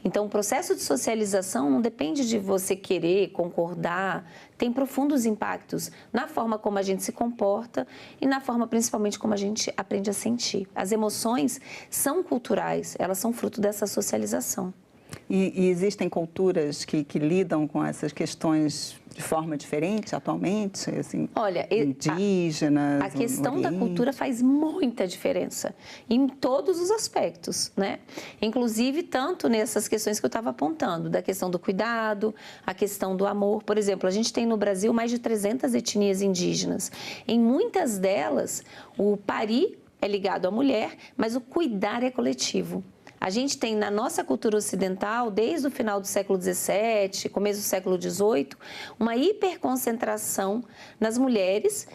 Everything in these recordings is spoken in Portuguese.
Então, o processo de socialização não depende de você querer concordar, tem profundos impactos na forma como a gente se comporta e na forma, principalmente, como a gente aprende a sentir. As emoções são culturais, elas são fruto dessa socialização. E existem culturas que lidam com essas questões de forma diferente atualmente? Assim, olha, indígenas, a questão da cultura faz muita diferença em todos os aspectos, né? Inclusive, tanto nessas questões que eu estava apontando, da questão do cuidado, a questão do amor. Por exemplo, a gente tem no Brasil mais de 300 etnias indígenas. Em muitas delas, o parir é ligado à mulher, mas o cuidar é coletivo. A gente tem na nossa cultura ocidental, desde o final do século XVII, começo do século XVIII, uma hiperconcentração nas mulheres,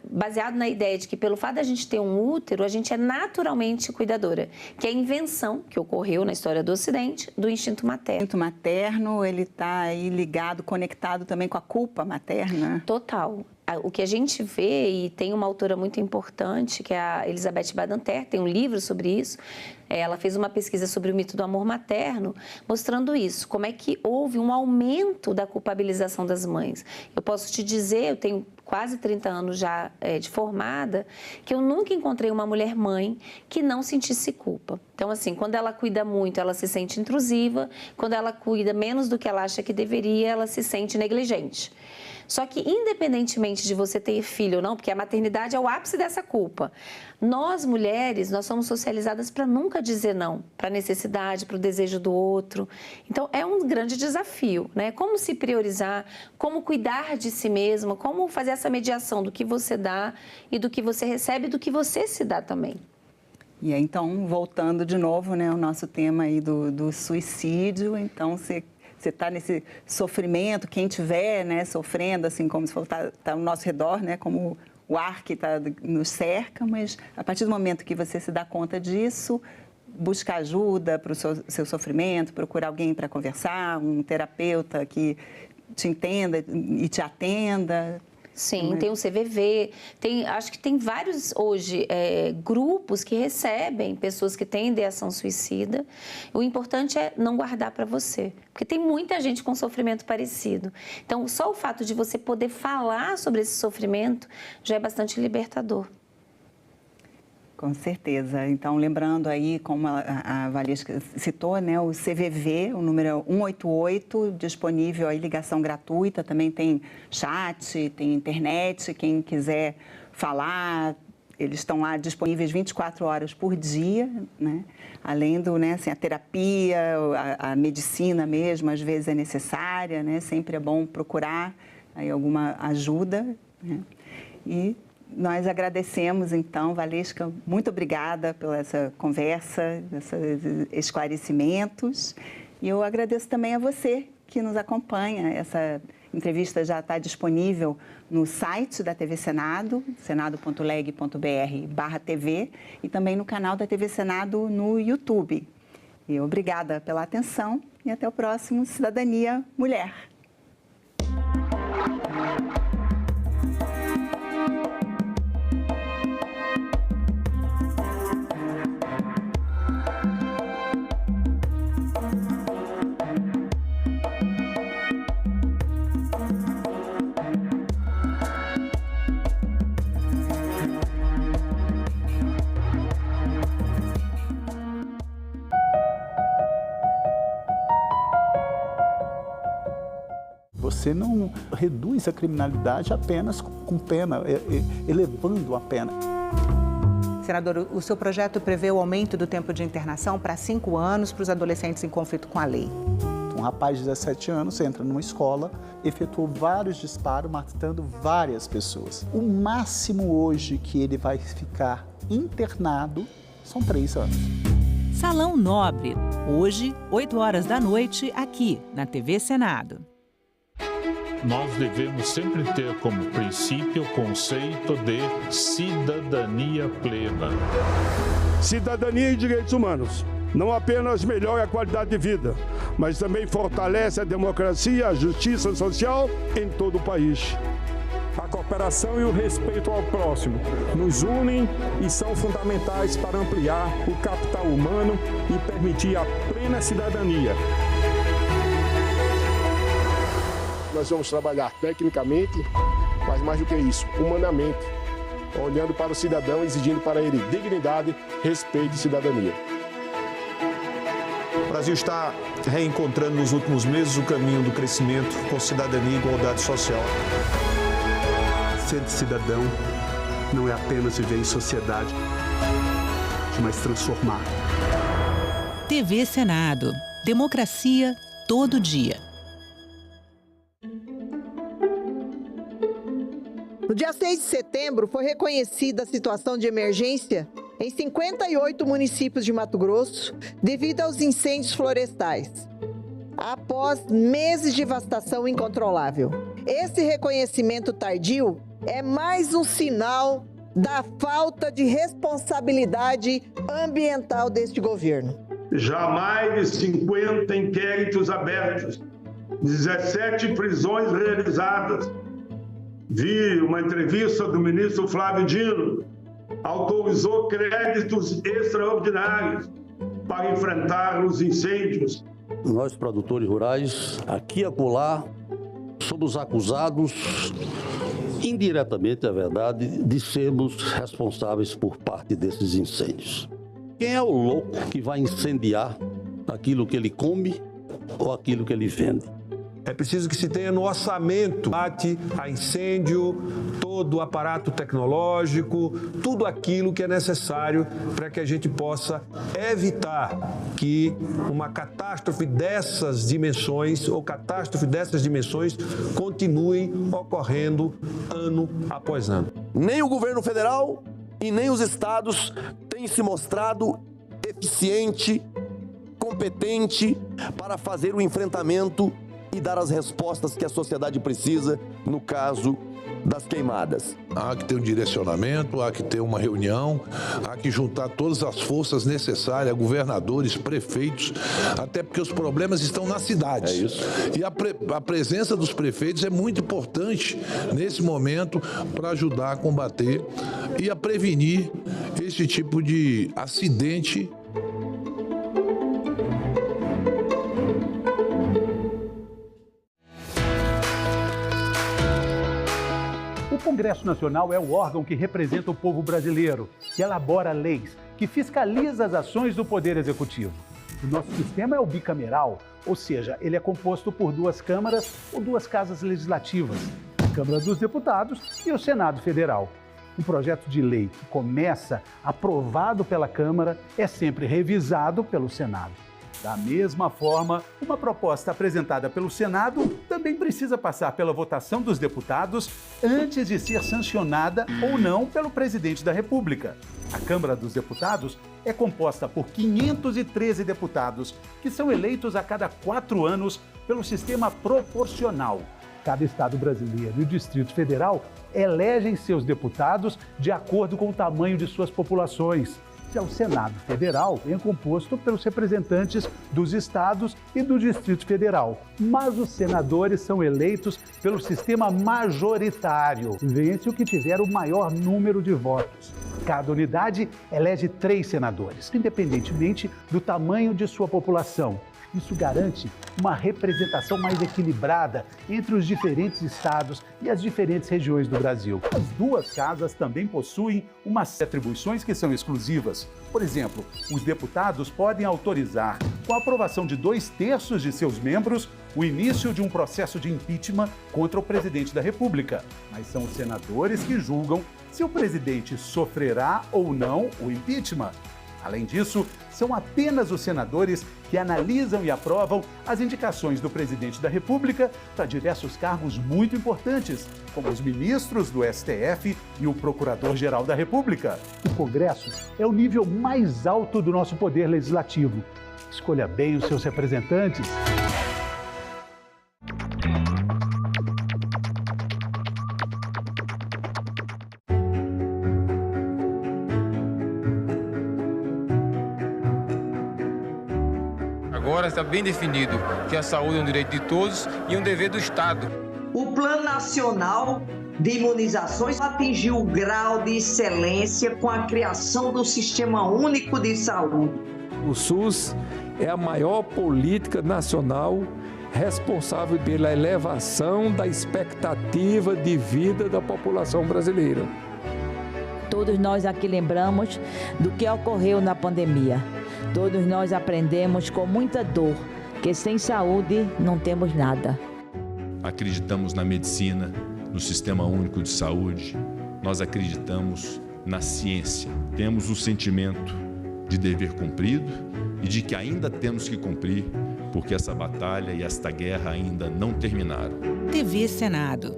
baseado na ideia de que pelo fato de a gente ter um útero, a gente é naturalmente cuidadora, que é a invenção que ocorreu na história do Ocidente do instinto materno. O instinto materno, ele está aí ligado, conectado também com a culpa materna? Total. O que a gente vê, e tem uma autora muito importante, que é a Elizabeth Badinter, tem um livro sobre isso, ela fez uma pesquisa sobre o mito do amor materno, mostrando isso, como é que houve um aumento da culpabilização das mães. Eu posso te dizer, eu tenho quase 30 anos já de formada, que eu nunca encontrei uma mulher mãe que não sentisse culpa. Então, assim, quando ela cuida muito, ela se sente intrusiva, quando ela cuida menos do que ela acha que deveria, ela se sente negligente. Só que, independentemente de você ter filho ou não, porque a maternidade é o ápice dessa culpa, nós, mulheres, nós somos socializadas para nunca dizer não, para a necessidade, para o desejo do outro. Então, é um grande desafio, né? Como se priorizar, como cuidar de si mesma, como fazer essa mediação do que você dá e do que você recebe e do que você se dá também. E aí, então, voltando de novo, né, o nosso tema aí do suicídio, então, você está nesse sofrimento, quem estiver, né, sofrendo, assim, como você falou, está ao nosso redor, né, como o ar que nos cerca, mas a partir do momento que você se dá conta disso, busca ajuda para o seu sofrimento, procurar alguém para conversar, um terapeuta que te entenda e te atenda. Sim, tem o CVV, acho que tem vários hoje grupos que recebem pessoas que têm ideação suicida. O importante é não guardar para você, porque tem muita gente com sofrimento parecido. Então, só o fato de você poder falar sobre esse sofrimento já é bastante libertador. Com certeza. Então, lembrando aí, como a Valesca citou, né, o CVV, o número 188, disponível aí, ligação gratuita, também tem chat, tem internet, quem quiser falar, eles estão lá disponíveis 24 horas por dia, né? Além do, né, assim, a terapia, a medicina mesmo, às vezes é necessária, né? Sempre é bom procurar aí alguma ajuda, né? E nós agradecemos, então, Valesca, muito obrigada pela essa conversa, esses esclarecimentos. E eu agradeço também a você que nos acompanha. Essa entrevista já está disponível no site da TV Senado, senado.leg.br/TV, e também no canal da TV Senado no YouTube. E obrigada pela atenção e até o próximo Cidadania Mulher. Você não reduz a criminalidade apenas com pena, elevando a pena. Senador, o seu projeto prevê o aumento do tempo de internação para 5 anos para os adolescentes em conflito com a lei. Um rapaz de 17 anos entra numa escola, efetuou vários disparos, matando várias pessoas. O máximo hoje que ele vai ficar internado são 3 anos. Salão Nobre, hoje, 8 horas da noite, aqui na TV Senado. Nós devemos sempre ter como princípio o conceito de cidadania plena. Cidadania e direitos humanos não apenas melhora a qualidade de vida, mas também fortalece a democracia e a justiça social em todo o país. cooperação e o respeito ao próximo nos unem e são fundamentais para ampliar o capital humano e permitir a plena cidadania. Nós vamos trabalhar tecnicamente, mas mais do que isso, humanamente, olhando para o cidadão, exigindo para ele dignidade, respeito e cidadania. O Brasil está reencontrando nos últimos meses o caminho do crescimento com cidadania e igualdade social. Ser cidadão não é apenas viver em sociedade, mas transformar. TV Senado. Democracia todo dia. No dia 6 de setembro, foi reconhecida a situação de emergência em 58 municípios de Mato Grosso devido aos incêndios florestais, após meses de devastação incontrolável. Esse reconhecimento tardio é mais um sinal da falta de responsabilidade ambiental deste governo. Já mais de 50 inquéritos abertos, 17 prisões realizadas. Vi uma entrevista do ministro Flávio Dino, autorizou créditos extraordinários para enfrentar os incêndios. Nós, produtores rurais, aqui e acolá, somos acusados, indiretamente, é verdade, de sermos responsáveis por parte desses incêndios. Quem é o louco que vai incendiar aquilo que ele come ou aquilo que ele vende? É preciso que se tenha no orçamento combate a incêndio, todo o aparato tecnológico, tudo aquilo que é necessário para que a gente possa evitar que uma catástrofe dessas dimensões ou catástrofe dessas dimensões continuem ocorrendo ano após ano. Nem o governo federal e nem os estados têm se mostrado eficiente, competente para fazer o enfrentamento e dar as respostas que a sociedade precisa no caso das queimadas. Há que ter um direcionamento, há que ter uma reunião, há que juntar todas as forças necessárias, governadores, prefeitos, até porque os problemas estão nas cidades. É isso. E a presença dos prefeitos é muito importante nesse momento para ajudar a combater e a prevenir esse tipo de acidente. O Congresso Nacional é o órgão que representa o povo brasileiro, que elabora leis, que fiscaliza as ações do Poder Executivo. O nosso sistema é o bicameral, ou seja, ele é composto por duas câmaras ou duas casas legislativas, a Câmara dos Deputados e o Senado Federal. Um projeto de lei que começa aprovado pela Câmara é sempre revisado pelo Senado. Da mesma forma, uma proposta apresentada pelo Senado também precisa passar pela votação dos deputados antes de ser sancionada ou não pelo presidente da República. A Câmara dos Deputados é composta por 513 deputados, que são eleitos a cada 4 anos pelo sistema proporcional. Cada estado brasileiro e o Distrito Federal elegem seus deputados de acordo com o tamanho de suas populações. Já o Senado Federal é composto pelos representantes dos estados e do Distrito Federal. Mas os senadores são eleitos pelo sistema majoritário. Vence o que tiver o maior número de votos. Cada unidade elege 3 senadores, independentemente do tamanho de sua população. Isso garante uma representação mais equilibrada entre os diferentes estados e as diferentes regiões do Brasil. As duas casas também possuem umas atribuições que são exclusivas. Por exemplo, os deputados podem autorizar, com a aprovação de 2/3 de seus membros, o início de um processo de impeachment contra o presidente da República. Mas são os senadores que julgam se o presidente sofrerá ou não o impeachment. Além disso, são apenas os senadores que analisam e aprovam as indicações do presidente da República para diversos cargos muito importantes, como os ministros do STF e o Procurador-Geral da República. O Congresso é o nível mais alto do nosso poder legislativo. Escolha bem os seus representantes. Agora está bem definido que a saúde é um direito de todos e um dever do Estado. O Plano Nacional de imunizações, atingiu o grau de excelência com a criação do Sistema Único de Saúde. O SUS é a maior política nacional responsável pela elevação da expectativa de vida da população brasileira. Todos nós aqui lembramos do que ocorreu na pandemia. Todos nós aprendemos com muita dor que sem saúde não temos nada. Acreditamos na medicina, no Sistema Único de Saúde, nós acreditamos na ciência. Temos o sentimento de dever cumprido e de que ainda temos que cumprir, porque essa batalha e esta guerra ainda não terminaram. TV Senado.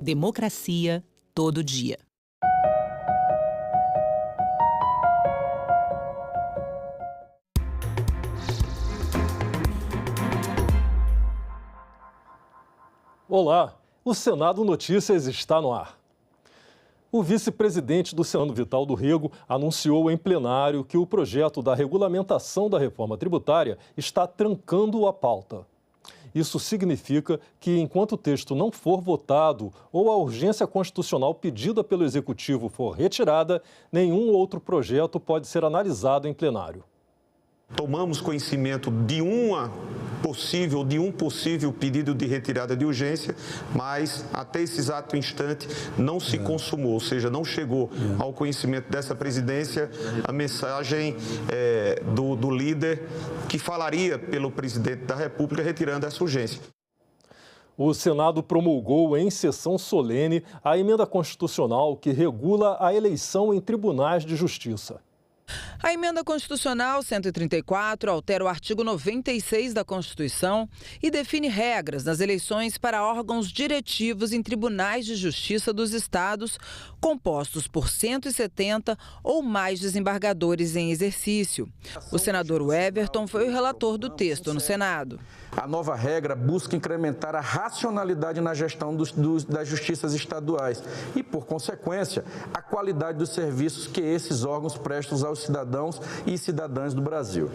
Democracia todo dia. Olá, o Senado Notícias está no ar. O vice-presidente do Senado, Vital do Rego, anunciou em plenário que o projeto da regulamentação da reforma tributária está trancando a pauta. Isso significa que, enquanto o texto não for votado ou a urgência constitucional pedida pelo Executivo for retirada, nenhum outro projeto pode ser analisado em plenário. Tomamos conhecimento de um possível pedido de retirada de urgência, mas até esse exato instante não se consumou, ou seja, não chegou ao conhecimento dessa presidência a mensagem do líder que falaria pelo presidente da República retirando essa urgência. O Senado promulgou em sessão solene a emenda constitucional que regula a eleição em tribunais de justiça. A emenda constitucional 134 altera o artigo 96 da Constituição e define regras nas eleições para órgãos diretivos em tribunais de justiça dos estados, compostos por 170 ou mais desembargadores em exercício. O senador Everton foi o relator do texto no Senado. A nova regra busca incrementar a racionalidade na gestão das justiças estaduais e, por consequência, a qualidade dos serviços que esses órgãos prestam aos cidadãos e cidadãs do Brasil.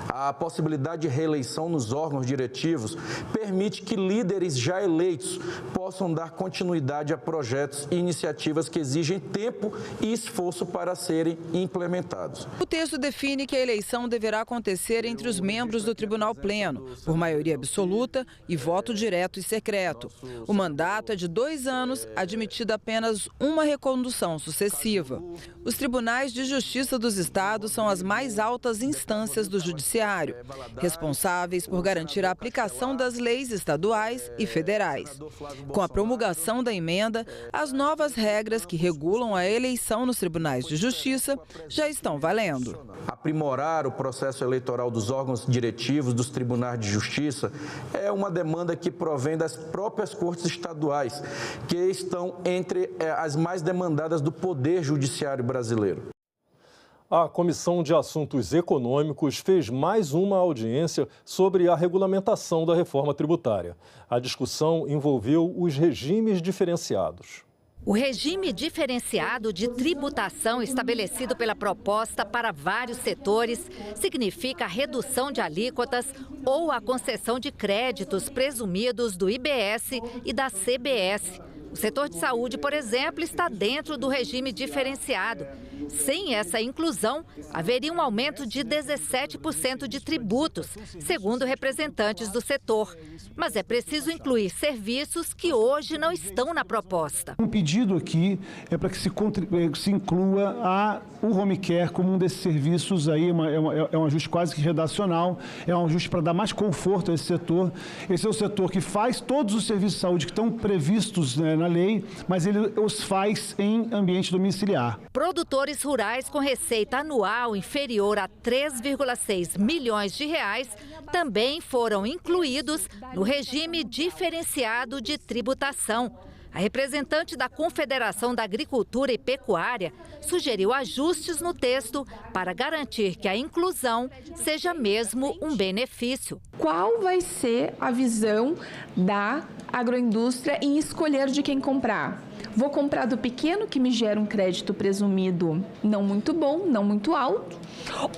A possibilidade de reeleição nos órgãos diretivos permite que líderes já eleitos possam dar continuidade a projetos e iniciativas que exigem tempo e esforço para serem implementados. O texto define que a eleição deverá acontecer entre os membros do Tribunal Pleno, por maioria absoluta e voto direto e secreto. O mandato é de 2 anos, admitida apenas uma recondução sucessiva. Os tribunais de justiça dos estados são as mais altas instâncias do judiciário, responsáveis por garantir a aplicação das leis estaduais e federais. Com a promulgação da emenda, as novas regras que regulam a eleição nos tribunais de justiça já estão valendo. Aprimorar o processo eleitoral dos órgãos diretivos dos tribunais de justiça é uma demanda que provém das próprias cortes estaduais, que estão entre as mais demandadas do Poder Judiciário brasileiro. A Comissão de Assuntos Econômicos fez mais uma audiência sobre a regulamentação da reforma tributária. A discussão envolveu os regimes diferenciados. O regime diferenciado de tributação estabelecido pela proposta para vários setores significa a redução de alíquotas ou a concessão de créditos presumidos do IBS e da CBS. O setor de saúde, por exemplo, está dentro do regime diferenciado. Sem essa inclusão, haveria um aumento de 17% de tributos, segundo representantes do setor. Mas é preciso incluir serviços que hoje não estão na proposta. Um pedido aqui é para que se inclua o home care como um desses serviços aí, é um ajuste quase que redacional, é um ajuste para dar mais conforto a esse setor. Esse é o setor que faz todos os serviços de saúde que estão previstos, né, na lei, mas ele os faz em ambiente domiciliar. Produtores rurais com receita anual inferior a 3,6 milhões de reais também foram incluídos no regime diferenciado de tributação. A representante da Confederação da Agricultura e Pecuária sugeriu ajustes no texto para garantir que a inclusão seja mesmo um benefício. Qual vai ser a visão da agroindústria em escolher de quem comprar? Vou comprar do pequeno, que me gera um crédito presumido não muito bom, não muito alto,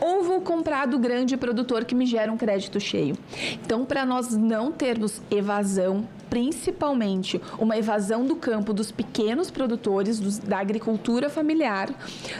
ou vou comprar do grande produtor, que me gera um crédito cheio. Então, para nós não termos evasão, principalmente uma evasão do campo dos pequenos produtores, da agricultura familiar,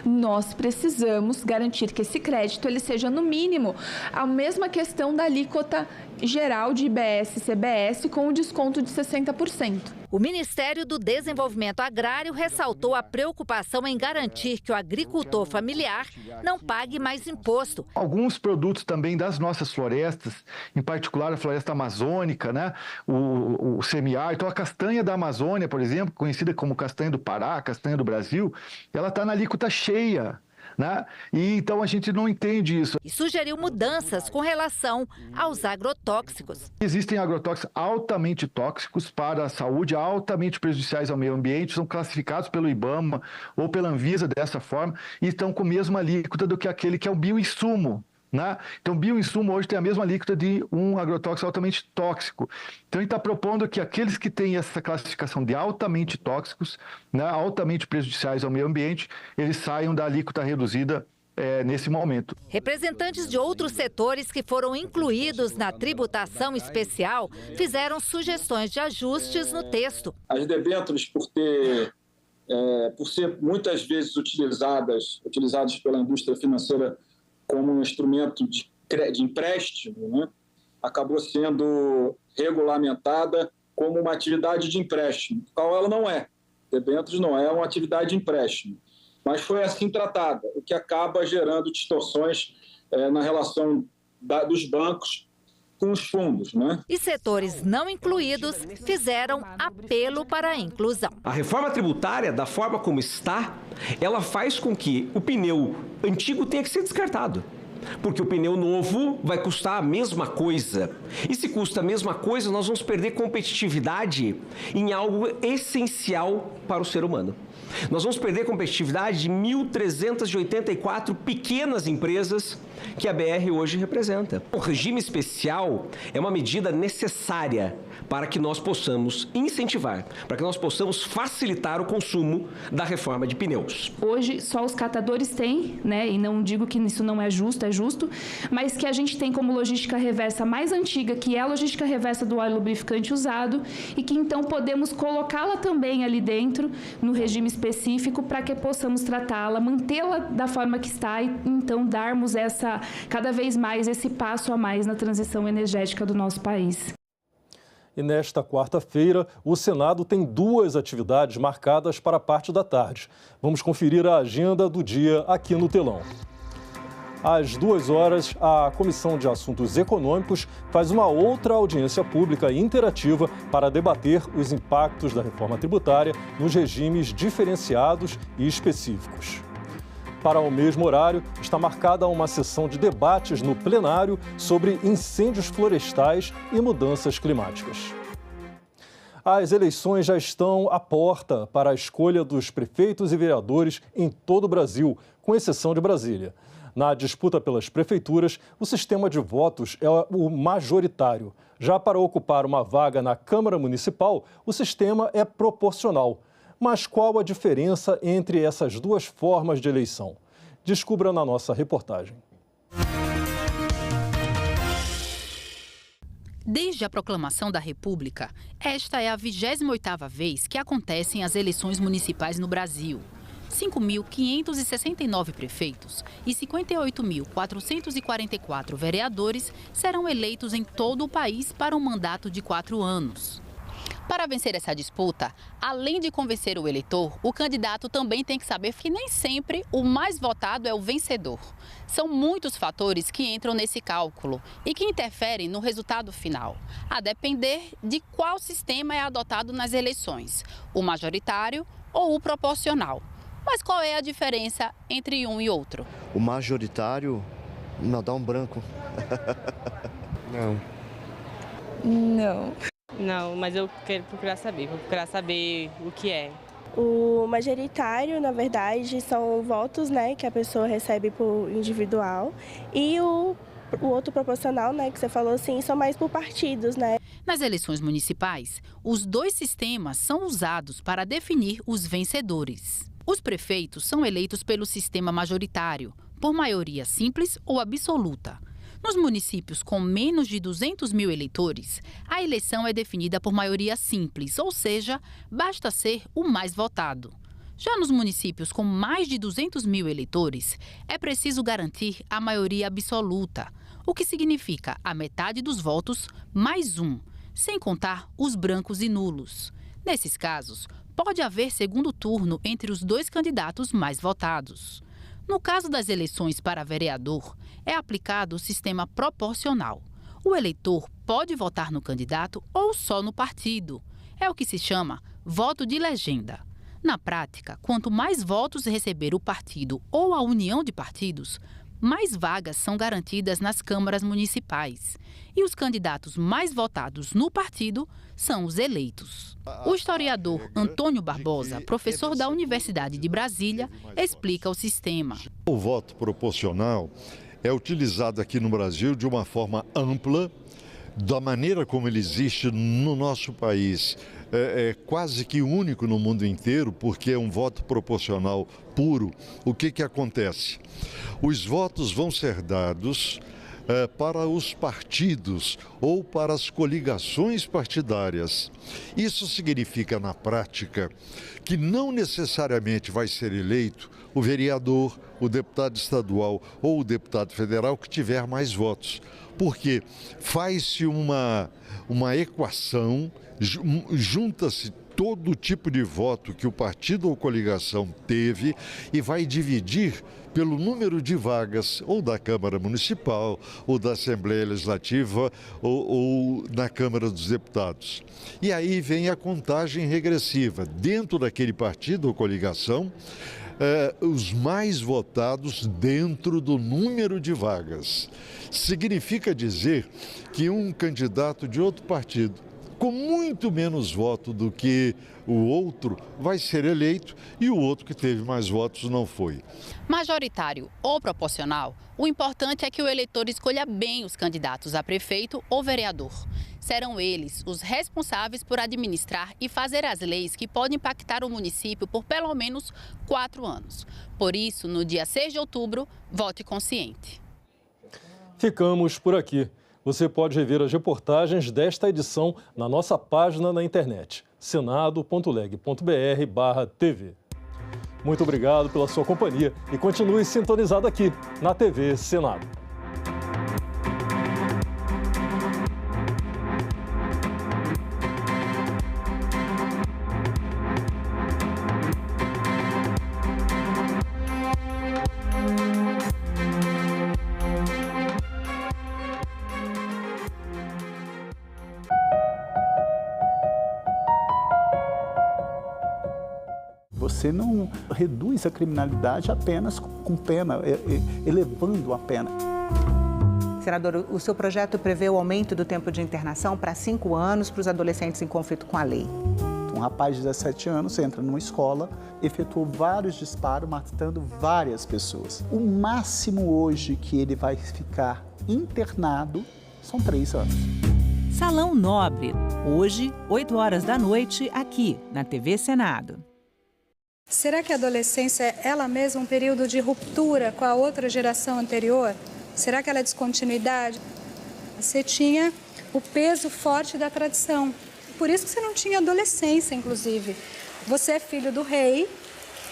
nós precisamos garantir que esse crédito ele seja, no mínimo, a mesma questão da alíquota geral de IBS e CBS com o desconto de 60%. O Ministério do Desenvolvimento Agrário ressaltou a preocupação em garantir que o agricultor familiar não pague mais imposto. Alguns produtos também das nossas florestas, em particular a floresta amazônica, né? O semiárido, então a castanha da Amazônia, por exemplo, conhecida como castanha do Pará, castanha do Brasil, ela está na alíquota cheia. Né? E então a gente não entende isso. E sugeriu mudanças com relação aos agrotóxicos. Existem agrotóxicos altamente tóxicos para a saúde, altamente prejudiciais ao meio ambiente, são classificados pelo IBAMA ou pela Anvisa dessa forma e estão com a mesma alíquota do que aquele que é o bioinsumo. Né? Então, bioinsumo hoje tem a mesma alíquota de um agrotóxico altamente tóxico. Então, ele está propondo que aqueles que têm essa classificação de altamente tóxicos, né, altamente prejudiciais ao meio ambiente, eles saiam da alíquota reduzida nesse momento. Representantes de outros setores que foram incluídos na tributação especial fizeram sugestões de ajustes no texto. As debêntures, por ser muitas vezes utilizadas pela indústria financeira como um instrumento de empréstimo, né, acabou sendo regulamentada como uma atividade de empréstimo, qual ela não é. Debêntures não é uma atividade de empréstimo, mas foi assim tratada, o que acaba gerando distorções na relação dos bancos com os fundos, né? E setores não incluídos fizeram apelo para a inclusão. A reforma tributária, da forma como está, ela faz com que o pneu antigo tenha que ser descartado. Porque o pneu novo vai custar a mesma coisa. E se custa a mesma coisa, nós vamos perder competitividade em algo essencial para o ser humano. Nós vamos perder competitividade de 1.384 pequenas empresas que a BR hoje representa. O regime especial é uma medida necessária para que nós possamos incentivar, para que nós possamos facilitar o consumo da reforma de pneus. Hoje, só os catadores têm, né? E não digo que isso não é justo, é justo, mas que a gente tem como logística reversa mais antiga, que é a logística reversa do óleo lubrificante usado, e que então podemos colocá-la também ali dentro, no regime específico, para que possamos tratá-la, mantê-la da forma que está e então darmos cada vez mais esse passo a mais na transição energética do nosso país. E nesta quarta-feira, o Senado tem 2 atividades marcadas para a parte da tarde. Vamos conferir a agenda do dia aqui no telão. Às 2 horas, a Comissão de Assuntos Econômicos faz uma outra audiência pública interativa para debater os impactos da reforma tributária nos regimes diferenciados e específicos. Para o mesmo horário, está marcada uma sessão de debates no plenário sobre incêndios florestais e mudanças climáticas. As eleições já estão à porta para a escolha dos prefeitos e vereadores em todo o Brasil, com exceção de Brasília. Na disputa pelas prefeituras, o sistema de votos é o majoritário. Já para ocupar uma vaga na Câmara Municipal, o sistema é proporcional. Mas qual a diferença entre essas duas formas de eleição? Descubra na nossa reportagem. Desde a proclamação da República, esta é a 28ª vez que acontecem as eleições municipais no Brasil. 5.569 prefeitos e 58.444 vereadores serão eleitos em todo o país para um mandato de 4 anos. Para vencer essa disputa, além de convencer o eleitor, o candidato também tem que saber que nem sempre o mais votado é o vencedor. São muitos fatores que entram nesse cálculo e que interferem no resultado final, a depender de qual sistema é adotado nas eleições, o majoritário ou o proporcional. Mas qual é a diferença entre um e outro? O majoritário não dá um branco. Não, mas eu quero procurar saber, vou procurar saber o que é. O majoritário, na verdade, são votos, né, que a pessoa recebe por individual, e o outro proporcional, né, que você falou assim, são mais por partidos, né? Nas eleições municipais, os dois sistemas são usados para definir os vencedores. Os prefeitos são eleitos pelo sistema majoritário, por maioria simples ou absoluta. Nos municípios com menos de 200 mil eleitores, a eleição é definida por maioria simples, ou seja, basta ser o mais votado. Já nos municípios com mais de 200 mil eleitores, é preciso garantir a maioria absoluta, o que significa a metade dos votos mais um, sem contar os brancos e nulos. Nesses casos, pode haver segundo turno entre os dois candidatos mais votados. No caso das eleições para vereador, é aplicado o sistema proporcional. O eleitor pode votar no candidato ou só no partido. É o que se chama voto de legenda. Na prática, quanto mais votos receber o partido ou a união de partidos, mais vagas são garantidas nas câmaras municipais. E os candidatos mais votados no partido são os eleitos. O historiador Antônio Barbosa, professor da Universidade de Brasília, explica o sistema. O voto proporcional é utilizado aqui no Brasil de uma forma ampla, da maneira como ele existe no nosso país. É quase que único no mundo inteiro, porque é um voto proporcional puro. O que acontece? Os votos vão ser dados para os partidos ou para as coligações partidárias. Isso significa, na prática, que não necessariamente vai ser eleito o vereador, o deputado estadual ou o deputado federal que tiver mais votos. Porque faz-se uma equação, junta-se todo tipo de voto que o partido ou coligação teve e vai dividir pelo número de vagas ou da Câmara Municipal, ou da Assembleia Legislativa, ou na Câmara dos Deputados. E aí vem a contagem regressiva. Dentro daquele partido ou coligação, os mais votados dentro do número de vagas. Significa dizer que um candidato de outro partido, com muito menos voto do que o outro, vai ser eleito e o outro que teve mais votos não foi. Majoritário ou proporcional, o importante é que o eleitor escolha bem os candidatos a prefeito ou vereador. Serão eles os responsáveis por administrar e fazer as leis que podem impactar o município por pelo menos 4 anos. Por isso, no dia 6 de outubro, vote consciente. Ficamos por aqui. Você pode rever as reportagens desta edição na nossa página na internet, senado.leg.br/TV. Muito obrigado pela sua companhia e continue sintonizado aqui na TV Senado. Você não reduz a criminalidade apenas com pena, elevando a pena. Senador, o seu projeto prevê o aumento do tempo de internação para 5 anos para os adolescentes em conflito com a lei. Um rapaz de 17 anos entra numa escola, efetuou vários disparos, matando várias pessoas. O máximo hoje que ele vai ficar internado são 3 anos. Salão Nobre, hoje, 8 horas da noite, aqui na TV Senado. Será que a adolescência é ela mesma um período de ruptura com a outra geração anterior? Será que ela é descontinuidade? Você tinha o peso forte da tradição. Por isso que você não tinha adolescência, inclusive. Você é filho do rei,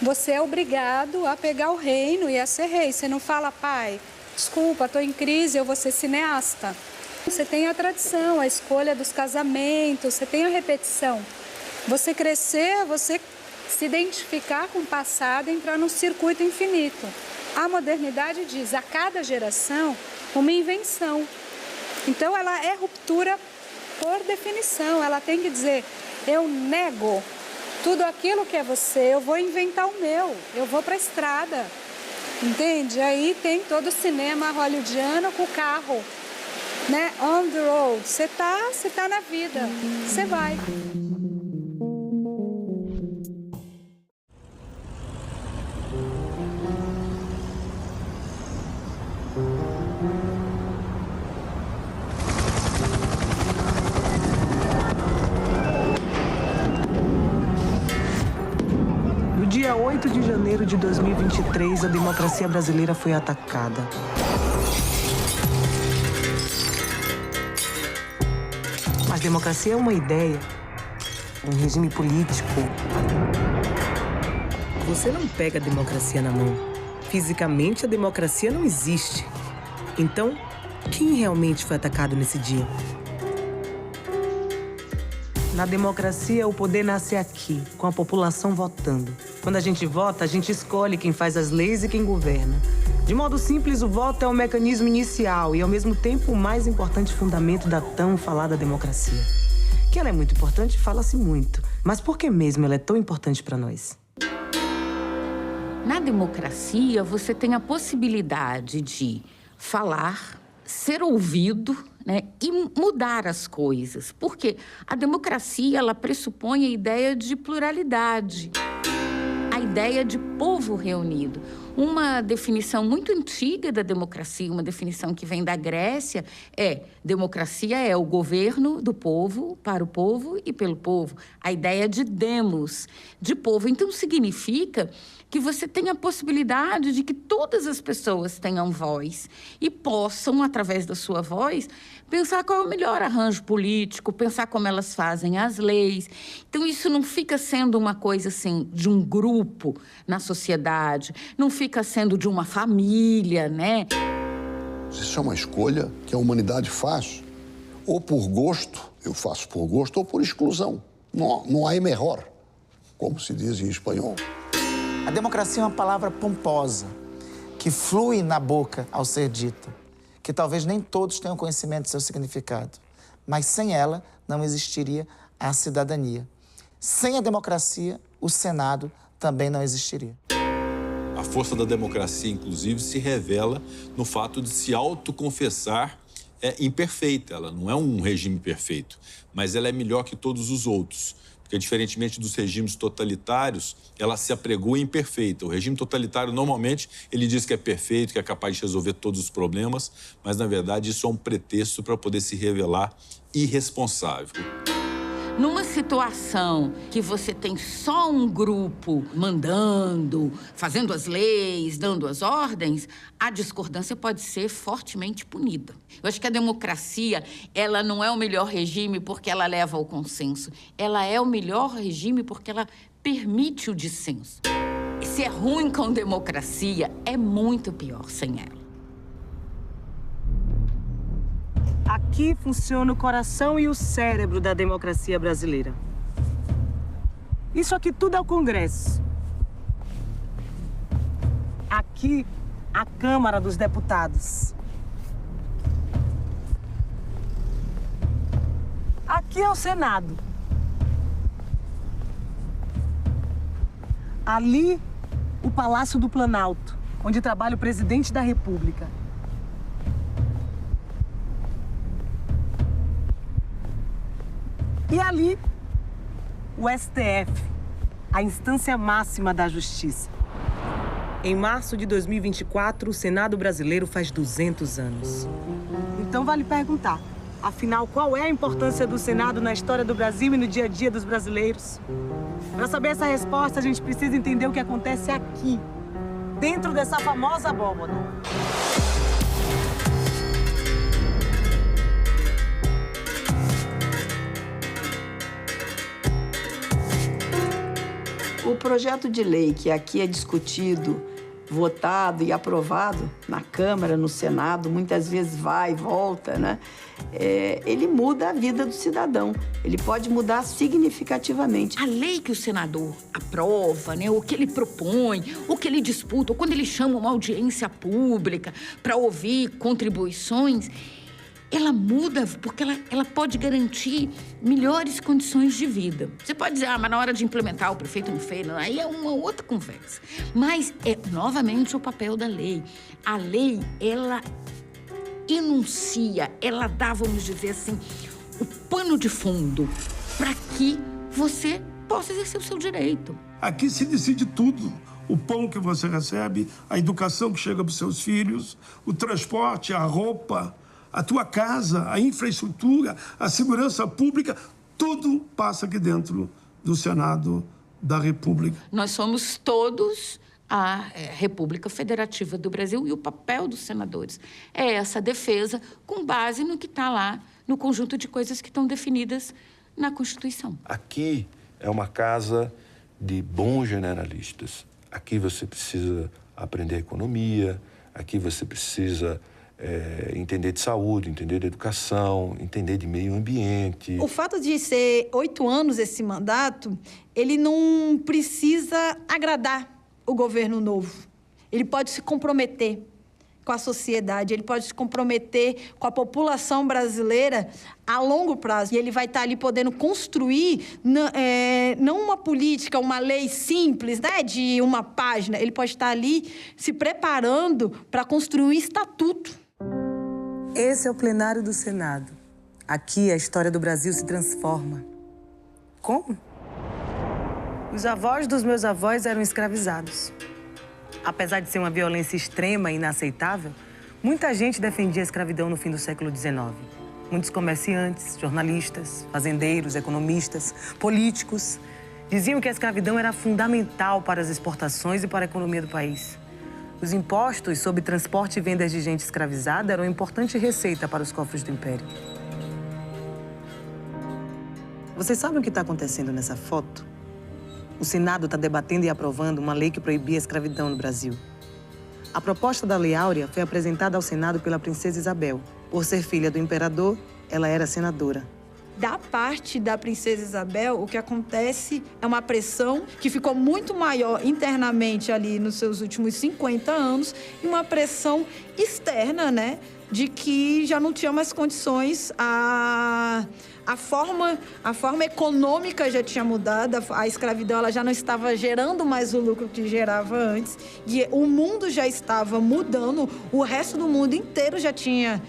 você é obrigado a pegar o reino e a ser rei. Você não fala, pai, desculpa, estou em crise, eu vou ser cineasta. Você tem a tradição, a escolha dos casamentos, você tem a repetição. Você crescer, você se identificar com o passado e entrar num circuito infinito. A modernidade diz, a cada geração, uma invenção. Então, ela é ruptura por definição. Ela tem que dizer, eu nego tudo aquilo que é você, eu vou inventar o meu, eu vou para a estrada. Entende? Aí tem todo o cinema hollywoodiano com o carro, né? On the road. Você tá na vida, você vai. dia 8 de janeiro de 2023, a democracia brasileira foi atacada. Mas democracia é uma ideia, um regime político. Você não pega a democracia na mão. Fisicamente, a democracia não existe. Então, quem realmente foi atacado nesse dia? Na democracia, o poder nasce aqui, com a população votando. Quando a gente vota, a gente escolhe quem faz as leis e quem governa. De modo simples, o voto é o mecanismo inicial e, ao mesmo tempo, o mais importante fundamento da tão falada democracia. Que ela é muito importante, fala-se muito. Mas por que mesmo ela é tão importante para nós? Na democracia, você tem a possibilidade de falar, ser ouvido, né, e mudar as coisas. Porque a democracia, ela pressupõe a ideia de pluralidade, a ideia de povo reunido. Uma definição muito antiga da democracia, uma definição que vem da Grécia, democracia é o governo do povo, para o povo e pelo povo. A ideia de demos, de povo. Então, significa que você tem a possibilidade de que todas as pessoas tenham voz e possam, através da sua voz, pensar qual é o melhor arranjo político, pensar como elas fazem as leis. Então, isso não fica sendo uma coisa, assim, de um grupo na sociedade, não fica sendo de uma família, né? Isso é uma escolha que a humanidade faz, ou por gosto, eu faço por gosto, ou por exclusão. Não há melhor, como se diz em espanhol. A democracia é uma palavra pomposa, que flui na boca ao ser dita, que talvez nem todos tenham conhecimento do seu significado, mas sem ela não existiria a cidadania. Sem a democracia, o Senado também não existiria. A força da democracia, inclusive, se revela no fato de se autoconfessar imperfeita. Ela não é um regime perfeito, mas ela é melhor que todos os outros. Porque, diferentemente dos regimes totalitários, ela se apregou imperfeita. O regime totalitário, normalmente, ele diz que é perfeito, que é capaz de resolver todos os problemas, mas, na verdade, isso é um pretexto para poder se revelar irresponsável. Numa situação que você tem só um grupo mandando, fazendo as leis, dando as ordens, a discordância pode ser fortemente punida. Eu acho que a democracia, ela não é o melhor regime porque ela leva ao consenso. Ela é o melhor regime porque ela permite o dissenso. Se é ruim com democracia, é muito pior sem ela. Aqui funciona o coração e o cérebro da democracia brasileira. Isso aqui tudo é o Congresso. Aqui, a Câmara dos Deputados. Aqui é o Senado. Ali, o Palácio do Planalto, onde trabalha o presidente da República. E ali, o STF, a instância máxima da justiça. Em março de 2024, o Senado brasileiro faz 200 anos. Então vale perguntar, afinal, qual é a importância do Senado na história do Brasil e no dia a dia dos brasileiros? Para saber essa resposta, a gente precisa entender o que acontece aqui, dentro dessa famosa abóbora. O projeto de lei que aqui é discutido, votado e aprovado na Câmara, no Senado, muitas vezes vai e volta, né? Ele muda a vida do cidadão. Ele pode mudar significativamente. A lei que o senador aprova, né, o que ele propõe, o que ele disputa, ou quando ele chama uma audiência pública para ouvir contribuições, ela muda porque ela pode garantir melhores condições de vida. Você pode dizer, mas na hora de implementar o prefeito não fez, não, aí é uma outra conversa. Mas é, novamente, o papel da lei. A lei, ela enuncia, ela dá, vamos dizer assim, o pano de fundo para que você possa exercer o seu direito. Aqui se decide tudo. O pão que você recebe, a educação que chega para os seus filhos, o transporte, a roupa, a tua casa, a infraestrutura, a segurança pública, tudo passa aqui dentro do Senado da República. Nós somos todos a República Federativa do Brasil e o papel dos senadores é essa defesa com base no que está lá, no conjunto de coisas que estão definidas na Constituição. Aqui é uma casa de bons generalistas. Aqui você precisa aprender economia, aqui você precisa entender de saúde, entender de educação, entender de meio ambiente. O fato de ser 8 anos esse mandato, ele não precisa agradar o governo novo. Ele pode se comprometer com a sociedade, ele pode se comprometer com a população brasileira a longo prazo. E ele vai estar ali podendo construir não uma política, uma lei simples, né, de uma página. Ele pode estar ali se preparando para construir um estatuto. Esse é o plenário do Senado. Aqui a história do Brasil se transforma. Como? Os avós dos meus avós eram escravizados. Apesar de ser uma violência extrema e inaceitável, muita gente defendia a escravidão no fim do século XIX. Muitos comerciantes, jornalistas, fazendeiros, economistas, políticos diziam que a escravidão era fundamental para as exportações e para a economia do país. Os impostos sobre transporte e vendas de gente escravizada eram uma importante receita para os cofres do Império. Vocês sabem o que está acontecendo nessa foto? O Senado está debatendo e aprovando uma lei que proibia a escravidão no Brasil. A proposta da Lei Áurea foi apresentada ao Senado pela princesa Isabel. Por ser filha do imperador, ela era senadora. Da parte da princesa Isabel, o que acontece é uma pressão que ficou muito maior internamente ali nos seus últimos 50 anos e uma pressão externa, né, de que já não tinha mais condições, a forma econômica já tinha mudado, a escravidão ela já não estava gerando mais o lucro que gerava antes, e o mundo já estava mudando, o resto do mundo inteiro já tinha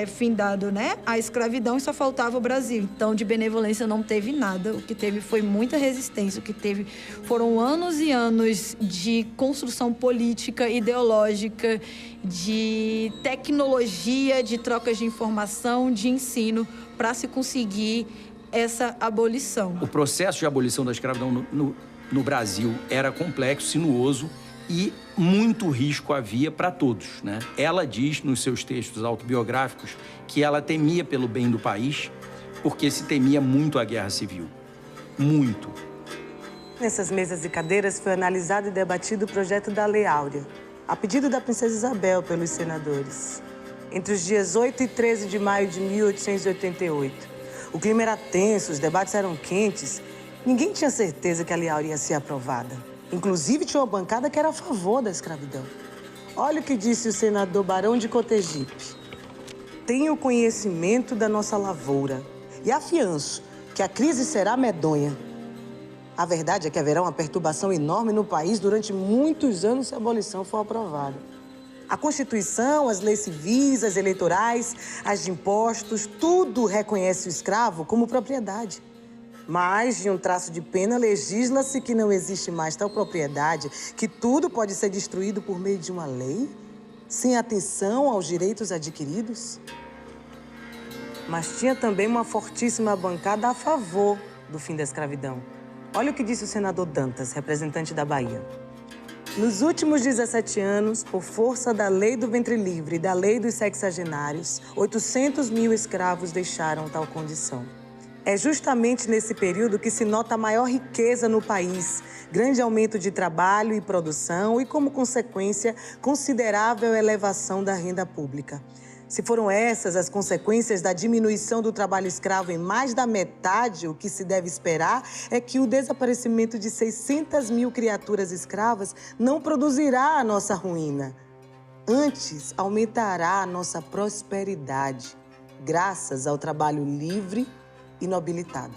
findado, né, a escravidão e só faltava o Brasil. Então, de benevolência não teve nada, o que teve foi muita resistência, o que teve foram anos e anos de construção política, ideológica, de tecnologia, de trocas de informação, de ensino, para se conseguir essa abolição. O processo de abolição da escravidão no Brasil era complexo, sinuoso e muito risco havia para todos, né? Ela diz nos seus textos autobiográficos que ela temia pelo bem do país porque se temia muito a guerra civil. Muito. Nessas mesas e cadeiras foi analisado e debatido o projeto da Lei Áurea, a pedido da princesa Isabel pelos senadores. Entre os dias 8 e 13 de maio de 1888. O clima era tenso, os debates eram quentes. Ninguém tinha certeza que a Lei Áurea ia ser aprovada. Inclusive, tinha uma bancada que era a favor da escravidão. Olha o que disse o senador Barão de Cotegipe. Tenho conhecimento da nossa lavoura e afianço que a crise será medonha. A verdade é que haverá uma perturbação enorme no país durante muitos anos se a abolição for aprovada. A Constituição, as leis civis, as eleitorais, as de impostos, tudo reconhece o escravo como propriedade. Mas, de um traço de pena, legisla-se que não existe mais tal propriedade, que tudo pode ser destruído por meio de uma lei, sem atenção aos direitos adquiridos. Mas tinha também uma fortíssima bancada a favor do fim da escravidão. Olha o que disse o senador Dantas, representante da Bahia. Nos últimos 17 anos, por força da lei do ventre livre e da lei dos sexagenários, 800 mil escravos deixaram tal condição. É justamente nesse período que se nota a maior riqueza no país, grande aumento de trabalho e produção e, como consequência, considerável elevação da renda pública. Se foram essas as consequências da diminuição do trabalho escravo em mais da metade, o que se deve esperar é que o desaparecimento de 600 mil criaturas escravas não produzirá a nossa ruína. Antes, aumentará a nossa prosperidade, graças ao trabalho livre e nobilitado.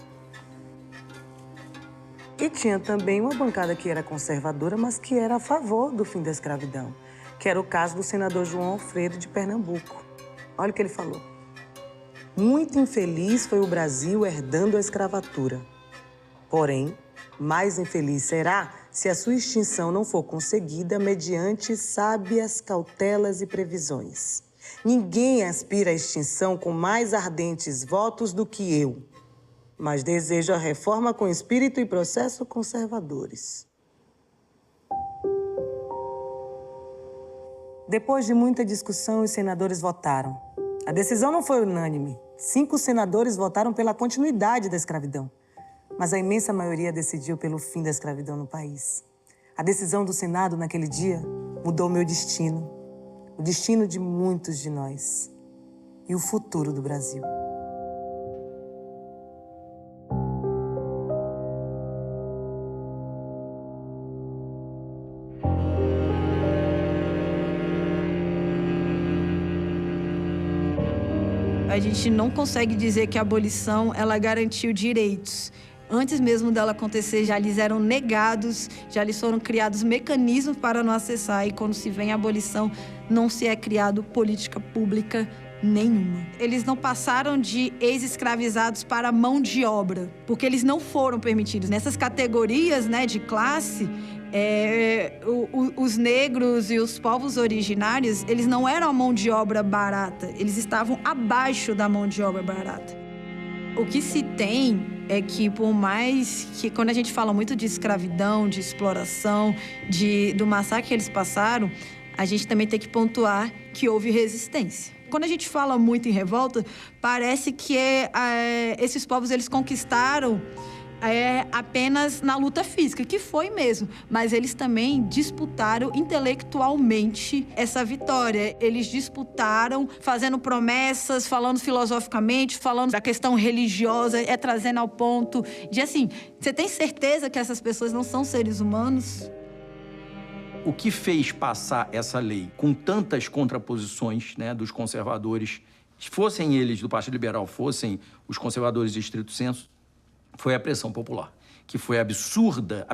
E tinha também uma bancada que era conservadora, mas que era a favor do fim da escravidão, que era o caso do senador João Alfredo de Pernambuco. Olha o que ele falou. Muito infeliz foi o Brasil herdando a escravatura. Porém, mais infeliz será se a sua extinção não for conseguida mediante sábias cautelas e previsões. Ninguém aspira à extinção com mais ardentes votos do que eu. mas desejo a reforma com espírito e processo conservadores. Depois de muita discussão, os senadores votaram. A decisão não foi unânime. 5 senadores votaram pela continuidade da escravidão. Mas a imensa maioria decidiu pelo fim da escravidão no país. A decisão do Senado naquele dia mudou meu destino, o destino de muitos de nós e o futuro do Brasil. A gente não consegue dizer que a abolição ela garantiu direitos. Antes mesmo dela acontecer, já lhes eram negados, já lhes foram criados mecanismos para não acessar. E quando se vem a abolição, não se é criado política pública nenhuma. Eles não passaram de ex-escravizados para mão de obra, porque eles não foram permitidos. Nessas categorias, né, de classe, os negros e os povos originários, eles não eram a mão de obra barata, eles estavam abaixo da mão de obra barata. O que se tem é que, por mais que, quando a gente fala muito de escravidão, de exploração, do massacre que eles passaram, a gente também tem que pontuar que houve resistência. Quando a gente fala muito em revolta, parece que esses povos eles conquistaram apenas na luta física, que foi mesmo, mas eles também disputaram intelectualmente essa vitória. Eles disputaram fazendo promessas, falando filosoficamente, falando da questão religiosa, trazendo ao ponto de assim, você tem certeza que essas pessoas não são seres humanos? O que fez passar essa lei com tantas contraposições, né, dos conservadores, fossem eles do Partido Liberal, fossem os conservadores de estrito senso, foi a pressão popular, que foi absurda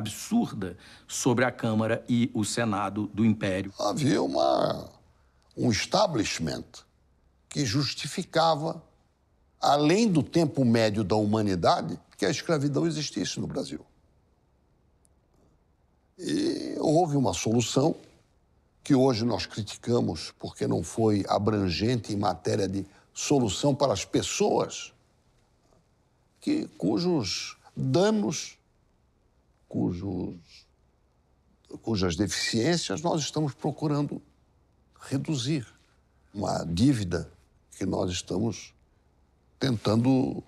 sobre a Câmara e o Senado do Império. Havia um establishment que justificava, além do tempo médio da humanidade, que a escravidão existisse no Brasil. E houve uma solução que hoje nós criticamos porque não foi abrangente em matéria de solução para as pessoas, cujos danos, cujas deficiências nós estamos procurando reduzir. Uma dívida que nós estamos tentando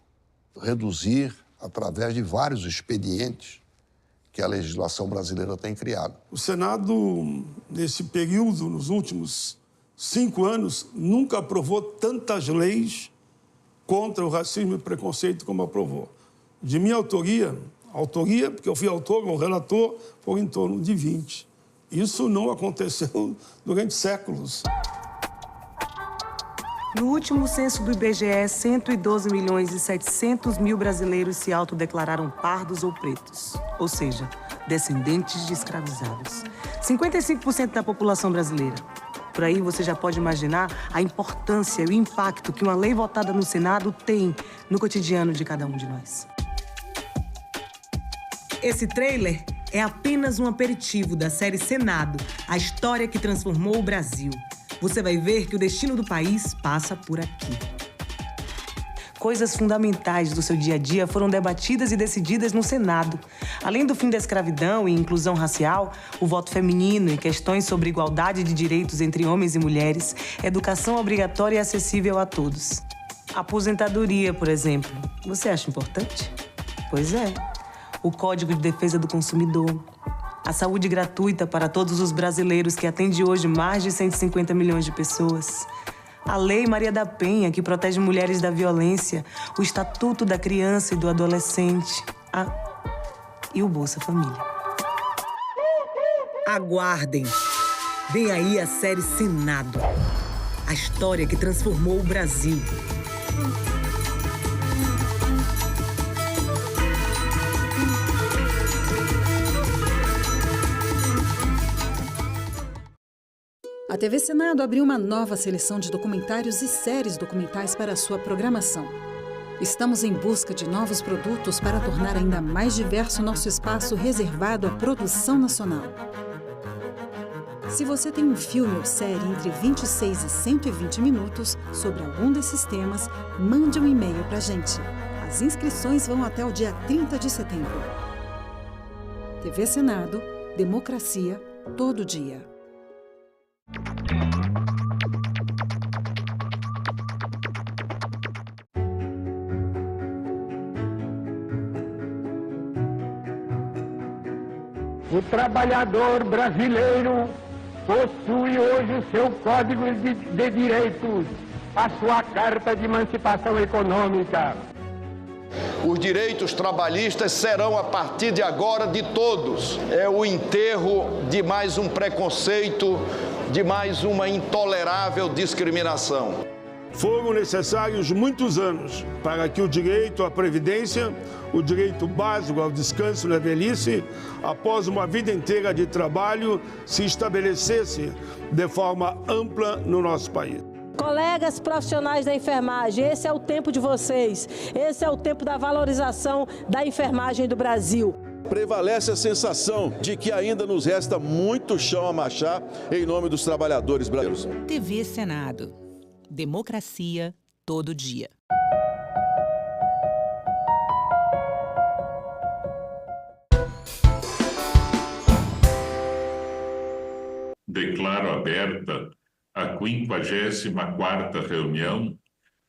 reduzir através de vários expedientes que a legislação brasileira tem criado. O Senado, nesse período, nos últimos 5 anos, nunca aprovou tantas leis contra o racismo e preconceito como aprovou. De minha autoria, porque eu fui autor ou relator, foi em torno de 20. Isso não aconteceu durante séculos. No último censo do IBGE, 112.700.000 brasileiros se autodeclararam pardos ou pretos, ou seja, descendentes de escravizados. 55% da população brasileira. Por aí você já pode imaginar a importância e o impacto que uma lei votada no Senado tem no cotidiano de cada um de nós. Esse trailer é apenas um aperitivo da série Senado, a história que transformou o Brasil. Você vai ver que o destino do país passa por aqui. Coisas fundamentais do seu dia a dia foram debatidas e decididas no Senado. Além do fim da escravidão e inclusão racial, o voto feminino e questões sobre igualdade de direitos entre homens e mulheres, educação obrigatória e acessível a todos. Aposentadoria, por exemplo. Você acha importante? Pois é. O Código de Defesa do Consumidor. A saúde gratuita para todos os brasileiros, que atende hoje mais de 150 milhões de pessoas. A Lei Maria da Penha, que protege mulheres da violência. O Estatuto da Criança e do Adolescente. E o Bolsa Família. Aguardem! Vem aí a série Senado. A história que transformou o Brasil. A TV Senado abriu uma nova seleção de documentários e séries documentais para a sua programação. Estamos em busca de novos produtos para tornar ainda mais diverso nosso espaço reservado à produção nacional. Se você tem um filme ou série entre 26 e 120 minutos sobre algum desses temas, mande um e-mail para a gente. As inscrições vão até o dia 30 de setembro. TV Senado, democracia todo dia. O trabalhador brasileiro possui hoje o seu Código de Direitos, a sua Carta de Emancipação Econômica. Os direitos trabalhistas serão, a partir de agora, de todos. É o enterro de mais um preconceito, de mais uma intolerável discriminação. Foram necessários muitos anos para que o direito à previdência, o direito básico ao descanso na velhice, após uma vida inteira de trabalho, se estabelecesse de forma ampla no nosso país. Colegas profissionais da enfermagem, esse é o tempo de vocês, esse é o tempo da valorização da enfermagem do Brasil. Prevalece a sensação de que ainda nos resta muito chão a marchar em nome dos trabalhadores brasileiros. TV Senado. Democracia todo dia. Declaro aberta a 54ª reunião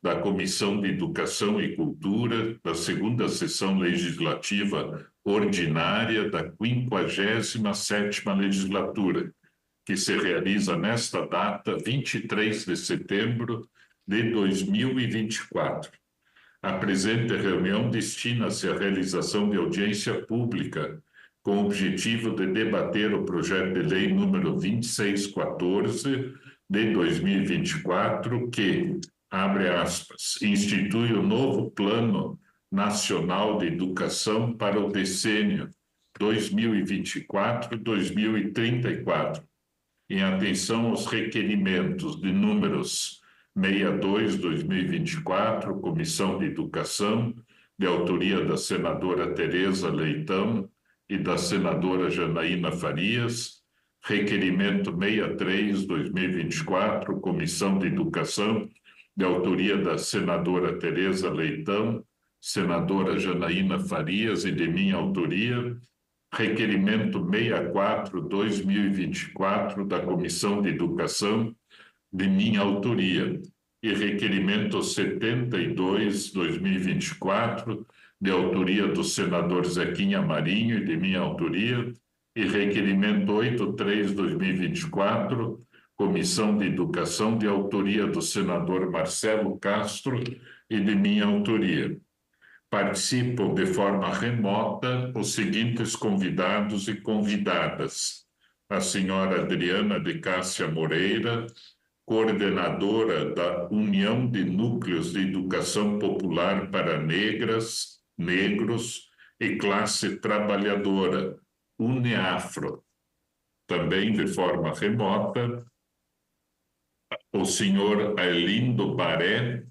da Comissão de Educação e Cultura da 2ª Sessão Legislativa Ordinária da 57ª Legislatura, que se realiza nesta data, 23 de setembro de 2024. A presente reunião destina-se à realização de audiência pública com o objetivo de debater o projeto de lei número 2614 de 2024, que, abre aspas, institui o novo Plano Nacional de Educação para o decênio 2024-2034, em atenção aos requerimentos de números 62/2024, Comissão de Educação, de autoria da senadora Tereza Leitão e da senadora Janaína Farias, requerimento 63/2024, Comissão de Educação, de autoria da senadora Tereza Leitão, senadora Janaína Farias e de minha autoria, requerimento 64/2024 da Comissão de Educação, de minha autoria, e requerimento 72/2024, de autoria do senador Zequinha Marinho e de minha autoria, e requerimento 83/2024, Comissão de Educação, de autoria do senador Marcelo Castro e de minha autoria. Participam de forma remota os seguintes convidados e convidadas: a senhora Adriana de Cássia Moreira, coordenadora da União de Núcleos de Educação Popular para Negras, Negros e Classe Trabalhadora, UNEAFRO. Também de forma remota, o senhor Arlindo Baré,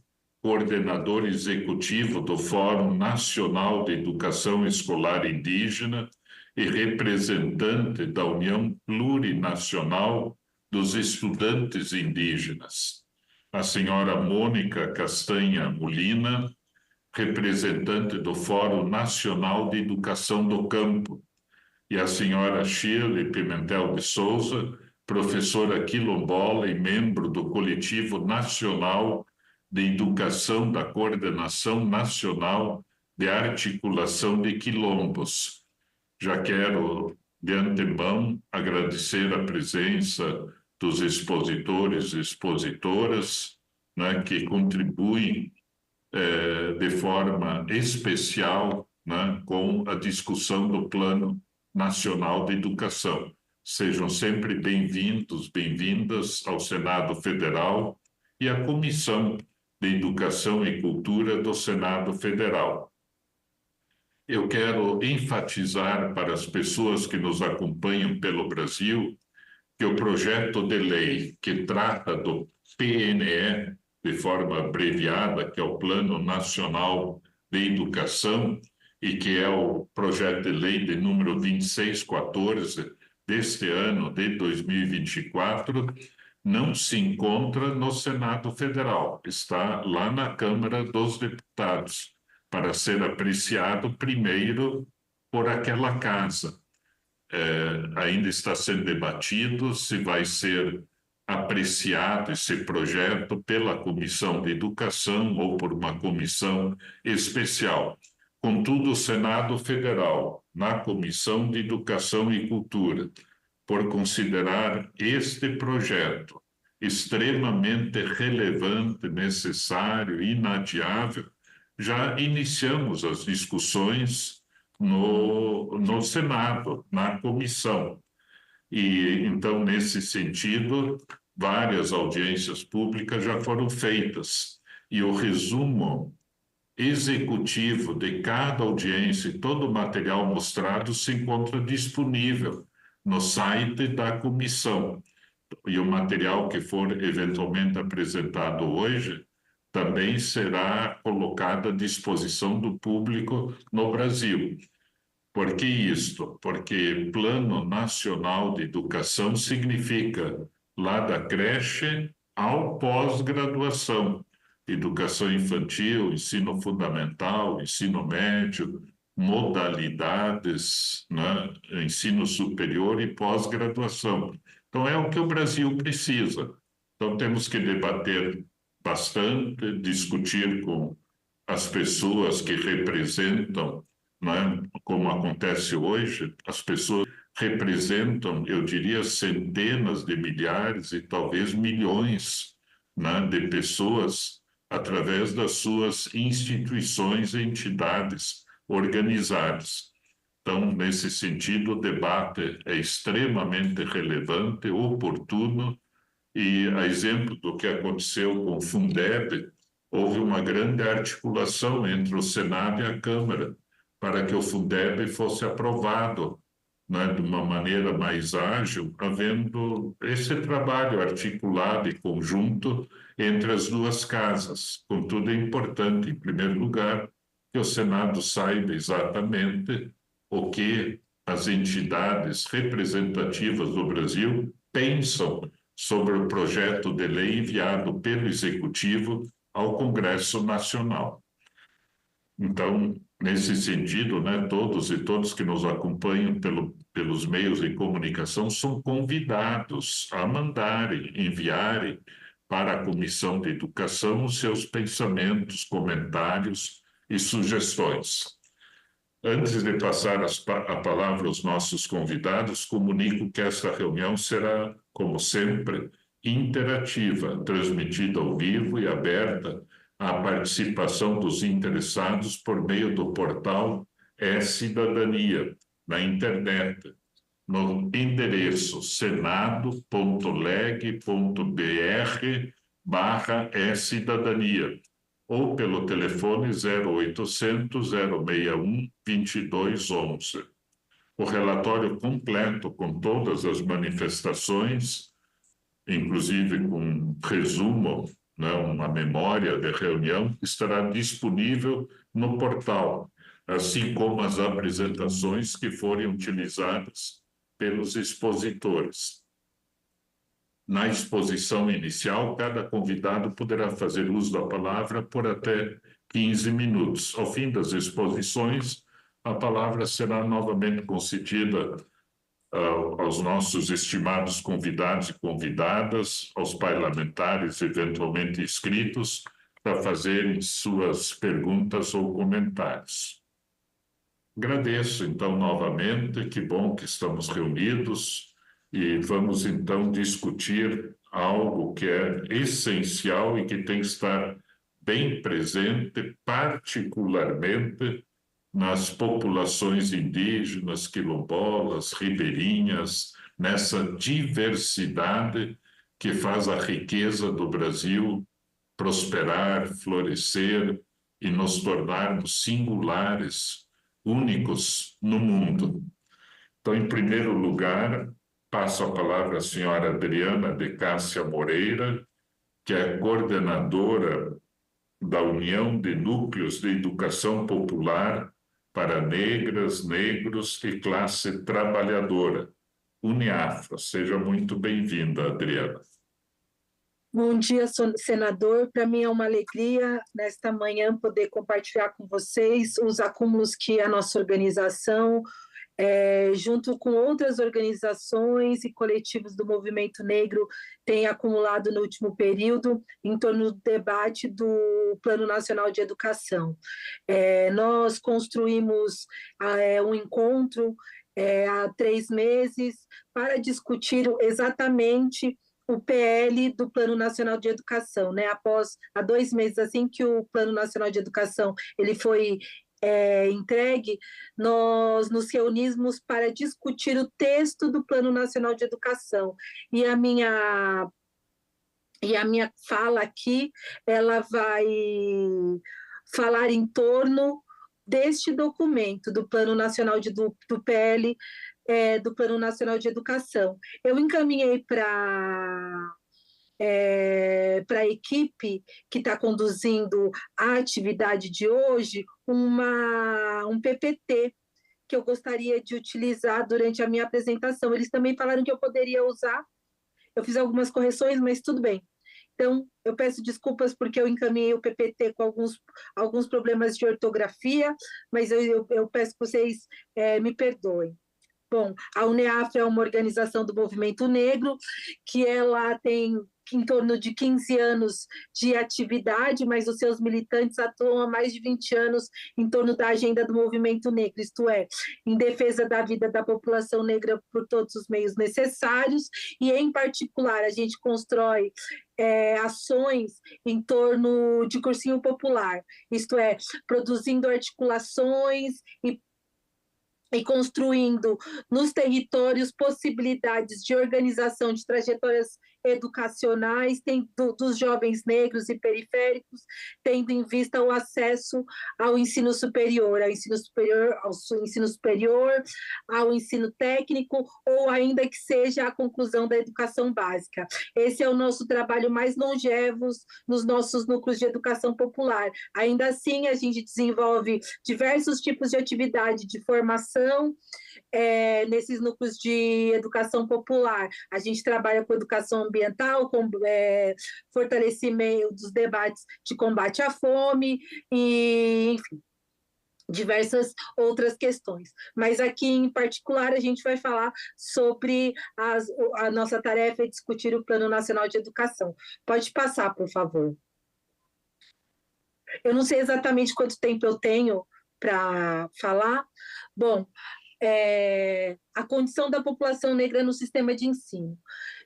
coordenador executivo do Fórum Nacional de Educação Escolar Indígena e representante da União Plurinacional dos Estudantes Indígenas. A senhora Mônica Castanha Molina, representante do Fórum Nacional de Educação do Campo, e a senhora Shirley Pimentel de Souza, professora quilombola e membro do Coletivo Nacional de Educação da Coordenação Nacional de Articulação de Quilombos. Já quero, de antemão, agradecer a presença dos expositores e expositoras, né, que contribuem de forma especial, né, com a discussão do Plano Nacional de Educação. Sejam sempre bem-vindos, bem-vindas ao Senado Federal e à Comissão de Educação e Cultura do Senado Federal. Eu quero enfatizar para as pessoas que nos acompanham pelo Brasil que o projeto de lei que trata do PNE, de forma abreviada, que é o Plano Nacional de Educação, e que é o projeto de lei de número 2614 deste ano, de 2024, não se encontra no Senado Federal, está lá na Câmara dos Deputados. para ser apreciado primeiro por aquela casa. Ainda está sendo debatido se vai ser apreciado esse projeto pela Comissão de Educação ou por uma comissão especial. Contudo, o Senado Federal, na Comissão de Educação e Cultura, por considerar este projeto extremamente relevante, necessário, inadiável, já iniciamos as discussões no Senado, na comissão. E, então, nesse sentido, várias audiências públicas já foram feitas. E o resumo executivo de cada audiência e todo o material mostrado se encontra disponível no site da comissão. E o material que for eventualmente apresentado hoje também será colocado à disposição do público no Brasil. Por que isto? Porque Plano Nacional de Educação significa lá da creche ao pós-graduação. Educação infantil, ensino fundamental, ensino médio, modalidades, né? Ensino superior e pós-graduação. Então, é o que o Brasil precisa. Então, temos que debater bastante, discutir com as pessoas que representam, né? Como acontece hoje, as pessoas representam, eu diria, centenas de milhares e talvez milhões, né? De pessoas através das suas instituições e entidades organizadas. Então, nesse sentido, o debate é extremamente relevante, oportuno, e, a exemplo do que aconteceu com o Fundeb, houve uma grande articulação entre o Senado e a Câmara para que o Fundeb fosse aprovado, né, de uma maneira mais ágil, havendo esse trabalho articulado e conjunto entre as duas casas. Contudo, é importante, em primeiro lugar, que o Senado saiba exatamente o que as entidades representativas do Brasil pensam sobre o projeto de lei enviado pelo Executivo ao Congresso Nacional. Então, nesse sentido, né, todos e todas que nos acompanham pelos meios de comunicação são convidados a mandarem, enviarem para a Comissão de Educação os seus pensamentos, comentários e sugestões. Antes de passar a palavra aos nossos convidados, comunico que esta reunião será, como sempre, interativa, transmitida ao vivo e aberta à participação dos interessados por meio do portal E-Cidadania, na internet, no endereço senado.leg.br/E-Cidadania, ou pelo telefone 0800 061 2211. O relatório completo com todas as manifestações, inclusive com resumo, né, uma memória de reunião, estará disponível no portal, assim como as apresentações que forem utilizadas pelos expositores. Na exposição inicial, cada convidado poderá fazer uso da palavra por até 15 minutos. Ao fim das exposições, a palavra será novamente concedida aos nossos estimados convidados e convidadas, aos parlamentares eventualmente inscritos, para fazerem suas perguntas ou comentários. Agradeço, então, novamente, que bom que estamos reunidos e vamos, então, discutir algo que é essencial e que tem que estar bem presente, particularmente nas populações indígenas, quilombolas, ribeirinhas, nessa diversidade que faz a riqueza do Brasil prosperar, florescer e nos tornarmos singulares, únicos no mundo. Então, em primeiro lugar, passo a palavra à senhora Adriana de Cássia Moreira, que é coordenadora da União de Núcleos de Educação Popular para Negras, Negros e Classe Trabalhadora, UNIAFA. Seja muito bem-vinda, Adriana. Bom dia, senador. Para mim é uma alegria, nesta manhã, poder compartilhar com vocês os acúmulos que a nossa organização, junto com outras organizações e coletivos do movimento negro, tem acumulado no último período em torno do debate do Plano Nacional de Educação. Nós construímos um encontro há 3 meses para discutir exatamente o PL do Plano Nacional de Educação, né? Há 2 meses, assim que o Plano Nacional de Educação ele foi entregue, nós nos reunimos para discutir o texto do Plano Nacional de Educação. E a minha fala aqui, ela vai falar em torno deste documento, do Plano Nacional do PL, do Plano Nacional de Educação. Eu encaminhei para a equipe que está conduzindo a atividade de hoje um PPT que eu gostaria de utilizar durante a minha apresentação. Eles também falaram que eu poderia usar, eu fiz algumas correções, mas tudo bem. Então, eu peço desculpas porque eu encaminhei o PPT com alguns problemas de ortografia, mas eu peço que vocês me perdoem. Bom, a UNEAFRE é uma organização do movimento negro, que ela tem em torno de 15 anos de atividade, mas os seus militantes atuam há mais de 20 anos em torno da agenda do movimento negro, isto é, em defesa da vida da população negra por todos os meios necessários, e em particular a gente constrói ações em torno de cursinho popular, isto é, produzindo articulações e construindo nos territórios possibilidades de organização de trajetórias educacionais, dos jovens negros e periféricos, tendo em vista o acesso ao ensino superior, ao ensino técnico, ou ainda que seja a conclusão da educação básica. Esse é o nosso trabalho mais longevo nos nossos núcleos de educação popular. Ainda assim, a gente desenvolve diversos tipos de atividade de formação nesses núcleos de educação popular. A gente trabalha com educação ambiental, com fortalecimento dos debates de combate à fome e, enfim, diversas outras questões. Mas aqui, em particular, a gente vai falar sobre a nossa tarefa é discutir o Plano Nacional de Educação. Pode passar, por favor. Eu não sei exatamente quanto tempo eu tenho para falar. Bom, a condição da população negra no sistema de ensino.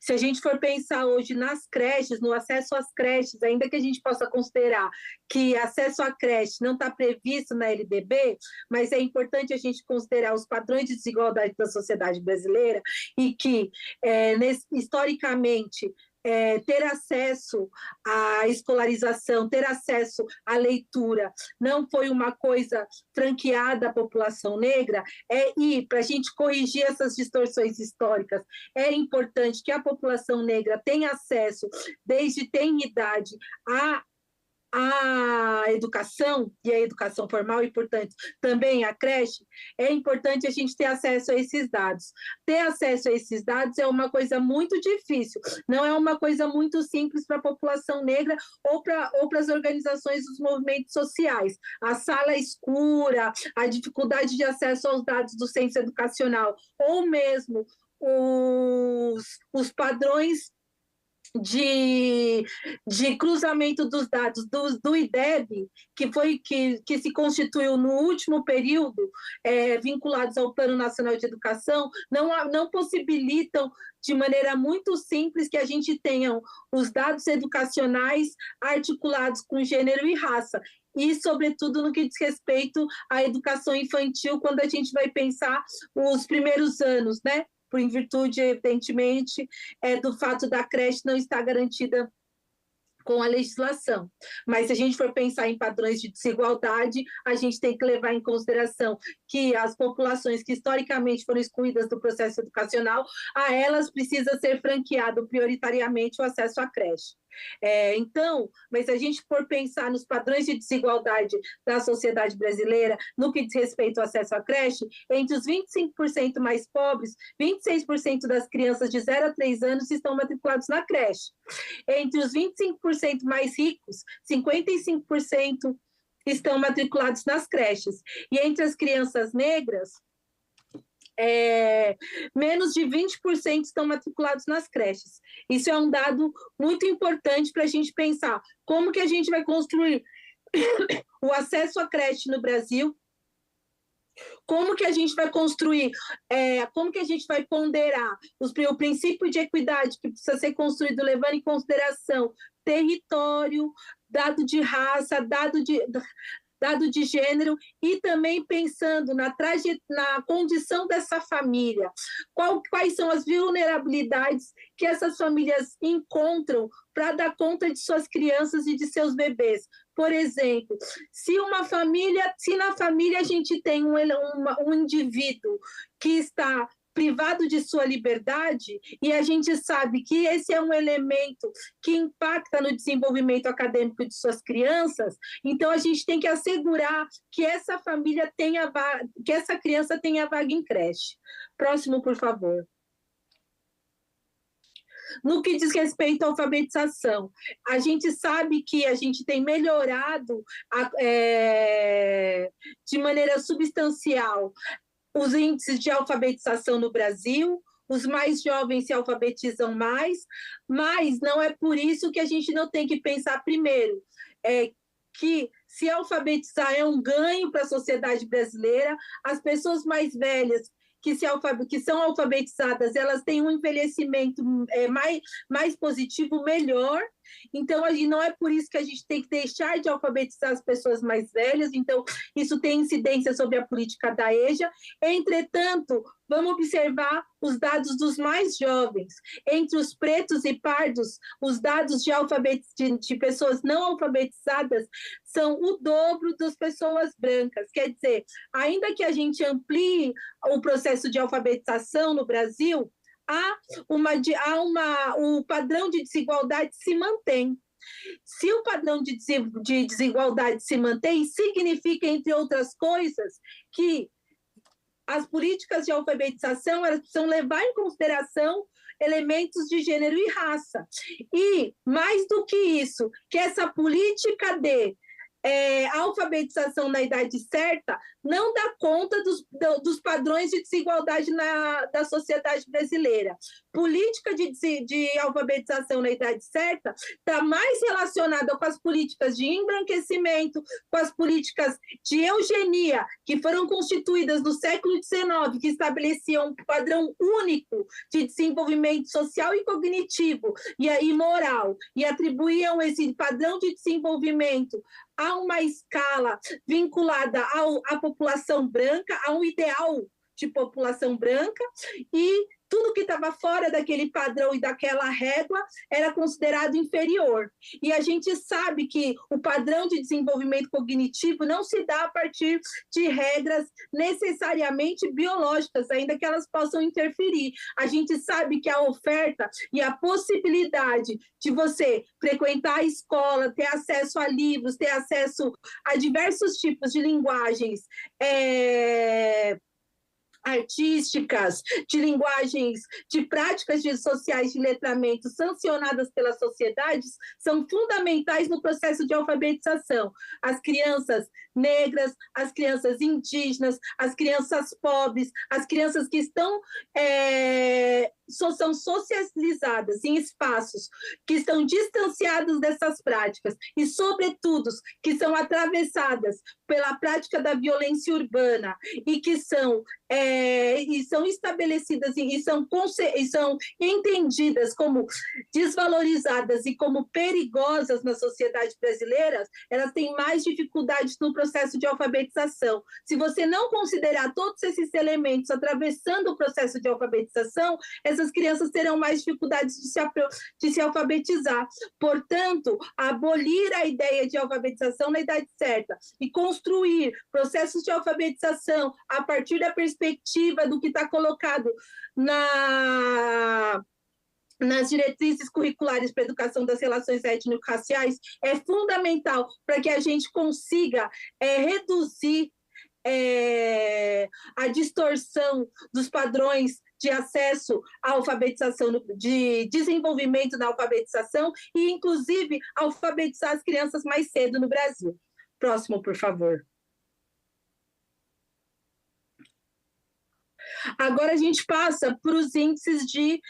Se a gente for pensar hoje nas creches, no acesso às creches, ainda que a gente possa considerar que acesso à creche não está previsto na LDB, mas é importante a gente considerar os padrões de desigualdade da sociedade brasileira e que, historicamente, ter acesso à escolarização, ter acesso à leitura, não foi uma coisa franqueada à população negra, e para a gente corrigir essas distorções históricas, é importante que a população negra tenha acesso, desde tenra idade, a educação, e a educação formal, e, portanto, também a creche, é importante a gente ter acesso a esses dados. Ter acesso a esses dados é uma coisa muito difícil, não é uma coisa muito simples para a população negra ou para as organizações dos movimentos sociais. A sala escura, a dificuldade de acesso aos dados do censo educacional, ou mesmo os padrões de cruzamento dos dados do IDEB, que se constituiu no último período, vinculados ao Plano Nacional de Educação, não possibilitam de maneira muito simples que a gente tenha os dados educacionais articulados com gênero e raça, e, sobretudo, no que diz respeito à educação infantil, quando a gente vai pensar os primeiros anos, né? Por em virtude, evidentemente, do fato da creche não estar garantida com a legislação. Mas, se a gente for pensar em padrões de desigualdade, a gente tem que levar em consideração que as populações que historicamente foram excluídas do processo educacional, a elas precisa ser franqueado prioritariamente o acesso à creche. Então, mas se a gente for pensar nos padrões de desigualdade da sociedade brasileira, no que diz respeito ao acesso à creche, entre os 25% mais pobres, 26% das crianças de 0 a 3 anos estão matriculados na creche. Entre os 25% mais ricos, 55% estão matriculados nas creches. E entre as crianças negras, menos de 20% estão matriculados nas creches. Isso é um dado muito importante para a gente pensar como que a gente vai construir o acesso à creche no Brasil, como que a gente vai construir, como que a gente vai ponderar o princípio de equidade que precisa ser construído levando em consideração território, dado de raça, dado de gênero, e também pensando na condição dessa família. Quais são as vulnerabilidades que essas famílias encontram para dar conta de suas crianças e de seus bebês? Por exemplo, se na família a gente tem um indivíduo que está privado de sua liberdade, e a gente sabe que esse é um elemento que impacta no desenvolvimento acadêmico de suas crianças, então a gente tem que assegurar que essa família que essa criança tenha vaga em creche. Próximo, por favor. No que diz respeito à alfabetização, a gente sabe que a gente tem melhorado de maneira substancial os índices de alfabetização no Brasil, os mais jovens se alfabetizam mais, mas não é por isso que a gente não tem que pensar primeiro que se alfabetizar é um ganho para a sociedade brasileira, as pessoas mais velhas que são alfabetizadas, elas têm um envelhecimento mais positivo, melhor. Então, não é por isso que a gente tem que deixar de alfabetizar as pessoas mais velhas. Então, isso tem incidência sobre a política da EJA. Entretanto, vamos observar os dados dos mais jovens. Entre os pretos e pardos, os dados de pessoas não alfabetizadas são o dobro das pessoas brancas. Quer dizer, ainda que a gente amplie o processo de alfabetização no Brasil, o padrão de desigualdade se mantém. Se o padrão de desigualdade se mantém, significa, entre outras coisas, que as políticas de alfabetização elas precisam levar em consideração elementos de gênero e raça. E, mais do que isso, que essa política de alfabetização na idade certa não dá conta dos padrões de desigualdade da sociedade brasileira. Política de alfabetização na idade certa está mais relacionada com as políticas de embranquecimento, com as políticas de eugenia, que foram constituídas no século XIX, que estabeleciam um padrão único de desenvolvimento social e cognitivo e moral, e atribuíam esse padrão de desenvolvimento a uma escala vinculada à população branca, a um ideal de população branca, e tudo que estava fora daquele padrão e daquela régua era considerado inferior. E a gente sabe que o padrão de desenvolvimento cognitivo não se dá a partir de regras necessariamente biológicas, ainda que elas possam interferir. A gente sabe que a oferta e a possibilidade de você frequentar a escola, ter acesso a livros, ter acesso a diversos tipos de linguagens artísticas, de linguagens, de práticas sociais de letramento sancionadas pelas sociedades, são fundamentais no processo de alfabetização. As crianças negras, as crianças indígenas, as crianças pobres, as crianças que são socializadas em espaços que estão distanciados dessas práticas e, sobretudo, que são atravessadas pela prática da violência urbana e que são estabelecidas e são entendidas como desvalorizadas e como perigosas na sociedade brasileira, elas têm mais dificuldades no processo de alfabetização. Se você não considerar todos esses elementos atravessando o processo de alfabetização, essas crianças terão mais dificuldades de se alfabetizar. Portanto, abolir a ideia de alfabetização na idade certa e construir processos de alfabetização a partir da perspectiva do que está colocado nas diretrizes curriculares para a educação das relações étnico-raciais é fundamental para que a gente consiga reduzir a distorção dos padrões de acesso à alfabetização, de desenvolvimento da alfabetização e, inclusive, alfabetizar as crianças mais cedo no Brasil. Próximo, por favor. Agora a gente passa para os índices de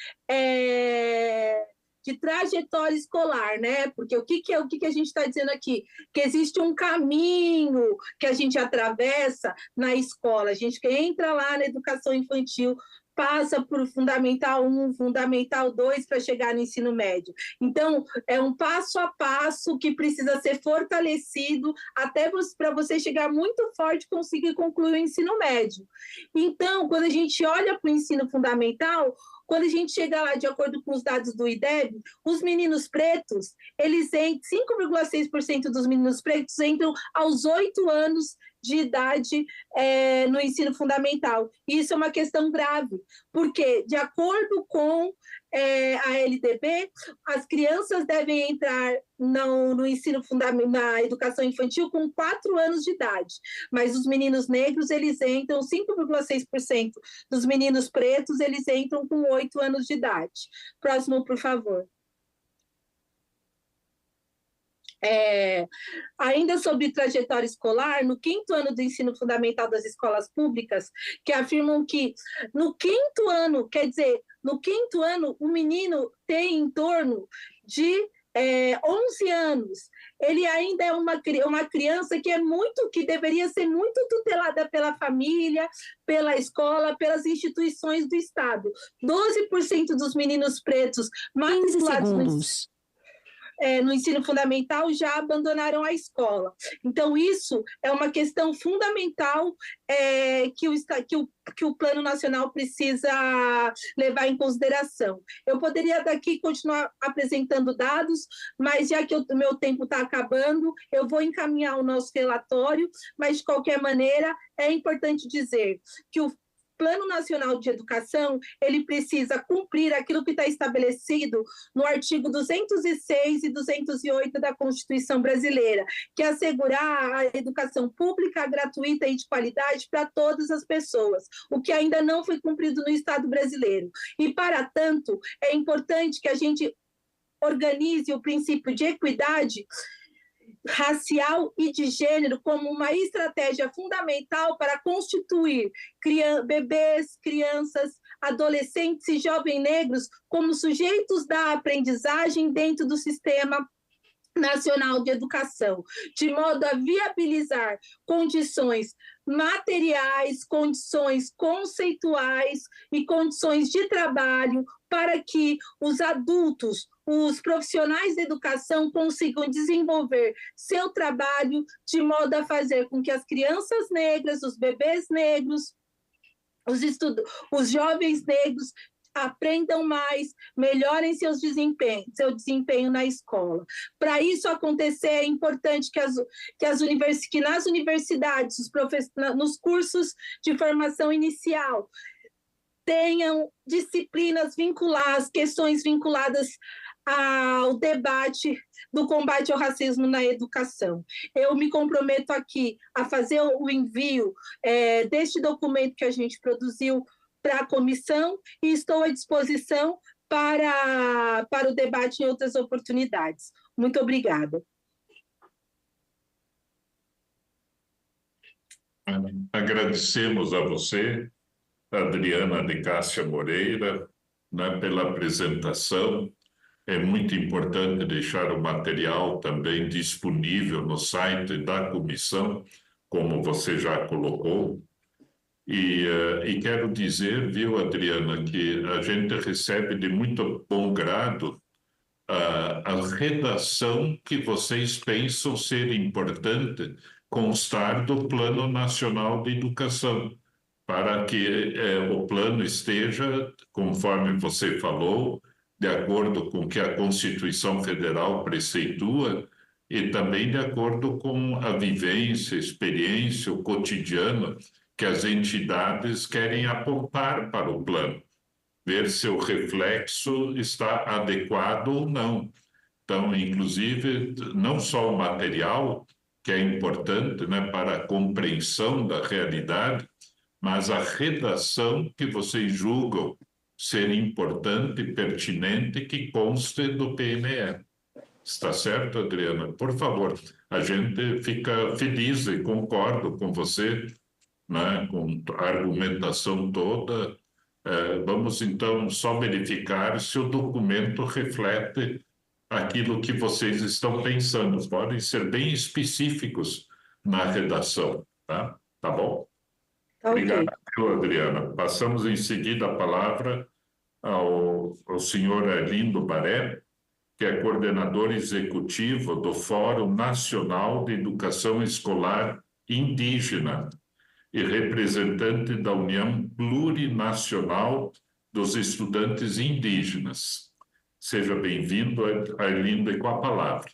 trajetória escolar, né? Porque o que a gente está dizendo aqui? Que existe um caminho que a gente atravessa na escola. A gente que entra lá na educação infantil, passa por Fundamental 1, Fundamental 2 para chegar no ensino médio. Então, é um passo a passo que precisa ser fortalecido até para você chegar muito forte e conseguir concluir o ensino médio. Então, quando a gente olha para o ensino fundamental, quando a gente chega lá, de acordo com os dados do IDEB, os meninos pretos, 5,6% dos meninos pretos entram aos 8 anos de idade no ensino fundamental. E isso é uma questão grave, porque, de acordo com a LDB, as crianças devem entrar no ensino fundamental, na educação infantil, com 4 anos de idade. Mas os meninos negros, eles entram, 5,6% dos meninos pretos, eles entram com 8 anos de idade. Próximo, por favor. Ainda sobre trajetória escolar, no 5º ano do ensino fundamental das escolas públicas, que afirmam que no 5º ano, quer dizer, no 5º ano, o menino tem em torno de 11 anos. Ele ainda é uma criança que deveria ser muito tutelada pela família, pela escola, pelas instituições do Estado. 12% dos meninos pretos matriculados no ensino fundamental já abandonaram a escola. Então, isso é uma questão fundamental que o Plano Nacional precisa levar em consideração. Eu poderia daqui continuar apresentando dados, mas já que o meu tempo está acabando, eu vou encaminhar o nosso relatório, mas, de qualquer maneira, é importante dizer que o Plano Nacional de Educação, ele precisa cumprir aquilo que está estabelecido no artigo 206 e 208 da Constituição Brasileira, que é assegurar a educação pública, gratuita e de qualidade para todas as pessoas, o que ainda não foi cumprido no Estado brasileiro. E, para tanto, é importante que a gente organize o princípio de equidade racial e de gênero como uma estratégia fundamental para constituir bebês, crianças, adolescentes e jovens negros como sujeitos da aprendizagem dentro do sistema nacional de educação, de modo a viabilizar condições materiais, condições conceituais e condições de trabalho para que os adultos, os profissionais da educação consigam desenvolver seu trabalho de modo a fazer com que as crianças negras, os bebês negros, os jovens negros aprendam mais, melhorem seu desempenho na escola. Para isso acontecer, é importante que nas universidades, nos cursos de formação inicial, tenham disciplinas vinculadas, questões vinculadas ao debate do combate ao racismo na educação. Eu me comprometo aqui a fazer o envio deste documento que a gente produziu para a comissão e estou à disposição para o debate em outras oportunidades. Muito obrigada. Agradecemos a você, Adriana de Cássia Moreira, pela apresentação. É muito importante deixar o material também disponível no site da comissão, como você já colocou. E quero dizer, viu, Adriana, que a gente recebe de muito bom grado a redação que vocês pensam ser importante constar do Plano Nacional de Educação, para que o plano esteja, conforme você falou, de acordo com o que a Constituição Federal preceitua e também de acordo com a vivência, experiência, o cotidiano que as entidades querem apontar para o plano. ver se o reflexo está adequado ou não. Então, inclusive, não só o material, que é importante, né, para a compreensão da realidade, mas a redação que vocês julgam ser importante e pertinente que conste do PNE. Está certo, Adriana? Por favor, a gente fica feliz e concordo com você, né, com a argumentação toda. Vamos, então, só verificar se o documento reflete aquilo que vocês estão pensando. Podem ser bem específicos na redação, tá? Tá bom? Obrigado, Adriana. Passamos em seguida a palavra ao senhor Arlindo Baré, que é coordenador executivo do Fórum Nacional de Educação Escolar Indígena e representante da União Plurinacional dos Estudantes Indígenas. Seja bem-vindo, Arlindo, e com a palavra.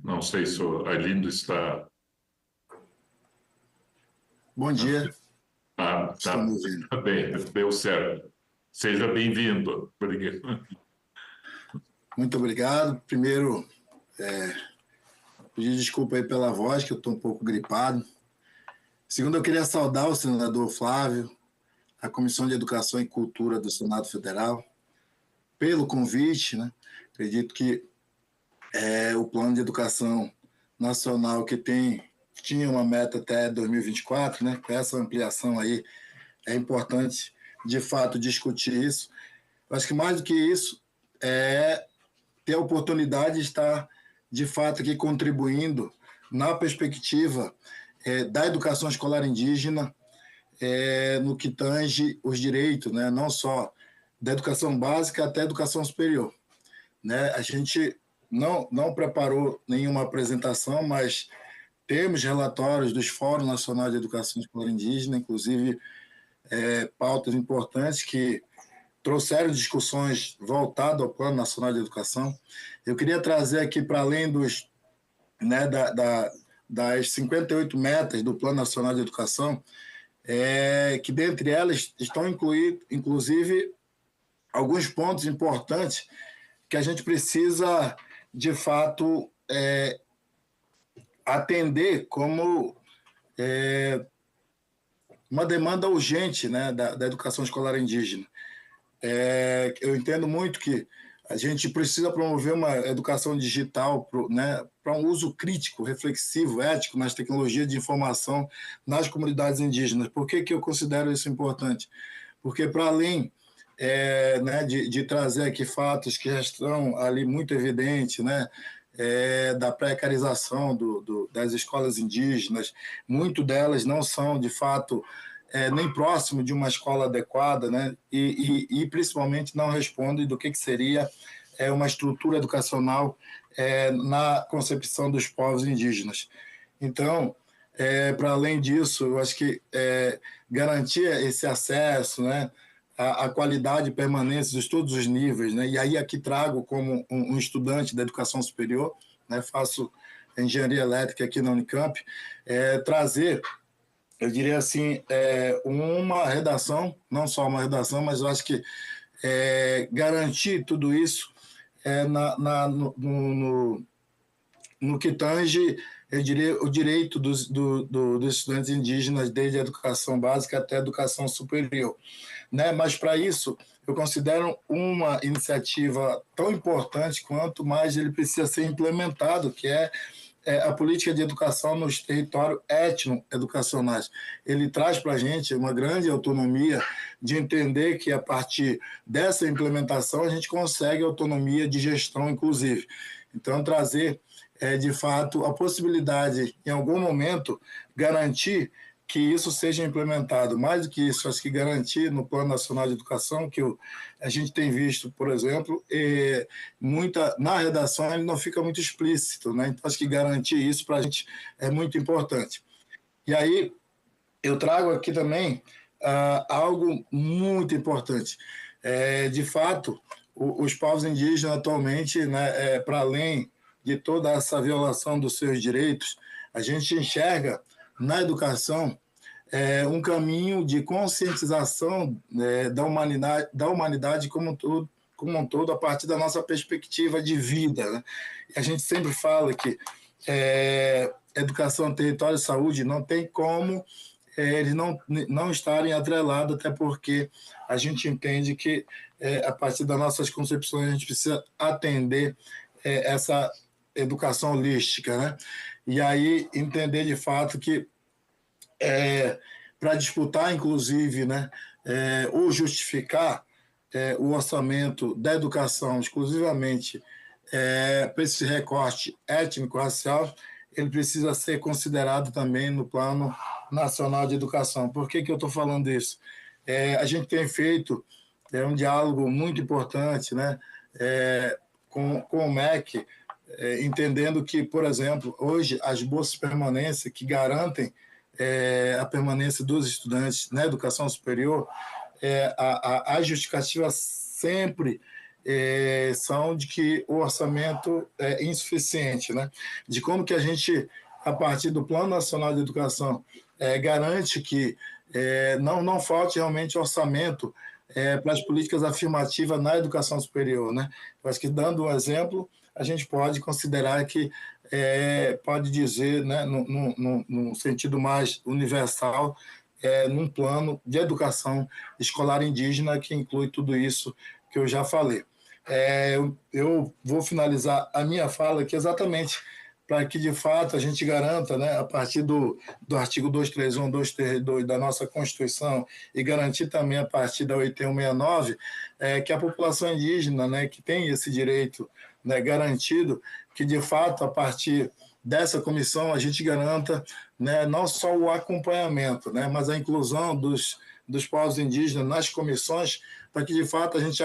Não sei se o Arlindo está... Bom dia. Tá bem, deu certo. Seja bem-vindo. Muito obrigado. Primeiro, pedir desculpa aí pela voz, que eu estou um pouco gripado. Segundo, eu queria saudar o senador Flávio, a Comissão de Educação e Cultura do Senado Federal, pelo convite, né? Acredito que o Plano de Educação Nacional, que tinha uma meta até 2024, né? Com essa ampliação aí, é importante, de fato, discutir isso. Eu acho que mais do que isso, é ter a oportunidade de estar, de fato, aqui contribuindo na perspectiva da educação escolar indígena, no que tange os direitos, né? Não só da educação básica até a educação superior, né? A gente não preparou nenhuma apresentação, mas temos relatórios dos Fóruns Nacionais de Educação Escolar Indígena, inclusive pautas importantes que trouxeram discussões voltadas ao Plano Nacional de Educação. Eu queria trazer aqui, para além dos, né, das 58 metas do Plano Nacional de Educação, que dentre elas estão inclusive, alguns pontos importantes que a gente precisa, de fato, atender como uma demanda urgente, né, da educação escolar indígena. Eu entendo muito que a gente precisa promover uma educação digital, né, para um uso crítico, reflexivo, ético nas tecnologias de informação nas comunidades indígenas. Por que eu considero isso importante? Porque, para além né, de trazer aqui fatos que já estão ali muito evidentes, né, da precarização das escolas indígenas, muito delas não são, de fato, nem próximo de uma escola adequada, né, e principalmente não respondem do que seria uma estrutura educacional na concepção dos povos indígenas. Então, para além disso, eu acho que garantir esse acesso, né, a qualidade e permanência de todos os níveis, né? E aí aqui trago como um estudante da educação superior, né? Faço engenharia elétrica aqui na Unicamp, trazer, eu diria assim, uma redação, não só uma redação, mas eu acho que garantir tudo isso no que tange, eu diria, o direito dos estudantes indígenas, desde a educação básica até a educação superior, né? Mas, para isso, eu considero uma iniciativa tão importante quanto mais ele precisa ser implementado, que é a política de educação nos territórios etno-educacionais. Ele traz para a gente uma grande autonomia de entender que, a partir dessa implementação, a gente consegue autonomia de gestão, inclusive. Então, trazer, de fato, a possibilidade, em algum momento, garantir que isso seja implementado. Mais do que isso, acho que garantir no Plano Nacional de Educação, que a gente tem visto, por exemplo, na redação ele não fica muito explícito, né? Então, acho que garantir isso para a gente é muito importante. E aí, eu trago aqui também algo muito importante. De fato, os povos indígenas atualmente, né, para além de toda essa violação dos seus direitos, A gente enxerga na educação um caminho de conscientização da humanidade como um todo, a partir da nossa perspectiva de vida, né? E a gente sempre fala que educação, território e saúde não tem como eles não estarem atrelados, até porque a gente entende que, a partir das nossas concepções, a gente precisa atender essa educação holística, né? E aí entender de fato que para disputar, inclusive, né, ou justificar o orçamento da educação exclusivamente para esse recorte étnico-racial, ele precisa ser considerado também no Plano Nacional de Educação. Por que eu estou falando isso? A gente tem feito um diálogo muito importante, né, com o MEC, entendendo que, por exemplo, hoje as bolsas de permanência que garantem a permanência dos estudantes na educação superior, a justificativa sempre são de que o orçamento é insuficiente, né? De como que a gente, a partir do Plano Nacional de Educação, garante que não falte realmente orçamento para as políticas afirmativas na educação superior, né? Eu acho que, dando um exemplo, a gente pode considerar que pode dizer, né, num sentido mais universal, num plano de educação escolar indígena que inclui tudo isso que eu já falei. Eu vou finalizar a minha fala aqui exatamente para que, de fato, a gente garanta, né, a partir do artigo 231, 232 da nossa Constituição, e garantir também a partir da 8169, que a população indígena, né, que tem esse direito, né, garantido, que, de fato, a partir dessa comissão, a gente garanta, né, não só o acompanhamento, né, mas a inclusão dos povos indígenas nas comissões, para que, de fato, a gente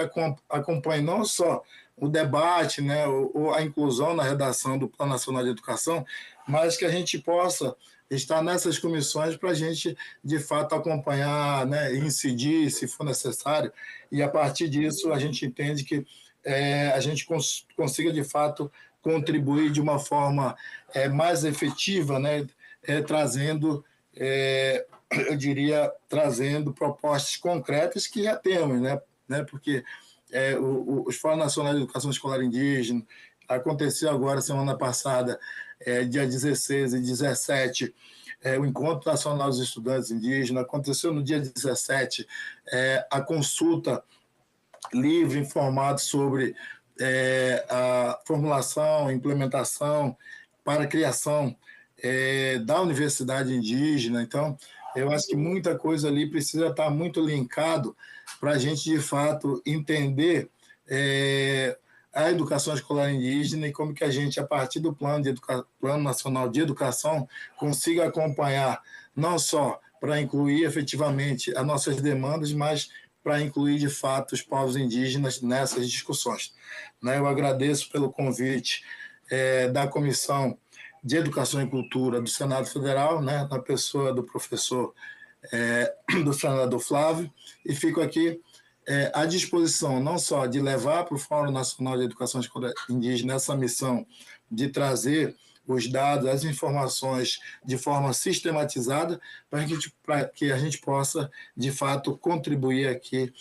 acompanhe não só o debate, né, ou a inclusão na redação do Plano Nacional de Educação, mas que a gente possa estar nessas comissões para a gente, de fato, acompanhar, né, incidir, se for necessário, e, a partir disso, a gente entende que a gente consiga, de fato, contribuir de uma forma mais efetiva, né, trazendo, eu diria, trazendo propostas concretas que já temos, né, porque os Fóruns Nacionais de Educação Escolar Indígena, aconteceu agora, semana passada, dia 16 e 17, o Encontro Nacional dos Estudantes Indígenas, aconteceu no dia 17, a consulta livre, informada sobre a formulação, implementação para a criação da Universidade Indígena. Então, eu acho que muita coisa ali precisa estar muito linkado para a gente, de fato, entender a educação escolar indígena e como que a gente, a partir do Plano Nacional de Educação, consiga acompanhar, não só para incluir efetivamente as nossas demandas, mas para incluir, de fato, os povos indígenas nessas discussões. Eu agradeço pelo convite da Comissão de Educação e Cultura do Senado Federal, né, na pessoa do professor do senador Flávio, e fico aqui à disposição não só de levar para o Fórum Nacional de Educação Escolar Indígena essa missão de trazer os dados, as informações de forma sistematizada, para que a gente possa, de fato, contribuir aqui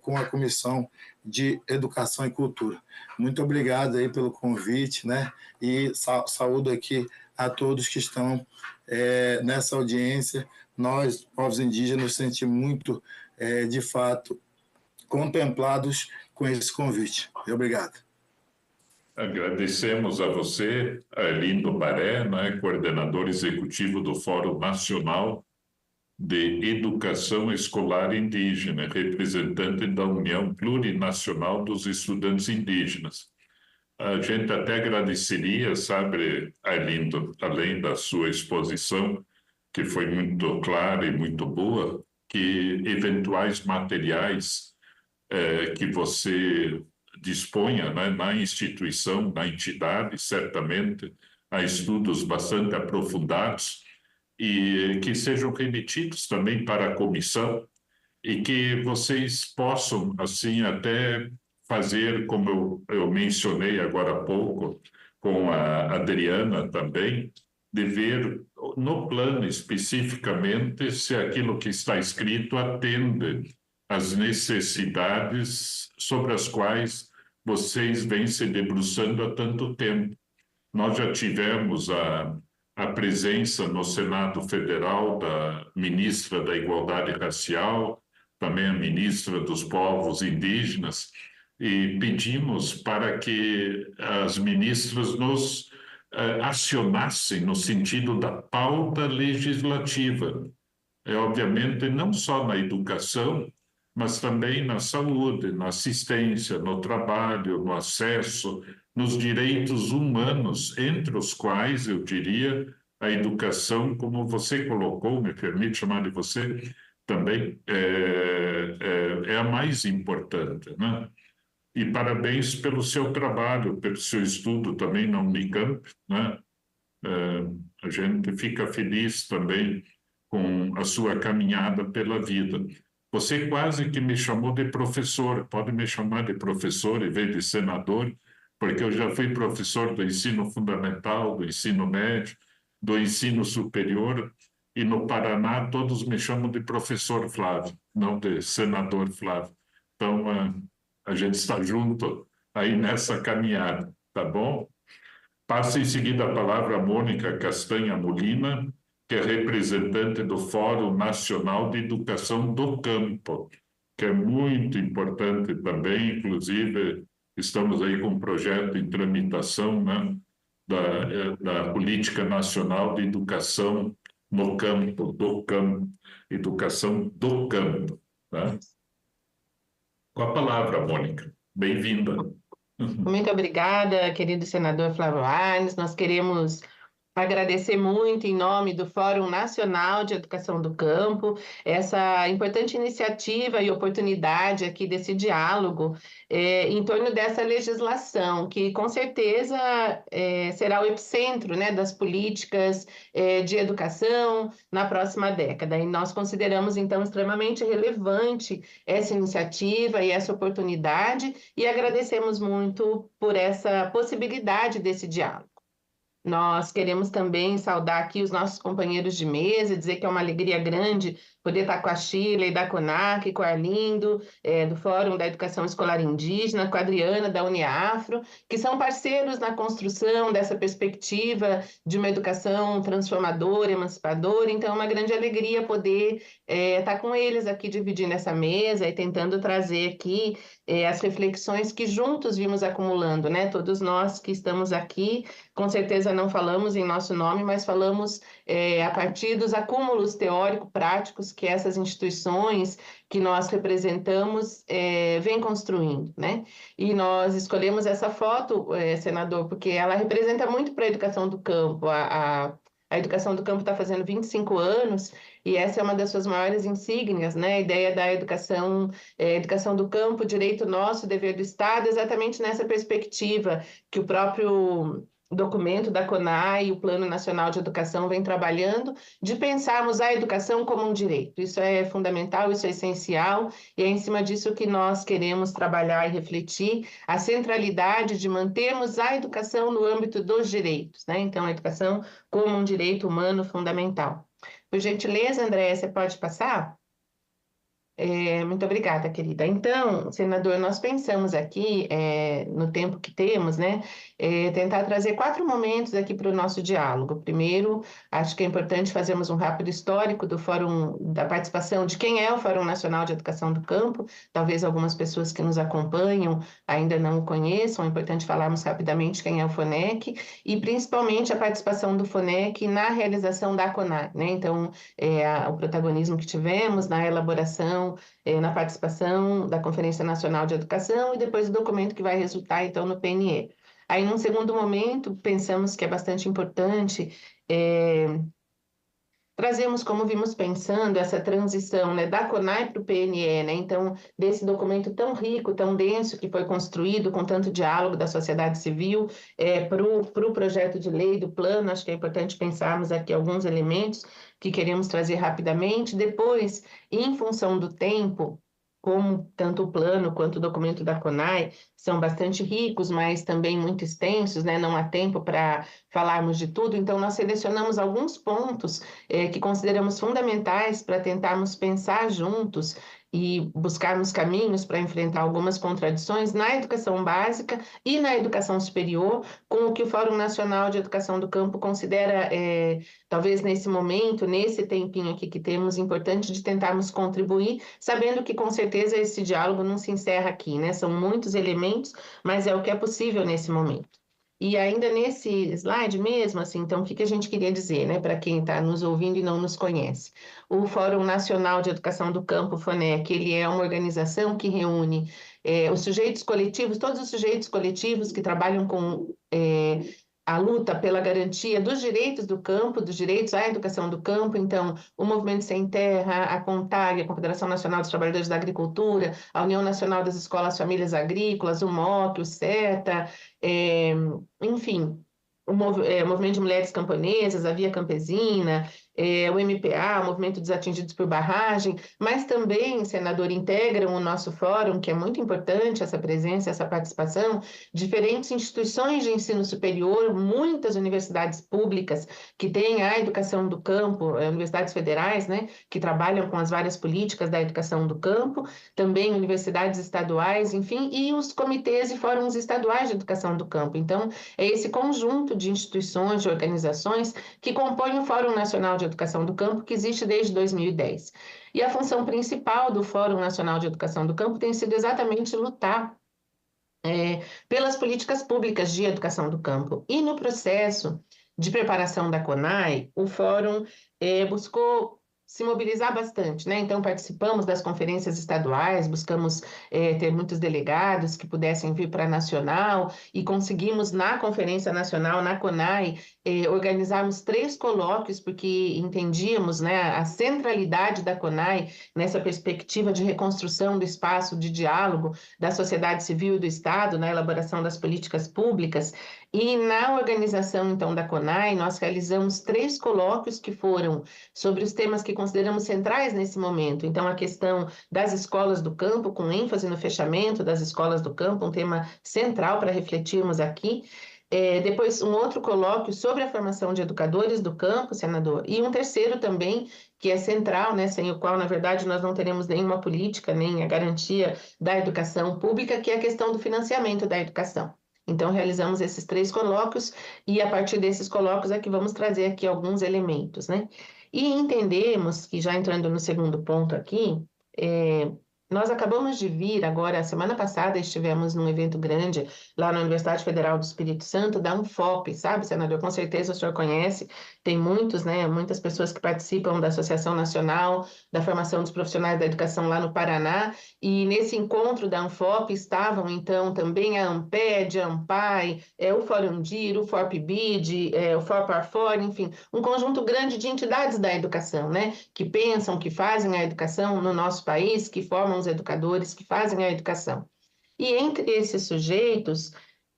com a Comissão de Educação e Cultura. Muito obrigado aí pelo convite, né? E saúdo aqui a todos que estão nessa audiência. Nós, povos indígenas, nos sentimos muito, de fato, contemplados com esse convite. Obrigado. Agradecemos a você, Arlindo Baré, né, coordenador executivo do Fórum Nacional de Educação Escolar Indígena, representante da União Plurinacional dos Estudantes Indígenas. A gente até agradeceria, sabe, Arlindo, além da sua exposição, que foi muito clara e muito boa, que eventuais materiais que você disponha, né, na instituição, na entidade, certamente, há estudos bastante aprofundados e que sejam remetidos também para a comissão e que vocês possam, assim, até fazer, como eu mencionei agora há pouco, com a Adriana também, de ver no plano especificamente se aquilo que está escrito atende às necessidades sobre as quais vocês vêm se debruçando há tanto tempo. Nós já tivemos a presença no Senado Federal da ministra da Igualdade Racial, também a ministra dos Povos Indígenas, e pedimos para que as ministras nos acionassem no sentido da pauta legislativa. Obviamente, não só na educação, mas também na saúde, na assistência, no trabalho, no acesso, nos direitos humanos, entre os quais, eu diria, a educação, como você colocou, me permite chamar de você, também é a mais importante, né? E parabéns pelo seu trabalho, pelo seu estudo também na Unicamp, né? A gente fica feliz também com a sua caminhada pela vida. Você quase que me chamou de professor, pode me chamar de professor em vez de senador, porque eu já fui professor do ensino fundamental, do ensino médio, do ensino superior, e no Paraná todos me chamam de professor Flávio, não de senador Flávio. Então, a gente está junto aí nessa caminhada, tá bom? Passo em seguida a palavra a Mônica Castanha Molina, que é representante do Fórum Nacional de Educação do Campo, que é muito importante também, inclusive estamos aí com um projeto em tramitação, né, da Política Nacional de Educação no Campo, do campo, educação do campo. Tá? Com a palavra, Mônica. Bem-vinda. Muito obrigada, querido senador Flávio Arnes. Nós queremos agradecer muito em nome do Fórum Nacional de Educação do Campo, essa importante iniciativa e oportunidade aqui desse diálogo em torno dessa legislação, que com certeza será o epicentro, né, das políticas de educação na próxima década. E nós consideramos, então, extremamente relevante essa iniciativa e essa oportunidade e agradecemos muito por essa possibilidade desse diálogo. Nós queremos também saudar aqui os nossos companheiros de mesa, dizer que é uma alegria grande poder estar com a Shirley da CONAC, com a Arlindo, do Fórum da Educação Escolar Indígena, com a Adriana da Uniafro, que são parceiros na construção dessa perspectiva de uma educação transformadora, emancipadora. Então, é uma grande alegria poder estar com eles aqui dividindo essa mesa e tentando trazer aqui as reflexões que juntos vimos acumulando, né? Todos nós que estamos aqui, com certeza não falamos em nosso nome, mas falamos a partir dos acúmulos teórico-práticos que essas instituições que nós representamos vêm construindo, né? E nós escolhemos essa foto, senador, porque ela representa muito para a educação do campo. A educação do campo está fazendo 25 anos e essa é uma das suas maiores insígnias, né? A ideia da educação do campo, direito nosso, dever do Estado, exatamente nessa perspectiva que o próprio documento da CONAI e o Plano Nacional de Educação vem trabalhando, de pensarmos a educação como um direito. Isso é fundamental, isso é essencial, e é em cima disso que nós queremos trabalhar e refletir a centralidade de mantermos a educação no âmbito dos direitos, né? Então, a educação como um direito humano fundamental. Por gentileza, André, você pode passar? Muito obrigada, querida. Então, senador, nós pensamos aqui, no tempo que temos, né, tentar trazer 4 momentos aqui para o nosso diálogo. Primeiro, acho que é importante fazermos um rápido histórico do Fórum, da participação de quem é o Fórum Nacional de Educação do Campo. Talvez algumas pessoas que nos acompanham ainda não o conheçam, é importante falarmos rapidamente quem é o FONEC e, principalmente, a participação do FONEC na realização da CONAI, né? Então, o protagonismo que tivemos na elaboração, na participação da Conferência Nacional de Educação e depois o documento que vai resultar, então, no PNE. Aí, num segundo momento, pensamos que é bastante importante trazemos, como vimos pensando, essa transição, né, da CONAI para o PNE, né? Então, desse documento tão rico, tão denso, que foi construído com tanto diálogo da sociedade civil para o projeto de lei do plano, acho que é importante pensarmos aqui alguns elementos que queremos trazer rapidamente. Depois, em função do tempo, como tanto o plano quanto o documento da CONAI são bastante ricos, mas também muito extensos, né? Não há tempo para falarmos de tudo, então nós selecionamos alguns pontos que consideramos fundamentais para tentarmos pensar juntos e buscarmos caminhos para enfrentar algumas contradições na educação básica e na educação superior, com o que o Fórum Nacional de Educação do Campo considera, talvez nesse momento, nesse tempinho aqui que temos, importante de tentarmos contribuir, sabendo que com certeza esse diálogo não se encerra aqui, né? São muitos elementos, mas é o que é possível nesse momento. E ainda nesse slide mesmo, assim, então, o que a gente queria dizer, né, para quem está nos ouvindo e não nos conhece? O Fórum Nacional de Educação do Campo, FONEC, ele é uma organização que reúne os sujeitos coletivos, todos os sujeitos coletivos que trabalham com a luta pela garantia dos direitos do campo, dos direitos à educação do campo. Então, o Movimento Sem Terra, a CONTAG, a Confederação Nacional dos Trabalhadores da Agricultura, a União Nacional das Escolas Famílias Agrícolas, o MOC, o CETA, enfim, o Movimento de Mulheres Camponesas, a Via Campesina, o MPA, o Movimento dos Atingidos por Barragem, mas também, senador, integram o nosso fórum, que é muito importante essa presença, essa participação, diferentes instituições de ensino superior, muitas universidades públicas que têm a educação do campo, universidades federais, né, que trabalham com as várias políticas da educação do campo, também universidades estaduais, enfim, e os comitês e fóruns estaduais de educação do campo. Então, é esse conjunto de instituições, de organizações que compõem o Fórum Nacional de Educação do Campo, que existe desde 2010. E a função principal do Fórum Nacional de Educação do Campo tem sido exatamente lutar pelas políticas públicas de educação do campo. E no processo de preparação da CONAI, o Fórum buscou se mobilizar bastante, né? Então, participamos das conferências estaduais, buscamos ter muitos delegados que pudessem vir para a nacional e conseguimos, na Conferência Nacional, na CONAI, organizarmos 3 colóquios, porque entendíamos, né, a centralidade da CONAI nessa perspectiva de reconstrução do espaço de diálogo da sociedade civil e do Estado, na elaboração das políticas públicas. E na organização, então, da CONAI, nós realizamos 3 colóquios que foram sobre os temas que consideramos centrais nesse momento. Então, a questão das escolas do campo, com ênfase no fechamento das escolas do campo, um tema central para refletirmos aqui. Depois, um outro colóquio sobre a formação de educadores do campo, senador, e um terceiro também, que é central, né, sem o qual, na verdade, nós não teremos nenhuma política, nem a garantia da educação pública, que é a questão do financiamento da educação. Então, realizamos esses 3 colóquios e, a partir desses colóquios, é que vamos trazer aqui alguns elementos, né? E entendemos que, já entrando no segundo ponto aqui, nós acabamos de vir agora, semana passada, estivemos num evento grande lá na Universidade Federal do Espírito Santo, da UNFOP, sabe, senador? Com certeza o senhor conhece, tem muitos, né, muitas pessoas que participam da Associação Nacional da Formação dos Profissionais da Educação lá no Paraná, e nesse encontro da UNFOP estavam, então, também a ANPED, a ANPAI, o Fórum DIR, o FORPBID, o FORPARFOR, enfim, um conjunto grande de entidades da educação, né, que pensam, que fazem a educação no nosso país, que formam os educadores, que fazem a educação. E entre esses sujeitos,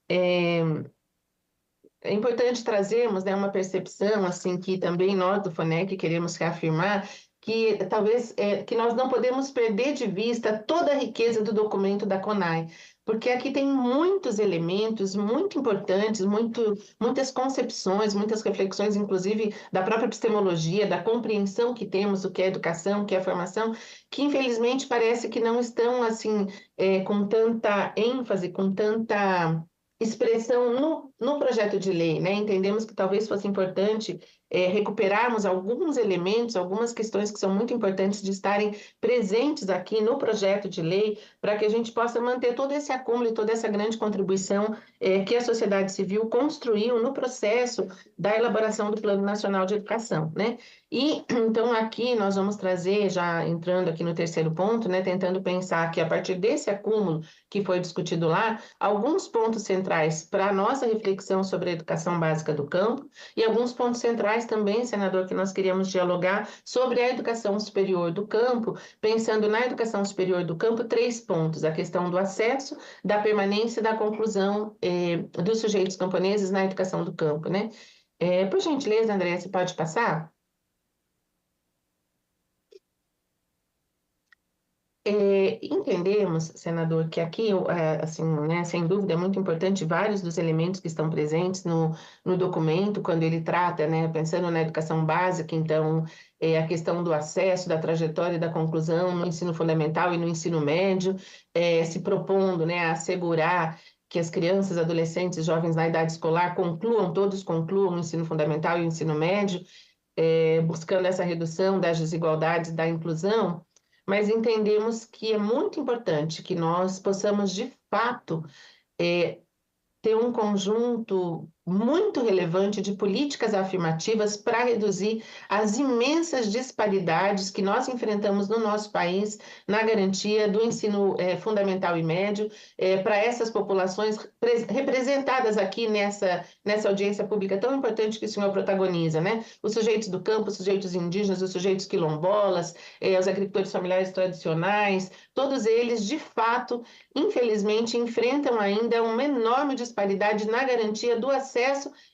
é importante trazermos, né, uma percepção, assim, que também nós do FONEC queremos reafirmar, que talvez que nós não podemos perder de vista toda a riqueza do documento da CONAI, porque aqui tem muitos elementos muito importantes, muitas concepções, muitas reflexões, inclusive da própria epistemologia, da compreensão que temos do que é educação, o que é formação, que infelizmente parece que não estão assim com tanta ênfase, com tanta expressão no projeto de lei, né? Entendemos que talvez fosse importante recuperarmos alguns elementos, algumas questões que são muito importantes de estarem presentes aqui no projeto de lei, para que a gente possa manter todo esse acúmulo e toda essa grande contribuição que a sociedade civil construiu no processo da elaboração do Plano Nacional de Educação, né? E, então, aqui nós vamos trazer, já entrando aqui no terceiro ponto, né, tentando pensar que a partir desse acúmulo que foi discutido lá, alguns pontos centrais para a nossa reflexão sobre a educação básica do campo e alguns pontos centrais também, senador, que nós queríamos dialogar sobre a educação superior do campo, pensando na educação superior do campo, 3 pontos: a questão do acesso, da permanência e da conclusão dos sujeitos camponeses na educação do campo, né? Por gentileza, André, você pode passar? Entendemos, senador, que aqui, assim, né, sem dúvida, é muito importante vários dos elementos que estão presentes no documento, quando ele trata, né, pensando na educação básica, então, a questão do acesso, da trajetória e da conclusão no ensino fundamental e no ensino médio, se propondo, né, a assegurar que as crianças, adolescentes e jovens na idade escolar todos concluam o ensino fundamental e o ensino médio, buscando essa redução das desigualdades, da inclusão, mas entendemos que é muito importante que nós possamos, de fato, ter um conjunto muito relevante de políticas afirmativas para reduzir as imensas disparidades que nós enfrentamos no nosso país na garantia do ensino fundamental e médio para essas populações representadas aqui nessa audiência pública tão importante que o senhor protagoniza, né? Os sujeitos do campo, os sujeitos indígenas, os sujeitos quilombolas, os agricultores familiares tradicionais, todos eles, de fato, infelizmente, enfrentam ainda uma enorme disparidade na garantia do acesso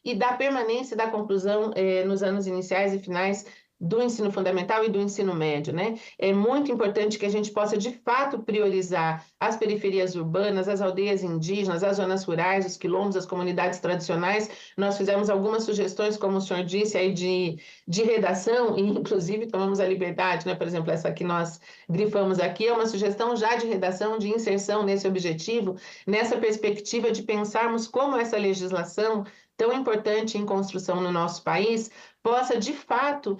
e da permanência da conclusão nos anos iniciais e finais do ensino fundamental e do ensino médio, né? É muito importante que a gente possa, de fato, priorizar as periferias urbanas, as aldeias indígenas, as zonas rurais, os quilombos, as comunidades tradicionais. Nós fizemos algumas sugestões, como o senhor disse, aí de redação, e inclusive tomamos a liberdade, né? Por exemplo, essa que nós grifamos aqui é uma sugestão já de redação, de inserção nesse objetivo, nessa perspectiva de pensarmos como essa legislação tão importante em construção no nosso país possa, de fato,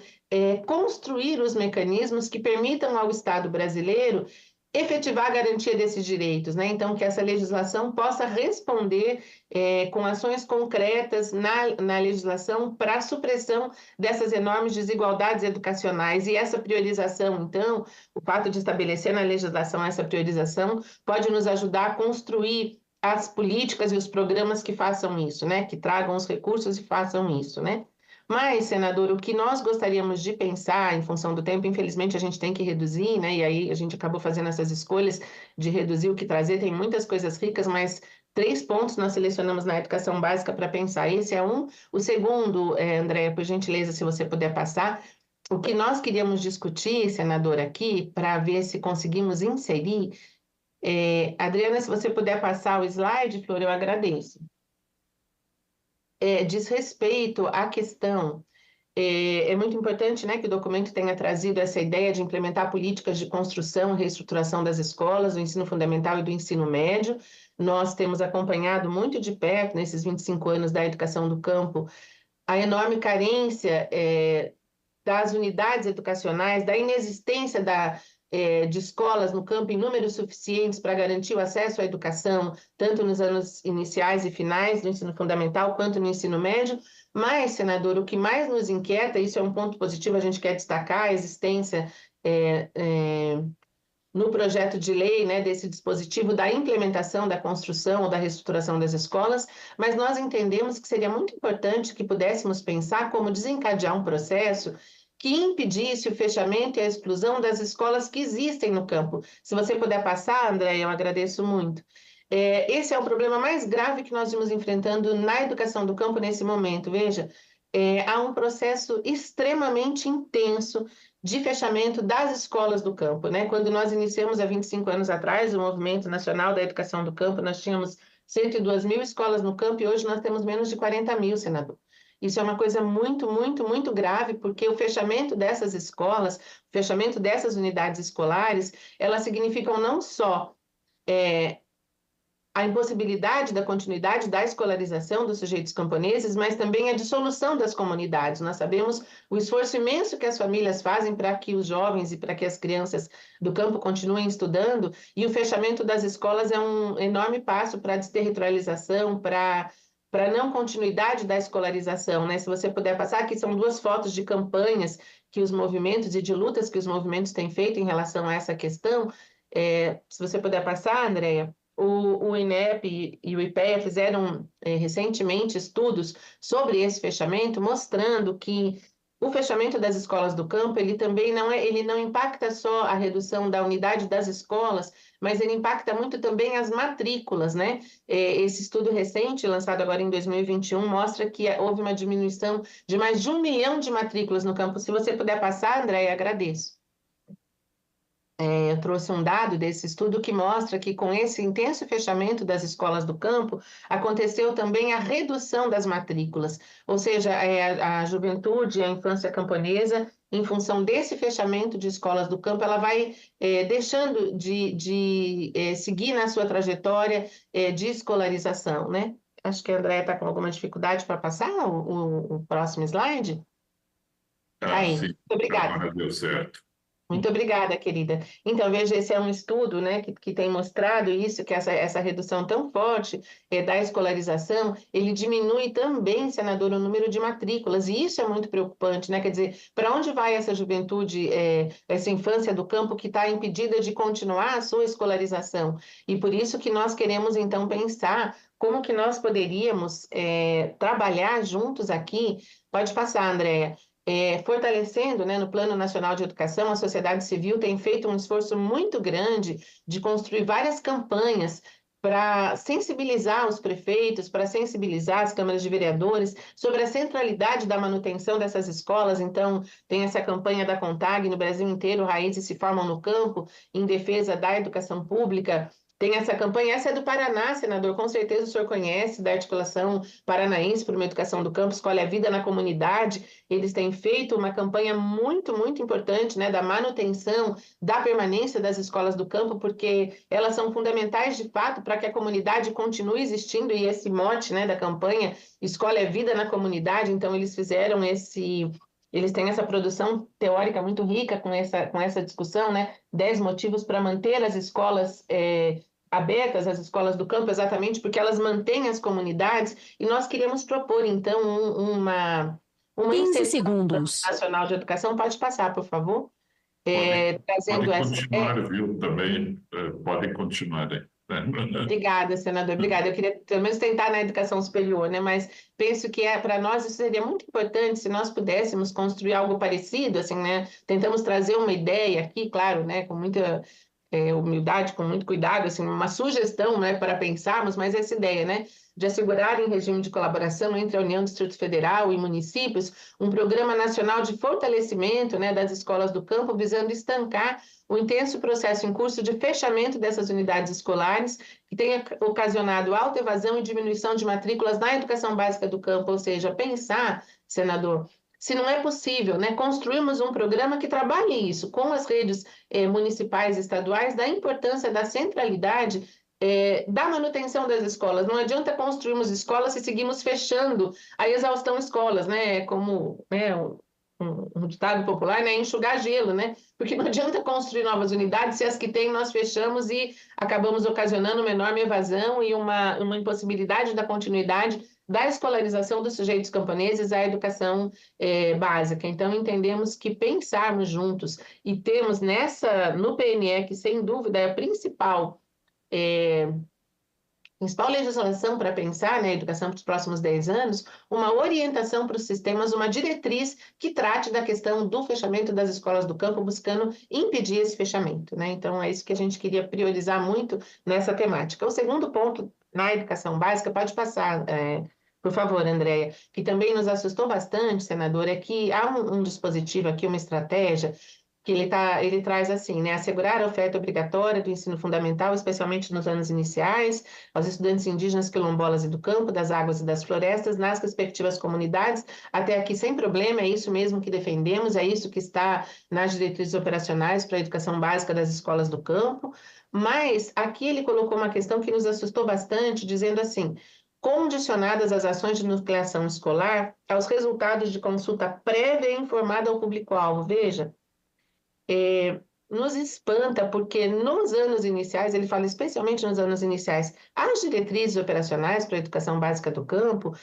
construir os mecanismos que permitam ao Estado brasileiro efetivar a garantia desses direitos, né? Então, que essa legislação possa responder com ações concretas na legislação para a supressão dessas enormes desigualdades educacionais. E essa priorização, então, o fato de estabelecer na legislação essa priorização pode nos ajudar a construir as políticas e os programas que façam isso, né? Que tragam os recursos e façam isso, né? Mas, senador, o que nós gostaríamos de pensar, em função do tempo, infelizmente a gente tem que reduzir, né? E aí a gente acabou fazendo essas escolhas de reduzir o que trazer, tem muitas coisas ricas, mas 3 pontos nós selecionamos na educação básica para pensar. Esse é um. O segundo, Andréia, por gentileza, se você puder passar, o que nós queríamos discutir, senador, aqui, para ver se conseguimos inserir. Adriana, se você puder passar o slide, Flor, eu agradeço. Diz respeito à questão, é muito importante, né, que o documento tenha trazido essa ideia de implementar políticas de construção e reestruturação das escolas, do ensino fundamental e do ensino médio. Nós temos acompanhado muito de perto, nesses 25 anos da educação do campo, a enorme carência das unidades educacionais, da inexistência de escolas no campo em números suficientes para garantir o acesso à educação, tanto nos anos iniciais e finais do ensino fundamental, quanto no ensino médio. Mas, senador, o que mais nos inquieta, isso é um ponto positivo, a gente quer destacar a existência no projeto de lei, né, desse dispositivo da implementação da construção ou da reestruturação das escolas, mas nós entendemos que seria muito importante que pudéssemos pensar como desencadear um processo que impedisse o fechamento e a exclusão das escolas que existem no campo. Se você puder passar, André, eu agradeço muito. Esse é o problema mais grave que nós vimos enfrentando na educação do campo nesse momento. Veja, há um processo extremamente intenso de fechamento das escolas do campo, né? Quando nós iniciamos há 25 anos atrás o Movimento Nacional da Educação do Campo, nós tínhamos 102 mil escolas no campo e hoje nós temos menos de 40 mil, senador. Isso é uma coisa muito, muito, muito grave, porque o fechamento dessas escolas, o fechamento dessas unidades escolares, elas significam não só a impossibilidade da continuidade da escolarização dos sujeitos camponeses, mas também a dissolução das comunidades. Nós sabemos o esforço imenso que as famílias fazem para que os jovens e para que as crianças do campo continuem estudando, e o fechamento das escolas é um enorme passo para a desterritorialização, para não continuidade da escolarização, né? Se você puder passar, aqui são 2 fotos de campanhas que os movimentos e de lutas que os movimentos têm feito em relação a essa questão. Se você puder passar, Andréia, o INEP e o IPEA fizeram recentemente estudos sobre esse fechamento, mostrando que o fechamento das escolas do campo, ele também não impacta só a redução da unidade das escolas, mas ele impacta muito também as matrículas, né? Esse estudo recente, lançado agora em 2021, mostra que houve uma diminuição de mais de 1 milhão de matrículas no campo. Se você puder passar, André, agradeço. Eu trouxe um dado desse estudo que mostra que, com esse intenso fechamento das escolas do campo, aconteceu também a redução das matrículas, ou seja, a juventude, a infância camponesa, em função desse fechamento de escolas do campo, ela vai deixando de seguir na sua trajetória de escolarização, né? Acho que a Andréia está com alguma dificuldade para passar o próximo slide. Aí, sim, muito obrigada. agora deu certo. Muito obrigada, querida. Então, veja, esse é um estudo, né, que tem mostrado isso, que essa redução tão forte da escolarização, ele diminui também, senador, o número de matrículas, e isso é muito preocupante, né? Quer dizer, para onde vai essa juventude, essa infância do campo que está impedida de continuar a sua escolarização? E por isso que nós queremos, então, pensar como que nós poderíamos trabalhar juntos aqui. Pode passar, Andréia. Fortalecendo, né, no Plano Nacional de Educação, a sociedade civil tem feito um esforço muito grande de construir várias campanhas para sensibilizar os prefeitos, para sensibilizar as câmaras de vereadores sobre a centralidade da manutenção dessas escolas. Então, tem essa campanha da CONTAG no Brasil inteiro, Raízes se formam no campo, em defesa da educação pública. Tem essa campanha, essa é do Paraná, senador, com certeza o senhor conhece, da Articulação Paranaense por uma Educação do Campo, Escolhe a Vida na Comunidade. Eles têm feito uma campanha muito, muito importante, né, da manutenção, da permanência das escolas do campo, porque elas são fundamentais, de fato, para que a comunidade continue existindo, e esse mote, né, da campanha, Escolhe a Vida na Comunidade. Então, eles fizeram eles têm essa produção teórica muito rica com essa discussão, né? 10 motivos para manter as escolas abertas, as escolas do campo, exatamente porque elas mantêm as comunidades. E nós queremos propor, então, uma 15 segundos. Nacional de Educação. Pode passar, por favor. Pode continuar, viu? Também podem continuar aí. Obrigada, senador, obrigada. Eu queria pelo menos tentar na educação superior, né? Mas penso que para nós isso seria muito importante se nós pudéssemos construir algo parecido, assim, né? Tentamos trazer uma ideia aqui, claro, né? Com muita humildade, com muito cuidado, assim, uma sugestão, né? Para pensarmos, mas essa ideia, né? De assegurar em regime de colaboração entre a União, Distrito Federal e municípios um programa nacional de fortalecimento, né, das escolas do campo, visando estancar o intenso processo em curso de fechamento dessas unidades escolares, que tenha ocasionado alta evasão e diminuição de matrículas na educação básica do campo, ou seja, pensar, senador, se não é possível, né, construirmos um programa que trabalhe isso com as redes municipais e estaduais, da importância da centralidade da manutenção das escolas. Não adianta construirmos escolas se seguimos fechando a exaustão escolas, né? Como um ditado popular, né? Enxugar gelo, né? Porque não adianta construir novas unidades se as que tem nós fechamos e acabamos ocasionando uma enorme evasão e uma impossibilidade da continuidade da escolarização dos sujeitos camponeses à educação básica. Então, entendemos que pensarmos juntos e temos no PNE, que sem dúvida é a principal legislação para pensar na educação para os próximos 10 anos, uma orientação para os sistemas, uma diretriz que trate da questão do fechamento das escolas do campo, buscando impedir esse fechamento, né? Então, é isso que a gente queria priorizar muito nessa temática. O segundo ponto, na educação básica, pode passar, por favor, Andréia, que também nos assustou bastante, senador, é que há um dispositivo aqui, uma estratégia, que ele traz assim, né, assegurar a oferta obrigatória do ensino fundamental, especialmente nos anos iniciais, aos estudantes indígenas, quilombolas e do campo, das águas e das florestas, nas respectivas comunidades. Até aqui sem problema, é isso mesmo que defendemos, é isso que está nas diretrizes operacionais para a educação básica das escolas do campo. Mas aqui ele colocou uma questão que nos assustou bastante, dizendo assim: condicionadas as ações de nucleação escolar aos resultados de consulta prévia e informada ao público-alvo. Veja, nos espanta, porque nos anos iniciais, ele fala especialmente nos anos iniciais, as diretrizes operacionais para a educação básica do campo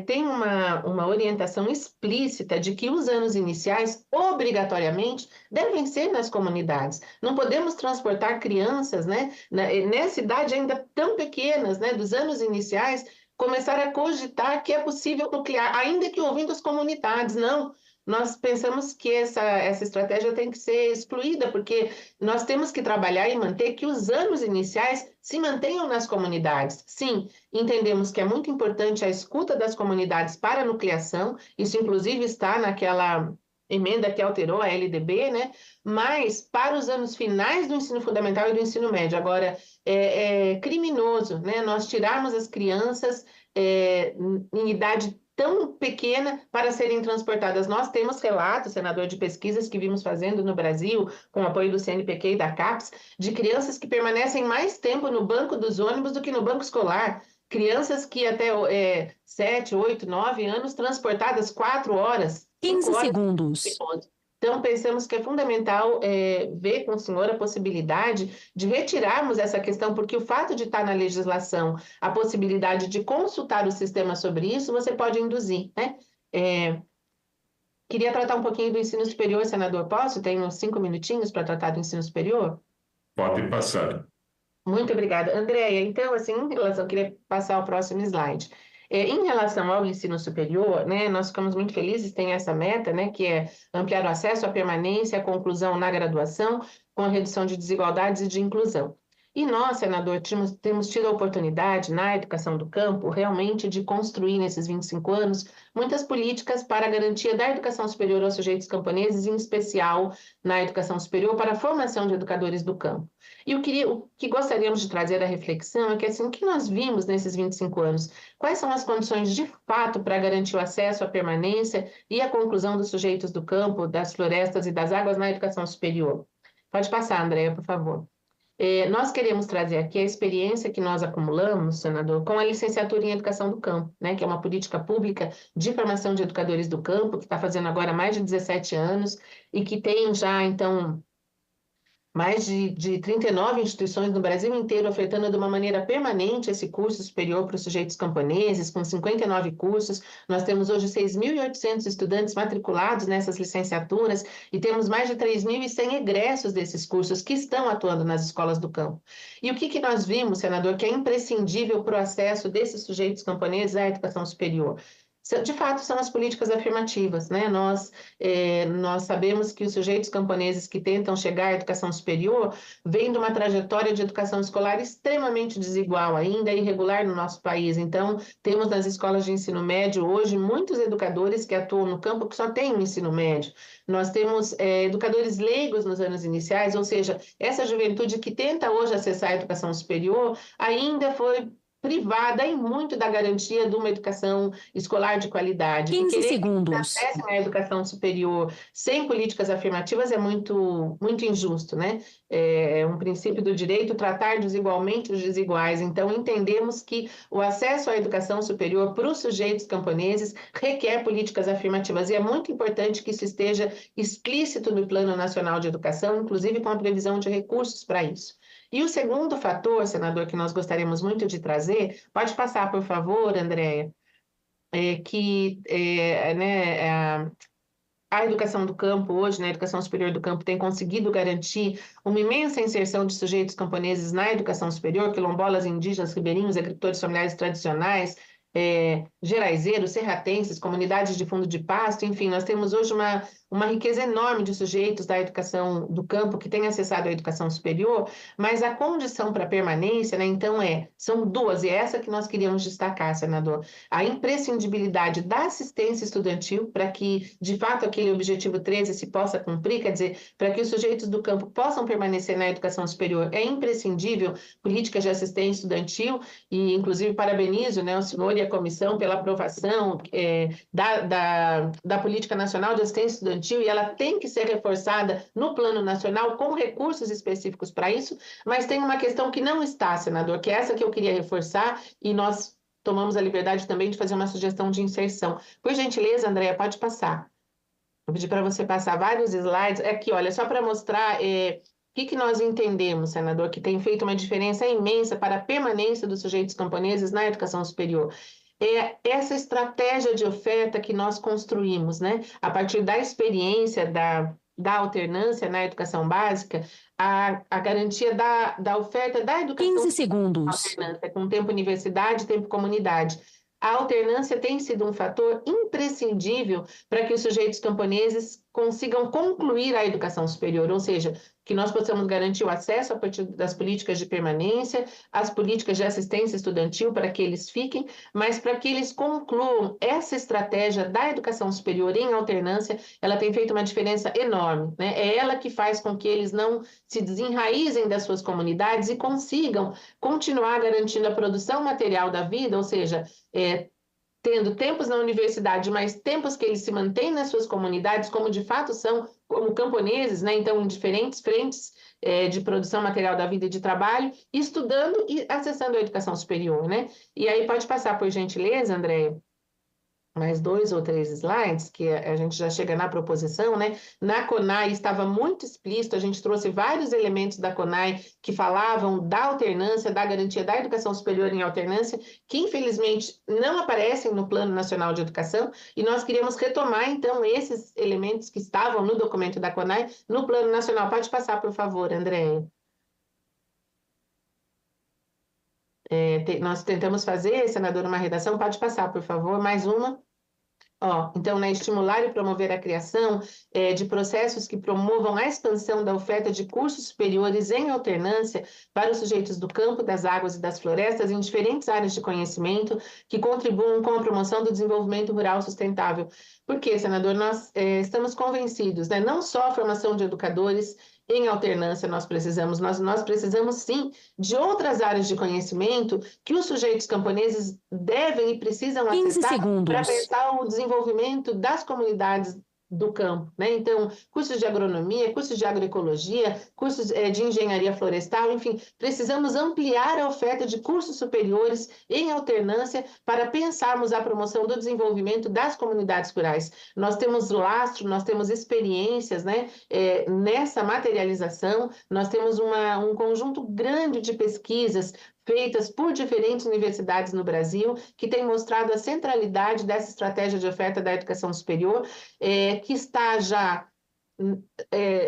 têm uma orientação explícita de que os anos iniciais, obrigatoriamente, devem ser nas comunidades. Não podemos transportar crianças, né, nessa idade ainda tão pequenas, né, dos anos iniciais, começar a cogitar que é possível nuclear, ainda que ouvindo as comunidades. Não. Nós pensamos que essa estratégia tem que ser excluída, porque nós temos que trabalhar e manter que os anos iniciais se mantenham nas comunidades. Sim, entendemos que é muito importante a escuta das comunidades para a nucleação, isso inclusive está emenda que alterou a LDB, né? Mas para os anos finais do ensino fundamental e do ensino médio. Agora, é criminoso, né? Nós tirarmos as crianças em idade tão pequena para serem transportadas. Nós temos relatos, senador, de pesquisas que vimos fazendo no Brasil, com o apoio do CNPq e da CAPES, de crianças que permanecem mais tempo no banco dos ônibus do que no banco escolar. Crianças que até 7, 8, 9 anos, transportadas 4 horas. 15 segundos. Então, pensamos que é fundamental ver com o senhor a possibilidade de retirarmos essa questão, porque o fato de estar na legislação a possibilidade de consultar o sistema sobre isso, você pode induzir, né? Queria tratar um pouquinho do ensino superior, senador. Posso? Tenho 5 minutinhos para tratar do ensino superior? Pode passar. Muito obrigada. Andréia, então, assim, em relação, eu queria passar ao próximo slide. Em relação ao ensino superior, né, nós ficamos muito felizes, tem essa meta, né, que é ampliar o acesso à permanência, à conclusão na graduação, com a redução de desigualdades e de inclusão. E nós, senador, temos tido a oportunidade, na educação do campo, realmente de construir, nesses 25 anos, muitas políticas para a garantia da educação superior aos sujeitos camponeses, em especial na educação superior, para a formação de educadores do campo. E o que gostaríamos de trazer à reflexão é que, assim, o que nós vimos nesses 25 anos, quais são as condições de fato para garantir o acesso à permanência e a conclusão dos sujeitos do campo, das florestas e das águas na educação superior? Pode passar, Andréia, por favor. Nós queremos trazer aqui a experiência que nós acumulamos, senador, com a licenciatura em Educação do Campo, né, que é uma política pública de formação de educadores do campo, que está fazendo agora mais de 17 anos e que tem já, então, mais de 39 instituições no Brasil inteiro ofertando de uma maneira permanente esse curso superior para os sujeitos camponeses, com 59 cursos. Nós temos hoje 6.800 estudantes matriculados nessas licenciaturas e temos mais de 3.100 egressos desses cursos que estão atuando nas escolas do campo. E o que nós vimos, senador, que é imprescindível para o acesso desses sujeitos camponeses à educação superior? De fato, são as políticas afirmativas, né? Nós sabemos que os sujeitos camponeses que tentam chegar à educação superior vêm de uma trajetória de educação escolar extremamente desigual ainda, irregular no nosso país. Então, temos nas escolas de ensino médio hoje muitos educadores que atuam no campo que só têm o ensino médio. Nós temos educadores leigos nos anos iniciais, ou seja, essa juventude que tenta hoje acessar a educação superior ainda foi privada em muito da garantia de uma educação escolar de qualidade. 15 segundos. Que acessem a educação superior sem políticas afirmativas é muito, muito injusto, né? É um princípio do direito tratar desigualmente os desiguais. Então, entendemos que o acesso à educação superior para os sujeitos camponeses requer políticas afirmativas. E é muito importante que isso esteja explícito no Plano Nacional de Educação, inclusive com a previsão de recursos para isso. E o segundo fator, senador, que nós gostaríamos muito de trazer, pode passar, por favor, Andréia, a educação do campo hoje, né, a educação superior do campo, tem conseguido garantir uma imensa inserção de sujeitos camponeses na educação superior, quilombolas, indígenas, ribeirinhos, agricultores familiares tradicionais, geraizeiros, serratenses, comunidades de fundo de pasto, enfim, nós temos hoje uma riqueza enorme de sujeitos da educação do campo que têm acessado à educação superior, mas a condição para permanência, né, então são duas, e é essa que nós queríamos destacar, senador, a imprescindibilidade da assistência estudantil para que, de fato, aquele objetivo 13 se possa cumprir, quer dizer, para que os sujeitos do campo possam permanecer na educação superior, é imprescindível políticas de assistência estudantil, e inclusive parabenizo, né, o senhor e a comissão pela aprovação da Política Nacional de Assistência Estudantil, e ela tem que ser reforçada no plano nacional com recursos específicos para isso, mas tem uma questão que não está, senador, que é essa que eu queria reforçar, e nós tomamos a liberdade também de fazer uma sugestão de inserção. Por gentileza, Andréia, pode passar. Vou pedir para você passar vários slides. Aqui, olha, só para mostrar o que nós entendemos, senador, que tem feito uma diferença imensa para a permanência dos sujeitos camponeses na educação superior. É essa estratégia de oferta que nós construímos, né? A partir da experiência da alternância na educação básica, a garantia da oferta da educação... 15 segundos. Alternância, com tempo universidade, tempo comunidade. A alternância tem sido um fator imprescindível para que os sujeitos camponeses consigam concluir a educação superior, ou seja, que nós possamos garantir o acesso a partir das políticas de permanência, as políticas de assistência estudantil para que eles fiquem, mas para que eles concluam essa estratégia da educação superior em alternância, ela tem feito uma diferença enorme, né? É ela que faz com que eles não se desenraizem das suas comunidades e consigam continuar garantindo a produção material da vida, ou seja, tendo tempos na universidade, mas tempos que eles se mantêm nas suas comunidades, como de fato são, como camponeses, né? Então, em diferentes frentes de produção material da vida e de trabalho, estudando e acessando a educação superior, né? E aí pode passar, por gentileza, André, mais 2 ou 3 slides, que a gente já chega na proposição, né? Na CONAI estava muito explícito, a gente trouxe vários elementos da CONAI que falavam da alternância, da garantia da educação superior em alternância, que infelizmente não aparecem no Plano Nacional de Educação, e nós queríamos retomar, então, esses elementos que estavam no documento da CONAI no Plano Nacional. Pode passar, por favor, André. Nós tentamos fazer, senador, uma redação. Pode passar, por favor, mais uma. Então, né, estimular e promover a criação de processos que promovam a expansão da oferta de cursos superiores em alternância para os sujeitos do campo, das águas e das florestas em diferentes áreas de conhecimento que contribuam com a promoção do desenvolvimento rural sustentável. Por quê, senador? Nós estamos convencidos, né, não só a formação de educadores em alternância nós precisamos sim de outras áreas de conhecimento que os sujeitos camponeses devem e precisam acessar para pensar o desenvolvimento das comunidades do campo, né? Então, cursos de agronomia, cursos de agroecologia, cursos de engenharia florestal, enfim, precisamos ampliar a oferta de cursos superiores em alternância para pensarmos a promoção do desenvolvimento das comunidades rurais. Nós temos lastro, nós temos experiências, né? Nessa materialização, nós temos um conjunto grande de pesquisas feitas por diferentes universidades no Brasil, que têm mostrado a centralidade dessa estratégia de oferta da educação superior, que está já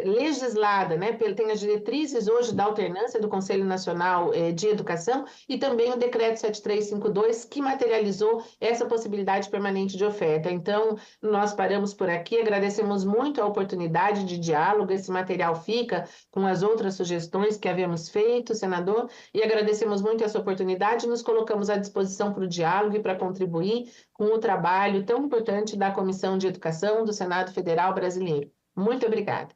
legislada, né? Tem as diretrizes hoje da alternância do Conselho Nacional de Educação e também o Decreto 7352, que materializou essa possibilidade permanente de oferta. Então, nós paramos por aqui, agradecemos muito a oportunidade de diálogo, esse material fica com as outras sugestões que havíamos feito, senador, e agradecemos muito essa oportunidade, nos colocamos à disposição para o diálogo e para contribuir com o trabalho tão importante da Comissão de Educação do Senado Federal Brasileiro. Muito obrigada.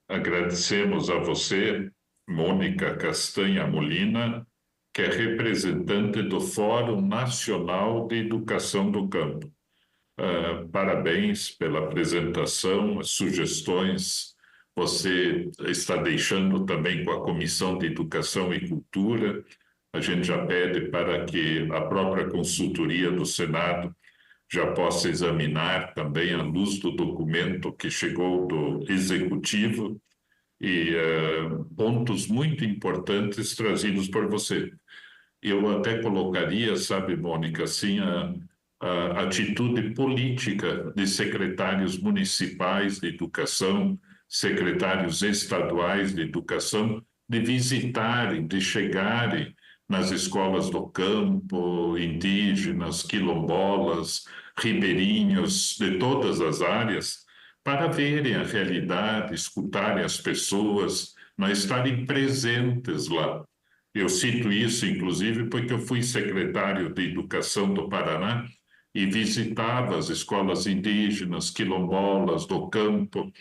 Agradecemos a você, Mônica Castanha Molina, que é representante do Fórum Nacional de Educação do Campo. Parabéns pela apresentação, as sugestões. Você está deixando também com a Comissão de Educação e Cultura. A gente já pede para que a própria consultoria do Senado já possa examinar também à luz do documento que chegou do Executivo e pontos muito importantes trazidos por você. Eu até colocaria, sabe, Mônica, assim, a atitude política de secretários municipais de educação, secretários estaduais de educação, de visitarem, de chegarem nas escolas do campo, indígenas, quilombolas, ribeirinhos, de todas as áreas, para verem a realidade, escutarem as pessoas, estarem presentes lá. Eu cito isso, inclusive, porque eu fui secretário de Educação do Paraná e visitava as escolas indígenas, quilombolas, do campo,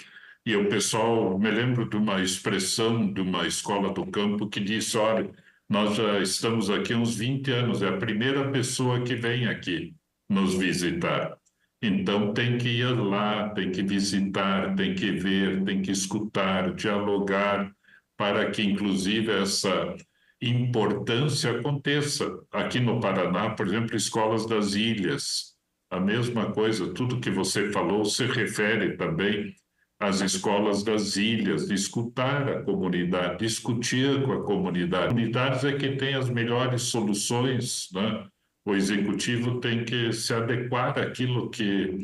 e o pessoal, me lembro de uma expressão de uma escola do campo que disse, olha, nós já estamos aqui há uns 20 anos, é a primeira pessoa que vem aqui nos visitar. Então, tem que ir lá, tem que visitar, tem que ver, tem que escutar, dialogar, para que, inclusive, essa importância aconteça. Aqui no Paraná, por exemplo, escolas das ilhas, a mesma coisa, tudo que você falou se refere também às escolas das ilhas, de escutar a comunidade, discutir com a comunidade. As comunidades é que têm as melhores soluções, né? O executivo tem que se adequar àquilo que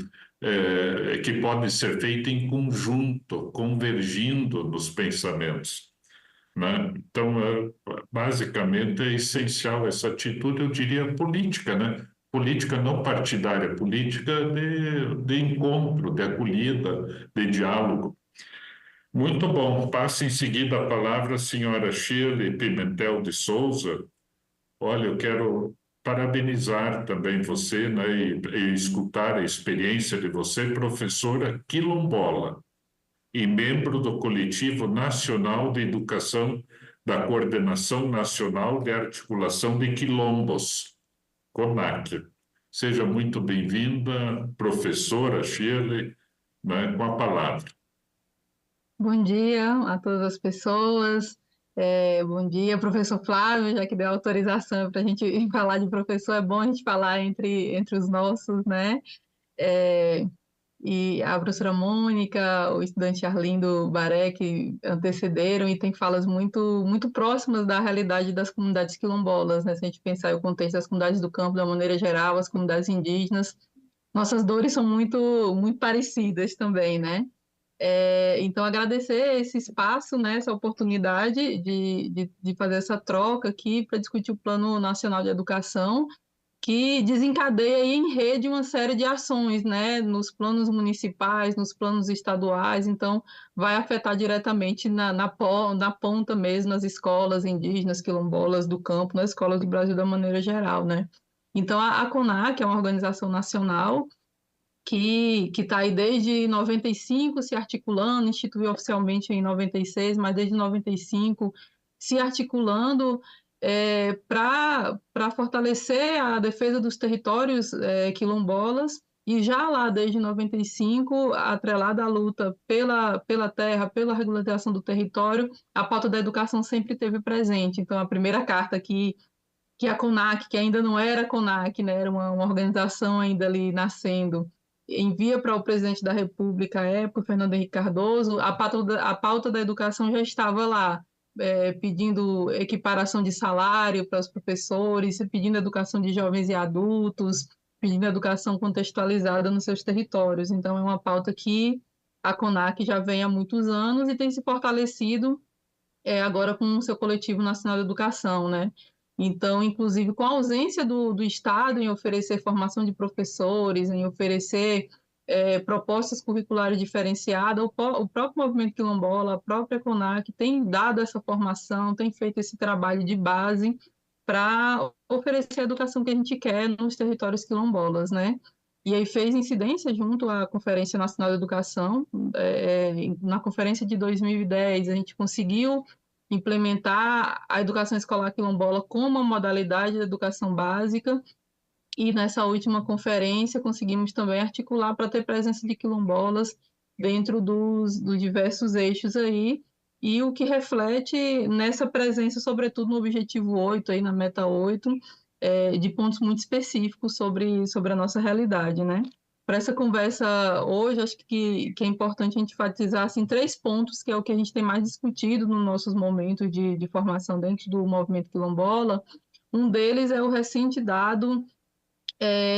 pode ser feito em conjunto, convergindo nos pensamentos, né? Então, basicamente, é essencial essa atitude, eu diria, política, né? política não partidária, política de encontro, de acolhida, de diálogo. Muito bom. Passa em seguida a palavra a senhora Shirley Pimentel de Souza. Olha, eu quero parabenizar também você, né, e escutar a experiência de você, professora quilombola e membro do Coletivo Nacional de Educação da Coordenação Nacional de Articulação de Quilombos, CONAC. Seja muito bem-vinda, professora Shirley, né, com a palavra. Bom dia a todas as pessoas. Bom dia, professor Flávio, já que deu autorização para a gente falar de professor, é bom a gente falar entre os nossos, né? E a professora Mônica, o estudante Arlindo Baré, que antecederam e tem falas muito, muito próximas da realidade das comunidades quilombolas, né? Se a gente pensar o contexto das comunidades do campo, da maneira geral, as comunidades indígenas, nossas dores são muito, muito parecidas também, né? Então, agradecer esse espaço, né, essa oportunidade de fazer essa troca aqui para discutir o Plano Nacional de Educação, que desencadeia aí em rede uma série de ações, né, nos planos municipais, nos planos estaduais, então vai afetar diretamente na ponta mesmo, nas escolas indígenas, quilombolas do campo, nas escolas do Brasil da maneira geral, né. Então, a CONAC é uma organização nacional que está aí desde 95 se articulando, instituiu oficialmente em 96, mas desde 95 se articulando para fortalecer a defesa dos territórios quilombolas, e já lá desde 95, atrelada à luta pela terra, pela regularização do território, a pauta da educação sempre esteve presente. Então, a primeira carta que a CONAC, que ainda não era CONAC, né, era uma organização ainda ali nascendo, envia para o presidente da República, à época, Fernando Henrique Cardoso, a pauta da educação já estava lá, pedindo equiparação de salário para os professores, pedindo educação de jovens e adultos, pedindo educação contextualizada nos seus territórios. Então, é uma pauta que a CONAC já vem há muitos anos e tem se fortalecido agora com o seu Coletivo Nacional de Educação, né? Então, inclusive, com a ausência do Estado em oferecer formação de professores, em oferecer propostas curriculares diferenciadas, o próprio movimento quilombola, a própria CONAC tem dado essa formação, tem feito esse trabalho de base para oferecer a educação que a gente quer nos territórios quilombolas, né? E aí fez incidência junto à Conferência Nacional de Educação. Na conferência de 2010, a gente conseguiu implementar a educação escolar quilombola como uma modalidade de educação básica, e nessa última conferência conseguimos também articular para ter presença de quilombolas dentro dos diversos eixos aí, e o que reflete nessa presença, sobretudo no objetivo 8, aí na meta 8, de pontos muito específicos sobre a nossa realidade, né? Para essa conversa hoje, acho que é importante a gente enfatizar assim, 3 pontos, que é o que a gente tem mais discutido nos nossos momentos de formação dentro do movimento quilombola. Um deles é o recente dado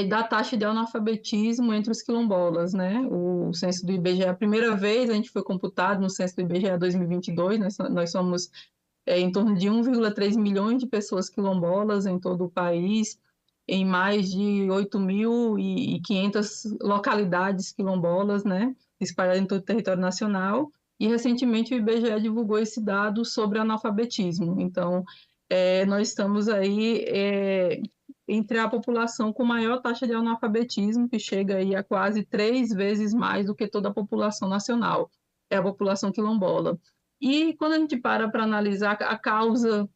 da taxa de analfabetismo entre os quilombolas, né? O censo do IBGE, a primeira vez a gente foi computado no censo do IBGE 2022, nós somos em torno de 1,3 milhões de pessoas quilombolas em todo o país, em mais de 8.500 localidades quilombolas, né, espalhadas em todo o território nacional, e recentemente o IBGE divulgou esse dado sobre analfabetismo. Então, nós estamos aí entre a população com maior taxa de analfabetismo, que chega aí a quase 3 vezes mais do que toda a população nacional, é a população quilombola. E quando a gente para analisar a causa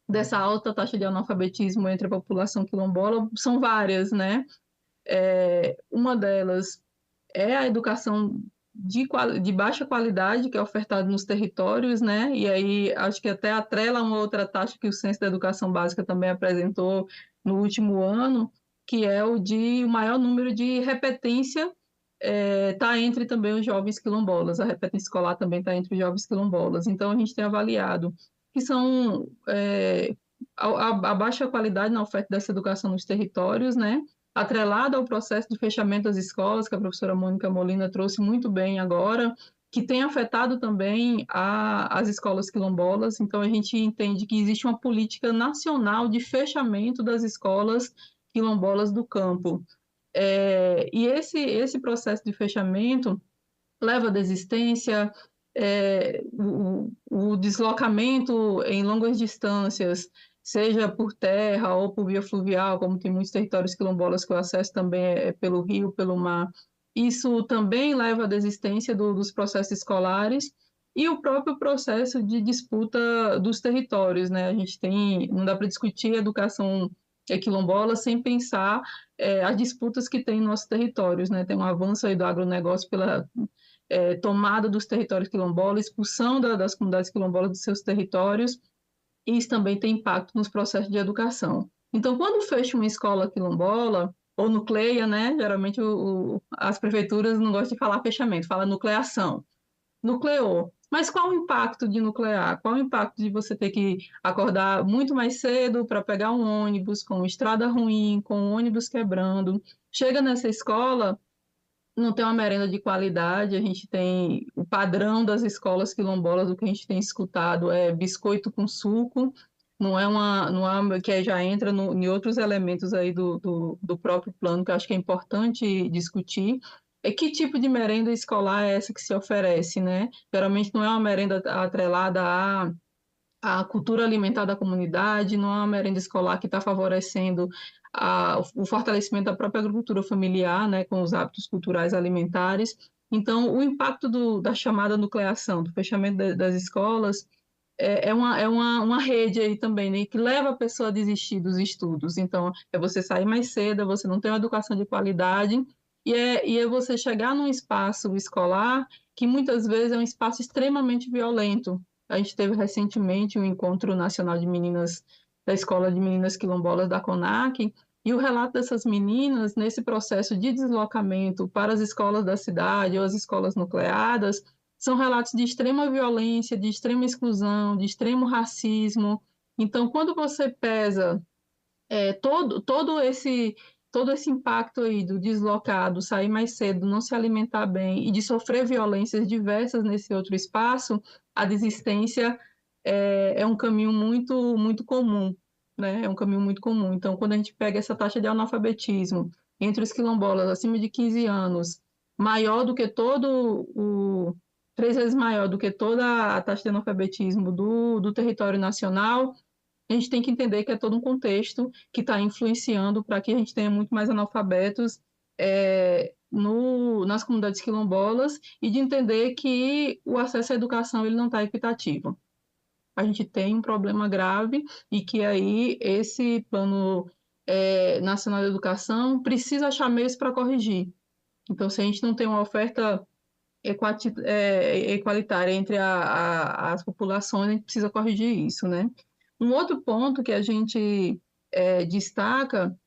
dessa alta taxa de analfabetismo entre a população quilombola, são várias, né? Uma delas é a educação de baixa qualidade que é ofertada nos territórios, né? E aí acho que até atrela uma outra taxa que o Censo da Educação Básica também apresentou no último ano, que é o maior número de repetência está entre também os jovens quilombolas. A repetência escolar também está entre os jovens quilombolas. Então, a gente tem avaliado que são a baixa qualidade na oferta dessa educação nos territórios, né? Atrelado ao processo de fechamento das escolas, que a professora Mônica Molina trouxe muito bem agora, que tem afetado também as escolas quilombolas. Então, a gente entende que existe uma política nacional de fechamento das escolas quilombolas do campo. E esse processo de fechamento leva à desistência, o deslocamento em longas distâncias, seja por terra ou por via fluvial, como tem muitos territórios quilombolas que o acesso também é pelo rio, pelo mar. Isso também leva à desistência dos processos escolares e o próprio processo de disputa dos territórios, né? A gente não dá para discutir educação quilombola sem pensar as disputas que tem em nossos territórios, né? Tem um avanço aí do agronegócio pela tomada dos territórios quilombolas, expulsão das comunidades quilombolas dos seus territórios, e isso também tem impacto nos processos de educação. Então, quando fecha uma escola quilombola, ou nucleia, né? Geralmente as prefeituras não gostam de falar fechamento, fala nucleação. Nucleou. Mas qual o impacto de nuclear? Qual o impacto de você ter que acordar muito mais cedo para pegar um ônibus com estrada ruim, com ônibus quebrando? Chega nessa escola, não tem uma merenda de qualidade, a gente tem o padrão das escolas quilombolas, o que a gente tem escutado é biscoito com suco, não é uma que já entra em outros elementos aí do próprio plano, que eu acho que é importante discutir. Que tipo de merenda escolar é essa que se oferece, né? Geralmente não é uma merenda atrelada à cultura alimentar da comunidade, não é uma merenda escolar que está favorecendo o fortalecimento da própria agricultura familiar, né, com os hábitos culturais alimentares. Então, o impacto da chamada nucleação, do fechamento das escolas, é uma rede aí também, né, que leva a pessoa a desistir dos estudos. Então, é você sair mais cedo, você não tem uma educação de qualidade, e é você chegar num espaço escolar que muitas vezes é um espaço extremamente violento. A gente teve recentemente um encontro nacional de meninas da Escola de Meninas Quilombolas da CONAC, e o relato dessas meninas nesse processo de deslocamento para as escolas da cidade ou as escolas nucleadas são relatos de extrema violência, de extrema exclusão, de extremo racismo. Então, quando você pesa todo esse impacto aí do deslocado, sair mais cedo, não se alimentar bem e de sofrer violências diversas nesse outro espaço, a desistência é um caminho muito, muito comum, né? É um caminho muito comum. Então, quando a gente pega essa taxa de analfabetismo entre os quilombolas acima de 15 anos, maior do que 3 vezes maior do que toda a taxa de analfabetismo do território nacional, a gente tem que entender que é todo um contexto que está influenciando para que a gente tenha muito mais analfabetos nas comunidades quilombolas, e de entender que o acesso à educação ele não está equitativo. A gente tem um problema grave e que aí esse Plano Nacional de Educação precisa achar meios para corrigir. Então, se a gente não tem uma oferta igualitária entre as populações, a gente precisa corrigir isso, né? Um outro ponto que a gente destaca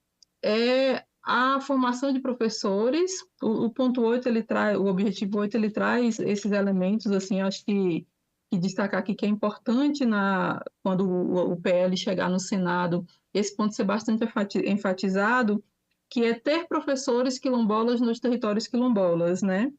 é a formação de professores. O ponto 8, o objetivo 8, ele traz esses elementos, assim, acho que destacar aqui que é importante quando o PL chegar no Senado, esse ponto ser bastante enfatizado, que é ter professores quilombolas nos territórios quilombolas, né?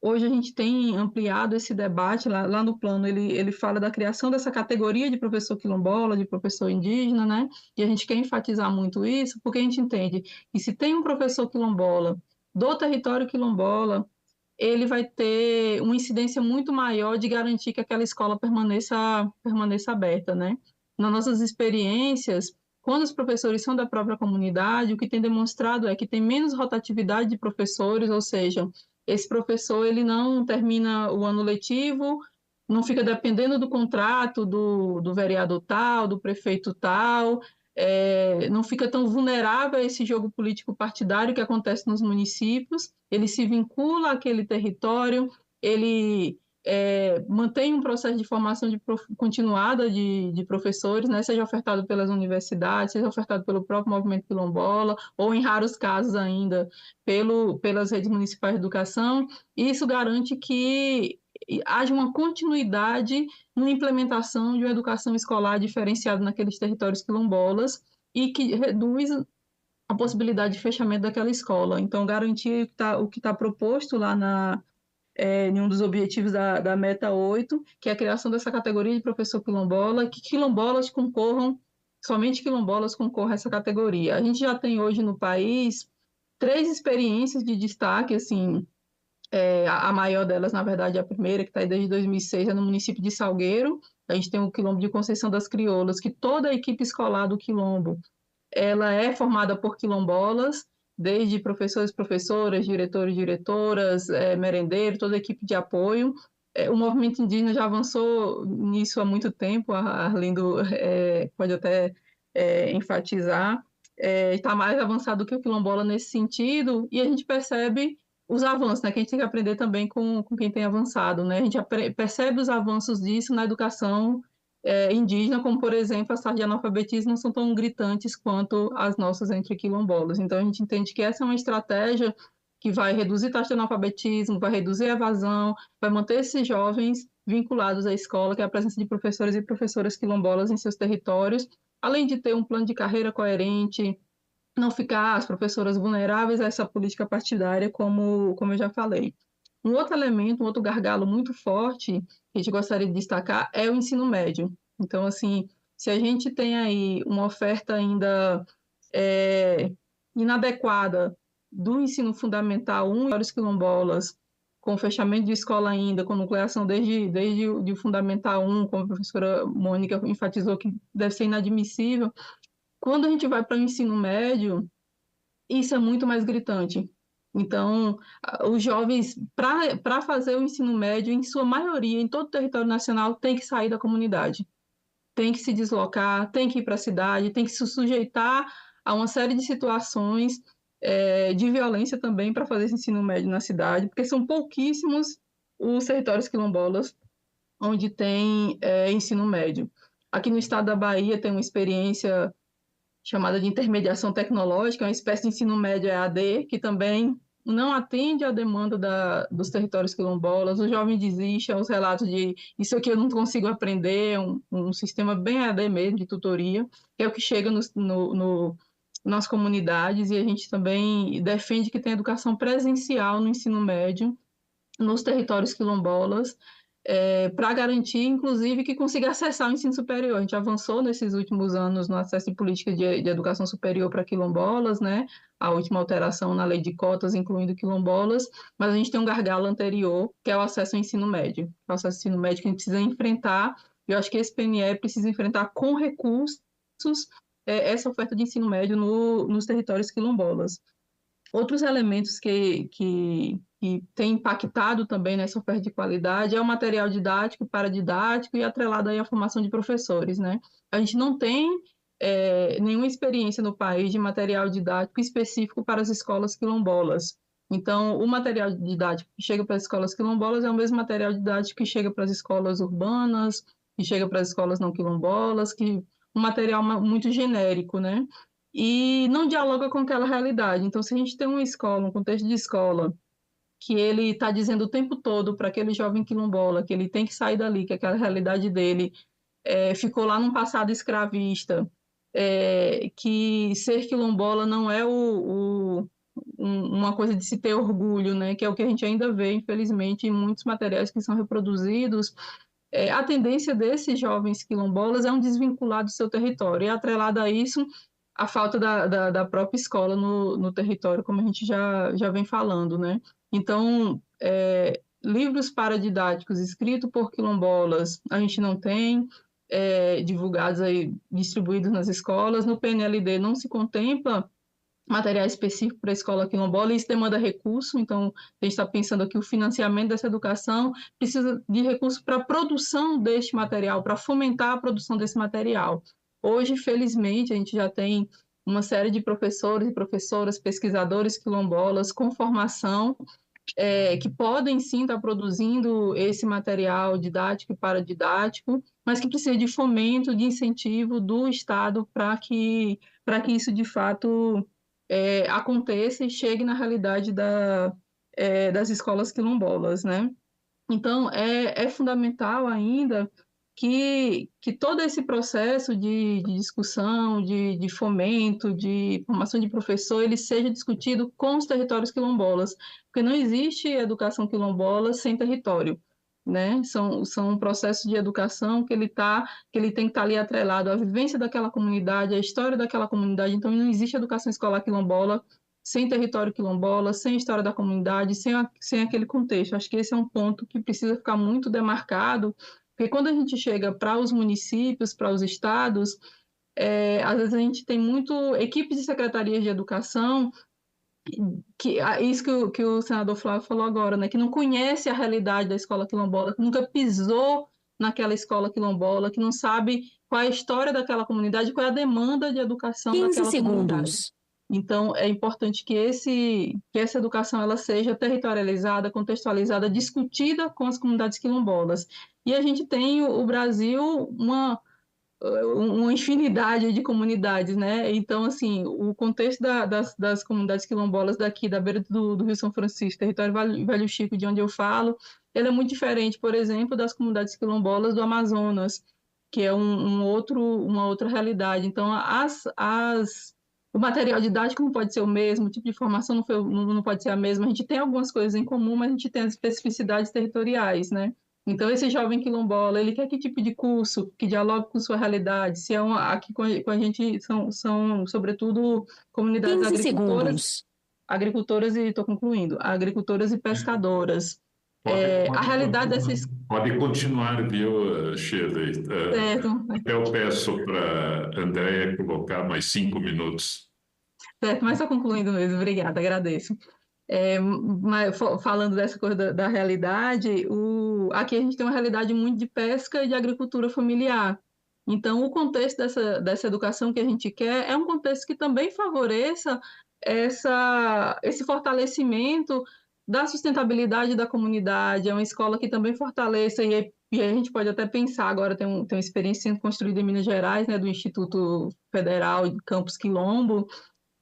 Hoje a gente tem ampliado esse debate, lá no plano ele fala da criação dessa categoria de professor quilombola, de professor indígena, né? E a gente quer enfatizar muito isso, porque a gente entende que se tem um professor quilombola do território quilombola, ele vai ter uma incidência muito maior de garantir que aquela escola permaneça aberta, né? Nas nossas experiências, quando os professores são da própria comunidade, o que tem demonstrado é que tem menos rotatividade de professores, ou seja, esse professor ele não termina o ano letivo, não fica dependendo do contrato do vereador tal, do prefeito tal, não fica tão vulnerável a esse jogo político partidário que acontece nos municípios, ele se vincula àquele território, ele mantém um processo de formação continuada de professores, né, seja ofertado pelas universidades, seja ofertado pelo próprio movimento quilombola, ou em raros casos ainda pelas redes municipais de educação. Isso garante que haja uma continuidade na implementação de uma educação escolar diferenciada naqueles territórios quilombolas e que reduz a possibilidade de fechamento daquela escola. Então, garantir o que está proposto lá em um dos objetivos da Meta 8, que é a criação dessa categoria de professor quilombola, que quilombolas concorram somente quilombolas concorrem a essa categoria. A gente já tem hoje no país 3 experiências de destaque, assim, a maior delas, na verdade, é a primeira, que está aí desde 2006, é no município de Salgueiro. A gente tem o Quilombo de Conceição das Crioulas, que toda a equipe escolar do Quilombo, ela é formada por quilombolas, desde professores, professoras, diretores, diretoras, merendeiros, toda a equipe de apoio. O movimento indígena já avançou nisso há muito tempo, a Arlindo pode até enfatizar, está mais avançado do que o quilombola nesse sentido, e a gente percebe os avanços, né, que a gente tem que aprender também com quem tem avançado, né? A gente percebe os avanços disso na educação indígena, como, por exemplo, as taxas de analfabetismo não são tão gritantes quanto as nossas entre quilombolas. Então, a gente entende que essa é uma estratégia que vai reduzir a taxa de analfabetismo, vai reduzir a evasão, vai manter esses jovens vinculados à escola, que é a presença de professores e professoras quilombolas em seus territórios, além de ter um plano de carreira coerente, não ficar as professoras vulneráveis a essa política partidária, como eu já falei. Um outro elemento, um outro gargalo muito forte que a gente gostaria de destacar é o ensino médio. Então, assim, se a gente tem aí uma oferta ainda inadequada do ensino fundamental 1 e os quilombolas, com fechamento de escola ainda, com nucleação desde o fundamental 1, como a professora Mônica enfatizou que deve ser inadmissível, quando a gente vai para o ensino médio, isso é muito mais gritante. Então, os jovens, para fazer o ensino médio, em sua maioria, em todo o território nacional, tem que sair da comunidade. Tem que se deslocar, tem que ir para a cidade, tem que se sujeitar a uma série de situações de violência também para fazer esse ensino médio na cidade, porque são pouquíssimos os territórios quilombolas onde tem ensino médio. Aqui no estado da Bahia tem uma experiência chamada de intermediação tecnológica, uma espécie de ensino médio EAD, que também não atende à demanda dos territórios quilombolas. O jovem desiste aos relatos de isso aqui eu não consigo aprender, um sistema bem EAD mesmo, de tutoria, que é o que chega nas comunidades, e a gente também defende que tenha educação presencial no ensino médio, nos territórios quilombolas, para garantir, inclusive, que consiga acessar o ensino superior. A gente avançou nesses últimos anos no acesso de política de educação superior para quilombolas, né? A última alteração na lei de cotas, incluindo quilombolas, mas a gente tem um gargalo anterior, que é o acesso ao ensino médio. O acesso ao ensino médio que a gente precisa enfrentar, e eu acho que esse PNE precisa enfrentar com recursos essa oferta de ensino médio nos territórios quilombolas. Outros elementos que têm impactado também nessa oferta de qualidade é o material didático, paradidático e atrelado aí à formação de professores, né? A gente não tem nenhuma experiência no país de material didático específico para as escolas quilombolas. Então, o material didático que chega para as escolas quilombolas é o mesmo material didático que chega para as escolas urbanas, que chega para as escolas não quilombolas, um material muito genérico, né? E não dialoga com aquela realidade. Então, se a gente tem uma escola, um contexto de escola, que ele está dizendo o tempo todo para aquele jovem quilombola que ele tem que sair dali, que aquela realidade dele ficou lá num passado escravista, que ser quilombola não é uma coisa de se ter orgulho, né? Que é o que a gente ainda vê, infelizmente, em muitos materiais que são reproduzidos. A tendência desses jovens quilombolas é um desvincular do seu território, e atrelado a isso, a falta da própria escola no território, como a gente já vem falando, né? Então, livros paradidáticos escritos por quilombolas a gente não tem, divulgados aí, distribuídos nas escolas. No PNLD não se contempla material específico para a escola quilombola, e isso demanda recurso. Então, a gente está pensando aqui o financiamento dessa educação precisa de recurso para a produção deste material, para fomentar a produção desse material. Hoje, felizmente, a gente já tem uma série de professores e professoras, pesquisadores quilombolas com formação, que podem sim estar produzindo esse material didático e paradidático, mas que precisa de fomento, de incentivo do Estado para que isso de fato aconteça e chegue na realidade das escolas quilombolas, né? Então, é fundamental ainda que todo esse processo de discussão, de fomento, de formação de professor, ele seja discutido com os territórios quilombolas, porque não existe educação quilombola sem território. né? São processos de educação que ele tem que estar ali atrelado à vivência daquela comunidade, à história daquela comunidade. Então, não existe educação escolar quilombola sem território quilombola, sem história da comunidade, sem aquele contexto. Acho que esse é um ponto que precisa ficar muito demarcado, porque quando a gente chega para os municípios, para os estados, às vezes a gente tem muito equipes de secretarias de educação isso que o senador Flávio falou agora, né, que não conhece a realidade da escola quilombola, que nunca pisou naquela escola quilombola, que não sabe qual é a história daquela comunidade, qual é a demanda de educação 15 daquela segundos. comunidade. Então, é importante que essa educação ela seja territorializada, contextualizada, discutida com as comunidades quilombolas. E a gente tem o Brasil uma infinidade de comunidades, né? Então, assim, o contexto das comunidades quilombolas daqui, da beira do Rio São Francisco, território Velho Chico, de onde eu falo, ele é muito diferente, por exemplo, das comunidades quilombolas do Amazonas, que é uma outra realidade. Então, o material didático não pode ser o mesmo, o tipo de formação não pode ser a mesma. A gente tem algumas coisas em comum, mas a gente tem as especificidades territoriais, né? Então, esse jovem quilombola, ele quer que tipo de curso que dialogue com sua realidade? Se é aqui com a gente são sobretudo, comunidades agricultoras e, estou concluindo, agricultoras e pescadoras. A realidade dessas... Pode continuar, viu, Shirley? Certo. Eu peço para a Andréia colocar mais 5 minutos. Certo, mas só concluindo mesmo, obrigada, agradeço. Mas falando dessa coisa da realidade, aqui a gente tem uma realidade muito de pesca e de agricultura familiar. Então, o contexto dessa educação que a gente quer é um contexto que também favoreça esse fortalecimento da sustentabilidade da comunidade, é uma escola que também fortaleça, e a gente pode até pensar, agora tem uma experiência sendo construída em Minas Gerais, né, do Instituto Federal de Campus Quilombo,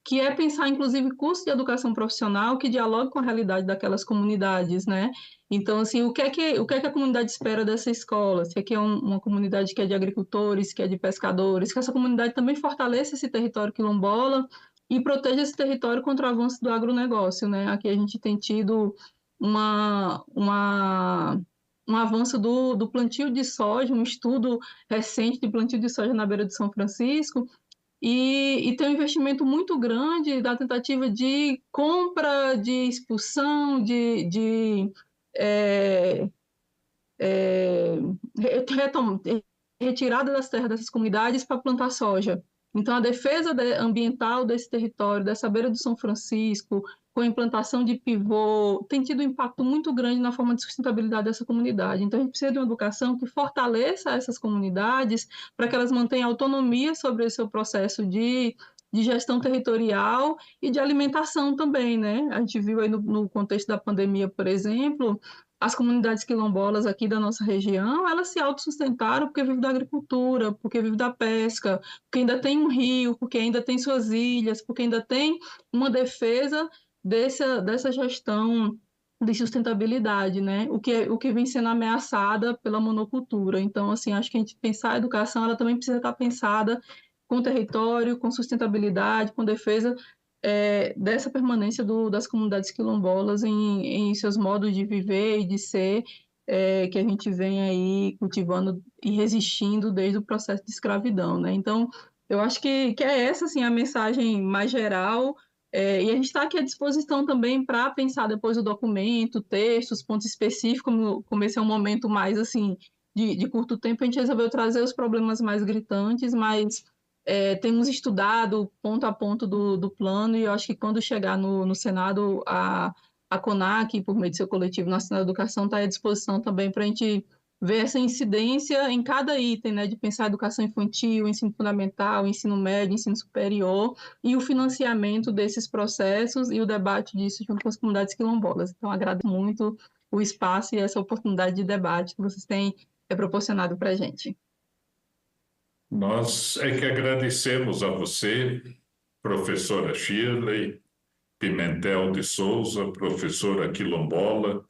que é pensar, inclusive, curso de educação profissional que dialogue com a realidade daquelas comunidades, né? Então, assim, o que é que a comunidade espera dessa escola? Se aqui é uma comunidade que é de agricultores, que é de pescadores, que essa comunidade também fortaleça esse território quilombola e proteja esse território contra o avanço do agronegócio, né? Aqui a gente tem tido um avanço do plantio de soja, um estudo recente de plantio de soja na beira de São Francisco, e tem um investimento muito grande da tentativa de compra, de expulsão, de retirada das terras dessas comunidades para plantar soja. Então, a defesa ambiental desse território, dessa beira do São Francisco, com a implantação de pivô, tem tido um impacto muito grande na forma de sustentabilidade dessa comunidade. Então, a gente precisa de uma educação que fortaleça essas comunidades para que elas mantenham autonomia sobre o seu processo de gestão territorial e de alimentação também, né? A gente viu aí no contexto da pandemia, por exemplo, as comunidades quilombolas aqui da nossa região, elas se autossustentaram porque vivem da agricultura, porque vivem da pesca, porque ainda tem um rio, porque ainda tem suas ilhas, porque ainda tem uma defesa dessa gestão de sustentabilidade, né? O que vem sendo ameaçada pela monocultura. Então, assim, acho que a gente pensar a educação, ela também precisa estar pensada com território, com sustentabilidade, com defesa dessa permanência das comunidades quilombolas em seus modos de viver e de ser, que a gente vem aí cultivando e resistindo desde o processo de escravidão, né? Então, eu acho que é essa, assim, a mensagem mais geral, e a gente está aqui à disposição também para pensar depois o documento, textos, pontos específicos, como esse é um momento mais, assim, de curto tempo, a gente resolveu trazer os problemas mais gritantes, mas temos estudado ponto a ponto do plano, e eu acho que quando chegar no Senado, a CONAC, por meio do seu coletivo Nacional de Educação, está à disposição também para a gente ver essa incidência em cada item, né, de pensar a educação infantil, ensino fundamental, ensino médio, ensino superior, e o financiamento desses processos e o debate disso junto com as comunidades quilombolas. Então, agradeço muito o espaço e essa oportunidade de debate que vocês têm proporcionado para a gente. Nós é que agradecemos a você, professora Shirley Pimentel de Souza, professora quilombola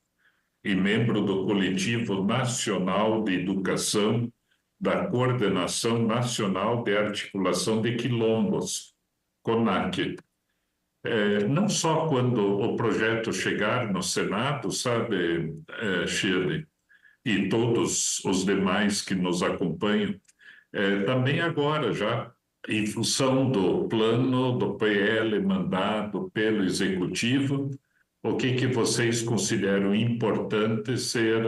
e membro do Coletivo Nacional de Educação da Coordenação Nacional de Articulação de Quilombos, CONAC. Não só quando o projeto chegar no Senado, sabe, Shirley, e todos os demais que nos acompanham, também agora já, em função do plano do PL mandado pelo Executivo, o que vocês consideram importante ser,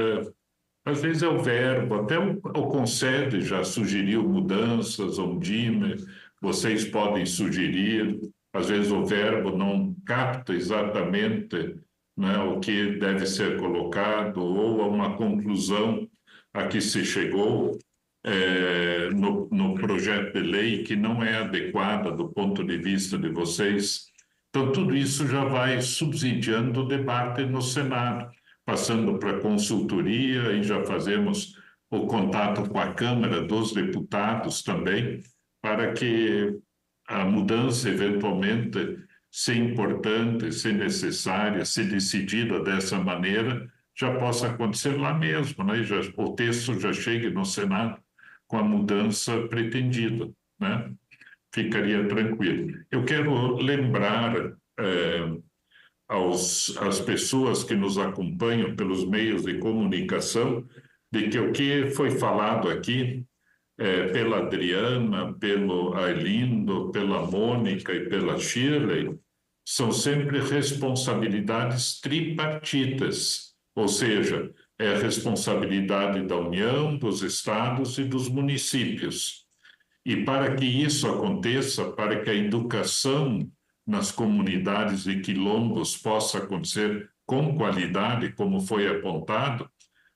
às vezes é o verbo, até o Concede já sugeriu mudanças, ou o DIME, vocês podem sugerir, às vezes o verbo não capta exatamente, né, o que deve ser colocado, ou a uma conclusão a que se chegou no projeto de lei que não é adequada do ponto de vista de vocês. Então, tudo isso já vai subsidiando o debate no Senado, passando para a consultoria, e já fazemos o contato com a Câmara dos Deputados também, para que a mudança, eventualmente, se importante, se necessária, se decidida dessa maneira, já possa acontecer lá mesmo, né? O texto já chegue no Senado com a mudança pretendida, né? Ficaria tranquilo. Eu quero lembrar às pessoas que nos acompanham pelos meios de comunicação de que o que foi falado aqui pela Adriana, pelo Arlindo, pela Mônica e pela Shirley são sempre responsabilidades tripartitas, ou seja, é a responsabilidade da União, dos estados e dos municípios. E para que isso aconteça, para que a educação nas comunidades e quilombos possa acontecer com qualidade, como foi apontado,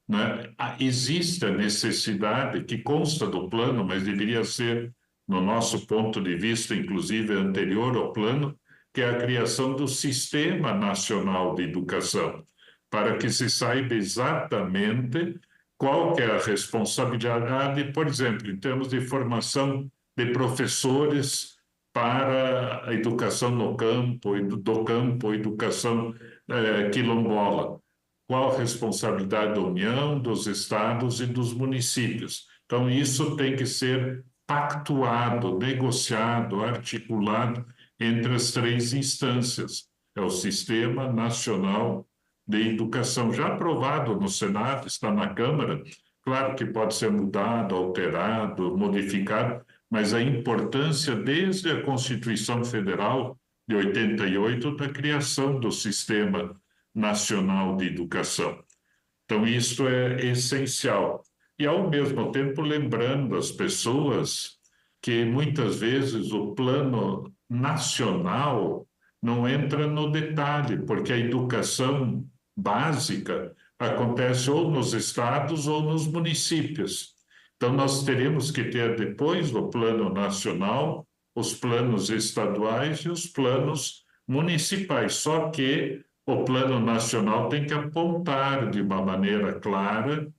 né, existe a necessidade que consta do plano, mas deveria ser, no nosso ponto de vista, inclusive anterior ao plano, que é a criação do Sistema Nacional de Educação, para que se saiba exatamente qual que é a responsabilidade, por exemplo, em termos de formação de professores para a educação no campo, do campo, educação quilombola. Qual a responsabilidade da União, dos estados e dos municípios? Então, isso tem que ser pactuado, negociado, articulado entre as três instâncias. É o Sistema Nacional de Educação, já aprovado no Senado, está na Câmara. Claro que pode ser mudado, alterado, modificado, mas a importância desde a Constituição Federal de 88 da criação do Sistema Nacional de Educação. Então, isso é essencial. E, ao mesmo tempo, lembrando as pessoas que, muitas vezes, o plano nacional não entra no detalhe, porque a educação básica acontece ou nos estados ou nos municípios. Então, nós teremos que ter, depois do plano nacional, os planos estaduais e os planos municipais. Só que o plano nacional tem que apontar de uma maneira clara,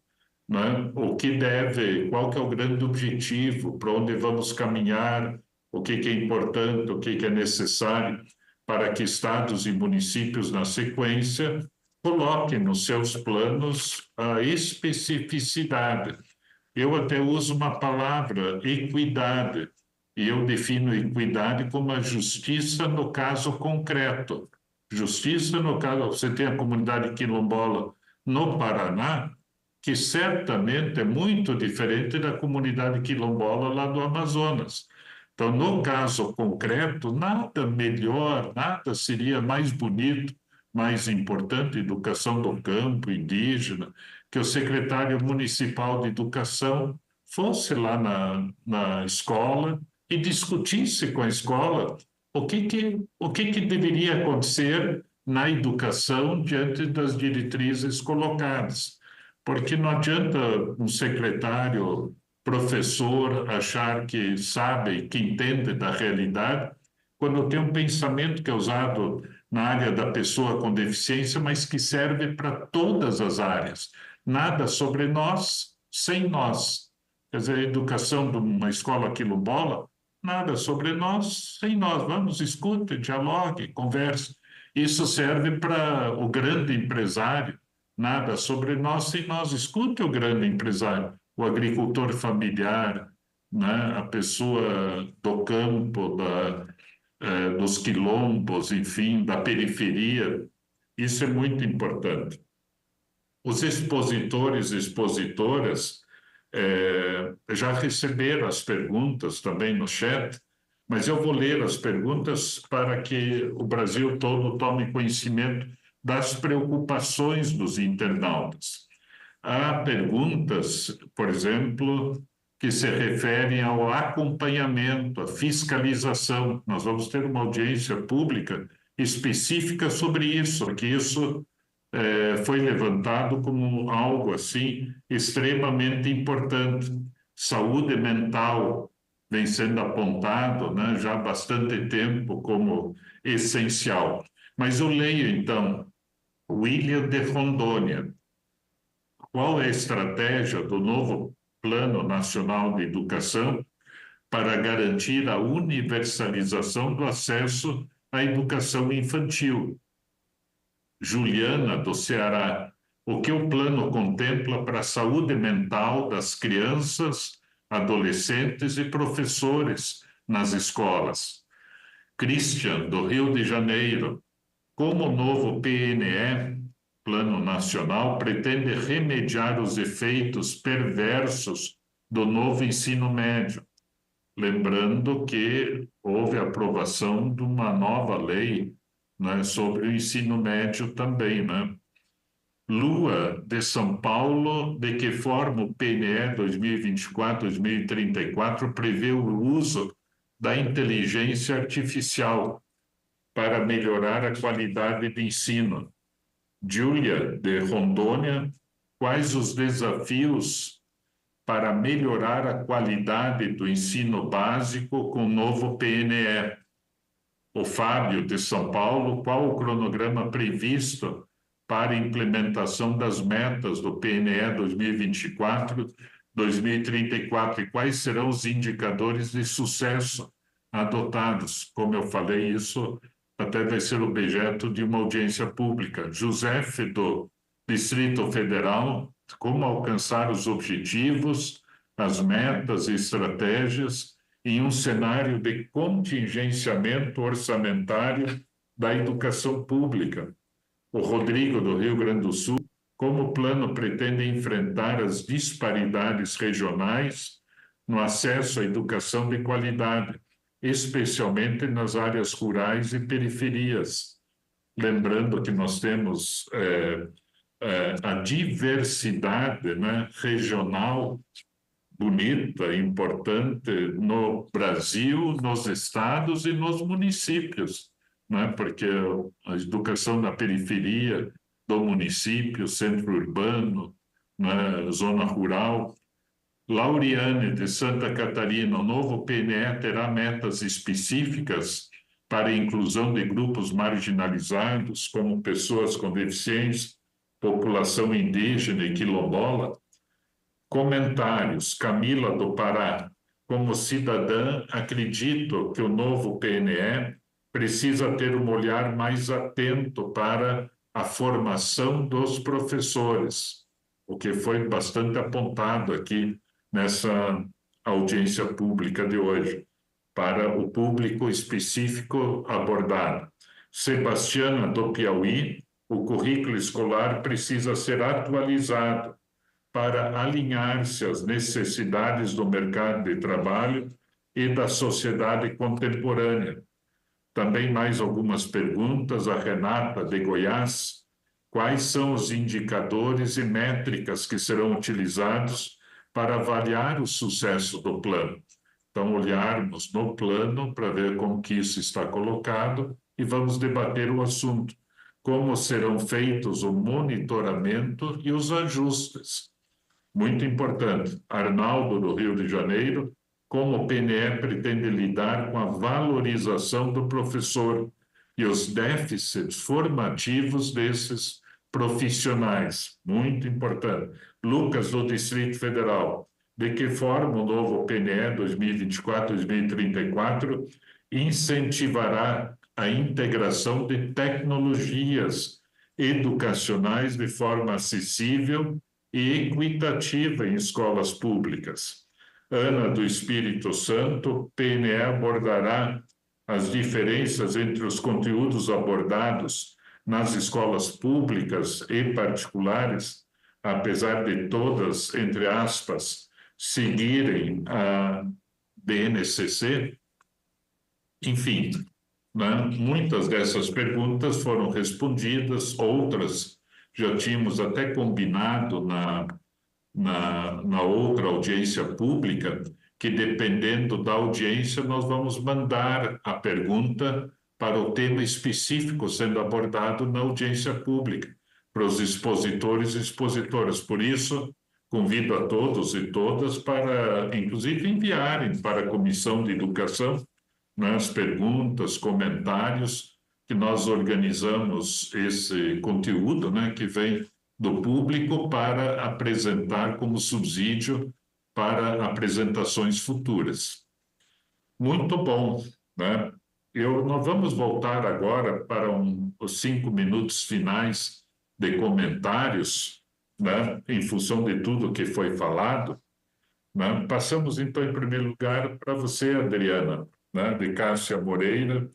né, o que deve, qual que é o grande objetivo, para onde vamos caminhar, o que é importante, o que é necessário, para que estados e municípios, na sequência, coloquem nos seus planos a especificidade. Eu até uso uma palavra, equidade, e eu defino equidade como a justiça no caso concreto. Justiça no caso, você tem a comunidade quilombola no Paraná, que certamente é muito diferente da comunidade quilombola lá do Amazonas. Então, no caso concreto, nada melhor, nada seria mais bonito, mais importante, educação do campo, indígena, que o secretário municipal de educação fosse lá na escola e discutisse com a escola o que deveria acontecer na educação diante das diretrizes colocadas. Porque não adianta um secretário, professor, achar que sabe, que entende da realidade, quando tem um pensamento que é usado na área da pessoa com deficiência, mas que serve para todas as áreas. Nada sobre nós sem nós. Quer dizer, a educação de uma escola quilombola, nada sobre nós sem nós. Vamos, escute, dialogue, converse. Isso serve para o grande empresário. Nada sobre nós sem nós. Escute o grande empresário, o agricultor familiar, né? A pessoa do campo, dos quilombos, enfim, da periferia. Isso é muito importante. Os expositores e expositoras já receberam as perguntas também no chat, mas eu vou ler as perguntas para que o Brasil todo tome conhecimento das preocupações dos internautas. Há perguntas, por exemplo, que se referem ao acompanhamento, à fiscalização. Nós vamos ter uma audiência pública específica sobre isso, porque isso foi levantado como algo assim extremamente importante. Saúde mental vem sendo apontado, né, já há bastante tempo como essencial. Mas eu leio, então, William de Rondônia. Qual é a estratégia do novo Plano Nacional de Educação para garantir a universalização do acesso à educação infantil? Juliana, do Ceará, o que o plano contempla para a saúde mental das crianças, adolescentes e professores nas escolas? Christian, do Rio de Janeiro, como o novo PNE, Plano Nacional, pretende remediar os efeitos perversos do novo ensino médio? Lembrando que houve a aprovação de uma nova lei, né, sobre o ensino médio também, né? Lua, de São Paulo, de que forma o PNE 2024-2034 prevê o uso da inteligência artificial para melhorar a qualidade do ensino? Júlia, de Rondônia, quais os desafios para melhorar a qualidade do ensino básico com o novo PNE? O Fábio, de São Paulo, qual o cronograma previsto para a implementação das metas do PNE 2024-2034 e quais serão os indicadores de sucesso adotados? Como eu falei, isso até vai ser objeto de uma audiência pública. José, do Distrito Federal, como alcançar os objetivos, as metas e estratégias em um cenário de contingenciamento orçamentário da educação pública? O Rodrigo, do Rio Grande do Sul, como o plano pretende enfrentar as disparidades regionais no acesso à educação de qualidade, especialmente nas áreas rurais e periferias? Lembrando que nós temos a diversidade, né, regional bonita, importante no Brasil, nos estados e nos municípios, né? Porque a educação na periferia do município, centro urbano, né, zona rural. Lauriane, de Santa Catarina, o novo PNE terá metas específicas para a inclusão de grupos marginalizados, como pessoas com deficiência, população indígena e quilombola? Comentários. Camila, do Pará. Como cidadã, acredito que o novo PNE precisa ter um olhar mais atento para a formação dos professores, o que foi bastante apontado aqui nessa audiência pública de hoje, para o público específico abordado. Sebastiana, do Piauí, o currículo escolar precisa ser atualizado para alinhar-se às necessidades do mercado de trabalho e da sociedade contemporânea. Também mais algumas perguntas. A Renata, de Goiás, quais são os indicadores e métricas que serão utilizados para avaliar o sucesso do plano? Então, olharmos no plano para ver como que isso está colocado e vamos debater o assunto. Como serão feitos o monitoramento e os ajustes? Muito importante. Arnaldo, do Rio de Janeiro, como o PNE pretende lidar com a valorização do professor e os déficits formativos desses profissionais? Muito importante. Lucas, do Distrito Federal, de que forma o novo PNE 2024-2034 incentivará a integração de tecnologias educacionais de forma acessível e equitativa em escolas públicas? Ana, do Espírito Santo, PNE abordará as diferenças entre os conteúdos abordados nas escolas públicas e particulares, apesar de todas, entre aspas, seguirem a BNCC? Enfim, né? Muitas dessas perguntas foram respondidas, outras já tínhamos até combinado na outra audiência pública, que dependendo da audiência nós vamos mandar a pergunta para o tema específico sendo abordado na audiência pública, para os expositores e expositoras. Por isso, convido a todos e todas para, inclusive, enviarem para a Comissão de Educação, né, as perguntas, comentários, que nós organizamos esse conteúdo, né, que vem do público para apresentar como subsídio para apresentações futuras. Muito bom, né? Nós vamos voltar agora para os 5 minutos finais de comentários, né, em função de tudo que foi falado, né? Passamos, então, em primeiro lugar, para você, Adriana, né, de Cássia Moreira,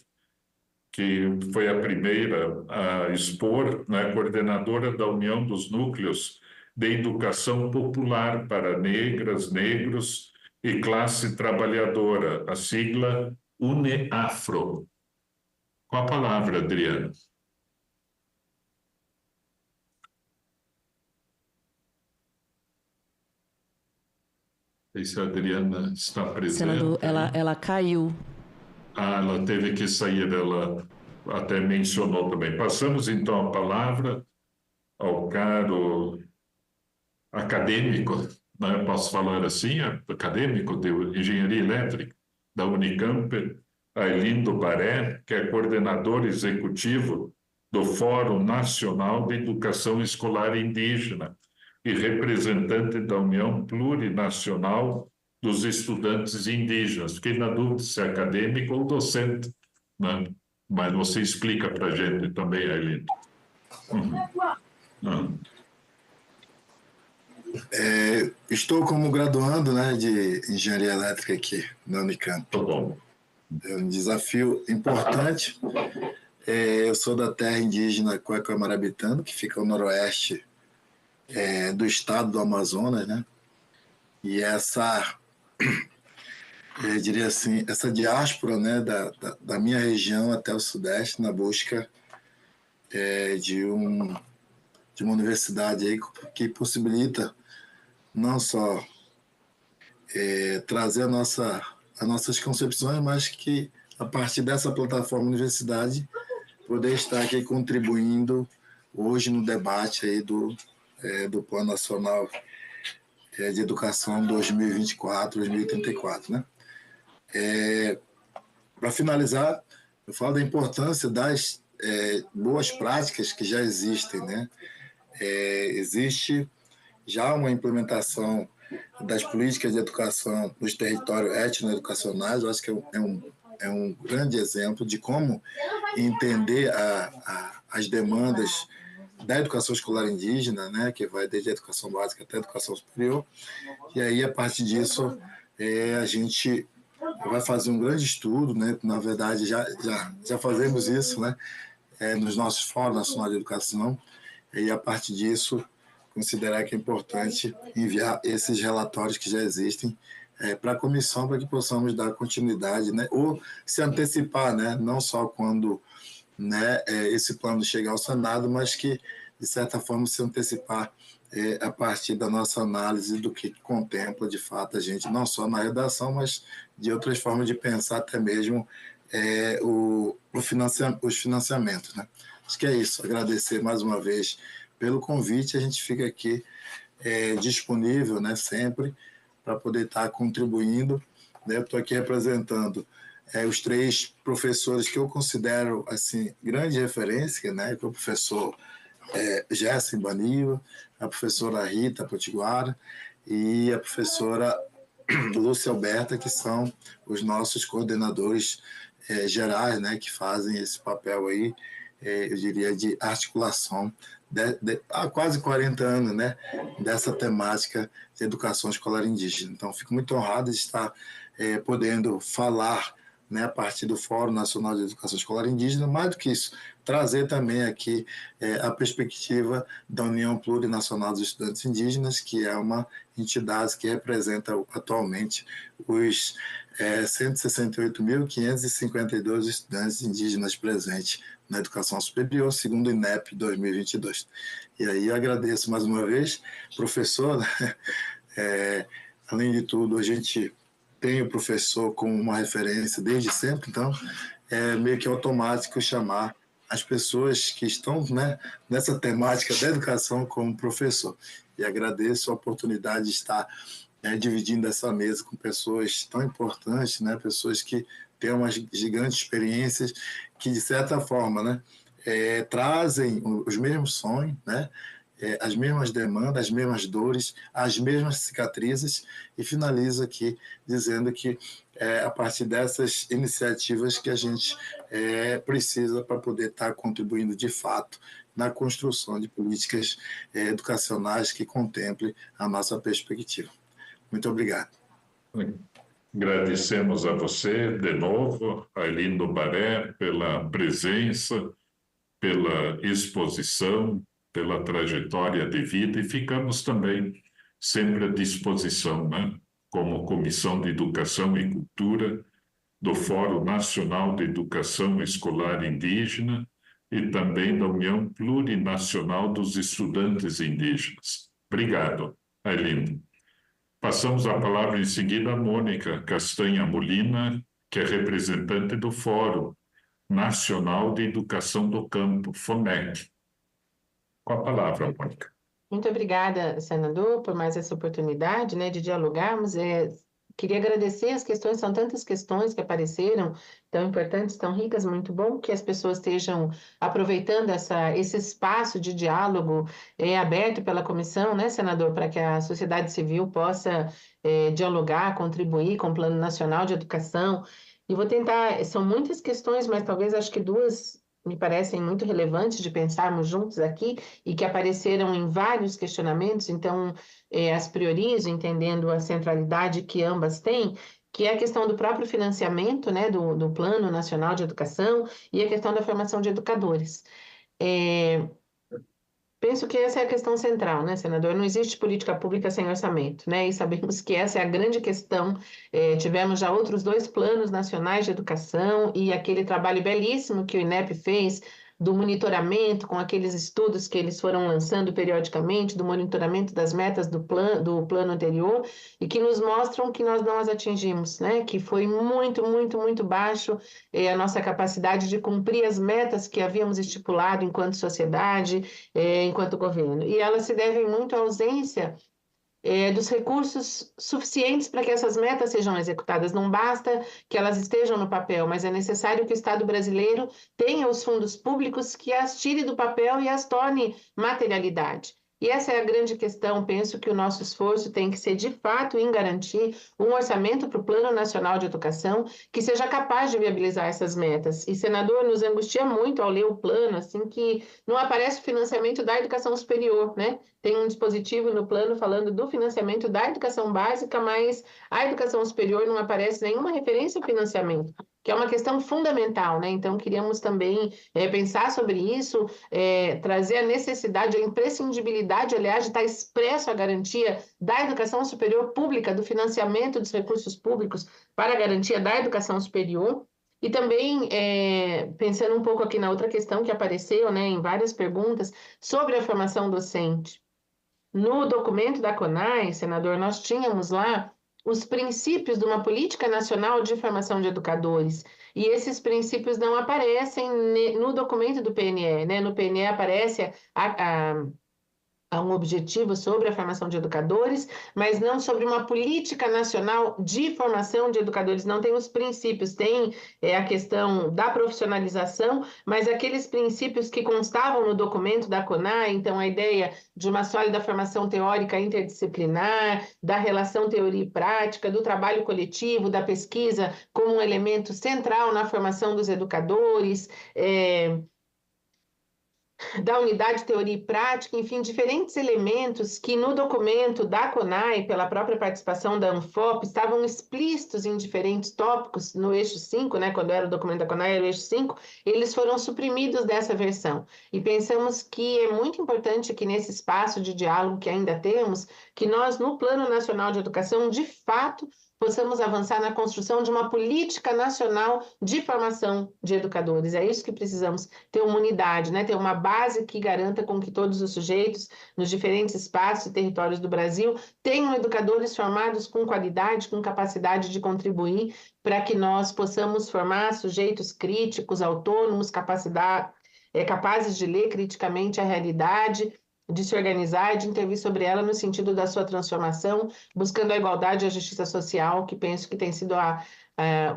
que foi a primeira a expor, né, coordenadora da União dos Núcleos de Educação Popular para Negras, Negros e Classe Trabalhadora, a sigla UNEAFRO. Com a palavra, Adriana. Não sei se a Adriana está presente. Senador, ela caiu. Ela teve que sair, ela até mencionou também. Passamos, então, a palavra ao caro acadêmico, né? Posso falar assim, acadêmico de Engenharia Elétrica da Unicamp, Arlindo Baré, que é coordenador executivo do Fórum Nacional de Educação Escolar Indígena e representante da União Plurinacional dos Estudantes Indígenas. Fiquei na dúvida se é acadêmico ou docente, né? Mas você explica para a gente também, Arlindo. Estou como graduando, né, de Engenharia Elétrica aqui na Unicamp. Tá bom. É um desafio importante. Eu sou da terra indígena Cueca-Marabitano, que fica ao noroeste do estado do Amazonas, né? E eu diria assim, essa diáspora, né, da minha região até o sudeste, na busca de uma universidade aí que possibilita não só trazer as nossas concepções, mas que, a partir dessa plataforma universidade, poder estar aqui contribuindo hoje no debate aí do Plano Nacional de Educação 2024-2034, né? Para finalizar, eu falo da importância das boas práticas que já existem, né? Existe já uma implementação das políticas de educação nos territórios etnoeducacionais. Eu acho que é um grande exemplo de como entender as demandas da educação escolar indígena, né, que vai desde a educação básica até a educação superior. E aí, a partir disso, a gente vai fazer um grande estudo, né? Na verdade, já fazemos isso, né, nos nossos Fóruns Nacionais de Educação, e a partir disso considerar que é importante enviar esses relatórios que já existem para a comissão, para que possamos dar continuidade, né, ou se antecipar, né, não só quando, né, esse plano chegar ao Senado, mas que, de certa forma, se antecipar a partir da nossa análise do que contempla, de fato, a gente, não só na redação, mas de outras formas de pensar, até mesmo os financiamentos, né? Acho que é isso. Agradecer mais uma vez pelo convite. A gente fica aqui disponível, né, sempre, para poder estar contribuindo, né? Eu estou aqui representando os 3 professores que eu considero assim grande referência, né? Que é o professor Gerson Baniva, a professora Rita Potiguara e a professora Lúcia Alberta, que são os nossos coordenadores gerais, né? Que fazem esse papel aí, eu diria, de articulação há quase 40 anos, né, dessa temática de educação escolar indígena. Então, fico muito honrado de estar podendo falar né, a partir do Fórum Nacional de Educação Escolar Indígena, mais do que isso, trazer também aqui a perspectiva da União Plurinacional dos Estudantes Indígenas, que é uma entidade que representa atualmente os 168.552 estudantes indígenas presentes na educação superior, segundo o INEP 2022. E aí eu agradeço mais uma vez, professor. Além de tudo, a gente tem o professor como uma referência desde sempre, então é meio que automático chamar as pessoas que estão, né, nessa temática da educação como professor. E agradeço a oportunidade de estar dividindo essa mesa com pessoas tão importantes, né, pessoas que têm umas gigantes experiências que, de certa forma, né, trazem os mesmos sonhos, né, as mesmas demandas, as mesmas dores, as mesmas cicatrizes, e finalizo aqui dizendo que a partir dessas iniciativas que a gente precisa para poder estar contribuindo de fato na construção de políticas educacionais que contemplem a nossa perspectiva. Muito obrigado. Agradecemos a você de novo, Arlindo Baré, pela presença, pela exposição, pela trajetória de vida, e ficamos também sempre à disposição, né? Como Comissão de Educação e Cultura do Fórum Nacional de Educação Escolar Indígena e também da União Plurinacional dos Estudantes Indígenas. Obrigado, Arlindo. Passamos a palavra em seguida a Mônica Castanha Molina, que é representante do Fórum Nacional de Educação do Campo, FONEC. Com a palavra, Mônica. Muito obrigada, senador, por mais essa oportunidade, né, de dialogarmos. Queria agradecer as questões, são tantas questões que apareceram, tão importantes, tão ricas, muito bom que as pessoas estejam aproveitando esse espaço de diálogo aberto pela comissão, né, senador, para que a sociedade civil possa dialogar, contribuir com o Plano Nacional de Educação. E vou tentar, são muitas questões, mas talvez acho que duas me parecem muito relevantes de pensarmos juntos aqui e que apareceram em vários questionamentos, então as priorizo, entendendo a centralidade que ambas têm, que é a questão do próprio financiamento, né, do Plano Nacional de Educação e a questão da formação de educadores. Penso que essa é a questão central, né, senador? Não existe política pública sem orçamento, né? E sabemos que essa é a grande questão. Tivemos já outros 2 planos nacionais de educação e aquele trabalho belíssimo que o INEP fez do monitoramento, com aqueles estudos que eles foram lançando periodicamente, do monitoramento das metas do plano anterior, e que nos mostram que nós não as atingimos, né? Que foi muito, muito, muito baixo a nossa capacidade de cumprir as metas que havíamos estipulado enquanto sociedade, enquanto governo. E elas se devem muito à ausência dos recursos suficientes para que essas metas sejam executadas. Não basta que elas estejam no papel, mas é necessário que o Estado brasileiro tenha os fundos públicos que as tire do papel e as torne materialidade. E essa é a grande questão. Penso que o nosso esforço tem que ser, de fato, em garantir um orçamento para o Plano Nacional de Educação que seja capaz de viabilizar essas metas. E, senador, nos angustia muito ao ler o plano, assim, que não aparece o financiamento da educação superior, né? Tem um dispositivo no plano falando do financiamento da educação básica, mas a educação superior não aparece nenhuma referência ao financiamento, que é uma questão fundamental, né? Então, queríamos também pensar sobre isso, trazer a necessidade, a imprescindibilidade, aliás, de estar expresso a garantia da educação superior pública, do financiamento dos recursos públicos para a garantia da educação superior. E também, pensando um pouco aqui na outra questão que apareceu, né, em várias perguntas, sobre a formação docente. No documento da CONAI, senador, nós tínhamos lá os princípios de uma política nacional de formação de educadores. E esses princípios não aparecem no documento do PNE, né? No PNE aparece um objetivo sobre a formação de educadores, mas não sobre uma política nacional de formação de educadores. Não tem os princípios, tem a questão da profissionalização, mas aqueles princípios que constavam no documento da CONAI, então a ideia de uma sólida formação teórica interdisciplinar, da relação teoria e prática, do trabalho coletivo, da pesquisa como um elemento central na formação dos educadores, da unidade teoria e prática, enfim, diferentes elementos que no documento da CONAI, pela própria participação da ANFOP, estavam explícitos em diferentes tópicos, no eixo 5, né, quando era o documento da CONAI, era o eixo 5, eles foram suprimidos dessa versão. E pensamos que é muito importante que nesse espaço de diálogo que ainda temos, que nós, no Plano Nacional de Educação, de fato, possamos avançar na construção de uma política nacional de formação de educadores. É isso que precisamos, ter uma unidade, né? Ter uma base que garanta com que todos os sujeitos, nos diferentes espaços e territórios do Brasil, tenham educadores formados com qualidade, com capacidade de contribuir para que nós possamos formar sujeitos críticos, autônomos, capazes de ler criticamente a realidade, de se organizar e de intervir sobre ela no sentido da sua transformação, buscando a igualdade e a justiça social, que penso que tem sido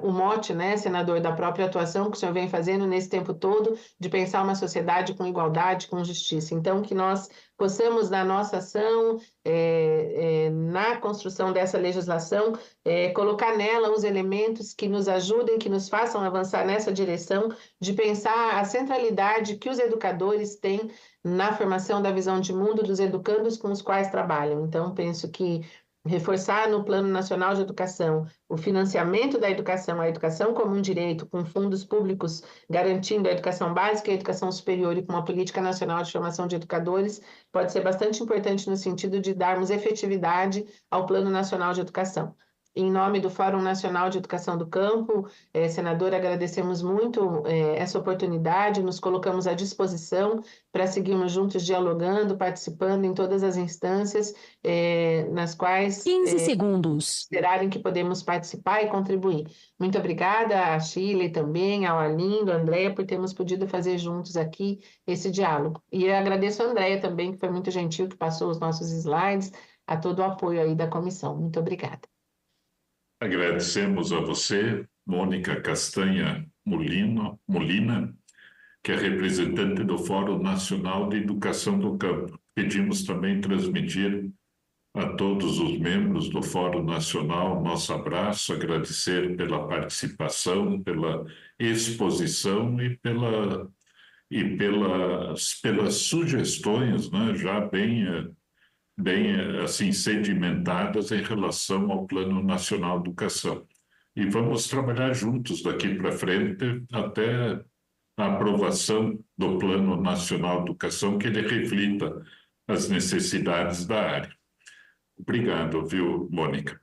o mote, né, senador, da própria atuação que o senhor vem fazendo nesse tempo todo, de pensar uma sociedade com igualdade, com justiça. Então, que nós possamos, na nossa ação, na construção dessa legislação, colocar nela os elementos que nos ajudem, que nos façam avançar nessa direção, de pensar a centralidade que os educadores têm na formação da visão de mundo dos educandos com os quais trabalham. Então, penso que reforçar no Plano Nacional de Educação o financiamento da educação, a educação como um direito, com fundos públicos garantindo a educação básica e a educação superior e com uma política nacional de formação de educadores, pode ser bastante importante no sentido de darmos efetividade ao Plano Nacional de Educação. Em nome do Fórum Nacional de Educação do Campo, senadora, agradecemos muito essa oportunidade, nos colocamos à disposição para seguirmos juntos dialogando, participando em todas as instâncias nas quais 15 segundos. considerarem que podemos participar e contribuir. Muito obrigada a Shirley também, ao Arlindo, a Andréia, por termos podido fazer juntos aqui esse diálogo. E agradeço a Andréia também, que foi muito gentil, que passou os nossos slides, a todo o apoio aí da comissão. Muito obrigada. Agradecemos a você, Mônica Castanha Molina, que é representante do Fórum Nacional de Educação do Campo. Pedimos também transmitir a todos os membros do Fórum Nacional nosso abraço, agradecer pela participação, pela exposição e pelas sugestões, né, já bem assim sedimentadas em relação ao Plano Nacional de Educação. E vamos trabalhar juntos daqui para frente até a aprovação do Plano Nacional de Educação, que ele reflita as necessidades da área. Obrigado, viu, Mônica?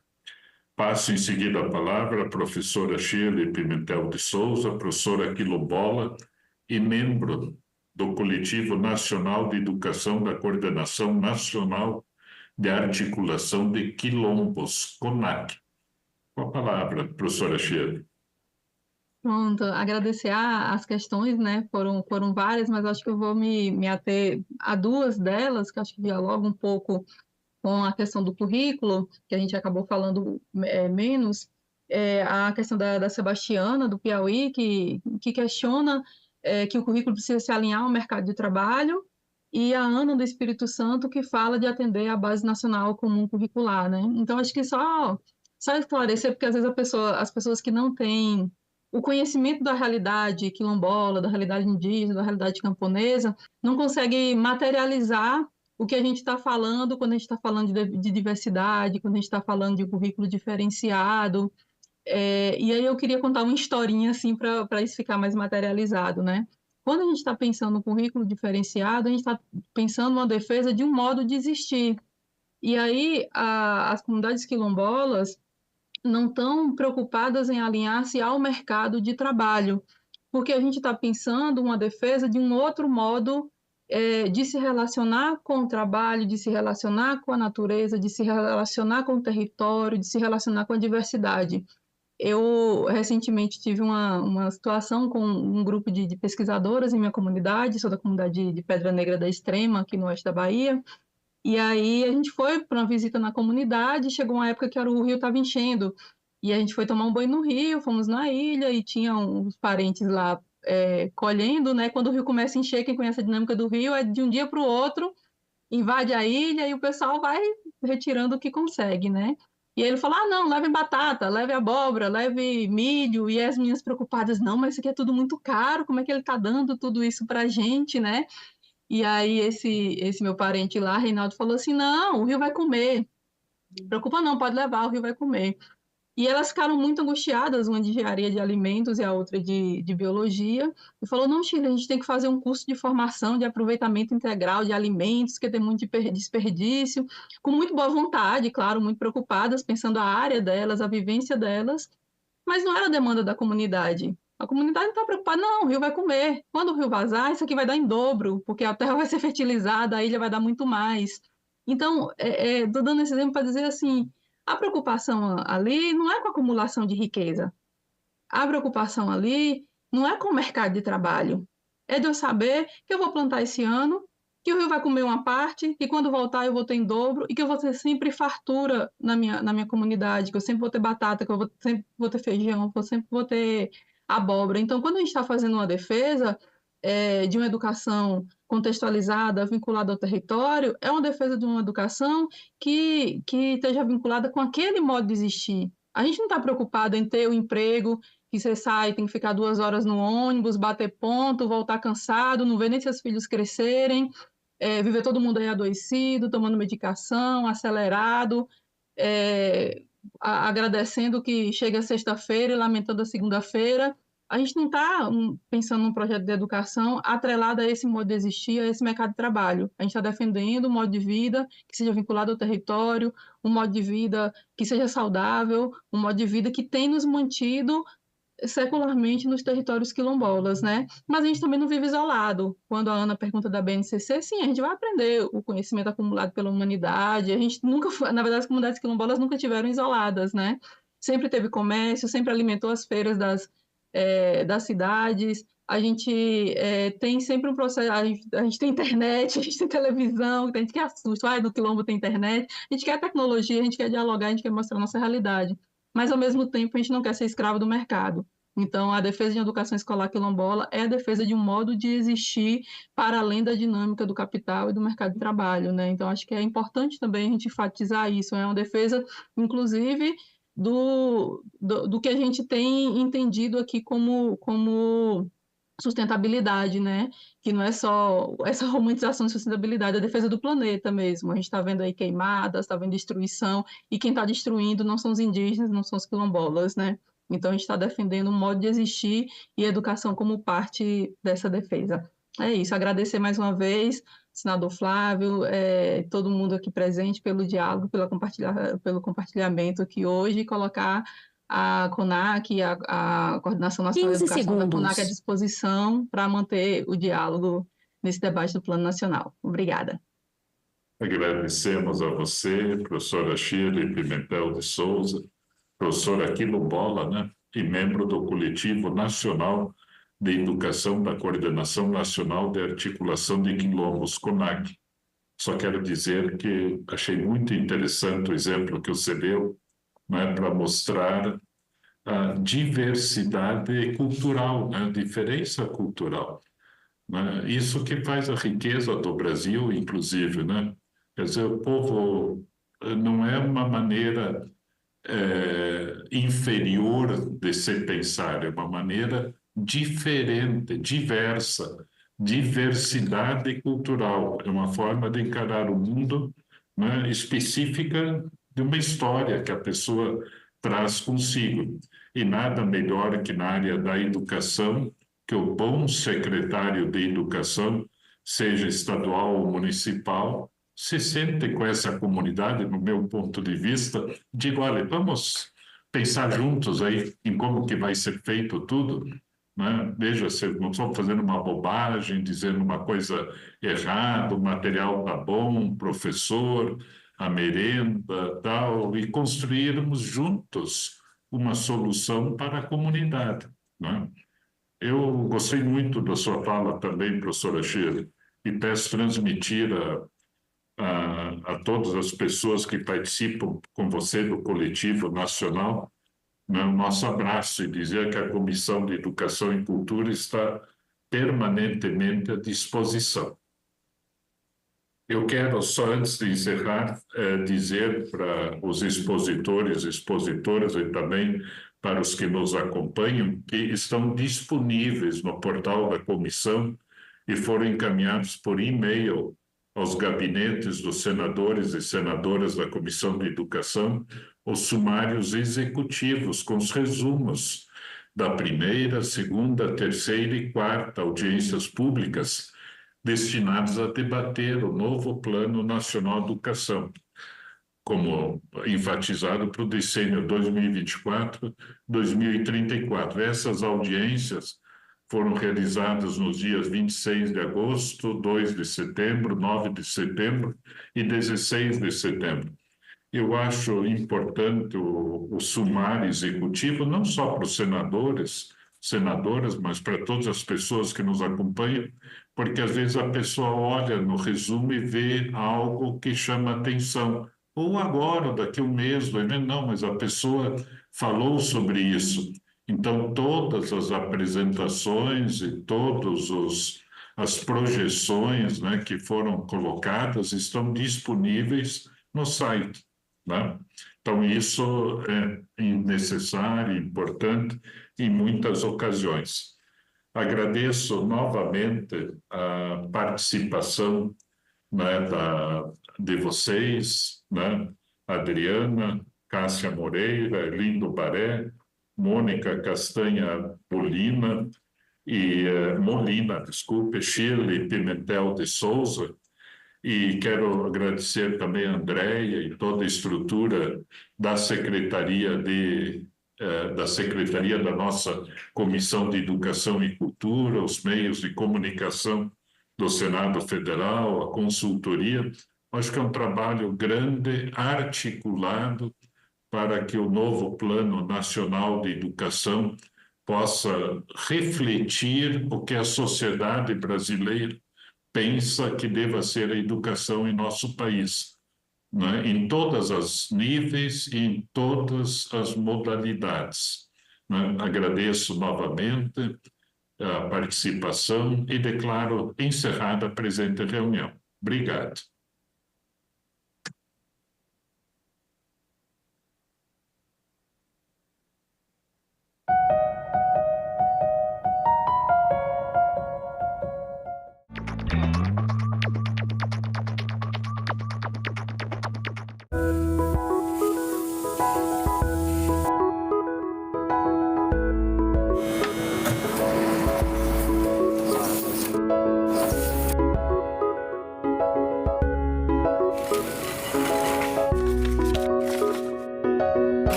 Passo em seguida a palavra à professora Shirley Pimentel de Souza, professora quilombola e membro do Coletivo Nacional de Educação da Coordenação Nacional de Articulação de Quilombos, CONAC. Com a palavra, professora Shirley. Pronto, agradecer as questões, né? Foram várias, mas acho que eu vou me ater a duas delas, que acho que dialogam um pouco com a questão do currículo, que a gente acabou falando menos, a questão da Sebastiana, do Piauí, que questiona que o currículo precisa se alinhar ao mercado de trabalho, e a Ana do Espírito Santo, que fala de atender a Base Nacional Comum Curricular, né? Então, acho que só esclarecer, porque às vezes as pessoas que não têm o conhecimento da realidade quilombola, da realidade indígena, da realidade camponesa, não conseguem materializar o que a gente está falando quando a gente está falando de diversidade, quando a gente está falando de currículo diferenciado. E aí eu queria contar uma historinha assim para isso ficar mais materializado, né? Quando a gente está pensando no currículo diferenciado, a gente está pensando numa defesa de um modo de existir. E aí as comunidades quilombolas não estão preocupadas em alinhar-se ao mercado de trabalho, porque a gente está pensando uma defesa de um outro modo de se relacionar com o trabalho, de se relacionar com a natureza, de se relacionar com o território, de se relacionar com a diversidade. Eu recentemente tive uma situação com um grupo de pesquisadoras em minha comunidade, sou da comunidade de Pedra Negra da Extrema, aqui no oeste da Bahia, e aí a gente foi para uma visita na comunidade, chegou uma época que o rio estava enchendo, e a gente foi tomar um banho no rio, fomos na ilha, e tinha uns parentes lá colhendo, né? Quando o rio começa a encher, quem conhece a dinâmica do rio, é de um dia para o outro, invade a ilha, e o pessoal vai retirando o que consegue, né? E aí ele falou, não, leve batata, leve abóbora, leve milho, e as meninas preocupadas, não, mas isso aqui é tudo muito caro, como é que ele está dando tudo isso para a gente, né? E aí esse meu parente lá, Reinaldo, falou assim, não, o Rio vai comer. Não preocupa não, pode levar, o Rio vai comer. E elas ficaram muito angustiadas, uma de engenharia de alimentos e a outra de biologia, e falou, não, Sheila, a gente tem que fazer um curso de formação de aproveitamento integral de alimentos, que tem muito desperdício, com muito boa vontade, claro, muito preocupadas, pensando a área delas, a vivência delas, mas não era a demanda da comunidade. A comunidade não está preocupada, não, o rio vai comer. Quando o rio vazar, isso aqui vai dar em dobro, porque a terra vai ser fertilizada, a ilha vai dar muito mais. Então, estou dando esse exemplo para dizer assim, a preocupação ali não é com a acumulação de riqueza. A preocupação ali não é com o mercado de trabalho. É de eu saber que eu vou plantar esse ano, que o rio vai comer uma parte, e quando voltar eu vou ter em dobro, e que eu vou ter sempre fartura na minha comunidade, que eu sempre vou ter batata, que eu sempre vou ter feijão, que eu sempre vou ter abóbora. Então, quando a gente está fazendo uma defesa de uma educação contextualizada, vinculada ao território, é uma defesa de uma educação que esteja vinculada com aquele modo de existir. A gente não está preocupado em ter o emprego, que você sai, tem que ficar 2 horas no ônibus, bater ponto, voltar cansado, não ver nem seus filhos crescerem, viver todo mundo aí adoecido, tomando medicação, acelerado, agradecendo que chega sexta-feira e lamentando a segunda-feira. A gente não está pensando num projeto de educação atrelado a esse modo de existir, a esse mercado de trabalho. A gente está defendendo um modo de vida que seja vinculado ao território, um modo de vida que seja saudável, um modo de vida que tem nos mantido secularmente nos territórios quilombolas, né? Mas a gente também não vive isolado. Quando a Ana pergunta da BNCC, sim, a gente vai aprender o conhecimento acumulado pela humanidade. A gente nunca, na verdade, as comunidades quilombolas nunca tiveram isoladas, né? Sempre teve comércio, sempre alimentou as feiras das cidades. A gente tem sempre um processo, a gente tem internet, a gente tem televisão, a gente quer assusto, no quilombo tem internet, a gente quer tecnologia, a gente quer dialogar, a gente quer mostrar a nossa realidade. Mas, ao mesmo tempo, a gente não quer ser escravo do mercado. Então, a defesa de educação escolar quilombola é a defesa de um modo de existir para além da dinâmica do capital e do mercado de trabalho, né? Então, acho que é importante também a gente enfatizar isso. É uma defesa, inclusive, do que a gente tem entendido aqui como sustentabilidade, né? Que não é só essa romantização de sustentabilidade, é a defesa do planeta mesmo. A gente está vendo aí queimadas, está vendo destruição, e quem está destruindo não são os indígenas, não são os quilombolas, né? Então, a gente está defendendo um modo de existir e a educação como parte dessa defesa. É isso, agradecer mais uma vez, senador Flávio, todo mundo aqui presente pelo diálogo, pelo compartilhamento aqui hoje, e colocar a CONAC, a Coordenação Nacional de Educação da CONAC à disposição para manter o diálogo nesse debate do Plano Nacional. Obrigada. Agradecemos a você, professora Shirley Pimentel de Souza, professora quilombola, né, e membro do Coletivo Nacional de Educação da Coordenação Nacional de Articulação de Quilombos, CONAC. Só quero dizer que achei muito interessante o exemplo que você deu, né, para mostrar a diversidade cultural, né, a diferença cultural. Né? Isso que faz a riqueza do Brasil, inclusive. Né? Quer dizer, o povo não é uma maneira inferior de se pensar, é uma maneira diferente, diversa, diversidade cultural, é uma forma de encarar o mundo, né, específica de uma história que a pessoa traz consigo. E nada melhor que na área da educação, que o bom secretário de educação, seja estadual ou municipal, se sente com essa comunidade, no meu ponto de vista, digo, olha, vamos pensar juntos aí em como que vai ser feito tudo, né? Veja, se não estamos fazendo uma bobagem, dizendo uma coisa errada, o material está bom, o professor, a merenda, tal, e construirmos juntos uma solução para a comunidade, né? Eu gostei muito da sua fala também, professora Shirley, e peço transmitir a todas as pessoas que participam com você do Coletivo Nacional, né, o nosso abraço, e dizer que a Comissão de Educação e Cultura está permanentemente à disposição. Eu quero, só antes de encerrar, dizer para os expositores, expositoras e também para os que nos acompanham, que estão disponíveis no portal da comissão e foram encaminhados por e-mail aos gabinetes dos senadores e senadoras da Comissão de Educação os sumários executivos com os resumos da primeira, segunda, terceira e quarta audiências públicas destinadas a debater o novo Plano Nacional de Educação, como enfatizado para o decênio 2024-2034. Essas audiências foram realizadas nos dias 26 de agosto, 2 de setembro, 9 de setembro e 16 de setembro. Eu acho importante o sumário executivo, não só para os senadores, senadoras, mas para todas as pessoas que nos acompanham, porque às vezes a pessoa olha no resumo e vê algo que chama atenção. Ou agora, daqui a um mês, não, mas a pessoa falou sobre isso. Então, todas as apresentações e todas as projeções, né, que foram colocadas estão disponíveis no site. Né? Então, isso é necessário, importante em muitas ocasiões. Agradeço novamente a participação, né, de vocês, né, Adriana, Cássia Moreira, Lindo Baré, Mônica Castanha Molina, Shirley Pimentel de Souza, e quero agradecer também a Andréia e toda a estrutura da Secretaria da nossa Comissão de Educação e Cultura, os meios de comunicação do Senado Federal, a consultoria. Acho que é um trabalho grande, articulado, para que o novo Plano Nacional de Educação possa refletir o que a sociedade brasileira pensa que deva ser a educação em nosso país, né? Em todos os níveis e em todas as modalidades. Né? Agradeço novamente a participação e declaro encerrada a presente reunião. Obrigado.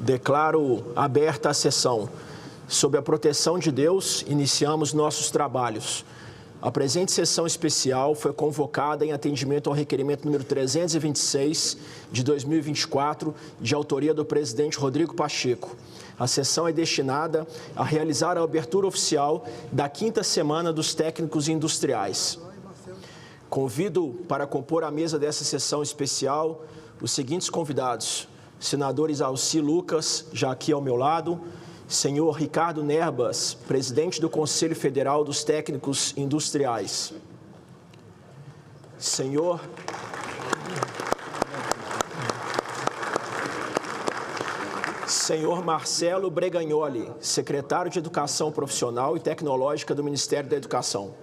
Declaro aberta a sessão. Sob a proteção de Deus, iniciamos nossos trabalhos. A presente sessão especial foi convocada em atendimento ao requerimento número 326 de 2024, de autoria do presidente Rodrigo Pacheco. A sessão é destinada a realizar a abertura oficial da 5ª Semana dos Técnicos Industriais. Convido para compor a mesa dessa sessão especial os seguintes convidados: senadores Alci Lucas, já aqui ao meu lado, senhor Ricardo Nerbas, presidente do Conselho Federal dos Técnicos Industriais, senhor Marcelo Bregagnoli, secretário de Educação Profissional e Tecnológica do Ministério da Educação.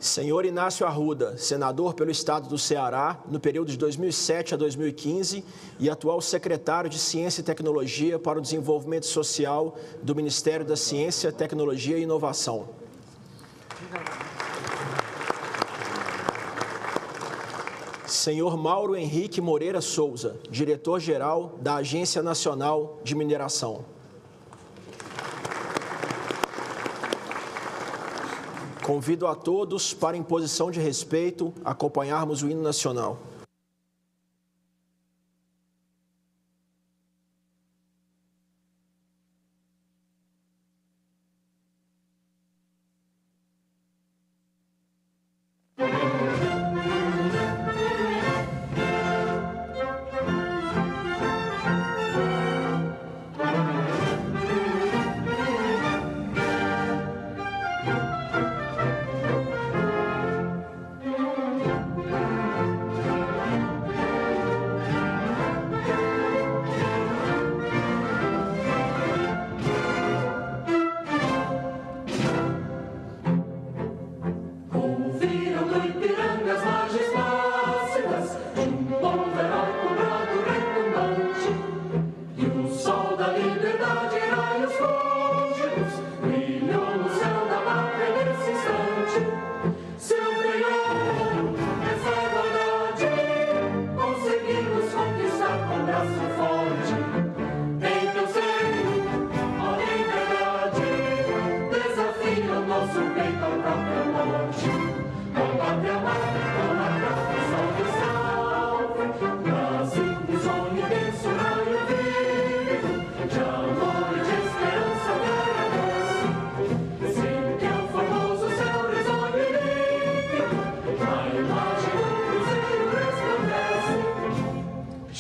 Senhor Inácio Arruda, senador pelo Estado do Ceará, no período de 2007 a 2015 e atual secretário de Ciência e Tecnologia para o Desenvolvimento Social do Ministério da Ciência, Tecnologia e Inovação. Senhor Mauro Henrique Moreira Souza, diretor-geral da Agência Nacional de Mineração. Convido a todos para, em posição de respeito, acompanharmos o hino nacional.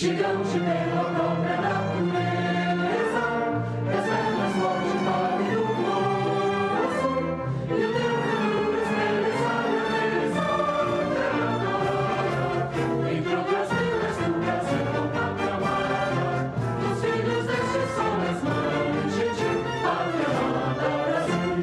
gigante pela própria natureza, as velas morte vale do moço, e o teu futuro espreguiçado deles entre outras vilas do Brasil, com pátria amada, os filhos deste sol das mãos, gentil, pátria amada, Brasil.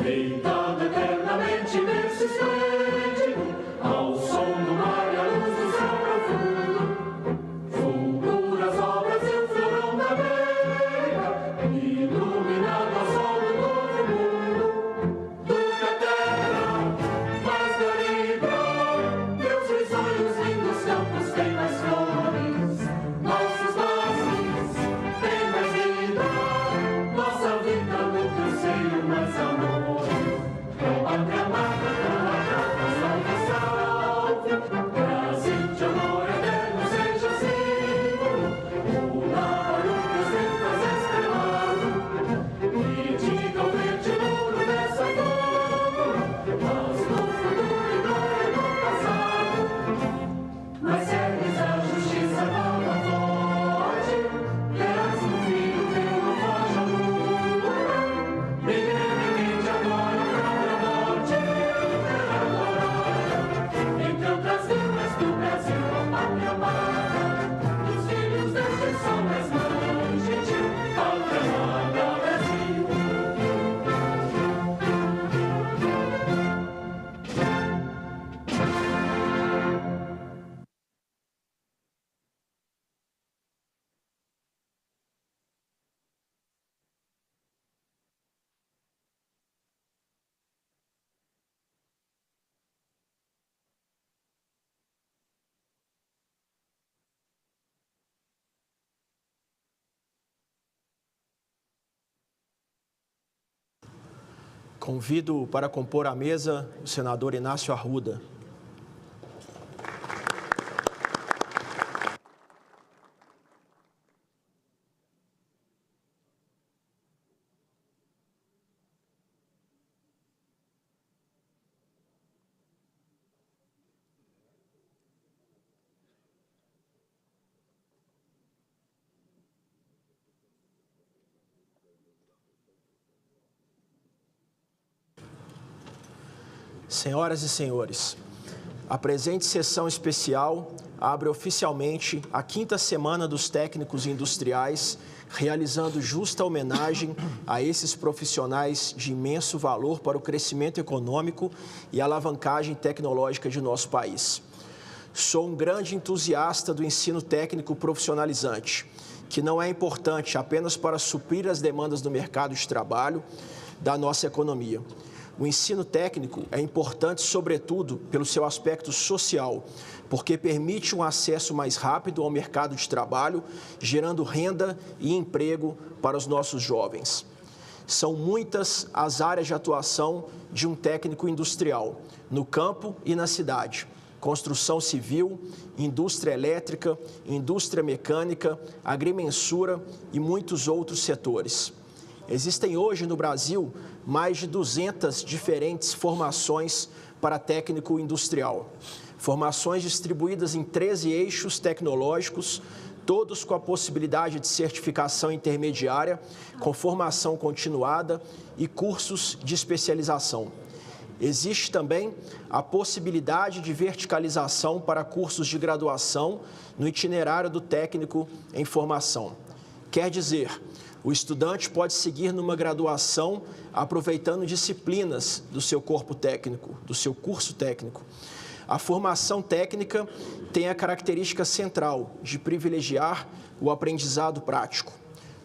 Deitado eternamente nesse esplêndido, ao som do mar e à luz do céu profundo, fulgura as obras e o florão da América, iluminado ao sol do novo mundo. Do que a terra, Margarida, meus risonhos lindos campos têm mais flores, nossos mares têm mais vida, nossa vida no teu seio mais amor. Pátria amada, tua prata salve, salve, Brasil de amor eterno seja símbolo, o navalho que ostentas estrelado, e diga o verde louro dessa cor, mas no futuro e glória do passado, mas eres a justiça nova forte, terás no filho teu não foge a lua, brilhantemente agora pra morte, entre outras vilas do Brasil, a pátria amada, os filhos deste sol das mãos, gentil, pátria amada, Brasil. Convido para compor a mesa o senador Inácio Arruda. Senhoras e senhores, a presente sessão especial abre oficialmente a 5ª Semana dos Técnicos Industriais, realizando justa homenagem a esses profissionais de imenso valor para o crescimento econômico e alavancagem tecnológica de nosso país. Sou um grande entusiasta do ensino técnico profissionalizante, que não é importante apenas para suprir as demandas do mercado de trabalho da nossa economia. O ensino técnico é importante, sobretudo, pelo seu aspecto social, porque permite um acesso mais rápido ao mercado de trabalho, gerando renda e emprego para os nossos jovens. São muitas as áreas de atuação de um técnico industrial, no campo e na cidade. Construção civil, indústria elétrica, indústria mecânica, agrimensura e muitos outros setores. Existem hoje no Brasil mais de 200 diferentes formações para técnico industrial. Formações distribuídas em 13 eixos tecnológicos, todos com a possibilidade de certificação intermediária, com formação continuada e cursos de especialização. Existe também a possibilidade de verticalização para cursos de graduação no itinerário do técnico em formação. Quer dizer, o estudante pode seguir numa graduação aproveitando disciplinas do seu corpo técnico, do seu curso técnico. A formação técnica tem a característica central de privilegiar o aprendizado prático.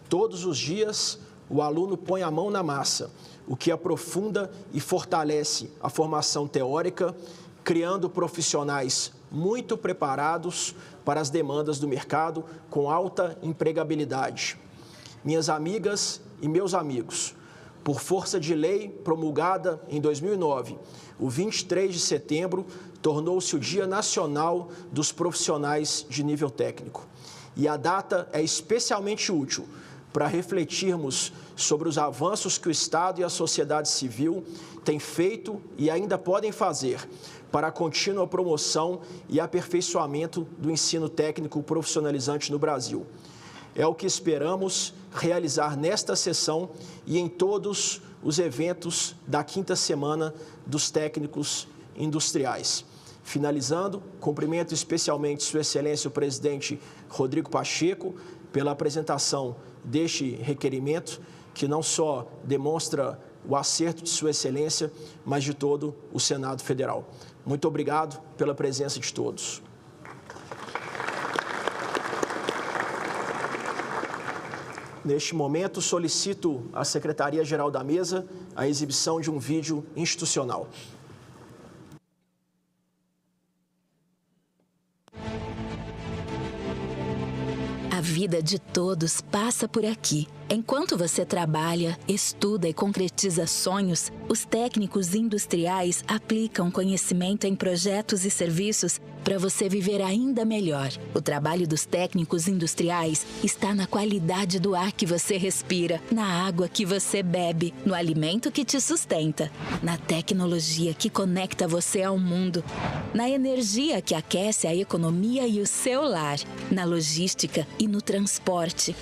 Todos os dias, o aluno põe a mão na massa, o que aprofunda e fortalece a formação teórica, criando profissionais muito preparados para as demandas do mercado com alta empregabilidade. Minhas amigas e meus amigos, por força de lei promulgada em 2009, o 23 de setembro tornou-se o Dia Nacional dos Profissionais de Nível Técnico. E a data é especialmente útil para refletirmos sobre os avanços que o Estado e a sociedade civil têm feito e ainda podem fazer para a contínua promoção e aperfeiçoamento do ensino técnico profissionalizante no Brasil. É o que esperamos realizar nesta sessão e em todos os eventos da 5ª Semana dos Técnicos Industriais. Finalizando, cumprimento especialmente Sua Excelência o Presidente Rodrigo Pacheco pela apresentação deste requerimento, que não só demonstra o acerto de Sua Excelência, mas de todo o Senado Federal. Muito obrigado pela presença de todos. Neste momento, solicito à Secretaria-Geral da Mesa a exibição de um vídeo institucional. A vida de todos passa por aqui. Enquanto você trabalha, estuda e concretiza sonhos, os técnicos industriais aplicam conhecimento em projetos e serviços para você viver ainda melhor. O trabalho dos técnicos industriais está na qualidade do ar que você respira, na água que você bebe, no alimento que te sustenta, na tecnologia que conecta você ao mundo, na energia que aquece a economia e o seu lar, na logística e no transporte.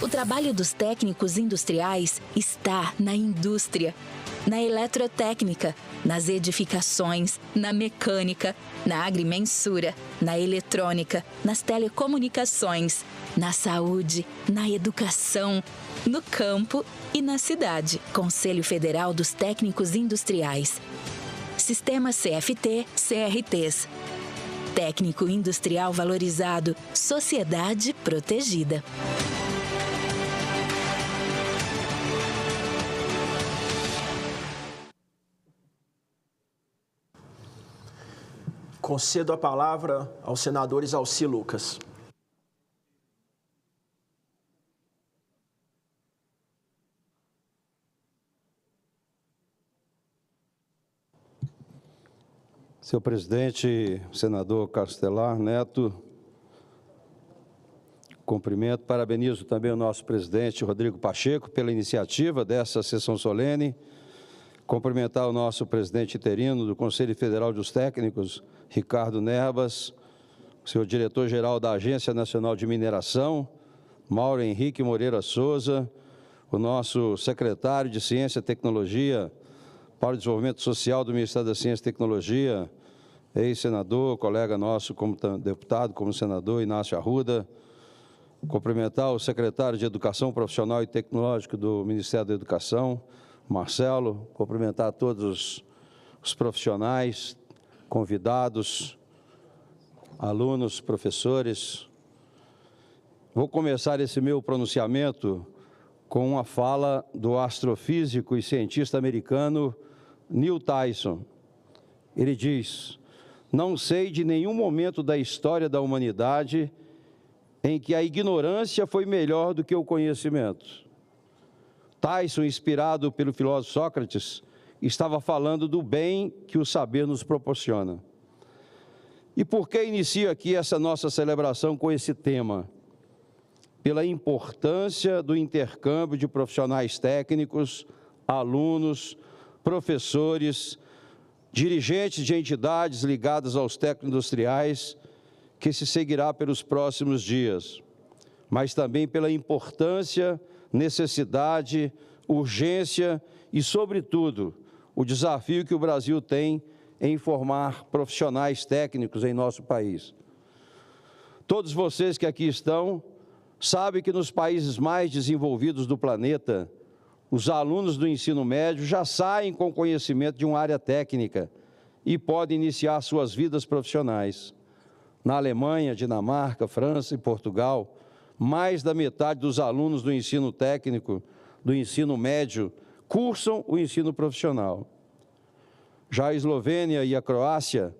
O trabalho dos técnicos industriais está na indústria, na eletrotécnica, nas edificações, na mecânica, na agrimensura, na eletrônica, nas telecomunicações, na saúde, na educação, no campo e na cidade. Conselho Federal dos Técnicos Industriais. Sistema CFT-CRTs. Técnico industrial valorizado, sociedade protegida. Concedo a palavra ao senador Isalci Lucas. Senhor presidente, senador Castelar Neto, cumprimento, parabenizo também o nosso presidente Rodrigo Pacheco pela iniciativa dessa sessão solene, cumprimentar o nosso presidente interino do Conselho Federal dos Técnicos, Ricardo Nerbas, o senhor diretor-geral da Agência Nacional de Mineração, Mauro Henrique Moreira Souza, o nosso secretário de Ciência e Tecnologia para o Desenvolvimento Social do Ministério da Ciência e Tecnologia, ex-senador, colega nosso como deputado, como senador, Inácio Arruda, cumprimentar o secretário de Educação Profissional e Tecnológica do Ministério da Educação, Marcelo, cumprimentar todos os profissionais, convidados, alunos, professores. Vou começar esse meu pronunciamento com uma fala do astrofísico e cientista americano Neil Tyson. Ele diz: "Não sei de nenhum momento da história da humanidade em que a ignorância foi melhor do que o conhecimento." Tyson, inspirado pelo filósofo Sócrates, estava falando do bem que o saber nos proporciona. E por que inicio aqui essa nossa celebração com esse tema? Pela importância do intercâmbio de profissionais técnicos, alunos, professores, dirigentes de entidades ligadas aos técnicos industriais, que se seguirá pelos próximos dias, mas também pela importância, necessidade, urgência e, sobretudo, o desafio que o Brasil tem em formar profissionais técnicos em nosso país. Todos vocês que aqui estão sabem que nos países mais desenvolvidos do planeta, os alunos do ensino médio já saem com conhecimento de uma área técnica e podem iniciar suas vidas profissionais. Na Alemanha, Dinamarca, França e Portugal, mais da metade dos alunos do ensino técnico, do ensino médio, cursam o ensino profissional. Já a Eslovênia e a Croácia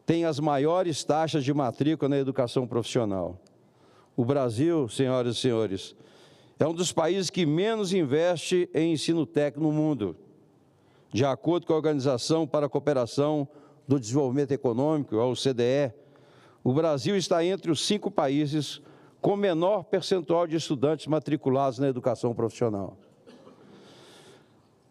têm as maiores taxas de matrícula na educação profissional. O Brasil, senhoras e senhores, é um dos países que menos investe em ensino técnico no mundo. De acordo com a Organização para a Cooperação do Desenvolvimento Econômico, a OCDE, o Brasil está entre os 5 países com menor percentual de estudantes matriculados na educação profissional.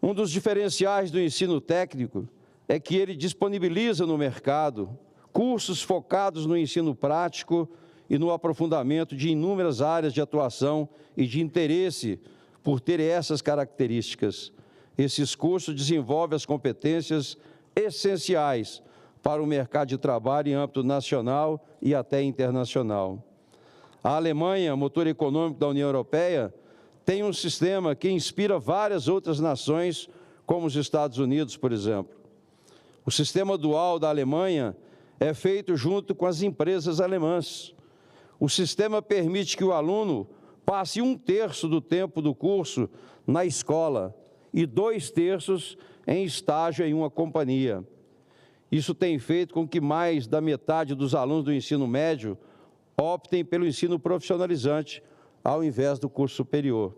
Um dos diferenciais do ensino técnico é que ele disponibiliza no mercado cursos focados no ensino prático e no aprofundamento de inúmeras áreas de atuação e de interesse por ter essas características. Esses cursos desenvolvem as competências essenciais para o mercado de trabalho em âmbito nacional e até internacional. A Alemanha, motor econômico da União Europeia, tem um sistema que inspira várias outras nações, como os Estados Unidos, por exemplo. O sistema dual da Alemanha é feito junto com as empresas alemãs. O sistema permite que o aluno passe 1/3 do tempo do curso na escola e 2/3 em estágio em uma companhia. Isso tem feito com que mais da metade dos alunos do ensino médio optem pelo ensino profissionalizante ao invés do curso superior.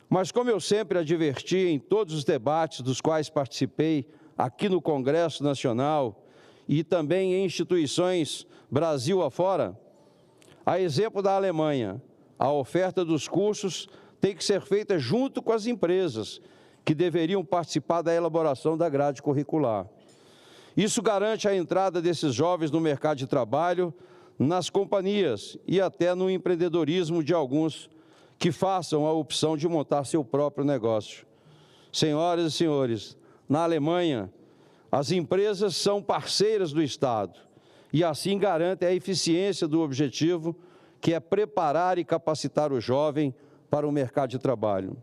Mas, como eu sempre adverti em todos os debates dos quais participei aqui no Congresso Nacional e também em instituições Brasil afora, a exemplo da Alemanha, a oferta dos cursos tem que ser feita junto com as empresas, que deveriam participar da elaboração da grade curricular. Isso garante a entrada desses jovens no mercado de trabalho, nas companhias e até no empreendedorismo de alguns que façam a opção de montar seu próprio negócio. Senhoras e senhores, na Alemanha, as empresas são parceiras do Estado e assim garantem a eficiência do objetivo, que é preparar e capacitar o jovem para o mercado de trabalho.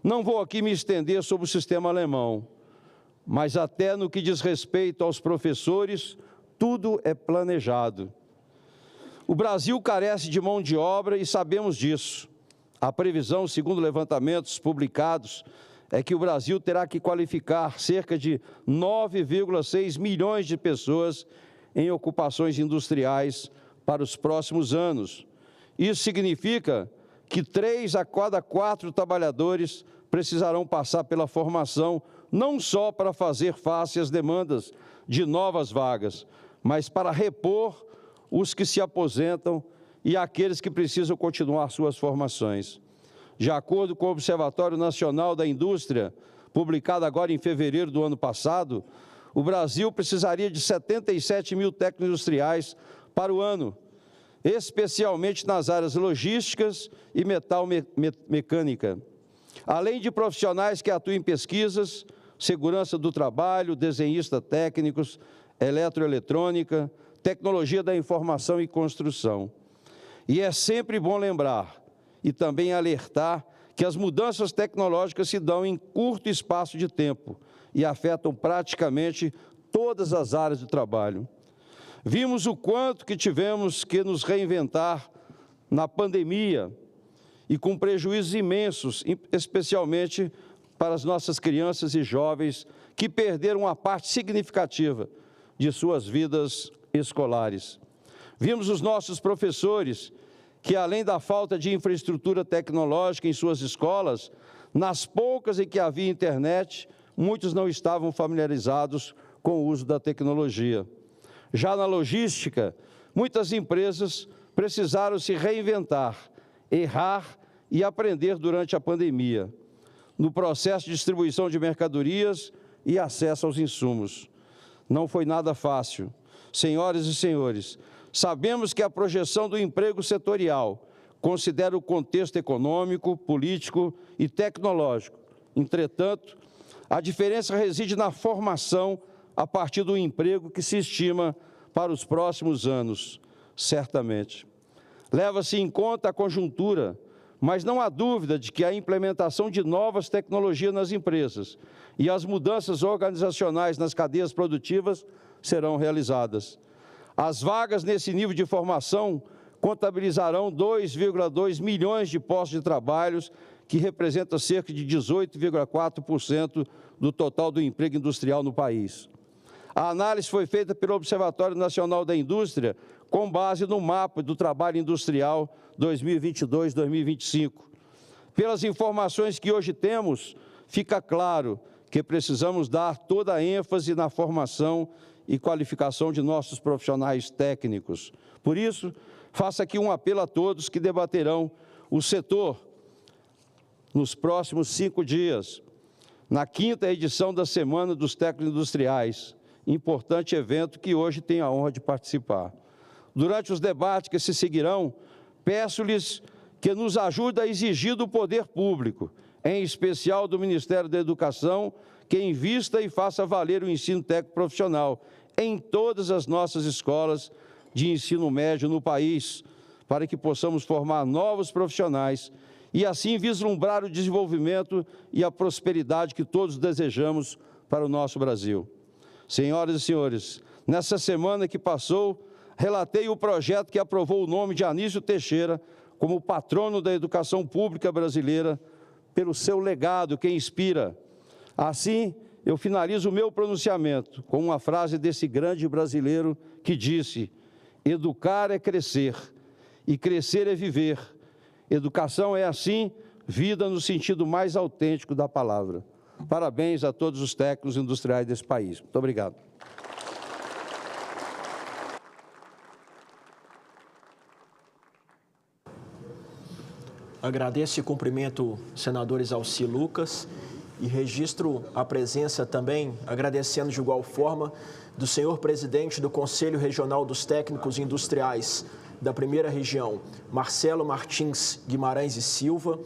Não vou aqui me estender sobre o sistema alemão, mas até no que diz respeito aos professores, tudo é planejado. O Brasil carece de mão de obra e sabemos disso. A previsão, segundo levantamentos publicados, é que o Brasil terá que qualificar cerca de 9,6 milhões de pessoas em ocupações industriais para os próximos anos. Isso significa que 3 a cada 4 trabalhadores precisarão passar pela formação, não só para fazer face às demandas de novas vagas, mas para repor os que se aposentam e aqueles que precisam continuar suas formações. De acordo com o Observatório Nacional da Indústria, publicado agora em fevereiro do ano passado, o Brasil precisaria de 77 mil técnicos industriais para o ano, especialmente nas áreas logísticas e metal-mecânica. Além de profissionais que atuam em pesquisas, segurança do trabalho, desenhistas técnicos, eletroeletrônica, tecnologia da informação e construção. E é sempre bom lembrar e também alertar que as mudanças tecnológicas se dão em curto espaço de tempo e afetam praticamente todas as áreas do trabalho. Vimos o quanto que tivemos que nos reinventar na pandemia e com prejuízos imensos, especialmente para as nossas crianças e jovens que perderam uma parte significativa de suas vidas escolares. Vimos os nossos professores que, além da falta de infraestrutura tecnológica em suas escolas, nas poucas em que havia internet, muitos não estavam familiarizados com o uso da tecnologia. Já na logística, muitas empresas precisaram se reinventar, errar e aprender durante a pandemia, no processo de distribuição de mercadorias e acesso aos insumos. Não foi nada fácil. Senhoras e senhores, sabemos que a projeção do emprego setorial considera o contexto econômico, político e tecnológico. Entretanto, a diferença reside na formação a partir do emprego que se estima para os próximos anos, certamente. Leva-se em conta a conjuntura, mas não há dúvida de que a implementação de novas tecnologias nas empresas e as mudanças organizacionais nas cadeias produtivas serão realizadas. As vagas nesse nível de formação contabilizarão 2,2 milhões de postos de trabalho que representa cerca de 18,4% do total do emprego industrial no país. A análise foi feita pelo Observatório Nacional da Indústria com base no mapa do trabalho industrial 2022-2025. Pelas informações que hoje temos, fica claro que precisamos dar toda a ênfase na formação e qualificação de nossos profissionais técnicos. Por isso, faço aqui um apelo a todos que debaterão o setor nos próximos 5 dias, na 5ª edição da Semana dos Técnicos Industriais, importante evento que hoje tenho a honra de participar. Durante os debates que se seguirão, peço-lhes que nos ajudem a exigir do poder público, em especial do Ministério da Educação, que invista e faça valer o ensino técnico profissional em todas as nossas escolas de ensino médio no país, para que possamos formar novos profissionais e assim vislumbrar o desenvolvimento e a prosperidade que todos desejamos para o nosso Brasil. Senhoras e senhores, nessa semana que passou, relatei o projeto que aprovou o nome de Anísio Teixeira como patrono da educação pública brasileira, pelo seu legado que inspira. Assim, eu finalizo o meu pronunciamento com uma frase desse grande brasileiro que disse: educar é crescer, e crescer é viver. Educação é, assim, vida no sentido mais autêntico da palavra. Parabéns a todos os técnicos industriais desse país. Muito obrigado. Agradeço e cumprimento os senadores Alci e Lucas e registro a presença também, agradecendo de igual forma, do senhor presidente do Conselho Regional dos Técnicos Industriais da Primeira Região, Marcelo Martins Guimarães e Silva,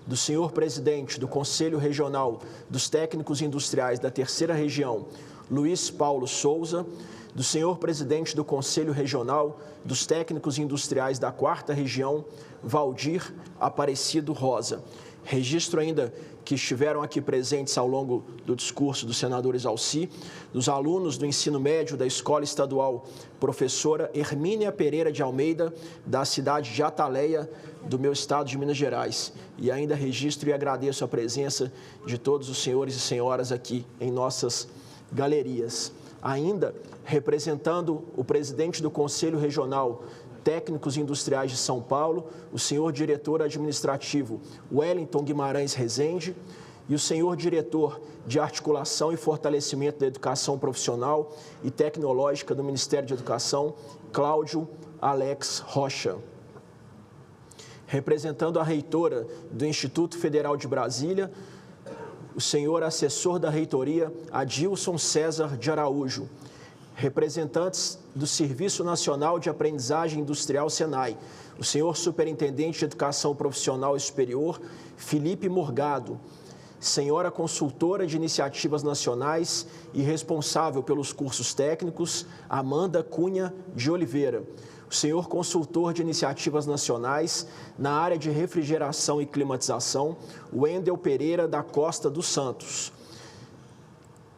do senhor presidente do Conselho Regional dos Técnicos Industriais da Terceira Região, Luiz Paulo Souza, do senhor presidente do Conselho Regional dos Técnicos Industriais da Quarta Região, Valdir Aparecido Rosa. Registro ainda que estiveram aqui presentes ao longo do discurso dos senadores Alci, dos alunos do ensino médio da Escola Estadual Professora Hermínia Pereira de Almeida, da cidade de Ataleia, do meu estado de Minas Gerais. E ainda registro e agradeço a presença de todos os senhores e senhoras aqui em nossas galerias. Ainda representando o presidente do Conselho Regional Técnicos Industriais de São Paulo, o senhor diretor administrativo Wellington Guimarães Rezende e o senhor diretor de Articulação e Fortalecimento da Educação Profissional e Tecnológica do Ministério de Educação, Cláudio Alex Rocha. Representando a reitora do Instituto Federal de Brasília, o senhor assessor da reitoria Adilson César de Araújo. Representantes do Serviço Nacional de Aprendizagem Industrial, SENAI, o senhor Superintendente de Educação Profissional e Superior, Felipe Morgado, senhora consultora de iniciativas nacionais e responsável pelos cursos técnicos, Amanda Cunha de Oliveira, o senhor consultor de iniciativas nacionais na área de refrigeração e climatização, Wendel Pereira da Costa dos Santos,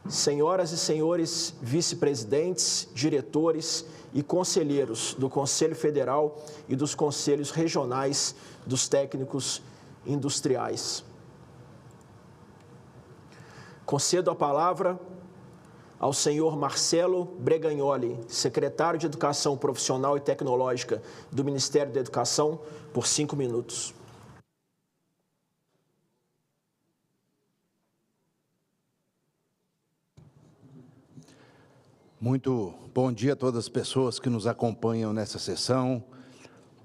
senhoras e senhores vice-presidentes, diretores e conselheiros do Conselho Federal e dos Conselhos Regionais dos Técnicos Industriais. Concedo a palavra ao senhor Marcelo Bregagnoli, secretário de Educação Profissional e Tecnológica do Ministério da Educação, por 5 minutos. Muito bom dia a todas as pessoas que nos acompanham nessa sessão.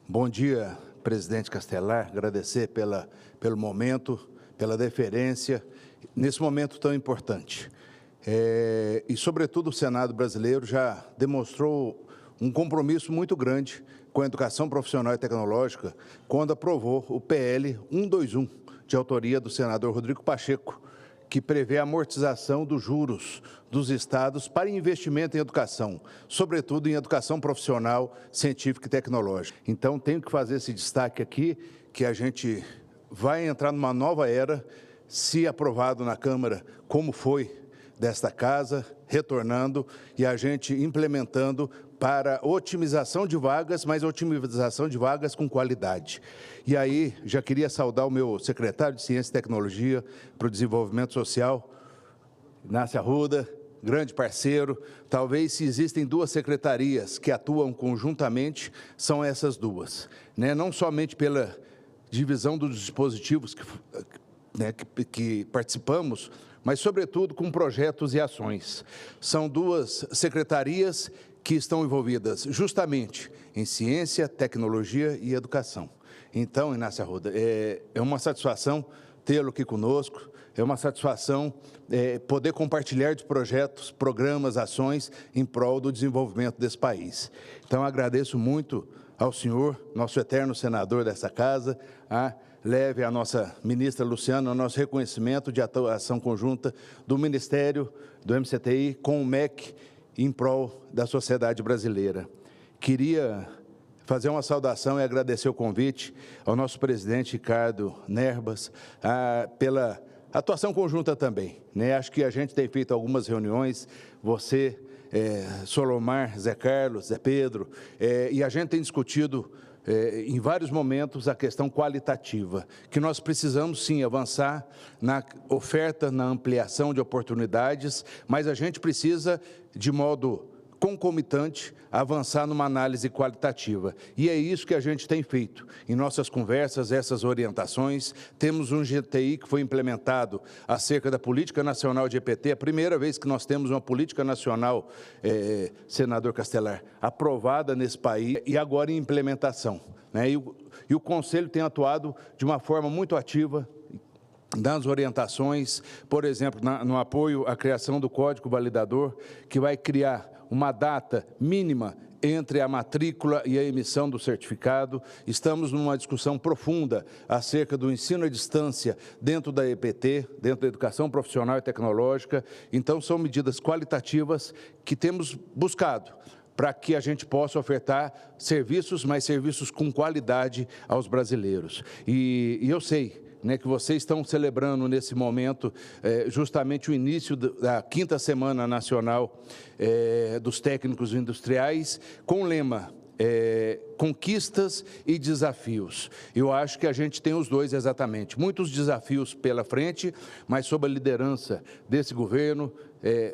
Bom dia, presidente Castelar, agradecer pelo momento, pela deferência, nesse momento tão importante. E, sobretudo, o Senado brasileiro já demonstrou um compromisso muito grande com a educação profissional e tecnológica quando aprovou o PL 121, de autoria do senador Rodrigo Pacheco, que prevê a amortização dos juros dos estados para investimento em educação, sobretudo em educação profissional, científica e tecnológica. Então, tenho que fazer esse destaque aqui, que a gente vai entrar numa nova era, se aprovado na Câmara, como foi desta casa, retornando e a gente implementando para otimização de vagas, mas otimização de vagas com qualidade. E aí, já queria saudar o meu secretário de Ciência e Tecnologia para o Desenvolvimento Social, Inácio Arruda, grande parceiro. Talvez, se existem duas secretarias que atuam conjuntamente, são essas duas, né? Não somente pela divisão dos dispositivos que participamos, mas, sobretudo, com projetos e ações. São duas secretarias que estão envolvidas justamente em ciência, tecnologia e educação. Então, Inácio Arruda, é uma satisfação tê-lo aqui conosco, é uma satisfação poder compartilhar de projetos, programas, ações em prol do desenvolvimento desse país. Então, agradeço muito ao senhor, nosso eterno senador dessa casa, leve à nossa ministra Luciana o nosso reconhecimento de atuação conjunta do Ministério, do MCTI, com o MEC, em prol da sociedade brasileira. Queria fazer uma saudação e agradecer o convite ao nosso presidente Ricardo Nerbas, pela atuação conjunta também, né? Acho que a gente tem feito algumas reuniões, você, Solomar, Zé Carlos, Zé Pedro, e a gente tem discutido em vários momentos a questão qualitativa, que nós precisamos sim avançar na oferta, na ampliação de oportunidades, mas a gente precisa, de modo concomitante, avançar numa análise qualitativa. E é isso que a gente tem feito. Em nossas conversas, essas orientações, temos um GTI que foi implementado acerca da Política Nacional de EPT, a primeira vez que nós temos uma política nacional, senador Castelar, aprovada nesse país e agora em implementação, né? E o Conselho tem atuado de uma forma muito ativa nas orientações, por exemplo, no apoio à criação do Código Validador, que vai criar uma data mínima entre a matrícula e a emissão do certificado. Estamos numa discussão profunda acerca do ensino à distância dentro da EPT, dentro da educação profissional e tecnológica. Então, são medidas qualitativas que temos buscado para que a gente possa ofertar serviços, mas serviços com qualidade aos brasileiros. E eu sei, né, que vocês estão celebrando nesse momento justamente o início da 5ª Semana Nacional dos Técnicos Industriais, com o lema conquistas e desafios. Eu acho que a gente tem os dois exatamente. Muitos desafios pela frente, mas sob a liderança desse governo,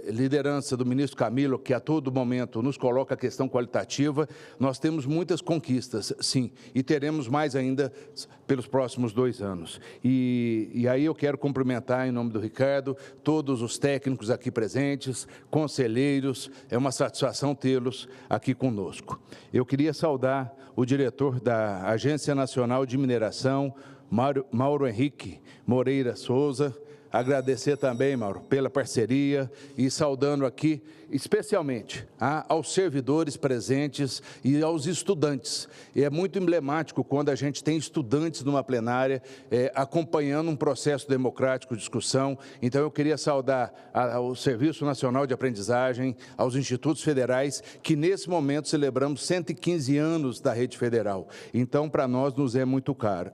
liderança do ministro Camilo, que a todo momento nos coloca a questão qualitativa, nós temos muitas conquistas, sim, e teremos mais ainda pelos próximos 2 anos. E aí eu quero cumprimentar, em nome do Ricardo, todos os técnicos aqui presentes, conselheiros, é uma satisfação tê-los aqui conosco. Eu queria saudar o diretor da Agência Nacional de Mineração, Mauro Henrique Moreira Souza, agradecer também, Mauro, pela parceria e saudando aqui, especialmente, aos servidores presentes e aos estudantes. E é muito emblemático quando a gente tem estudantes numa plenária acompanhando um processo democrático de discussão. Então, eu queria saudar ao Serviço Nacional de Aprendizagem, aos institutos federais, que nesse momento celebramos 115 anos da rede federal. Então, para nós, nos é muito caro.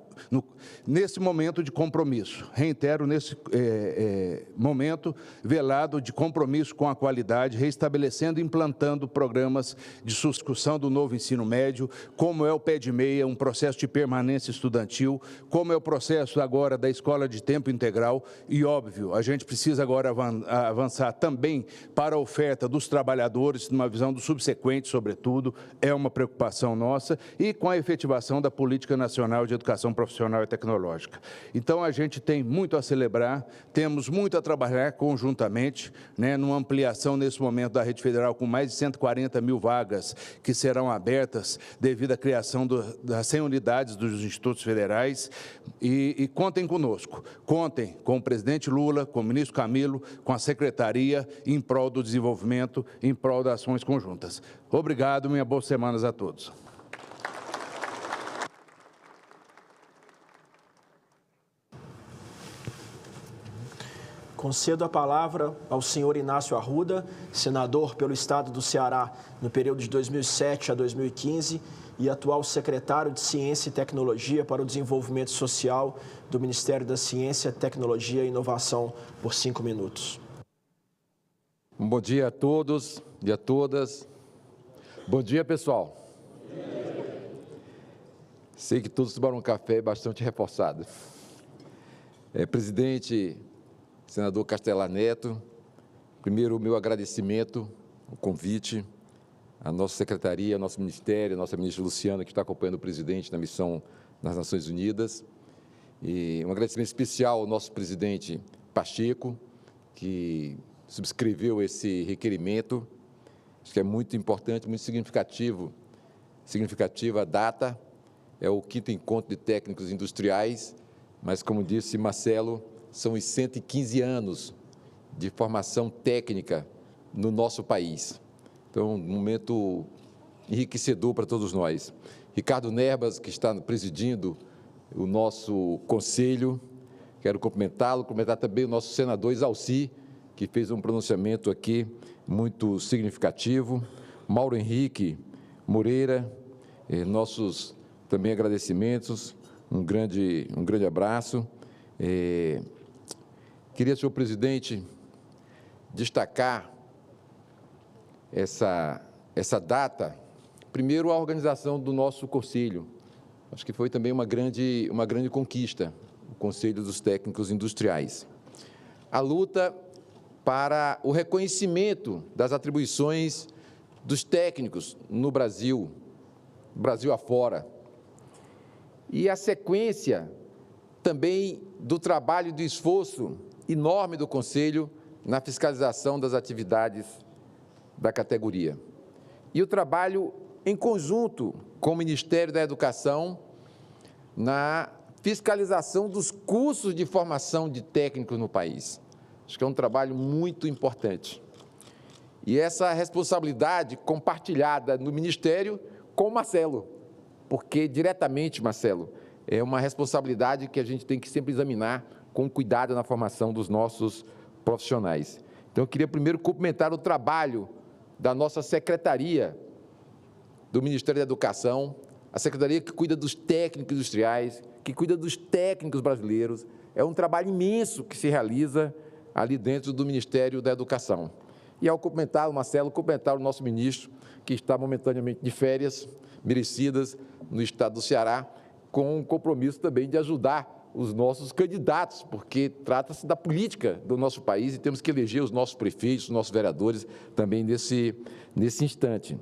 Nesse momento de compromisso, reitero, nesse momento velado de compromisso com a qualidade, restabelecendo e implantando programas de discussão do novo ensino médio, como é o Pé de Meia, um processo de permanência estudantil, como é o processo agora da escola de tempo integral e, óbvio, a gente precisa agora avançar também para a oferta dos trabalhadores, numa visão do subsequente, sobretudo, é uma preocupação nossa, e com a efetivação da Política Nacional de Educação Profissional e Tecnológica. Então, a gente tem muito a celebrar, temos muito a trabalhar conjuntamente, né, numa ampliação nesse momento da rede federal com mais de 140 mil vagas que serão abertas devido à criação das 100 unidades dos institutos federais. E contem conosco, contem com o presidente Lula, com o ministro Camilo, com a secretaria em prol do desenvolvimento, em prol das ações conjuntas. Obrigado, minhas boas semanas a todos. Concedo a palavra ao senhor Inácio Arruda, senador pelo Estado do Ceará no período de 2007 a 2015 e atual secretário de Ciência e Tecnologia para o Desenvolvimento Social do Ministério da Ciência, Tecnologia e Inovação, por 5 minutos. Bom dia a todos e a todas. Bom dia, pessoal. Sei que todos tomaram um café bastante reforçado. Presidente, senador Castelar Neto, primeiro o meu agradecimento, o convite, à nossa secretaria, ao nosso ministério, à nossa ministra Luciana, que está acompanhando o presidente na missão nas Nações Unidas. E um agradecimento especial ao nosso presidente Pacheco, que subscreveu esse requerimento. Acho que é muito importante, muito significativa a data. É o 5º encontro de técnicos industriais, mas, como disse Marcelo, são os 115 anos de formação técnica no nosso país. Então, um momento enriquecedor para todos nós. Ricardo Nerbas, que está presidindo o nosso conselho, quero cumprimentá-lo, cumprimentar também o nosso senador Isalci, que fez um pronunciamento aqui muito significativo, Mauro Henrique Moreira, nossos também agradecimentos, um grande abraço. Queria, senhor presidente, destacar essa data, primeiro a organização do nosso conselho. Acho que foi também uma grande conquista, o Conselho dos Técnicos Industriais. A luta para o reconhecimento das atribuições dos técnicos no Brasil afora. E a sequência também do trabalho e do esforço enorme do Conselho na fiscalização das atividades da categoria. E o trabalho em conjunto com o Ministério da Educação na fiscalização dos cursos de formação de técnicos no país. Acho que é um trabalho muito importante. E essa responsabilidade compartilhada no Ministério com o Marcelo, porque diretamente, Marcelo, é uma responsabilidade que a gente tem que sempre examinar com cuidado na formação dos nossos profissionais. Então, eu queria primeiro cumprimentar o trabalho da nossa secretaria do Ministério da Educação, a secretaria que cuida dos técnicos industriais, que cuida dos técnicos brasileiros. É um trabalho imenso que se realiza ali dentro do Ministério da Educação. E ao cumprimentar o Marcelo, cumprimentar o nosso ministro, que está momentaneamente de férias merecidas no estado do Ceará, com um compromisso também de ajudar os nossos candidatos, porque trata-se da política do nosso país e temos que eleger os nossos prefeitos, os nossos vereadores também nesse instante.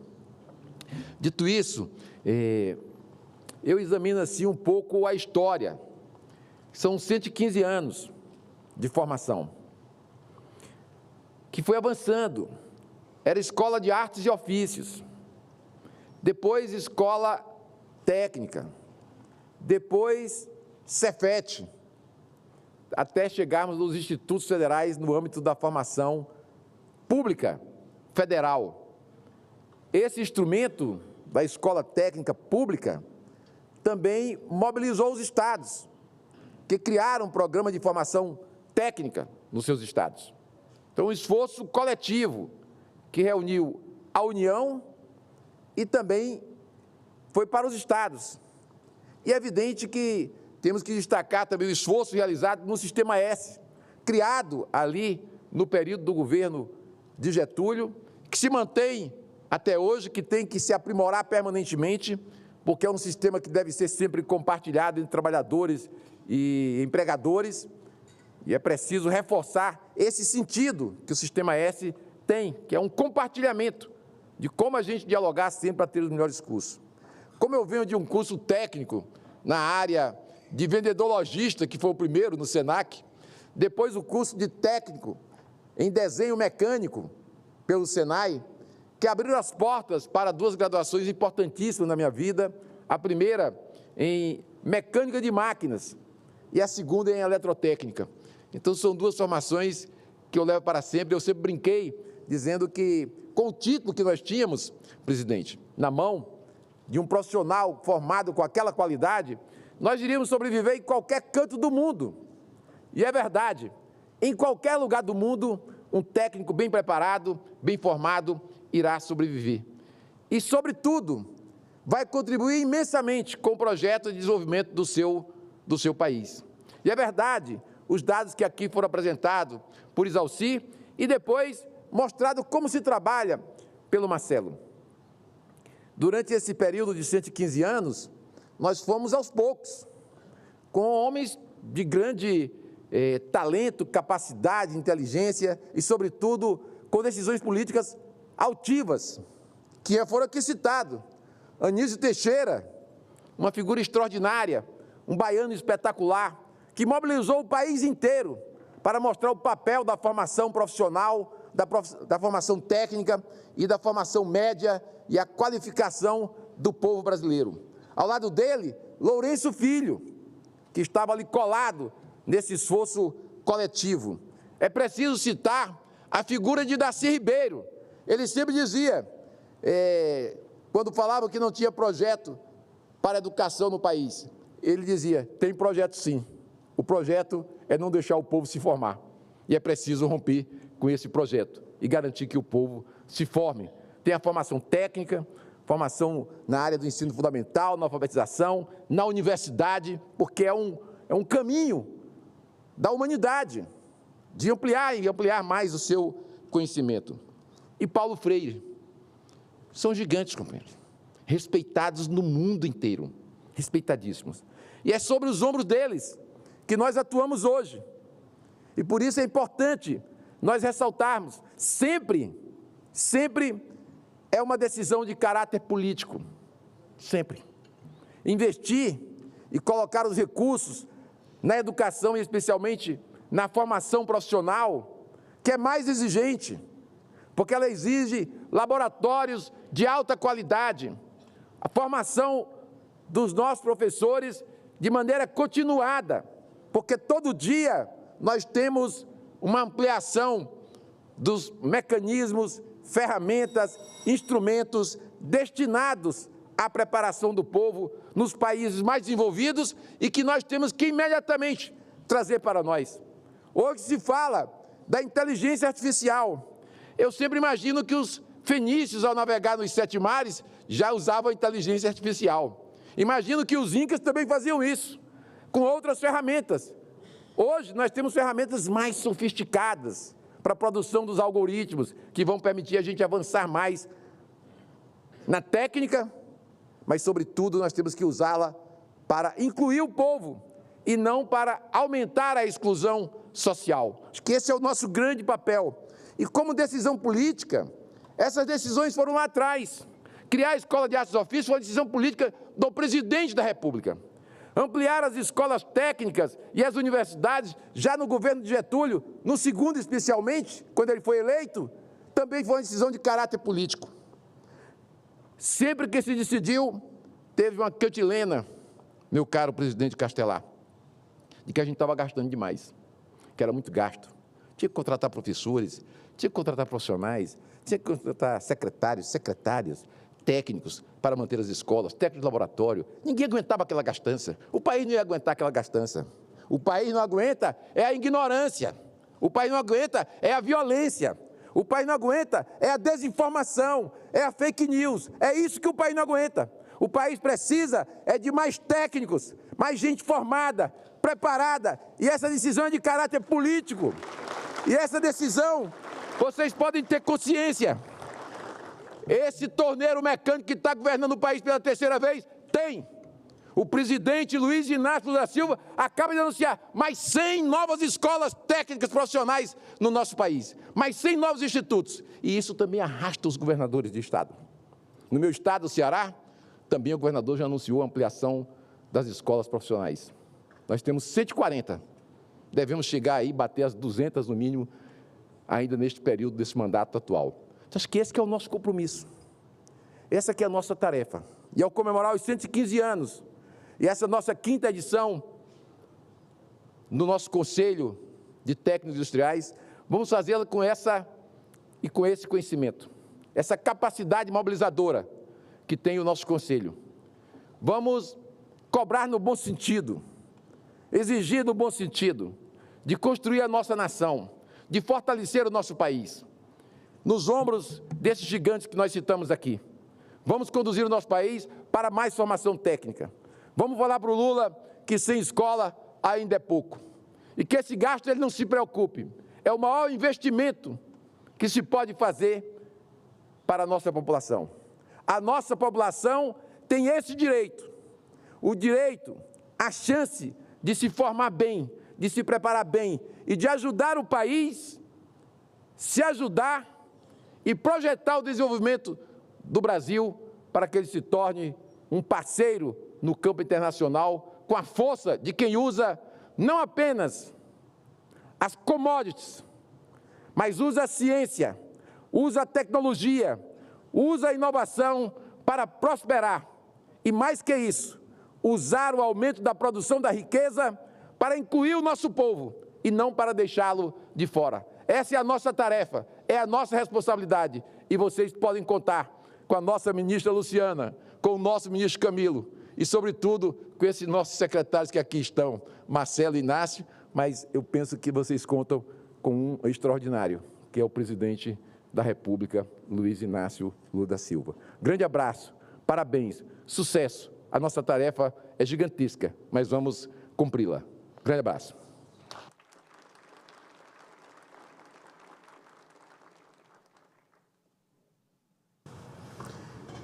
Dito isso, eu examino assim um pouco a história. São 115 anos de formação, que foi avançando. Era escola de artes e ofícios, depois escola técnica, depois Cefet, até chegarmos nos institutos federais no âmbito da formação pública federal. Esse instrumento da escola técnica pública também mobilizou os estados, que criaram um programa de formação técnica nos seus estados. Então, um esforço coletivo que reuniu a União e também foi para os estados. E é evidente que temos que destacar também o esforço realizado no Sistema S, criado ali no período do governo de Getúlio, que se mantém até hoje, que tem que se aprimorar permanentemente, porque é um sistema que deve ser sempre compartilhado entre trabalhadores e empregadores, e é preciso reforçar esse sentido que o Sistema S tem, que é um compartilhamento de como a gente dialogar sempre para ter os melhores cursos. Como eu venho de um curso técnico na área de vendedor lojista, que foi o primeiro no SENAC, depois o curso de técnico em desenho mecânico pelo SENAI, que abriram as portas para duas graduações importantíssimas na minha vida, a primeira em mecânica de máquinas e a segunda em eletrotécnica. Então, são duas formações que eu levo para sempre. Eu sempre brinquei dizendo que, com o título que nós tínhamos, presidente, na mão, de um profissional formado com aquela qualidade, nós iríamos sobreviver em qualquer canto do mundo. E é verdade, em qualquer lugar do mundo, um técnico bem preparado, bem formado, irá sobreviver. E, sobretudo, vai contribuir imensamente com o projeto de desenvolvimento do seu país. E é verdade, os dados que aqui foram apresentados por Isalci e depois mostrado como se trabalha pelo Marcelo. Durante esse período de 115 anos, nós fomos aos poucos, com homens de grande talento, capacidade, inteligência e, sobretudo, com decisões políticas altivas, que foram aqui citados. Anísio Teixeira, uma figura extraordinária, um baiano espetacular, que mobilizou o país inteiro para mostrar o papel da formação profissional, da formação técnica e da formação média e a qualificação do povo brasileiro. Ao lado dele, Lourenço Filho, que estava ali colado nesse esforço coletivo. É preciso citar a figura de Darcy Ribeiro. Ele sempre dizia, quando falava que não tinha projeto para a educação no país, ele dizia, tem projeto sim. O projeto é não deixar o povo se formar. E é preciso romper com esse projeto e garantir que o povo se forme. Tem a formação técnica, formação na área do ensino fundamental, na alfabetização, na universidade, porque é um caminho da humanidade, de ampliar mais o seu conhecimento. E Paulo Freire, são gigantes, companheiros, respeitados no mundo inteiro, respeitadíssimos. E é sobre os ombros deles que nós atuamos hoje. E por isso é importante nós ressaltarmos, sempre é uma decisão de caráter político, sempre. Investir e colocar os recursos na educação e especialmente na formação profissional, que é mais exigente, porque ela exige laboratórios de alta qualidade, a formação dos nossos professores de maneira continuada, porque todo dia nós temos uma ampliação dos mecanismos, ferramentas, instrumentos destinados à preparação do povo nos países mais desenvolvidos e que nós temos que imediatamente trazer para nós. Hoje se fala da inteligência artificial. Eu sempre imagino que os fenícios, ao navegar nos 7 mares, já usavam a inteligência artificial. Imagino que os incas também faziam isso, com outras ferramentas. Hoje nós temos ferramentas mais sofisticadas para a produção dos algoritmos, que vão permitir a gente avançar mais na técnica, mas, sobretudo, nós temos que usá-la para incluir o povo e não para aumentar a exclusão social. Acho que esse é o nosso grande papel. E como decisão política, essas decisões foram lá atrás. Criar a Escola de Artes e Ofícios foi uma decisão política do presidente da República. Ampliar as escolas técnicas e as universidades, já no governo de Getúlio, no segundo especialmente, quando ele foi eleito, também foi uma decisão de caráter político. Sempre que se decidiu, teve uma cantilena, meu caro presidente Castelar, de que a gente estava gastando demais, que era muito gasto. Tinha que contratar professores, tinha que contratar profissionais, tinha que contratar secretários, secretárias, técnicos para manter as escolas, técnicos de laboratório. Ninguém aguentava aquela gastança. O país não ia aguentar aquela gastança. O país não aguenta é a ignorância. O país não aguenta é a violência. O país não aguenta é a desinformação, é a fake news. É isso que o país não aguenta. O país precisa de mais técnicos, mais gente formada, preparada. E essa decisão é de caráter político. E essa decisão, vocês podem ter consciência. Esse torneiro mecânico que está governando o país pela 3ª vez, tem. O presidente Luiz Inácio Lula da Silva acaba de anunciar mais 100 novas escolas técnicas profissionais no nosso país. Mais 100 novos institutos. E isso também arrasta os governadores de estado. No meu estado, o Ceará, também o governador já anunciou a ampliação das escolas profissionais. Nós temos 140. Devemos chegar aí, bater as 200 no mínimo, ainda neste período desse mandato atual. Então, acho que esse que é o nosso compromisso. Essa que é a nossa tarefa. E ao comemorar os 115 anos, e essa nossa 5ª edição no nosso Conselho de Técnicos Industriais, vamos fazê-la com esse conhecimento, essa capacidade mobilizadora que tem o nosso Conselho. Vamos cobrar no bom sentido, exigir no bom sentido, de construir a nossa nação, de fortalecer o nosso país, nos ombros desses gigantes que nós citamos aqui. Vamos conduzir o nosso país para mais formação técnica. Vamos falar para o Lula que sem escola ainda é pouco. E que esse gasto ele não se preocupe. É o maior investimento que se pode fazer para a nossa população. A nossa população tem esse direito, o direito, a chance de se formar bem, de se preparar bem e de ajudar o país, se ajudar e projetar o desenvolvimento do Brasil para que ele se torne um parceiro no campo internacional com a força de quem usa não apenas as commodities, mas usa a ciência, usa a tecnologia, usa a inovação para prosperar. E mais que isso, usar o aumento da produção da riqueza para incluir o nosso povo e não para deixá-lo de fora. Essa é a nossa tarefa, é a nossa responsabilidade. E vocês podem contar com a nossa ministra Luciana, com o nosso ministro Camilo e, sobretudo, com esses nossos secretários que aqui estão, Marcelo e Inácio, mas eu penso que vocês contam com um extraordinário, que é o presidente da República, Luiz Inácio Lula da Silva. Grande abraço, parabéns, sucesso. A nossa tarefa é gigantesca, mas vamos cumpri-la. Grande abraço.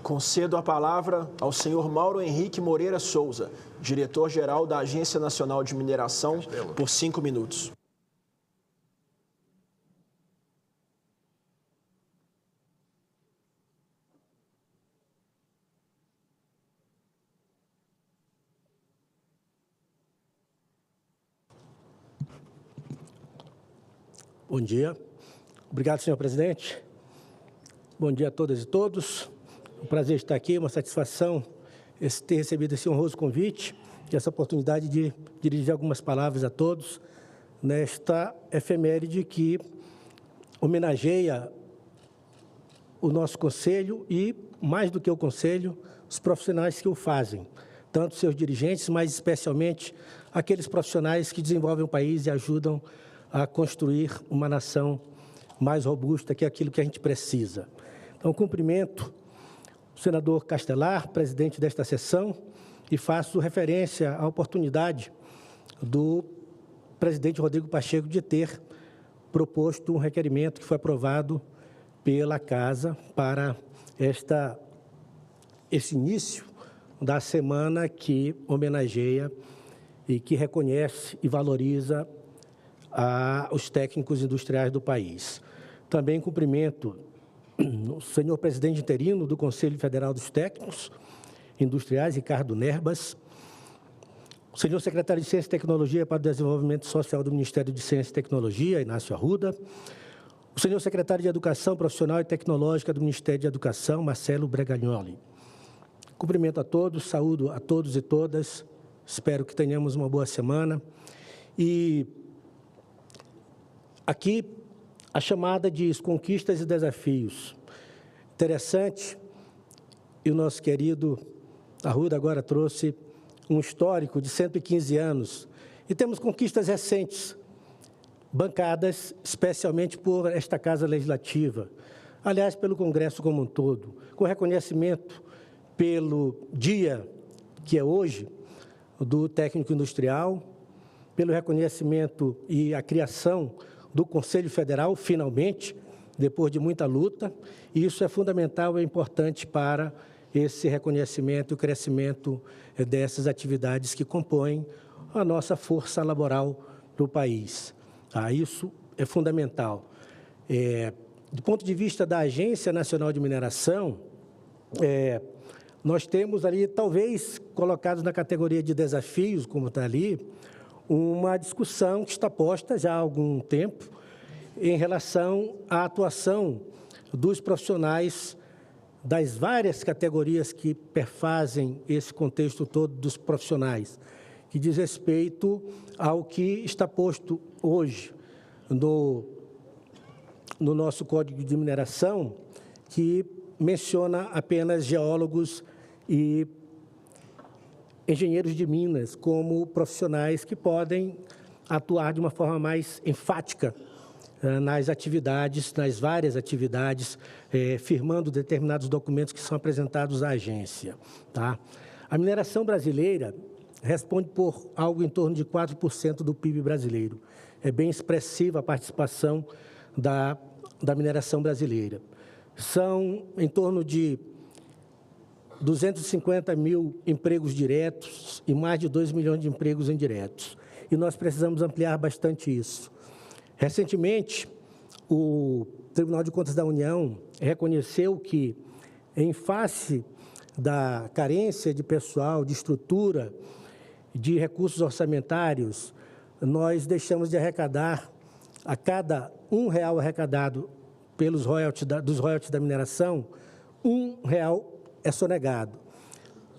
Concedo a palavra ao senhor Mauro Henrique Moreira Souza, diretor-geral da Agência Nacional de Mineração, por 5 minutos. Bom dia. Obrigado, senhor presidente. Bom dia a todas e todos. Um prazer estar aqui, uma satisfação ter recebido esse honroso convite e essa oportunidade de dirigir algumas palavras a todos nesta efeméride que homenageia o nosso conselho e, mais do que o conselho, os profissionais que o fazem, tanto seus dirigentes, mas especialmente aqueles profissionais que desenvolvem o país e ajudam a construir uma nação mais robusta, que é aquilo que a gente precisa. Então, cumprimento o senador Castelar, presidente desta sessão, e faço referência à oportunidade do presidente Rodrigo Pacheco de ter proposto um requerimento que foi aprovado pela Casa para esse início da semana que homenageia e que reconhece e valoriza os técnicos industriais do país. Também cumprimento o senhor presidente interino do Conselho Federal dos Técnicos Industriais, Ricardo Nerbas, o senhor secretário de Ciência e Tecnologia para o Desenvolvimento Social do Ministério de Ciência e Tecnologia, Inácio Arruda, o senhor secretário de Educação Profissional e Tecnológica do Ministério de Educação, Marcelo Bregagnoli. Cumprimento a todos, saúdo a todos e todas, espero que tenhamos uma boa semana. E aqui, a chamada diz conquistas e desafios. Interessante, e o nosso querido Arruda agora trouxe um histórico de 115 anos. E temos conquistas recentes, bancadas especialmente por esta Casa Legislativa, aliás, pelo Congresso como um todo, com reconhecimento pelo dia, que é hoje, do técnico industrial, pelo reconhecimento e a criação do Conselho Federal, finalmente, depois de muita luta, e isso é fundamental e importante para esse reconhecimento e o crescimento dessas atividades que compõem a nossa força laboral do país. Isso é fundamental. Do ponto de vista da Agência Nacional de Mineração, nós temos ali, talvez, colocados na categoria de desafios, como está ali, uma discussão que está posta já há algum tempo em relação à atuação dos profissionais das várias categorias que perfazem esse contexto todo dos profissionais, que diz respeito ao que está posto hoje no nosso Código de Mineração, que menciona apenas geólogos e engenheiros de minas como profissionais que podem atuar de uma forma mais enfática nas atividades, nas várias atividades, firmando determinados documentos que são apresentados à agência. Tá? A mineração brasileira responde por algo em torno de 4% do PIB brasileiro. É bem expressiva a participação da mineração brasileira. São em torno de 250 mil empregos diretos e mais de 2 milhões de empregos indiretos. E nós precisamos ampliar bastante isso. Recentemente, o Tribunal de Contas da União reconheceu que, em face da carência de pessoal, de estrutura, de recursos orçamentários, nós deixamos de arrecadar, a cada R$1 arrecadado dos royalties da mineração, R$1 é sonegado.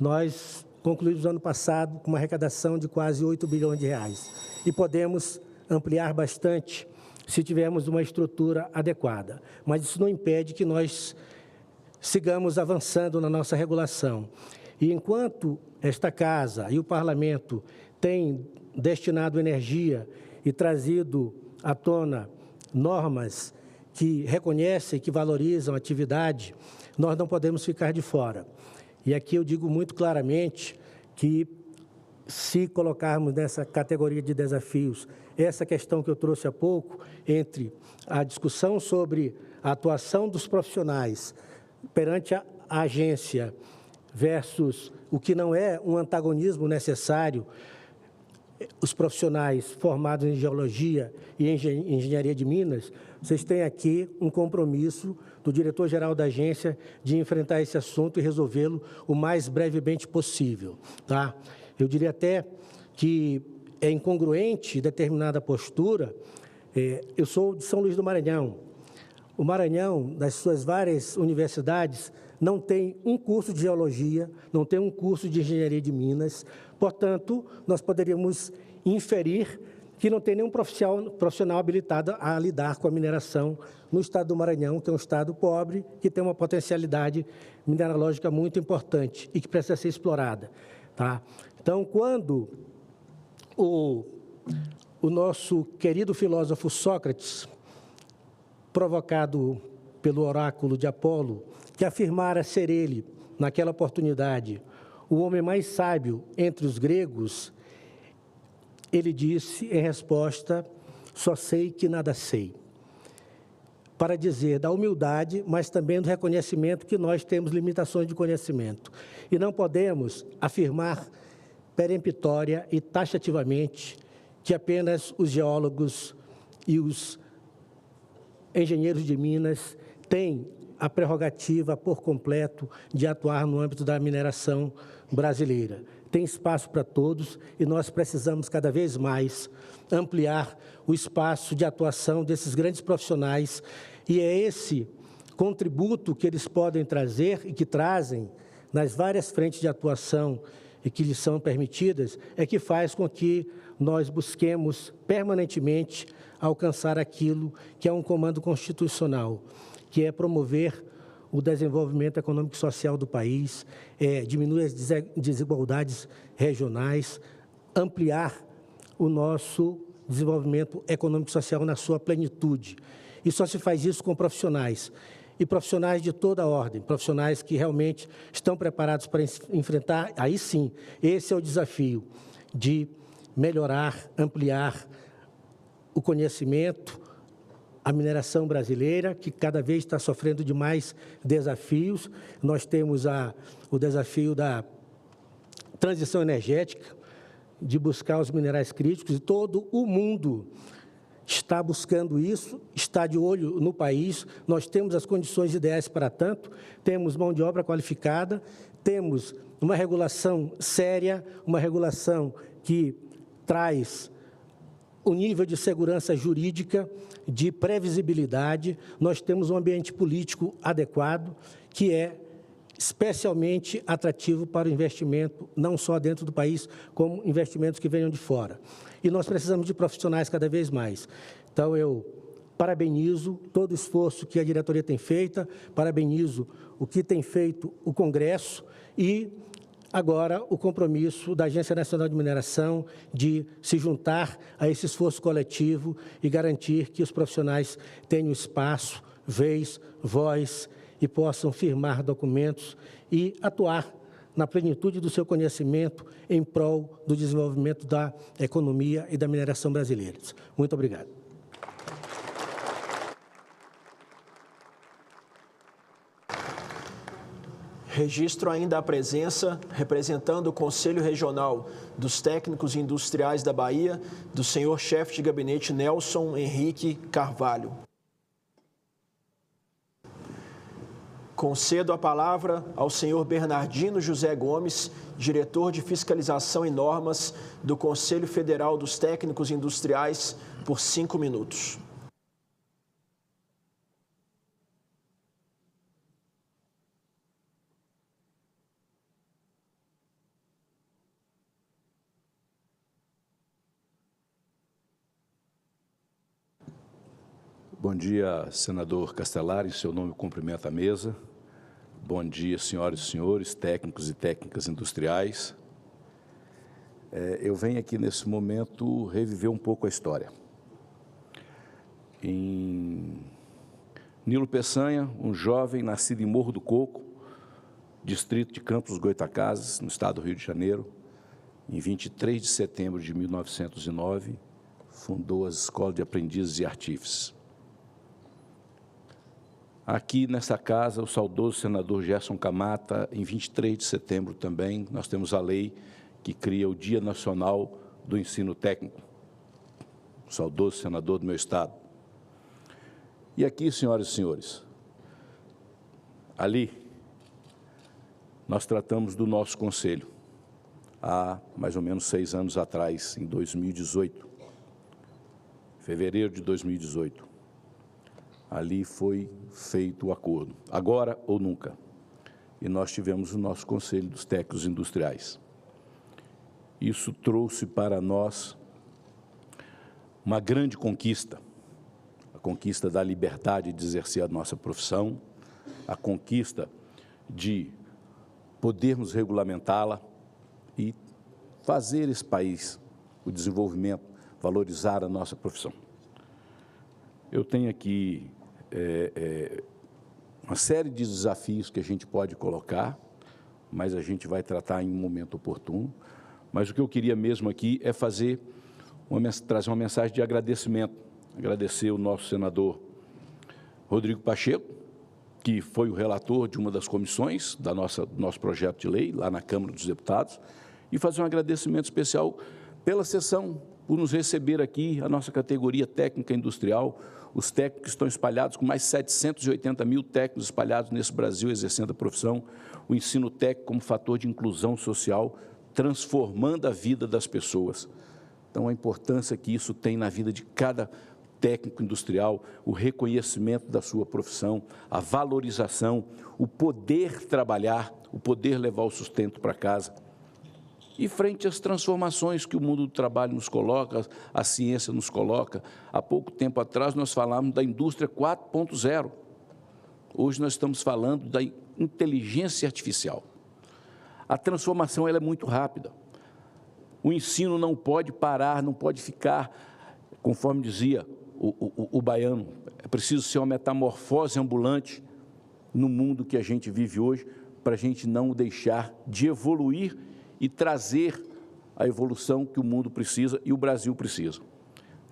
Nós concluímos ano passado com uma arrecadação de quase 8 bilhões de reais. E podemos ampliar bastante se tivermos uma estrutura adequada. Mas isso não impede que nós sigamos avançando na nossa regulação. E enquanto esta Casa e o Parlamento têm destinado energia e trazido à tona normas que reconhecem, que valorizam a atividade, nós não podemos ficar de fora. E aqui eu digo muito claramente que, se colocarmos nessa categoria de desafios essa questão que eu trouxe há pouco, entre a discussão sobre a atuação dos profissionais perante a agência versus o que não é um antagonismo necessário, os profissionais formados em geologia e engenharia de minas, vocês têm aqui um compromisso do diretor-geral da agência de enfrentar esse assunto e resolvê-lo o mais brevemente possível, tá? Eu diria até que é incongruente determinada postura. Eu sou de São Luís do Maranhão. O Maranhão, das suas várias universidades, não tem um curso de geologia, não tem um curso de engenharia de minas. Portanto, nós poderíamos inferir que não tem nenhum profissional habilitado a lidar com a mineração no estado do Maranhão, que é um estado pobre, que tem uma potencialidade mineralógica muito importante e que precisa ser explorada, tá? Então, quando o nosso querido filósofo Sócrates, provocado pelo oráculo de Apolo, que afirmara ser ele, naquela oportunidade, o homem mais sábio entre os gregos, ele disse em resposta: só sei que nada sei. Para dizer da humildade, mas também do reconhecimento que nós temos limitações de conhecimento. E não podemos afirmar peremptória e taxativamente que apenas os geólogos e os engenheiros de minas têm a prerrogativa por completo de atuar no âmbito da mineração brasileira. Tem espaço para todos e nós precisamos cada vez mais ampliar o espaço de atuação desses grandes profissionais, e é esse contributo que eles podem trazer e que trazem nas várias frentes de atuação e que lhes são permitidas, é que faz com que nós busquemos permanentemente alcançar aquilo que é um comando constitucional, que é promover o desenvolvimento econômico e social do país, diminuir as desigualdades regionais, ampliar o nosso desenvolvimento econômico e social na sua plenitude. E só se faz isso com profissionais, e profissionais de toda a ordem, profissionais que realmente estão preparados para enfrentar, aí sim, esse é o desafio de melhorar, ampliar o conhecimento, a mineração brasileira, que cada vez está sofrendo de mais desafios. Nós temos o desafio da transição energética, de buscar os minerais críticos, e todo o mundo está buscando isso, está de olho no país. Nós temos as condições ideais para tanto, temos mão de obra qualificada, temos uma regulação séria, uma regulação que traz o nível de segurança jurídica, de previsibilidade. Nós temos um ambiente político adequado, que é especialmente atrativo para o investimento, não só dentro do país, como investimentos que venham de fora. E nós precisamos de profissionais cada vez mais. Então, eu parabenizo todo o esforço que a diretoria tem feito, parabenizo o que tem feito o Congresso e, agora, o compromisso da Agência Nacional de Mineração de se juntar a esse esforço coletivo e garantir que os profissionais tenham espaço, vez, voz e possam firmar documentos e atuar na plenitude do seu conhecimento em prol do desenvolvimento da economia e da mineração brasileiras. Muito obrigado. Registro ainda a presença, representando o Conselho Regional dos Técnicos Industriais da Bahia, do senhor chefe de gabinete Nelson Henrique Carvalho. Concedo a palavra ao senhor Bernardino José Gomes, diretor de Fiscalização e Normas do Conselho Federal dos Técnicos Industriais, por 5 minutos. Bom dia, senador Castelar, em seu nome cumprimento a mesa. Bom dia, senhoras e senhores, técnicos e técnicas industriais. Eu venho aqui nesse momento reviver um pouco a história. Nilo Peçanha, um jovem nascido em Morro do Coco, distrito de Campos Goytacazes, no estado do Rio de Janeiro, em 23 de setembro de 1909, fundou as Escolas de Aprendizes e Artífices. Aqui nessa casa, o saudoso senador Gerson Camata, em 23 de setembro também, nós temos a lei que cria o Dia Nacional do Ensino Técnico, o saudoso senador do meu estado. E aqui, senhoras e senhores, ali, nós tratamos do nosso conselho, há mais ou menos 6 anos atrás, em 2018, fevereiro de 2018. Ali foi feito o acordo, agora ou nunca. E nós tivemos o nosso Conselho dos Técnicos Industriais. Isso trouxe para nós uma grande conquista, a conquista da liberdade de exercer a nossa profissão, a conquista de podermos regulamentá-la e fazer esse país, o desenvolvimento, valorizar a nossa profissão. Eu tenho aqui uma série de desafios que a gente pode colocar, mas a gente vai tratar em um momento oportuno. Mas o que eu queria mesmo aqui é trazer uma mensagem de agradecimento, agradecer o nosso senador Rodrigo Pacheco, que foi o relator de uma das comissões do nosso projeto de lei, lá na Câmara dos Deputados, e fazer um agradecimento especial pela sessão, por nos receber aqui, a nossa categoria técnica industrial, os técnicos que estão espalhados, com mais 780 mil técnicos espalhados nesse Brasil exercendo a profissão, o ensino técnico como fator de inclusão social, transformando a vida das pessoas. Então, a importância que isso tem na vida de cada técnico industrial, o reconhecimento da sua profissão, a valorização, o poder trabalhar, o poder levar o sustento para casa. E frente às transformações que o mundo do trabalho nos coloca, a ciência nos coloca, há pouco tempo atrás nós falávamos da indústria 4.0. Hoje nós estamos falando da inteligência artificial. A transformação ela é muito rápida. O ensino não pode parar, não pode ficar, conforme dizia o baiano, é preciso ser uma metamorfose ambulante no mundo que a gente vive hoje, para a gente não deixar de evoluir e trazer a evolução que o mundo precisa e o Brasil precisa.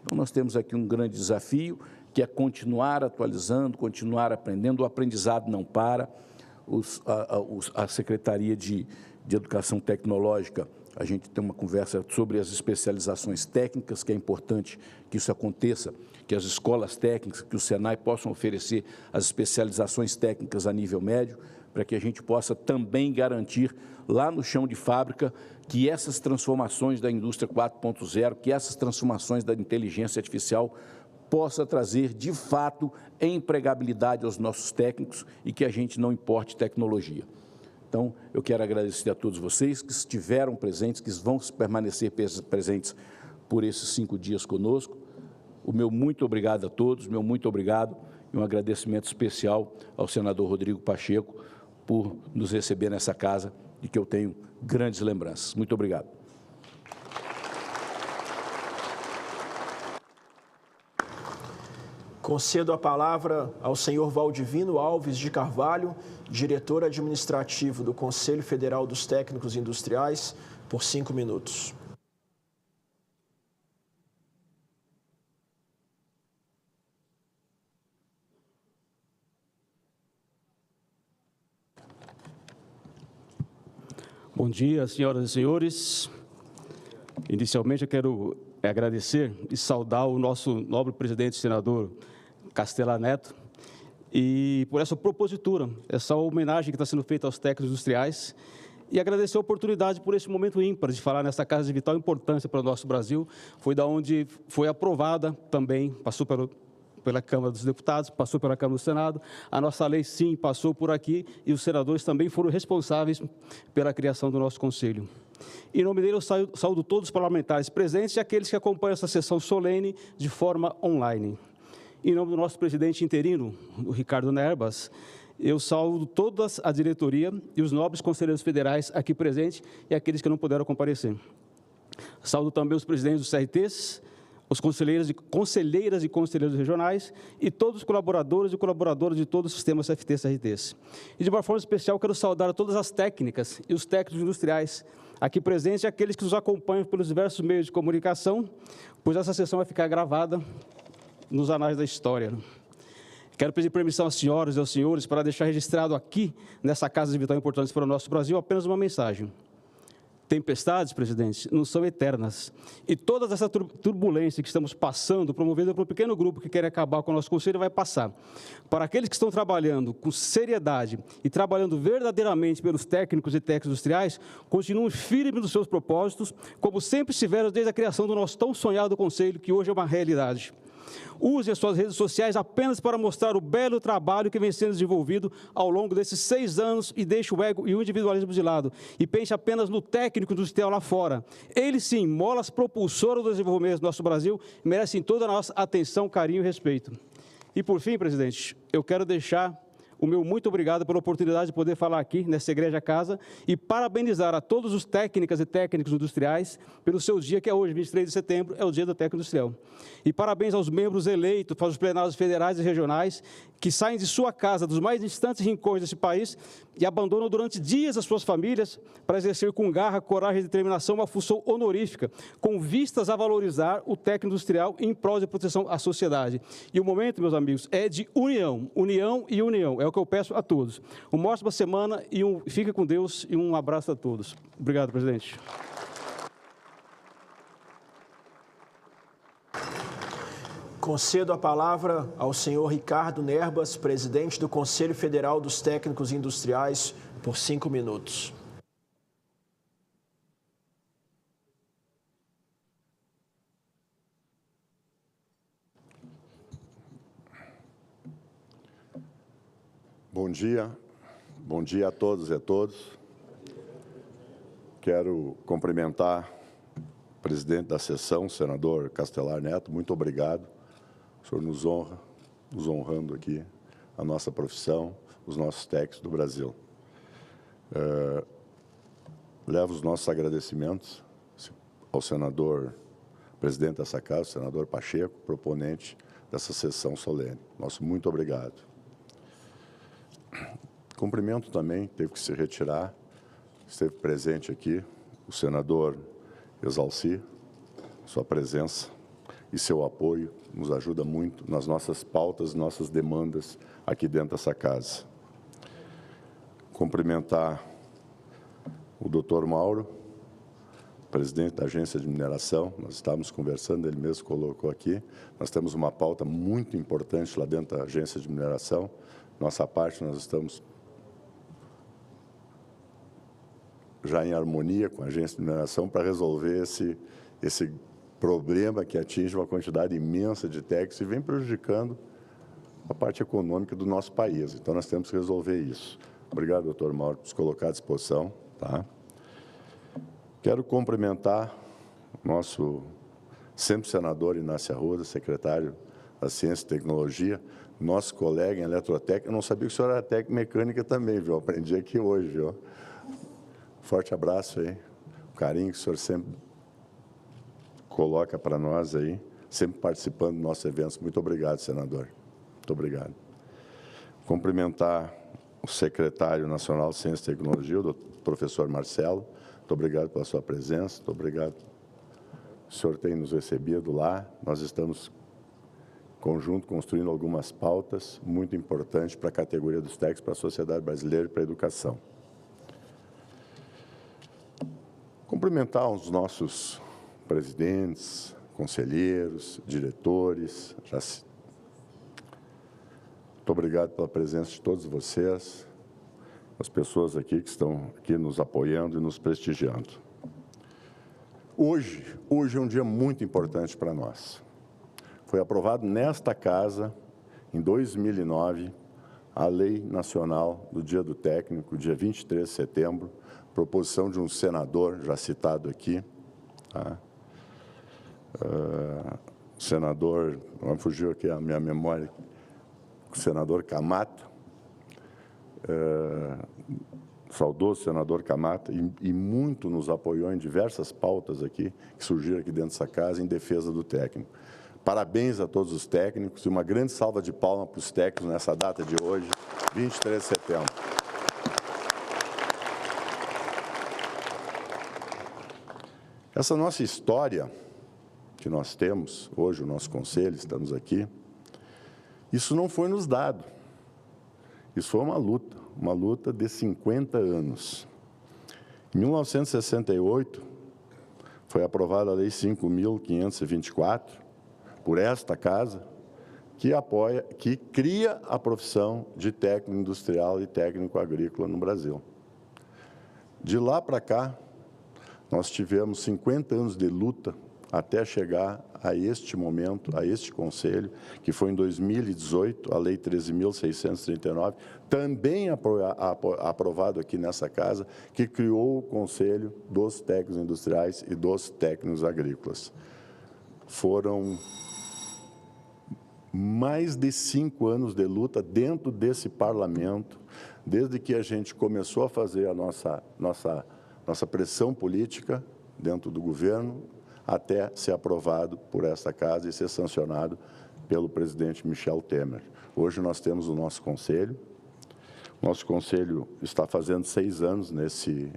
Então, nós temos aqui um grande desafio, que é continuar atualizando, continuar aprendendo. O aprendizado não para. A Secretaria de Educação Tecnológica, a gente tem uma conversa sobre as especializações técnicas, que é importante que isso aconteça, que as escolas técnicas, que o Senai possam oferecer as especializações técnicas a nível médio, para que a gente possa também garantir lá no chão de fábrica que essas transformações da indústria 4.0, que essas transformações da inteligência artificial possa trazer, de fato, empregabilidade aos nossos técnicos e que a gente não importe tecnologia. Então, eu quero agradecer a todos vocês que estiveram presentes, que vão permanecer presentes por esses 5 dias conosco. O meu muito obrigado a todos, meu muito obrigado e um agradecimento especial ao senador Rodrigo Pacheco por nos receber nessa casa, de que eu tenho grandes lembranças. Muito obrigado. Concedo a palavra ao senhor Valdivino Alves de Carvalho, diretor administrativo do Conselho Federal dos Técnicos Industriais, por 5 minutos. Bom dia, senhoras e senhores. Inicialmente, eu quero agradecer e saudar o nosso nobre presidente, senador Castelar Neto, e por essa propositura, essa homenagem que está sendo feita aos técnicos industriais, e agradecer a oportunidade por esse momento ímpar de falar nessa casa de vital importância para o nosso Brasil. Foi da onde foi aprovada também, passou pela Câmara dos Deputados, passou pela Câmara do Senado. A nossa lei, sim, passou por aqui e os senadores também foram responsáveis pela criação do nosso Conselho. Em nome dele, eu saúdo todos os parlamentares presentes e aqueles que acompanham essa sessão solene de forma online. Em nome do nosso presidente interino, o Ricardo Nerbas, eu saúdo toda a diretoria e os nobres conselheiros federais aqui presentes e aqueles que não puderam comparecer. Saúdo também os presidentes dos CRTs, os conselheiras e conselheiros regionais e todos os colaboradores e colaboradoras de todo o sistema CFT-CRTs. E, de uma forma especial, quero saudar todas as técnicas e os técnicos industriais aqui presentes e aqueles que nos acompanham pelos diversos meios de comunicação, pois essa sessão vai ficar gravada nos anais da história. Quero pedir permissão às senhoras e aos senhores para deixar registrado aqui, nessa casa de vital importância para o nosso Brasil, apenas uma mensagem. Tempestades, presidente, não são eternas. E toda essa turbulência que estamos passando, promovida por um pequeno grupo que quer acabar com o nosso Conselho, vai passar. Para aqueles que estão trabalhando com seriedade e trabalhando verdadeiramente pelos técnicos e técnicos industriais, continuem firmes nos seus propósitos, como sempre estiveram desde a criação do nosso tão sonhado Conselho, que hoje é uma realidade. Use as suas redes sociais apenas para mostrar o belo trabalho que vem sendo desenvolvido ao longo desses 6 anos e deixe o ego e o individualismo de lado. E pense apenas no técnico industrial lá fora. Eles, sim, molas propulsoras do desenvolvimento do nosso Brasil, merecem toda a nossa atenção, carinho e respeito. E, por fim, presidente, eu quero deixar o meu muito obrigado pela oportunidade de poder falar aqui nessa igreja casa e parabenizar a todos os técnicas e técnicos industriais pelo seu dia, que é hoje, 23 de setembro, é o dia do técnico industrial. E parabéns aos membros eleitos para os plenários federais e regionais que saem de sua casa, dos mais distantes rincões desse país e abandonam durante dias as suas famílias para exercer com garra, coragem e determinação uma função honorífica, com vistas a valorizar o técnico industrial em prol de proteção à sociedade. E o momento, meus amigos, é de união, união e união. É o que eu peço a todos. Uma ótima semana e fique com Deus e um abraço a todos. Obrigado, presidente. Concedo a palavra ao senhor Ricardo Nerbas, presidente do Conselho Federal dos Técnicos Industriais, por 5 minutos. Bom dia a todos e a todos. Quero cumprimentar o presidente da sessão, o senador Castelar Neto, muito obrigado. O senhor nos honra, nos honrando aqui a nossa profissão, os nossos técnicos do Brasil. Levo os nossos agradecimentos ao senador, presidente dessa casa, o senador Pacheco, proponente dessa sessão solene. Nosso muito obrigado. Cumprimento também, teve que se retirar, esteve presente aqui, o senador Exalci, sua presença e seu apoio nos ajuda muito nas nossas pautas, nossas demandas aqui dentro dessa casa. Cumprimentar o doutor Mauro, presidente da Agência de Mineração, nós estávamos conversando, ele mesmo colocou aqui, nós temos uma pauta muito importante lá dentro da Agência de Mineração, nossa parte nós estamos já em harmonia com a Agência de Mineração para resolver esse problema que atinge uma quantidade imensa de técnicos e vem prejudicando a parte econômica do nosso país. Então, nós temos que resolver isso. Obrigado, doutor Mauro, por se colocar à disposição. Tá? Quero cumprimentar o nosso sempre senador Inácio Arruda, secretário da Ciência e Tecnologia, nosso colega em eletrotécnica. Eu não sabia que o senhor era técnico mecânica também, viu? Aprendi aqui hoje, viu? Forte abraço aí, o carinho que o senhor sempre coloca para nós aí, sempre participando dos nossos eventos. Muito obrigado, senador. Muito obrigado. Cumprimentar o secretário nacional de Ciência e Tecnologia, o professor Marcelo. Muito obrigado pela sua presença. Muito obrigado. O senhor tem nos recebido lá. Nós estamos, em conjunto, construindo algumas pautas muito importantes para a categoria dos técnicos, para a sociedade brasileira e para a educação. Cumprimentar os nossos presidentes, conselheiros, diretores. Muito obrigado pela presença de todos vocês, as pessoas aqui que estão aqui nos apoiando e nos prestigiando. Hoje é um dia muito importante para nós. Foi aprovado nesta casa, em 2009, a Lei Nacional do Dia do Técnico, dia 23 de setembro, proposição de um senador, já citado aqui, tá? Senador, não fugiu aqui a minha memória, o senador Camata, saudoso senador Camata, e muito nos apoiou em diversas pautas aqui, que surgiram aqui dentro dessa casa, em defesa do técnico. Parabéns a todos os técnicos e uma grande salva de palmas para os técnicos nessa data de hoje, 23 de setembro. Essa nossa história que nós temos, hoje o nosso conselho, estamos aqui, isso não foi nos dado. Isso foi uma luta de 50 anos. Em 1968, foi aprovada a Lei 5.524, por esta casa, que cria a profissão de técnico industrial e técnico agrícola no Brasil. De lá para cá, nós tivemos 50 anos de luta até chegar a este momento, a este conselho, que foi em 2018, a Lei 13.639, também aprovado aqui nessa casa, que criou o Conselho dos Técnicos Industriais e dos Técnicos Agrícolas. Foram mais de 5 anos de luta dentro desse parlamento, desde que a gente começou a fazer a nossa pressão política dentro do governo, até ser aprovado por esta casa e ser sancionado pelo presidente Michel Temer. Hoje nós temos o nosso conselho. Nosso conselho está fazendo 6 anos nesse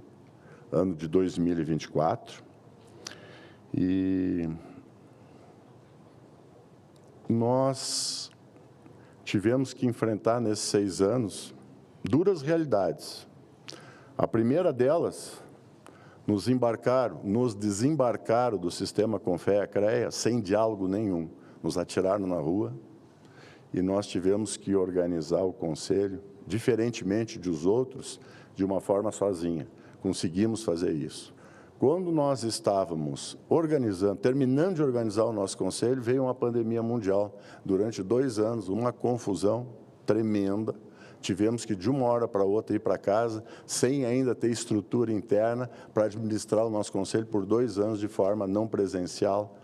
ano de 2024. E nós tivemos que enfrentar nesses 6 anos duras realidades. A primeira delas, nos desembarcaram do sistema Confea-CREA sem diálogo nenhum. Nos atiraram na rua e nós tivemos que organizar o conselho, diferentemente dos outros, de uma forma sozinha. Conseguimos fazer isso. Quando nós estávamos terminando de organizar o nosso conselho, veio uma pandemia mundial. Durante 2 anos, uma confusão tremenda. Tivemos que, de uma hora para outra, ir para casa, sem ainda ter estrutura interna para administrar o nosso conselho por 2 anos de forma não presencial,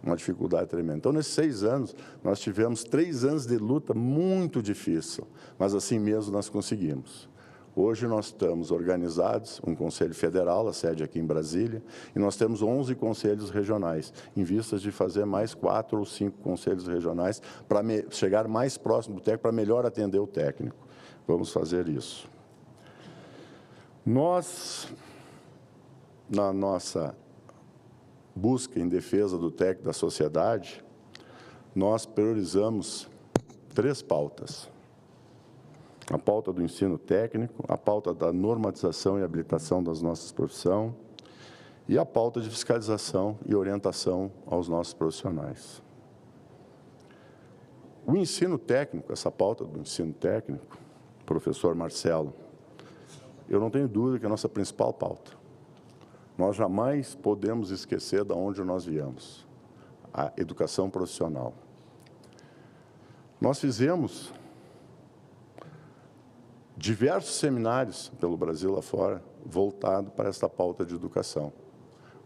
uma dificuldade tremenda. Então, nesses 6 anos, nós tivemos 3 anos de luta muito difícil, mas assim mesmo nós conseguimos. Hoje nós estamos organizados, um conselho federal, a sede aqui em Brasília, e nós temos 11 conselhos regionais, em vistas de fazer mais 4 ou 5 conselhos regionais para chegar mais próximo do técnico, para melhor atender o técnico. Vamos fazer isso. Nós, na nossa busca em defesa do técnico da sociedade, nós priorizamos 3 pautas. A pauta do ensino técnico, a pauta da normatização e habilitação das nossas profissões e a pauta de fiscalização e orientação aos nossos profissionais. O ensino técnico, essa pauta do ensino técnico, professor Marcelo, eu não tenho dúvida que é a nossa principal pauta. Nós jamais podemos esquecer de onde nós viemos, a educação profissional. Nós fizemos diversos seminários pelo Brasil lá fora, voltado para esta pauta de educação,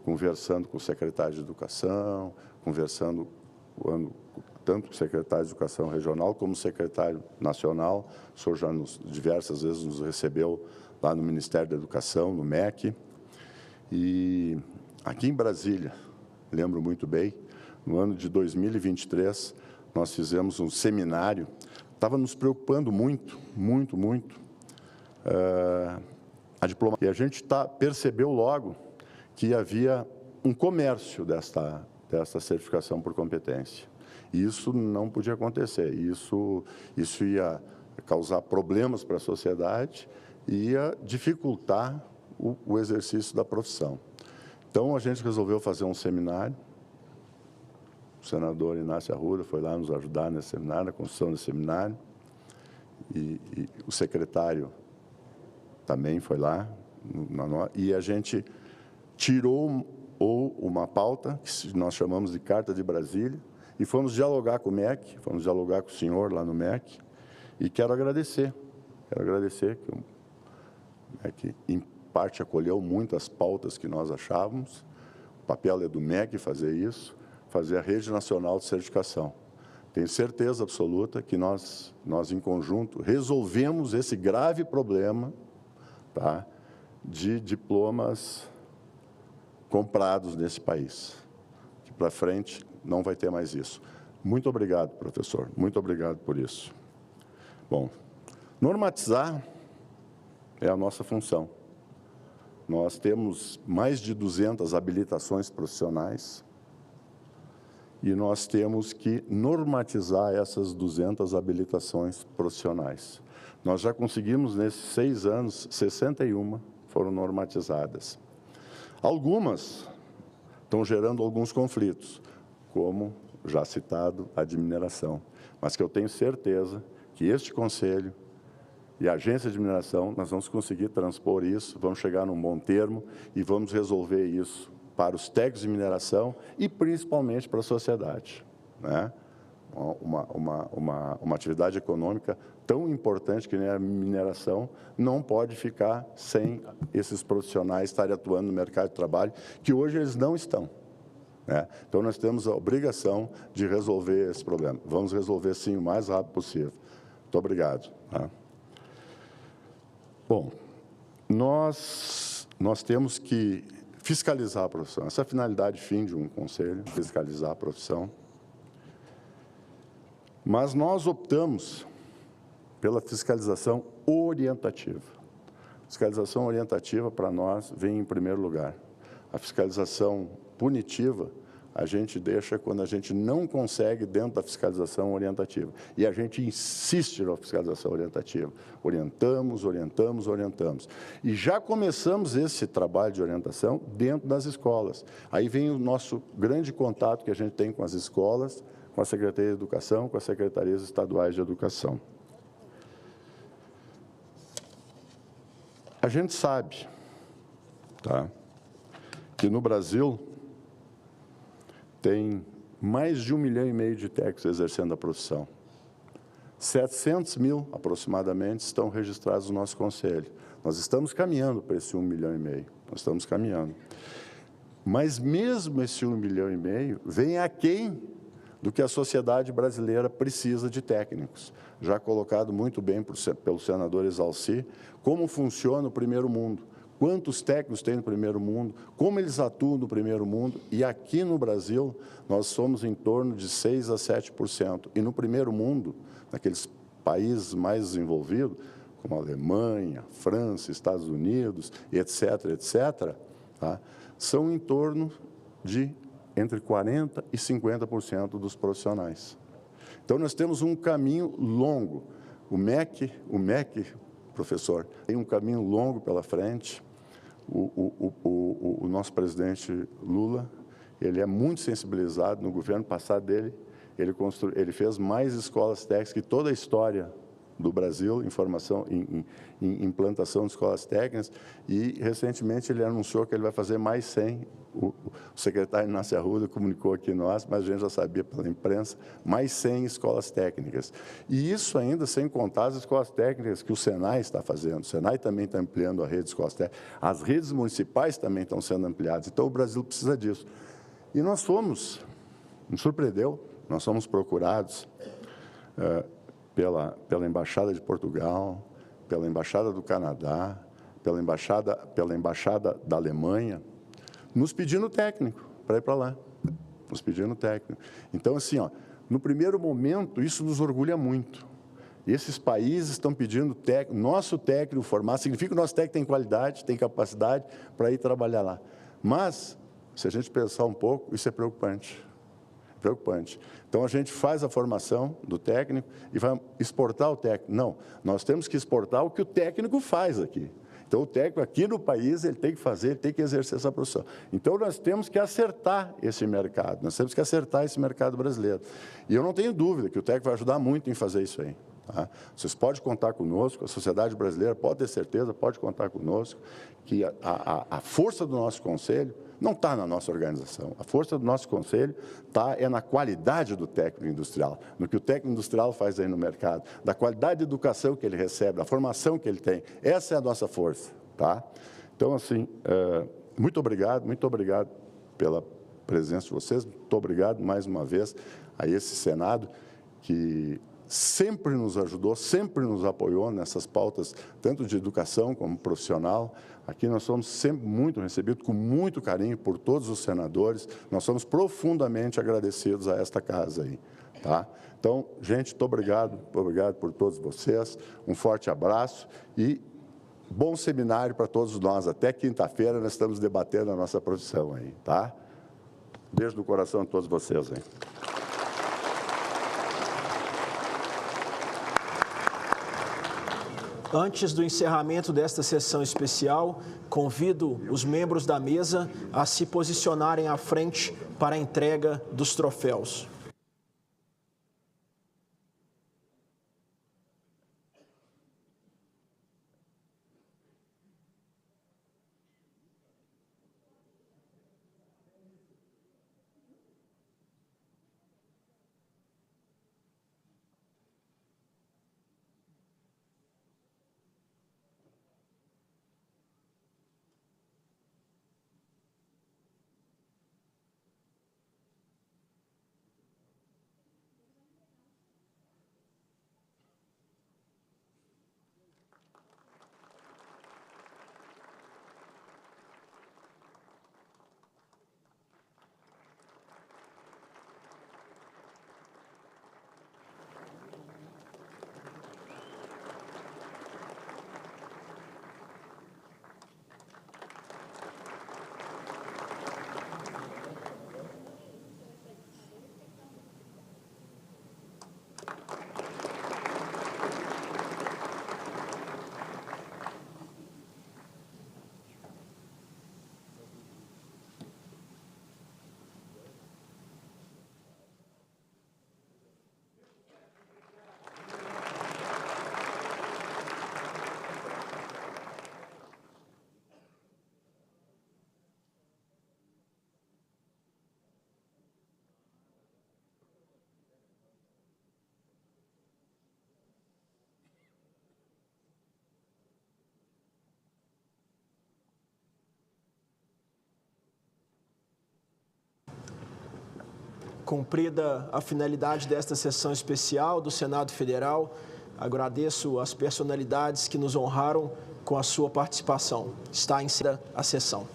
conversando com o secretário de Educação, conversando tanto com o secretário de Educação Regional como o secretário nacional. O senhor já diversas vezes nos recebeu lá no Ministério da Educação, no MEC. E aqui em Brasília, lembro muito bem, no ano de 2023, nós fizemos um seminário, estava nos preocupando muito a diplomacia. E a gente percebeu logo que havia um comércio desta certificação por competência. E isso não podia acontecer. Isso ia causar problemas para a sociedade e ia dificultar o exercício da profissão. Então, a gente resolveu fazer um seminário. O senador Inácio Arruda foi lá nos ajudar nesse seminário, na construção desse seminário. E o secretário também foi lá. E a gente tirou uma pauta, que nós chamamos de Carta de Brasília, e fomos dialogar com o MEC, fomos dialogar com o senhor lá no MEC, e quero agradecer que o MEC, em parte, acolheu muitas pautas que nós achávamos. O papel é do MEC fazer isso, fazer a Rede Nacional de Certificação. Tenho certeza absoluta que nós em conjunto, resolvemos esse grave problema, tá, de diplomas comprados nesse país. Que para frente não vai ter mais isso. Muito obrigado, professor. Muito obrigado por isso. Bom, normatizar é a nossa função. Nós temos mais de 200 habilitações profissionais e nós temos que normatizar essas 200 habilitações profissionais. Nós já conseguimos, nesses 6 anos, 61 foram normatizadas. Algumas estão gerando alguns conflitos, como já citado, a de mineração. Mas que eu tenho certeza que este Conselho e a Agência de Mineração, nós vamos conseguir transpor isso, vamos chegar num bom termo e vamos resolver isso para os técnicos de mineração e principalmente para a sociedade, né? Uma atividade econômica tão importante que nem a mineração não pode ficar sem esses profissionais estarem atuando no mercado de trabalho, que hoje eles não estão, né? Então, nós temos a obrigação de resolver esse problema. Vamos resolver, sim, o mais rápido possível. Muito obrigado. Tá? Bom, nós temos que fiscalizar a profissão. Essa é a finalidade fim de um conselho, fiscalizar a profissão. Mas nós optamos pela fiscalização orientativa. Fiscalização orientativa, para nós, vem em primeiro lugar. A fiscalização punitiva, a gente deixa quando a gente não consegue dentro da fiscalização orientativa. E a gente insiste na fiscalização orientativa. Orientamos, orientamos, orientamos. E já começamos esse trabalho de orientação dentro das escolas. Aí vem o nosso grande contato que a gente tem com as escolas, com a Secretaria de Educação, com as Secretarias Estaduais de Educação. A gente sabe, tá, que no Brasil tem mais de 1,5 milhão de técnicos exercendo a profissão. 700 mil, aproximadamente, estão registrados no nosso Conselho. Nós estamos caminhando para esse 1,5 milhão. Nós estamos caminhando. Mas mesmo esse 1,5 milhão vem aquém do que a sociedade brasileira precisa de técnicos. Já colocado muito bem pelo senador Exalci, como funciona o primeiro mundo. Quantos técnicos tem no primeiro mundo, como eles atuam no primeiro mundo, e aqui no Brasil nós somos em torno de 6% a 7%. E no primeiro mundo, naqueles países mais desenvolvidos, como a Alemanha, França, Estados Unidos, etc., etc., tá, são em torno de entre 40% e 50% dos profissionais. Então, nós temos um caminho longo. O MEC, professor, tem um caminho longo pela frente. O nosso presidente Lula, ele é muito sensibilizado. No governo passado dele, ele fez mais escolas técnicas que toda a história do Brasil, em implantação de escolas técnicas, e recentemente ele anunciou que ele vai fazer mais 100. O secretário Inácio Arruda comunicou aqui nós, mas a gente já sabia pela imprensa, mais 100 escolas técnicas. E isso ainda sem contar as escolas técnicas que o Senai está fazendo. O Senai também está ampliando a rede de escolas técnicas. As redes municipais também estão sendo ampliadas. Então, o Brasil precisa disso. E nós fomos, nos surpreendeu, nós fomos procurados pela Embaixada de Portugal, pela Embaixada do Canadá, pela Embaixada da Alemanha, nos pedindo técnico para ir para lá, nos pedindo técnico. Então, assim, ó, no primeiro momento, isso nos orgulha muito. E esses países estão pedindo técnico, nosso técnico formado, significa que o nosso técnico tem qualidade, tem capacidade para ir trabalhar lá. Mas, se a gente pensar um pouco, isso é preocupante. Preocupante. Então, a gente faz a formação do técnico e vai exportar o técnico. Não, nós temos que exportar o que o técnico faz aqui. Então, o técnico aqui no país, ele tem que fazer, ele tem que exercer essa profissão. Então, nós temos que acertar esse mercado, nós temos que acertar esse mercado brasileiro. E eu não tenho dúvida que o técnico vai ajudar muito em fazer isso aí. Tá? Vocês podem contar conosco, a sociedade brasileira pode ter certeza, pode contar conosco, que a força do nosso conselho não está na nossa organização. A força do nosso conselho é na qualidade do técnico industrial, no que o técnico industrial faz aí no mercado, da qualidade de educação que ele recebe, da formação que ele tem. Essa é a nossa força. Tá? Então, assim, muito obrigado pela presença de vocês, muito obrigado mais uma vez a esse Senado que sempre nos ajudou, sempre nos apoiou nessas pautas, tanto de educação como profissional. Aqui nós somos sempre muito recebidos, com muito carinho por todos os senadores. Nós somos profundamente agradecidos a esta casa aí. Tá? Então, gente, muito obrigado por todos vocês. Um forte abraço e bom seminário para todos nós. Até quinta-feira nós estamos debatendo a nossa profissão aí, tá? Beijo no coração de todos vocês aí. Antes do encerramento desta sessão especial, convido os membros da mesa a se posicionarem à frente para a entrega dos troféus. Cumprida a finalidade desta sessão especial do Senado Federal, agradeço as personalidades que nos honraram com a sua participação. Está encerrada a sessão.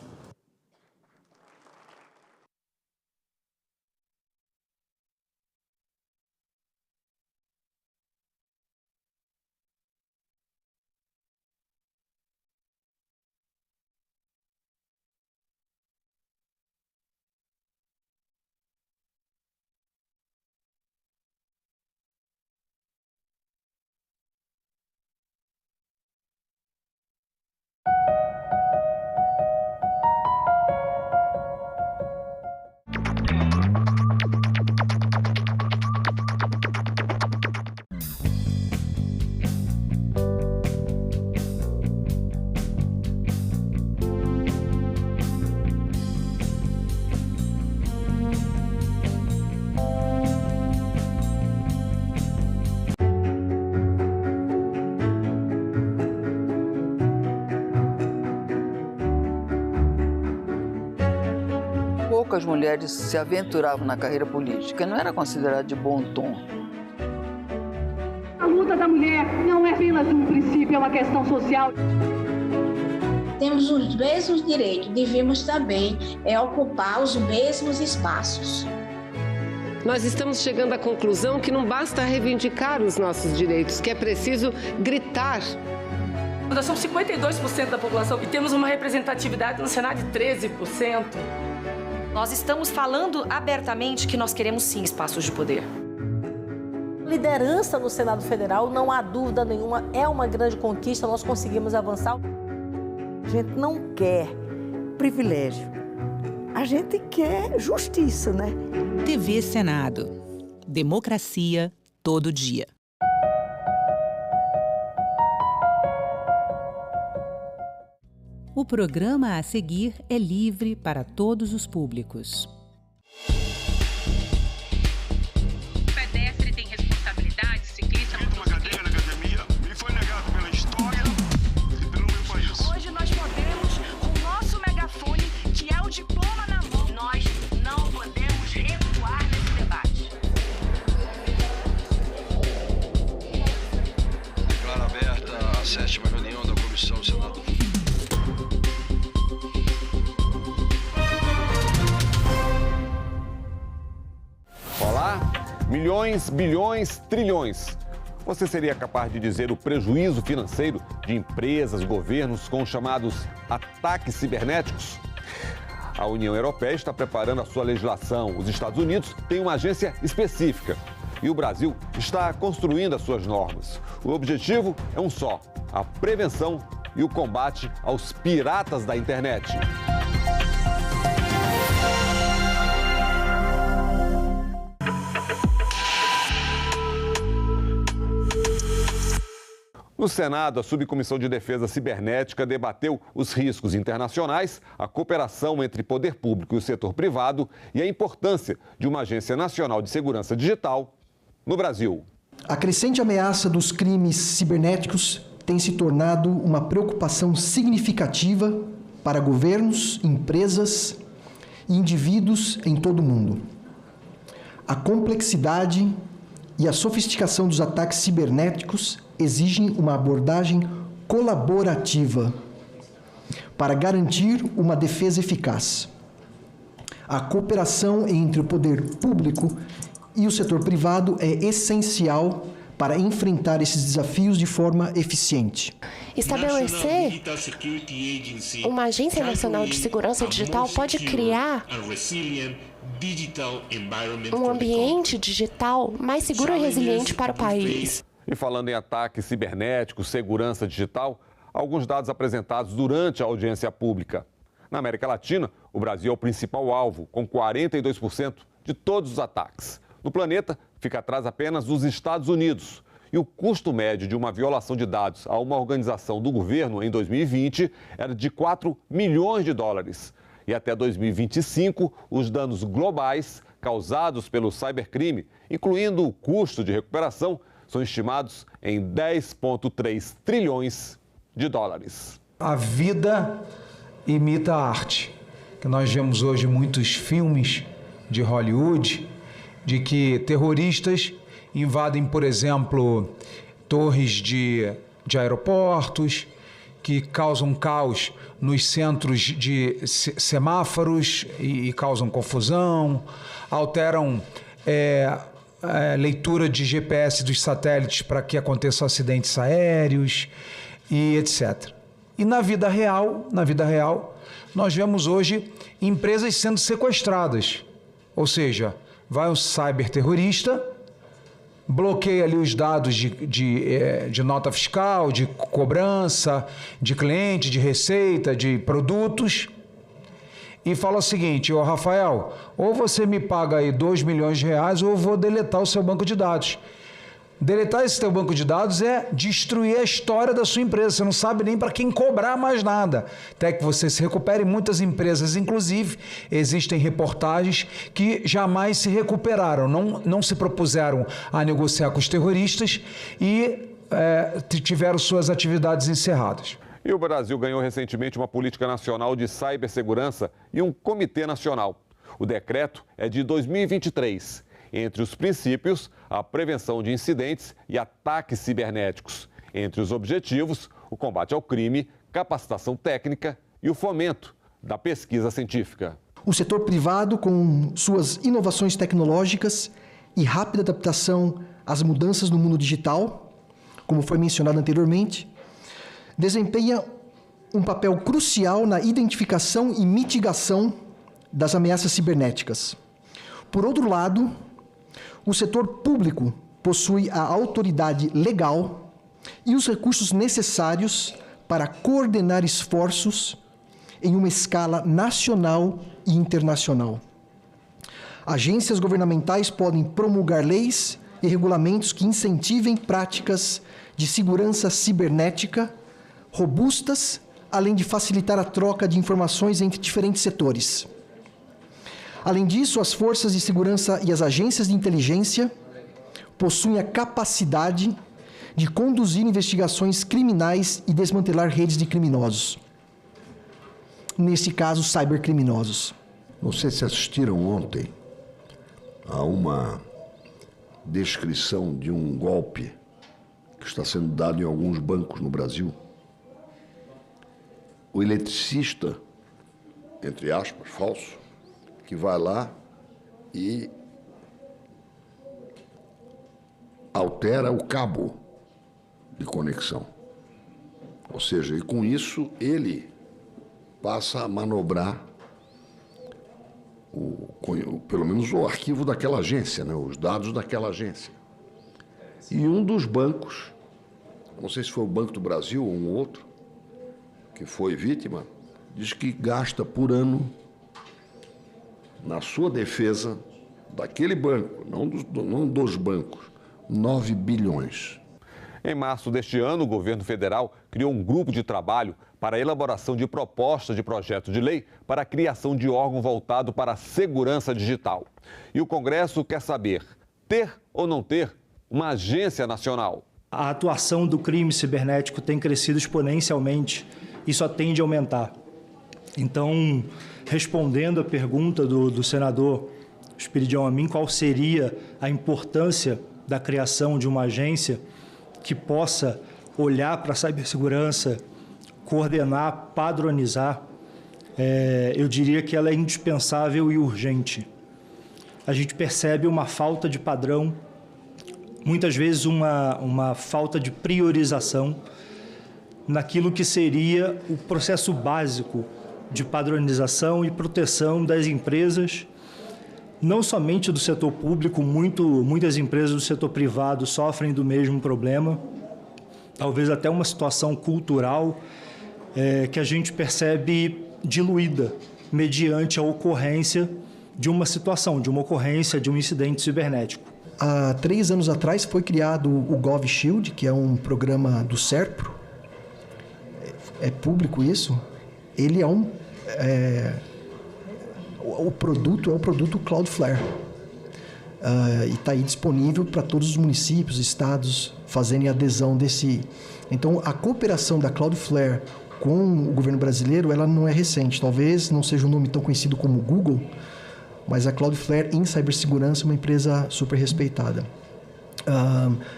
Poucas mulheres se aventuravam na carreira política, não era considerado de bom tom. A luta da mulher não é apenas um princípio, é uma questão social. Temos os mesmos direitos, devemos também ocupar os mesmos espaços. Nós estamos chegando à conclusão que não basta reivindicar os nossos direitos, que é preciso gritar. Nós somos 52% da população e temos uma representatividade no Senado de 13%. Nós estamos falando abertamente que nós queremos sim espaços de poder. Liderança no Senado Federal, não há dúvida nenhuma, é uma grande conquista, nós conseguimos avançar. gente não quer privilégio, a gente quer justiça, né? TV Senado. Democracia todo dia. O programa a seguir é livre para todos os públicos. O pedestre tem responsabilidade, ciclista... Fiz uma cadeira na academia, me foi negado pela história e pelo meu país. Hoje nós podemos, com o nosso megafone, que é o diploma na mão, nós não podemos recuar nesse debate. Declaro aberta a 7ª reunião da Comissão Senado. Olá, milhões, bilhões, trilhões. Você seria capaz de dizer o prejuízo financeiro de empresas, governos com os chamados ataques cibernéticos? A União Europeia está preparando a sua legislação. Os Estados Unidos têm uma agência específica. E o Brasil está construindo as suas normas. O objetivo é um só: a prevenção e o combate aos piratas da internet. No Senado, a Subcomissão de Defesa Cibernética debateu os riscos internacionais, a cooperação entre poder público e o setor privado e a importância de uma Agência Nacional de Segurança Digital no Brasil. A crescente ameaça dos crimes cibernéticos tem se tornado uma preocupação significativa para governos, empresas e indivíduos em todo o mundo. A complexidade e a sofisticação dos ataques cibernéticos exigem uma abordagem colaborativa para garantir uma defesa eficaz. A cooperação entre o poder público e o setor privado é essencial para enfrentar esses desafios de forma eficiente. Estabelecer uma Agência Nacional de Segurança Digital pode criar um ambiente digital mais seguro e resiliente para o país. E falando em ataques cibernéticos, segurança digital, alguns dados apresentados durante a audiência pública. Na América Latina, o Brasil é o principal alvo, com 42% de todos os ataques. No planeta, fica atrás apenas dos Estados Unidos. E o custo médio de uma violação de dados a uma organização do governo em 2020 era de 4 milhões de dólares. E até 2025, os danos globais causados pelo cybercrime, incluindo o custo de recuperação, são estimados em 10,3 trilhões de dólares. A vida imita a arte. Que nós vemos hoje muitos filmes de Hollywood de que terroristas invadem, por exemplo, torres de aeroportos, que causam caos nos centros de semáforos e causam confusão, alteram leitura de GPS dos satélites para que aconteçam acidentes aéreos e etc. E na vida real, nós vemos hoje empresas sendo sequestradas. Ou seja, vai um cyberterrorista, bloqueia ali os dados de nota fiscal, de cobrança, de cliente, de receita, de produtos, e fala o seguinte: ô Rafael, ou você me paga aí 2 milhões de reais ou eu vou deletar o seu banco de dados. Deletar esse teu banco de dados é destruir a história da sua empresa. Você não sabe nem para quem cobrar mais nada. Até que você se recupere. Muitas empresas, inclusive, existem reportagens que jamais se recuperaram, não se propuseram a negociar com os terroristas e tiveram suas atividades encerradas. E o Brasil ganhou recentemente uma política nacional de cibersegurança e um comitê nacional. O decreto é de 2023. Entre os princípios, a prevenção de incidentes e ataques cibernéticos. Entre os objetivos, o combate ao crime, capacitação técnica e o fomento da pesquisa científica. O setor privado, com suas inovações tecnológicas e rápida adaptação às mudanças no mundo digital, como foi mencionado anteriormente, desempenha um papel crucial na identificação e mitigação das ameaças cibernéticas. Por outro lado, o setor público possui a autoridade legal e os recursos necessários para coordenar esforços em uma escala nacional e internacional. Agências governamentais podem promulgar leis e regulamentos que incentivem práticas de segurança cibernética robustas, além de facilitar a troca de informações entre diferentes setores. Além disso, as forças de segurança e as agências de inteligência possuem a capacidade de conduzir investigações criminais e desmantelar redes de criminosos. Nesse caso, cybercriminosos. Não sei se assistiram ontem a uma descrição de um golpe que está sendo dado em alguns bancos no Brasil. O eletricista, entre aspas, falso, que vai lá e altera o cabo de conexão. Ou seja, e com isso ele passa a manobrar pelo menos o arquivo daquela agência, né, os dados daquela agência. E um dos bancos, não sei se foi o Banco do Brasil ou um outro, que foi vítima, diz que gasta por ano, na sua defesa, daquele banco, não dos bancos, 9 bilhões. Em março deste ano, o governo federal criou um grupo de trabalho para a elaboração de proposta de projeto de lei para a criação de órgão voltado para a segurança digital. E o Congresso quer saber, ter ou não ter uma agência nacional? A atuação do crime cibernético tem crescido exponencialmente e só tende a aumentar. Então, respondendo à pergunta do senador Espiridião Amin, qual seria a importância da criação de uma agência que possa olhar para a cibersegurança, coordenar, padronizar, eu diria que ela é indispensável e urgente. A gente percebe uma falta de padrão, muitas vezes uma falta de priorização naquilo que seria o processo básico de padronização e proteção das empresas, não somente do setor público, muitas empresas do setor privado sofrem do mesmo problema, talvez até uma situação cultural que a gente percebe diluída mediante a ocorrência de uma situação, de uma ocorrência de um incidente cibernético. Há 3 anos atrás foi criado o GovShield, que é um programa do SERPRO. É público isso. Ele o produto é o produto Cloudflare. E está aí disponível para todos os municípios, estados fazerem adesão desse. Então, a cooperação da Cloudflare com o governo brasileiro, ela não é recente. Talvez não seja um nome tão conhecido como Google, mas a Cloudflare em cibersegurança é uma empresa super respeitada.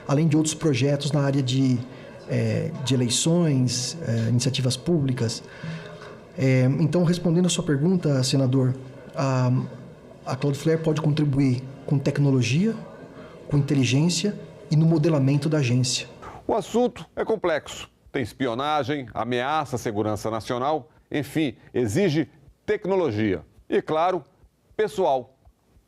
Além de outros projetos na área de eleições, iniciativas públicas. Então, respondendo a sua pergunta, senador, a Cloudflare pode contribuir com tecnologia, com inteligência e no modelamento da agência. O assunto é complexo. Tem espionagem, ameaça à segurança nacional, enfim, exige tecnologia. E, claro, pessoal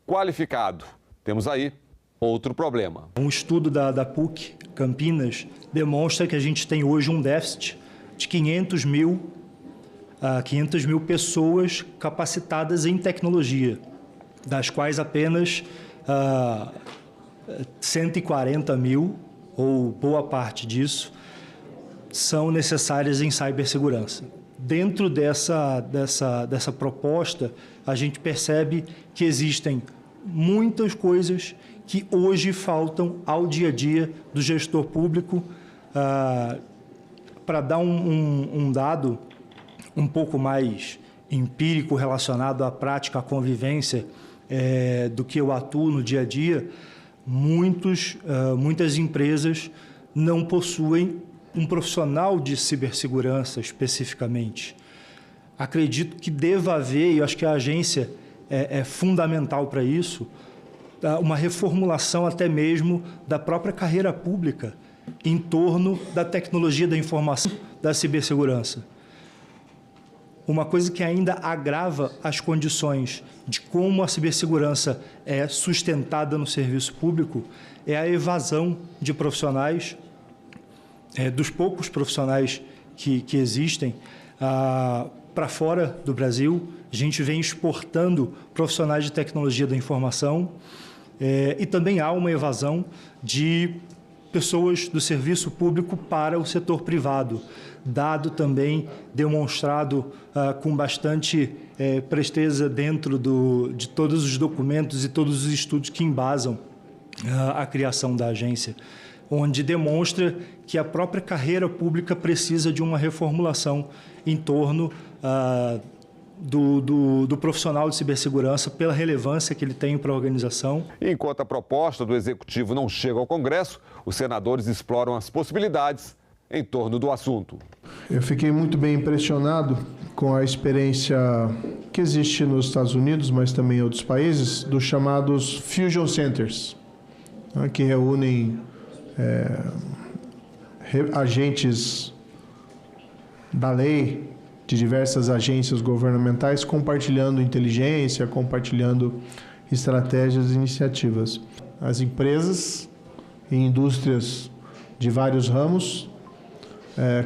qualificado. Temos aí outro problema. Um estudo da PUC Campinas demonstra que a gente tem hoje um déficit de 500 mil pessoas capacitadas em tecnologia, das quais apenas 140 mil, ou boa parte disso, são necessárias em cibersegurança. Dentro dessa proposta, a gente percebe que existem muitas coisas que hoje faltam ao dia a dia do gestor público. Para dar um dado um pouco mais empírico relacionado à prática, à convivência do que eu atuo no dia a dia, muitas empresas não possuem um profissional de cibersegurança especificamente. Acredito que deva haver, e eu acho que a agência é fundamental para isso, uma reformulação até mesmo da própria carreira pública em torno da tecnologia da informação, da cibersegurança. Uma coisa que ainda agrava as condições de como a cibersegurança é sustentada no serviço público é a evasão de profissionais, dos poucos profissionais que existem, para fora do Brasil, a gente vem exportando profissionais de tecnologia da informação e também há uma evasão de pessoas do serviço público para o setor privado, dado também demonstrado com bastante presteza dentro de todos os documentos e todos os estudos que embasam a criação da agência, onde demonstra que a própria carreira pública precisa de uma reformulação em torno do profissional de cibersegurança pela relevância que ele tem para a organização. Enquanto a proposta do Executivo não chega ao Congresso, os senadores exploram as possibilidades em torno do assunto. Eu fiquei muito bem impressionado com a experiência que existe nos Estados Unidos, mas também em outros países, dos chamados Fusion Centers, que reúnem agentes da lei de diversas agências governamentais compartilhando inteligência, compartilhando estratégias e iniciativas. As empresas e indústrias de vários ramos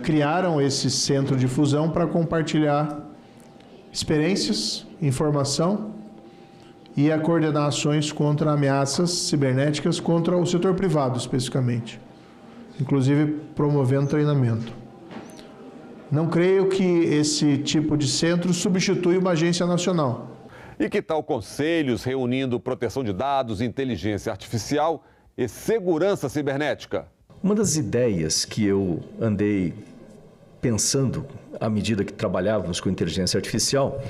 criaram esse centro de fusão para compartilhar experiências, informação e a coordenar ações contra ameaças cibernéticas contra o setor privado, especificamente, inclusive promovendo treinamento. Não creio que esse tipo de centro substitui uma agência nacional. E que tal conselhos reunindo proteção de dados, inteligência artificial e segurança cibernética? Uma das ideias que eu andei pensando à medida que trabalhávamos com inteligência artificial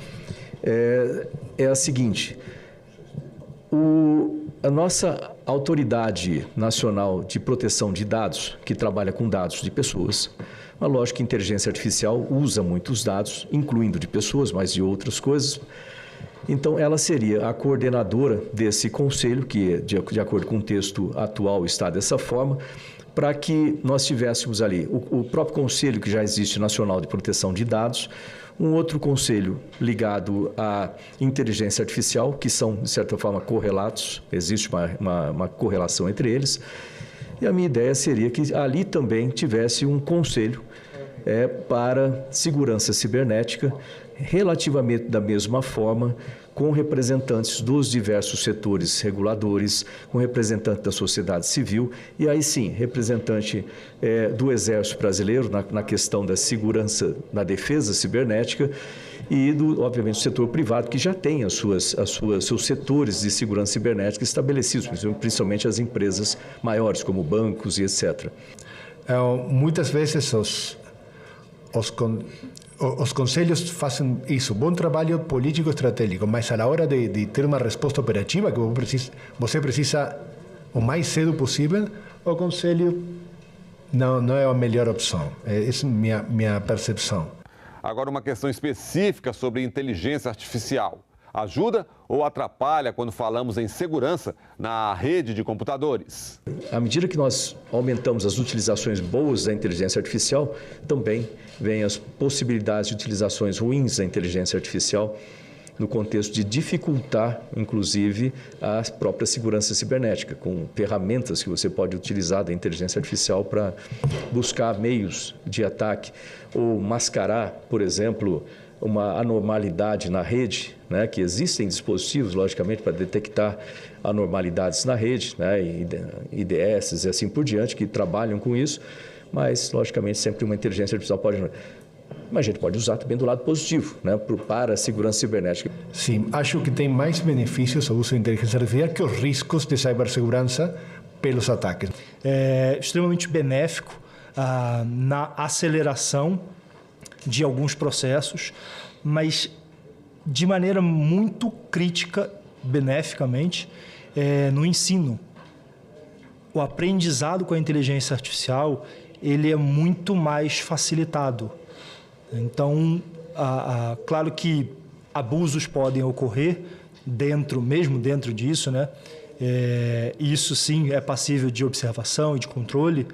é a seguinte: a nossa Autoridade Nacional de Proteção de Dados, que trabalha com dados de pessoas, uma lógica que a inteligência artificial usa muitos dados, incluindo de pessoas, mas de outras coisas. Então, ela seria a coordenadora desse conselho, que, de acordo com o texto atual, está dessa forma, para que nós tivéssemos ali o próprio conselho que já existe nacional de proteção de dados, um outro conselho ligado à inteligência artificial, que são, de certa forma, correlatos, existe uma correlação entre eles, e a minha ideia seria que ali também tivesse um conselho para segurança cibernética, relativamente da mesma forma, com representantes dos diversos setores reguladores, com representante da sociedade civil e aí sim, representante do Exército Brasileiro na questão da segurança, na defesa cibernética e, obviamente, do setor privado, que já tem seus setores de segurança cibernética estabelecidos, principalmente as empresas maiores, como bancos e etc. Muitas vezes os conselhos fazem isso, bom trabalho político estratégico, mas à hora de ter uma resposta operativa, que você precisa o mais cedo possível, o conselho não é a melhor opção. Essa é minha percepção. Agora, uma questão específica sobre inteligência artificial. Ajuda ou atrapalha quando falamos em segurança na rede de computadores? À medida que nós aumentamos as utilizações boas da inteligência artificial, também vêm as possibilidades de utilizações ruins da inteligência artificial no contexto de dificultar, inclusive, a própria segurança cibernética, com ferramentas que você pode utilizar da inteligência artificial para buscar meios de ataque ou mascarar, por exemplo, uma anormalidade na rede, né, que existem dispositivos, logicamente, para detectar anormalidades na rede, né, IDS e assim por diante, que trabalham com isso, mas, logicamente, sempre uma inteligência artificial pode... Mas a gente pode usar também do lado positivo, né, para a segurança cibernética. Sim, acho que tem mais benefícios o uso de inteligência artificial que os riscos de cibersegurança pelos ataques. É extremamente benéfico na aceleração de alguns processos, mas de maneira muito crítica, beneficamente, no ensino. O aprendizado com a inteligência artificial, ele é muito mais facilitado. Então, claro que abusos podem ocorrer mesmo dentro disso, né? Isso sim é passível de observação e de controle,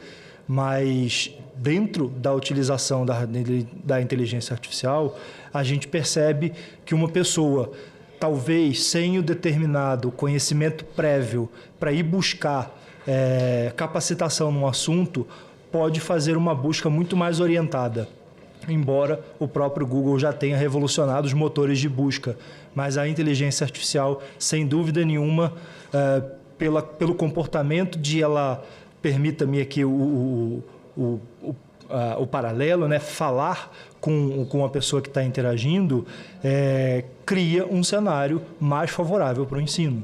mas dentro da utilização da inteligência artificial, a gente percebe que uma pessoa, talvez sem o determinado conhecimento prévio para ir buscar capacitação num assunto, pode fazer uma busca muito mais orientada. embora o próprio Google já tenha revolucionado os motores de busca. Mas a inteligência artificial, sem dúvida nenhuma, pelo comportamento de ela, permita-me aqui o paralelo, né? Falar com a pessoa que está interagindo, cria um cenário mais favorável para o ensino.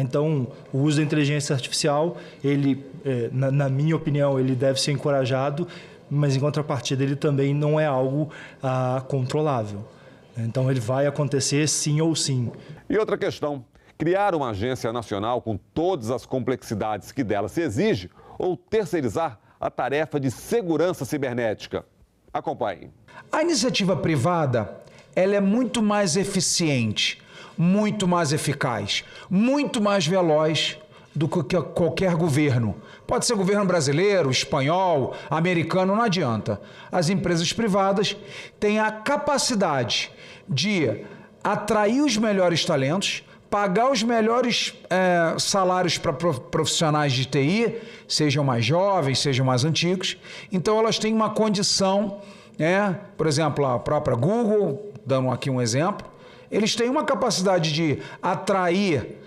Então, o uso da inteligência artificial, ele, na minha opinião, ele deve ser encorajado, mas em contrapartida ele também não é algo controlável. Então, ele vai acontecer sim ou sim. E outra questão, criar uma agência nacional com todas as complexidades que dela se exige ou terceirizar a tarefa de segurança cibernética? Acompanhe. A iniciativa privada, ela é muito mais eficiente, muito mais eficaz, muito mais veloz do que qualquer governo. Pode ser governo brasileiro, espanhol, americano, não adianta. As empresas privadas têm a capacidade de atrair os melhores talentos, pagar os melhores salários para profissionais de TI, sejam mais jovens, sejam mais antigos. Então, elas têm uma condição, por exemplo, a própria Google, dando aqui um exemplo, eles têm uma capacidade de atrair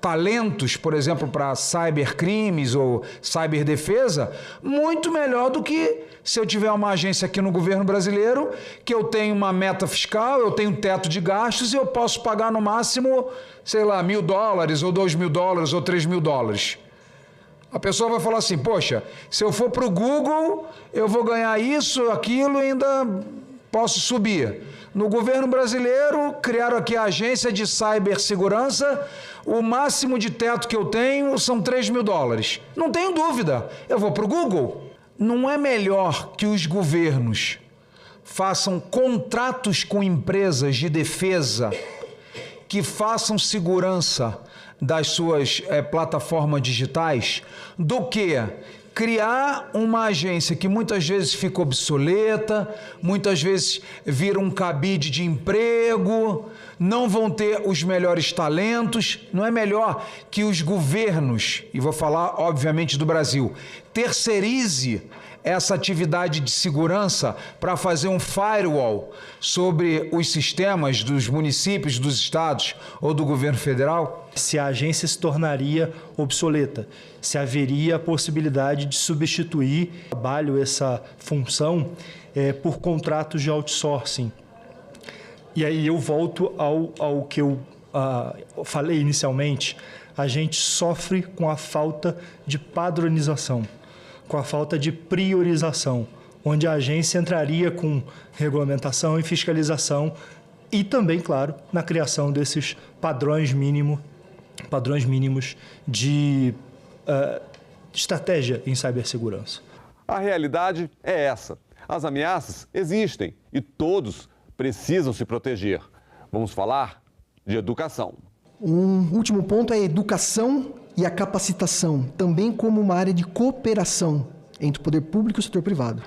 talentos, por exemplo, para cybercrimes ou cyberdefesa, muito melhor do que se eu tiver uma agência aqui no governo brasileiro, que eu tenho uma meta fiscal, eu tenho um teto de gastos e eu posso pagar no máximo, sei lá, $1.000 ou $2.000 ou $3.000. A pessoa vai falar assim, poxa, se eu for para o Google, eu vou ganhar isso, aquilo e ainda posso subir. No governo brasileiro, criaram aqui a agência de cibersegurança, o máximo de teto que eu tenho são $3.000. Não tenho dúvida, eu vou para o Google. Não é melhor que os governos façam contratos com empresas de defesa que façam segurança das suas plataformas digitais do que criar uma agência que muitas vezes fica obsoleta, muitas vezes vira um cabide de emprego, não vão ter os melhores talentos. Não é melhor que os governos, e vou falar obviamente do Brasil, terceirize essa atividade de segurança para fazer um firewall sobre os sistemas dos municípios, dos estados ou do governo federal? Se a agência se tornaria obsoleta, se haveria a possibilidade de substituir o trabalho, essa função, por contratos de outsourcing. E aí eu volto ao que eu falei inicialmente, a gente sofre com a falta de padronização, com a falta de priorização, onde a agência entraria com regulamentação e fiscalização e também, claro, na criação desses padrões mínimos de estratégia em cibersegurança. A realidade é essa. As ameaças existem e todos precisam se proteger. Vamos falar de educação. Um último ponto é a educação e a capacitação, também como uma área de cooperação entre o poder público e o setor privado.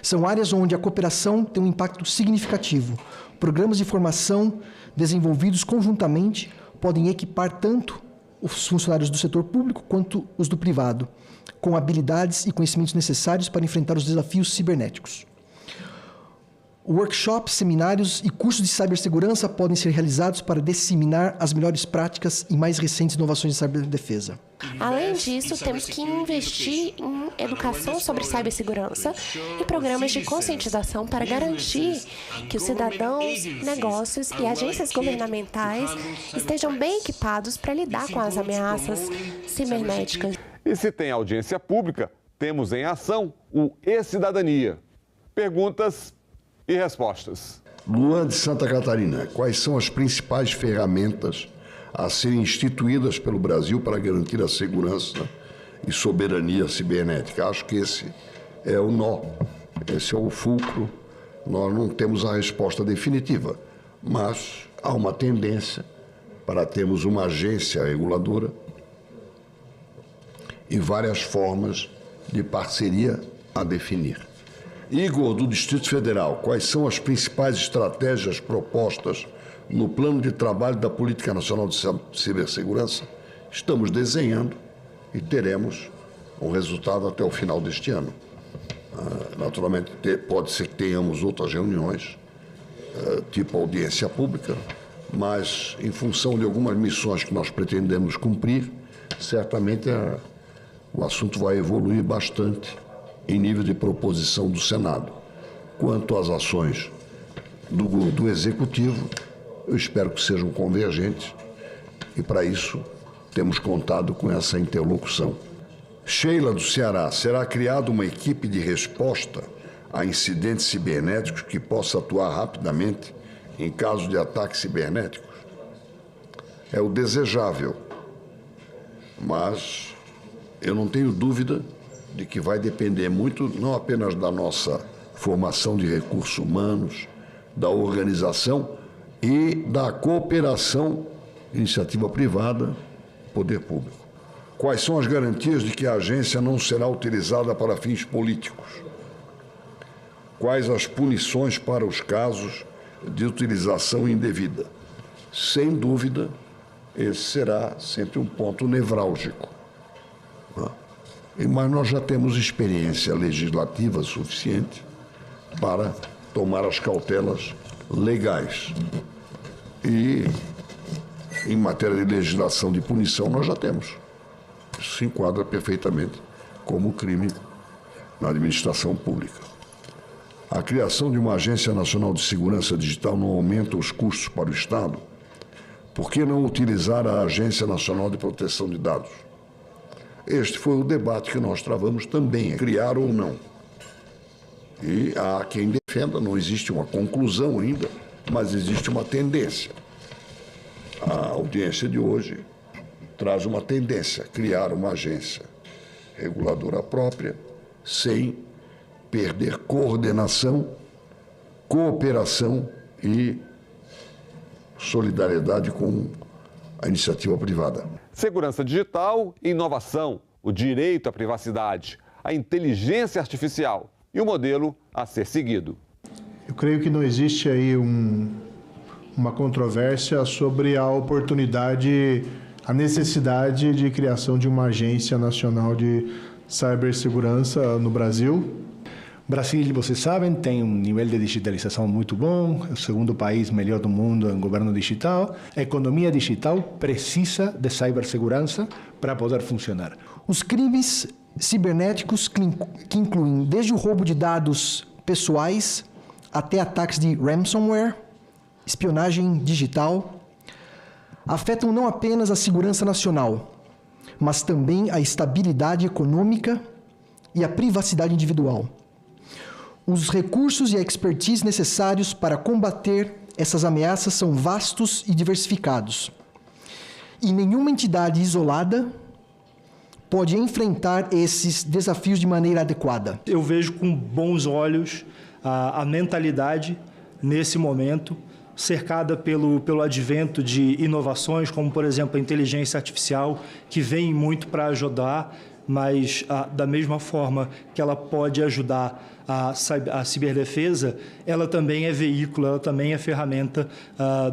São áreas onde a cooperação tem um impacto significativo. Programas de formação desenvolvidos conjuntamente podem equipar tanto os funcionários do setor público quanto os do privado, com habilidades e conhecimentos necessários para enfrentar os desafios cibernéticos. Workshops, seminários e cursos de cibersegurança podem ser realizados para disseminar as melhores práticas e mais recentes inovações de ciberdefesa. Além disso, temos que investir em educação sobre cibersegurança e programas de conscientização para garantir que os cidadãos, negócios e agências governamentais estejam bem equipados para lidar com as ameaças cibernéticas. E se tem audiência pública, temos em ação o e-Cidadania. Perguntas e respostas. Luan de Santa Catarina, quais são as principais ferramentas a serem instituídas pelo Brasil para garantir a segurança e soberania cibernética? Acho que esse é o nó, esse é o fulcro. Nós não temos a resposta definitiva, mas há uma tendência para termos uma agência reguladora e várias formas de parceria a definir. Igor, do Distrito Federal, quais são as principais estratégias propostas no plano de trabalho da Política Nacional de Cibersegurança? Estamos desenhando e teremos um resultado até o final deste ano. Naturalmente, pode ser que tenhamos outras reuniões, tipo audiência pública, mas em função de algumas missões que nós pretendemos cumprir, certamente o assunto vai evoluir bastante em nível de proposição do Senado. Quanto às ações do Executivo, eu espero que sejam convergentes e, para isso, temos contado com essa interlocução. Sheila, do Ceará, será criada uma equipe de resposta a incidentes cibernéticos que possa atuar rapidamente em caso de ataques cibernéticos? É o desejável, mas eu não tenho dúvida de que vai depender muito, não apenas da nossa formação de recursos humanos, da organização e da cooperação, iniciativa privada, poder público. Quais são as garantias de que a agência não será utilizada para fins políticos? Quais as punições para os casos de utilização indevida? Sem dúvida, esse será sempre um ponto nevrálgico. Mas nós já temos experiência legislativa suficiente para tomar as cautelas legais. E, em matéria de legislação de punição, nós já temos. Isso se enquadra perfeitamente como crime na administração pública. A criação de uma Agência Nacional de Segurança Digital não aumenta os custos para o Estado? Por que não utilizar a Agência Nacional de Proteção de Dados? Este foi o debate que nós travamos também, criar ou não. E há quem defenda, não existe uma conclusão ainda, mas existe uma tendência. A audiência de hoje traz uma tendência, criar uma agência reguladora própria, sem perder coordenação, cooperação e solidariedade com a iniciativa privada. Segurança digital e inovação, o direito à privacidade, a inteligência artificial e o modelo a ser seguido. Eu creio que não existe aí uma controvérsia sobre a oportunidade, a necessidade de criação de uma agência nacional de cibersegurança no Brasil. Brasil, vocês sabem, tem um nível de digitalização muito bom, é o segundo país melhor do mundo em governo digital. A economia digital precisa de cibersegurança para poder funcionar. Os crimes cibernéticos, que incluem desde o roubo de dados pessoais até ataques de ransomware, espionagem digital, afetam não apenas a segurança nacional, mas também a estabilidade econômica e a privacidade individual. Os recursos e a expertise necessários para combater essas ameaças são vastos e diversificados. E nenhuma entidade isolada pode enfrentar esses desafios de maneira adequada. Eu vejo com bons olhos a mentalidade, nesse momento, cercada pelo advento de inovações, como, por exemplo, a inteligência artificial, que vem muito para ajudar, mas da mesma forma que ela pode ajudar a ciberdefesa, ela também é veículo, ela também é ferramenta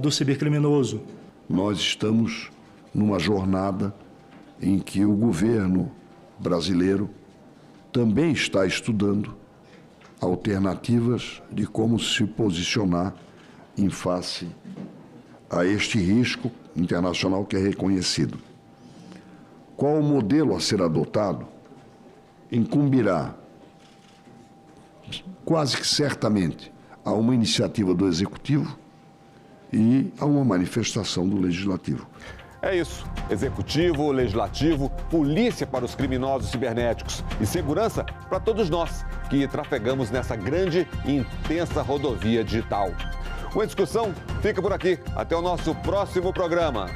do cibercriminoso. Nós estamos numa jornada em que o governo brasileiro também está estudando alternativas de como se posicionar em face a este risco internacional que é reconhecido. Qual o modelo a ser adotado incumbirá, quase que certamente, a uma iniciativa do Executivo e a uma manifestação do Legislativo. É isso. Executivo, Legislativo, polícia para os criminosos cibernéticos e segurança para todos nós que trafegamos nessa grande e intensa rodovia digital. Uma discussão fica por aqui. Até o nosso próximo programa.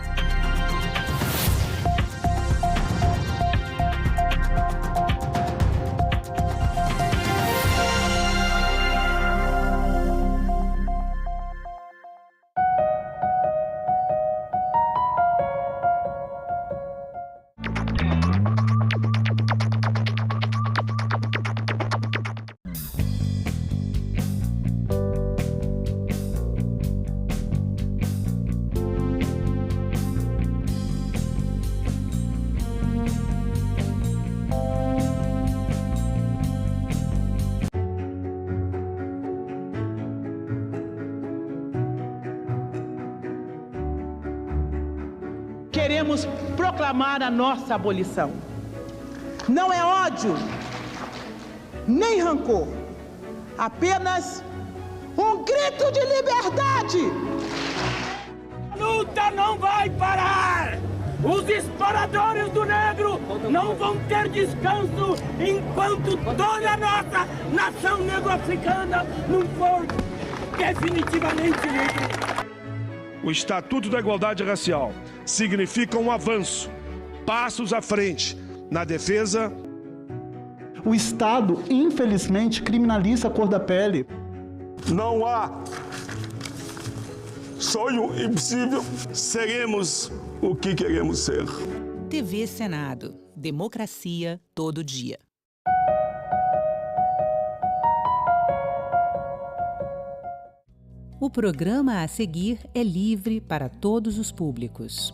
queremos proclamar a nossa abolição. Não é ódio, nem rancor, apenas um grito de liberdade. A luta não vai parar! Os exploradores do negro não vão ter descanso enquanto toda a nossa nação negro-africana não for definitivamente livre. O Estatuto da Igualdade Racial significa um avanço, passos à frente na defesa. O Estado, infelizmente, criminaliza a cor da pele. Não há sonho impossível. Seremos o que queremos ser. TV Senado. Democracia todo dia. O programa a seguir é livre para todos os públicos.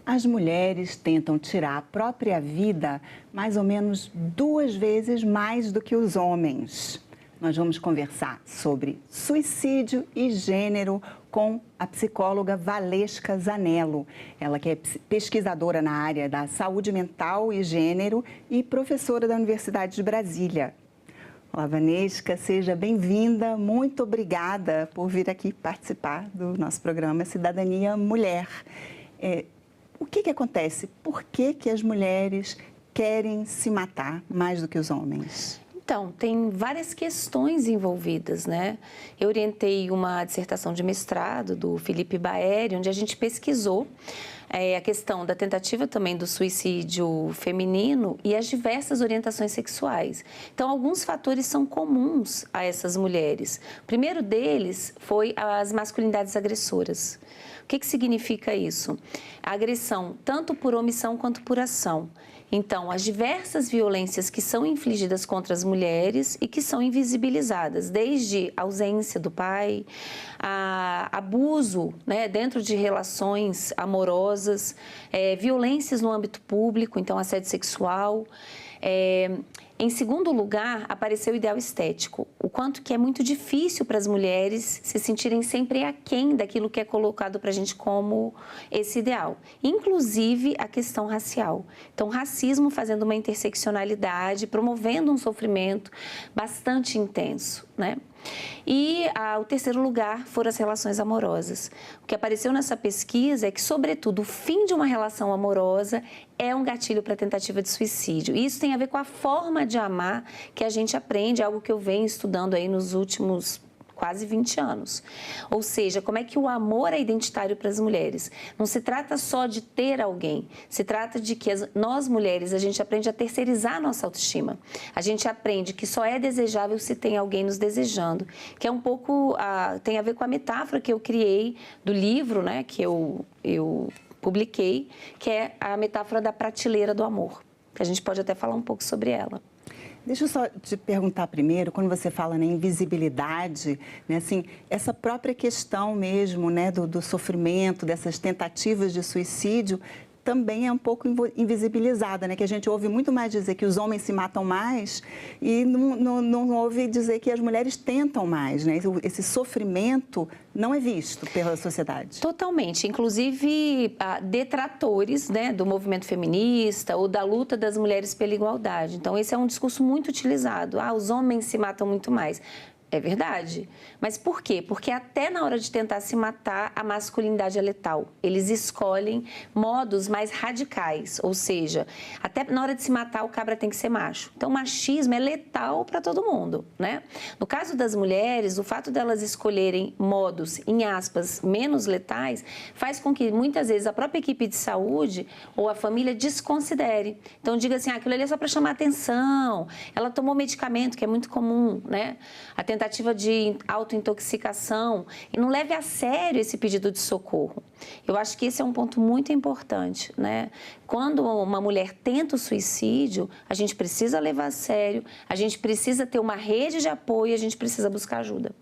As mulheres tentam tirar a própria vida mais ou menos 2 vezes mais do que os homens. Nós vamos conversar sobre suicídio e gênero com a psicóloga Valesca Zanello. Ela que é pesquisadora na área da saúde mental e gênero e professora da Universidade de Brasília. Olá, Valesca, seja bem-vinda. Muito obrigada por vir aqui participar do nosso programa Cidadania Mulher. O que acontece? Por que as mulheres querem se matar mais do que os homens? Então, tem várias questões envolvidas, né? Eu orientei uma dissertação de mestrado do Felipe Baeri, onde a gente pesquisou a questão da tentativa também do suicídio feminino e as diversas orientações sexuais. Então, alguns fatores são comuns a essas mulheres. O primeiro deles foi as masculinidades agressoras. O que significa isso? A agressão tanto por omissão quanto por ação. Então, as diversas violências que são infligidas contra as mulheres e que são invisibilizadas, desde a ausência do pai, a abuso, né, dentro de relações amorosas, violências no âmbito público, então assédio sexual. Em segundo lugar, apareceu o ideal estético, o quanto que é muito difícil para as mulheres se sentirem sempre aquém daquilo que é colocado para a gente como esse ideal, inclusive a questão racial. Então, racismo fazendo uma interseccionalidade, promovendo um sofrimento bastante intenso, né? E o terceiro lugar foram as relações amorosas. O que apareceu nessa pesquisa é que, sobretudo, o fim de uma relação amorosa é um gatilho para a tentativa de suicídio. E isso tem a ver com a forma de amar que a gente aprende, algo que eu venho estudando aí nos últimos quase 20 anos. Ou seja, como é que o amor é identitário para as mulheres. Não se trata só de ter alguém, se trata de que nós mulheres, a gente aprende a terceirizar a nossa autoestima. A gente aprende que só é desejável se tem alguém nos desejando, que é um pouco, tem a ver com a metáfora que eu criei do livro, né, que eu publiquei, que é a metáfora da prateleira do amor, que a gente pode até falar um pouco sobre ela. Deixa eu só te perguntar primeiro, quando você fala na invisibilidade, né, assim, essa própria questão mesmo, né, do sofrimento, dessas tentativas de suicídio, também é um pouco invisibilizada, né? Que a gente ouve muito mais dizer que os homens se matam mais e não ouve dizer que as mulheres tentam mais, né? Esse sofrimento não é visto pela sociedade. Totalmente. Inclusive, detratores, né, do movimento feminista ou da luta das mulheres pela igualdade. Então, esse é um discurso muito utilizado. Os homens se matam muito mais. É verdade. Mas por quê? Porque até na hora de tentar se matar, a masculinidade é letal. Eles escolhem modos mais radicais, ou seja, até na hora de se matar, o cabra tem que ser macho. Então, o machismo é letal para todo mundo, né? No caso das mulheres, o fato delas escolherem modos, em aspas, menos letais, faz com que, muitas vezes, a própria equipe de saúde ou a família desconsidere. Então, diga assim, aquilo ali é só para chamar atenção, ela tomou medicamento, que é muito comum, né? A tentativa de autointoxicação, e não leve a sério esse pedido de socorro. Eu acho que esse é um ponto muito importante, né? Quando uma mulher tenta o suicídio, a gente precisa levar a sério, a gente precisa ter uma rede de apoio, a gente precisa buscar ajuda.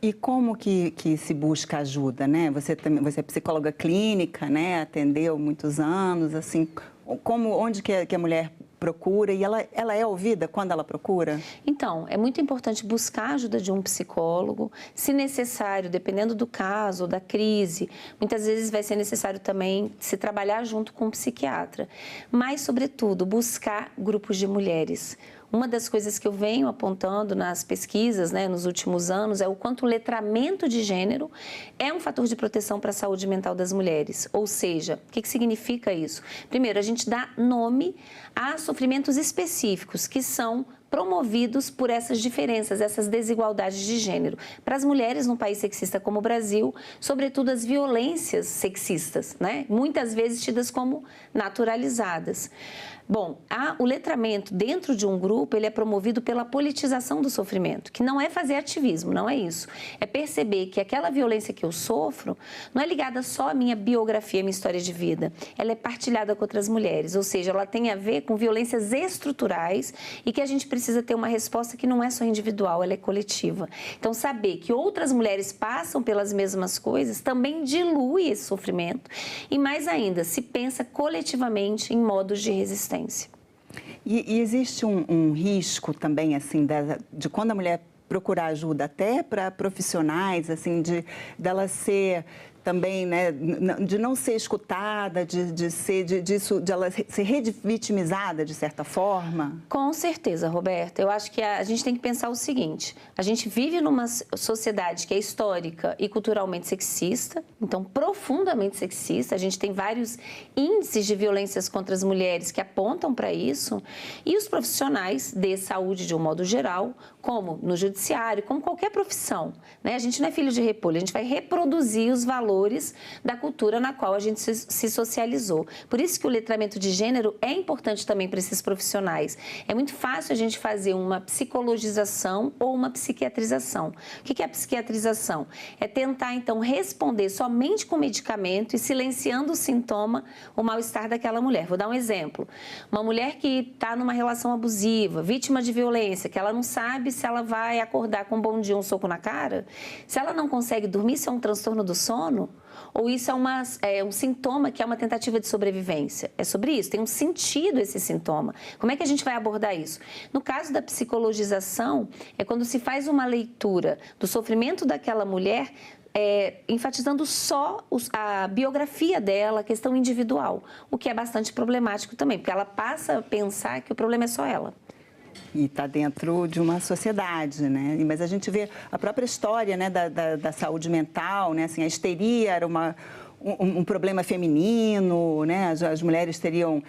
E como que se busca ajuda, né? Você é psicóloga clínica, né? Atendeu muitos anos, assim, onde que a mulher procura e ela é ouvida quando ela procura? Então, é muito importante buscar a ajuda de um psicólogo. Se necessário, dependendo do caso, da crise, muitas vezes vai ser necessário também se trabalhar junto com um psiquiatra. Mas, sobretudo, buscar grupos de mulheres. Uma das coisas que eu venho apontando nas pesquisas, né, nos últimos anos, é o quanto o letramento de gênero é um fator de proteção para a saúde mental das mulheres. Ou seja, o que significa isso? Primeiro, a gente dá nome a sofrimentos específicos que são promovidos por essas diferenças, essas desigualdades de gênero. Para as mulheres num país sexista como o Brasil, sobretudo as violências sexistas, né? Muitas vezes tidas como naturalizadas. Bom, o letramento dentro de um grupo, ele é promovido pela politização do sofrimento, que não é fazer ativismo, não é isso. É perceber que aquela violência que eu sofro não é ligada só à minha biografia, à minha história de vida. Ela é partilhada com outras mulheres, ou seja, ela tem a ver com violências estruturais e que a gente precisa ter uma resposta que não é só individual, ela é coletiva. Então, saber que outras mulheres passam pelas mesmas coisas também dilui esse sofrimento e, mais ainda, se pensa coletivamente em modos de resistência. E existe um risco também, assim, de quando a mulher procurar ajuda, até para profissionais, assim, dela ser também, né, de não ser escutada, de ela ser revitimizada de certa forma? Com certeza, Roberta. Eu acho que a gente tem que pensar o seguinte: a gente vive numa sociedade que é histórica e culturalmente sexista, então profundamente sexista. A gente tem vários índices de violências contra as mulheres que apontam para isso, e os profissionais de saúde, de um modo geral, como no judiciário, como qualquer profissão, né? A gente não é filho de repolho, a gente vai reproduzir os valores da cultura na qual a gente se socializou. Por isso que o letramento de gênero é importante também para esses profissionais. É muito fácil a gente fazer uma psicologização ou uma psiquiatrização. O que é a psiquiatrização? É tentar, então, responder somente com medicamento e silenciando o sintoma, o mal-estar daquela mulher. Vou dar um exemplo. Uma mulher que está numa relação abusiva, vítima de violência, que ela não sabe se ela vai acordar com um bom dia, um soco na cara, se ela não consegue dormir, isso é um transtorno do sono? Ou isso é um sintoma que é uma tentativa de sobrevivência? É sobre isso, tem um sentido esse sintoma. Como é que a gente vai abordar isso? No caso da psicologização, é quando se faz uma leitura do sofrimento daquela mulher, enfatizando só a biografia dela, a questão individual, o que é bastante problemático também, porque ela passa a pensar que o problema é só ela. E está dentro de uma sociedade, né? Mas a gente vê a própria história, né, da saúde mental, né? Assim, a histeria era um problema feminino, né? As mulheres teriam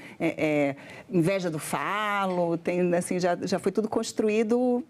inveja do falo, assim, já foi tudo construído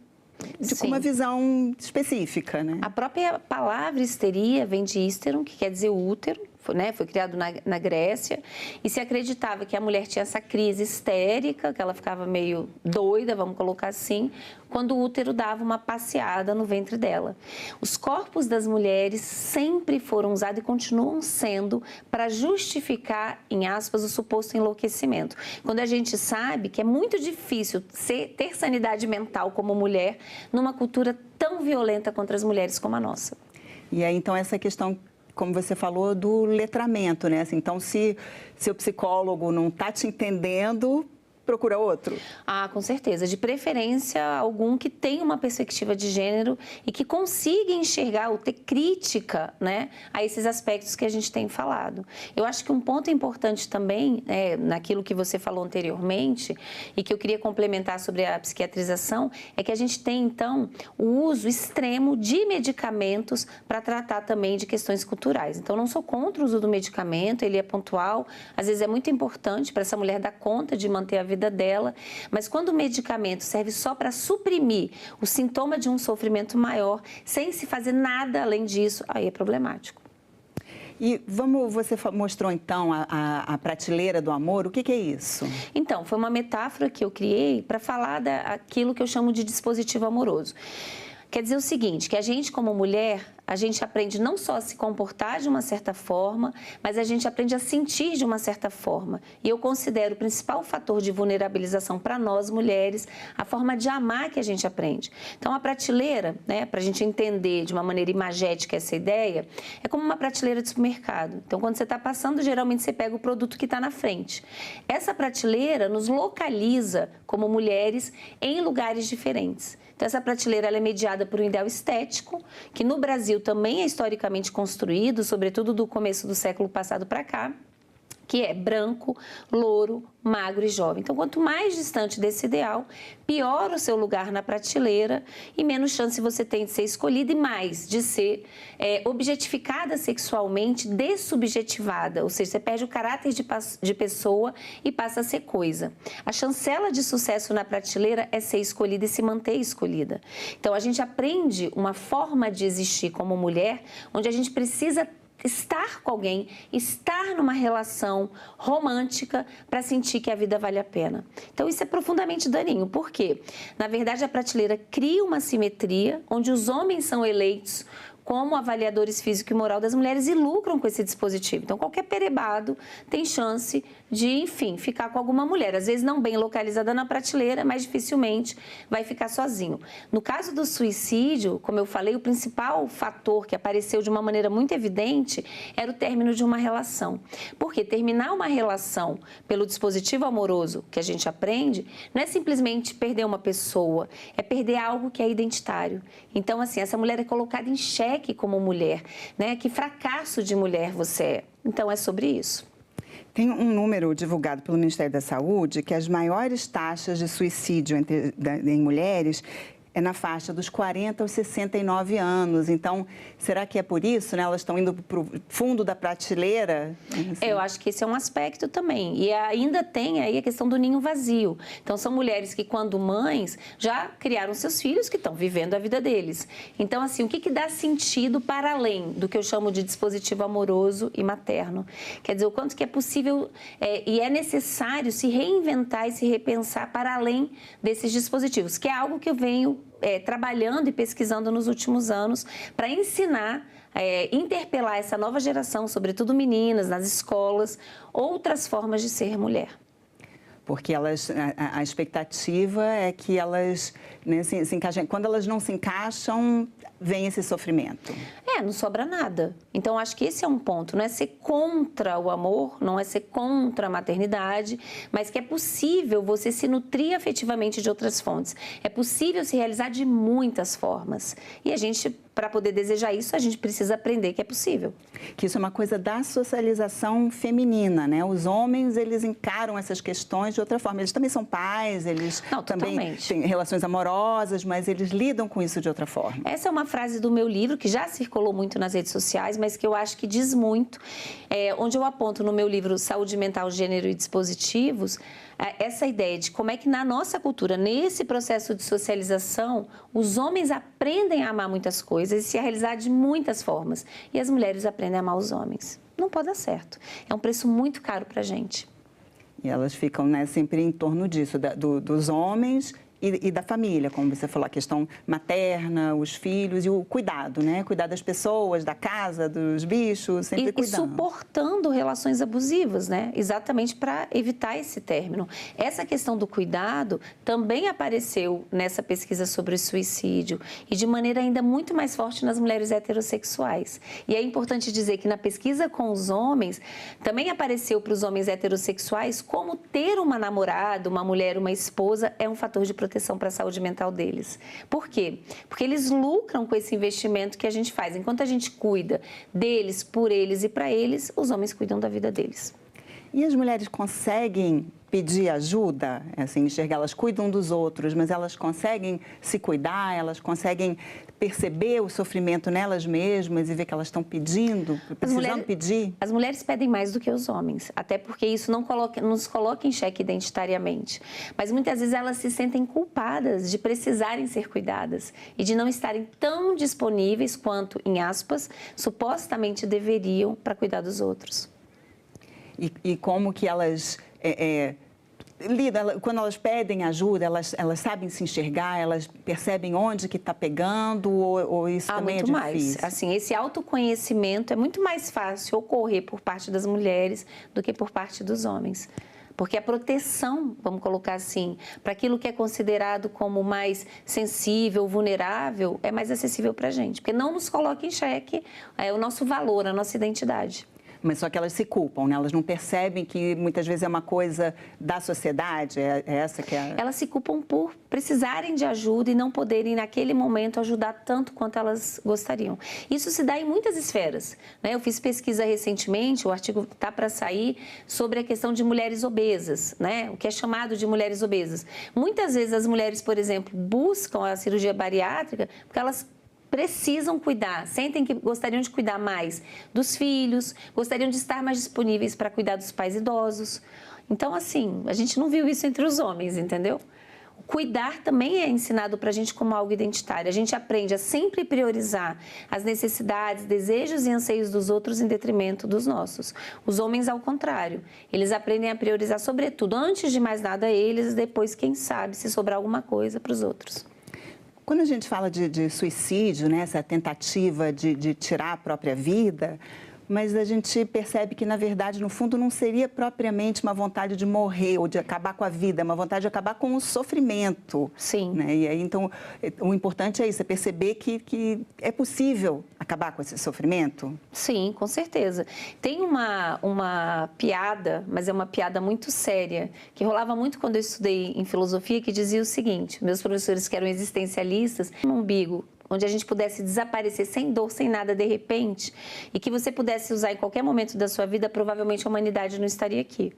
com uma visão específica, né? A própria palavra histeria vem de histeron, que quer dizer útero. Foi criado na Grécia, e se acreditava que a mulher tinha essa crise histérica, que ela ficava meio doida, vamos colocar assim, quando o útero dava uma passeada no ventre dela. Os corpos das mulheres sempre foram usados e continuam sendo para justificar, em aspas, o suposto enlouquecimento. Quando a gente sabe que é muito difícil ter sanidade mental como mulher numa cultura tão violenta contra as mulheres como a nossa. E aí, então, essa questão, como você falou, do letramento, né? Assim, então, se seu psicólogo não está te entendendo, procura outro? Com certeza. De preferência, algum que tenha uma perspectiva de gênero e que consiga enxergar ou ter crítica, né, a esses aspectos que a gente tem falado. Eu acho que um ponto importante também, naquilo que você falou anteriormente e que eu queria complementar sobre a psiquiatrização, é que a gente tem, então, o uso extremo de medicamentos para tratar também de questões culturais. Então, não sou contra o uso do medicamento, ele é pontual, às vezes é muito importante para essa mulher dar conta de manter a vida dela, mas quando o medicamento serve só para suprimir o sintoma de um sofrimento maior, sem se fazer nada além disso, aí é problemático. E você mostrou então a prateleira do amor, o que é isso? Então, foi uma metáfora que eu criei para falar daquilo que eu chamo de dispositivo amoroso. Quer dizer o seguinte, que a gente como mulher, a gente aprende não só a se comportar de uma certa forma, mas a gente aprende a sentir de uma certa forma. E eu considero o principal fator de vulnerabilização para nós, mulheres, a forma de amar que a gente aprende. Então, a prateleira, né, para a gente entender de uma maneira imagética essa ideia, é como uma prateleira de supermercado. Então, quando você está passando, geralmente você pega o produto que está na frente. Essa prateleira nos localiza como mulheres em lugares diferentes. Então, essa prateleira ela é mediada por um ideal estético, que no Brasil também é historicamente construído, sobretudo do começo do século passado para cá, que é branco, louro, magro e jovem. Então, quanto mais distante desse ideal, pior o seu lugar na prateleira e menos chance você tem de ser escolhida e mais de ser objetificada sexualmente, dessubjetivada, ou seja, você perde o caráter de pessoa e passa a ser coisa. A chancela de sucesso na prateleira é ser escolhida e se manter escolhida. Então, a gente aprende uma forma de existir como mulher, onde a gente precisa estar com alguém, estar numa relação romântica para sentir que a vida vale a pena. Então, isso é profundamente daninho. Por quê? Na verdade, a prateleira cria uma simetria onde os homens são eleitos como avaliadores físico e moral das mulheres e lucram com esse dispositivo. Então, qualquer perebado tem chance de, enfim, ficar com alguma mulher. Às vezes não bem localizada na prateleira, mas dificilmente vai ficar sozinho. No caso do suicídio, como eu falei, o principal fator que apareceu de uma maneira muito evidente era o término de uma relação. Porque terminar uma relação pelo dispositivo amoroso que a gente aprende não é simplesmente perder uma pessoa, é perder algo que é identitário. Então, assim, essa mulher é colocada em xeque como mulher, né? Que fracasso de mulher você é. Então, é sobre isso. Tem um número divulgado pelo Ministério da Saúde que as maiores taxas de suicídio em mulheres é na faixa dos 40 aos 69 anos. Então, será que é por isso, né? Elas estão indo para o fundo da prateleira? Assim. Eu acho que esse é um aspecto também. E ainda tem aí a questão do ninho vazio. Então, são mulheres que, quando mães, já criaram seus filhos que estão vivendo a vida deles. Então, assim, o que dá sentido para além do que eu chamo de dispositivo amoroso e materno? Quer dizer, o quanto que é possível e é necessário se reinventar e se repensar para além desses dispositivos, que é algo que eu venho trabalhando e pesquisando nos últimos anos para ensinar, interpelar essa nova geração, sobretudo meninas, nas escolas, outras formas de ser mulher. Porque a expectativa é que elas, né, se encaixem. Quando elas não se encaixam, vem esse sofrimento. Não sobra nada. Então, acho que esse é um ponto. Não é ser contra o amor, não é ser contra a maternidade, mas que é possível você se nutrir afetivamente de outras fontes. É possível se realizar de muitas formas. E a gente, para poder desejar isso, a gente precisa aprender que é possível. Que isso é uma coisa da socialização feminina, né? Os homens, eles encaram essas questões de outra forma. Eles também são pais, eles também têm relações amorosas, mas eles lidam com isso de outra forma. Essa é uma frase do meu livro, que já circulou muito nas redes sociais, mas que eu acho que diz muito, onde eu aponto no meu livro Saúde Mental, Gênero e Dispositivos, essa ideia de como é que na nossa cultura, nesse processo de socialização, os homens aprendem a amar muitas coisas e se realizar de muitas formas, e as mulheres aprendem a amar os homens. Não pode dar certo. É um preço muito caro para a gente. E elas ficam, né, sempre em torno disso, dos homens e da família, como você falou, a questão materna, os filhos e o cuidado, né? Cuidar das pessoas, da casa, dos bichos, sempre cuidando. E suportando relações abusivas, né? Exatamente para evitar esse término. Essa questão do cuidado também apareceu nessa pesquisa sobre o suicídio e de maneira ainda muito mais forte nas mulheres heterossexuais. E é importante dizer que na pesquisa com os homens, também apareceu para os homens heterossexuais como ter uma namorada, uma mulher, uma esposa é um fator de proteção para a saúde mental deles. Por quê? Porque eles lucram com esse investimento que a gente faz. Enquanto a gente cuida deles, por eles e para eles, os homens cuidam da vida deles. E as mulheres conseguem pedir ajuda? Assim, enxergar, elas cuidam dos outros, mas elas conseguem se cuidar, elas conseguem perceber o sofrimento nelas mesmas e ver que elas estão pedindo, precisando pedir? As mulheres pedem mais do que os homens, até porque isso não nos coloca em xeque identitariamente. Mas muitas vezes elas se sentem culpadas de precisarem ser cuidadas e de não estarem tão disponíveis quanto, em aspas, supostamente deveriam para cuidar dos outros. E como que elas lidam, quando elas pedem ajuda, elas sabem se enxergar, elas percebem onde que está pegando ou isso também muito é difícil? Mais. Assim, esse autoconhecimento é muito mais fácil ocorrer por parte das mulheres do que por parte dos homens. Porque a proteção, vamos colocar assim, para aquilo que é considerado como mais sensível, vulnerável, é mais acessível para a gente. Porque não nos coloca em xeque o nosso valor, a nossa identidade. Mas só que elas se culpam, né? Elas não percebem que muitas vezes é uma coisa da sociedade, é essa que é... Elas se culpam por precisarem de ajuda e não poderem, naquele momento, ajudar tanto quanto elas gostariam. Isso se dá em muitas esferas, né? Eu fiz pesquisa recentemente, o artigo está para sair, sobre a questão de mulheres obesas, né? O que é chamado de mulheres obesas. Muitas vezes as mulheres, por exemplo, buscam a cirurgia bariátrica porque elas precisam cuidar, sentem que gostariam de cuidar mais dos filhos, gostariam de estar mais disponíveis para cuidar dos pais idosos. Então, assim, a gente não viu isso entre os homens, entendeu? Cuidar também é ensinado para a gente como algo identitário. A gente aprende a sempre priorizar as necessidades, desejos e anseios dos outros em detrimento dos nossos. Os homens, ao contrário, eles aprendem a priorizar, sobretudo, antes de mais nada, eles, depois, quem sabe, se sobrar alguma coisa para os outros. Quando a gente fala de suicídio, né, essa tentativa de tirar a própria vida, mas a gente percebe que, na verdade, no fundo, não seria propriamente uma vontade de morrer ou de acabar com a vida, é uma vontade de acabar com o sofrimento. Sim. Né? E aí, então, o importante é isso, é perceber que é possível acabar com esse sofrimento? Sim, com certeza. Tem uma piada, mas é uma piada muito séria, que rolava muito quando eu estudei em filosofia, que dizia o seguinte: meus professores que eram existencialistas, um umbigo onde a gente pudesse desaparecer sem dor, sem nada de repente, e que você pudesse usar em qualquer momento da sua vida, provavelmente a humanidade não estaria aqui.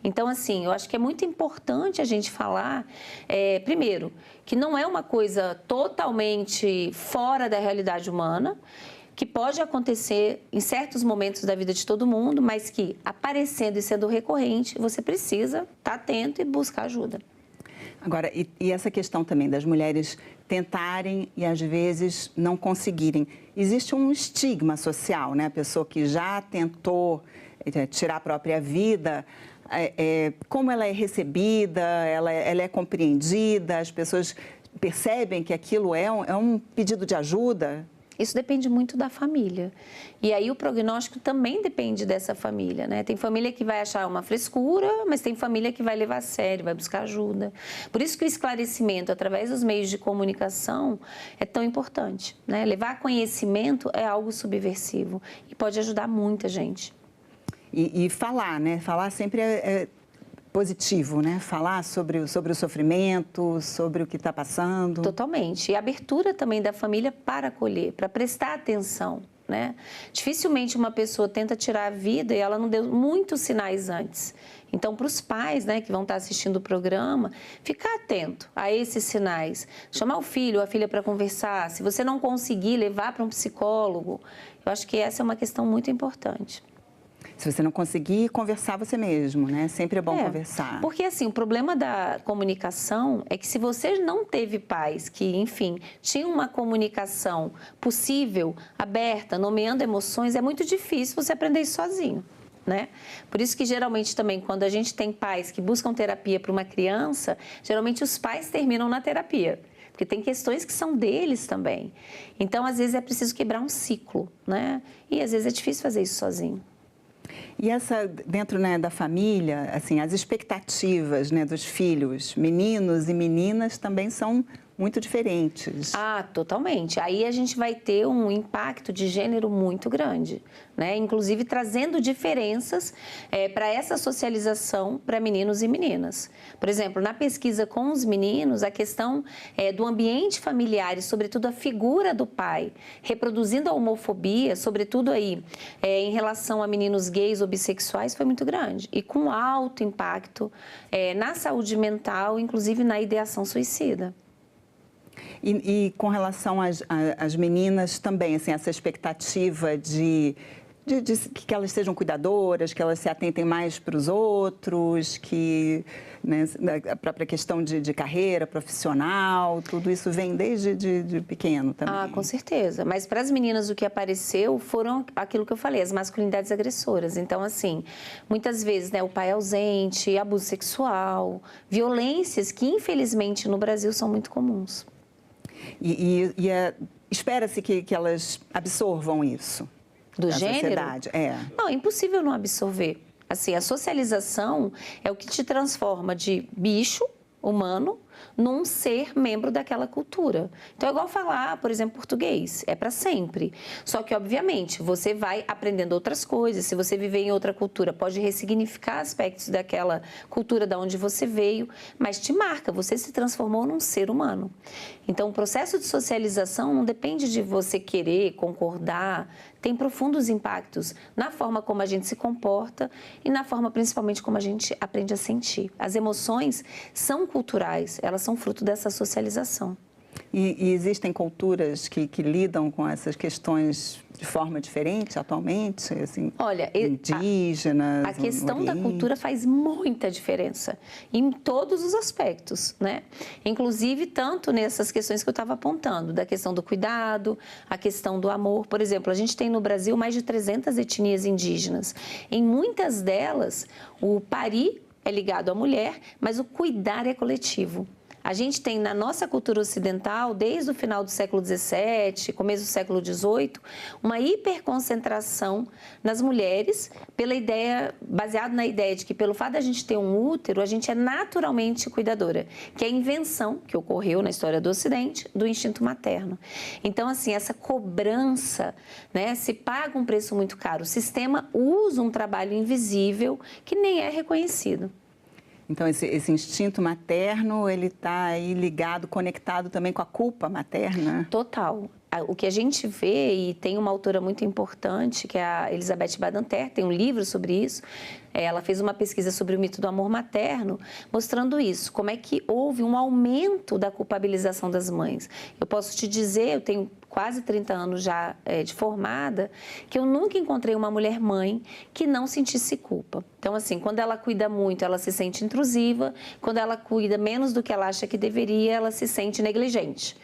Então, assim, eu acho que é muito importante a gente falar, primeiro, que não é uma coisa totalmente fora da realidade humana, que pode acontecer em certos momentos da vida de todo mundo, mas que, aparecendo e sendo recorrente, você precisa estar atento e buscar ajuda. Agora, e essa questão também das mulheres tentarem e, às vezes, não conseguirem. Existe um estigma social, né? A pessoa que já tentou tirar a própria vida, como ela é recebida, ela é compreendida, as pessoas percebem que aquilo é um pedido de ajuda? Isso depende muito da família. E aí o prognóstico também depende dessa família, né? Tem família que vai achar uma frescura, mas tem família que vai levar a sério, vai buscar ajuda. Por isso que o esclarecimento através dos meios de comunicação é tão importante, né? Levar conhecimento é algo subversivo e pode ajudar muita gente. E falar, né? Falar sempre é positivo, né? Falar sobre o sofrimento, sobre o que está passando. Totalmente. E a abertura também da família para acolher, para prestar atenção, né? Dificilmente uma pessoa tenta tirar a vida e ela não deu muitos sinais antes. Então, para os pais, né, que vão estar assistindo o programa, ficar atento a esses sinais. Chamar o filho ou a filha para conversar. Se você não conseguir, levar para um psicólogo. Eu acho que essa é uma questão muito importante. Se você não conseguir, conversar você mesmo, né? Sempre é bom conversar. Porque, assim, o problema da comunicação é que se você não teve pais que, enfim, tinham uma comunicação possível, aberta, nomeando emoções, é muito difícil você aprender isso sozinho, né? Por isso que, geralmente, também, quando a gente tem pais que buscam terapia para uma criança, geralmente os pais terminam na terapia. Porque tem questões que são deles também. Então, às vezes, é preciso quebrar um ciclo, né? E, às vezes, é difícil fazer isso sozinho. E dentro, né, da família, assim, as expectativas, né, dos filhos, meninos e meninas, também são muito diferentes. Ah, totalmente. Aí a gente vai ter um impacto de gênero muito grande, né? Inclusive trazendo diferenças para essa socialização para meninos e meninas. Por exemplo, na pesquisa com os meninos, a questão do ambiente familiar e, sobretudo, a figura do pai, reproduzindo a homofobia, sobretudo aí em relação a meninos gays ou bissexuais, foi muito grande. E com alto impacto na saúde mental, inclusive na ideação suicida. E com relação às meninas também, assim, essa expectativa de que elas sejam cuidadoras, que elas se atentem mais para os outros, que, né, a própria questão de carreira profissional, tudo isso vem desde de pequeno também. Ah, com certeza. Mas para as meninas o que apareceu foram aquilo que eu falei, as masculinidades agressoras. Então, assim, muitas vezes, né, o pai ausente, abuso sexual, violências que, infelizmente, no Brasil são muito comuns. Espera-se que elas absorvam isso. Do gênero? Sociedade. Não, é impossível não absorver. Assim, a socialização é o que te transforma de bicho humano num ser membro daquela cultura. Então, é igual falar, por exemplo, português. É para sempre. Só que, obviamente, você vai aprendendo outras coisas. Se você viver em outra cultura, pode ressignificar aspectos daquela cultura da onde você veio, mas te marca. Você se transformou num ser humano. Então, o processo de socialização não depende de você querer concordar. Tem profundos impactos na forma como a gente se comporta e na forma, principalmente, como a gente aprende a sentir. As emoções são culturais, elas são fruto dessa socialização. E existem culturas que lidam com essas questões de forma diferente atualmente? Assim, olha, indígenas, a questão da cultura faz muita diferença em todos os aspectos, né? Inclusive, tanto nessas questões que eu estava apontando, da questão do cuidado, a questão do amor. Por exemplo, a gente tem no Brasil mais de 300 etnias indígenas. Em muitas delas, o parir é ligado à mulher, mas o cuidar é coletivo. A gente tem na nossa cultura ocidental, desde o final do século XVII, começo do século XVIII, uma hiperconcentração nas mulheres, baseado na ideia de que pelo fato de a gente ter um útero, a gente é naturalmente cuidadora, que é a invenção que ocorreu na história do Ocidente do instinto materno. Então, assim, essa cobrança, né, se paga um preço muito caro. O sistema usa um trabalho invisível que nem é reconhecido. Então, esse instinto materno, ele está aí ligado, conectado também com a culpa materna? Total. O que a gente vê, e tem uma autora muito importante, que é a Elizabeth Badinter, tem um livro sobre isso. Ela fez uma pesquisa sobre o mito do amor materno, mostrando isso, como é que houve um aumento da culpabilização das mães. Eu posso te dizer, eu tenho quase 30 anos já de formada, que eu nunca encontrei uma mulher mãe que não sentisse culpa. Então, assim, quando ela cuida muito, ela se sente intrusiva, quando ela cuida menos do que ela acha que deveria, ela se sente negligente.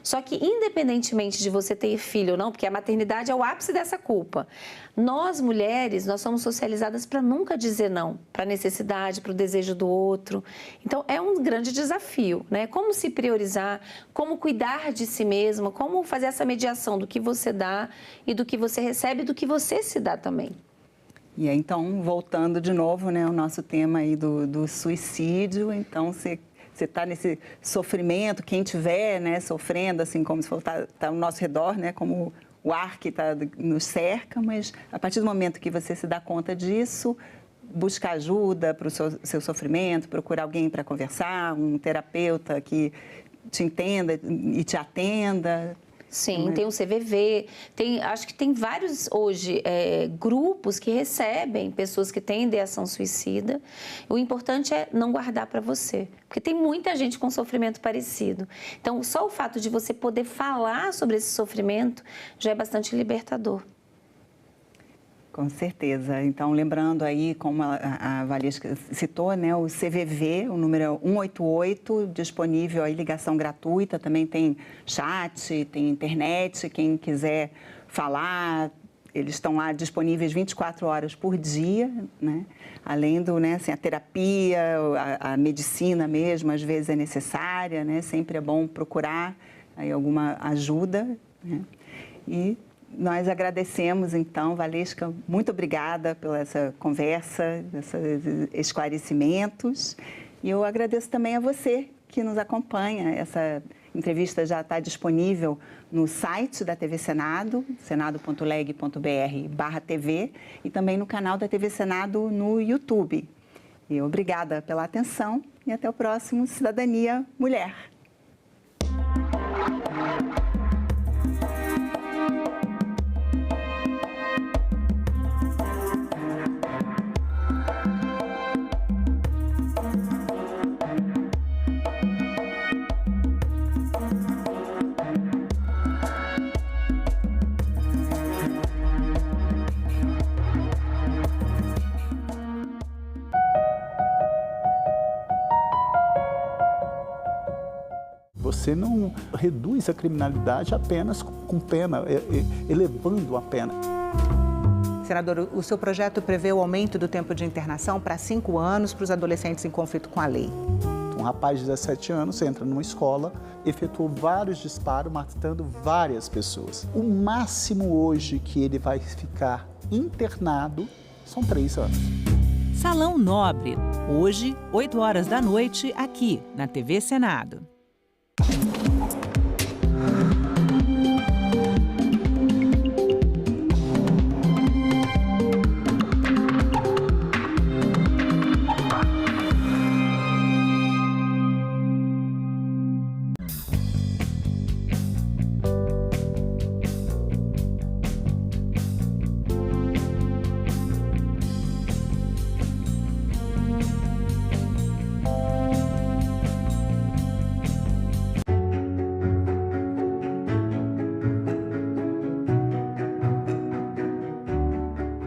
Só que, independentemente de você ter filho ou não, porque a maternidade é o ápice dessa culpa, nós, mulheres, nós somos socializadas para nunca dizer não, para a necessidade, para o desejo do outro. Então, é um grande desafio, né? Como se priorizar, como cuidar de si mesma, como fazer essa mediação do que você dá e do que você recebe e do que você se dá também. E aí, então, voltando de novo, né, o nosso tema aí do suicídio, então, você está nesse sofrimento, quem estiver, né, sofrendo, assim, como se fosse tá ao nosso redor, né, como o ar que nos cerca, mas a partir do momento que você se dá conta disso, busca ajuda para o seu sofrimento, procurar alguém para conversar, um terapeuta que te entenda e te atenda. Sim, tem o CVV, acho que tem vários hoje grupos que recebem pessoas que têm ideação suicida. O importante é não guardar para você, porque tem muita gente com sofrimento parecido. Então, só o fato de você poder falar sobre esse sofrimento já é bastante libertador. Com certeza. Então, lembrando aí, como a Valesca citou, né, o CVV, o número 188, disponível aí, ligação gratuita, também tem chat, tem internet, quem quiser falar, eles estão lá disponíveis 24 horas por dia, né? Além do, né, assim, a terapia, a medicina mesmo, às vezes é necessária, né? Sempre é bom procurar aí alguma ajuda, né? E nós agradecemos, então, Valesca, muito obrigada pela essa conversa, esses esclarecimentos. E eu agradeço também a você que nos acompanha. Essa entrevista já está disponível no site da TV Senado, senado.leg.br/TV, e também no canal da TV Senado no YouTube. E obrigada pela atenção e até o próximo Cidadania Mulher. Você não reduz a criminalidade apenas com pena, elevando a pena. Senador, o seu projeto prevê o aumento do tempo de internação para 5 anos para os adolescentes em conflito com a lei. Um rapaz de 17 anos entra numa escola, efetuou vários disparos, matando várias pessoas. O máximo hoje que ele vai ficar internado são 3 anos. Salão Nobre, hoje, 8 horas da noite, aqui na TV Senado.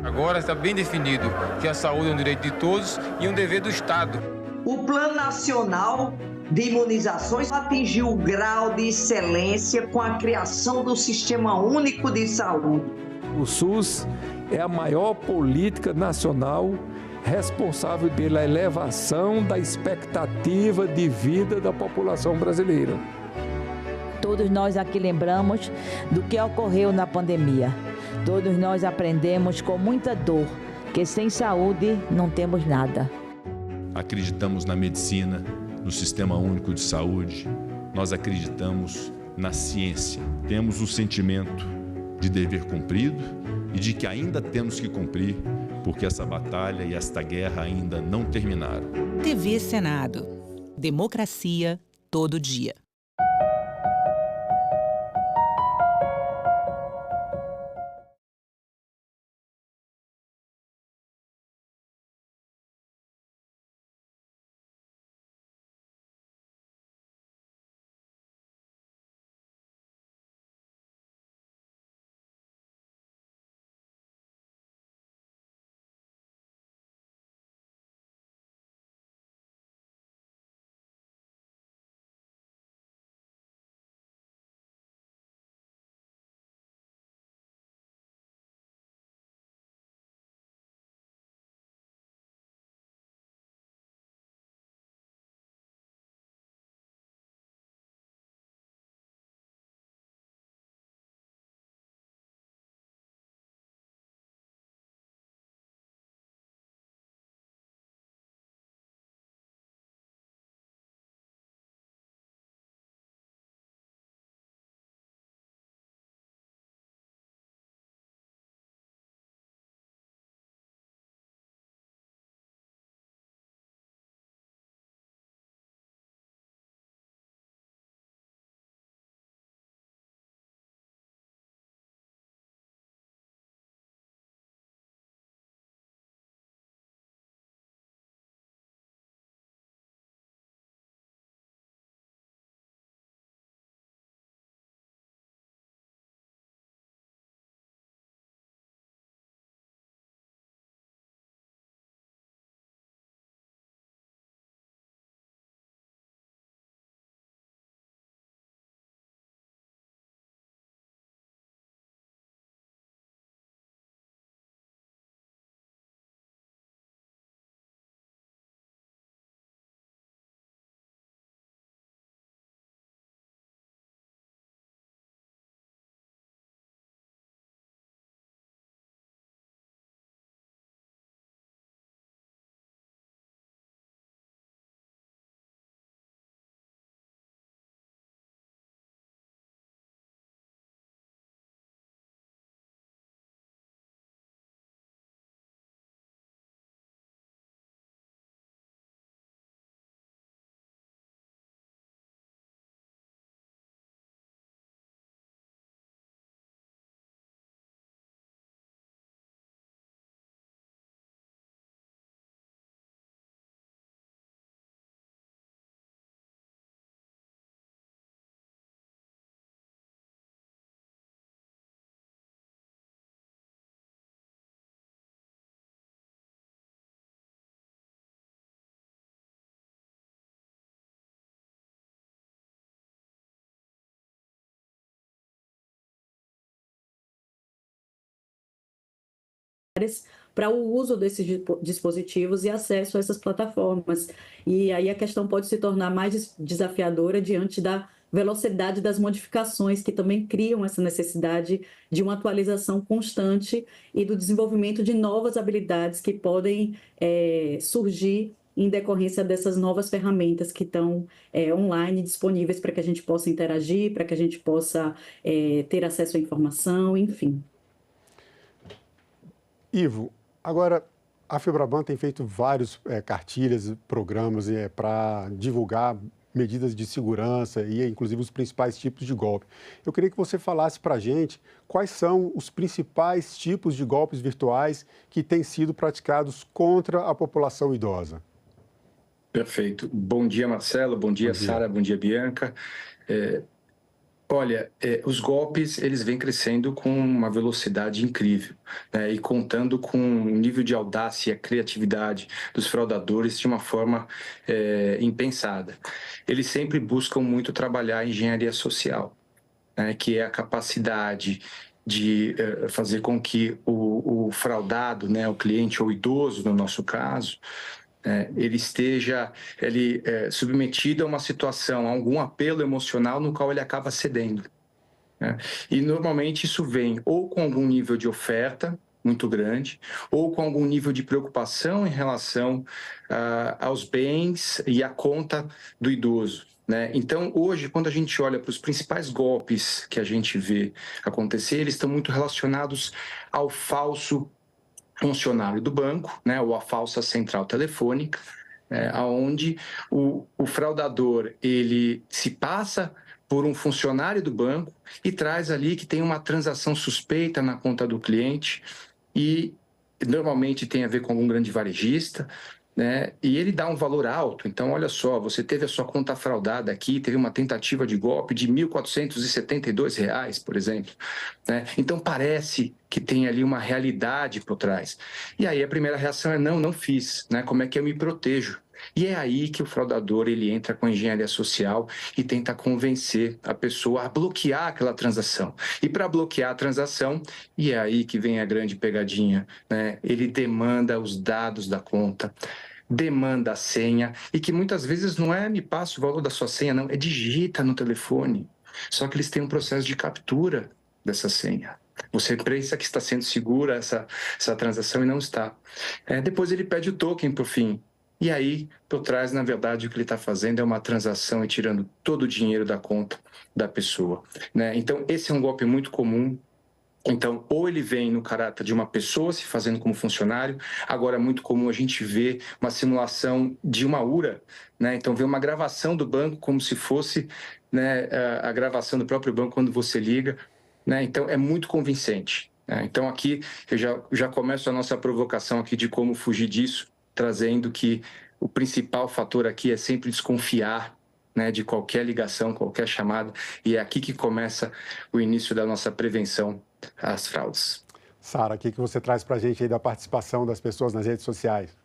Agora está bem definido que a saúde é um direito de todos e um dever do Estado. O Plano Nacional de Imunizações atingiu o grau de excelência com a criação do Sistema Único de Saúde. O SUS é a maior política nacional responsável pela elevação da expectativa de vida da população brasileira. Todos nós aqui lembramos do que ocorreu na pandemia. Todos nós aprendemos com muita dor que sem saúde não temos nada. Acreditamos na medicina, no Sistema Único de Saúde, nós acreditamos na ciência. Temos o sentimento de dever cumprido e de que ainda temos que cumprir, porque essa batalha e esta guerra ainda não terminaram. TV Senado. Democracia todo dia. para o uso desses dispositivos e acesso a essas plataformas. E aí a questão pode se tornar mais desafiadora diante da velocidade das modificações, que também criam essa necessidade de uma atualização constante e do desenvolvimento de novas habilidades que podem surgir em decorrência dessas novas ferramentas que estão online disponíveis para que a gente possa interagir, para que a gente possa ter acesso à informação, enfim. Ivo, agora a Febraban tem feito vários cartilhas, programas para divulgar medidas de segurança e, inclusive, os principais tipos de golpe. Eu queria que você falasse para a gente quais são os principais tipos de golpes virtuais que têm sido praticados contra a população idosa. Perfeito. Bom dia, Marcelo. Bom dia, Sara. Bom dia, Bianca. Olha, os golpes, eles vêm crescendo com uma velocidade incrível, né? E contando com um nível de audácia e a criatividade dos fraudadores de uma forma impensada. Eles sempre buscam muito trabalhar a engenharia social, né? Que é a capacidade de fazer com que o fraudado, né, o cliente ou idoso, no nosso caso, ele esteja submetido a uma situação, a algum apelo emocional no qual ele acaba cedendo, né? E normalmente isso vem ou com algum nível de oferta muito grande, ou com algum nível de preocupação em relação aos bens e à conta do idoso, né? Então, hoje, quando a gente olha para os principais golpes que a gente vê acontecer, eles estão muito relacionados ao falso funcionário do banco, né, ou a falsa central telefônica, onde o fraudador ele se passa por um funcionário do banco e traz ali que tem uma transação suspeita na conta do cliente e normalmente tem a ver com algum grande varejista, né? E ele dá um valor alto. Então, olha só, você teve a sua conta fraudada aqui, teve uma tentativa de golpe de R$ 1.472, por exemplo, né? Então, parece que tem ali uma realidade por trás. E aí a primeira reação é não fiz, né? Como é que eu me protejo? E é aí que o fraudador ele entra com a engenharia social e tenta convencer a pessoa a bloquear aquela transação. E para bloquear a transação, e é aí que vem a grande pegadinha, né? Ele demanda os dados da conta, demanda a senha, e que muitas vezes não é me passa o valor da sua senha, não, é digita no telefone. Só que eles têm um processo de captura dessa senha. Você pensa que está sendo segura essa transação e não está. Depois ele pede o token por fim. E aí, por trás, na verdade, o que ele está fazendo é uma transação e tirando todo o dinheiro da conta da pessoa, né? Então, esse é um golpe muito comum. Então, ou ele vem no caráter de uma pessoa se fazendo como funcionário, agora é muito comum a gente ver uma simulação de uma URA, né? Então, ver uma gravação do banco como se fosse, né, a gravação do próprio banco quando você liga, né? Então, é muito convincente, né? Então, aqui, eu já começo a nossa provocação aqui de como fugir disso, trazendo que o principal fator aqui é sempre desconfiar, né, de qualquer ligação, qualquer chamada, e é aqui que começa o início da nossa prevenção às fraudes. Sara, o que você traz para a gente aí da participação das pessoas nas redes sociais?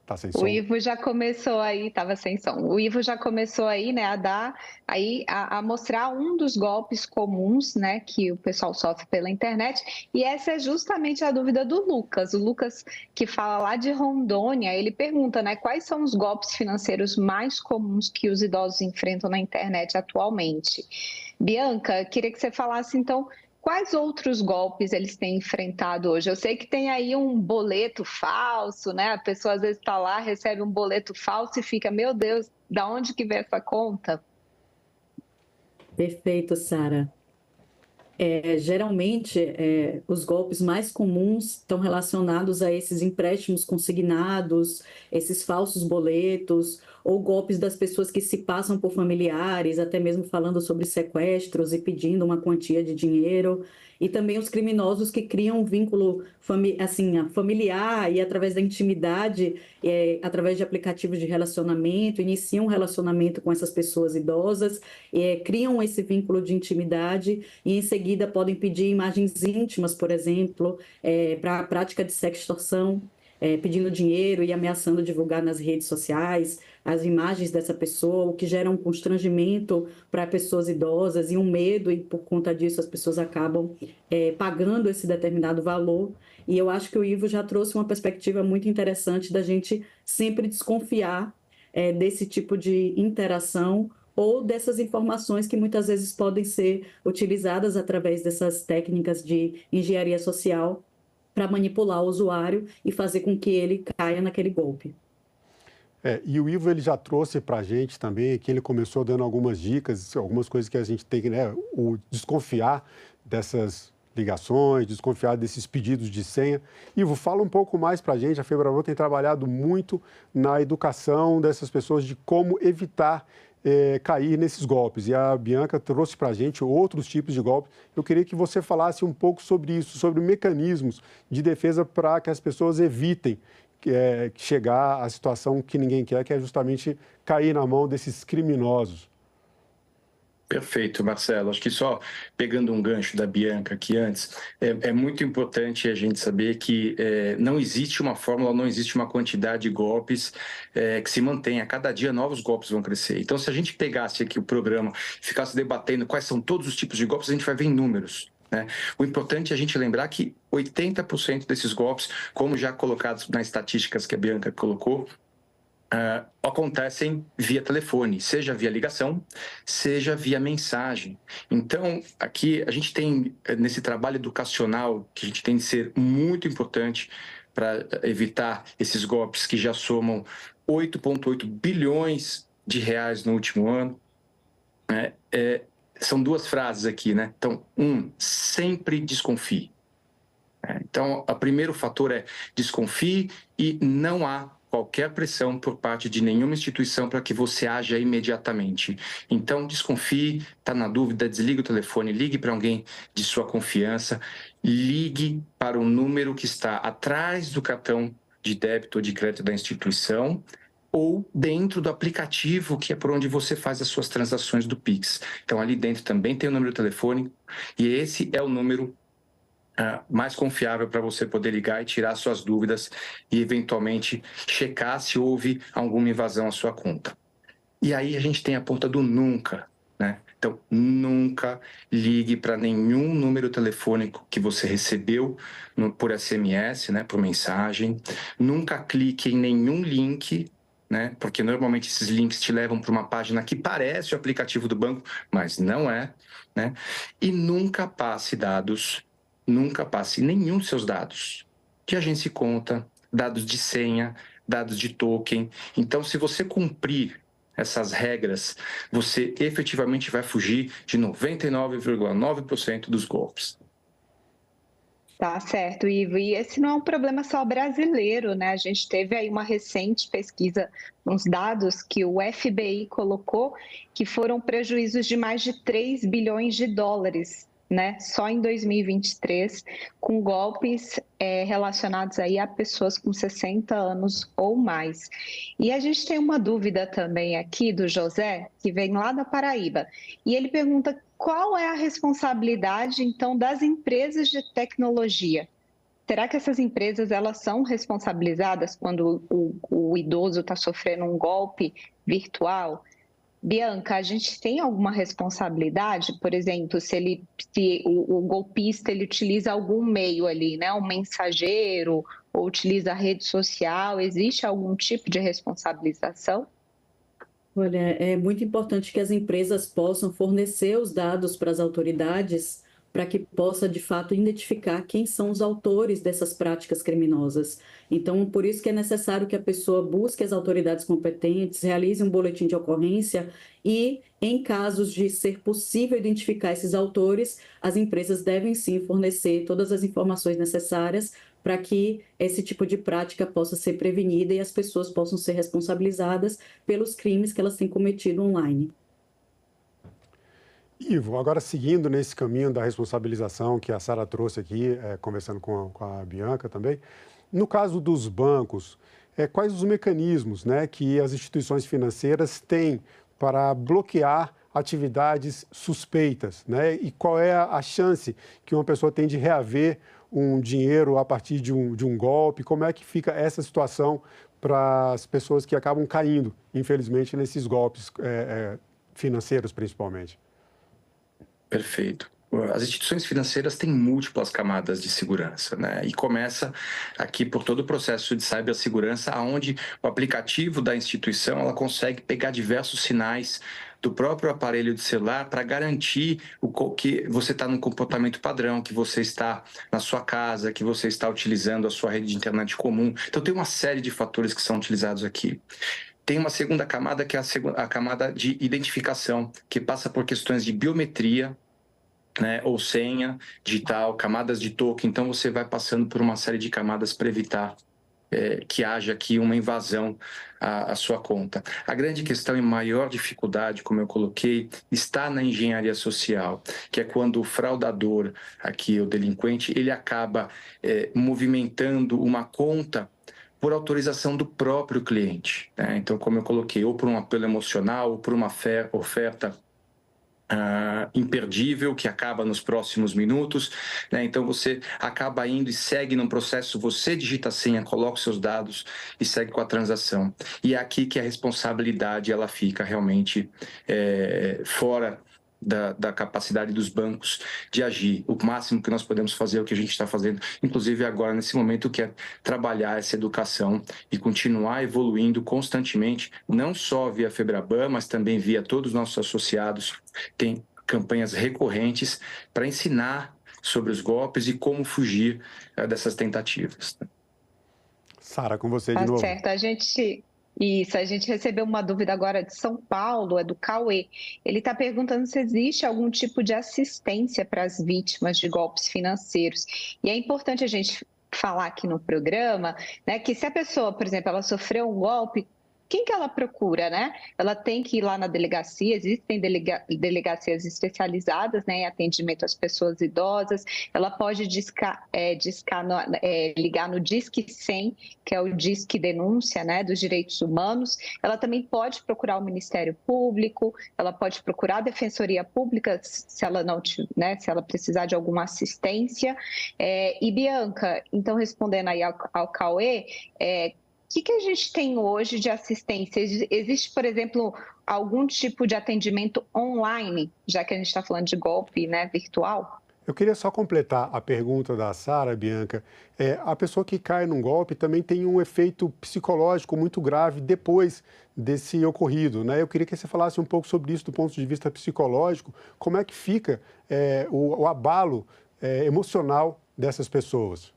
Tá sem som. O Ivo já começou aí, estava sem som. O Ivo já começou aí, né, a mostrar um dos golpes comuns, né, que o pessoal sofre pela internet. E essa é justamente a dúvida do Lucas. O Lucas, que fala lá de Rondônia, ele pergunta, né, quais são os golpes financeiros mais comuns que os idosos enfrentam na internet atualmente. Bianca, queria que você falasse, então, quais outros golpes eles têm enfrentado hoje? Eu sei que tem aí um boleto falso, né? A pessoa às vezes está lá, recebe um boleto falso e fica, meu Deus, da onde que vem essa conta? Perfeito, Sara. Geralmente, os golpes mais comuns estão relacionados a esses empréstimos consignados, esses falsos boletos, ou golpes das pessoas que se passam por familiares, até mesmo falando sobre sequestros e pedindo uma quantia de dinheiro, e também os criminosos que criam um vínculo familiar e através da intimidade, através de aplicativos de relacionamento, iniciam um relacionamento com essas pessoas idosas, criam esse vínculo de intimidade e em seguida podem pedir imagens íntimas, por exemplo, para a prática de sextorção, pedindo dinheiro e ameaçando divulgar nas redes sociais, as imagens dessa pessoa, o que gera um constrangimento para pessoas idosas e um medo, e por conta disso as pessoas acabam pagando esse determinado valor. E eu acho que o Ivo já trouxe uma perspectiva muito interessante da gente sempre desconfiar desse tipo de interação ou dessas informações que muitas vezes podem ser utilizadas através dessas técnicas de engenharia social para manipular o usuário e fazer com que ele caia naquele golpe. E o Ivo ele já trouxe para a gente também que ele começou dando algumas dicas, algumas coisas que a gente tem que o desconfiar dessas ligações, desconfiar desses pedidos de senha. Ivo, fala um pouco mais para a gente. A Febraban tem trabalhado muito na educação dessas pessoas de como evitar cair nesses golpes. E a Bianca trouxe para a gente outros tipos de golpes. Eu queria que você falasse um pouco sobre isso, sobre mecanismos de defesa para que as pessoas evitem chegar à situação que ninguém quer, que é justamente cair na mão desses criminosos. Perfeito, Marcelo. Acho que só pegando um gancho da Bianca aqui antes, é muito importante a gente saber que não existe uma fórmula, não existe uma quantidade de golpes que se mantenha. A cada dia novos golpes vão crescer. Então, se a gente pegasse aqui o programa e ficasse debatendo quais são todos os tipos de golpes, a gente vai ver em números. O importante é a gente lembrar que 80% desses golpes, como já colocados nas estatísticas que a Bianca colocou, acontecem via telefone, seja via ligação, seja via mensagem. Então, aqui a gente tem, nesse trabalho educacional, que a gente tem de ser muito importante para evitar esses golpes que já somam 8,8 bilhões de reais no último ano. São duas frases aqui, né? Então, sempre desconfie. Então, o primeiro fator é desconfie e não há qualquer pressão por parte de nenhuma instituição para que você haja imediatamente. Então, desconfie, está na dúvida, desligue o telefone, ligue para alguém de sua confiança, ligue para o número que está atrás do cartão de débito ou de crédito da instituição ou dentro do aplicativo que é por onde você faz as suas transações do Pix. Então, ali dentro também tem o número telefônico e esse é o número mais confiável para você poder ligar e tirar suas dúvidas e, eventualmente, checar se houve alguma invasão à sua conta. E aí a gente tem a ponta do nunca, né? Então, nunca ligue para nenhum número telefônico que você recebeu por SMS, né, por mensagem. Nunca clique em nenhum link, né, porque normalmente esses links te levam para uma página que parece o aplicativo do banco, mas não é, né? E nunca passe nenhum dos seus dados de agência de conta, dados de senha, dados de token. Então, se você cumprir essas regras, você efetivamente vai fugir de 99,9% dos golpes. Tá certo, Ivo. E esse não é um problema só brasileiro, né? A gente teve aí uma recente pesquisa, uns dados que o FBI colocou, que foram prejuízos de mais de 3 bilhões de dólares, né? Só em 2023, com golpes relacionados aí a pessoas com 60 anos ou mais. E a gente tem uma dúvida também aqui do José, que vem lá da Paraíba, e ele pergunta qual é a responsabilidade, então, das empresas de tecnologia? Será que essas empresas elas são responsabilizadas quando o idoso está sofrendo um golpe virtual? Bianca, a gente tem alguma responsabilidade, por exemplo, se o golpista ele utiliza algum meio ali, né, um mensageiro ou utiliza a rede social, existe algum tipo de responsabilização? Olha, é muito importante que as empresas possam fornecer os dados para as autoridades para que possa, de fato, identificar quem são os autores dessas práticas criminosas. Então, por isso que é necessário que a pessoa busque as autoridades competentes, realize um boletim de ocorrência e, em casos de ser possível identificar esses autores, as empresas devem sim fornecer todas as informações necessárias para que esse tipo de prática possa ser prevenida e as pessoas possam ser responsabilizadas pelos crimes que elas têm cometido online. Ivo, agora seguindo nesse caminho da responsabilização que a Sara trouxe aqui, conversando com a Bianca também, no caso dos bancos, quais os mecanismos, né, que as instituições financeiras têm para bloquear atividades suspeitas, né, e qual é a chance que uma pessoa tem de reaver um dinheiro a partir de um golpe? Como é que fica essa situação para as pessoas que acabam caindo, infelizmente, nesses golpes financeiros, principalmente? Perfeito. As instituições financeiras têm múltiplas camadas de segurança, né? E começa aqui por todo o processo de cibersegurança, onde o aplicativo da instituição ela consegue pegar diversos sinais do próprio aparelho de celular para garantir que você está num comportamento padrão, que você está na sua casa, que você está utilizando a sua rede de internet comum. Então, tem uma série de fatores que são utilizados aqui. Tem uma segunda camada, que é a camada de identificação, que passa por questões de biometria, né, ou senha digital, camadas de token. Então, você vai passando por uma série de camadas para evitar que haja aqui uma invasão à sua conta. A grande questão e maior dificuldade, como eu coloquei, está na engenharia social, que é quando o fraudador, aqui o delinquente, ele acaba movimentando uma conta por autorização do próprio cliente, né? Então, como eu coloquei, ou por um apelo emocional, ou por uma oferta imperdível, que acaba nos próximos minutos, né? Então você acaba indo e segue num processo, você digita a senha, coloca os seus dados e segue com a transação. E é aqui que a responsabilidade ela fica realmente fora da capacidade dos bancos de agir. O máximo que nós podemos fazer é o que a gente está fazendo, inclusive agora, nesse momento, que é trabalhar essa educação e continuar evoluindo constantemente, não só via FEBRABAN, mas também via todos os nossos associados. Tem campanhas recorrentes para ensinar sobre os golpes e como fugir dessas tentativas. Sara, com você de novo. Tá certo, a gente recebeu uma dúvida agora de São Paulo, é do Cauê. Ele está perguntando se existe algum tipo de assistência para as vítimas de golpes financeiros. E é importante a gente falar aqui no programa, né, que se a pessoa, por exemplo, ela sofreu um golpe, quem que ela procura, né? Ela tem que ir lá na delegacia, existem delegacias especializadas, né, em atendimento às pessoas idosas. Ela pode ligar no Disque 100, que é o Disque Denúncia, né, dos Direitos Humanos. Ela também pode procurar o Ministério Público, ela pode procurar a Defensoria Pública, se ela não, né, se ela precisar de alguma assistência. E Bianca, então respondendo aí ao Cauê, o que a gente tem hoje de assistência? Existe, por exemplo, algum tipo de atendimento online, já que a gente está falando de golpe, né, virtual? Eu queria só completar a pergunta da Sara, Bianca. A pessoa que cai num golpe também tem um efeito psicológico muito grave depois desse ocorrido, né? Eu queria que você falasse um pouco sobre isso do ponto de vista psicológico. Como é que fica o abalo emocional dessas pessoas?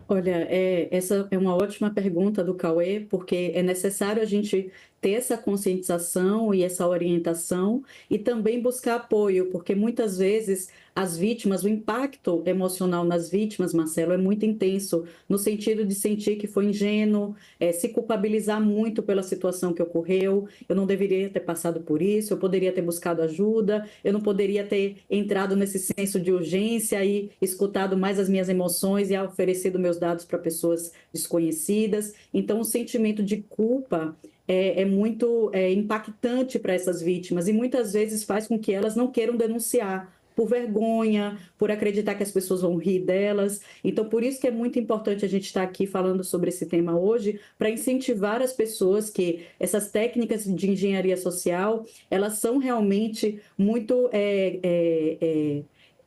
Olha, essa é uma ótima pergunta do Cauê, porque é necessário a gente ter essa conscientização e essa orientação e também buscar apoio, porque muitas vezes as vítimas, o impacto emocional nas vítimas, Marcelo, é muito intenso, no sentido de sentir que foi ingênuo, se culpabilizar muito pela situação que ocorreu, eu não deveria ter passado por isso, eu poderia ter buscado ajuda, eu não poderia ter entrado nesse senso de urgência e escutado mais as minhas emoções e oferecido meus dados para pessoas desconhecidas. Então, o sentimento de culpa é muito impactante para essas vítimas e muitas vezes faz com que elas não queiram denunciar, por vergonha, por acreditar que as pessoas vão rir delas. Então, por isso que é muito importante a gente estar aqui falando sobre esse tema hoje, para incentivar as pessoas que essas técnicas de engenharia social, elas são realmente muito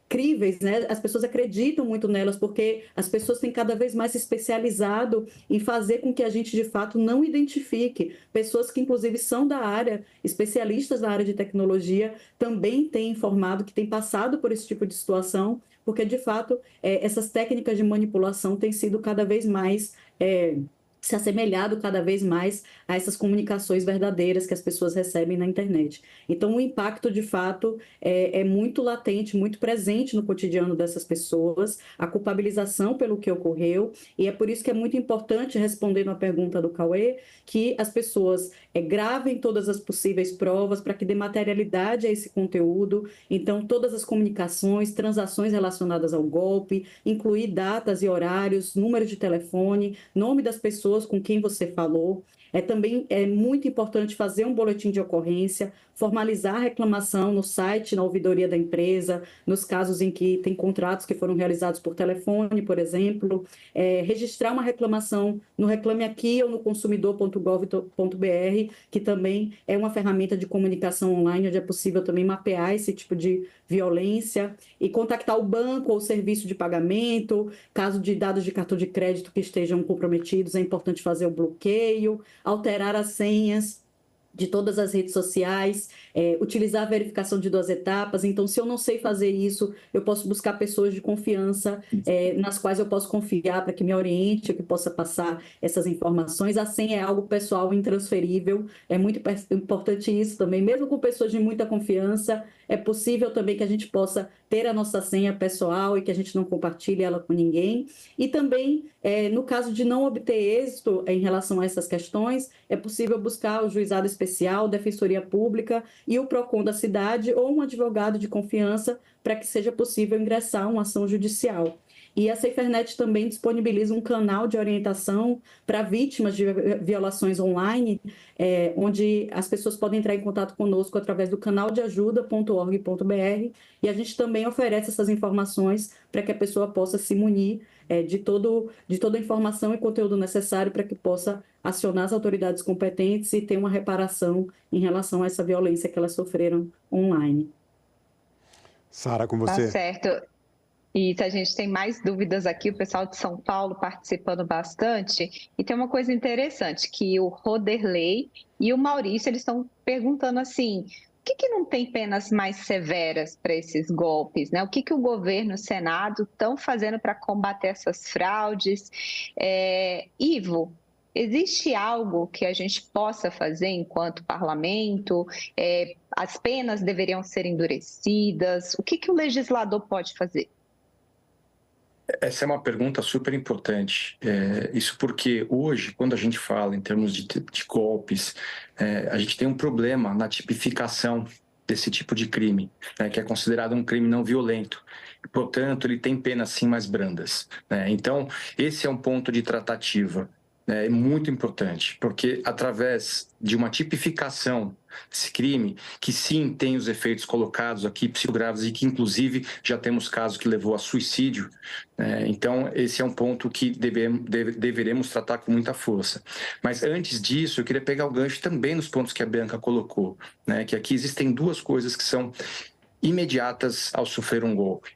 críveis, né? As pessoas acreditam muito nelas, porque as pessoas têm cada vez mais se especializado em fazer com que a gente, de fato, não identifique. Pessoas que, inclusive, são da área, especialistas da área de tecnologia, também têm informado que têm passado por esse tipo de situação, porque, de fato, essas técnicas de manipulação têm sido cada vez mais se assemelhado cada vez mais a essas comunicações verdadeiras que as pessoas recebem na internet. Então, o impacto, de fato, é muito latente, muito presente no cotidiano dessas pessoas, a culpabilização pelo que ocorreu, e é por isso que é muito importante, respondendo à pergunta do Cauê, que as pessoas gravem todas as possíveis provas para que dê materialidade a esse conteúdo. Então, todas as comunicações, transações relacionadas ao golpe, incluir datas e horários, número de telefone, nome das pessoas com quem você falou. Também é muito importante fazer um boletim de ocorrência, formalizar a reclamação no site, na ouvidoria da empresa, nos casos em que tem contratos que foram realizados por telefone, por exemplo, registrar uma reclamação no Reclame Aqui ou no consumidor.gov.br, que também é uma ferramenta de comunicação online, onde é possível também mapear esse tipo de violência, e contactar o banco ou o serviço de pagamento, caso de dados de cartão de crédito que estejam comprometidos, é importante fazer o bloqueio, alterar as senhas de todas as redes sociais, utilizar a verificação de 2 etapas. Então, se eu não sei fazer isso, eu posso buscar pessoas de confiança, nas quais eu posso confiar para que me oriente, que possa passar essas informações. A senha é algo pessoal, intransferível, é muito importante isso também. Mesmo com pessoas de muita confiança, é possível também que a gente possa ter a nossa senha pessoal e que a gente não compartilhe ela com ninguém. E também, no caso de não obter êxito em relação a essas questões, é possível buscar o juizado especial, Defensoria Pública e o PROCON da cidade ou um advogado de confiança para que seja possível ingressar uma ação judicial. E a SaferNet também disponibiliza um canal de orientação para vítimas de violações online, onde as pessoas podem entrar em contato conosco através do canal de ajuda.org.br, e a gente também oferece essas informações para que a pessoa possa se munir de toda a informação e conteúdo necessário para que possa acionar as autoridades competentes e ter uma reparação em relação a essa violência que elas sofreram online. Sara, com você. Tá certo. E a gente tem mais dúvidas aqui, o pessoal de São Paulo participando bastante. E tem uma coisa interessante, que o Roderley e o Maurício, eles estão perguntando assim, por que não tem penas mais severas para esses golpes, né? O que o governo e o Senado estão fazendo para combater essas fraudes? Ivo, existe algo que a gente possa fazer enquanto parlamento? As penas deveriam ser endurecidas? O que o legislador pode fazer? Essa é uma pergunta super importante. Isso porque hoje, quando a gente fala em termos de golpes, a gente tem um problema na tipificação desse tipo de crime, né, que é considerado um crime não violento. E, portanto, ele tem penas sim mais brandas, né? Então, esse é um ponto de tratativa, né, muito importante, porque através de uma tipificação desse crime, que sim tem os efeitos colocados aqui, psicograves, e que inclusive já temos casos que levou a suicídio, então esse é um ponto que deveremos tratar com muita força. Mas antes disso, eu queria pegar o gancho também nos pontos que a Bianca colocou, né, que aqui existem 2 coisas que são imediatas ao sofrer um golpe.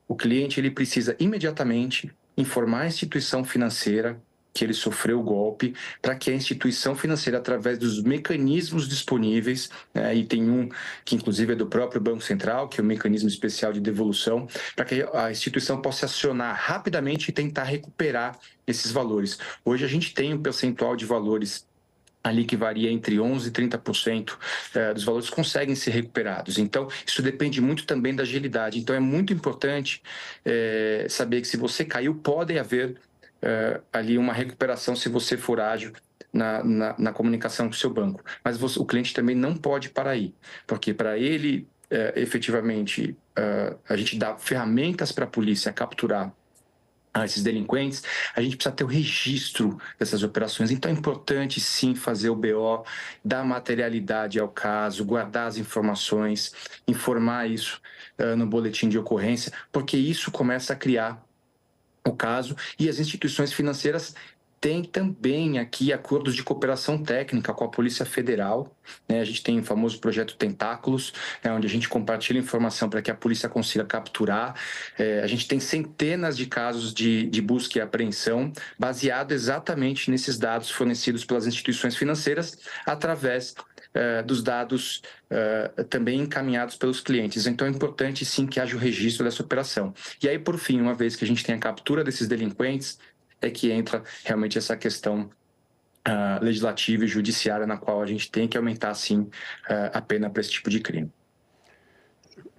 O cliente ele precisa imediatamente informar a instituição financeira que ele sofreu o golpe, para que a instituição financeira, através dos mecanismos disponíveis, e tem um que inclusive é do próprio Banco Central, que é o mecanismo especial de devolução, para que a instituição possa acionar rapidamente e tentar recuperar esses valores. Hoje a gente tem um percentual de valores ali que varia entre 11% e 30% dos valores conseguem ser recuperados. Então, isso depende muito também da agilidade. Então, é muito importante saber que se você caiu, pode haver ali uma recuperação se você for ágil na comunicação com o seu banco. Mas o cliente também não pode parar aí, porque para ele, efetivamente, a gente dá ferramentas para a polícia capturar esses delinquentes, a gente precisa ter o registro dessas operações. Então é importante sim fazer o BO, dar materialidade ao caso, guardar as informações, informar isso no boletim de ocorrência, porque isso começa a criar o caso, e as instituições financeiras têm também aqui acordos de cooperação técnica com a Polícia Federal, né? A gente tem o famoso projeto Tentáculos, onde a gente compartilha informação para que a polícia consiga capturar. A gente tem centenas de casos de busca e apreensão baseado exatamente nesses dados fornecidos pelas instituições financeiras através dos dados também encaminhados pelos clientes. Então é importante sim que haja o registro dessa operação. E aí, por fim, uma vez que a gente tem a captura desses delinquentes, é que entra realmente essa questão legislativa e judiciária, na qual a gente tem que aumentar sim a pena para esse tipo de crime.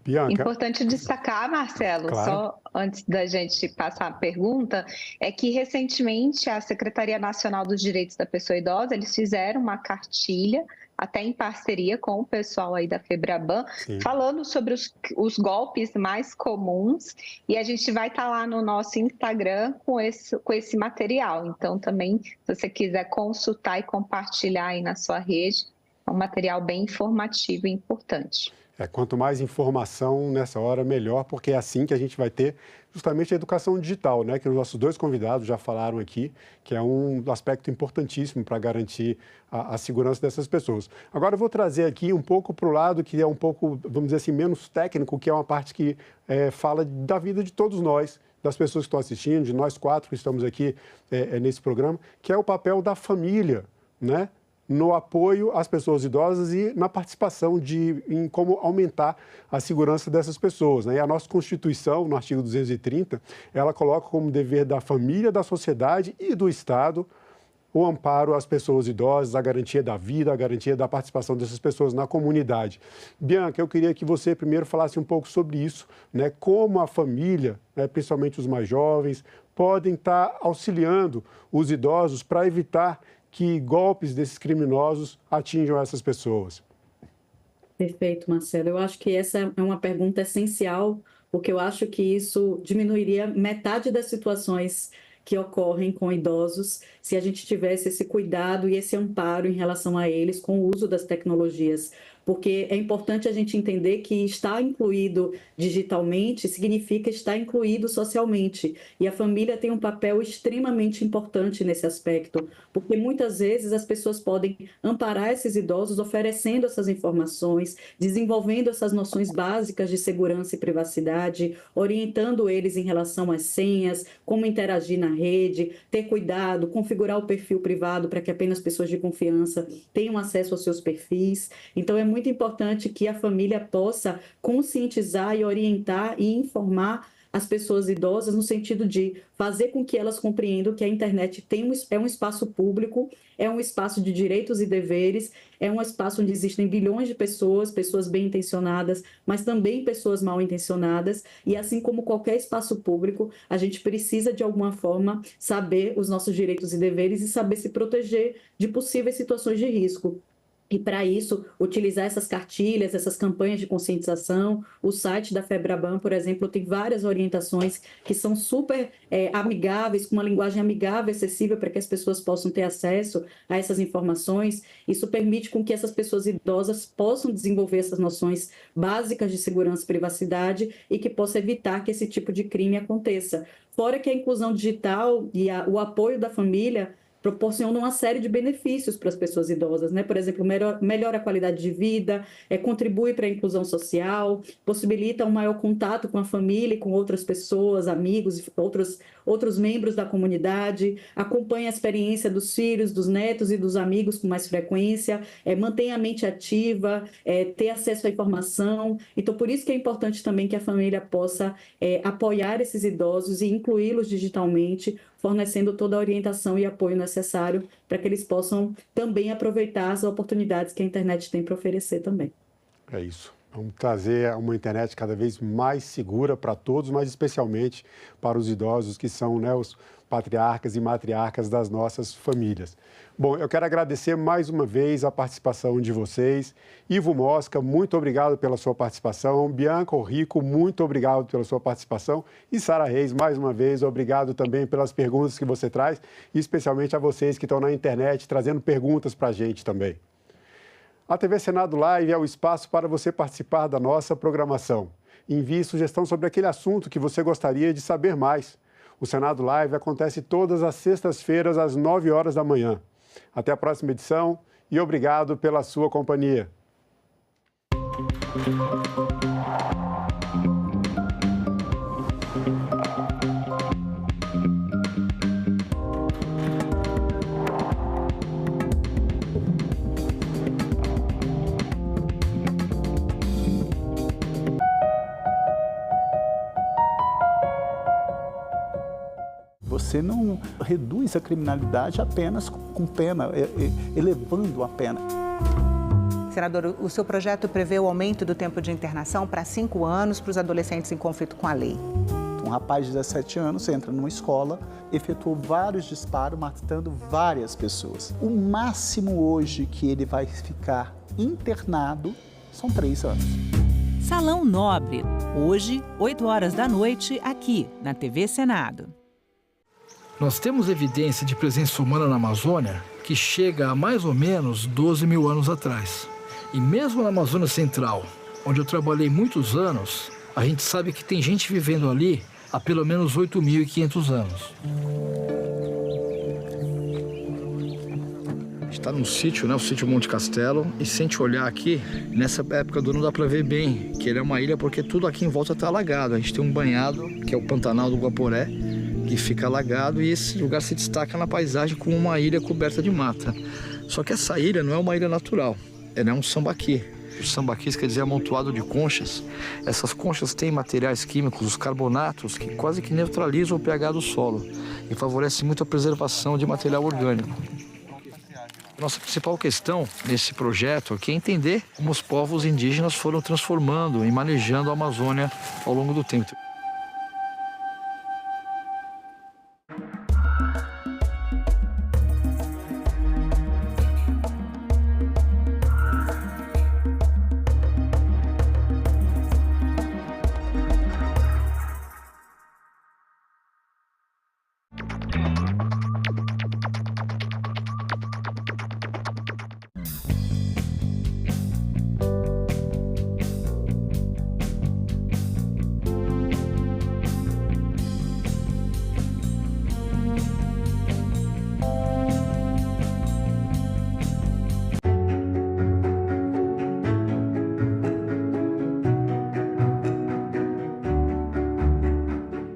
Bianca. Importante destacar, Marcelo, Claro. só antes da gente passar a pergunta, é que recentemente a Secretaria Nacional dos Direitos da Pessoa Idosa, eles fizeram uma cartilha, até em parceria com o pessoal aí da FEBRABAN, falando sobre os golpes mais comuns, e a gente vai estar lá no nosso Instagram com esse material. Então, também, se você quiser consultar e compartilhar aí na sua rede, é um material bem informativo e importante. Quanto mais informação nessa hora, melhor, porque é assim que a gente vai ter justamente a educação digital, né? Que os nossos dois convidados já falaram aqui, que é um aspecto importantíssimo para garantir a segurança dessas pessoas. Agora eu vou trazer aqui um pouco para o lado que é um pouco, vamos dizer assim, menos técnico, que é uma parte que fala da vida de todos nós, das pessoas que estão assistindo, de nós quatro que estamos aqui nesse programa, que é o papel da família, né? No apoio às pessoas idosas e na participação em como aumentar a segurança dessas pessoas, né? E a nossa Constituição, no artigo 230, ela coloca como dever da família, da sociedade e do Estado o amparo às pessoas idosas, a garantia da vida, a garantia da participação dessas pessoas na comunidade. Bianca, eu queria que você primeiro falasse um pouco sobre isso, né? Como a família, né, principalmente os mais jovens, podem estar auxiliando os idosos para evitar que golpes desses criminosos atinjam essas pessoas. Perfeito, Marcelo. Eu acho que essa é uma pergunta essencial, porque eu acho que isso diminuiria metade das situações que ocorrem com idosos se a gente tivesse esse cuidado e esse amparo em relação a eles com o uso das tecnologias. Porque é importante a gente entender que estar incluído digitalmente significa estar incluído socialmente. E a família tem um papel extremamente importante nesse aspecto, porque muitas vezes as pessoas podem amparar esses idosos oferecendo essas informações, desenvolvendo essas noções básicas de segurança e privacidade, orientando eles em relação às senhas, como interagir na rede, ter cuidado, configurar o perfil privado para que apenas pessoas de confiança tenham acesso aos seus perfis. Então, é muito importante que a família possa conscientizar e orientar e informar as pessoas idosas no sentido de fazer com que elas compreendam que a internet é um espaço público, é um espaço de direitos e deveres, é um espaço onde existem bilhões de pessoas, pessoas bem intencionadas, mas também pessoas mal intencionadas, e assim como qualquer espaço público, a gente precisa de alguma forma saber os nossos direitos e deveres e saber se proteger de possíveis situações de risco. E, para isso, utilizar essas cartilhas, essas campanhas de conscientização. O site da FEBRABAN, por exemplo, tem várias orientações que são super amigáveis, com uma linguagem amigável, acessível, para que as pessoas possam ter acesso a essas informações. Isso permite com que essas pessoas idosas possam desenvolver essas noções básicas de segurança e privacidade e que possa evitar que esse tipo de crime aconteça. Fora que a inclusão digital e o apoio da família proporciona uma série de benefícios para as pessoas idosas, né? Por exemplo, melhora a qualidade de vida, contribui para a inclusão social, possibilita um maior contato com a família e com outras pessoas, amigos, outros membros da comunidade, acompanha a experiência dos filhos, dos netos e dos amigos com mais frequência, mantém a mente ativa, ter acesso à informação. Então, por isso que é importante também que a família possa apoiar esses idosos e incluí-los digitalmente, fornecendo toda a orientação e apoio necessário para que eles possam também aproveitar as oportunidades que a internet tem para oferecer também. É isso. Vamos trazer uma internet cada vez mais segura para todos, mas especialmente para os idosos que são, né, os patriarcas e matriarcas das nossas famílias. Bom, eu quero agradecer mais uma vez a participação de vocês. Ivo Mosca, muito obrigado pela sua participação. Bianca Rico, muito obrigado pela sua participação. E Sara Reis, mais uma vez, obrigado também pelas perguntas que você traz, e especialmente a vocês que estão na internet trazendo perguntas para a gente também. A TV Senado Live é o espaço para você participar da nossa programação. Envie sugestão sobre aquele assunto que você gostaria de saber mais. O Senado Live acontece todas as sextas-feiras, às 9 horas da manhã. Até a próxima edição e obrigado pela sua companhia. Você não reduz a criminalidade apenas com pena, elevando a pena. Senador, o seu projeto prevê o aumento do tempo de internação para 5 anos para os adolescentes em conflito com a lei. Um rapaz de 17 anos entra numa escola, efetuou vários disparos, matando várias pessoas. O máximo hoje que ele vai ficar internado são 3 anos. Salão Nobre, hoje, 8 horas da noite, aqui na TV Senado. Nós temos evidência de presença humana na Amazônia que chega a mais ou menos 12 mil anos atrás. E mesmo na Amazônia Central, onde eu trabalhei muitos anos, a gente sabe que tem gente vivendo ali há pelo menos 8.500 anos. A gente está num sítio, né, o sítio Monte Castelo, e se a gente olhar aqui, nessa época do ano não dá para ver bem que ele é uma ilha porque tudo aqui em volta está alagado. A gente tem um banhado, que é o Pantanal do Guaporé, que fica alagado, e esse lugar se destaca na paisagem como uma ilha coberta de mata. Só que essa ilha não é uma ilha natural, ela é um sambaqui. Os sambaquis quer dizer amontoado de conchas. Essas conchas têm materiais químicos, os carbonatos, que quase que neutralizam o pH do solo e favorecem muito a preservação de material orgânico. Nossa principal questão nesse projeto aqui é entender como os povos indígenas foram transformando e manejando a Amazônia ao longo do tempo.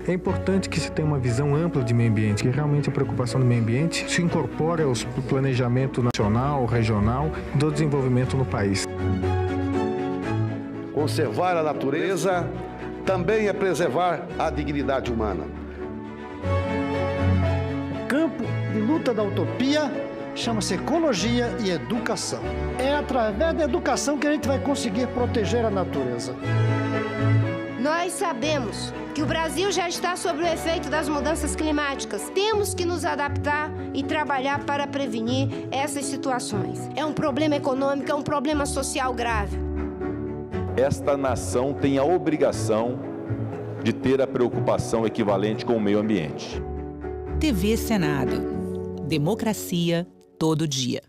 É importante que se tenha uma visão ampla de meio ambiente, que realmente a preocupação do meio ambiente se incorpore ao planejamento nacional, regional, do desenvolvimento no país. Conservar a natureza também é preservar a dignidade humana. O campo de luta da utopia chama-se ecologia e educação. É através da educação que a gente vai conseguir proteger a natureza. Nós sabemos que o Brasil já está sob o efeito das mudanças climáticas. Temos que nos adaptar e trabalhar para prevenir essas situações. É um problema econômico, é um problema social grave. Esta nação tem a obrigação de ter a preocupação equivalente com o meio ambiente. TV Senado. Democracia todo dia.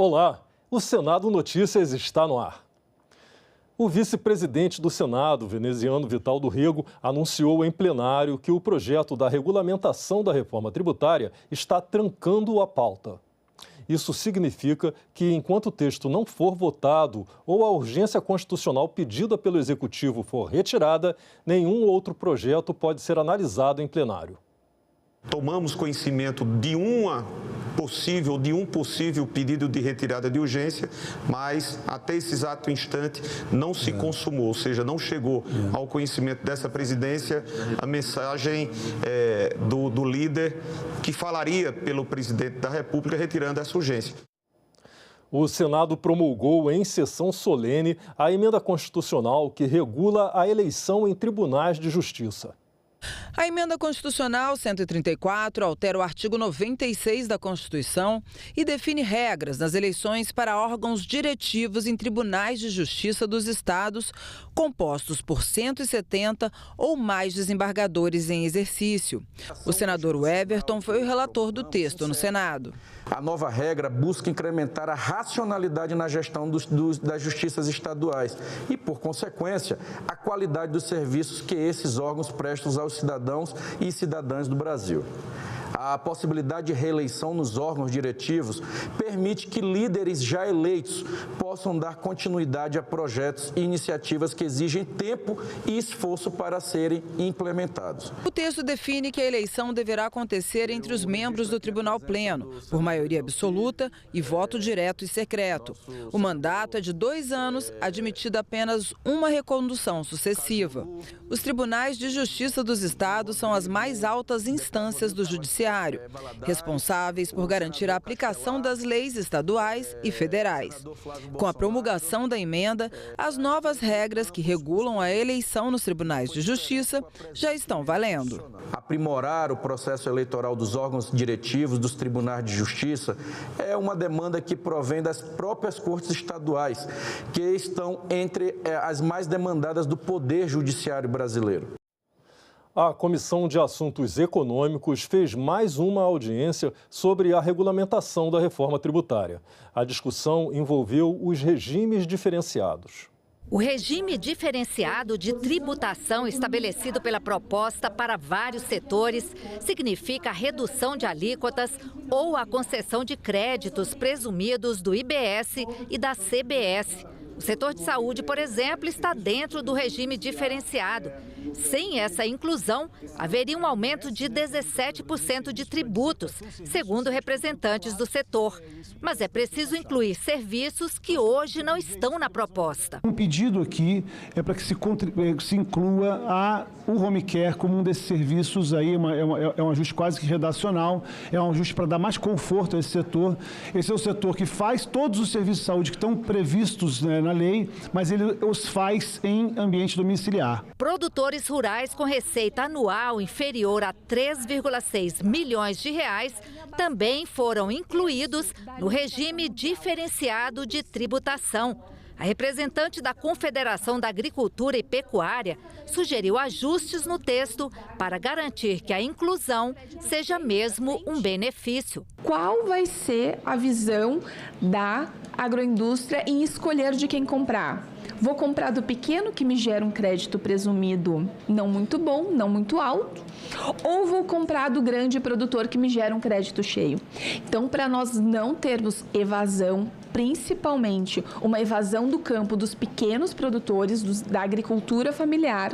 Olá, o Senado Notícias está no ar. O vice-presidente do Senado, veneziano Vital do Rego, anunciou em plenário que o projeto da regulamentação da reforma tributária está trancando a pauta. Isso significa que, enquanto o texto não for votado ou a urgência constitucional pedida pelo Executivo for retirada, nenhum outro projeto pode ser analisado em plenário. Tomamos conhecimento de um possível pedido de retirada de urgência, mas até esse exato instante não se consumou, ou seja, não chegou ao conhecimento dessa presidência a mensagem do líder que falaria pelo presidente da República retirando essa urgência. O Senado promulgou em sessão solene a emenda constitucional que regula a eleição em tribunais de justiça. A emenda constitucional 134 altera o artigo 96 da Constituição e define regras nas eleições para órgãos diretivos em tribunais de justiça dos estados, compostos por 170 ou mais desembargadores em exercício. O senador Everton foi o relator do texto no Senado. A nova regra busca incrementar a racionalidade na gestão das justiças estaduais e, por consequência, a qualidade dos serviços que esses órgãos prestam aos cidadãos e cidadãs do Brasil. A possibilidade de reeleição nos órgãos diretivos permite que líderes já eleitos possam dar continuidade a projetos e iniciativas que exigem tempo e esforço para serem implementados. O texto define que a eleição deverá acontecer entre os membros do Tribunal Pleno, por maioria absoluta e voto direto e secreto. O mandato é de 2 anos, admitida apenas uma recondução sucessiva. Os tribunais de justiça dos estados são as mais altas instâncias do judiciário, responsáveis por garantir a aplicação das leis estaduais e federais. Com a promulgação da emenda, as novas regras que regulam a eleição nos tribunais de justiça já estão valendo. Aprimorar o processo eleitoral dos órgãos diretivos dos tribunais de justiça é uma demanda que provém das próprias cortes estaduais, que estão entre as mais demandadas do poder judiciário brasileiro. A Comissão de Assuntos Econômicos fez mais uma audiência sobre a regulamentação da reforma tributária. A discussão envolveu os regimes diferenciados. O regime diferenciado de tributação estabelecido pela proposta para vários setores significa a redução de alíquotas ou a concessão de créditos presumidos do IBS e da CBS. O setor de saúde, por exemplo, está dentro do regime diferenciado. Sem essa inclusão, haveria um aumento de 17% de tributos, segundo representantes do setor. Mas é preciso incluir serviços que hoje não estão na proposta. Um pedido aqui é para que se inclua o home care como um desses serviços, aí é um ajuste quase que redacional, é um ajuste para dar mais conforto a esse setor. Esse é o setor que faz todos os serviços de saúde que estão previstos, né, na lei, mas ele os faz em ambiente domiciliar. Produtores rurais com receita anual inferior a 3,6 milhões de reais também foram incluídos no regime diferenciado de tributação. A representante da Confederação da Agricultura e Pecuária sugeriu ajustes no texto para garantir que a inclusão seja mesmo um benefício. Qual vai ser a visão da agroindústria em escolher de quem comprar? Vou comprar do pequeno, que me gera um crédito presumido não muito bom, não muito alto, ou vou comprar do grande produtor que me gera um crédito cheio? Então, para nós não termos evasão, principalmente uma evasão do campo dos pequenos produtores, da agricultura familiar,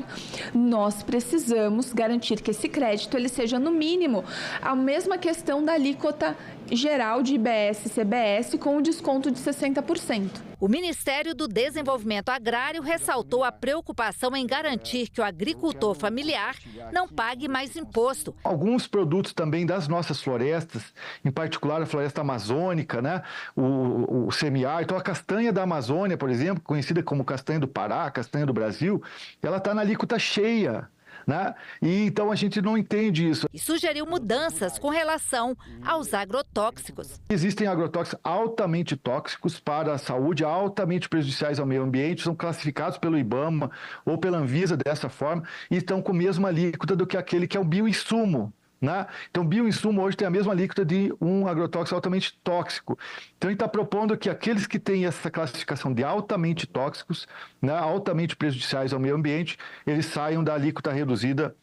nós precisamos garantir que esse crédito ele seja, no mínimo, a mesma questão da alíquota geral de IBS e CBS com o desconto de 60%. O Ministério do Desenvolvimento Agrário ressaltou a preocupação em garantir que o agricultor familiar não pague mais imposto. Alguns produtos também das nossas florestas, em particular a floresta amazônica, né? O semiárido, então a castanha da Amazônia, por exemplo, conhecida como castanha do Pará, castanha do Brasil, ela está na alíquota cheia. Né? E então a gente não entende isso. E sugeriu mudanças com relação aos agrotóxicos. Existem agrotóxicos altamente tóxicos para a saúde, altamente prejudiciais ao meio ambiente, são classificados pelo IBAMA ou pela Anvisa dessa forma e estão com a mesma alíquota do que aquele que é o bioinsumo. Né? Então, o bioinsumo hoje tem a mesma alíquota de um agrotóxico altamente tóxico. Então, ele está propondo que aqueles que têm essa classificação de altamente tóxicos, né, altamente prejudiciais ao meio ambiente, eles saiam da alíquota reduzida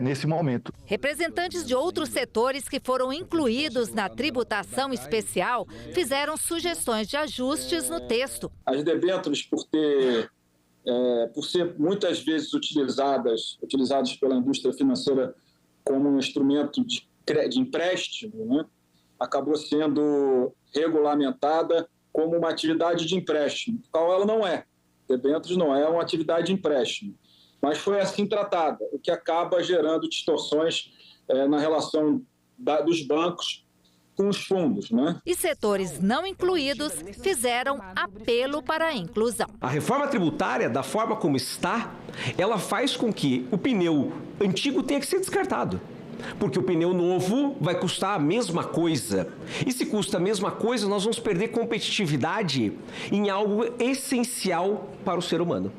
nesse momento. Representantes de outros setores que foram incluídos na tributação especial fizeram sugestões de ajustes no texto. As debêntures, por ser muitas vezes utilizadas pela indústria financeira como um instrumento de empréstimo, né, acabou sendo regulamentada como uma atividade de empréstimo, qual ela não é. Debêntures não é uma atividade de empréstimo, mas foi assim tratada, o que acaba gerando distorções na relação dos bancos com os fundos, né? E setores não incluídos fizeram apelo para a inclusão. A reforma tributária, da forma como está, ela faz com que o pneu antigo tenha que ser descartado. Porque o pneu novo vai custar a mesma coisa. E se custa a mesma coisa, nós vamos perder competitividade em algo essencial para o ser humano.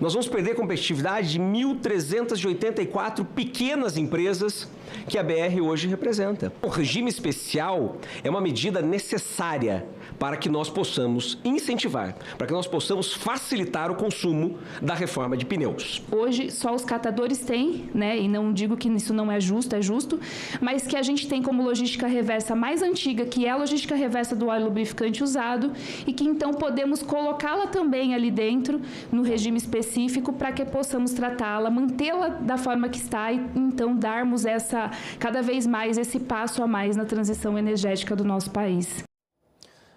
Nós vamos perder competitividade de 1.384 pequenas empresas que a BR hoje representa. O regime especial é uma medida necessária para que nós possamos incentivar, para que nós possamos facilitar o consumo da reforma de pneus. Hoje, só os catadores têm, né? E não digo que isso não é justo, mas que a gente tem como logística reversa mais antiga, que é a logística reversa do óleo lubrificante usado, e que então podemos colocá-la também ali dentro, no regime específico, para que possamos tratá-la, mantê-la da forma que está e então darmos cada vez mais esse passo a mais na transição energética do nosso país.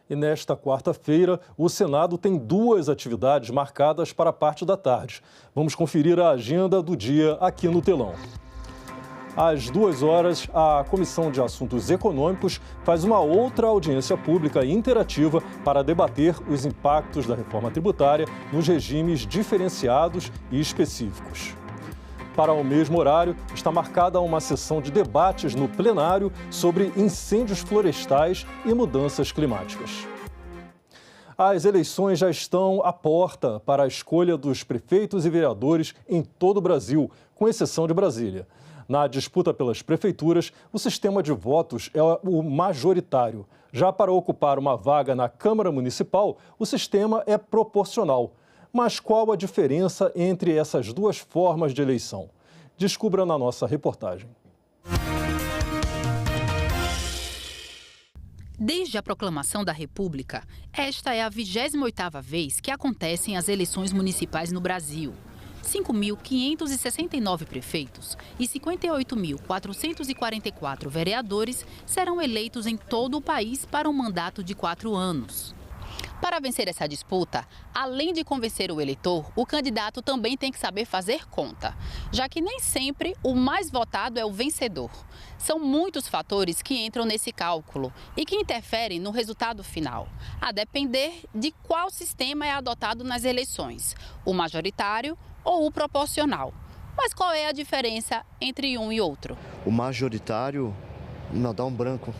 E nesta quarta-feira, o Senado tem 2 atividades marcadas para a parte da tarde. Vamos conferir a agenda do dia aqui no telão. Às 2 horas, a Comissão de Assuntos Econômicos faz uma outra audiência pública interativa para debater os impactos da reforma tributária nos regimes diferenciados e específicos. Para o mesmo horário, está marcada uma sessão de debates no plenário sobre incêndios florestais e mudanças climáticas. As eleições já estão à porta para a escolha dos prefeitos e vereadores em todo o Brasil, com exceção de Brasília. Na disputa pelas prefeituras, o sistema de votos é o majoritário. Já para ocupar uma vaga na Câmara Municipal, o sistema é proporcional. Mas qual a diferença entre essas duas formas de eleição? Descubra na nossa reportagem. Desde a proclamação da República, esta é a 28ª vez que acontecem as eleições municipais no Brasil. 5.569 prefeitos e 58.444 vereadores serão eleitos em todo o país para um mandato de 4 anos. Para vencer essa disputa, além de convencer o eleitor, o candidato também tem que saber fazer conta, já que nem sempre o mais votado é o vencedor. São muitos fatores que entram nesse cálculo e que interferem no resultado final, a depender de qual sistema é adotado nas eleições, o majoritário ou o proporcional. Mas qual é a diferença entre um e outro? O majoritário não dá um branco.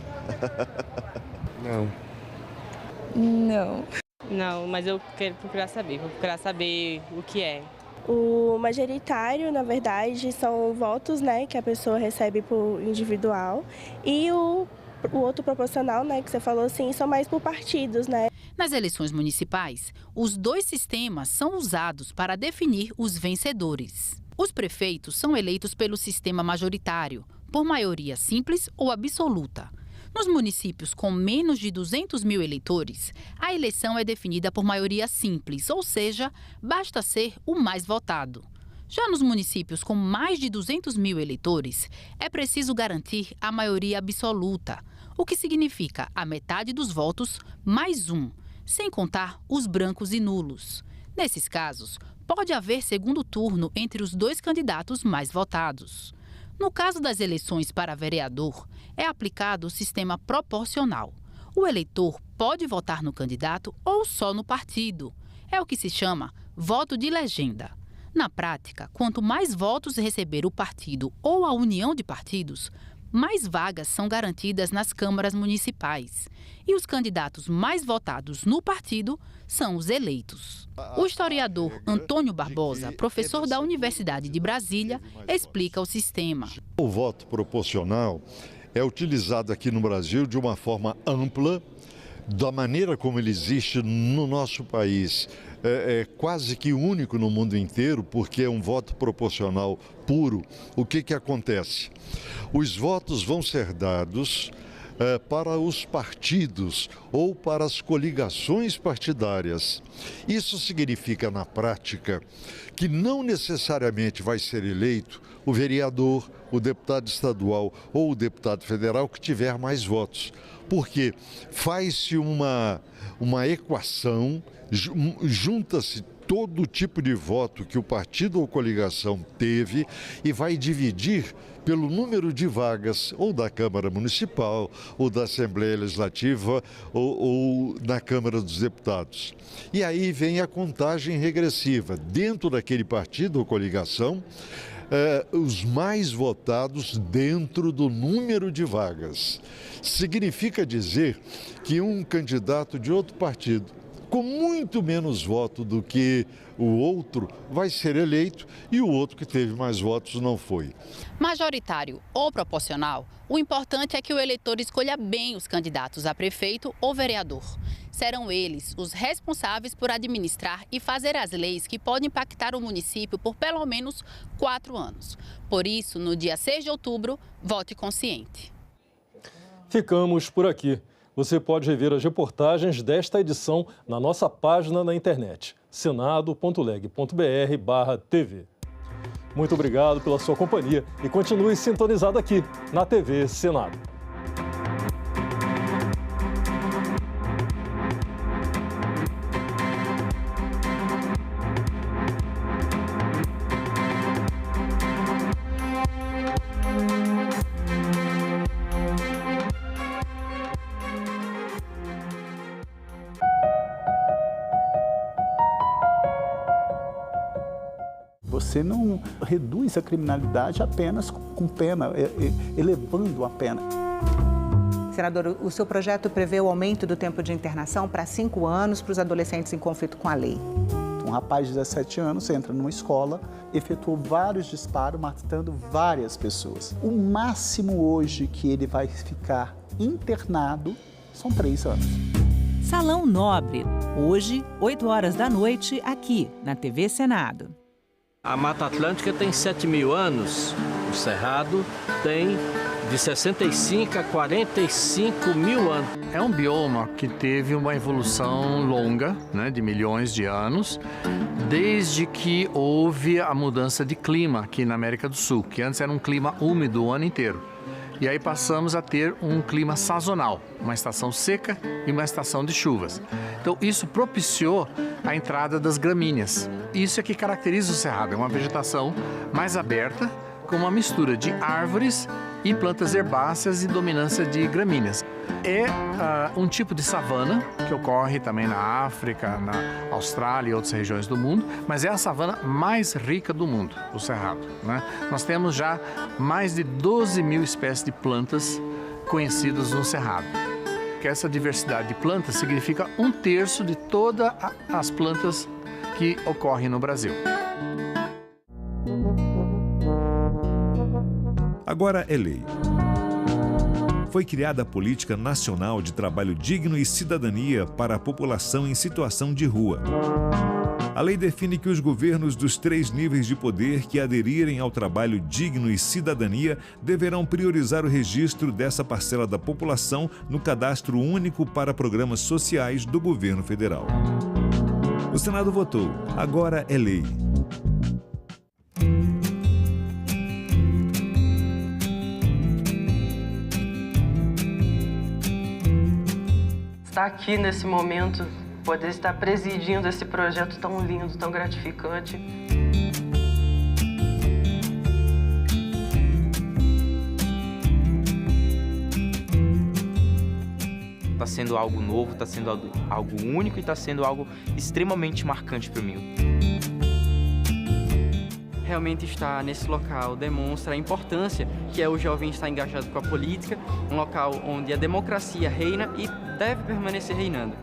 Não, mas eu quero procurar saber, vou procurar saber o que é. O majoritário, na verdade, são votos, né, que a pessoa recebe por individual, e o outro proporcional, né, que você falou assim, são mais por partidos, né? Nas eleições municipais, os 2 sistemas são usados para definir os vencedores. Os prefeitos são eleitos pelo sistema majoritário, por maioria simples ou absoluta. Nos municípios com menos de 200 mil eleitores, a eleição é definida por maioria simples, ou seja, basta ser o mais votado. Já nos municípios com mais de 200 mil eleitores, é preciso garantir a maioria absoluta, o que significa a metade dos votos mais 1, sem contar os brancos e nulos. Nesses casos, pode haver segundo turno entre os 2 candidatos mais votados. No caso das eleições para vereador, é aplicado o sistema proporcional. O eleitor pode votar no candidato ou só no partido. É o que se chama voto de legenda. Na prática, quanto mais votos receber o partido ou a união de partidos, mais vagas são garantidas nas câmaras municipais. E os candidatos mais votados no partido são os eleitos. O historiador Antônio Barbosa, professor da Universidade de Brasília, explica o sistema. O voto proporcional é utilizado aqui no Brasil de uma forma ampla, da maneira como ele existe no nosso país. É quase que único no mundo inteiro, porque é um voto proporcional puro. O que acontece? Os votos vão ser dados para os partidos ou para as coligações partidárias. Isso significa, na prática, que não necessariamente vai ser eleito o vereador, o deputado estadual ou o deputado federal que tiver mais votos. Porque faz-se uma equação, junta-se todo tipo de voto que o partido ou coligação teve e vai dividir pelo número de vagas ou da Câmara Municipal, ou da Assembleia Legislativa, ou na Câmara dos Deputados. E aí vem a contagem regressiva. Dentro daquele partido ou coligação, os mais votados dentro do número de vagas. Significa dizer que um candidato de outro partido com muito menos voto do que o outro, vai ser eleito e o outro que teve mais votos não foi. Majoritário ou proporcional, o importante é que o eleitor escolha bem os candidatos a prefeito ou vereador. Serão eles os responsáveis por administrar e fazer as leis que podem impactar o município por pelo menos 4 anos. Por isso, no dia 6 de outubro, vote consciente. Ficamos por aqui. Você pode rever as reportagens desta edição na nossa página na internet, senado.leg.br/tv. Muito obrigado pela sua companhia e continue sintonizado aqui na TV Senado. Você não reduz a criminalidade apenas com pena, elevando a pena. Senador, o seu projeto prevê o aumento do tempo de internação para 5 anos para os adolescentes em conflito com a lei. Um rapaz de 17 anos entra numa escola, efetuou vários disparos, matando várias pessoas. O máximo hoje que ele vai ficar internado são 3 anos. Salão Nobre, hoje, 8 horas da noite, aqui na TV Senado. A Mata Atlântica tem 7.000 anos, o Cerrado tem de 65 a 45 mil anos. É um bioma que teve uma evolução longa, né, de milhões de anos, desde que houve a mudança de clima aqui na América do Sul, que antes era um clima úmido o ano inteiro. E aí passamos a ter um clima sazonal, uma estação seca e uma estação de chuvas. Então isso propiciou a entrada das gramíneas. Isso é que caracteriza o Cerrado, é uma vegetação mais aberta, com uma mistura de árvores e plantas herbáceas e dominância de gramíneas. É um tipo de savana que ocorre também na África, na Austrália e outras regiões do mundo, mas é a savana mais rica do mundo, o Cerrado, né? Nós temos já mais de 12.000 espécies de plantas conhecidas no Cerrado. Que essa diversidade de plantas significa 1/3 de todas as plantas que ocorrem no Brasil. Agora é lei. Foi criada a Política Nacional de Trabalho Digno e Cidadania para a população em situação de rua. A lei define que os governos dos 3 níveis de poder que aderirem ao trabalho digno e cidadania deverão priorizar o registro dessa parcela da população no Cadastro Único para Programas Sociais do Governo Federal. O Senado votou. Agora é lei. Estar aqui nesse momento, poder estar presidindo esse projeto tão lindo, tão gratificante. Está sendo algo novo, está sendo algo único e está sendo algo extremamente marcante para mim. Realmente estar nesse local demonstra a importância que é o jovem estar engajado com a política, um local onde a democracia reina e deve permanecer reinando.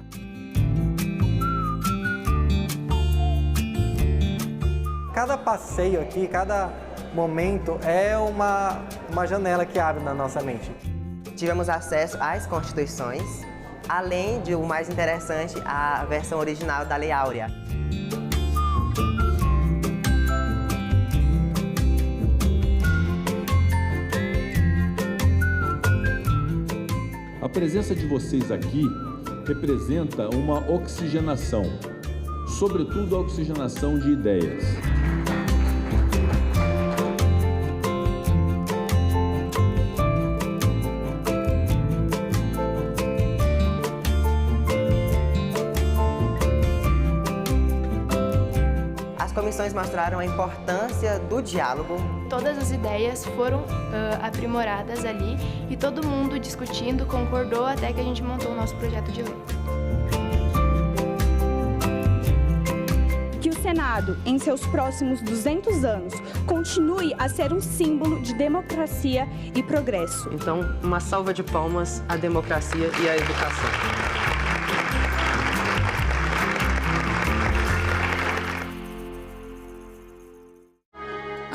Cada passeio aqui, cada momento é uma janela que abre na nossa mente. Tivemos acesso às constituições, além de, o mais interessante, a versão original da Lei Áurea. A presença de vocês aqui representa uma oxigenação, sobretudo a oxigenação de ideias. As comissões mostraram a importância do diálogo. Todas as ideias foram aprimoradas ali e todo mundo discutindo, concordou até que a gente montou o nosso projeto de lei. Que o Senado, em seus próximos 200 anos, continue a ser um símbolo de democracia e progresso. Então, uma salva de palmas à democracia e à educação.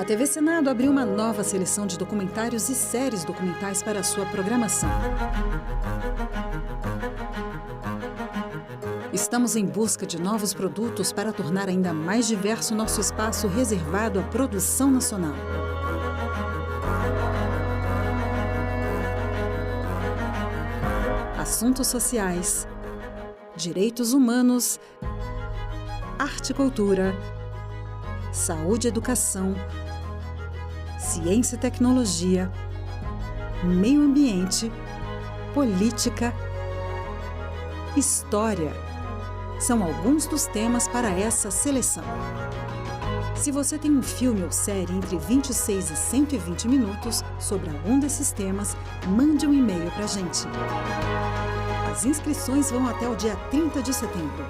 A TV Senado abriu uma nova seleção de documentários e séries documentais para a sua programação. Estamos em busca de novos produtos para tornar ainda mais diverso nosso espaço reservado à produção nacional. Assuntos sociais, direitos humanos, arte e cultura, saúde e educação, ciência e tecnologia, meio ambiente, política, história. São alguns dos temas para essa seleção. Se você tem um filme ou série entre 26 e 120 minutos sobre algum desses temas, mande um e-mail para a gente. As inscrições vão até o dia 30 de setembro.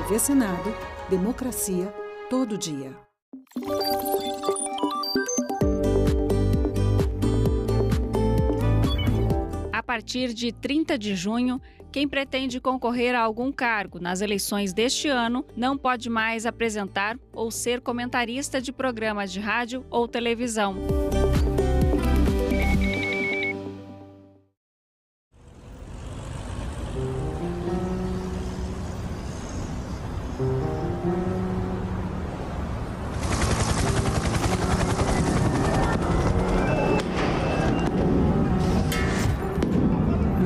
TV Senado, democracia todo dia. A partir de 30 de junho, quem pretende concorrer a algum cargo nas eleições deste ano não pode mais apresentar ou ser comentarista de programas de rádio ou televisão.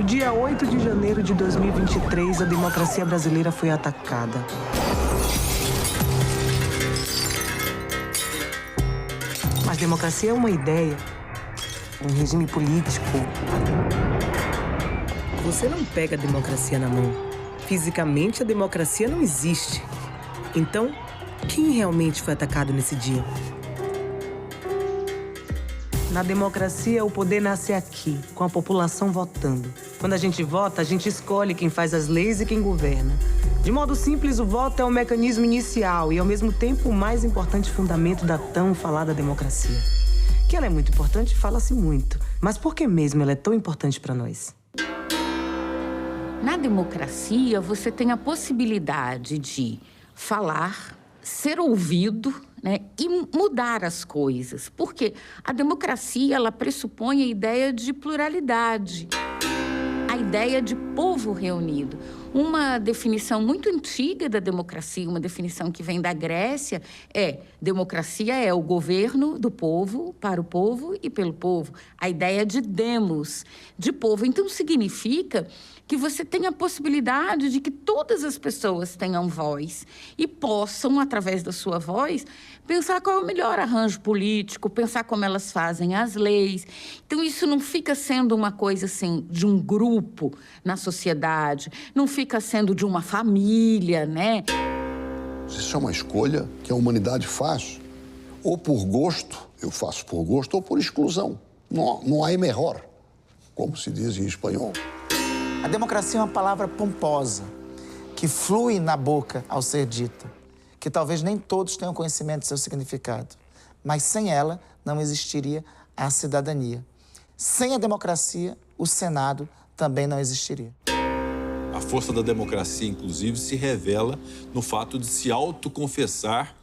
Dia 8 de janeiro de 2023, a democracia brasileira foi atacada. Mas democracia é uma ideia, um regime político. Você não pega a democracia na mão. Fisicamente, a democracia não existe. Então, quem realmente foi atacado nesse dia? Na democracia, o poder nasce aqui, com a população votando. Quando a gente vota, a gente escolhe quem faz as leis e quem governa. De modo simples, o voto é o mecanismo inicial e, ao mesmo tempo, o mais importante fundamento da tão falada democracia. Que ela é muito importante, fala-se muito. Mas por que mesmo ela é tão importante para nós? Na democracia, você tem a possibilidade de falar, ser ouvido, né, e mudar as coisas. Porque a democracia, ela pressupõe a ideia de pluralidade, a ideia de povo reunido. Uma definição muito antiga da democracia, uma definição que vem da Grécia, democracia é o governo do povo, para o povo e pelo povo. A ideia de demos, de povo. Então, significa que você tem a possibilidade de que todas as pessoas tenham voz e possam, através da sua voz, pensar qual é o melhor arranjo político, pensar como elas fazem as leis. Então, isso não fica sendo uma coisa, assim, de um grupo na sociedade, não fica sendo de uma família, né? Isso é uma escolha que a humanidade faz, ou por gosto, eu faço por gosto, ou por exclusão. Não há melhor, como se diz em espanhol. A democracia é uma palavra pomposa, que flui na boca ao ser dita, que talvez nem todos tenham conhecimento do seu significado, mas sem ela não existiria a cidadania. Sem a democracia, o Senado também não existiria. A força da democracia, inclusive, se revela no fato de se autoconfessar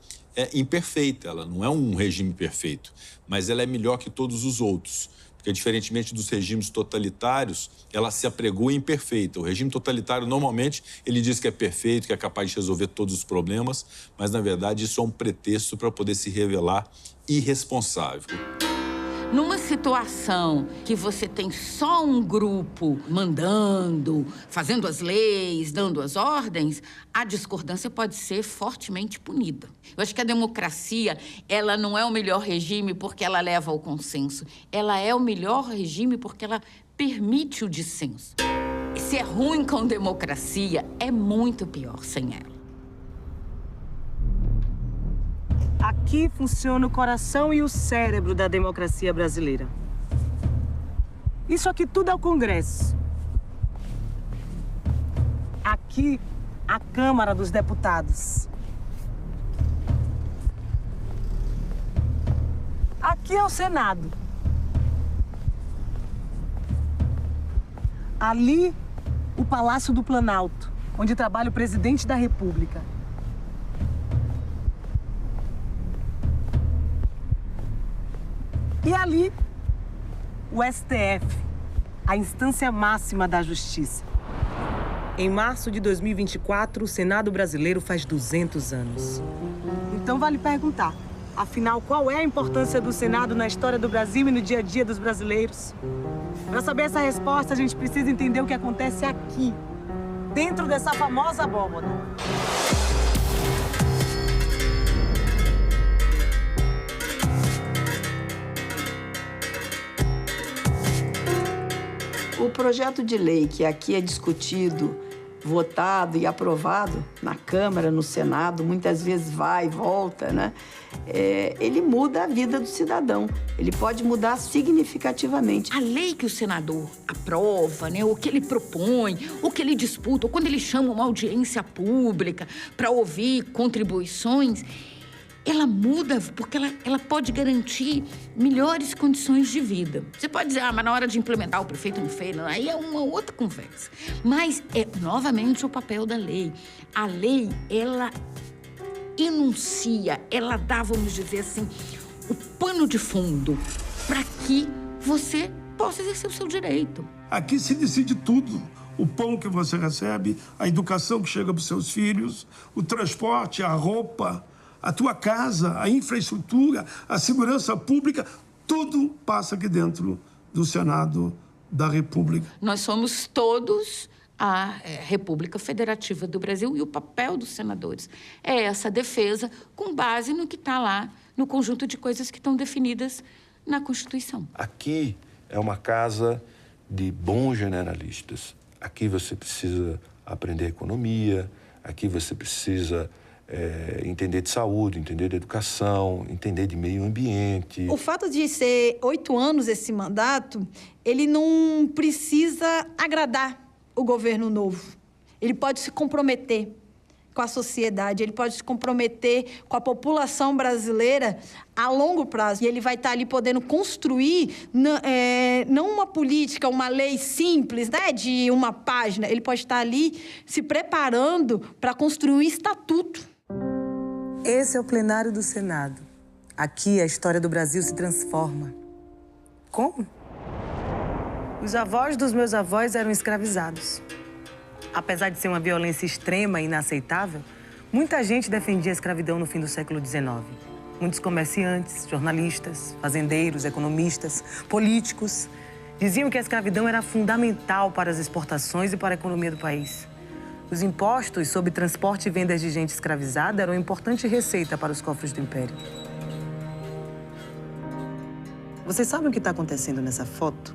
imperfeita. Ela não é um regime perfeito, mas ela é melhor que todos os outros. Porque, diferentemente dos regimes totalitários, ela se apregou imperfeita. O regime totalitário, normalmente, ele diz que é perfeito, que é capaz de resolver todos os problemas, mas, na verdade, isso é um pretexto para poder se revelar irresponsável. Numa situação que você tem só um grupo mandando, fazendo as leis, dando as ordens, a discordância pode ser fortemente punida. Eu acho que a democracia, ela não é o melhor regime porque ela leva ao consenso. Ela é o melhor regime porque ela permite o dissenso. Se é ruim com democracia, é muito pior sem ela. Aqui funciona o coração e o cérebro da democracia brasileira. Isso aqui tudo é o Congresso. Aqui, a Câmara dos Deputados. Aqui é o Senado. Ali, o Palácio do Planalto, onde trabalha o presidente da República. E ali, o STF, a instância máxima da justiça. Em março de 2024, o Senado brasileiro faz 200 anos. Então vale perguntar, afinal, qual é a importância do Senado na história do Brasil e no dia a dia dos brasileiros? Para saber essa resposta, a gente precisa entender o que acontece aqui, dentro dessa famosa abóbora. O projeto de lei que aqui é discutido, votado e aprovado na Câmara, no Senado, muitas vezes vai e volta, né? Ele muda a vida do cidadão. Ele pode mudar significativamente. A lei que o senador aprova, né, o que ele propõe, o que ele disputa, ou quando ele chama uma audiência pública para ouvir contribuições, ela muda porque ela pode garantir melhores condições de vida. Você pode dizer, mas na hora de implementar o prefeito não fez, não, aí é uma outra conversa. Mas é novamente o papel da lei. A lei, ela enuncia, ela dá, vamos dizer assim, o pano de fundo para que você possa exercer o seu direito. Aqui se decide tudo. O pão que você recebe, a educação que chega para os seus filhos, o transporte, a roupa, a tua casa, a infraestrutura, a segurança pública, tudo passa aqui dentro do Senado da República. Nós somos todos a República Federativa do Brasil e o papel dos senadores é essa defesa com base no que está lá, no conjunto de coisas que estão definidas na Constituição. Aqui é uma casa de bons generalistas. Aqui você precisa aprender economia, aqui você precisa entender de saúde, entender de educação, entender de meio ambiente. O fato de ser 8 anos esse mandato, ele não precisa agradar o governo novo. Ele pode se comprometer com a sociedade, ele pode se comprometer com a população brasileira a longo prazo. E ele vai estar ali podendo construir não uma política, uma lei simples, né, de uma página. Ele pode estar ali se preparando para construir um estatuto. Esse é o plenário do Senado. Aqui a história do Brasil se transforma. Como? Os avós dos meus avós eram escravizados. Apesar de ser uma violência extrema e inaceitável, muita gente defendia a escravidão no fim do século XIX. Muitos comerciantes, jornalistas, fazendeiros, economistas, políticos diziam que a escravidão era fundamental para as exportações e para a economia do país. Os impostos sobre transporte e vendas de gente escravizada eram uma importante receita para os cofres do Império. Vocês sabem o que está acontecendo nessa foto?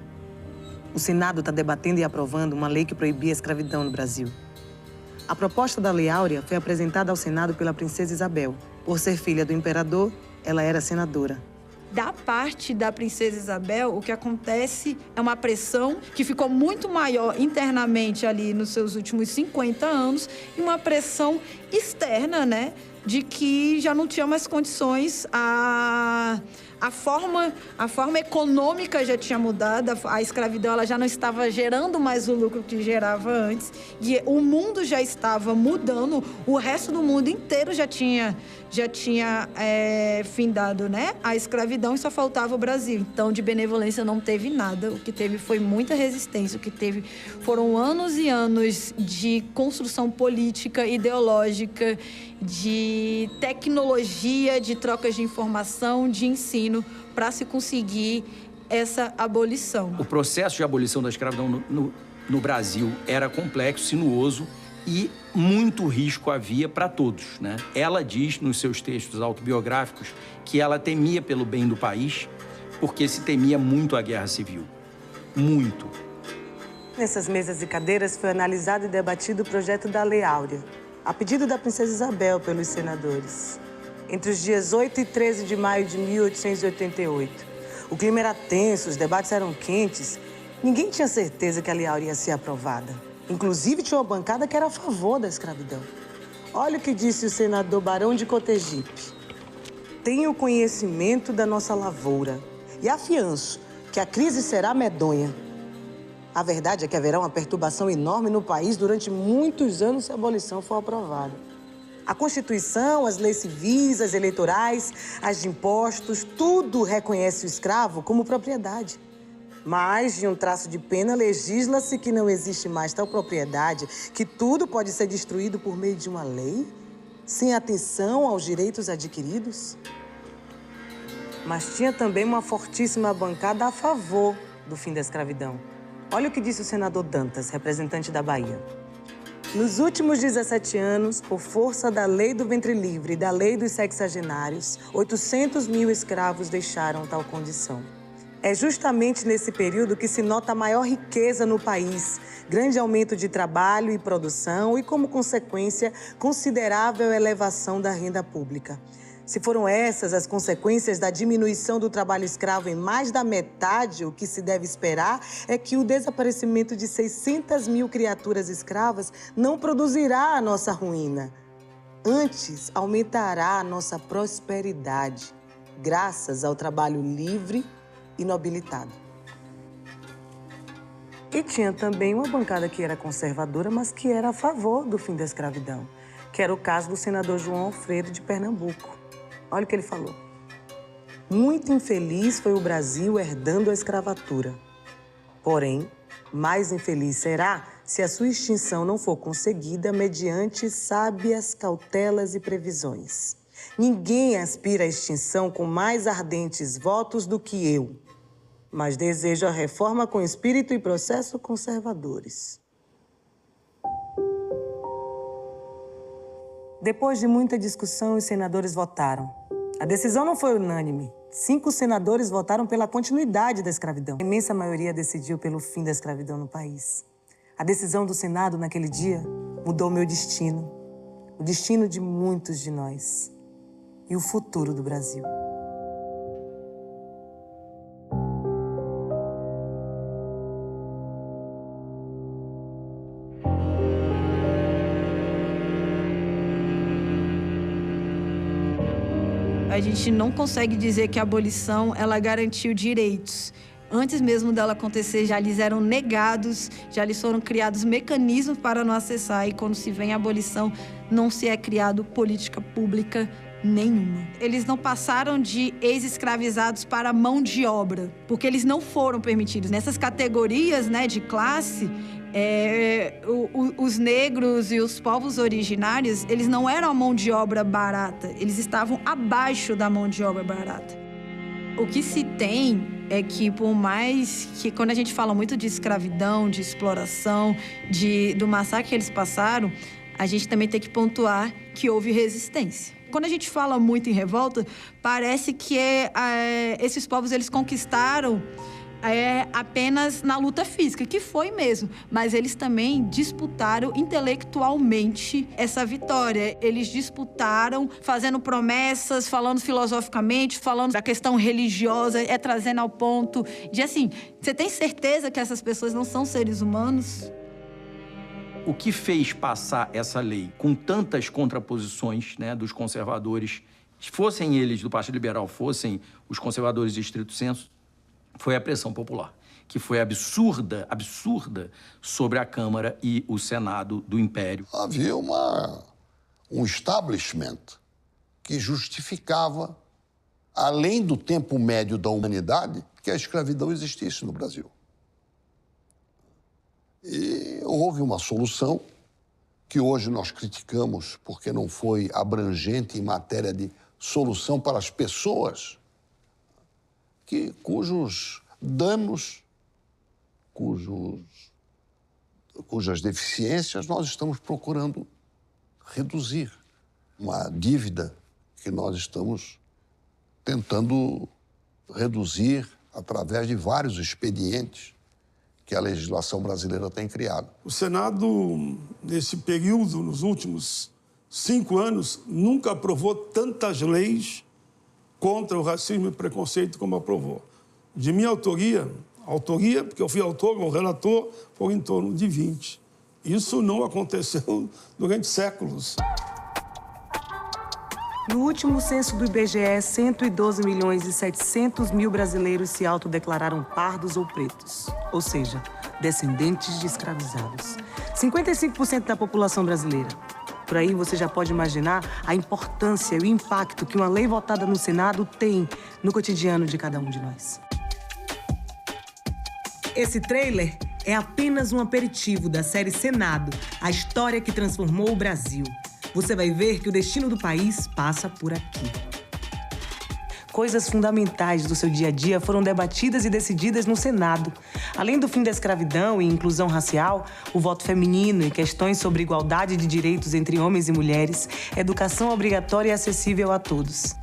O Senado está debatendo e aprovando uma lei que proibia a escravidão no Brasil. A proposta da Lei Áurea foi apresentada ao Senado pela princesa Isabel. Por ser filha do imperador, ela era senadora. Da parte da princesa Isabel, o que acontece é uma pressão que ficou muito maior internamente ali nos seus últimos 50 anos e uma pressão externa, né, de que já não tinha mais condições, a forma econômica já tinha mudado, a escravidão ela já não estava gerando mais o lucro que gerava antes e o mundo já estava mudando, o resto do mundo inteiro já tinha findado, né, a escravidão e só faltava o Brasil. Então, de benevolência não teve nada, o que teve foi muita resistência, o que teve foram anos e anos de construção política, ideológica, de tecnologia, de trocas de informação, de ensino, para se conseguir essa abolição. O processo de abolição da escravidão no Brasil era complexo, sinuoso e muito risco havia para todos, né? Ela diz nos seus textos autobiográficos que ela temia pelo bem do país porque se temia muito a guerra civil. Muito. Nessas mesas e cadeiras foi analisado e debatido o projeto da Lei Áurea, a pedido da princesa Isabel pelos senadores. Entre os dias 8 e 13 de maio de 1888. O clima era tenso, os debates eram quentes. Ninguém tinha certeza que a Lei Áurea ia ser aprovada. Inclusive, tinha uma bancada que era a favor da escravidão. Olha o que disse o senador Barão de Cotegipe. Tenho conhecimento da nossa lavoura e afianço que a crise será medonha. A verdade é que haverá uma perturbação enorme no país durante muitos anos se a abolição for aprovada. A Constituição, as leis civis, as eleitorais, as de impostos, tudo reconhece o escravo como propriedade. Mas, de um traço de pena, legisla-se que não existe mais tal propriedade, que tudo pode ser destruído por meio de uma lei, sem atenção aos direitos adquiridos. Mas tinha também uma fortíssima bancada a favor do fim da escravidão. Olha o que disse o senador Dantas, representante da Bahia. Nos últimos 17 anos, por força da lei do ventre livre e da lei dos sexagenários, 800 mil escravos deixaram tal condição. É justamente nesse período que se nota a maior riqueza no país, grande aumento de trabalho e produção e, como consequência, considerável elevação da renda pública. Se foram essas as consequências da diminuição do trabalho escravo em mais da metade, o que se deve esperar é que o desaparecimento de 600 mil criaturas escravas não produzirá a nossa ruína. Antes, aumentará a nossa prosperidade, graças ao trabalho livre e nobilitado. E tinha também uma bancada que era conservadora, mas que era a favor do fim da escravidão, que era o caso do senador João Alfredo de Pernambuco. Olha o que ele falou. Muito infeliz foi o Brasil herdando a escravatura. Porém, mais infeliz será se a sua extinção não for conseguida mediante sábias cautelas e previsões. Ninguém aspira à extinção com mais ardentes votos do que eu, mas desejo a reforma com espírito e processo conservadores. Depois de muita discussão, os senadores votaram. A decisão não foi unânime. 5 senadores votaram pela continuidade da escravidão. A imensa maioria decidiu pelo fim da escravidão no país. A decisão do Senado naquele dia mudou meu destino, o destino de muitos de nós e o futuro do Brasil. A gente não consegue dizer que a abolição ela garantiu direitos. Antes mesmo dela acontecer, já lhes eram negados, já lhes foram criados mecanismos para não acessar. E quando se vem a abolição, não se é criado política pública nenhuma. Eles não passaram de ex-escravizados para mão de obra, porque eles não foram permitidos. Nessas categorias, né, de classe, os negros e os povos originários, eles não eram a mão de obra barata, eles estavam abaixo da mão de obra barata. O que se tem é que, por mais que, quando a gente fala muito de escravidão, de exploração, do massacre que eles passaram, a gente também tem que pontuar que houve resistência. Quando a gente fala muito em revolta, parece que esses povos eles conquistaram apenas na luta física, que foi mesmo. Mas eles também disputaram intelectualmente essa vitória. Eles disputaram fazendo promessas, falando filosoficamente, falando da questão religiosa, trazendo ao ponto de assim, você tem certeza que essas pessoas não são seres humanos? O que fez passar essa lei com tantas contraposições, né, dos conservadores, fossem eles do Partido Liberal, fossem os conservadores de estrito senso, foi a pressão popular, que foi absurda sobre a Câmara e o Senado do Império. Havia um establishment que justificava, além do tempo médio da humanidade, que a escravidão existisse no Brasil. E houve uma solução que hoje nós criticamos porque não foi abrangente em matéria de solução para as pessoas cujos danos, cujas deficiências nós estamos procurando reduzir. Uma dívida que nós estamos tentando reduzir através de vários expedientes que a legislação brasileira tem criado. O Senado, nesse período, nos últimos 5 anos, nunca aprovou tantas leis contra o racismo e preconceito como aprovou. De minha autoria, porque eu fui autor ou relator, foi em torno de 20. Isso não aconteceu durante séculos. No último censo do IBGE, 112.700.000 brasileiros se autodeclararam pardos ou pretos, ou seja, descendentes de escravizados. 55% da população brasileira. Por aí você já pode imaginar a importância e o impacto que uma lei votada no Senado tem no cotidiano de cada um de nós. Esse trailer é apenas um aperitivo da série Senado, a história que transformou o Brasil. Você vai ver que o destino do país passa por aqui. Coisas fundamentais do seu dia a dia foram debatidas e decididas no Senado. Além do fim da escravidão e inclusão racial, o voto feminino e questões sobre igualdade de direitos entre homens e mulheres, educação obrigatória e acessível a todos.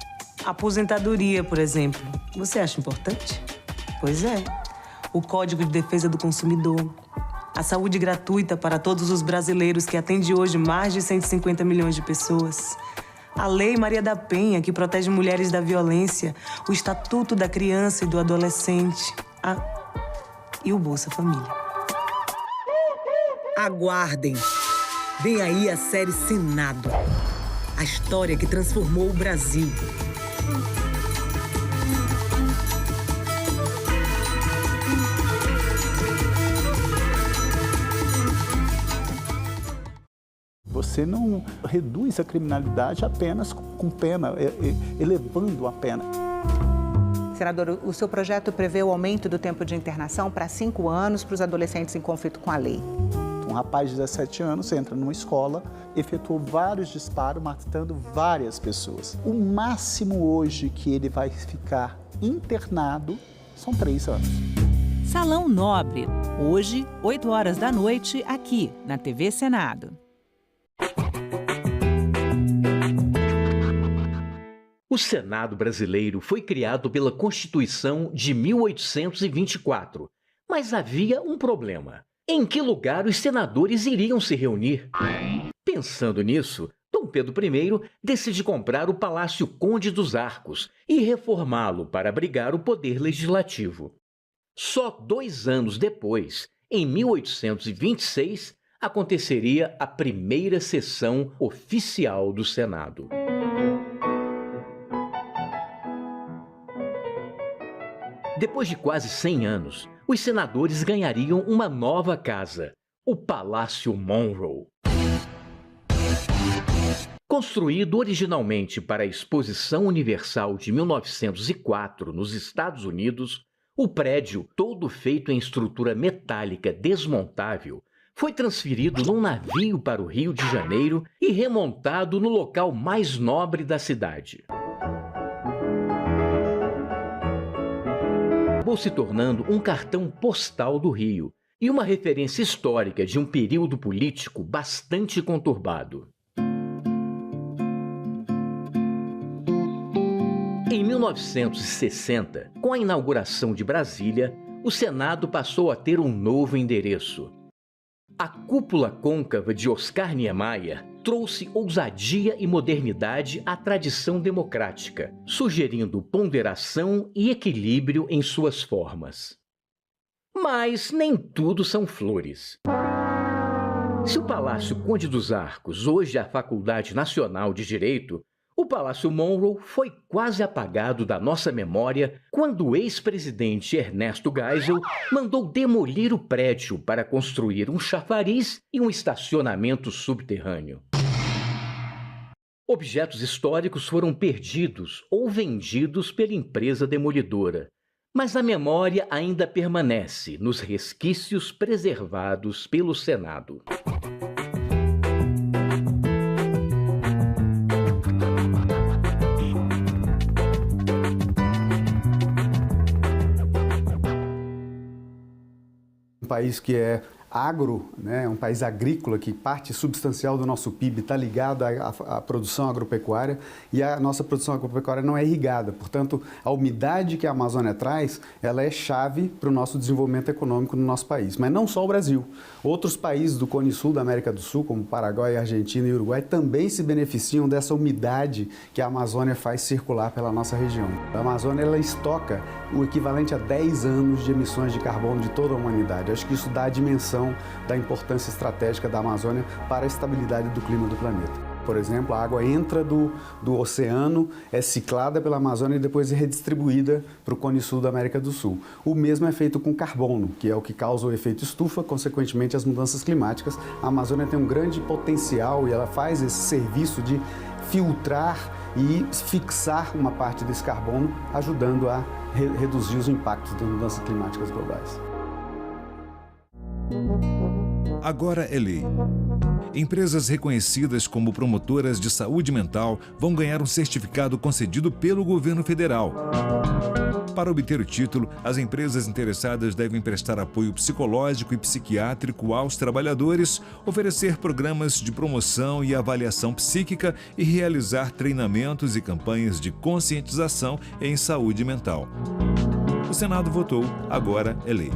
Aposentadoria, por exemplo. Você acha importante? Pois é. O Código de Defesa do Consumidor. A saúde gratuita para todos os brasileiros, que atende hoje mais de 150 milhões de pessoas. A Lei Maria da Penha, que protege mulheres da violência, o Estatuto da Criança e do Adolescente, e o Bolsa Família. Aguardem! Vem aí a série Senado, a história que transformou o Brasil. Você não reduz a criminalidade apenas com pena, elevando a pena. Senador, o seu projeto prevê o aumento do tempo de internação para 5 anos para os adolescentes em conflito com a lei. Um rapaz de 17 anos entra numa escola, efetuou vários disparos, matando várias pessoas. O máximo hoje que ele vai ficar internado são 3 anos. Salão Nobre, hoje, 8 horas da noite, aqui na TV Senado. O Senado brasileiro foi criado pela Constituição de 1824, mas havia um problema. Em que lugar os senadores iriam se reunir? Pensando nisso, Dom Pedro I decide comprar o Palácio Conde dos Arcos e reformá-lo para abrigar o poder legislativo. Só 2 anos depois, em 1826, aconteceria a primeira sessão oficial do Senado. Depois de quase 100 anos, os senadores ganhariam uma nova casa, o Palácio Monroe. Construído originalmente para a Exposição Universal de 1904 nos Estados Unidos, o prédio, todo feito em estrutura metálica desmontável, foi transferido num navio para o Rio de Janeiro e remontado no local mais nobre da cidade. Acabou se tornando um cartão postal do Rio e uma referência histórica de um período político bastante conturbado. Em 1960, com a inauguração de Brasília, o Senado passou a ter um novo endereço. A cúpula côncava de Oscar Niemeyer trouxe ousadia e modernidade à tradição democrática, sugerindo ponderação e equilíbrio em suas formas. Mas nem tudo são flores. Se o Palácio Conde dos Arcos hoje é a Faculdade Nacional de Direito, o Palácio Monroe foi quase apagado da nossa memória quando o ex-presidente Ernesto Geisel mandou demolir o prédio para construir um chafariz e um estacionamento subterrâneo. Objetos históricos foram perdidos ou vendidos pela empresa demolidora, mas a memória ainda permanece nos resquícios preservados pelo Senado. Um país que é agro, né, um país agrícola, que parte substancial do nosso PIB está ligado à produção agropecuária, e a nossa produção agropecuária não é irrigada. Portanto, a umidade que a Amazônia traz, ela é chave para o nosso desenvolvimento econômico no nosso país. Mas não só o Brasil. Outros países do Cone Sul da América do Sul, como Paraguai, Argentina e Uruguai, também se beneficiam dessa umidade que a Amazônia faz circular pela nossa região. A Amazônia, ela estoca o equivalente a 10 anos de emissões de carbono de toda a humanidade. Acho que isso dá a dimensão da importância estratégica da Amazônia para a estabilidade do clima do planeta. Por exemplo, a água entra do oceano, é ciclada pela Amazônia e depois é redistribuída para o Cone Sul da América do Sul. O mesmo é feito com carbono, que é o que causa o efeito estufa, consequentemente as mudanças climáticas. A Amazônia tem um grande potencial e ela faz esse serviço de filtrar e fixar uma parte desse carbono, ajudando a reduzir os impactos das mudanças climáticas globais. Agora é lei. Empresas reconhecidas como promotoras de saúde mental vão ganhar um certificado concedido pelo governo federal. Para obter o título, as empresas interessadas devem prestar apoio psicológico e psiquiátrico aos trabalhadores, oferecer programas de promoção e avaliação psíquica e realizar treinamentos e campanhas de conscientização em saúde mental. O Senado votou, agora é lei.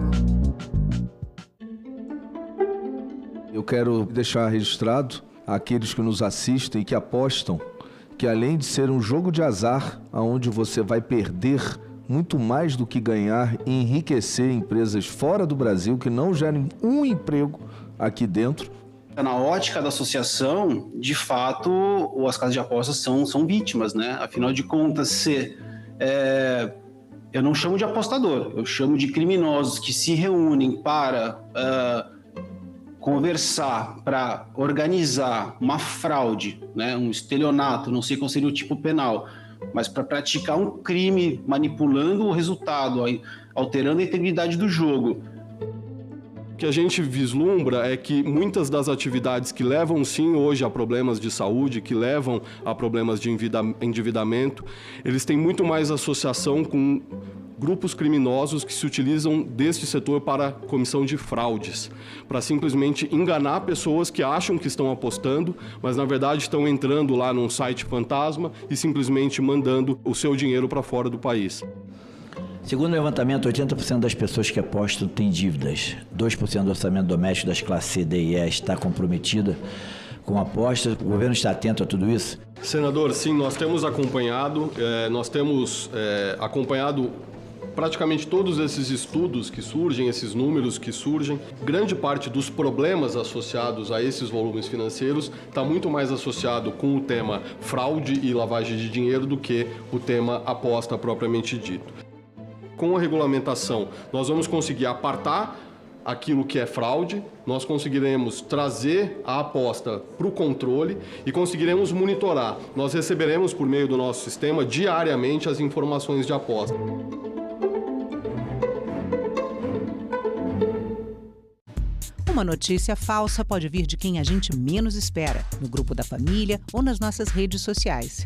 Eu quero deixar registrado àqueles que nos assistem e que apostam que, além de ser um jogo de azar, onde você vai perder muito mais do que ganhar e enriquecer empresas fora do Brasil que não gerem um emprego aqui dentro. Na ótica da associação, de fato, as casas de apostas são vítimas, né? Afinal de contas, eu não chamo de apostador, eu chamo de criminosos que se reúnem para conversar, para organizar uma fraude, né? Um estelionato, não sei qual seria o tipo penal, mas para praticar um crime manipulando o resultado, alterando a integridade do jogo. O que a gente vislumbra é que muitas das atividades que levam sim hoje a problemas de saúde, que levam a problemas de endividamento, eles têm muito mais associação com grupos criminosos que se utilizam deste setor para comissão de fraudes, para simplesmente enganar pessoas que acham que estão apostando, mas na verdade estão entrando lá num site fantasma e simplesmente mandando o seu dinheiro para fora do país. Segundo o levantamento, 80% das pessoas que apostam têm dívidas. 2% do orçamento doméstico das classes C, D e E está comprometida com apostas. O governo está atento a tudo isso? Senador, sim, nós temos acompanhado, praticamente todos esses estudos que surgem, esses números que surgem. Grande parte dos problemas associados a esses volumes financeiros está muito mais associado com o tema fraude e lavagem de dinheiro do que o tema aposta propriamente dito. Com a regulamentação, nós vamos conseguir apartar aquilo que é fraude, nós conseguiremos trazer a aposta para o controle e conseguiremos monitorar. Nós receberemos, por meio do nosso sistema, diariamente as informações de aposta. Uma notícia falsa pode vir de quem a gente menos espera, no grupo da família ou nas nossas redes sociais.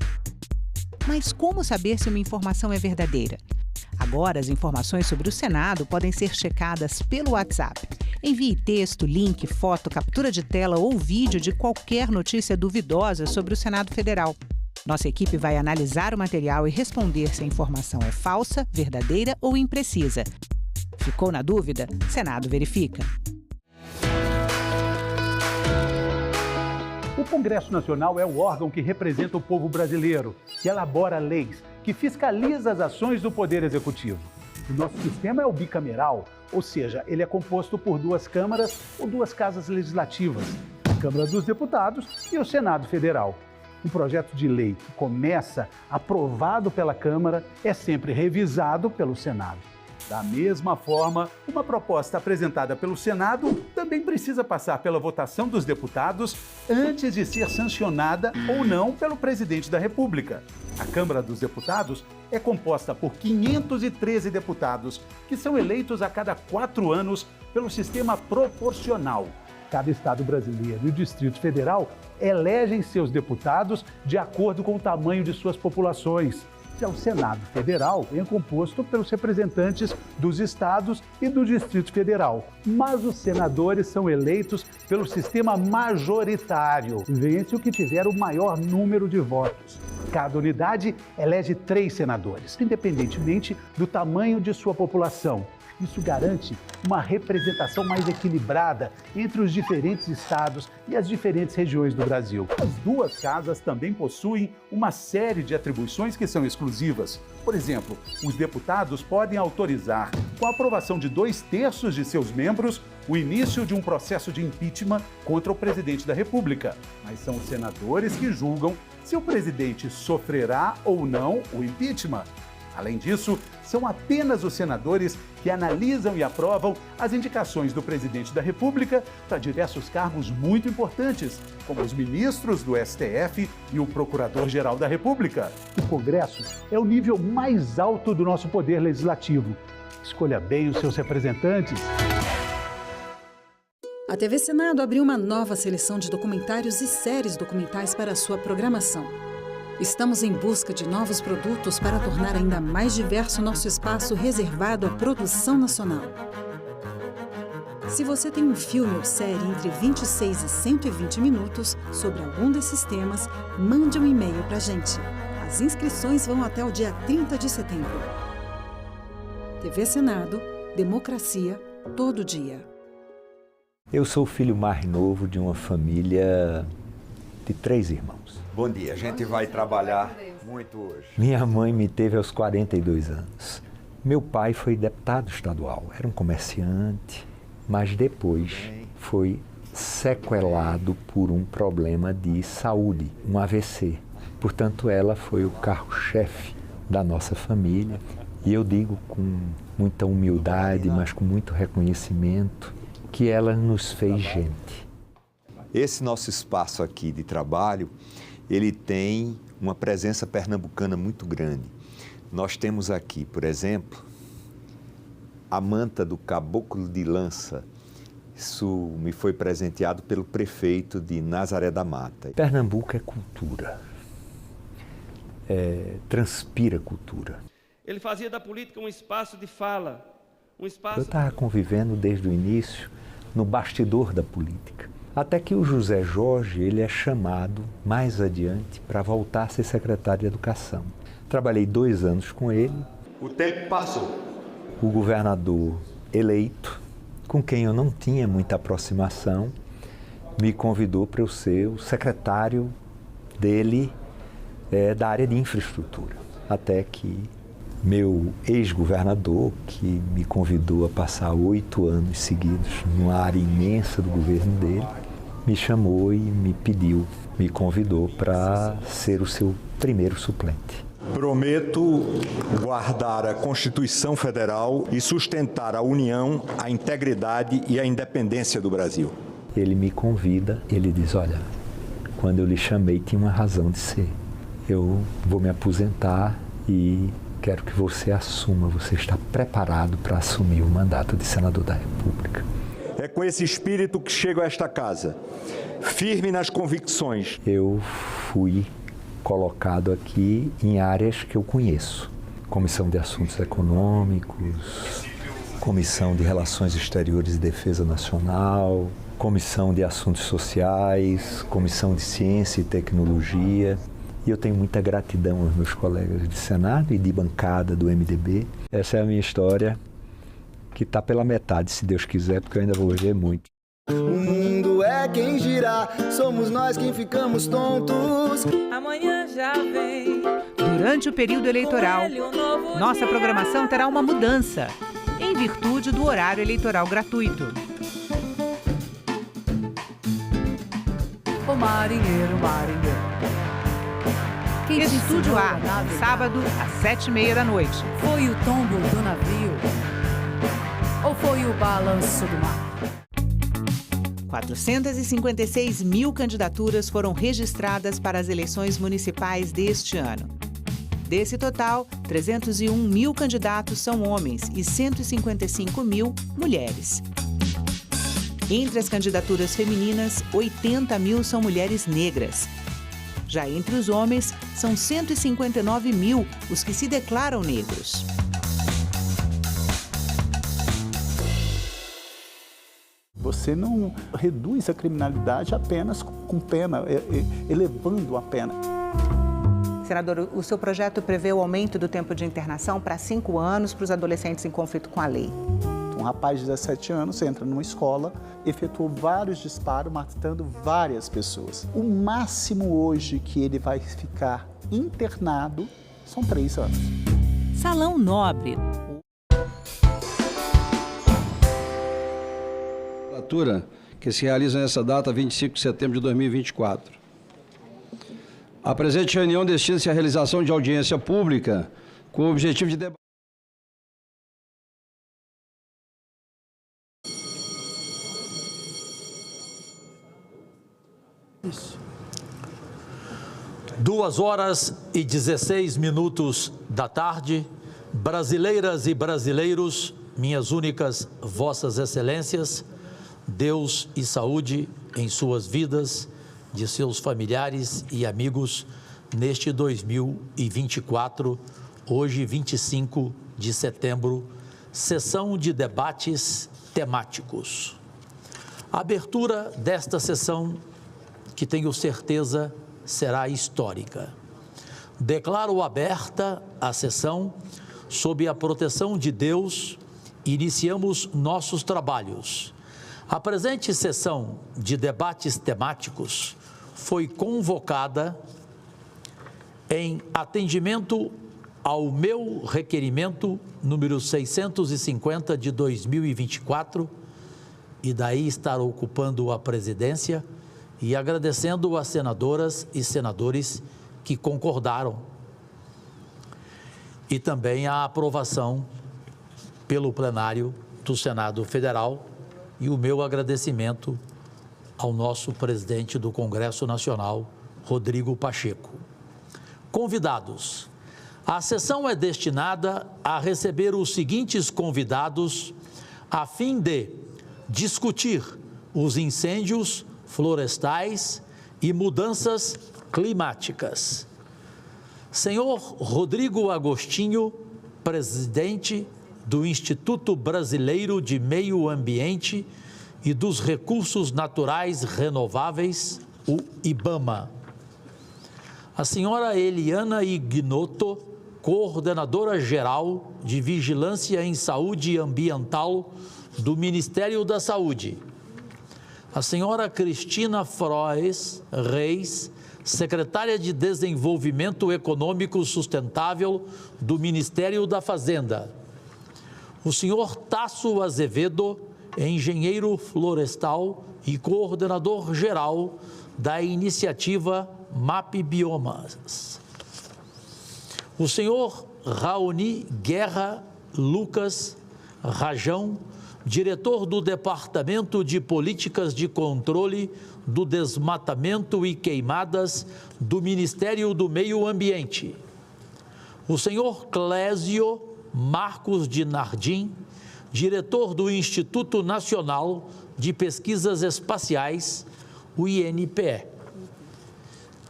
Mas como saber se uma informação é verdadeira? Agora, as informações sobre o Senado podem ser checadas pelo WhatsApp. Envie texto, link, foto, captura de tela ou vídeo de qualquer notícia duvidosa sobre o Senado Federal. Nossa equipe vai analisar o material e responder se a informação é falsa, verdadeira ou imprecisa. Ficou na dúvida? Senado verifica. O Congresso Nacional é o órgão que representa o povo brasileiro, que elabora leis, que fiscaliza as ações do Poder Executivo. O nosso sistema é o bicameral, ou seja, ele é composto por 2 câmaras ou 2 casas legislativas, a Câmara dos Deputados e o Senado Federal. Um projeto de lei que começa aprovado pela Câmara é sempre revisado pelo Senado. Da mesma forma, uma proposta apresentada pelo Senado também precisa passar pela votação dos deputados antes de ser sancionada ou não pelo presidente da República. A Câmara dos Deputados é composta por 513 deputados, que são eleitos a cada 4 anos pelo sistema proporcional. Cada estado brasileiro e o Distrito Federal elegem seus deputados de acordo com o tamanho de suas populações. Já o Senado Federal é composto pelos representantes dos estados e do Distrito Federal. Mas os senadores são eleitos pelo sistema majoritário. Vence o que tiver o maior número de votos. Cada unidade elege 3 senadores, independentemente do tamanho de sua população. Isso garante uma representação mais equilibrada entre os diferentes estados e as diferentes regiões do Brasil. As duas casas também possuem uma série de atribuições que são exclusivas. Por exemplo, os deputados podem autorizar, com a aprovação de 2/3 de seus membros, o início de um processo de impeachment contra o presidente da República. Mas são os senadores que julgam se o presidente sofrerá ou não o impeachment. Além disso, são apenas os senadores que analisam e aprovam as indicações do presidente da República para diversos cargos muito importantes, como os ministros do STF e o Procurador-Geral da República. O Congresso é o nível mais alto do nosso poder legislativo. Escolha bem os seus representantes. A TV Senado abriu uma nova seleção de documentários e séries documentais para a sua programação. Estamos em busca de novos produtos para tornar ainda mais diverso nosso espaço reservado à produção nacional. Se você tem um filme ou série entre 26 e 120 minutos sobre algum desses temas, mande um e-mail para a gente. As inscrições vão até o dia 30 de setembro. TV Senado, democracia, todo dia. Eu sou o filho mais novo de uma família de 3 irmãos. Bom dia, a gente vai trabalhar muito hoje. Minha mãe me teve aos 42 anos. Meu pai foi deputado estadual, era um comerciante, mas depois foi sequelado por um problema de saúde, um AVC. Portanto, ela foi o carro-chefe da nossa família. E eu digo com muita humildade, mas com muito reconhecimento, que ela nos fez gente. Esse nosso espaço aqui de trabalho, ele tem uma presença pernambucana muito grande. Nós temos aqui, por exemplo, a manta do Caboclo de Lança. Isso me foi presenteado pelo prefeito de Nazaré da Mata. Pernambuco é cultura, transpira cultura. Ele fazia da política um espaço de fala, um espaço... Eu estava convivendo desde o início no bastidor da política. Até que o José Jorge, ele é chamado mais adiante para voltar a ser secretário de Educação. Trabalhei 2 anos com ele. O tempo passou. O governador eleito, com quem eu não tinha muita aproximação, me convidou para eu ser o secretário dele da área de infraestrutura. Até que meu ex-governador, que me convidou a passar 8 anos seguidos numa área imensa do governo dele, me chamou e me convidou para ser o seu primeiro suplente. Prometo guardar a Constituição Federal e sustentar a união, a integridade e a independência do Brasil. Ele me convida, ele diz, olha, quando eu lhe chamei tinha uma razão de ser. Eu vou me aposentar e quero que você assuma, você está preparado para assumir o mandato de senador da República. É com esse espírito que chego a esta casa, firme nas convicções. Eu fui colocado aqui em áreas que eu conheço. Comissão de Assuntos Econômicos, Comissão de Relações Exteriores e Defesa Nacional, Comissão de Assuntos Sociais, Comissão de Ciência e Tecnologia. E eu tenho muita gratidão aos meus colegas de Senado e de bancada do MDB. Essa é a minha história, que está pela metade, se Deus quiser, porque eu ainda vou viver muito. O mundo é quem gira, somos nós quem ficamos tontos. Amanhã já vem. Durante o período eleitoral, nossa programação terá uma mudança, em virtude do horário eleitoral gratuito. O marinheiro, marinheiro. Estúdio A, sábado às 7h30 da noite. Foi o tombo do navio? Ou foi o balanço do mar? 456 mil candidaturas foram registradas para as eleições municipais deste ano. Desse total, 301 mil candidatos são homens e 155 mil mulheres. Entre as candidaturas femininas, 80 mil são mulheres negras. Já entre os homens, são 159 mil os que se declaram negros. Você não reduz a criminalidade apenas com pena, elevando a pena. Senador, o seu projeto prevê o aumento do tempo de internação para 5 anos para os adolescentes em conflito com a lei. Um rapaz de 17 anos entra numa escola, efetuou vários disparos, matando várias pessoas. O máximo hoje que ele vai ficar internado são 3 anos. Salão Nobre. Que se realiza nessa data, 25 de setembro de 2024. A presente reunião destina-se à realização de audiência pública com o objetivo de debate. Isso. 2h16 da tarde, brasileiras e brasileiros, minhas únicas vossas excelências, Deus e saúde em suas vidas, de seus familiares e amigos, neste 2024, hoje 25 de setembro, sessão de debates temáticos. A abertura desta sessão, que tenho certeza será histórica. Declaro aberta a sessão, sob a proteção de Deus, iniciamos nossos trabalhos. A presente sessão de debates temáticos foi convocada em atendimento ao meu requerimento número 650 de 2024 e daí estar ocupando a presidência e agradecendo às senadoras e senadores que concordaram e também a aprovação pelo plenário do Senado Federal e o meu agradecimento ao nosso presidente do Congresso Nacional, Rodrigo Pacheco. Convidados. A sessão é destinada a receber os seguintes convidados a fim de discutir os incêndios florestais e mudanças climáticas. Senhor Rodrigo Agostinho, presidente do Instituto Brasileiro de Meio Ambiente e dos Recursos Naturais Renováveis, o IBAMA. A senhora Eliana Ignotto, coordenadora-geral de Vigilância em Saúde Ambiental do Ministério da Saúde. A senhora Cristina Froes Reis, secretária de Desenvolvimento Econômico Sustentável do Ministério da Fazenda. O senhor Tasso Azevedo, engenheiro florestal e coordenador-geral da iniciativa MAP Biomas. O senhor Raoni Guerra Lucas Rajão, diretor do Departamento de Políticas de Controle do Desmatamento e Queimadas do Ministério do Meio Ambiente. O senhor Clésio Marcos de Nardim, diretor do Instituto Nacional de Pesquisas Espaciais, o INPE,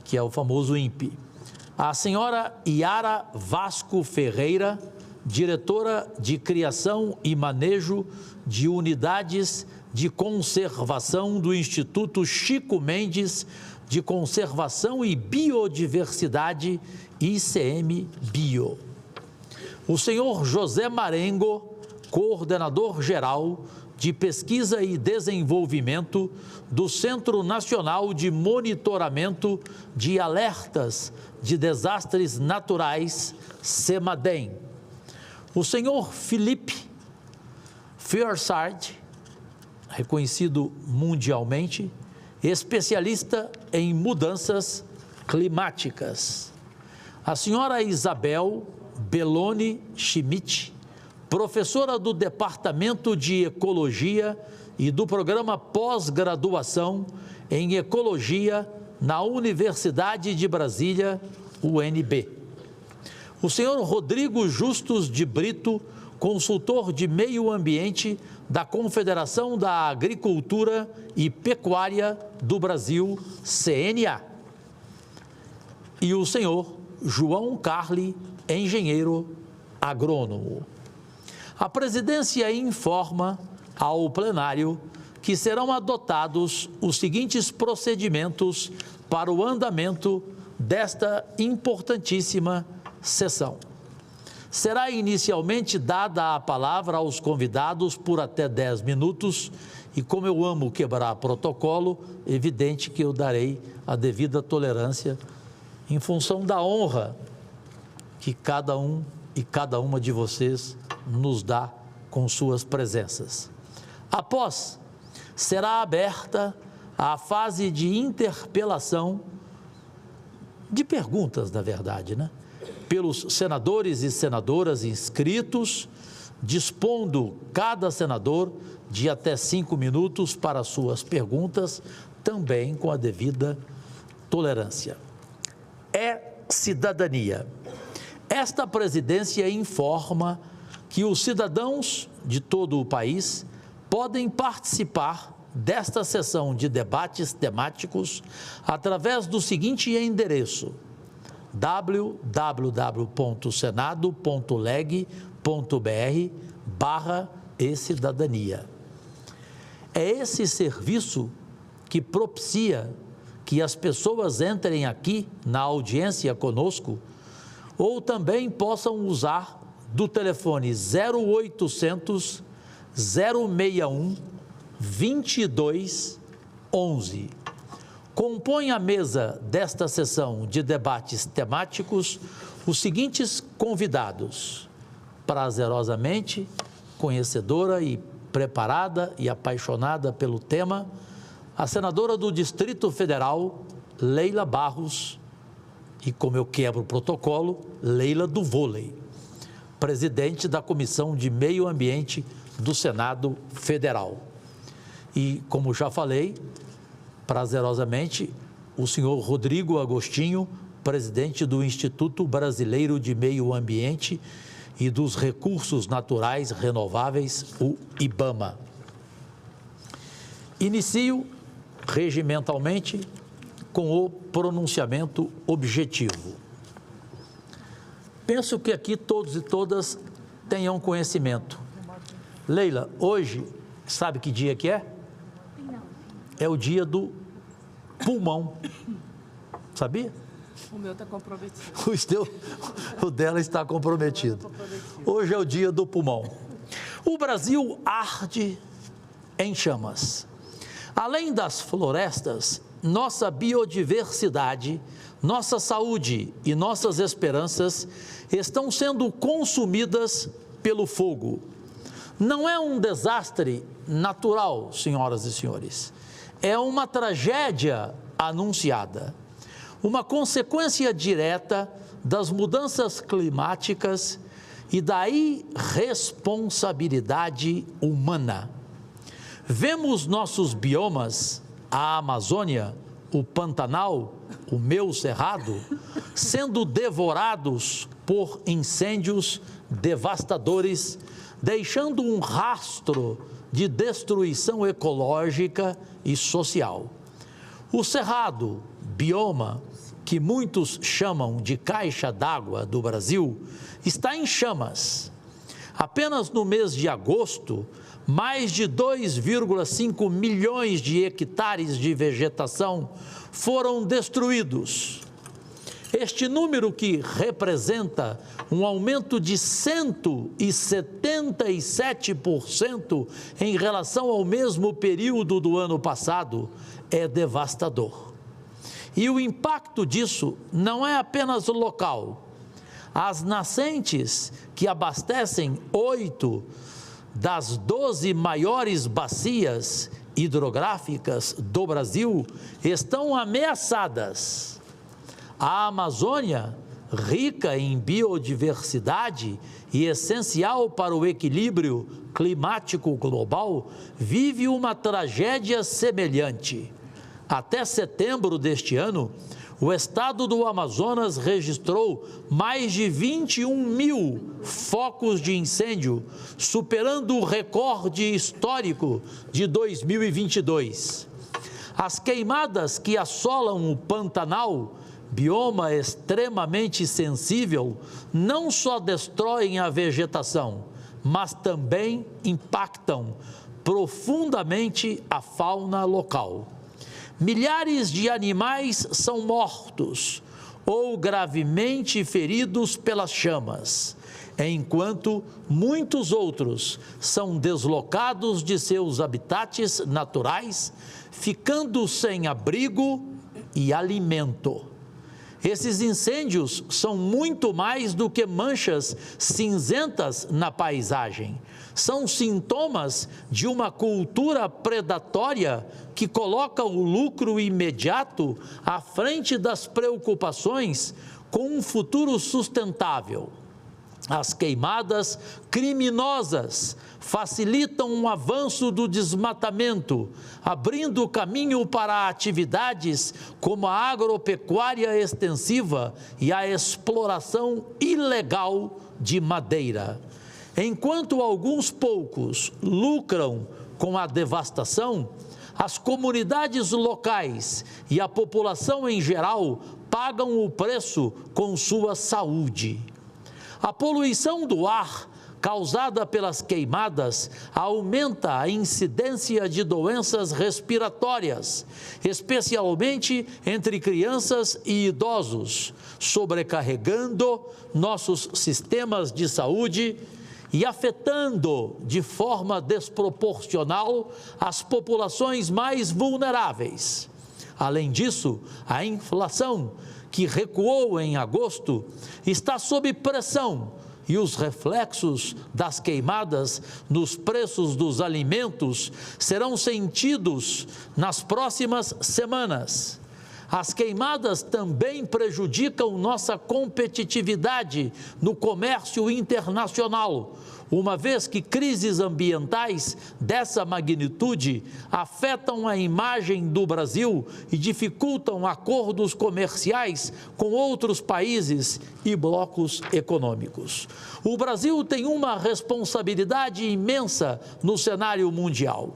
que é o famoso INPE. A senhora Yara Vasco Ferreira, diretora de Criação e Manejo de Unidades de Conservação do Instituto Chico Mendes de Conservação e Biodiversidade, ICM Bio. O senhor José Marengo, coordenador-geral de Pesquisa e Desenvolvimento do Centro Nacional de Monitoramento de Alertas de Desastres Naturais, CEMADEM. O senhor Felipe Fiersard, reconhecido mundialmente, especialista em mudanças climáticas. A senhora Isabel Belloni Schmidt, professora do Departamento de Ecologia e do Programa Pós-Graduação em Ecologia na Universidade de Brasília, UNB. O senhor Rodrigo Justus de Brito, consultor de meio ambiente da Confederação da Agricultura e Pecuária do Brasil, CNA. E o senhor João Carli, engenheiro agrônomo. A presidência informa ao plenário que serão adotados os seguintes procedimentos para o andamento desta importantíssima sessão. Será inicialmente dada a palavra aos convidados por até 10 minutos e, como eu amo quebrar protocolo, evidente que eu darei a devida tolerância em função da honra que cada um e cada uma de vocês nos dá com suas presenças. Após, será aberta a fase de interpelação, de perguntas, na verdade, né? Pelos senadores e senadoras inscritos, dispondo cada senador de até 5 minutos para suas perguntas, também com a devida tolerância. É cidadania. Esta presidência informa que os cidadãos de todo o país podem participar desta sessão de debates temáticos através do seguinte endereço: www.senado.leg.br/e-cidadania. É esse serviço que propicia que as pessoas entrem aqui na audiência conosco ou também possam usar do telefone 0800 061 2211. Compõem a mesa desta sessão de debates temáticos os seguintes convidados: prazerosamente conhecedora e preparada e apaixonada pelo tema, a senadora do Distrito Federal, Leila Barros, e, como eu quebro o protocolo, Leila do Vôlei, presidente da Comissão de Meio Ambiente do Senado Federal. E, como já falei, prazerosamente, o senhor Rodrigo Agostinho, presidente do Instituto Brasileiro de Meio Ambiente e dos Recursos Naturais Renováveis, o IBAMA. Inicio regimentalmente com o pronunciamento objetivo. Penso que aqui todos e todas tenham conhecimento. Leila, hoje, sabe que dia que é? É o dia do pulmão. Sabia? O meu está comprometido. O dela está comprometido. Hoje é o dia do pulmão. O Brasil arde em chamas. Além das florestas, nossa biodiversidade, nossa saúde e nossas esperanças estão sendo consumidas pelo fogo. Não é um desastre natural, senhoras e senhores. É uma tragédia anunciada. Uma consequência direta das mudanças climáticas e da irresponsabilidade humana. Vemos nossos biomas, a Amazônia, o Pantanal, o meu Cerrado, sendo devorados por incêndios devastadores, deixando um rastro de destruição ecológica e social. O Cerrado, bioma que muitos chamam de caixa d'água do Brasil, está em chamas. Apenas no mês de agosto, mais de 2,5 milhões de hectares de vegetação foram destruídos. Este número, que representa um aumento de 177% em relação ao mesmo período do ano passado, é devastador. E o impacto disso não é apenas local. As nascentes que abastecem 8 das 12 maiores bacias hidrográficas do Brasil estão ameaçadas. A Amazônia, rica em biodiversidade e essencial para o equilíbrio climático global, vive uma tragédia semelhante. Até setembro deste ano, o estado do Amazonas registrou mais de 21 mil focos de incêndio, superando o recorde histórico de 2022. As queimadas que assolam o Pantanal, bioma extremamente sensível, não só destroem a vegetação, mas também impactam profundamente a fauna local. Milhares de animais são mortos ou gravemente feridos pelas chamas, enquanto muitos outros são deslocados de seus habitats naturais, ficando sem abrigo e alimento. Esses incêndios são muito mais do que manchas cinzentas na paisagem. São sintomas de uma cultura predatória que coloca o lucro imediato à frente das preocupações com um futuro sustentável. As queimadas criminosas facilitam o avanço do desmatamento, abrindo caminho para atividades como a agropecuária extensiva e a exploração ilegal de madeira. Enquanto alguns poucos lucram com a devastação, as comunidades locais e a população em geral pagam o preço com sua saúde. A poluição do ar causada pelas queimadas aumenta a incidência de doenças respiratórias, especialmente entre crianças e idosos, sobrecarregando nossos sistemas de saúde e afetando de forma desproporcional as populações mais vulneráveis. Além disso, a inflação, que recuou em agosto, está sob pressão e os reflexos das queimadas nos preços dos alimentos serão sentidos nas próximas semanas. As queimadas também prejudicam nossa competitividade no comércio internacional, uma vez que crises ambientais dessa magnitude afetam a imagem do Brasil e dificultam acordos comerciais com outros países e blocos econômicos. O Brasil tem uma responsabilidade imensa no cenário mundial.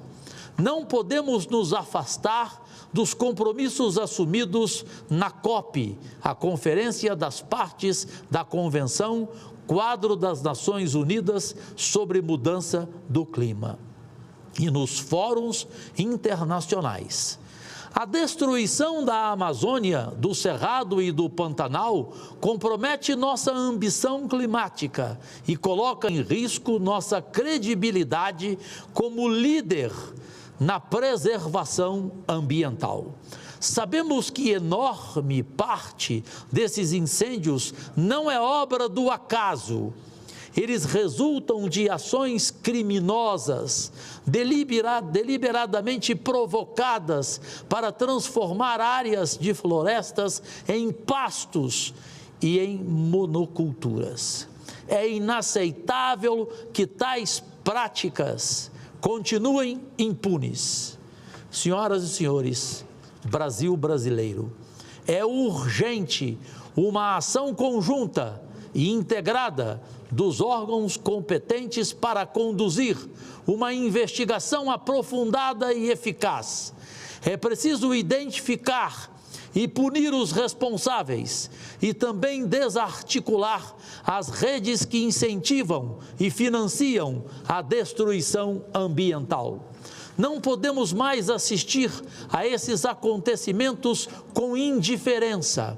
Não podemos nos afastar dos compromissos assumidos na COP, a Conferência das Partes da Convenção Quadro das Nações Unidas sobre Mudança do Clima, e nos fóruns internacionais. A destruição da Amazônia, do Cerrado e do Pantanal compromete nossa ambição climática e coloca em risco nossa credibilidade como líder na preservação ambiental. Sabemos que enorme parte desses incêndios não é obra do acaso. Eles resultam de ações criminosas, deliberadamente provocadas para transformar áreas de florestas em pastos e em monoculturas. É inaceitável que tais práticas continuem impunes. Senhoras e senhores, Brasil brasileiro, é urgente uma ação conjunta e integrada dos órgãos competentes para conduzir uma investigação aprofundada e eficaz. É preciso identificar e punir os responsáveis e também desarticular as redes que incentivam e financiam a destruição ambiental. Não podemos mais assistir a esses acontecimentos com indiferença.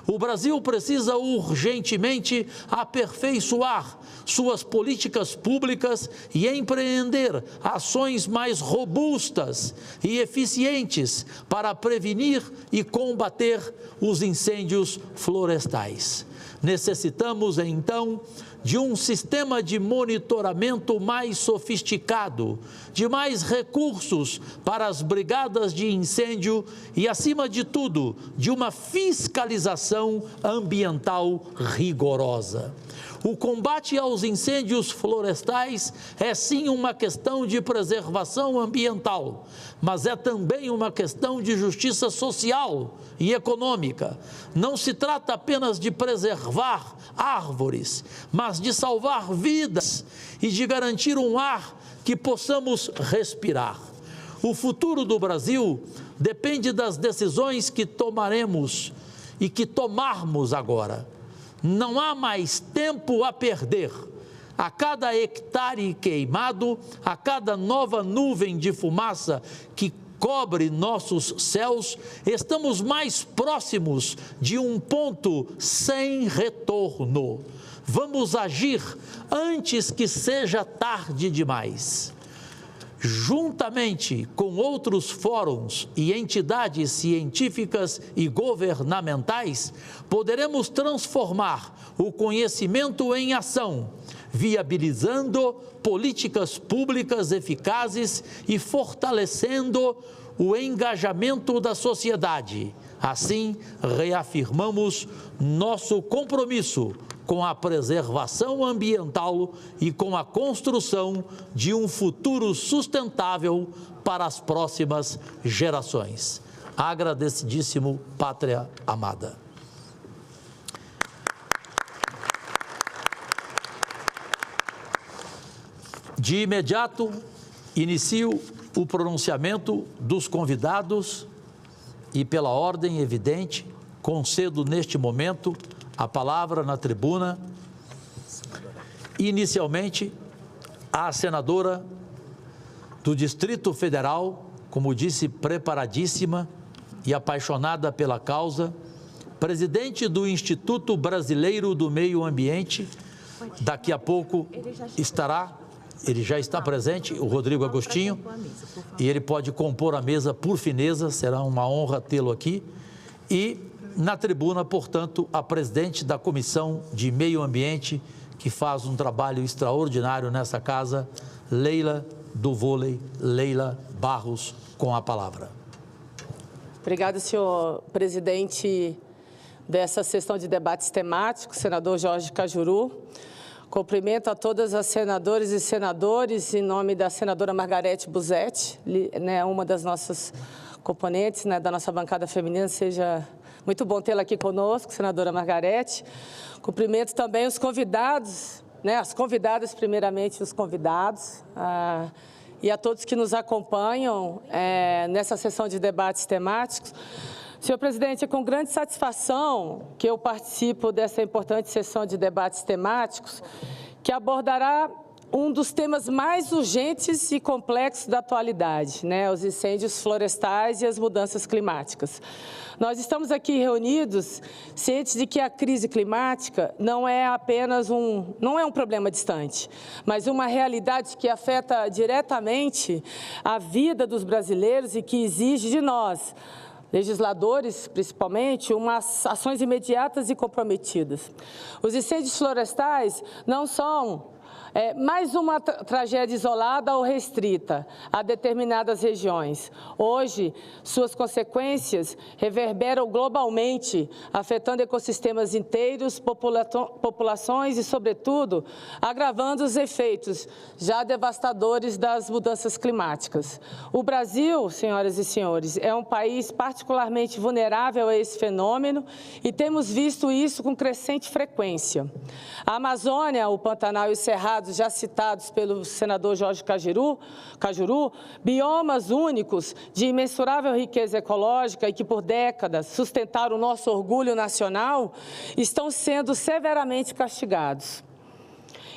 O Brasil precisa urgentemente aperfeiçoar suas políticas públicas e empreender ações mais robustas e eficientes para prevenir e combater os incêndios florestais. Necessitamos, então, de um sistema de monitoramento mais sofisticado, de mais recursos para as brigadas de incêndio e, acima de tudo, de uma fiscalização ambiental rigorosa. O combate aos incêndios florestais é sim uma questão de preservação ambiental, mas é também uma questão de justiça social e econômica. Não se trata apenas de preservar árvores, mas de salvar vidas e de garantir um ar que possamos respirar. O futuro do Brasil depende das decisões que tomaremos e que tomarmos agora. Não há mais tempo a perder. A cada hectare queimado, a cada nova nuvem de fumaça que cobre nossos céus, estamos mais próximos de um ponto sem retorno. Vamos agir antes que seja tarde demais. Juntamente com outros fóruns e entidades científicas e governamentais, poderemos transformar o conhecimento em ação, viabilizando políticas públicas eficazes e fortalecendo o engajamento da sociedade. Assim, reafirmamos nosso compromisso com a preservação ambiental e com a construção de um futuro sustentável para as próximas gerações. Agradecidíssimo, pátria amada. De imediato, inicio o pronunciamento dos convidados e, pela ordem evidente, concedo neste momento a palavra na tribuna, inicialmente, à senadora do Distrito Federal, como disse, preparadíssima e apaixonada pela causa, presidente do Instituto Brasileiro do Meio Ambiente, daqui a pouco estará, ele já está presente, o Rodrigo Agostinho, e ele pode compor a mesa por fineza, será uma honra tê-lo aqui, e na tribuna, portanto, a presidente da Comissão de Meio Ambiente, que faz um trabalho extraordinário nessa casa, Leila do Vôlei, Leila Barros, com a palavra. Obrigada, senhor presidente dessa sessão de debates temáticos, senador Jorge Cajuru. Cumprimento a todas as senadoras e senadores, em nome da senadora Margarete Busetti, né, uma das nossas componentes, né, da nossa bancada feminina. Seja muito bom tê-la aqui conosco, senadora Margarete. Cumprimento também os convidados, né, as convidadas, primeiramente os convidados, e a todos que nos acompanham nessa sessão de debates temáticos. Senhor presidente, é com grande satisfação que eu participo dessa importante sessão de debates temáticos, que abordará um dos temas mais urgentes e complexos da atualidade, né, os incêndios florestais e as mudanças climáticas. Nós estamos aqui reunidos cientes de que a crise climática não é apenas um problema distante, mas uma realidade que afeta diretamente a vida dos brasileiros e que exige de nós, legisladores, principalmente, umas ações imediatas e comprometidas. Os incêndios florestais não são mais uma tragédia isolada ou restrita a determinadas regiões. Hoje, suas consequências reverberam globalmente, afetando ecossistemas inteiros, populações e, sobretudo, agravando os efeitos já devastadores das mudanças climáticas. O Brasil, senhoras e senhores, é um país particularmente vulnerável a esse fenômeno e temos visto isso com crescente frequência. A Amazônia, o Pantanal e o Cerrado, já citados pelo senador Jorge Cajuru, biomas únicos de imensurável riqueza ecológica e que por décadas sustentaram o nosso orgulho nacional, estão sendo severamente castigados.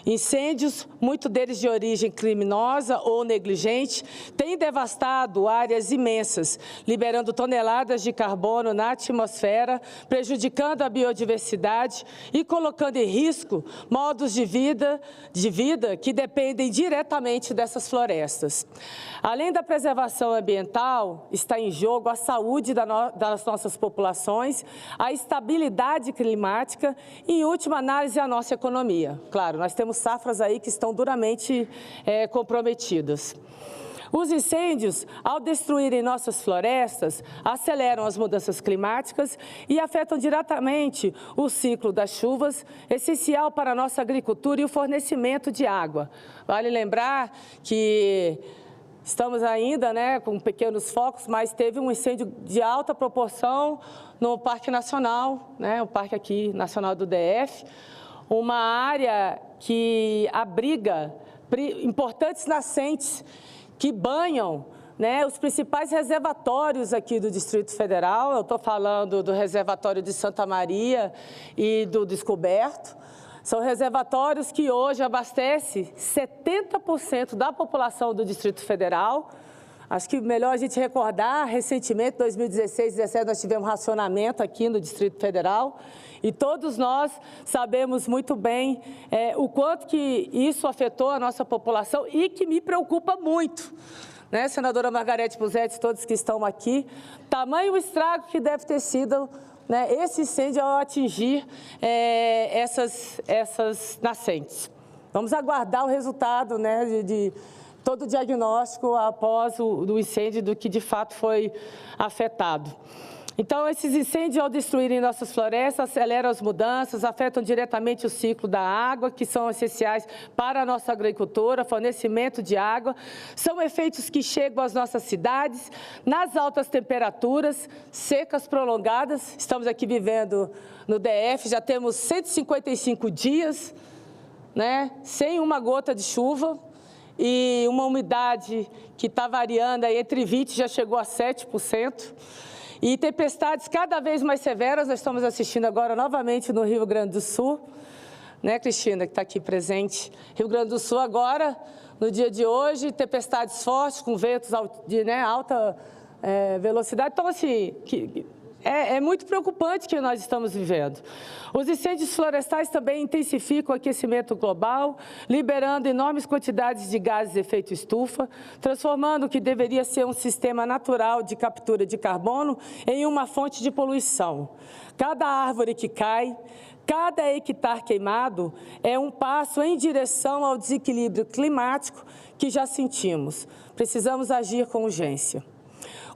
Incêndios, muitos deles de origem criminosa ou negligente, têm devastado áreas imensas, liberando toneladas de carbono na atmosfera, prejudicando a biodiversidade e colocando em risco modos de vida que dependem diretamente dessas florestas. Além da preservação ambiental, está em jogo a saúde das nossas populações, a estabilidade climática e, em última análise, a nossa economia. Claro, nós temos safras aí que estão duramente comprometidas. Os incêndios, ao destruírem nossas florestas, aceleram as mudanças climáticas e afetam diretamente o ciclo das chuvas, essencial para a nossa agricultura e o fornecimento de água. Vale lembrar que estamos ainda, né, com pequenos focos, mas teve um incêndio de alta proporção no Parque Nacional, né, o Parque aqui Nacional do DF, uma área que abriga importantes nascentes que banham, né, os principais reservatórios aqui do Distrito Federal. Eu estou falando do reservatório de Santa Maria e do Descoberto. São reservatórios que hoje abastecem 70% da população do Distrito Federal. Acho que melhor a gente recordar, recentemente, 2016, 2017, nós tivemos racionamento aqui no Distrito Federal e todos nós sabemos muito bem o quanto que isso afetou a nossa população e que me preocupa muito. Né, senadora Margarete Buzzetti, todos que estão aqui, tamanho estrago que deve ter sido, né, esse incêndio ao atingir essas nascentes. Vamos aguardar o resultado, né, de todo o diagnóstico após o incêndio do que de fato foi afetado. Então, esses incêndios, ao destruírem nossas florestas, aceleram as mudanças, afetam diretamente o ciclo da água, que são essenciais para a nossa agricultura, fornecimento de água. São efeitos que chegam às nossas cidades, nas altas temperaturas, secas prolongadas. Estamos aqui vivendo no DF, já temos 155 dias, né, sem uma gota de chuva e uma umidade que está variando aí entre 20% já chegou a 7%. E tempestades cada vez mais severas, nós estamos assistindo agora novamente no Rio Grande do Sul, né, Cristina, que está aqui presente. Rio Grande do Sul agora, no dia de hoje, tempestades fortes, com ventos de alta velocidade. Então, assim, é muito preocupante o que nós estamos vivendo. Os incêndios florestais também intensificam o aquecimento global, liberando enormes quantidades de gases de efeito estufa, transformando o que deveria ser um sistema natural de captura de carbono em uma fonte de poluição. Cada árvore que cai, cada hectare queimado é um passo em direção ao desequilíbrio climático que já sentimos. Precisamos agir com urgência.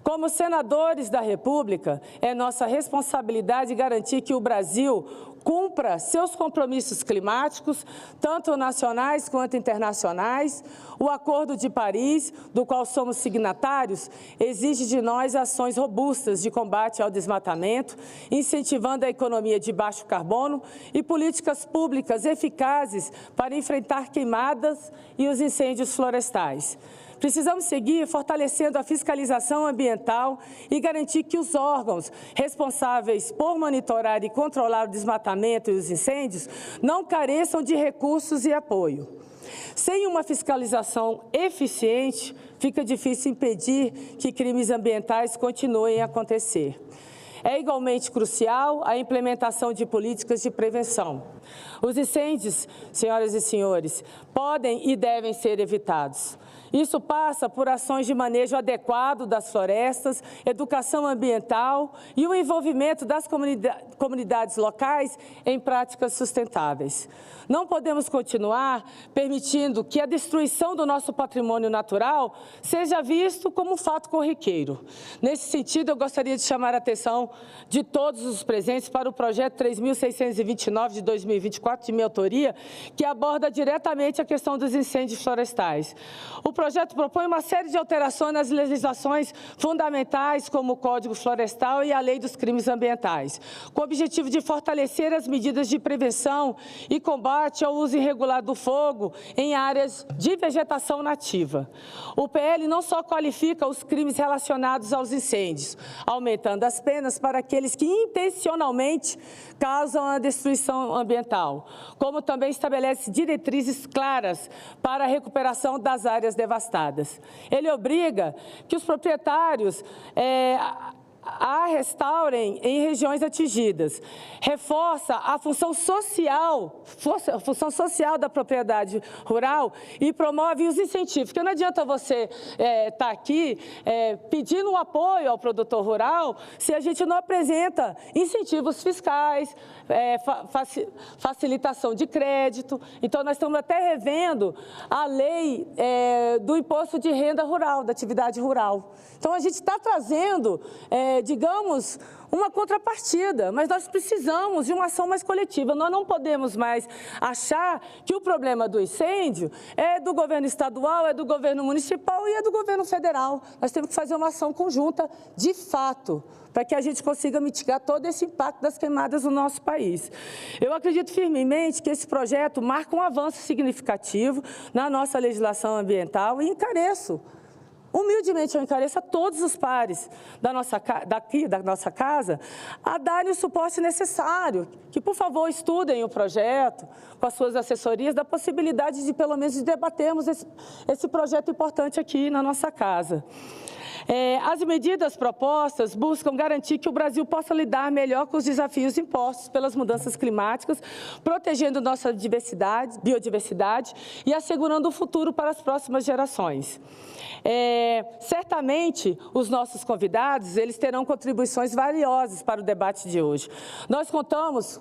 Como senadores da República, é nossa responsabilidade garantir que o Brasil cumpra seus compromissos climáticos, tanto nacionais quanto internacionais. O Acordo de Paris, do qual somos signatários, exige de nós ações robustas de combate ao desmatamento, incentivando a economia de baixo carbono e políticas públicas eficazes para enfrentar queimadas e os incêndios florestais. Precisamos seguir fortalecendo a fiscalização ambiental e garantir que os órgãos responsáveis por monitorar e controlar o desmatamento e os incêndios não careçam de recursos e apoio. Sem uma fiscalização eficiente, fica difícil impedir que crimes ambientais continuem a acontecer. É igualmente crucial a implementação de políticas de prevenção. Os incêndios, senhoras e senhores, podem e devem ser evitados. Isso passa por ações de manejo adequado das florestas, educação ambiental e o envolvimento das comunidades locais em práticas sustentáveis. Não podemos continuar permitindo que a destruição do nosso patrimônio natural seja visto como um fato corriqueiro. Nesse sentido, eu gostaria de chamar a atenção de todos os presentes para o projeto 3.629 de 2024, de minha autoria, que aborda diretamente a questão dos incêndios florestais. O projeto propõe uma série de alterações nas legislações fundamentais, como o Código Florestal e a Lei dos Crimes Ambientais, com o objetivo de fortalecer as medidas de prevenção e combate ao uso irregular do fogo em áreas de vegetação nativa. O PL não só qualifica os crimes relacionados aos incêndios, aumentando as penas para aqueles que intencionalmente causam a destruição ambiental, como também estabelece diretrizes claras para a recuperação das áreas devastadas. Ele obriga que os proprietários a restaurem em regiões atingidas, reforça a função social da propriedade rural e promove os incentivos. Porque não adianta você estar aqui pedindo um apoio ao produtor rural se a gente não apresenta incentivos fiscais, facilitação de crédito. Então, nós estamos até revendo a lei do imposto de renda rural, da atividade rural. Então, a gente está trazendo, digamos, uma contrapartida, mas nós precisamos de uma ação mais coletiva. Nós não podemos mais achar que o problema do incêndio é do governo estadual, é do governo municipal e é do governo federal. Nós temos que fazer uma ação conjunta, de fato, para que a gente consiga mitigar todo esse impacto das queimadas no nosso país. Eu acredito firmemente que esse projeto marca um avanço significativo na nossa legislação ambiental e encareço humildemente eu encareço a todos os pares da nossa casa a darem o suporte necessário, que, por favor, estudem o projeto com as suas assessorias, da possibilidade de, pelo menos, debatermos esse projeto importante aqui na nossa casa. As medidas propostas buscam garantir que o Brasil possa lidar melhor com os desafios impostos pelas mudanças climáticas, protegendo nossa biodiversidade e assegurando o futuro para as próximas gerações. Certamente, os nossos convidados, eles terão contribuições valiosas para o debate de hoje. Nós contamos,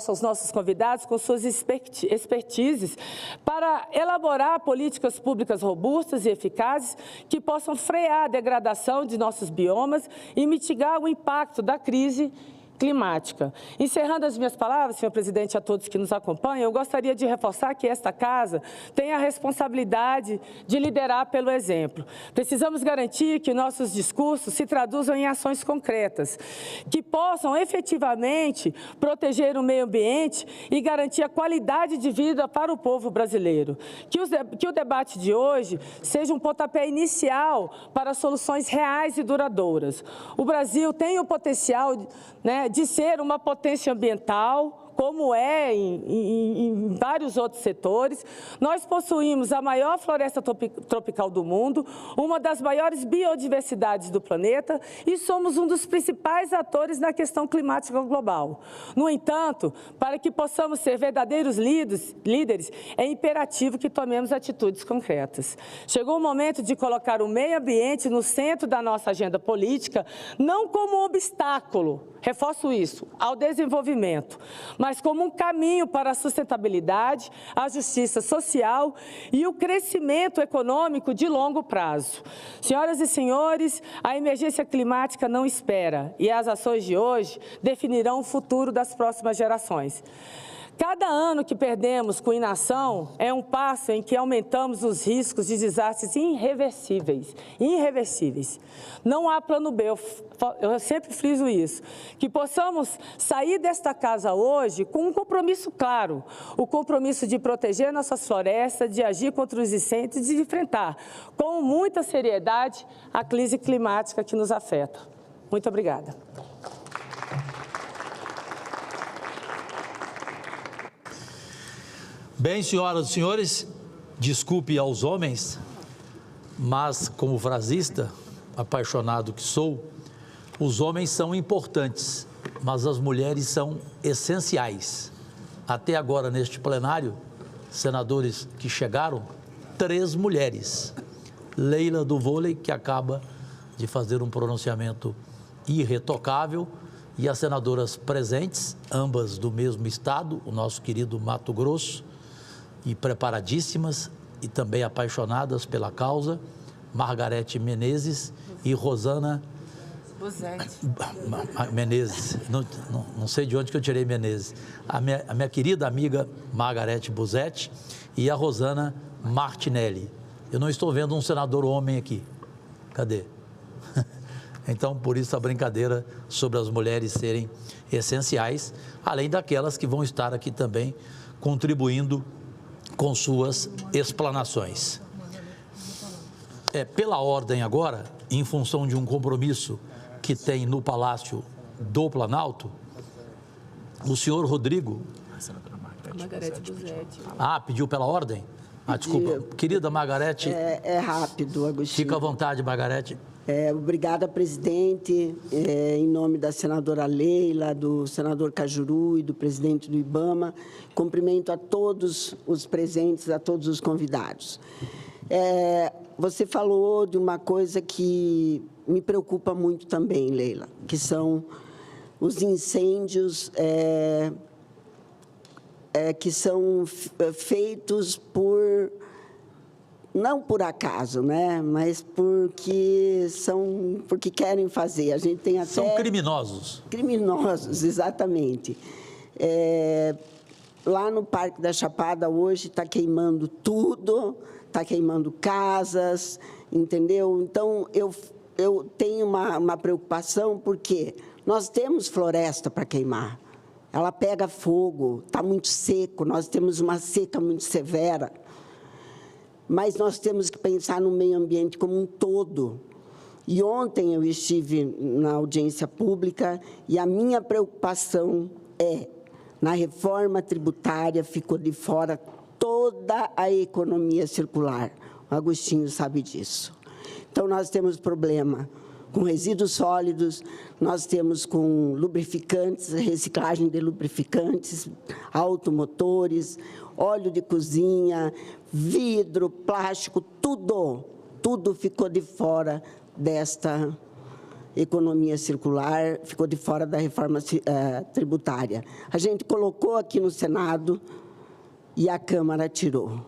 aos nossos convidados, com suas expertises para elaborar políticas públicas robustas e eficazes que possam frear a degradação de nossos biomas e mitigar o impacto da crise climática. Encerrando as minhas palavras, senhor presidente, a todos que nos acompanham, eu gostaria de reforçar que esta casa tem a responsabilidade de liderar pelo exemplo. Precisamos garantir que nossos discursos se traduzam em ações concretas, que possam efetivamente proteger o meio ambiente e garantir a qualidade de vida para o povo brasileiro. Que o debate de hoje seja um pontapé inicial para soluções reais e duradouras. O Brasil tem o potencial, de ser uma potência ambiental, como é em vários outros setores. Nós possuímos a maior floresta tropical do mundo, uma das maiores biodiversidades do planeta e somos um dos principais atores na questão climática global. No entanto, para que possamos ser verdadeiros líderes, é imperativo que tomemos atitudes concretas. Chegou o momento de colocar o meio ambiente no centro da nossa agenda política, não como um obstáculo, reforço isso, ao desenvolvimento, mas como um caminho para a sustentabilidade, a justiça social e o crescimento econômico de longo prazo. Senhoras e senhores, a emergência climática não espera e as ações de hoje definirão o futuro das próximas gerações. Cada ano que perdemos com inação é um passo em que aumentamos os riscos de desastres irreversíveis. Não há plano B, eu sempre friso isso. Que possamos sair desta casa hoje com um compromisso claro, o compromisso de proteger nossas florestas, de agir contra os incêndios e de enfrentar com muita seriedade a crise climática que nos afeta. Muito obrigada. Bem, senhoras e senhores, desculpe aos homens, mas como frasista, apaixonado que sou, os homens são importantes, mas as mulheres são essenciais. Até agora, neste plenário, senadores que chegaram, 3 mulheres. Leila do vôlei, que acaba de fazer um pronunciamento irretocável, e as senadoras presentes, ambas do mesmo estado, o nosso querido Mato Grosso, e preparadíssimas e também apaixonadas pela causa, Margarete Menezes e Rosana Menezes. Não sei de onde que eu tirei Menezes. A minha querida amiga Margarete Busetti e a Rosana Martinelli. Eu não estou vendo um senador homem aqui. Cadê? Então, por isso a brincadeira sobre as mulheres serem essenciais, além daquelas que vão estar aqui também contribuindo com suas explanações. Pela ordem agora, em função de um compromisso que tem no Palácio do Planalto, o senhor Rodrigo... Margarete Busetti. Pediu pela ordem? Desculpa. Querida Margarete... É rápido, Agostinho. Fica à vontade, Margarete. Obrigada, presidente. Em nome da senadora Leila, do senador Cajuru e do presidente do IBAMA, cumprimento a todos os presentes, a todos os convidados. Você falou de uma coisa que me preocupa muito também, Leila, que são os incêndios que são feitos não por acaso, né? Mas porque querem fazer. A gente tem até... São criminosos. Criminosos, exatamente. Lá no Parque da Chapada, hoje, está queimando tudo, está queimando casas, entendeu? Então, eu tenho uma preocupação, porque nós temos floresta para queimar. Ela pega fogo, está muito seco, nós temos uma seca muito severa. mas nós temos que pensar no meio ambiente como um todo. E ontem eu estive na audiência pública e a minha preocupação na reforma tributária ficou de fora toda a economia circular. O Agostinho sabe disso. Então, nós temos problema com resíduos sólidos, nós temos com lubrificantes, reciclagem de lubrificantes, automotores, óleo de cozinha, vidro, plástico, tudo ficou de fora desta economia circular, ficou de fora da reforma tributária. A gente colocou aqui no Senado e a Câmara tirou.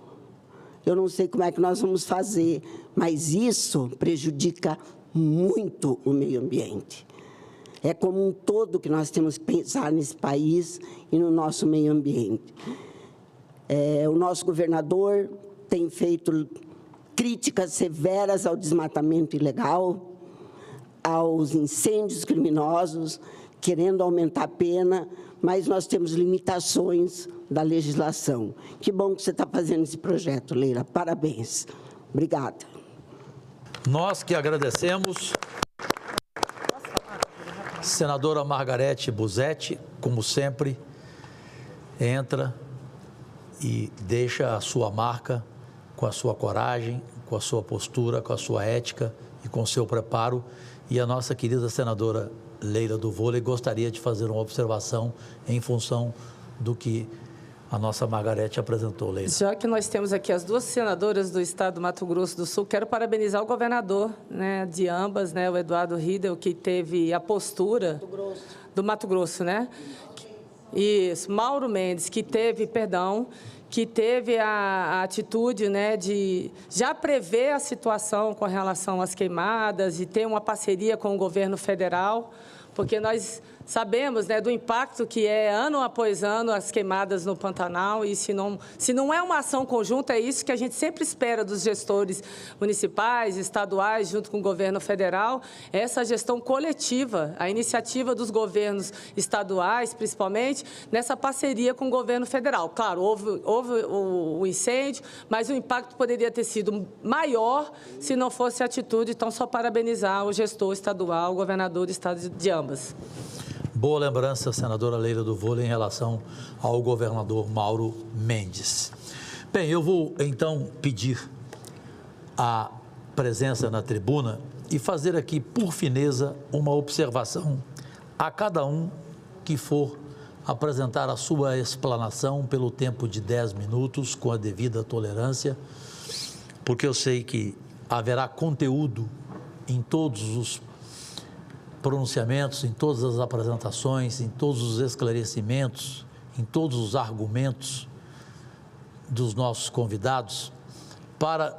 Eu não sei como é que nós vamos fazer, mas isso prejudica muito o meio ambiente. É como um todo que nós temos que pensar nesse país e no nosso meio ambiente. O nosso governador tem feito críticas severas ao desmatamento ilegal, aos incêndios criminosos, querendo aumentar a pena, mas nós temos limitações da legislação. Que bom que você está fazendo esse projeto, Leila. Parabéns. Obrigada. Nós que agradecemos. Senadora Margarete Busetti, como sempre, entra e deixa a sua marca com a sua coragem, com a sua postura, com a sua ética e com o seu preparo. E a nossa querida senadora Leila do Vôlei gostaria de fazer uma observação em função do que a nossa Margarete apresentou, Leila. Já que nós temos aqui as duas senadoras do estado do Mato Grosso do Sul, quero parabenizar o governador, né, de ambas, né, o Eduardo Riedel, que teve a postura do Mato Grosso, né? Isso, Mauro Mendes, que teve a atitude, né, de já prever a situação com relação às queimadas e ter uma parceria com o governo federal, porque nós sabemos, né, do impacto que é ano após ano as queimadas no Pantanal, e se não é uma ação conjunta, é isso que a gente sempre espera dos gestores municipais, estaduais, junto com o governo federal, essa gestão coletiva, a iniciativa dos governos estaduais, principalmente, nessa parceria com o governo federal. Claro, houve o incêndio, mas o impacto poderia ter sido maior se não fosse a atitude, então só parabenizar o gestor estadual, o governador do estado de ambas. Boa lembrança, senadora Leila do Vôlei, em relação ao governador Mauro Mendes. Bem, eu vou, então, pedir a presença na tribuna e fazer aqui, por fineza, uma observação a cada um que for apresentar a sua explanação pelo tempo de 10 minutos, com a devida tolerância, porque eu sei que haverá conteúdo em todos os pronunciamentos, em todas as apresentações, em todos os esclarecimentos, em todos os argumentos dos nossos convidados, para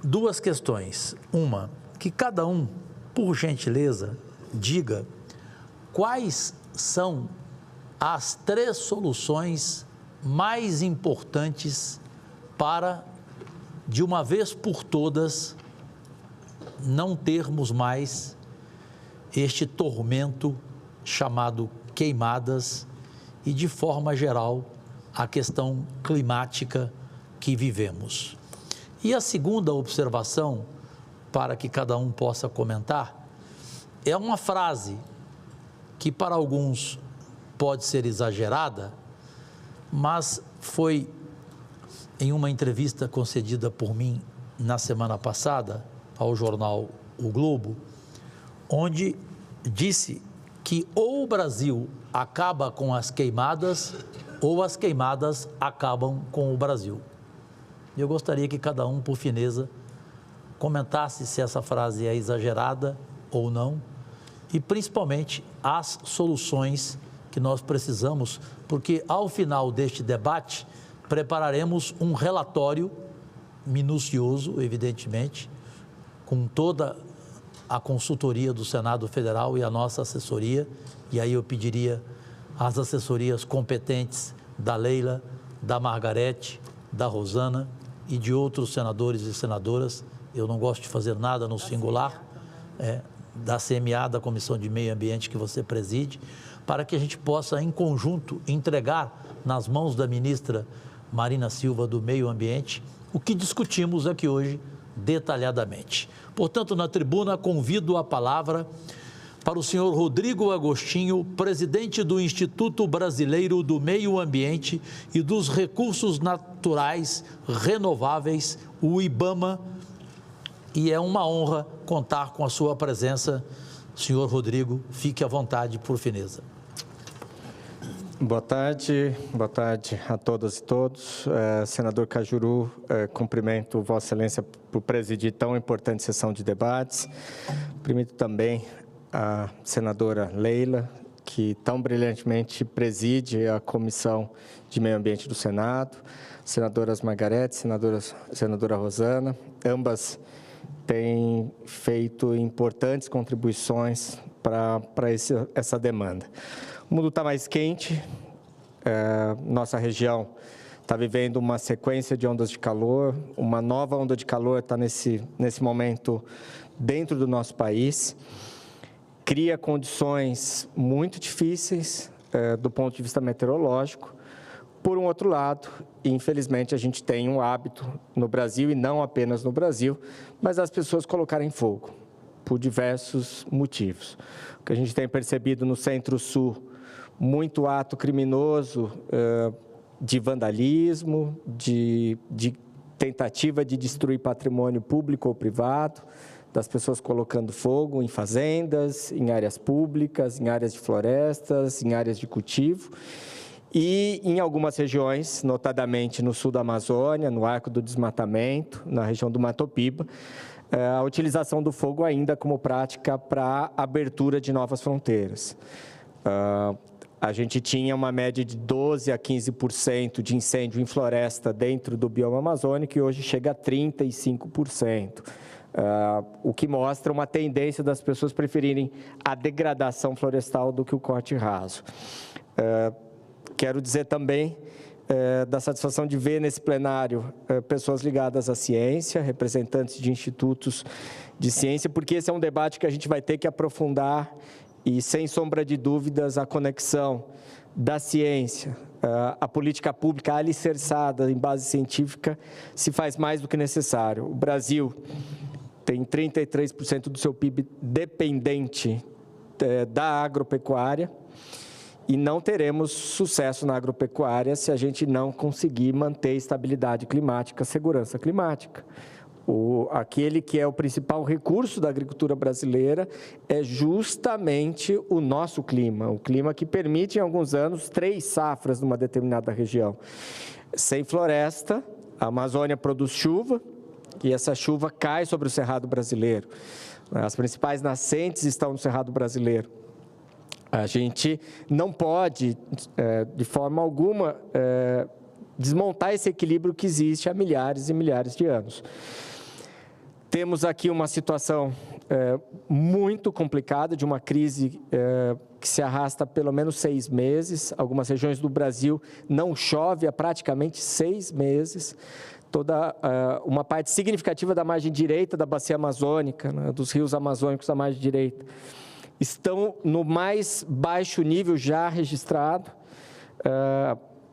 duas questões. Uma, que cada um, por gentileza, diga quais são as 3 soluções mais importantes para, de uma vez por todas, não termos mais este tormento chamado queimadas e, de forma geral, a questão climática que vivemos. E a segunda observação, para que cada um possa comentar, é uma frase que para alguns pode ser exagerada, mas foi em uma entrevista concedida por mim na semana passada ao jornal O Globo, onde disse que ou o Brasil acaba com as queimadas ou as queimadas acabam com o Brasil. Eu gostaria que cada um, por fineza, comentasse se essa frase é exagerada ou não, e principalmente as soluções que nós precisamos, porque ao final deste debate prepararemos um relatório minucioso, evidentemente, com toda a consultoria do Senado Federal e a nossa assessoria, e aí eu pediria às assessorias competentes da Leila, da Margarete, da Rosana e de outros senadores e senadoras, eu não gosto de fazer nada no singular, da CMA, da Comissão de Meio Ambiente que você preside, para que a gente possa, em conjunto, entregar nas mãos da ministra Marina Silva do Meio Ambiente o que discutimos aqui hoje detalhadamente. Portanto, na tribuna, convido a palavra para o senhor Rodrigo Agostinho, presidente do Instituto Brasileiro do Meio Ambiente e dos Recursos Naturais Renováveis, o IBAMA, e é uma honra contar com a sua presença. Senhor Rodrigo, fique à vontade, por fineza. Boa tarde a todas e todos. Senador Cajuru, cumprimento Vossa Excelência por presidir tão importante sessão de debates. Cumprimento também a senadora Leila, que tão brilhantemente preside a Comissão de Meio Ambiente do Senado, senadoras Margarete, senadora Rosana, ambas têm feito importantes contribuições para essa demanda. O mundo está mais quente, nossa região está vivendo uma sequência de ondas de calor, uma nova onda de calor está nesse momento dentro do nosso país, cria condições muito difíceis do ponto de vista meteorológico. Por um outro lado, infelizmente, a gente tem um hábito no Brasil, e não apenas no Brasil, mas as pessoas colocarem fogo, por diversos motivos. O que a gente tem percebido no Centro-Sul, muito ato criminoso de vandalismo, de tentativa de destruir patrimônio público ou privado, das pessoas colocando fogo em fazendas, em áreas públicas, em áreas de florestas, em áreas de cultivo. E em algumas regiões, notadamente no sul da Amazônia, no Arco do Desmatamento, na região do Mato Piba, a utilização do fogo ainda como prática para abertura de novas fronteiras. A gente tinha uma média de 12% a 15% de incêndio em floresta dentro do bioma amazônico e hoje chega a 35%. O que mostra uma tendência das pessoas preferirem a degradação florestal do que o corte raso. Quero dizer também da satisfação de ver nesse plenário pessoas ligadas à ciência, representantes de institutos de ciência, porque esse é um debate que a gente vai ter que aprofundar e, sem sombra de dúvidas, a conexão da ciência, a política pública alicerçada em base científica se faz mais do que necessário. O Brasil tem 33% do seu PIB dependente da agropecuária, e não teremos sucesso na agropecuária se a gente não conseguir manter estabilidade climática, segurança climática. Aquele que é o principal recurso da agricultura brasileira é justamente o nosso clima, o clima que permite, em alguns anos, 3 safras numa determinada região. Sem floresta, a Amazônia produz chuva, e essa chuva cai sobre o Cerrado brasileiro. As principais nascentes estão no Cerrado brasileiro. A gente não pode, de forma alguma, desmontar esse equilíbrio que existe há milhares e milhares de anos. Temos aqui uma situação muito complicada, de uma crise que se arrasta há pelo menos 6 meses. Algumas regiões do Brasil não chove há praticamente 6 meses. Uma parte significativa da margem direita da bacia amazônica, né, dos rios amazônicos da margem direita, estão no mais baixo nível já registrado.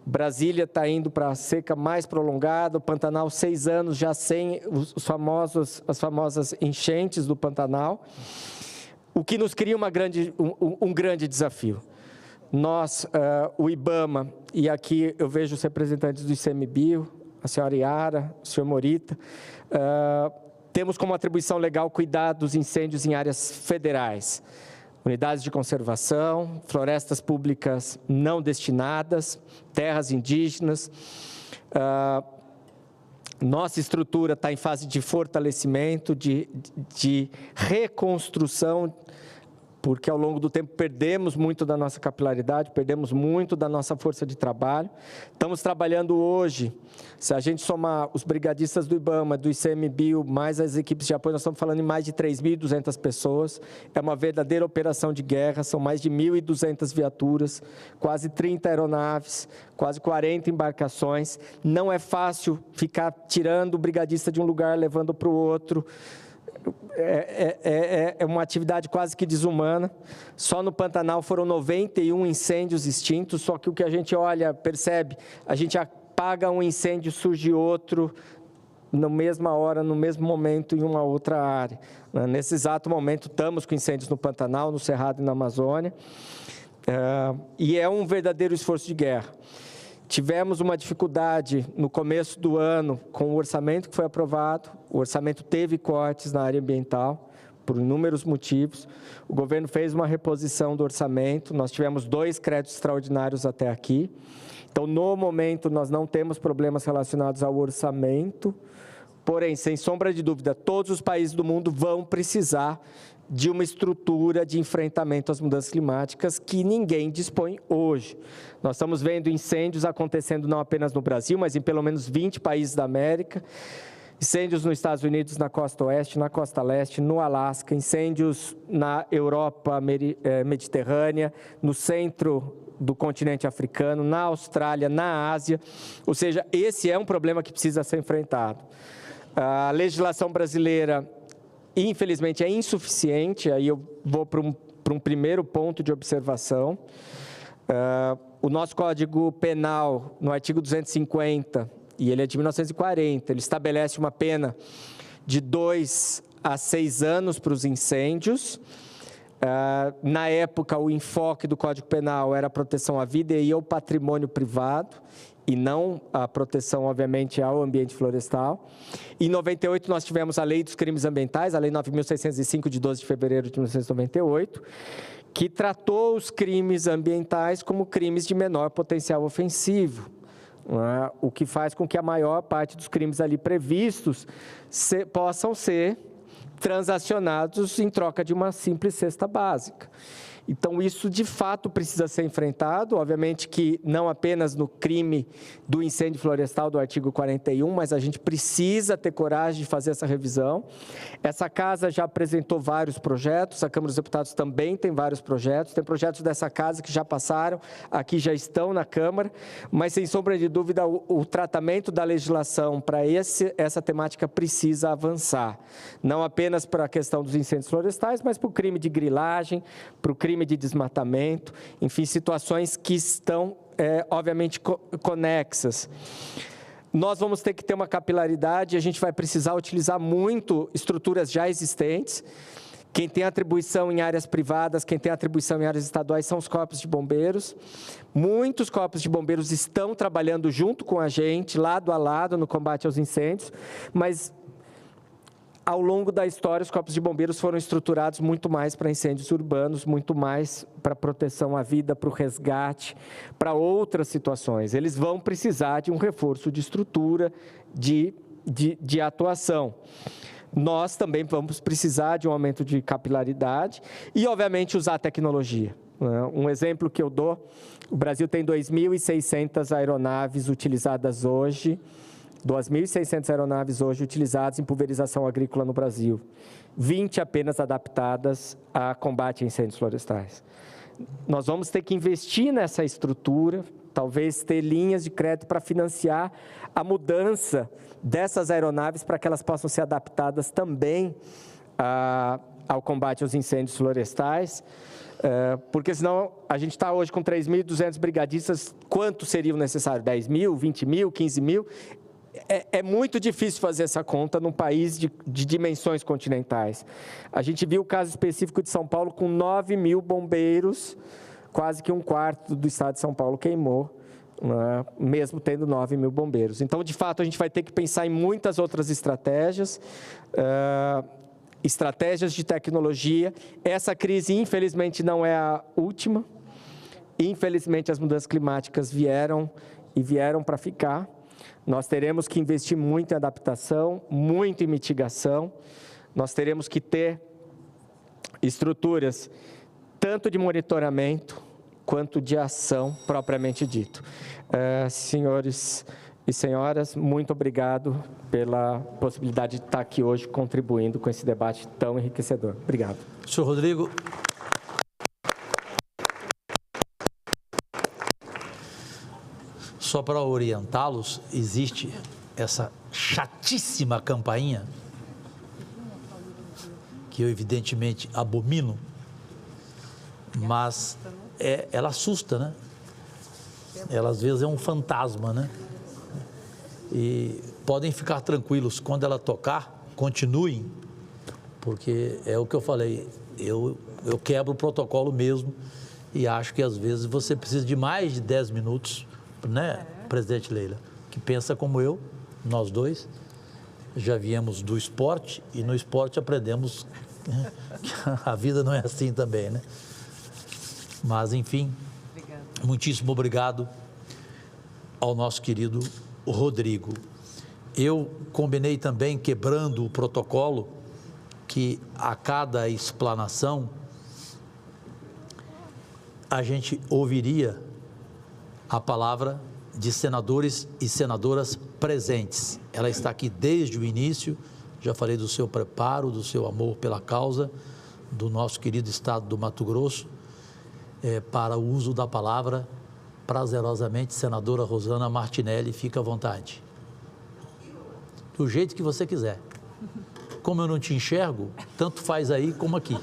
Brasília está indo para a seca mais prolongada, o Pantanal 6 anos já sem as famosas enchentes do Pantanal, o que nos cria um grande desafio. Nós, o IBAMA, e aqui eu vejo os representantes do ICMBio, a senhora Yara, o senhor Morita, temos como atribuição legal cuidar dos incêndios em áreas federais. Unidades de conservação, florestas públicas não destinadas, terras indígenas. Nossa estrutura está em fase de fortalecimento, de reconstrução, porque ao longo do tempo perdemos muito da nossa capilaridade, perdemos muito da nossa força de trabalho. Estamos trabalhando hoje, se a gente somar os brigadistas do IBAMA, do ICMBio, mais as equipes de apoio, nós estamos falando em mais de 3.200 pessoas. É uma verdadeira operação de guerra, são mais de 1.200 viaturas, quase 30 aeronaves, quase 40 embarcações. Não é fácil ficar tirando o brigadista de um lugar, levando para o outro. É uma atividade quase que desumana. Só no Pantanal foram 91 incêndios extintos, só que o que a gente olha, percebe, a gente apaga um incêndio, surge outro, na mesma hora, no mesmo momento, em uma outra área. Nesse exato momento, estamos com incêndios no Pantanal, no Cerrado e na Amazônia, e é um verdadeiro esforço de guerra. Tivemos uma dificuldade no começo do ano com o orçamento que foi aprovado, o orçamento teve cortes na área ambiental, por inúmeros motivos. O governo fez uma reposição do orçamento, nós tivemos 2 créditos extraordinários até aqui. Então, no momento, nós não temos problemas relacionados ao orçamento, porém, sem sombra de dúvida, todos os países do mundo vão precisar de uma estrutura de enfrentamento às mudanças climáticas que ninguém dispõe hoje. Nós estamos vendo incêndios acontecendo não apenas no Brasil, mas em pelo menos 20 países da América, incêndios nos Estados Unidos, na costa oeste, na costa leste, no Alasca, incêndios na Europa mediterrânea, no centro do continente africano, na Austrália, na Ásia. Ou seja, esse é um problema que precisa ser enfrentado. A legislação brasileira, infelizmente, é insuficiente, aí eu vou para um primeiro ponto de observação. O nosso Código Penal, no artigo 250, e ele é de 1940, ele estabelece uma pena de 2 a 6 anos para os incêndios. Na época, o enfoque do Código Penal era a proteção à vida e ao patrimônio privado, e não a proteção, obviamente, ao ambiente florestal. Em 98, nós tivemos a Lei dos Crimes Ambientais, a Lei 9.605, de 12 de fevereiro de 1998, que tratou os crimes ambientais como crimes de menor potencial ofensivo, o que faz com que a maior parte dos crimes ali previstos possam ser transacionados em troca de uma simples cesta básica. Então, isso, de fato, precisa ser enfrentado, obviamente que não apenas no crime do incêndio florestal do artigo 41, mas a gente precisa ter coragem de fazer essa revisão. Essa casa já apresentou vários projetos, a Câmara dos Deputados também tem vários projetos, tem projetos dessa casa que já passaram, aqui já estão na Câmara, mas, sem sombra de dúvida, o tratamento da legislação para essa temática precisa avançar. Não apenas para a questão dos incêndios florestais, mas para o crime de grilagem, para o crime de desmatamento, enfim, situações que estão, obviamente, conexas. Nós vamos ter que ter uma capilaridade, a gente vai precisar utilizar muito estruturas já existentes. Quem tem atribuição em áreas privadas, quem tem atribuição em áreas estaduais são os corpos de bombeiros. Muitos corpos de bombeiros estão trabalhando junto com a gente, lado a lado, no combate aos incêndios, mas ao longo da história, os corpos de bombeiros foram estruturados muito mais para incêndios urbanos, muito mais para proteção à vida, para o resgate, para outras situações. Eles vão precisar de um reforço de estrutura, de atuação. Nós também vamos precisar de um aumento de capilaridade e, obviamente, usar a tecnologia. Um exemplo que eu dou, o Brasil tem 2.600 aeronaves utilizadas hoje, 2.600 aeronaves hoje utilizadas em pulverização agrícola no Brasil, 20 apenas adaptadas a combate a incêndios florestais. Nós vamos ter que investir nessa estrutura, talvez ter linhas de crédito para financiar a mudança dessas aeronaves para que elas possam ser adaptadas também ao combate aos incêndios florestais, porque senão a gente está hoje com 3.200 brigadistas, quantos seriam necessários? 10 mil, 20 mil, 15 mil? É muito difícil fazer essa conta num país de dimensões continentais. A gente viu o caso específico de São Paulo com 9 mil bombeiros, quase que um quarto do estado de São Paulo queimou, mesmo tendo 9 mil bombeiros. Então, de fato, a gente vai ter que pensar em muitas outras estratégias, estratégias de tecnologia. Essa crise, infelizmente, não é a última. Infelizmente, as mudanças climáticas vieram para ficar. Nós teremos que investir muito em adaptação, muito em mitigação. Nós teremos que ter estruturas tanto de monitoramento quanto de ação propriamente dito. Senhores e senhoras, muito obrigado pela possibilidade de estar aqui hoje contribuindo com esse debate tão enriquecedor. Obrigado. Senhor Rodrigo. Só para orientá-los, existe essa chatíssima campainha, que eu evidentemente abomino, mas ela assusta, né? Ela às vezes é um fantasma, né? E podem ficar tranquilos, quando ela tocar, continuem, porque é o que eu falei, eu quebro o protocolo mesmo e acho que às vezes você precisa de mais de 10 minutos, né, presidente Leila, que pensa como eu, nós dois, já viemos do esporte e no esporte aprendemos que a vida não é assim também, né? Mas, enfim, muitíssimo obrigado ao nosso querido Rodrigo. Eu combinei também, quebrando o protocolo, que a cada explanação a gente ouviria a palavra de senadores e senadoras presentes. Ela está aqui desde o início, já falei do seu preparo, do seu amor pela causa, do nosso querido estado do Mato Grosso, para o uso da palavra, prazerosamente, senadora Rosana Martinelli, fica à vontade. Do jeito que você quiser. Como eu não te enxergo, tanto faz aí como aqui.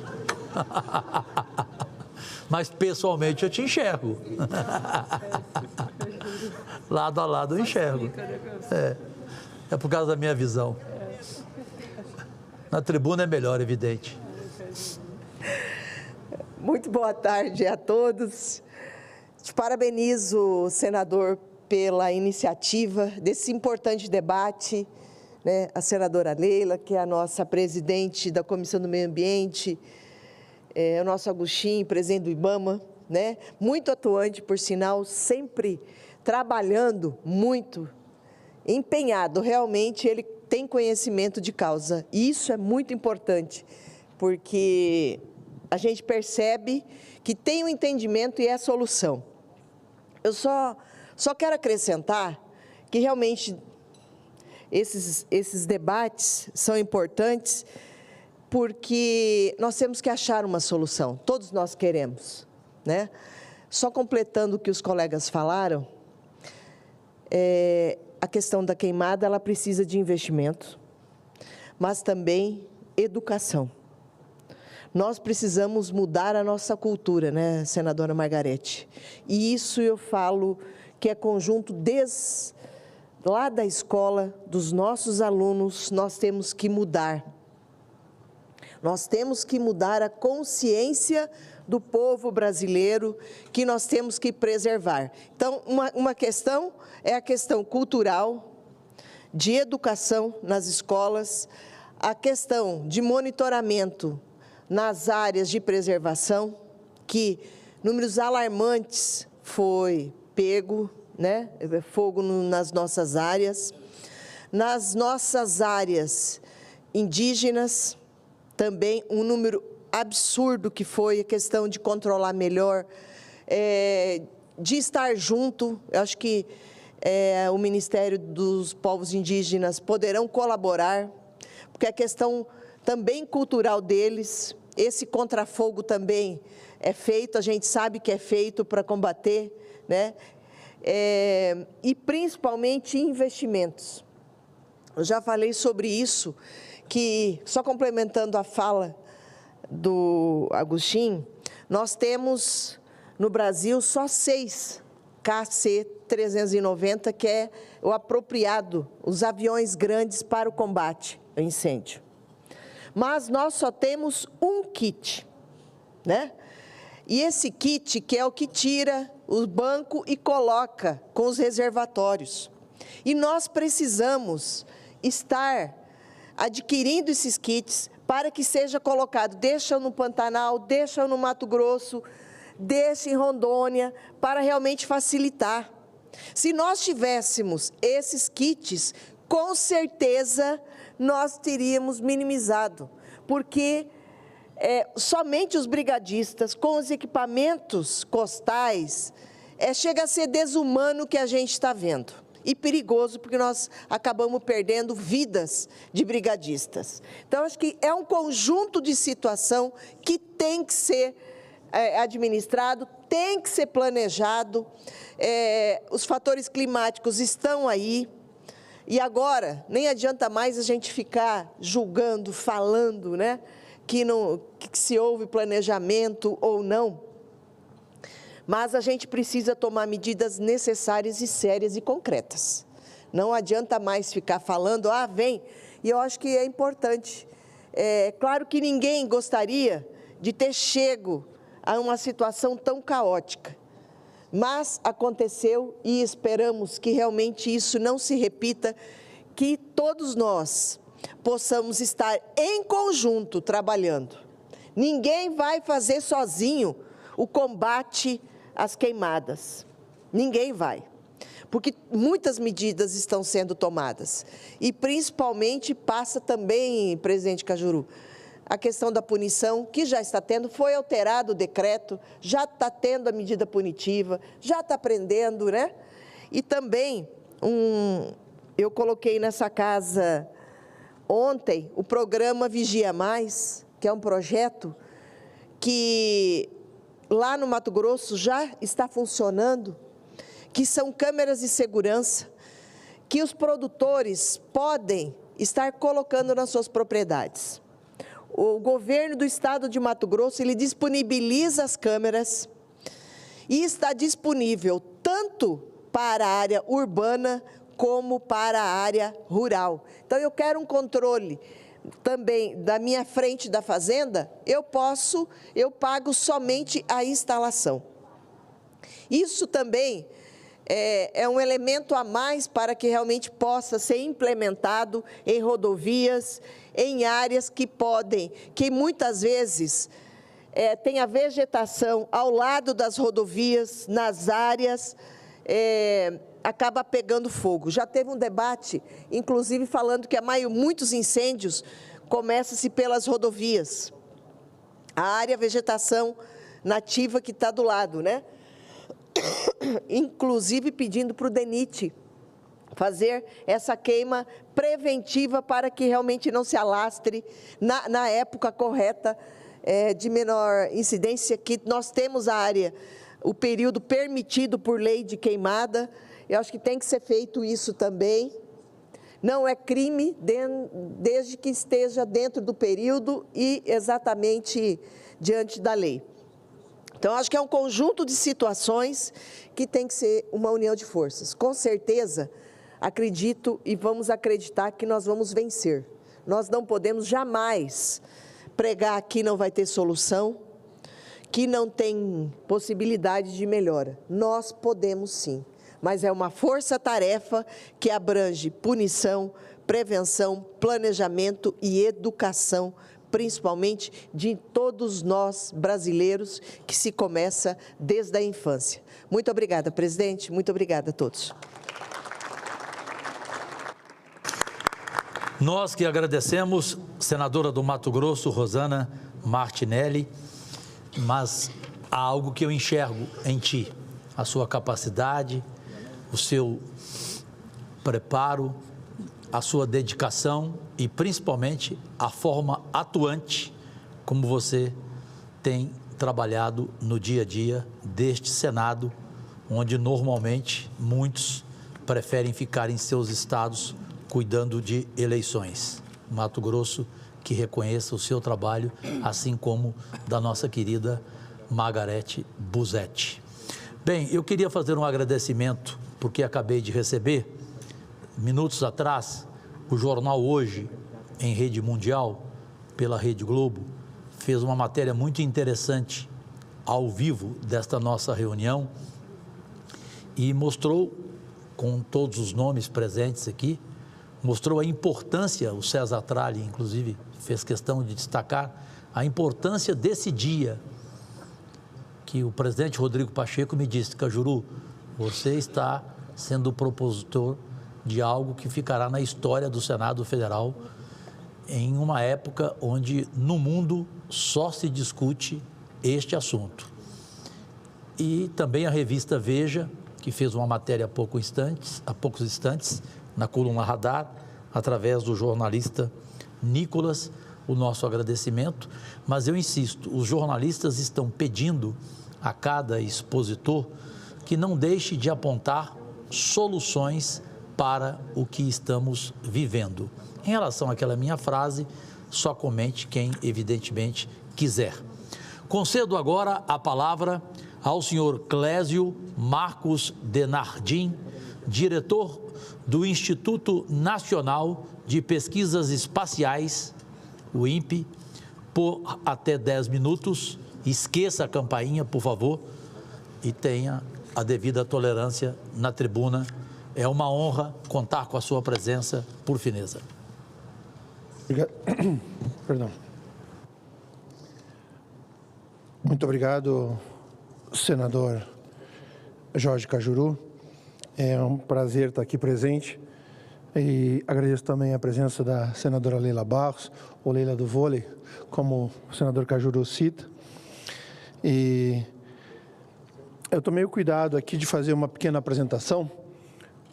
Mas pessoalmente eu te enxergo. Lado a lado eu enxergo. É por causa da minha visão. Na tribuna é melhor, evidente. Muito boa tarde a todos. Te parabenizo, senador, pela iniciativa desse importante debate, né? A senadora Leila, que é a nossa presidente da Comissão do Meio Ambiente, o nosso Agostinho, presidente do IBAMA, né? Muito atuante, por sinal, sempre trabalhando muito, empenhado. Realmente, ele tem conhecimento de causa. E isso é muito importante, porque a gente percebe que tem o entendimento e é a solução. Eu só quero acrescentar que realmente esses debates são importantes porque nós temos que achar uma solução, todos nós queremos, né? Só completando o que os colegas falaram, a questão da queimada, ela precisa de investimento, mas também educação. Nós precisamos mudar a nossa cultura, né, senadora Margarete? E isso eu falo que é conjunto desde lá da escola, dos nossos alunos, nós temos que mudar. Nós temos que mudar a consciência do povo brasileiro que nós temos que preservar. Então, uma questão é a questão cultural, de educação nas escolas, a questão de monitoramento nas áreas de preservação, que números alarmantes foi pego, né? Fogo nas nossas áreas. Nas nossas áreas indígenas, também um número absurdo que foi a questão de controlar melhor, de estar junto. Eu acho que o Ministério dos Povos Indígenas poderão colaborar, porque a questão também cultural deles, esse contrafogo também é feito, a gente sabe que é feito para combater, né? E principalmente investimentos. Eu já falei sobre isso, que só complementando a fala do Agostinho, nós temos no Brasil só 6 KC-390, que é o apropriado, os aviões grandes para o combate ao incêndio. Mas nós só temos um kit, né? E esse kit, que é o que tira o banco e coloca com os reservatórios. E nós precisamos estar adquirindo esses kits para que seja colocado, deixa no Pantanal, deixa no Mato Grosso, deixa em Rondônia, para realmente facilitar. Se nós tivéssemos esses kits, com certeza nós teríamos minimizado, porque somente os brigadistas, com os equipamentos costais, chega a ser desumano o que a gente está vendo. E perigoso, porque nós acabamos perdendo vidas de brigadistas. Então, acho que é um conjunto de situação que tem que ser administrado, tem que ser planejado. Os fatores climáticos estão aí. E agora, nem adianta mais a gente ficar julgando, falando, né, que se houve planejamento ou não. Mas a gente precisa tomar medidas necessárias e sérias e concretas. Não adianta mais ficar falando, vem. E eu acho que é importante. É claro que ninguém gostaria de ter chego a uma situação tão caótica. Mas aconteceu e esperamos que realmente isso não se repita, que todos nós possamos estar em conjunto trabalhando. Ninguém vai fazer sozinho o combate às queimadas. Ninguém vai. Porque muitas medidas estão sendo tomadas. E principalmente passa também, presidente Cajuru, a questão da punição, que já está tendo, foi alterado o decreto, já está tendo a medida punitiva, já está prendendo, né? E também, eu coloquei nessa casa ontem o programa Vigia Mais, que é um projeto que lá no Mato Grosso já está funcionando, que são câmeras de segurança, que os produtores podem estar colocando nas suas propriedades. O governo do estado de Mato Grosso, ele disponibiliza as câmeras e está disponível tanto para a área urbana como para a área rural. Então, eu quero um controle também da minha frente da fazenda, eu pago somente a instalação. Isso também é um elemento a mais para que realmente possa ser implementado em rodovias, em áreas que muitas vezes tem a vegetação ao lado das rodovias, nas áreas, acaba pegando fogo. Já teve um debate, inclusive falando que muitos incêndios começam-se pelas rodovias. A área vegetação nativa que está do lado, né? Inclusive pedindo para o DENIT fazer essa queima preventiva para que realmente não se alastre na época correta de menor incidência, que nós temos a área, o período permitido por lei de queimada. Eu acho que tem que ser feito isso também. Não é crime desde que esteja dentro do período e exatamente diante da lei. Então, acho que é um conjunto de situações que tem que ser uma união de forças. Com certeza, acredito e vamos acreditar que nós vamos vencer. Nós não podemos jamais pregar que não vai ter solução, que não tem possibilidade de melhora. Nós podemos sim, mas é uma força-tarefa que abrange punição, prevenção, planejamento e educação, principalmente de todos nós brasileiros, que se começa desde a infância. Muito obrigada, presidente. Muito obrigada a todos. Nós que agradecemos, senadora do Mato Grosso, Rosana Martinelli, mas há algo que eu enxergo em ti, a sua capacidade, o seu preparo, a sua dedicação e, principalmente, a forma atuante como você tem trabalhado no dia a dia deste Senado, onde normalmente muitos preferem ficar em seus estados cuidando de eleições. Mato Grosso que reconheça o seu trabalho, assim como da nossa querida Margarete Busetti. Bem, eu queria fazer um agradecimento, porque acabei de receber, minutos atrás, o jornal Hoje, em rede mundial, pela Rede Globo, fez uma matéria muito interessante ao vivo desta nossa reunião e mostrou, com todos os nomes presentes aqui, mostrou a importância, o César Tralli, inclusive, fez questão de destacar a importância desse dia, que o presidente Rodrigo Pacheco me disse: Cajuru, você está sendo o propositor de algo que ficará na história do Senado Federal em uma época onde no mundo só se discute este assunto. E também a revista Veja, que fez uma matéria há poucos instantes, na coluna Radar, através do jornalista Nicolas, o nosso agradecimento. Mas eu insisto, os jornalistas estão pedindo a cada expositor que não deixe de apontar soluções para o que estamos vivendo. Em relação àquela minha frase, só comente quem, evidentemente, quiser. Concedo agora a palavra ao senhor Clésio Marcos Denardim, diretor do Instituto Nacional de Pesquisas Espaciais, o INPE, por até 10 minutos. Esqueça a campainha, por favor, e tenha a devida tolerância na tribuna. É uma honra contar com a sua presença, por fineza. Obrigado. Perdão. Muito obrigado, senador Jorge Cajuru. É um prazer estar aqui presente e agradeço também a presença da senadora Leila Barros, ou Leila do Vôlei, como o senador Cajuru cita. E eu tomei o cuidado aqui de fazer uma pequena apresentação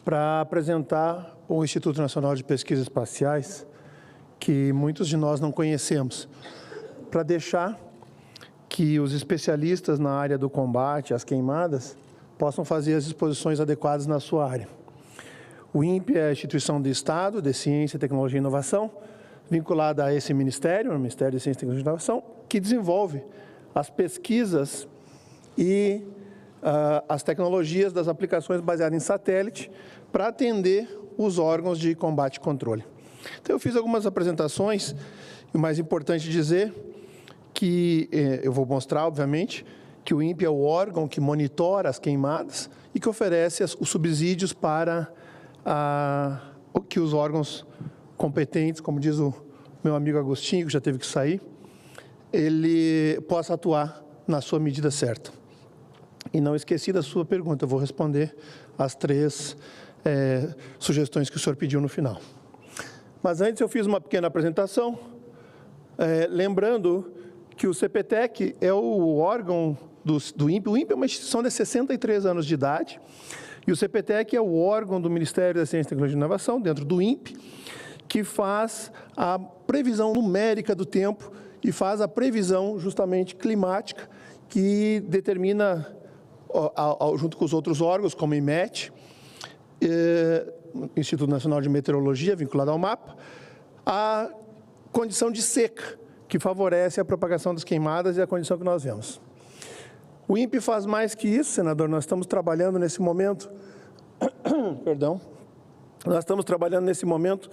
para apresentar o Instituto Nacional de Pesquisas Espaciais, que muitos de nós não conhecemos, para deixar que os especialistas na área do combate às queimadas possam fazer as exposições adequadas na sua área. O INPE é a instituição de Estado de Ciência, Tecnologia e Inovação, vinculada a esse Ministério, o Ministério de Ciência, Tecnologia e Inovação, que desenvolve as pesquisas e as tecnologias das aplicações baseadas em satélite para atender os órgãos de combate e controle. Então, eu fiz algumas apresentações, e o mais importante dizer que eu vou mostrar, obviamente, que o INPE é o órgão que monitora as queimadas e que oferece os subsídios para que os órgãos competentes, como diz o meu amigo Agostinho, que já teve que sair, ele possa atuar na sua medida certa. E não esqueci da sua pergunta, eu vou responder as 3 sugestões que o senhor pediu no final. Mas antes eu fiz uma pequena apresentação, lembrando que o CPTEC é o órgão do INPE. O INPE é uma instituição de 63 anos de idade, e o CPTEC é o órgão do Ministério da Ciência, Tecnologia e Inovação, dentro do INPE, que faz a previsão numérica do tempo e faz a previsão justamente climática, que determina, junto com os outros órgãos, como o IMET, Instituto Nacional de Meteorologia, vinculado ao MAPA, a condição de seca, que favorece a propagação das queimadas e a condição que nós vemos. O INPE faz mais que isso, senador. Nós estamos trabalhando nesse momento, nós estamos trabalhando nesse momento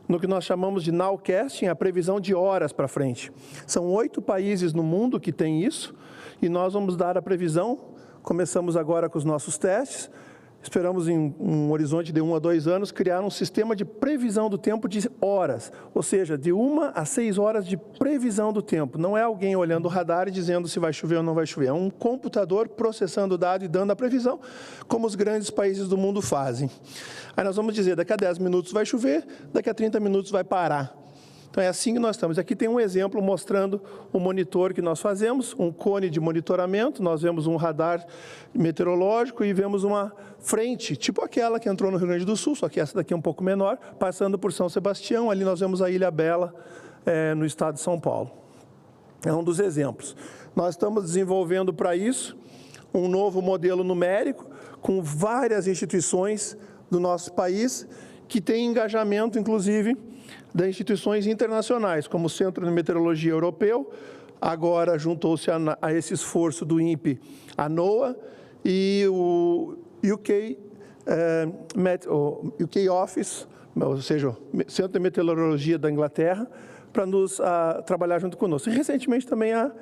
no que nós chamamos de nowcasting, a previsão de horas para frente. São 8 países no mundo que têm isso, e nós vamos dar a previsão. Começamos agora com os nossos testes. Esperamos, em um horizonte de 1 a 2 anos, criar um sistema de previsão do tempo de horas, ou seja, de 1 a 6 horas de previsão do tempo. Não é alguém olhando o radar e dizendo se vai chover ou não vai chover. É um computador processando o dado e dando a previsão, como os grandes países do mundo fazem. Aí nós vamos dizer, daqui a 10 minutos vai chover, daqui a 30 minutos vai parar. Então, é assim que nós estamos. Aqui tem um exemplo mostrando o monitor que nós fazemos, um cone de monitoramento. Nós vemos um radar meteorológico e vemos uma frente, tipo aquela que entrou no Rio Grande do Sul, só que essa daqui é um pouco menor, passando por São Sebastião. Ali nós vemos a Ilha Bela, no estado de São Paulo. É um dos exemplos. Nós estamos desenvolvendo para isso um novo modelo numérico com várias instituições do nosso país que tem engajamento, inclusive, das instituições internacionais, como o Centro de Meteorologia Europeu. Agora juntou-se a esse esforço do INPE a NOAA e o UK Office, ou seja, o Centro de Meteorologia da Inglaterra, para nos trabalhar junto conosco. E recentemente também a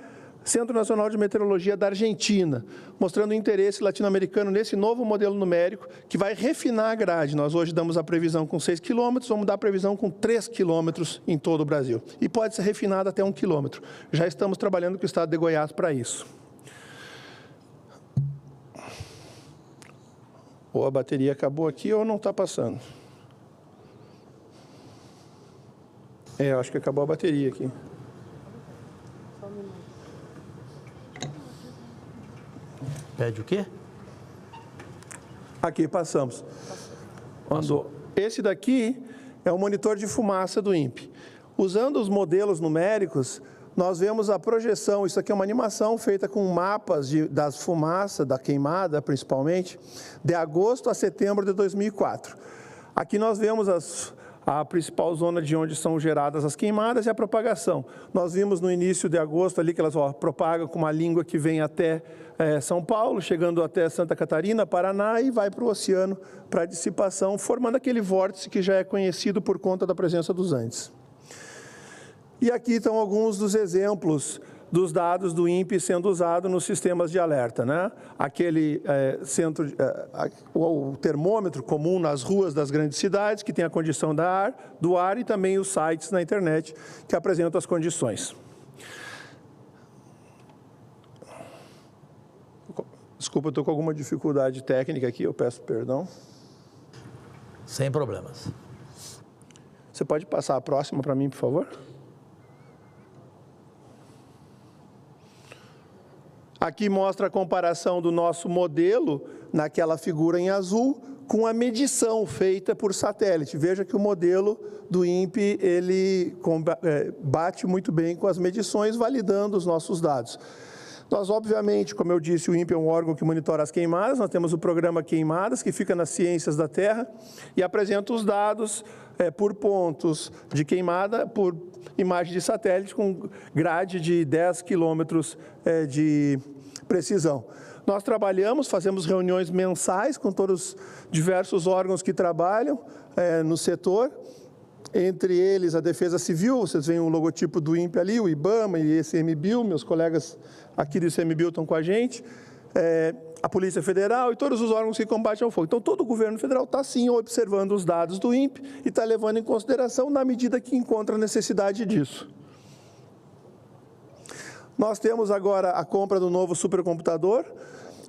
Centro Nacional de Meteorologia da Argentina, mostrando o interesse latino-americano nesse novo modelo numérico que vai refinar a grade. Nós hoje damos a previsão com 6 quilômetros, vamos dar a previsão com 3 quilômetros em todo o Brasil. E pode ser refinada até 1 quilômetro. Já estamos trabalhando com o estado de Goiás para isso. Ou a bateria acabou aqui ou não está passando. Eu acho que acabou a bateria aqui. Pede o quê? Aqui, passamos. Andou. Esse daqui é o monitor de fumaça do INPE. Usando os modelos numéricos, nós vemos a projeção. Isso aqui é uma animação feita com mapas das fumaças, da queimada principalmente, de agosto a setembro de 2004. Aqui nós vemos a principal zona de onde são geradas as queimadas e a propagação. Nós vimos no início de agosto ali que elas propagam com uma língua que vem até São Paulo, chegando até Santa Catarina, Paraná e vai para o oceano para dissipação, formando aquele vórtice que já é conhecido por conta da presença dos Andes. E aqui estão alguns dos exemplos dos dados do INPE sendo usado nos sistemas de alerta, né? Aquele o termômetro comum nas ruas das grandes cidades, que tem a condição do ar e também os sites na internet que apresentam as condições. Desculpa, eu estou com alguma dificuldade técnica aqui, eu peço perdão. Sem problemas. Você pode passar a próxima para mim, por favor? Aqui mostra a comparação do nosso modelo, naquela figura em azul, com a medição feita por satélite. Veja que o modelo do INPE, ele bate muito bem com as medições, validando os nossos dados. Nós, obviamente, como eu disse, o INPE é um órgão que monitora as queimadas, nós temos o programa Queimadas, que fica nas Ciências da Terra, e apresenta os dados por pontos de queimada, por imagem de satélite, com grade de 10 quilômetros de precisão. Nós trabalhamos, fazemos reuniões mensais com todos os diversos órgãos que trabalham no setor, entre eles a Defesa Civil, vocês veem o logotipo do INPE ali, o IBAMA e esse ICMBio, meus colegas aqui do ICMBio estão com a gente, a Polícia Federal e todos os órgãos que combatem ao fogo. Então, todo o governo federal está, sim, observando os dados do INPE e está levando em consideração na medida que encontra necessidade disso. Nós temos agora a compra do novo supercomputador.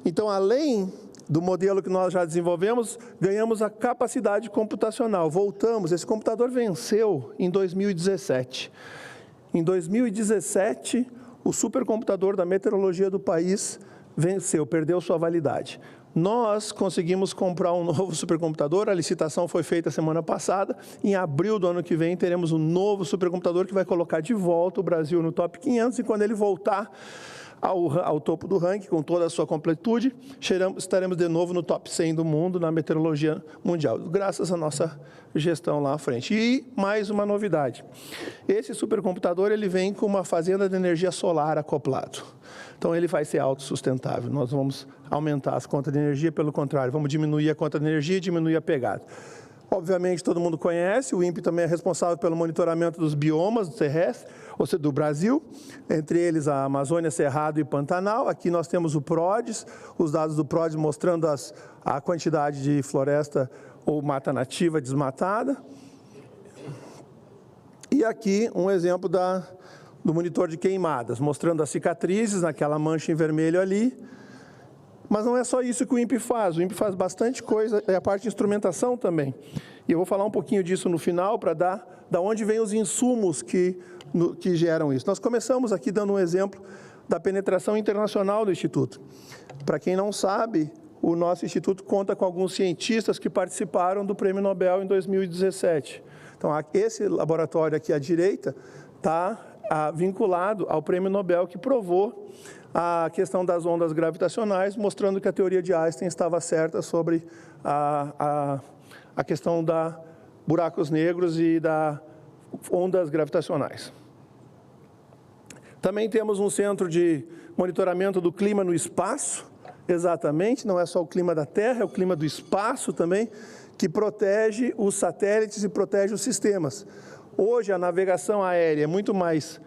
Então, além do modelo que nós já desenvolvemos, ganhamos a capacidade computacional. Voltamos, esse computador venceu em 2017. Em 2017, o supercomputador da meteorologia do país venceu, perdeu sua validade. Nós conseguimos comprar um novo supercomputador, a licitação foi feita semana passada, em abril do ano que vem teremos um novo supercomputador que vai colocar de volta o Brasil no top 500 e quando ele voltar ao topo do ranking, com toda a sua completude, estaremos de novo no top 100 do mundo na meteorologia mundial, graças à nossa gestão lá à frente. E mais uma novidade, esse supercomputador ele vem com uma fazenda de energia solar acoplado. Então, ele vai ser autossustentável. Nós vamos aumentar as contas de energia, pelo contrário, vamos diminuir a conta de energia e diminuir a pegada. Obviamente, todo mundo conhece, o INPE também é responsável pelo monitoramento dos biomas terrestres, ou seja, do Brasil, entre eles a Amazônia, Cerrado e Pantanal. Aqui nós temos o PRODES, os dados do PRODES mostrando a quantidade de floresta ou mata nativa desmatada. E aqui um exemplo do monitor de queimadas, mostrando as cicatrizes naquela mancha em vermelho ali. Mas não é só isso que o INPE faz bastante coisa, é a parte de instrumentação também. E eu vou falar um pouquinho disso no final, para dar da onde vêm os insumos que geram isso. Nós começamos aqui dando um exemplo da penetração internacional do Instituto. Para quem não sabe, o nosso Instituto conta com alguns cientistas que participaram do Prêmio Nobel em 2017. Então, esse laboratório aqui à direita está vinculado ao Prêmio Nobel que provou a questão das ondas gravitacionais, mostrando que a teoria de Einstein estava certa sobre a questão da buracos negros e da ondas gravitacionais. Também temos um centro de monitoramento do clima no espaço, exatamente, não é só o clima da Terra, é o clima do espaço também, que protege os satélites e protege os sistemas. Hoje, a navegação aérea é muito mais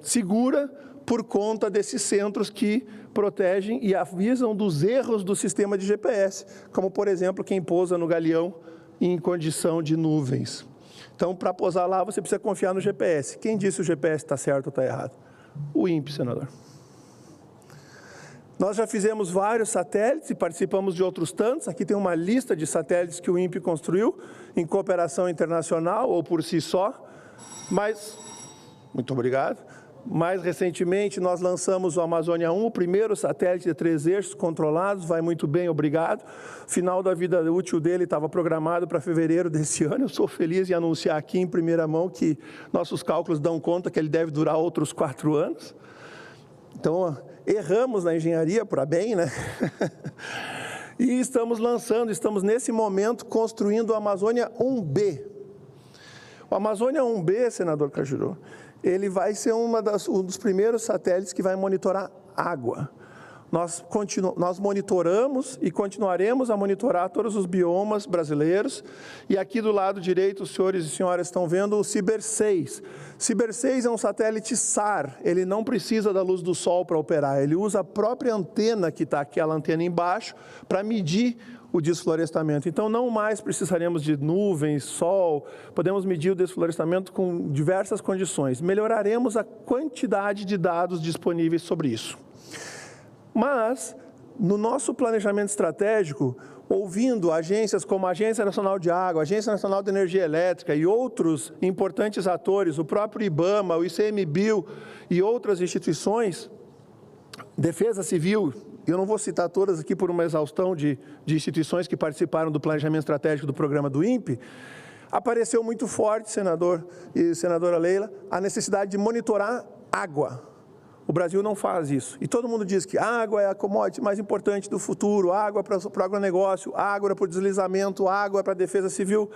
segura por conta desses centros que protegem e avisam dos erros do sistema de GPS, como, por exemplo, quem pousa no Galeão em condição de nuvens. Então, para pousar lá, você precisa confiar no GPS. Quem disse o GPS está certo ou está errado? O INPE, senador. Nós já fizemos vários satélites e participamos de outros tantos. Aqui tem uma lista de satélites que o INPE construiu em cooperação internacional ou por si só. Mas, muito obrigado. Mais recentemente, nós lançamos o Amazônia 1, o primeiro satélite de 3 eixos controlados, vai muito bem, obrigado. O final da vida útil dele estava programado para fevereiro desse ano. Eu sou feliz em anunciar aqui em primeira mão que nossos cálculos dão conta que ele deve durar outros 4 anos. Então, erramos na engenharia para bem, né? E estamos nesse momento, construindo o Amazônia 1B. O Amazônia 1B, senador Cajuru, ele vai ser um dos primeiros satélites que vai monitorar água. Nós monitoramos e continuaremos a monitorar todos os biomas brasileiros. E aqui do lado direito, os senhores e senhoras estão vendo o Ciber6. Ciber6 é um satélite SAR, ele não precisa da luz do sol para operar, ele usa a própria antena, que está aquela antena embaixo, para medir o desflorestamento. Então, não mais precisaremos de nuvens, sol, podemos medir o desflorestamento com diversas condições. Melhoraremos a quantidade de dados disponíveis sobre isso. Mas, no nosso planejamento estratégico, ouvindo agências como a Agência Nacional de Água, a Agência Nacional de Energia Elétrica e outros importantes atores, o próprio IBAMA, o ICMBio e outras instituições, Defesa Civil, eu não vou citar todas aqui por uma exaustão de instituições que participaram do planejamento estratégico do programa do INPE, apareceu muito forte, senador e senadora Leila, a necessidade de monitorar água. O Brasil não faz isso. E todo mundo diz que água é a commodity mais importante do futuro, água para o agronegócio, água para o deslizamento, água para a defesa civil.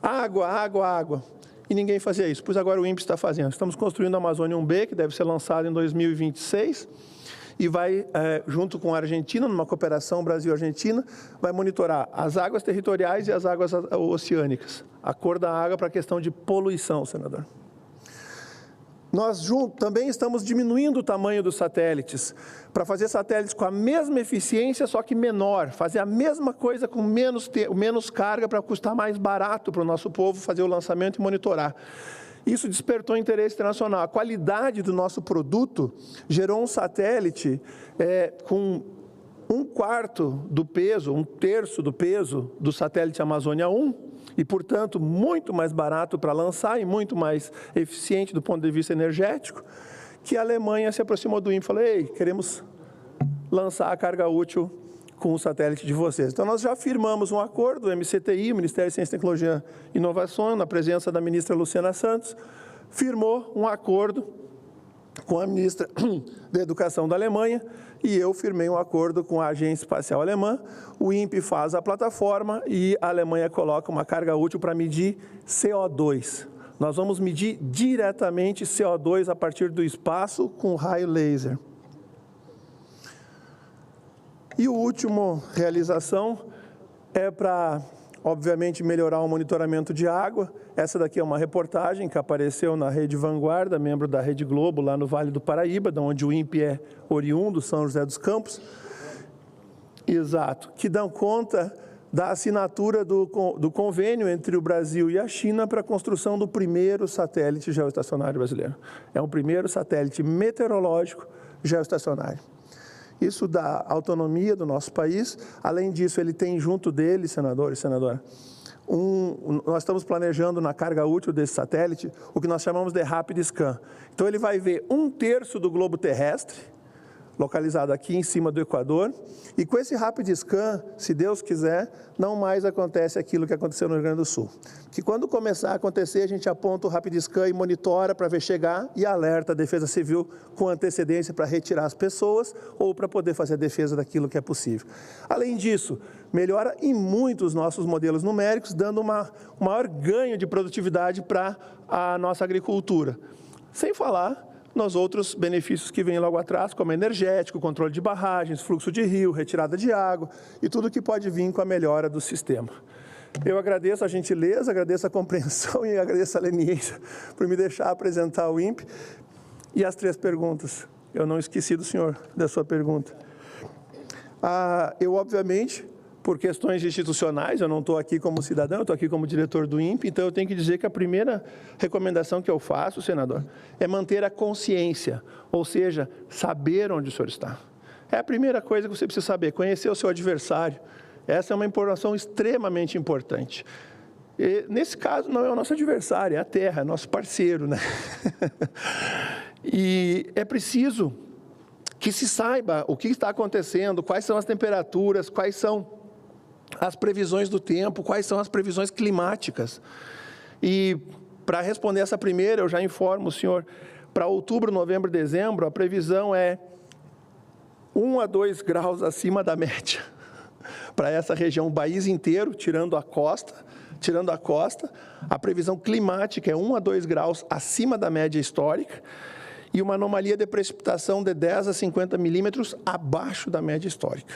Água, água, água. E ninguém fazia isso, pois agora o INPE está fazendo. Estamos construindo a Amazônia 1B, que deve ser lançado em 2026, e vai, junto com a Argentina, numa cooperação Brasil-Argentina, vai monitorar as águas territoriais e as águas oceânicas. A cor da água para a questão de poluição, senador. Nós também estamos diminuindo o tamanho dos satélites, para fazer satélites com a mesma eficiência, só que menor, fazer a mesma coisa com menos carga, para custar mais barato para o nosso povo fazer o lançamento e monitorar. Isso despertou interesse internacional. A qualidade do nosso produto gerou um satélite com 1/4 do peso, 1/3 do peso do satélite Amazônia 1, e, portanto, muito mais barato para lançar e muito mais eficiente do ponto de vista energético, que a Alemanha se aproximou do INPE e falou: ei, queremos lançar a carga útil com o satélite de vocês. Então, nós já firmamos um acordo, o MCTI, o Ministério de Ciência, Tecnologia e Inovação, na presença da ministra Luciana Santos, firmou um acordo com a ministra da Educação da Alemanha, e eu firmei um acordo com a Agência Espacial Alemã. O INPE faz a plataforma e a Alemanha coloca uma carga útil para medir CO2. Nós vamos medir diretamente CO2 a partir do espaço com raio laser. E a última realização é para, obviamente, melhorar o monitoramento de água. Essa daqui é uma reportagem que apareceu na Rede Vanguarda, membro da Rede Globo, lá no Vale do Paraíba, de onde o INPE é oriundo, São José dos Campos. Exato, que dão conta da assinatura do convênio entre o Brasil e a China para a construção do primeiro satélite geoestacionário brasileiro. É o primeiro satélite meteorológico geoestacionário. Isso dá autonomia do nosso país. Além disso, ele tem junto dele, senador e senadora, nós estamos planejando na carga útil desse satélite o que nós chamamos de Rapid Scan. Então, ele vai ver 1/3 do globo terrestre, localizado aqui em cima do Equador, e com esse Rapid Scan, se Deus quiser, não mais acontece aquilo que aconteceu no Rio Grande do Sul. Que quando começar a acontecer, a gente aponta o Rapid Scan e monitora para ver chegar e alerta a Defesa Civil com antecedência para retirar as pessoas ou para poder fazer a defesa daquilo que é possível. Além disso, melhora em muito os nossos modelos numéricos, dando um maior ganho de produtividade para a nossa agricultura. Sem falar nos outros benefícios que vêm logo atrás, como energético, controle de barragens, fluxo de rio, retirada de água e tudo que pode vir com a melhora do sistema. Eu agradeço a gentileza, agradeço a compreensão e agradeço a leniência por me deixar apresentar o INPE. E as 3 perguntas. Eu não esqueci do senhor, da sua pergunta. Eu, obviamente, por questões institucionais, eu não estou aqui como cidadão, eu estou aqui como diretor do INPE, então eu tenho que dizer que a primeira recomendação que eu faço, senador, é manter a consciência, ou seja, saber onde o senhor está. É a primeira coisa que você precisa saber, conhecer o seu adversário. Essa é uma informação extremamente importante. E, nesse caso, não é o nosso adversário, é a Terra, é nosso parceiro, né? E é preciso que se saiba o que está acontecendo, quais são as temperaturas, quais são as previsões do tempo, quais são as previsões climáticas. E, para responder essa primeira, eu já informo o senhor, para outubro, novembro, dezembro, a previsão é 1 a 2 graus acima da média. Para essa região, o país inteiro, tirando a costa, tirando a costa, a previsão climática é 1 a 2 graus acima da média histórica e uma anomalia de precipitação de 10 a 50 milímetros abaixo da média histórica.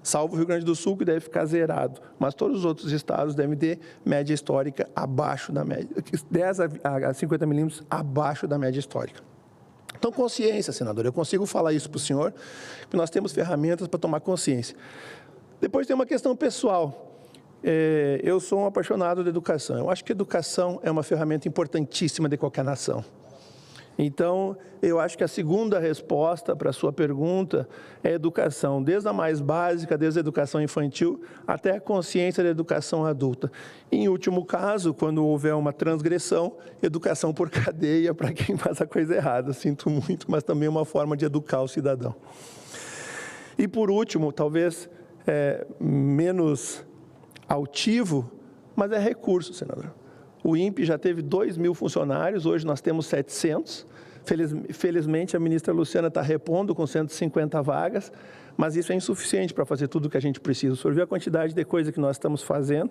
Salvo o Rio Grande do Sul, que deve ficar zerado, mas todos os outros estados devem ter média histórica abaixo da média, 10 a 50 milímetros abaixo da média histórica. Então, consciência, senador, eu consigo falar isso para o senhor, que nós temos ferramentas para tomar consciência. Depois tem uma questão pessoal. Eu sou um apaixonado de educação. Eu acho que educação é uma ferramenta importantíssima de qualquer nação. Então, eu acho que a segunda resposta para a sua pergunta é educação, desde a mais básica, desde a educação infantil, até a consciência da educação adulta. Em último caso, quando houver uma transgressão, educação por cadeia para quem faz a coisa errada. Sinto muito, mas também é uma forma de educar o cidadão. E por último, talvez menos altivo, mas é recurso, senador. O INPE já teve 2.000 funcionários, hoje nós temos 700. Felizmente, a ministra Luciana está repondo com 150 vagas, mas isso é insuficiente para fazer tudo o que a gente precisa. O senhor viu a quantidade de coisa que nós estamos fazendo,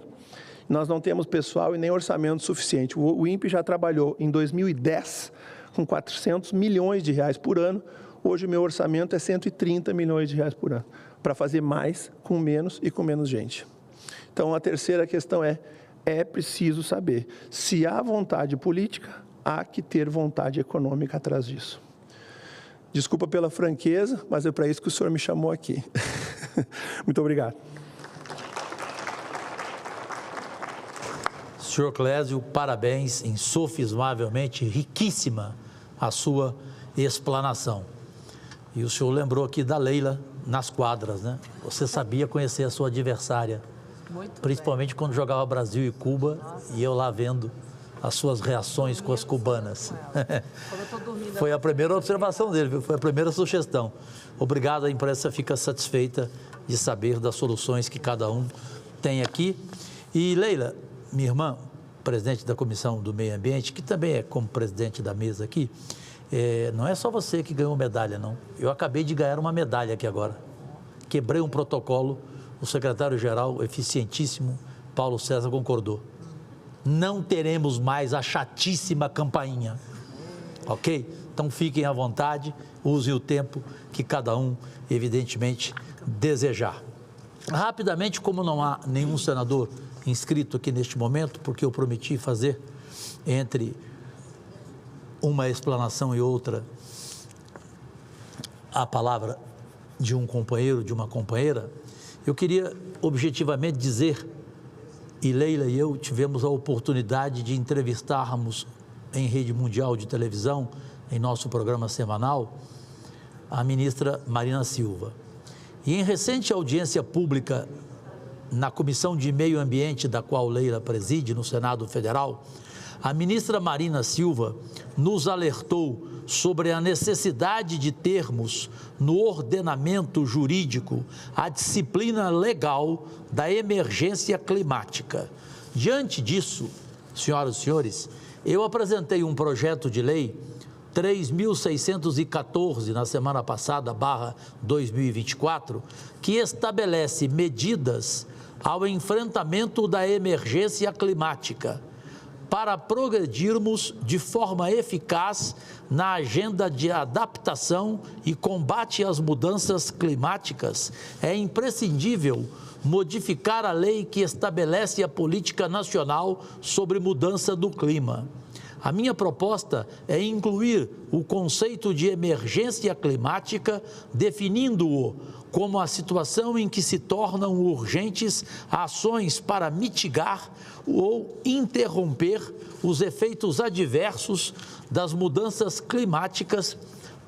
nós não temos pessoal e nem orçamento suficiente. O INPE já trabalhou em 2010 com 400 milhões de reais por ano, hoje o meu orçamento é 130 milhões de reais por ano, para fazer mais com menos e com menos gente. Então, a terceira questão é preciso saber, se há vontade política, há que ter vontade econômica atrás disso. Desculpa pela franqueza, mas é para isso que o senhor me chamou aqui. Muito obrigado. Senhor Clésio, parabéns, insofismavelmente riquíssima a sua explanação. E o senhor lembrou aqui da Leila nas quadras, né? Você sabia conhecer a sua adversária. Muito principalmente bem. Quando jogava Brasil e Cuba. Nossa. E eu lá vendo as suas reações com as cubanas. Foi a primeira observação dele, viu? Foi a primeira sugestão. Obrigado, a imprensa fica satisfeita de saber das soluções que cada um tem aqui. E Leila, minha irmã, presidente da Comissão do Meio Ambiente, que também é como presidente da mesa aqui, não é só você que ganhou medalha, não. Eu acabei de ganhar uma medalha aqui agora. Quebrei um protocolo. O secretário-geral, eficientíssimo, Paulo César, concordou. Não teremos mais a chatíssima campainha, ok? Então fiquem à vontade, usem o tempo que cada um, evidentemente, desejar. Rapidamente, como não há nenhum senador inscrito aqui neste momento, porque eu prometi fazer entre uma explanação e outra a palavra de um companheiro, de uma companheira, eu queria objetivamente dizer, e Leila e eu tivemos a oportunidade de entrevistarmos em rede mundial de televisão, em nosso programa semanal, a ministra Marina Silva. E em recente audiência pública na Comissão de Meio Ambiente, da qual Leila preside, no Senado Federal, a ministra Marina Silva nos alertou sobre a necessidade de termos no ordenamento jurídico a disciplina legal da emergência climática. Diante disso, senhoras e senhores, eu apresentei um projeto de lei 3.614 na semana passada, /2024, que estabelece medidas ao enfrentamento da emergência climática, para progredirmos de forma eficaz na agenda de adaptação e combate às mudanças climáticas, é imprescindível modificar a lei que estabelece a política nacional sobre mudança do clima. A minha proposta é incluir o conceito de emergência climática, definindo-o como a situação em que se tornam urgentes ações para mitigar ou interromper os efeitos adversos das mudanças climáticas,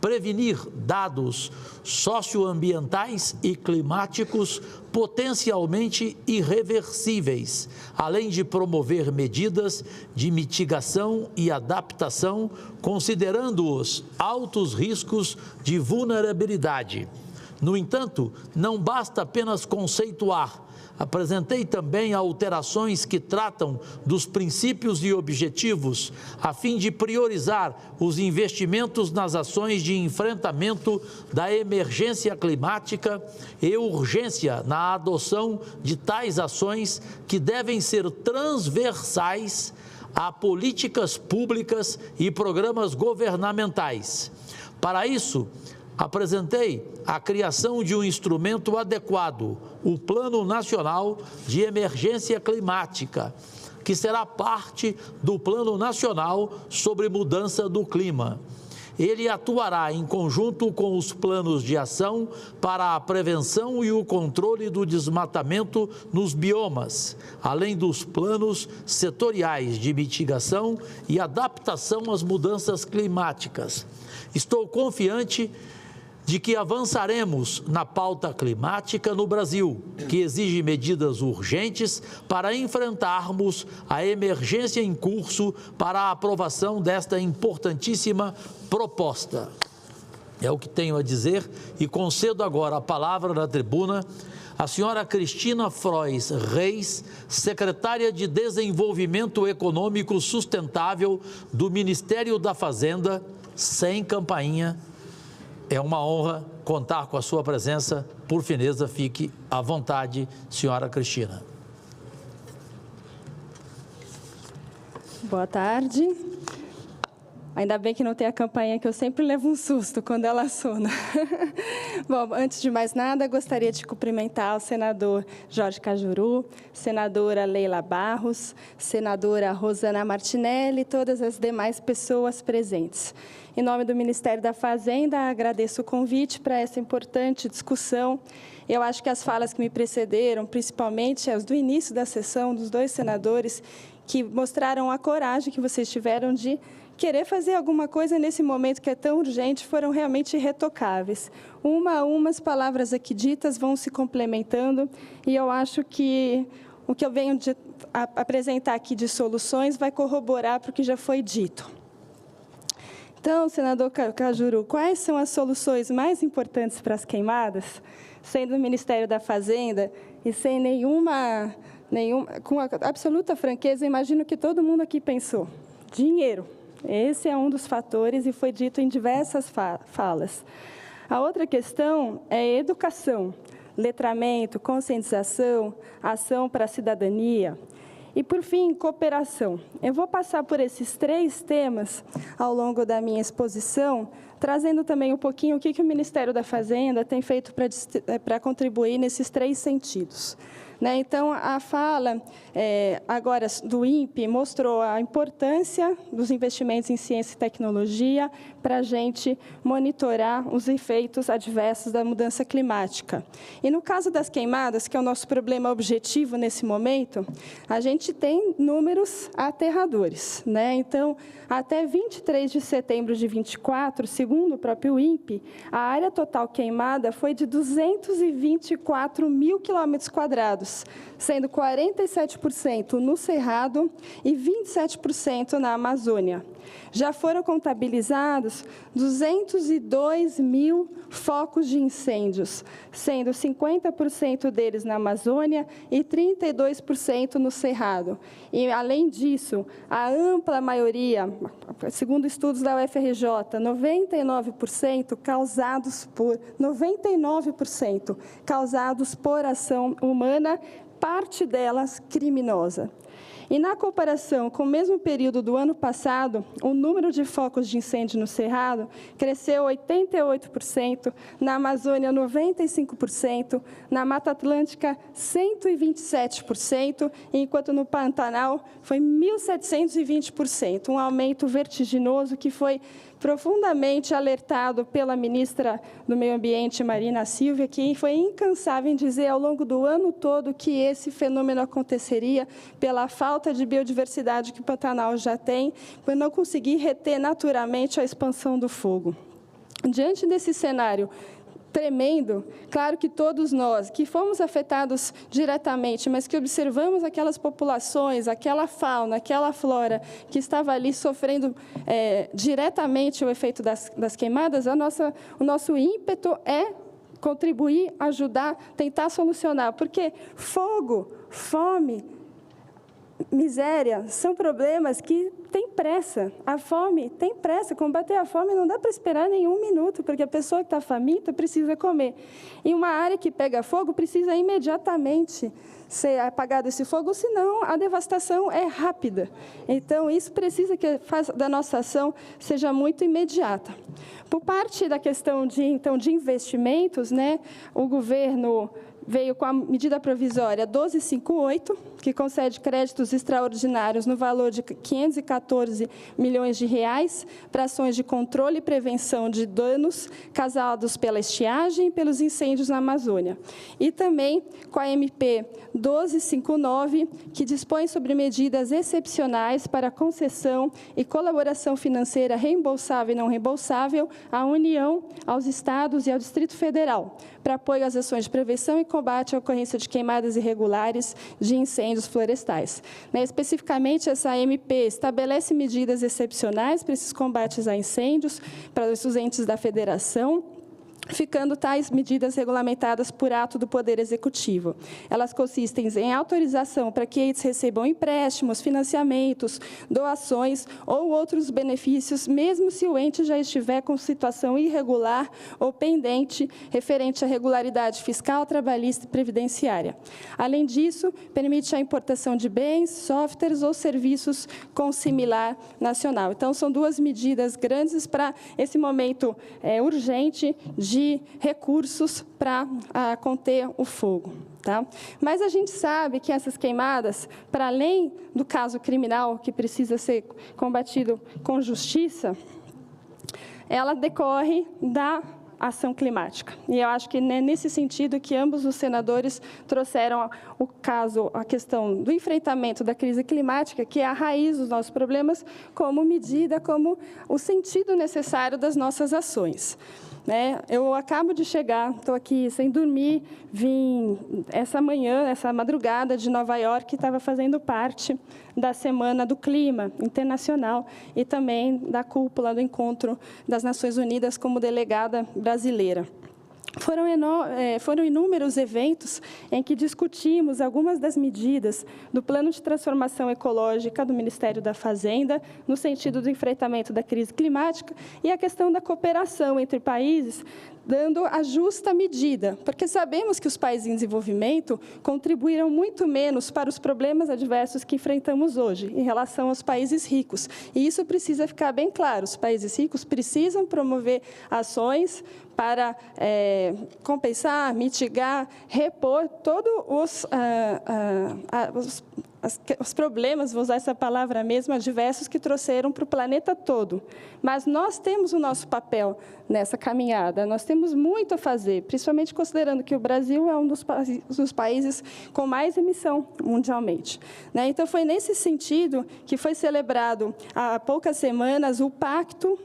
prevenir dados socioambientais e climáticos potencialmente irreversíveis, além de promover medidas de mitigação e adaptação, considerando os altos riscos de vulnerabilidade. No entanto, não basta apenas conceituar Apresentei também alterações que tratam dos princípios e objetivos, a fim de priorizar os investimentos nas ações de enfrentamento da emergência climática e urgência na adoção de tais ações que devem ser transversais a políticas públicas e programas governamentais. Para isso, apresentei a criação de um instrumento adequado, o Plano Nacional de Emergência Climática, que será parte do Plano Nacional sobre Mudança do Clima. Ele atuará em conjunto com os planos de ação para a prevenção e o controle do desmatamento nos biomas, além dos planos setoriais de mitigação e adaptação às mudanças climáticas. Estou confiante de que avançaremos na pauta climática no Brasil, que exige medidas urgentes para enfrentarmos a emergência em curso para a aprovação desta importantíssima proposta. É o que tenho a dizer e concedo agora a palavra na tribuna à senhora Cristina Frois Reis, secretária de Desenvolvimento Econômico Sustentável do Ministério da Fazenda, sem campainha. É uma honra contar com a sua presença. Por fineza, fique à vontade, senhora Cristina. Boa tarde. Ainda bem que não tem a campainha, que eu sempre levo um susto quando ela sona. Bom, antes de mais nada, gostaria de cumprimentar o senador Jorge Cajuru, senadora Leila Barros, senadora Rosana Martinelli e todas as demais pessoas presentes. Em nome do Ministério da Fazenda, agradeço o convite para essa importante discussão. Eu acho que as falas que me precederam, principalmente as do início da sessão, dos dois senadores, que mostraram a coragem que vocês tiveram de querer fazer alguma coisa nesse momento que é tão urgente, foram realmente irretocáveis. Uma a uma, as palavras aqui ditas vão se complementando, e eu acho que o que eu venho de apresentar aqui de soluções vai corroborar para o que já foi dito. Então, senador Cajuru, quais são as soluções mais importantes para as queimadas? Sendo o Ministério da Fazenda e sem com absoluta franqueza, imagino que todo mundo aqui pensou: dinheiro. Esse é um dos fatores e foi dito em diversas falas. A outra questão é educação, letramento, conscientização, ação para a cidadania. E, por fim, cooperação. Eu vou passar por esses três temas ao longo da minha exposição, trazendo também um pouquinho o que o Ministério da Fazenda tem feito para contribuir nesses três sentidos. Então, a fala agora do INPE mostrou a importância dos investimentos em ciência e tecnologia para a gente monitorar os efeitos adversos da mudança climática. E no caso das queimadas, que é o nosso problema objetivo nesse momento, a gente tem números aterradores. Então, até 23 de setembro de 24, segundo o próprio INPE, a área total queimada foi de 224 mil quilômetros quadrados, sendo 47% no Cerrado e 27% na Amazônia. Já foram contabilizados 202 mil focos de incêndios, sendo 50% deles na Amazônia e 32% no Cerrado. E, além disso, a ampla maioria, segundo estudos da UFRJ, 99% causados por ação humana, parte delas criminosa. E, na comparação com o mesmo período do ano passado, o número de focos de incêndio no Cerrado cresceu 88%, na Amazônia 95%, na Mata Atlântica 127%, enquanto no Pantanal foi 1.720%, um aumento vertiginoso que foi profundamente alertado pela ministra do Meio Ambiente, Marina Silva, que foi incansável em dizer ao longo do ano todo que esse fenômeno aconteceria pela falta de biodiversidade que o Pantanal já tem, por não conseguir reter naturalmente a expansão do fogo. Diante desse cenário tremendo, claro que todos nós que fomos afetados diretamente, mas que observamos aquelas populações, aquela fauna, aquela flora que estava ali sofrendo diretamente o efeito das queimadas, o nosso ímpeto é contribuir, ajudar, tentar solucionar, porque fogo, fome, miséria são problemas que têm pressa. A fome tem pressa. Combater a fome não dá para esperar nenhum minuto, porque a pessoa que está faminta precisa comer. E uma área que pega fogo precisa imediatamente ser apagado esse fogo, senão a devastação é rápida. Então, isso precisa que da nossa ação seja muito imediata. Por parte da questão de investimentos, né, o governo veio com a medida provisória 1258, que concede créditos extraordinários no valor de 514 milhões de reais para ações de controle e prevenção de danos causados pela estiagem e pelos incêndios na Amazônia. E também com a MP 1259, que dispõe sobre medidas excepcionais para concessão e colaboração financeira reembolsável e não reembolsável à União, aos Estados e ao Distrito Federal, para apoio às ações de prevenção e combate à ocorrência de queimadas irregulares de incêndios florestais. Especificamente, essa MP estabelece medidas excepcionais para esses combates a incêndios, para os entes da federação, ficando tais medidas regulamentadas por ato do Poder Executivo. Elas consistem em autorização para que eles recebam empréstimos, financiamentos, doações ou outros benefícios, mesmo se o ente já estiver com situação irregular ou pendente referente à regularidade fiscal, trabalhista e previdenciária. Além disso, permite a importação de bens, softwares ou serviços com similar nacional. Então, são duas medidas grandes para esse momento urgente de recursos para conter o fogo. Tá? Mas a gente sabe que essas queimadas, para além do caso criminal, que precisa ser combatido com justiça, ela decorre da ação climática. E eu acho que é nesse sentido que ambos os senadores trouxeram a questão do enfrentamento da crise climática, que é a raiz dos nossos problemas, como medida, como o sentido necessário das nossas ações. Eu acabo de chegar, estou aqui sem dormir, vim essa madrugada de Nova York, estava fazendo parte da Semana do Clima Internacional e também da cúpula do Encontro das Nações Unidas como delegada brasileira. Foram inúmeros eventos em que discutimos algumas das medidas do Plano de Transformação Ecológica do Ministério da Fazenda, no sentido do enfrentamento da crise climática e a questão da cooperação entre países, dando a justa medida, porque sabemos que os países em desenvolvimento contribuíram muito menos para os problemas adversos que enfrentamos hoje, em relação aos países ricos. E isso precisa ficar bem claro, os países ricos precisam promover ações para compensar, mitigar, repor todos os problemas, vou usar essa palavra mesmo, adversos que trouxeram para o planeta todo. Mas nós temos o nosso papel nessa caminhada, nós temos muito a fazer, principalmente considerando que o Brasil é um dos países com mais emissão mundialmente. Então, foi nesse sentido que foi celebrado há poucas semanas o Pacto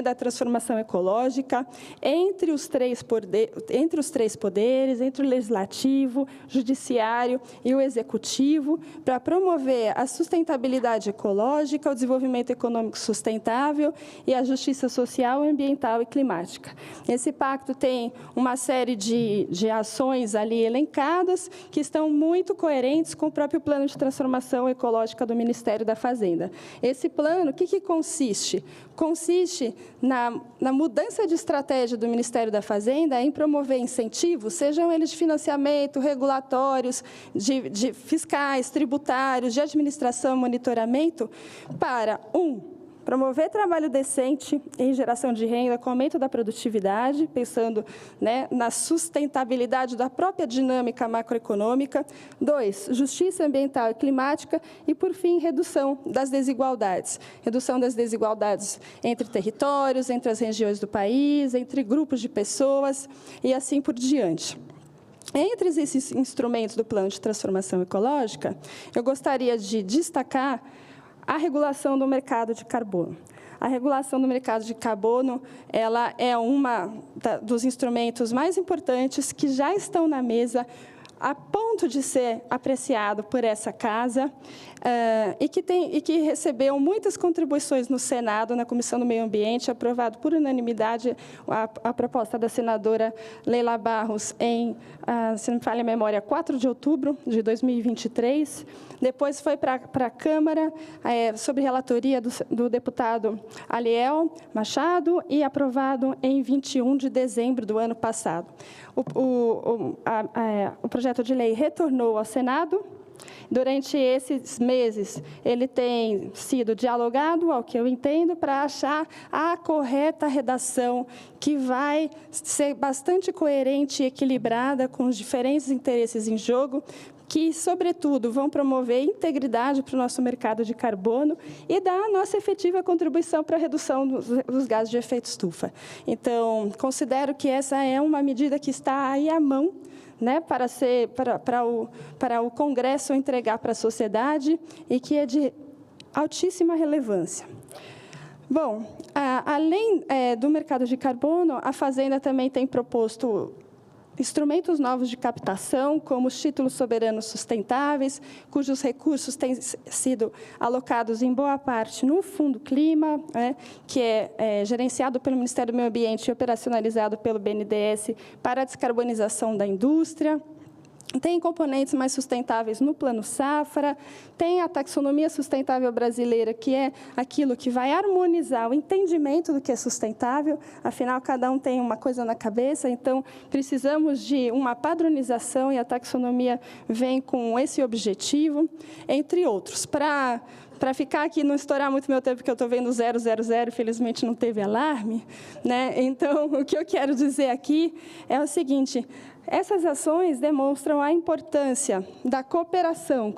da Transformação Ecológica entre os três poderes, entre o Legislativo, Judiciário e o Executivo, para promover a sustentabilidade ecológica, o desenvolvimento econômico sustentável e a justiça social, ambiental e climática. Esse pacto tem uma série de ações ali elencadas que estão muito coerentes com o próprio Plano de Transformação Ecológica do Ministério da Fazenda. Esse plano, o que consiste? Consiste na mudança de estratégia do Ministério da Fazenda em promover incentivos, sejam eles de financiamento, regulatórios, de fiscais, tributários, de administração e monitoramento, para, promover trabalho decente em geração de renda com aumento da produtividade, pensando na sustentabilidade da própria dinâmica macroeconômica. 2, justiça ambiental e climática. E, por fim, redução das desigualdades. Redução das desigualdades entre territórios, entre as regiões do país, entre grupos de pessoas e assim por diante. Entre esses instrumentos do Plano de Transformação Ecológica, eu gostaria de destacar a regulação do mercado de carbono. A regulação do mercado de carbono, ela é dos instrumentos mais importantes que já estão na mesa a ponto de ser apreciado por essa casa e que recebeu muitas contribuições no Senado, na Comissão do Meio Ambiente, aprovado por unanimidade a proposta da senadora Leila Barros em, se não me falha a memória, 4 de outubro de 2023. Depois foi para a Câmara, sob relatoria do deputado Aliel Machado, e aprovado em 21 de dezembro do ano passado. O projeto de lei retornou ao Senado. Durante esses meses, ele tem sido dialogado, ao que eu entendo, para achar a correta redação que vai ser bastante coerente e equilibrada com os diferentes interesses em jogo, que, sobretudo, vão promover integridade para o nosso mercado de carbono e dar a nossa efetiva contribuição para a redução dos gases de efeito estufa. Então, considero que essa é uma medida que está aí à mão, né, para o Congresso entregar para a sociedade e que é de altíssima relevância. Bom, além do mercado de carbono, a Fazenda também tem proposto instrumentos novos de captação, como os títulos soberanos sustentáveis, cujos recursos têm sido alocados em boa parte no Fundo Clima, que é gerenciado pelo Ministério do Meio Ambiente e operacionalizado pelo BNDES para a descarbonização da indústria. Tem componentes mais sustentáveis no Plano Safra, tem a taxonomia sustentável brasileira, que é aquilo que vai harmonizar o entendimento do que é sustentável, afinal, cada um tem uma coisa na cabeça, então precisamos de uma padronização e a taxonomia vem com esse objetivo, entre outros. Para ficar aqui, não estourar muito meu tempo, porque eu estou vendo 000, felizmente não teve alarme, né? Então, o que eu quero dizer aqui é o seguinte: essas ações demonstram a importância da cooperação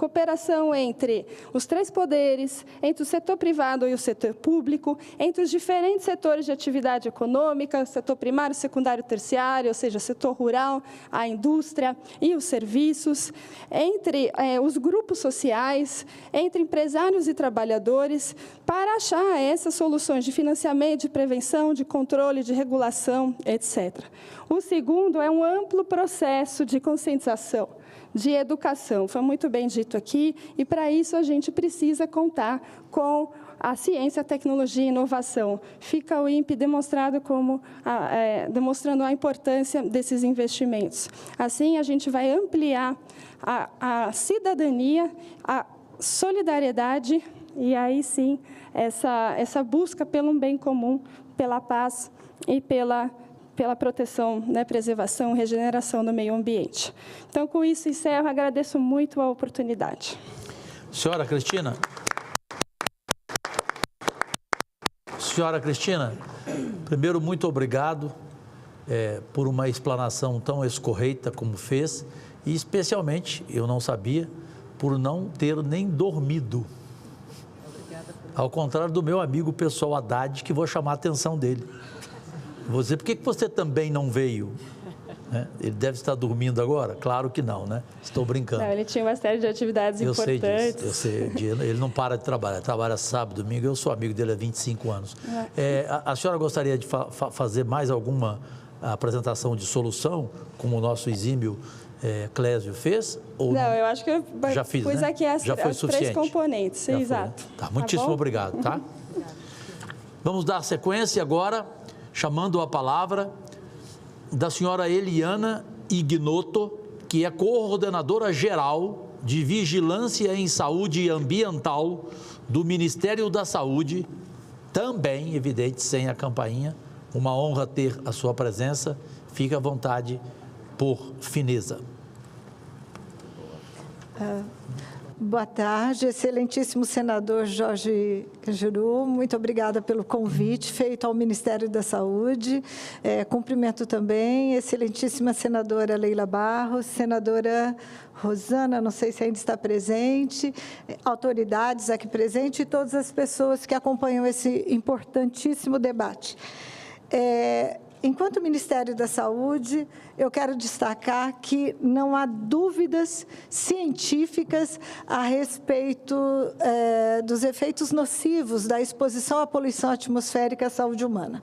entre os três poderes, entre o setor privado e o setor público, entre os diferentes setores de atividade econômica, setor primário, secundário, terciário, ou seja, setor rural, a indústria e os serviços, entre os grupos sociais, entre empresários e trabalhadores, para achar essas soluções de financiamento, de prevenção, de controle, de regulação, etc. O segundo é um amplo processo de conscientização, de educação. Foi muito bem dito aqui, e para isso a gente precisa contar com a ciência, a tecnologia e inovação. Fica o INPE demonstrando a importância desses investimentos. Assim, a gente vai ampliar a cidadania, a solidariedade e, aí sim, essa busca pelo bem comum, pela paz e pela proteção, preservação e regeneração do meio ambiente. Então, com isso, encerro. Agradeço muito a oportunidade. Senhora Cristina. Senhora Cristina, primeiro, muito obrigado por uma explanação tão escorreita como fez, e especialmente, eu não sabia, por não ter nem dormido. Ao contrário do meu amigo pessoal Haddad, que vou chamar a atenção dele. Vou dizer, por que você também não veio? Ele deve estar dormindo agora? Claro que não, né? Estou brincando. Não, ele tinha uma série de atividades importantes. Eu sei disso. Ele não para de trabalhar. Trabalha sábado, domingo. Eu sou amigo dele há 25 anos. A senhora gostaria de fazer mais alguma apresentação de solução, como o nosso exímio Clésio fez? Ou não, eu acho que eu já fiz, pus aqui as três componentes. Já exato. Foi, né? Tá, muitíssimo obrigado, tá? Vamos dar sequência agora, chamando a palavra da senhora Eliana Ignoto, que é coordenadora geral de Vigilância em Saúde Ambiental do Ministério da Saúde, também, evidente, sem a campainha. Uma honra ter a sua presença. Fique à vontade, por fineza. Boa tarde, excelentíssimo senador Jorge Cajuru, muito obrigada pelo convite feito ao Ministério da Saúde. Cumprimento também a excelentíssima senadora Leila Barros, senadora Rosana, não sei se ainda está presente, autoridades aqui presentes e todas as pessoas que acompanham esse importantíssimo debate. Enquanto Ministério da Saúde, eu quero destacar que não há dúvidas científicas a respeito dos efeitos nocivos da exposição à poluição atmosférica à saúde humana.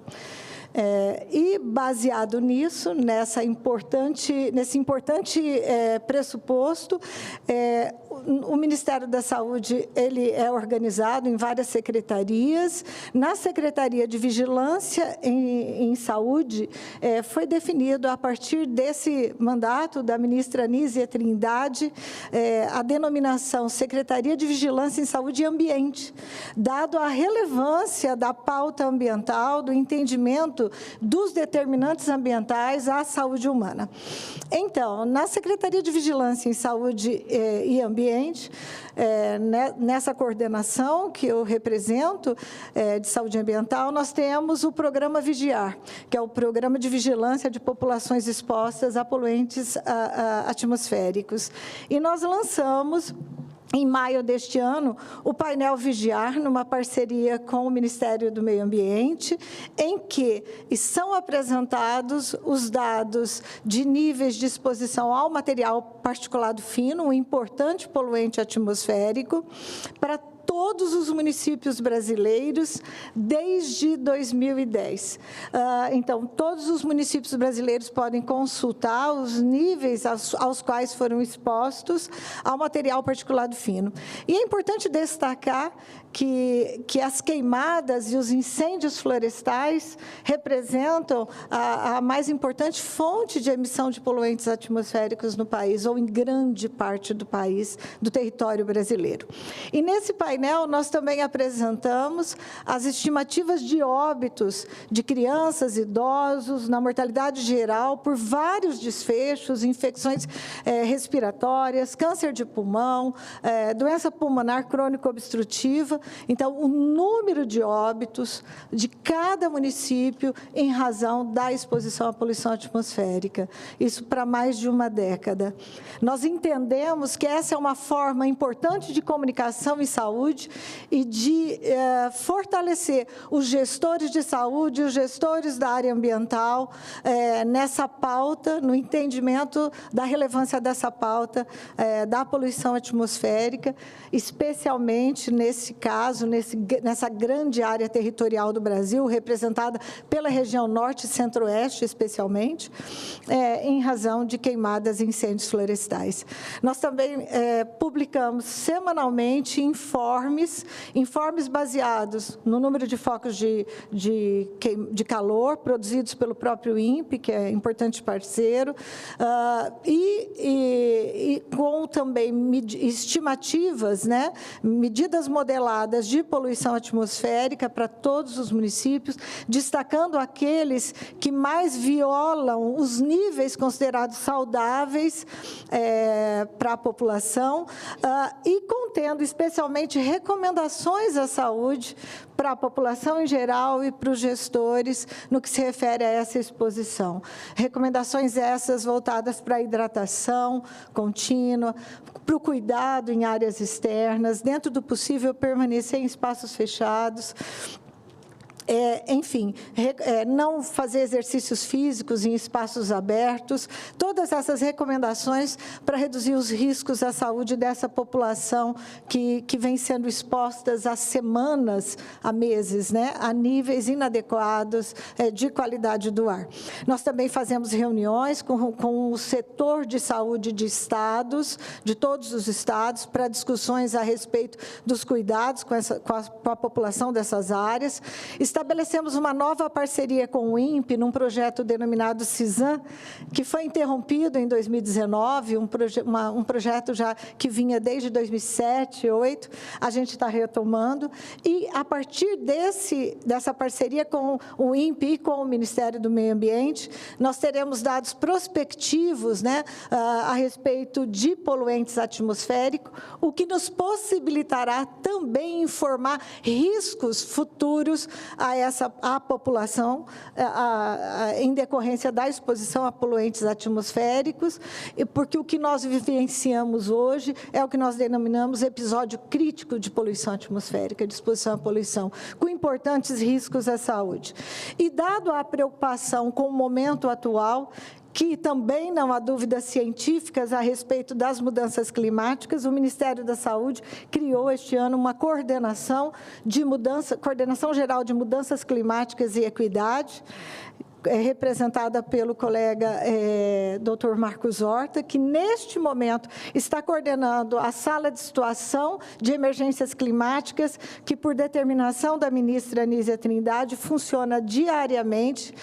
E, baseado nisso, nesse importante pressuposto, o Ministério da Saúde ele é organizado em várias secretarias. Na Secretaria de Vigilância em Saúde, foi definido, a partir desse mandato da ministra Anísia Trindade, a denominação Secretaria de Vigilância em Saúde e Ambiente, dado a relevância da pauta ambiental, do entendimento dos determinantes ambientais à saúde humana. Então, na Secretaria de Vigilância em Saúde e Ambiente, nessa coordenação que eu represento, de saúde ambiental, nós temos o programa Vigiar, que é o Programa de Vigilância de Populações Expostas a Poluentes Atmosféricos. E nós lançamos, em maio deste ano, o painel Vigiar, numa parceria com o Ministério do Meio Ambiente, em que são apresentados os dados de níveis de exposição ao material particulado fino, um importante poluente atmosférico, para todos os municípios brasileiros desde 2010. Então, todos os municípios brasileiros podem consultar os níveis aos quais foram expostos ao material particulado fino. E é importante destacar que as queimadas e os incêndios florestais representam a mais importante fonte de emissão de poluentes atmosféricos no país, ou em grande parte do país, do território brasileiro. E nesse painel, nós também apresentamos as estimativas de óbitos de crianças e idosos na mortalidade geral por vários desfechos, infecções respiratórias, câncer de pulmão, doença pulmonar crônico-obstrutiva. Então, o número de óbitos de cada município em razão da exposição à poluição atmosférica. Isso para mais de uma década. Nós entendemos que essa é uma forma importante de comunicação em saúde e de fortalecer os gestores de saúde, os gestores da área ambiental, nessa pauta, no entendimento da relevância dessa pauta, da poluição atmosférica, especialmente nesse caso, nessa grande área territorial do Brasil, representada pela região norte e centro-oeste, especialmente, em razão de queimadas e incêndios florestais. Nós também publicamos semanalmente informes baseados no número de focos de calor produzidos pelo próprio INPE, que é importante parceiro, e com também estimativas, né, medidas modeladas de poluição atmosférica para todos os municípios, destacando aqueles que mais violam os níveis considerados saudáveis para a população, e contendo especialmente recomendações à saúde para a população em geral e para os gestores no que se refere a essa exposição. Recomendações essas voltadas para a hidratação contínua, para o cuidado em áreas externas, dentro do possível permanecer em espaços fechados, enfim, não fazer exercícios físicos em espaços abertos, todas essas recomendações para reduzir os riscos à saúde dessa população que vem sendo expostas há semanas, há meses, né, a níveis inadequados de qualidade do ar. Nós também fazemos reuniões com o setor de saúde de estados, de todos os estados, para discussões a respeito dos cuidados com a população dessas áreas. Estabelecemos uma nova parceria com o INPE, num projeto denominado CISAM, que foi interrompido em 2019, um projeto já que vinha desde 2007, 2008, a gente está retomando, e a partir dessa parceria com o INPE e com o Ministério do Meio Ambiente, nós teremos dados prospectivos, né, a respeito de poluentes atmosféricos, o que nos possibilitará também informar riscos futuros à população em decorrência da exposição a poluentes atmosféricos, porque o que nós vivenciamos hoje é o que nós denominamos episódio crítico de poluição atmosférica, de exposição à poluição, com importantes riscos à saúde. E dado a preocupação com o momento atual, que também não há dúvidas científicas a respeito das mudanças climáticas, o Ministério da Saúde criou este ano uma coordenação geral de mudanças climáticas e equidade, representada pelo colega Dr. Marcos Horta, que neste momento está coordenando a sala de situação de emergências climáticas, que por determinação da ministra Anísia Trindade funciona diariamente,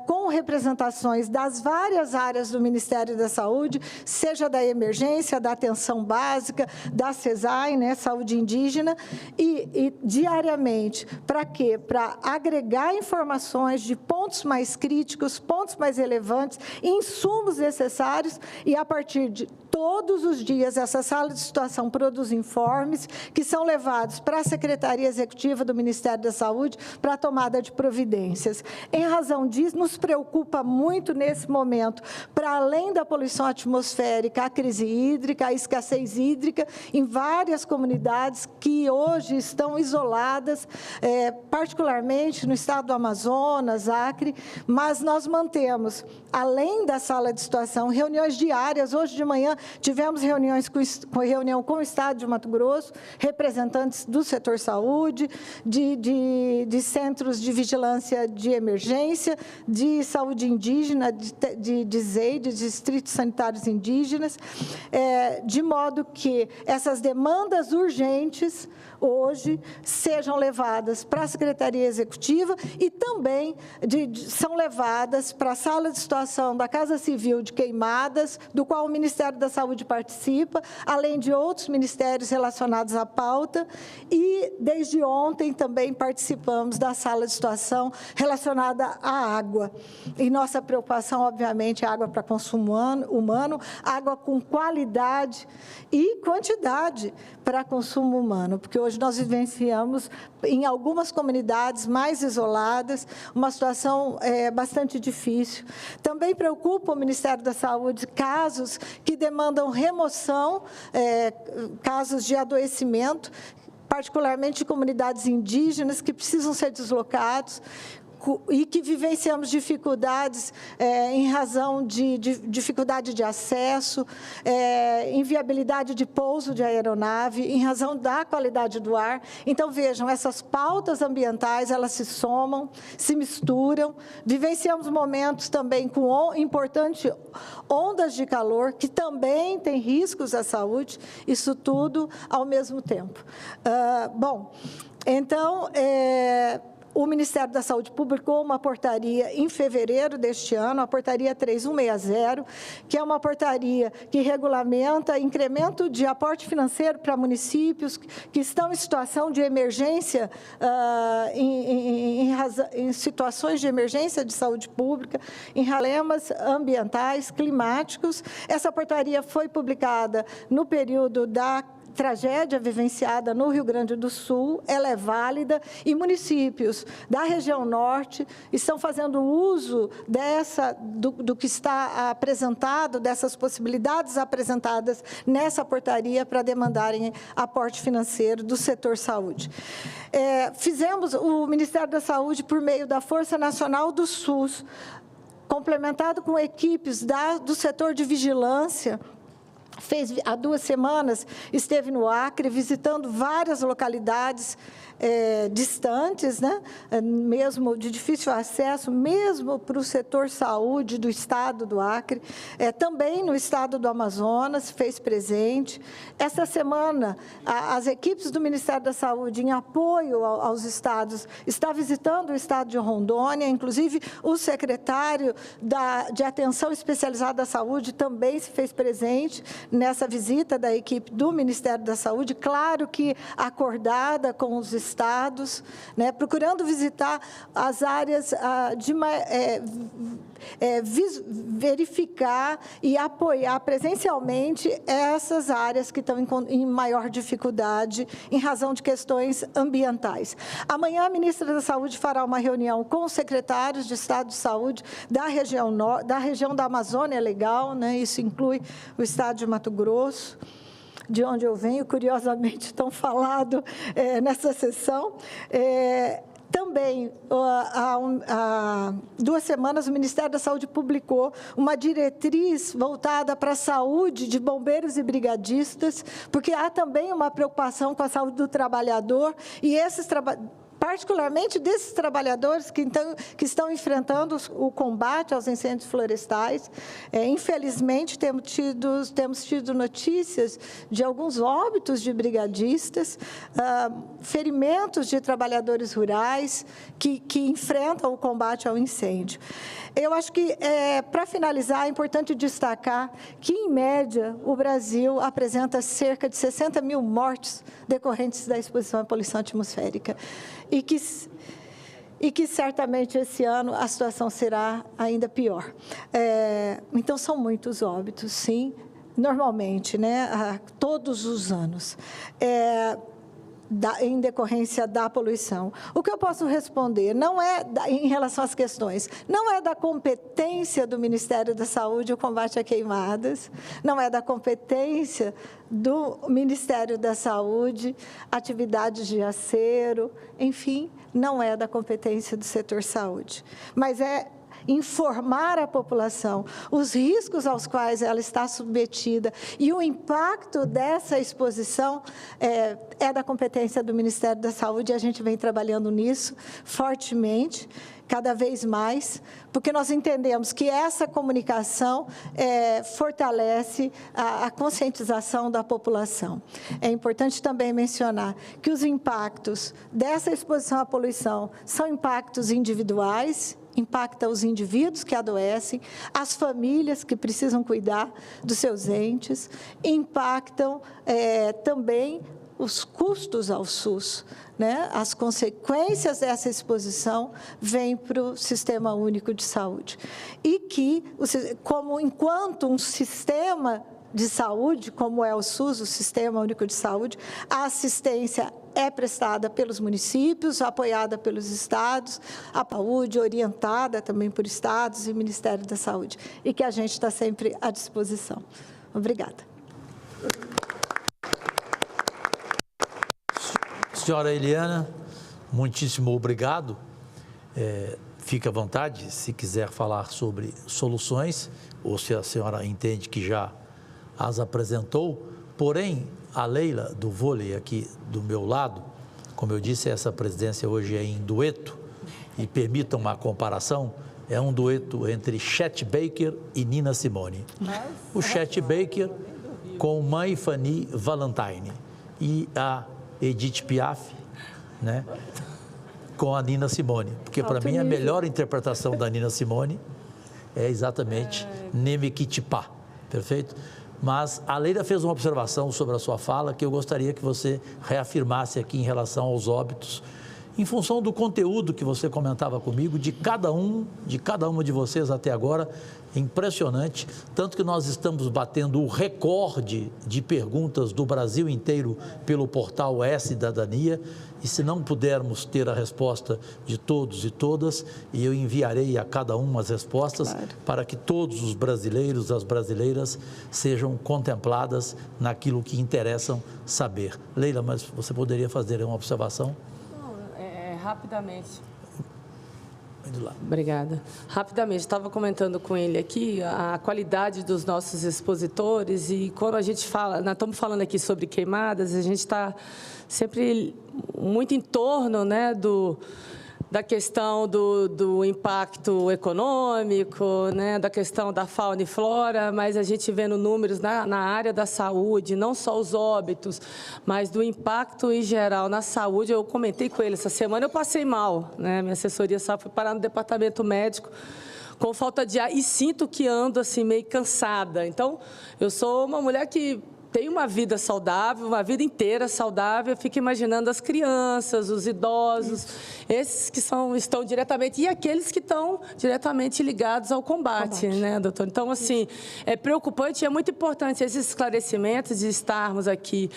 com representações das várias áreas do Ministério da Saúde, seja da emergência, da atenção básica, da CESAI, né, saúde indígena, e diariamente, para quê? Para agregar informações de pontos mais críticos, pontos mais relevantes, insumos necessários, e a partir de todos os dias essa sala de situação produz informes que são levados para a Secretaria Executiva do Ministério da Saúde para a tomada de providências. Em razão disso, nos preocupa muito nesse momento, para além da poluição atmosférica, a crise hídrica, a escassez hídrica em várias comunidades que hoje estão isoladas, particularmente no estado do Amazonas, Acre, mas nós mantemos, além da sala de situação, reuniões diárias. Hoje de manhã tivemos reunião com o estado de Mato Grosso, representantes do setor saúde, de centros de vigilância de emergência, de saúde indígena, de ZEI, de distritos sanitários indígenas, de modo que essas demandas urgentes hoje sejam levadas para a Secretaria Executiva e também são levadas para a sala de situação da Casa Civil de Queimadas, do qual o Ministério da Saúde participa, além de outros ministérios relacionados à pauta, e desde ontem também participamos da sala de situação relacionada à água. E nossa preocupação, obviamente, é água para consumo humano, água com qualidade e quantidade para consumo humano, porque hoje nós vivenciamos, em algumas comunidades mais isoladas, uma situação bastante difícil. Também preocupa o Ministério da Saúde casos que demandam remoção, casos de adoecimento, particularmente de comunidades indígenas que precisam ser deslocados, e que vivenciamos dificuldades em razão de dificuldade de acesso, inviabilidade de pouso de aeronave, em razão da qualidade do ar. Então, vejam, essas pautas ambientais, elas se somam, se misturam. Vivenciamos momentos também com importantes ondas de calor, que também têm riscos à saúde, isso tudo ao mesmo tempo. Então, o Ministério da Saúde publicou uma portaria em fevereiro deste ano, a portaria 3160, que é uma portaria que regulamenta incremento de aporte financeiro para municípios que estão em situação de emergência, em situações de emergência de saúde pública, em problemas ambientais, climáticos. Essa portaria foi publicada no período da tragédia vivenciada no Rio Grande do Sul, ela é válida, e municípios da região norte estão fazendo uso do que está apresentado, dessas possibilidades apresentadas nessa portaria para demandarem aporte financeiro do setor saúde. Fizemos o Ministério da Saúde, por meio da Força Nacional do SUS, complementado com equipes do setor de vigilância, há 2 semanas, esteve no Acre, visitando várias localidades distantes, né? Mesmo de difícil acesso, mesmo para o setor saúde do estado do Acre, também no estado do Amazonas, fez presente. Essa semana, as equipes do Ministério da Saúde, em apoio aos estados, está visitando o estado de Rondônia, inclusive o secretário de Atenção Especializada à Saúde também se fez presente nessa visita da equipe do Ministério da Saúde, claro que acordada com os estados, né, procurando visitar as áreas verificar e apoiar presencialmente essas áreas que estão em maior dificuldade em razão de questões ambientais. Amanhã, a ministra da Saúde fará uma reunião com os secretários de Estado de Saúde da região da Amazônia Legal, né? Isso inclui o estado de Mato Grosso, de onde eu venho, curiosamente tão falado nessa sessão. Também, há 2 semanas, o Ministério da Saúde publicou uma diretriz voltada para a saúde de bombeiros e brigadistas, porque há também uma preocupação com a saúde do trabalhador, e esses particularmente desses trabalhadores que estão enfrentando o combate aos incêndios florestais. Infelizmente, temos tido notícias de alguns óbitos de brigadistas, ferimentos de trabalhadores rurais que enfrentam o combate ao incêndio. Eu acho que, para finalizar, é importante destacar que, em média, o Brasil apresenta cerca de 60 mil mortes decorrentes da exposição à poluição atmosférica e que certamente esse ano a situação será ainda pior. Então, são muitos óbitos, sim, normalmente, né, todos os anos. Em decorrência da poluição. O que eu posso responder não é, em relação às questões, não é da competência do Ministério da Saúde o combate a queimadas, não é da competência do Ministério da Saúde atividades de acero, enfim, não é da competência do setor saúde, mas é informar a população os riscos aos quais ela está submetida e o impacto dessa exposição é da competência do Ministério da Saúde, e a gente vem trabalhando nisso fortemente, cada vez mais, porque nós entendemos que essa comunicação fortalece a conscientização da população. É importante também mencionar que os impactos dessa exposição à poluição são impactos individuais, impacta os indivíduos que adoecem, as famílias que precisam cuidar dos seus entes, impactam também os custos ao SUS, né? As consequências dessa exposição vêm para o Sistema Único de Saúde. E que, enquanto um sistema de saúde, como é o SUS, o Sistema Único de Saúde, a assistência é prestada pelos municípios, apoiada pelos estados, a saúde orientada também por estados e Ministério da Saúde, e que a gente está sempre à disposição. Obrigada. Senhora Eliana, muitíssimo obrigado. Fique à vontade, se quiser falar sobre soluções, ou se a senhora entende que já as apresentou, porém, a Leila do vôlei aqui do meu lado, como eu disse, essa presidência hoje é em dueto, e permitam uma comparação, é um dueto entre Chet Baker e Nina Simone. O Chet Baker com mãe Fanny Valentine e a Edith Piaf, né, com a Nina Simone, porque para mim a melhor interpretação da Nina Simone é exatamente Nemekitipá, perfeito? Mas a Leila fez uma observação sobre a sua fala que eu gostaria que você reafirmasse aqui em relação aos óbitos, em função do conteúdo que você comentava comigo, de cada uma de vocês até agora, impressionante, tanto que nós estamos batendo o recorde de perguntas do Brasil inteiro pelo portal E-Cidadania, e se não pudermos ter a resposta de todos e todas, eu enviarei a cada um as respostas, claro, para que todos os brasileiros, as brasileiras, sejam contempladas naquilo que interessam saber. Leila, mas você poderia fazer uma observação? Rapidamente. Obrigada. Rapidamente, estava comentando com ele aqui a qualidade dos nossos expositores, e quando a gente fala, nós estamos falando aqui sobre queimadas, a gente está sempre muito em torno, né, da questão do impacto econômico, né, da questão da fauna e flora, mas a gente vendo números na área da saúde, não só os óbitos, mas do impacto em geral na saúde. Eu comentei com ele essa semana, eu passei mal, né, minha assessoria só foi parar no departamento médico com falta de ar e sinto que ando assim meio cansada. Então, eu sou uma mulher que tem uma vida saudável, uma vida inteira saudável. Eu fico imaginando as crianças, os idosos, esses que estão diretamente, e aqueles que estão diretamente ligados ao combate, né, doutor? Então, assim, é preocupante e é muito importante esses esclarecimentos de estarmos aqui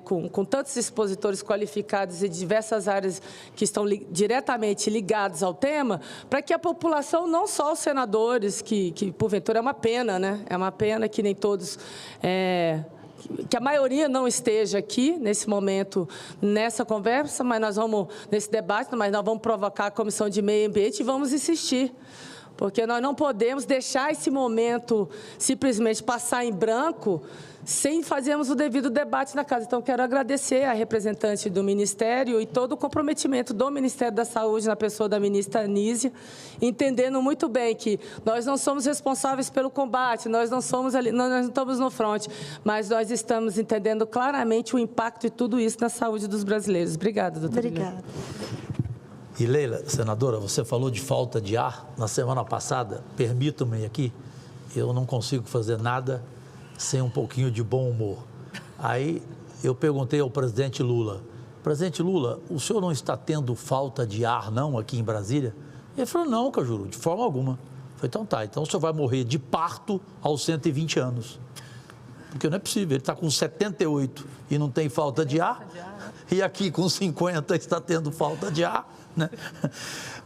com tantos expositores qualificados e diversas áreas que estão diretamente ligados ao tema, para que a população, não só os senadores, que porventura é uma pena, né? É uma pena que nem todos... que a maioria não esteja aqui, nesse momento, nessa conversa, mas nós vamos, nesse debate, mas nós vamos provocar a Comissão de Meio Ambiente e vamos insistir. Porque nós não podemos deixar esse momento simplesmente passar em branco sem fazermos o devido debate na casa. Então, quero agradecer à representante do Ministério e todo o comprometimento do Ministério da Saúde, na pessoa da ministra Anísia, entendendo muito bem que nós não somos responsáveis pelo combate, nós não somos ali, nós não estamos no fronte, mas nós estamos entendendo claramente o impacto de tudo isso na saúde dos brasileiros. Obrigada, doutora. Obrigada. E Leila, senadora, você falou de falta de ar na semana passada. Permitam-me aqui, eu não consigo fazer nada sem um pouquinho de bom humor. Aí eu perguntei ao presidente Lula, o senhor não está tendo falta de ar não aqui em Brasília? Ele falou, não, Cajuru, de forma alguma. Eu falei, então tá, então o senhor vai morrer de parto aos 120 anos. Porque não é possível, ele está com 78 e não tem falta de ar, e aqui com 50 está tendo falta de ar, né?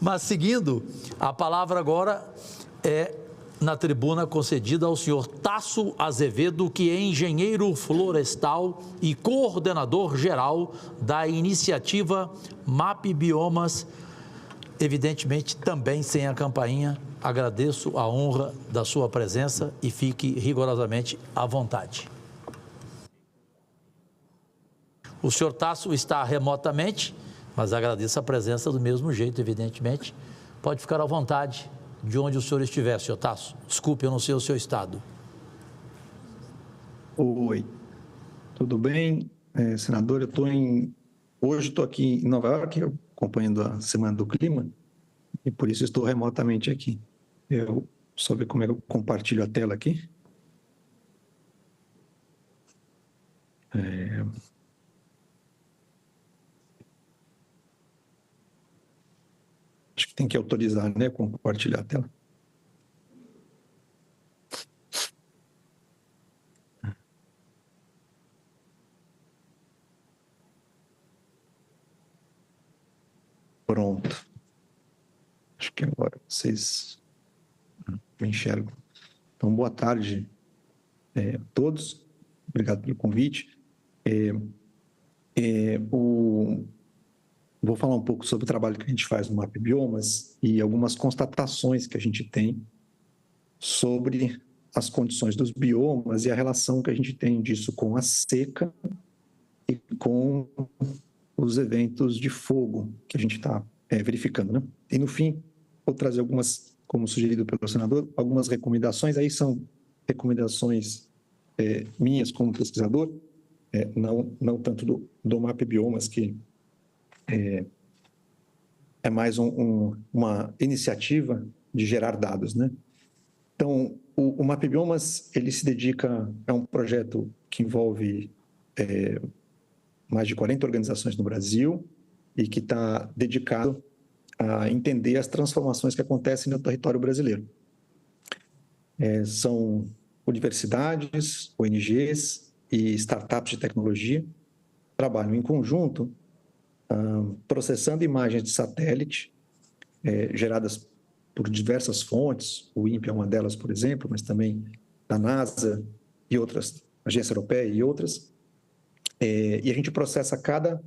Mas seguindo, a palavra agora é na tribuna concedida ao senhor Tasso Azevedo, que é engenheiro florestal e coordenador geral da iniciativa MAP Biomas, evidentemente também sem a campainha. Agradeço a honra da sua presença e fique rigorosamente à vontade. O senhor Tasso está remotamente, mas agradeço a presença do mesmo jeito, evidentemente. Pode ficar à vontade de onde o senhor estiver, senhor Tasso. Desculpe, eu não sei o seu estado. Oi, tudo bem, senador? Hoje estou aqui em Nova York, acompanhando a Semana do Clima, e por isso estou remotamente aqui. Eu só ver como é que eu compartilho a tela aqui. Acho que tem que autorizar, né, compartilhar a tela. Pronto. Acho que agora vocês me enxergam. Então, boa tarde a todos. Obrigado pelo convite. Vou falar um pouco sobre o trabalho que a gente faz no MAP Biomas e algumas constatações que a gente tem sobre as condições dos biomas e a relação que a gente tem disso com a seca e com os eventos de fogo que a gente está verificando, né? E, no fim, vou trazer algumas, como sugerido pelo senador, algumas recomendações. Aí são recomendações minhas como pesquisador, não tanto do MAP Biomas, que é mais uma iniciativa de gerar dados, né? Então, o MAP Biomas, ele se dedica a um projeto que envolve mais de 40 organizações no Brasil e que está dedicado a entender as transformações que acontecem no território brasileiro. São universidades, ONGs e startups de tecnologia, trabalham em conjunto processando imagens de satélite geradas por diversas fontes, o INPE é uma delas, por exemplo, mas também da NASA e outras, agência europeia e outras, e a gente processa cada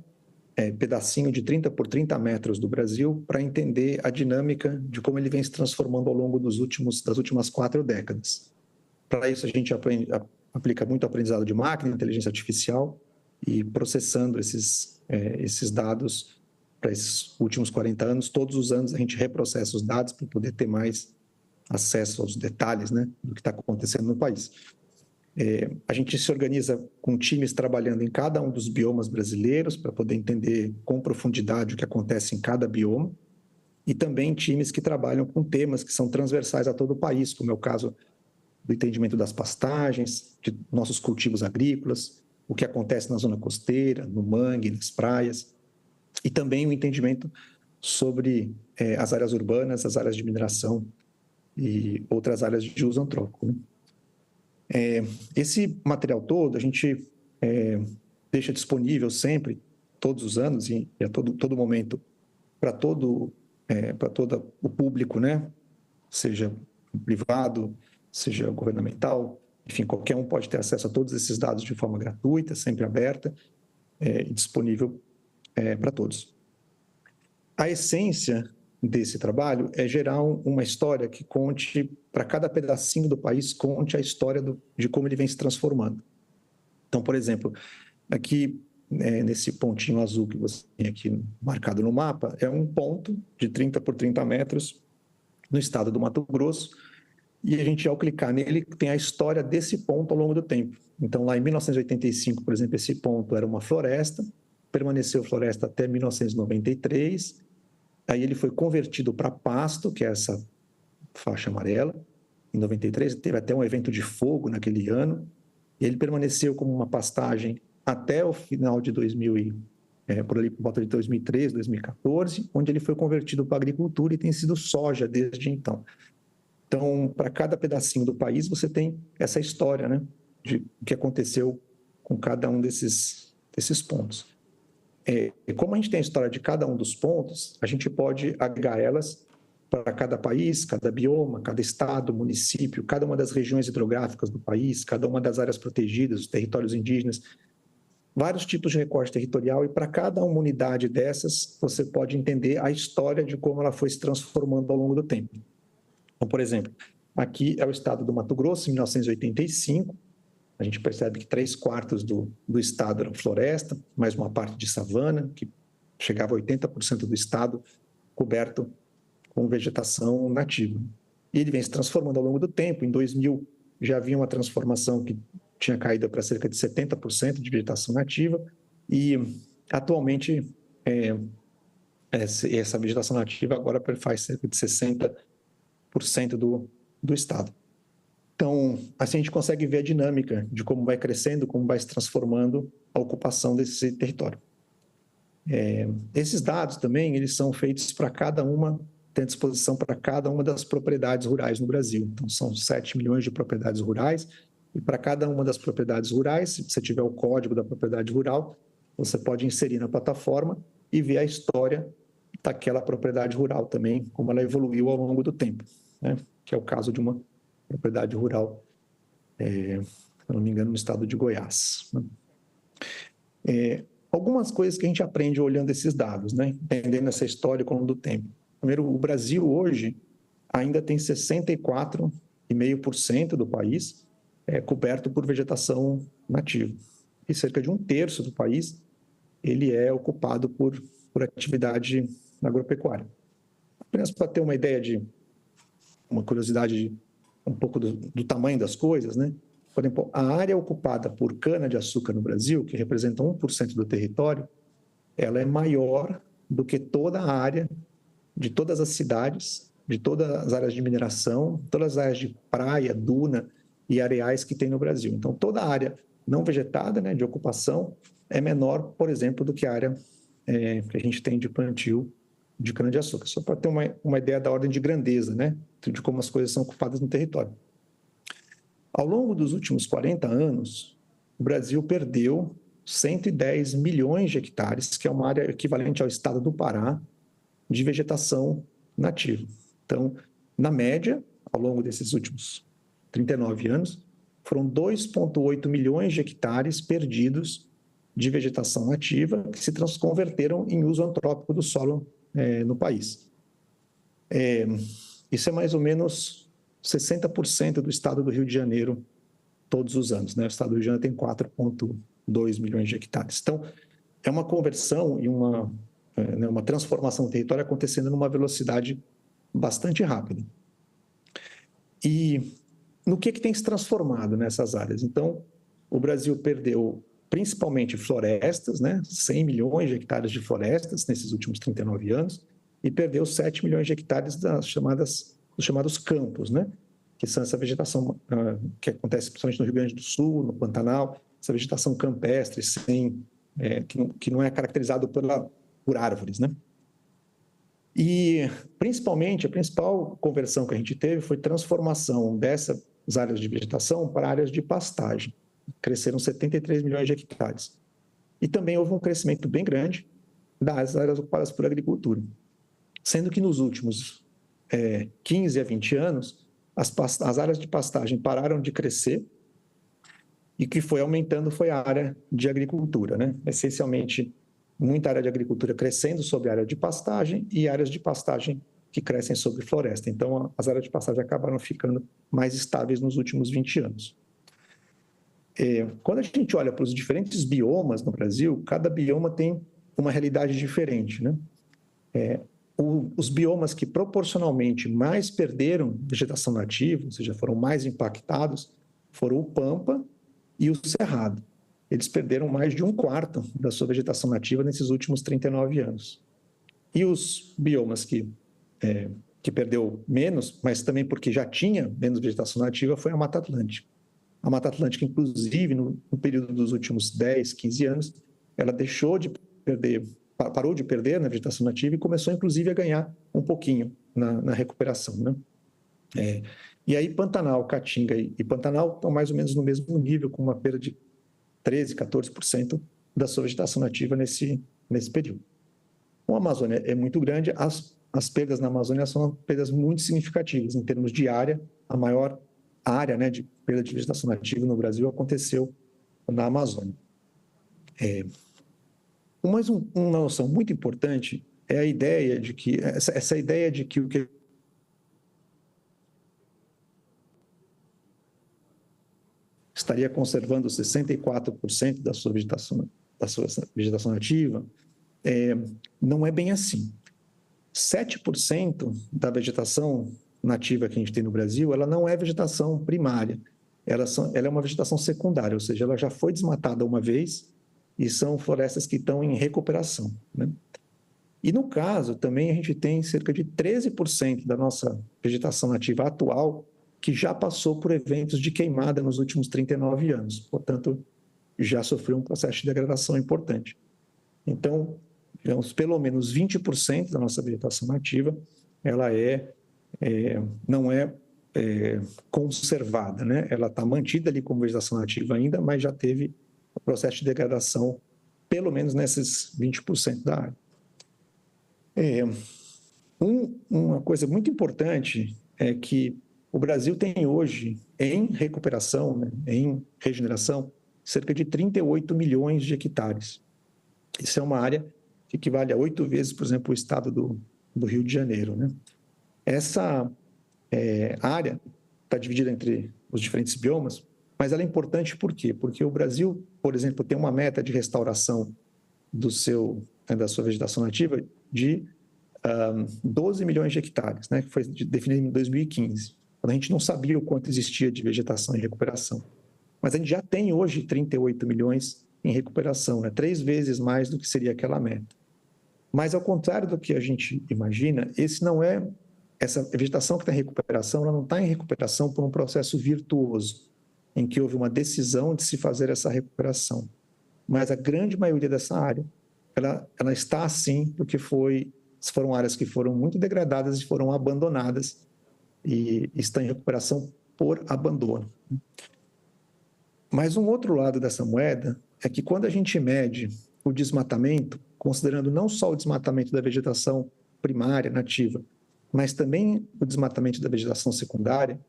pedacinho de 30 por 30 metros do Brasil para entender a dinâmica de como ele vem se transformando ao longo das últimas 4 décadas. Para isso, a gente aplica muito aprendizado de máquina, inteligência artificial, e processando esses dados para esses últimos 40 anos. Todos os anos a gente reprocessa os dados para poder ter mais acesso aos detalhes, né, do que está acontecendo no país. A gente se organiza com times trabalhando em cada um dos biomas brasileiros para poder entender com profundidade o que acontece em cada bioma, e também times que trabalham com temas que são transversais a todo o país, como é o caso do entendimento das pastagens, de nossos cultivos agrícolas, o que acontece na zona costeira, no mangue, nas praias, e também o entendimento sobre as áreas urbanas, as áreas de mineração e outras áreas de uso antrópico, né? Esse material todo a gente deixa disponível sempre, todos os anos e a todo momento, para todo o público, né? Seja privado, seja governamental, enfim, qualquer um pode ter acesso a todos esses dados de forma gratuita, sempre aberta e disponível para todos. A essência desse trabalho é gerar uma história que conte, para cada pedacinho do país, conte a história de como ele vem se transformando. Então, por exemplo, aqui, nesse pontinho azul que você tem aqui marcado no mapa, é um ponto de 30 por 30 metros no estado do Mato Grosso, e a gente, ao clicar nele, tem a história desse ponto ao longo do tempo. Então, lá em 1985, por exemplo, esse ponto era uma floresta, permaneceu floresta até 1993, aí ele foi convertido para pasto, que é essa faixa amarela, em 93, teve até um evento de fogo naquele ano, e ele permaneceu como uma pastagem até o final de por ali, por volta de 2013, 2014, onde ele foi convertido para agricultura e tem sido soja desde então. Então, para cada pedacinho do país, você tem essa história, né, de o que aconteceu com cada um desses pontos. Como a gente tem a história de cada um dos pontos, a gente pode agregar elas para cada país, cada bioma, cada estado, município, cada uma das regiões hidrográficas do país, cada uma das áreas protegidas, os territórios indígenas, vários tipos de recorte territorial, e para cada uma unidade dessas, você pode entender a história de como ela foi se transformando ao longo do tempo. Então, por exemplo, aqui é o estado do Mato Grosso, em 1985, a gente percebe que 3/4 do estado eram floresta, mais uma parte de savana, que chegava a 80% do estado coberto com vegetação nativa. E ele vem se transformando ao longo do tempo. Em 2000, já havia uma transformação que tinha caído para cerca de 70% de vegetação nativa, e atualmente essa vegetação nativa agora faz cerca de 60% do estado. Então, assim a gente consegue ver a dinâmica de como vai crescendo, como vai se transformando a ocupação desse território. Esses dados também, eles são feitos para cada uma, tem à disposição para cada uma das propriedades rurais no Brasil. Então, são 7 milhões de propriedades rurais, e para cada uma das propriedades rurais, se você tiver o código da propriedade rural, você pode inserir na plataforma e ver a história daquela propriedade rural também, como ela evoluiu ao longo do tempo, né? Que é o caso de uma propriedade rural, se não me engano, no estado de Goiás, né? Algumas coisas que a gente aprende olhando esses dados, né? Entendendo essa história ao longo do tempo. Primeiro, o Brasil hoje ainda tem 64,5% do país coberto por vegetação nativa. E cerca de 1/3 do país ele é ocupado por atividade agropecuária. Apenas para ter uma ideia de uma curiosidade de um pouco do tamanho das coisas, né? Por exemplo, a área ocupada por cana-de-açúcar no Brasil, que representa 1% do território, ela é maior do que toda a área de todas as cidades, de todas as áreas de mineração, todas as áreas de praia, duna e areais que tem no Brasil. Então, toda a área não vegetada, né, de ocupação, é menor, por exemplo, do que a área que a gente tem de plantio de cana-de-açúcar. Só para ter uma ideia da ordem de grandeza, né, de como as coisas são ocupadas no território. Ao longo dos últimos 40 anos, o Brasil perdeu 110 milhões de hectares, que é uma área equivalente ao estado do Pará, de vegetação nativa. Então, na média, ao longo desses últimos 39 anos, foram 2,8 milhões de hectares perdidos de vegetação nativa que se converteram em uso antrópico do solo no país. Isso é mais ou menos 60% do estado do Rio de Janeiro todos os anos, né? O estado do Rio de Janeiro tem 4,2 milhões de hectares. Então, é uma conversão e uma transformação do território acontecendo numa velocidade bastante rápida. E no que tem se transformado nessas áreas? Então, o Brasil perdeu principalmente florestas, né? 100 milhões de hectares de florestas nesses últimos 39 anos, e perdeu 7 milhões de hectares dos chamados campos, né? Que são essa vegetação que acontece principalmente no Rio Grande do Sul, no Pantanal, essa vegetação campestre, que não é caracterizado por árvores, né? E, principalmente, a principal conversão que a gente teve foi transformação dessas áreas de vegetação para áreas de pastagem. Cresceram 73 milhões de hectares. E também houve um crescimento bem grande das áreas ocupadas por agricultura. Sendo que nos últimos 15 a 20 anos, as áreas de pastagem pararam de crescer, e o que foi aumentando foi a área de agricultura, né? Essencialmente, muita área de agricultura crescendo sobre a área de pastagem e áreas de pastagem que crescem sobre floresta. Então, as áreas de pastagem acabaram ficando mais estáveis nos últimos 20 anos. Quando a gente olha para os diferentes biomas no Brasil, cada bioma tem uma realidade diferente, né? Os biomas que proporcionalmente mais perderam vegetação nativa, ou seja, foram mais impactados, foram o Pampa e o Cerrado. Eles perderam mais de 1/4 da sua vegetação nativa nesses últimos 39 anos. E os biomas que perdeu menos, mas também porque já tinha menos vegetação nativa, foi a Mata Atlântica. A Mata Atlântica, inclusive, no período dos últimos 10, 15 anos, ela parou de perder na vegetação nativa e começou, inclusive, a ganhar um pouquinho na recuperação, né? E aí, Pantanal, Caatinga e Pantanal estão mais ou menos no mesmo nível, com uma perda de 13%, 14% da sua vegetação nativa nesse período. A Amazônia é muito grande, as perdas na Amazônia são perdas muito significativas. Em termos de área, a maior área, né, de perda de vegetação nativa no Brasil aconteceu na Amazônia. Mas uma noção muito importante é a ideia de que, essa ideia de que o que estaria conservando 64% da sua vegetação nativa, não é bem assim. 7% da vegetação nativa que a gente tem no Brasil, ela não é vegetação primária, ela é uma vegetação secundária, ou seja, ela já foi desmatada uma vez e são florestas que estão em recuperação, né? E no caso, também a gente tem cerca de 13% da nossa vegetação nativa atual que já passou por eventos de queimada nos últimos 39 anos, portanto, já sofreu um processo de degradação importante. Então, pelo menos 20% da nossa vegetação nativa, ela não é conservada, né? Ela está mantida ali como vegetação nativa ainda, mas já teve o processo de degradação, pelo menos nesses 20% da área. Uma coisa muito importante é que o Brasil tem hoje, em recuperação, né, em regeneração, cerca de 38 milhões de hectares. Isso é uma área que equivale a 8 vezes, por exemplo, o estado do Rio de Janeiro, né? Essa área está dividida entre os diferentes biomas, mas ela é importante por quê? Porque o Brasil, por exemplo, tem uma meta de restauração da sua vegetação nativa de 12 milhões de hectares, né, que foi definida em 2015, quando a gente não sabia o quanto existia de vegetação em recuperação. Mas a gente já tem hoje 38 milhões em recuperação, né, 3 vezes mais do que seria aquela meta. Mas, ao contrário do que a gente imagina, essa vegetação que está em recuperação, ela não está em recuperação por um processo virtuoso, em que houve uma decisão de se fazer essa recuperação. Mas a grande maioria dessa área, ela está assim porque foram áreas que foram muito degradadas e foram abandonadas e estão em recuperação por abandono. Mas um outro lado dessa moeda é que quando a gente mede o desmatamento, considerando não só o desmatamento da vegetação primária, nativa, mas também o desmatamento da vegetação secundária,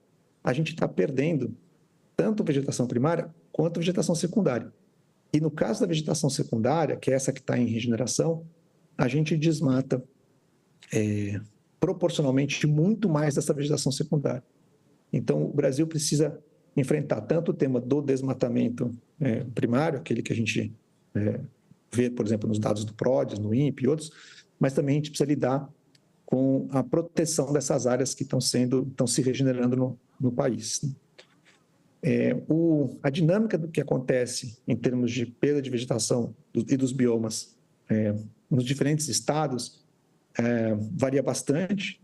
a gente está perdendo tanto vegetação primária quanto vegetação secundária. E no caso da vegetação secundária, que é essa que está em regeneração, a gente desmata proporcionalmente muito mais dessa vegetação secundária. Então, o Brasil precisa enfrentar tanto o tema do desmatamento primário, aquele que a gente vê, por exemplo, nos dados do PRODES, no INPE e outros, mas também a gente precisa lidar com a proteção dessas áreas que estão se regenerando no país. A dinâmica do que acontece em termos de perda de vegetação e dos biomas nos diferentes estados varia bastante,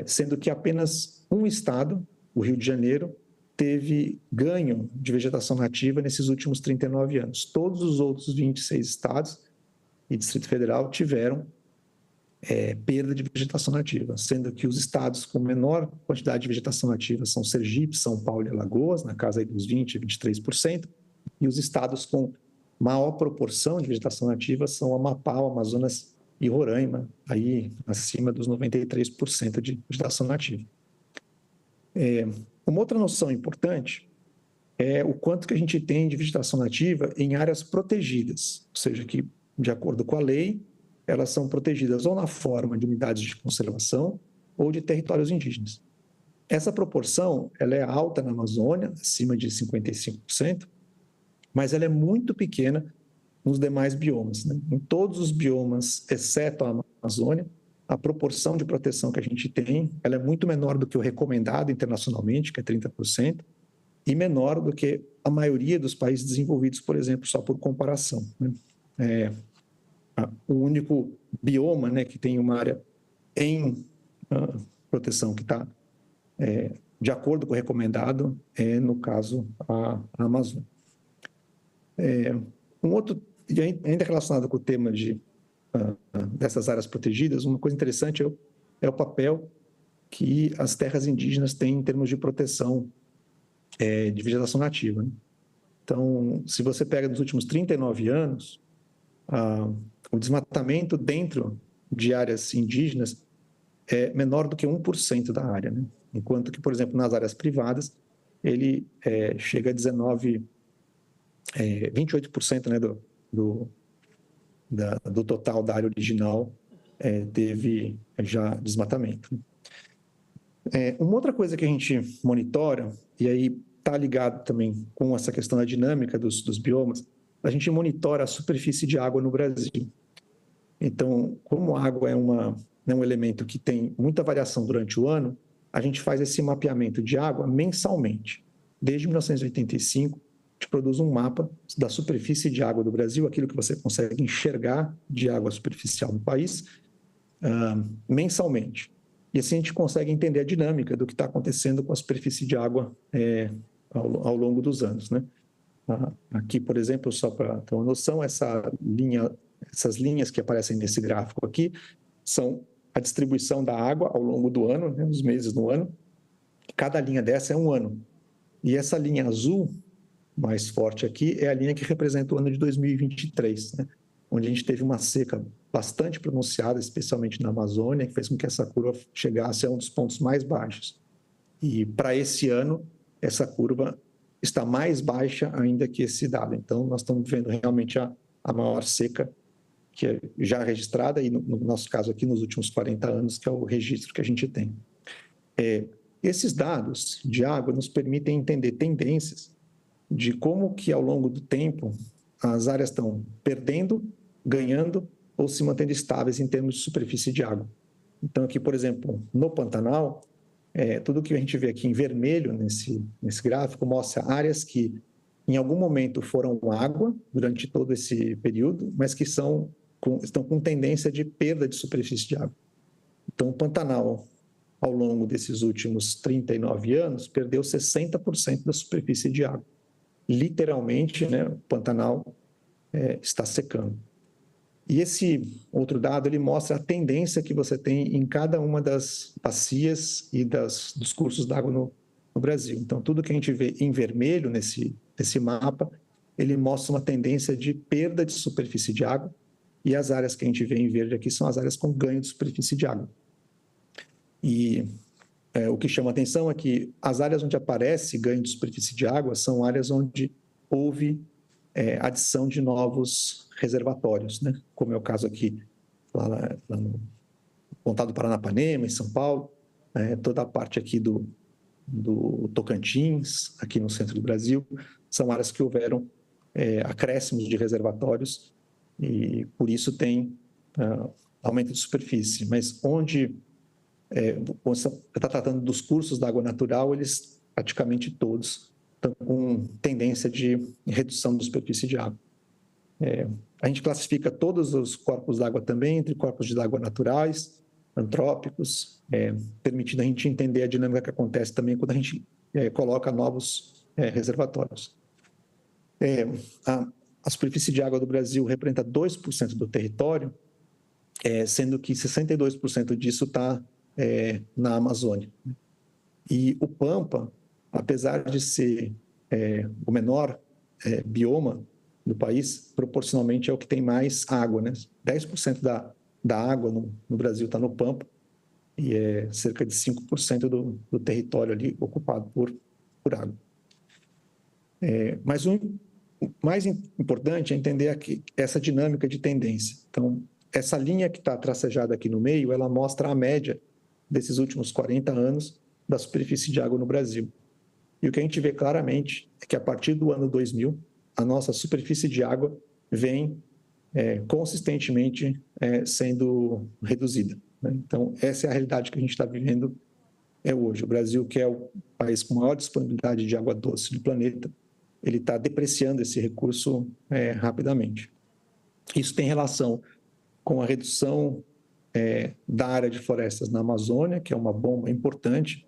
sendo que apenas um estado, o Rio de Janeiro, teve ganho de vegetação nativa nesses últimos 39 anos. Todos os outros 26 estados e Distrito Federal tiveram perda de vegetação nativa, sendo que os estados com menor quantidade de vegetação nativa são Sergipe, São Paulo e Alagoas, na casa aí dos 20%, 23%, e os estados com maior proporção de vegetação nativa são Amapá, Amazonas e Roraima, aí acima dos 93% de vegetação nativa. Uma outra noção importante é o quanto que a gente tem de vegetação nativa em áreas protegidas, ou seja, que, de acordo com a lei, elas são protegidas ou na forma de unidades de conservação ou de territórios indígenas. Essa proporção ela é alta na Amazônia, acima de 55%, mas ela é muito pequena nos demais biomas, né? Em todos os biomas, exceto a Amazônia, a proporção de proteção que a gente tem, ela é muito menor do que o recomendado internacionalmente, que é 30%, e menor do que a maioria dos países desenvolvidos, por exemplo, só por comparação, né? O único bioma, né, que tem uma área em proteção que está de acordo com o recomendado é, no caso, a Amazônia. Um outro, e ainda relacionado com o tema dessas áreas protegidas, uma coisa interessante é o papel que as terras indígenas têm em termos de proteção de vegetação nativa, né? Então, se você pega nos últimos 39 anos, o desmatamento dentro de áreas indígenas é menor do que 1% da área, né? Enquanto que, por exemplo, nas áreas privadas, ele chega a 28%, né, do total da área original teve já desmatamento. Uma outra coisa que a gente monitora, e aí está ligado também com essa questão da dinâmica dos biomas, a gente monitora a superfície de água no Brasil. Então, como a água é um elemento que tem muita variação durante o ano, a gente faz esse mapeamento de água mensalmente. Desde 1985, a gente produz um mapa da superfície de água do Brasil, aquilo que você consegue enxergar de água superficial no país, mensalmente. E assim a gente consegue entender a dinâmica do que está acontecendo com a superfície de água ao longo dos anos, né? Aqui, por exemplo, só para ter uma noção, essas linhas que aparecem nesse gráfico aqui são a distribuição da água ao longo do ano, né, os meses do ano. Cada linha dessa é um ano. E essa linha azul, mais forte aqui, é a linha que representa o ano de 2023, né, onde a gente teve uma seca bastante pronunciada, especialmente na Amazônia, que fez com que essa curva chegasse a um dos pontos mais baixos. E para esse ano, essa curva está mais baixa ainda que esse dado. Então, nós estamos vendo realmente a maior seca que é já registrada, e no nosso caso aqui, nos últimos 40 anos, que é o registro que a gente tem. Esses dados de água nos permitem entender tendências de como que, ao longo do tempo, as áreas estão perdendo, ganhando ou se mantendo estáveis em termos de superfície de água. Então, aqui, por exemplo, no Pantanal, tudo que a gente vê aqui em vermelho nesse gráfico mostra áreas que, em algum momento, foram água durante todo esse período, mas que estão com tendência de perda de superfície de água. Então, o Pantanal, ao longo desses últimos 39 anos, perdeu 60% da superfície de água. Literalmente, né, o Pantanal está secando. E esse outro dado, ele mostra a tendência que você tem em cada uma das bacias e dos cursos d'água no Brasil. Então, tudo que a gente vê em vermelho nesse mapa, ele mostra uma tendência de perda de superfície de água, e as áreas que a gente vê em verde aqui são as áreas com ganho de superfície de água. E o que chama atenção é que as áreas onde aparece ganho de superfície de água são áreas onde houve adição de novos reservatórios, né? Como é o caso aqui, lá no Pontal do Paranapanema, em São Paulo, toda a parte aqui do Tocantins, aqui no centro do Brasil, são áreas que houveram acréscimos de reservatórios e, por isso, tem aumento de superfície. Mas onde você está tratando dos cursos da água natural, eles praticamente todos estão com tendência de redução de superfície de água. A gente classifica todos os corpos d'água também entre corpos de água naturais, antrópicos, permitindo a gente entender a dinâmica que acontece também quando a gente coloca novos reservatórios. A superfície de água do Brasil representa 2% do território, sendo que 62% disso está na Amazônia. E o Pampa, apesar de ser o menor bioma do país, proporcionalmente é o que tem mais água, né? 10% da água no Brasil está no Pampa, e cerca de 5% do território ali ocupado por água. Mas o mais importante é entender aqui essa dinâmica de tendência. Então, essa linha que está tracejada aqui no meio, ela mostra a média desses últimos 40 anos da superfície de água no Brasil. E o que a gente vê claramente é que a partir do ano 2000, a nossa superfície de água vem consistentemente sendo reduzida, né? Então, essa é a realidade que a gente está vivendo hoje. O Brasil, que é o país com maior disponibilidade de água doce do planeta, ele está depreciando esse recurso rapidamente. Isso tem relação com a redução da área de florestas na Amazônia, que é uma bomba importante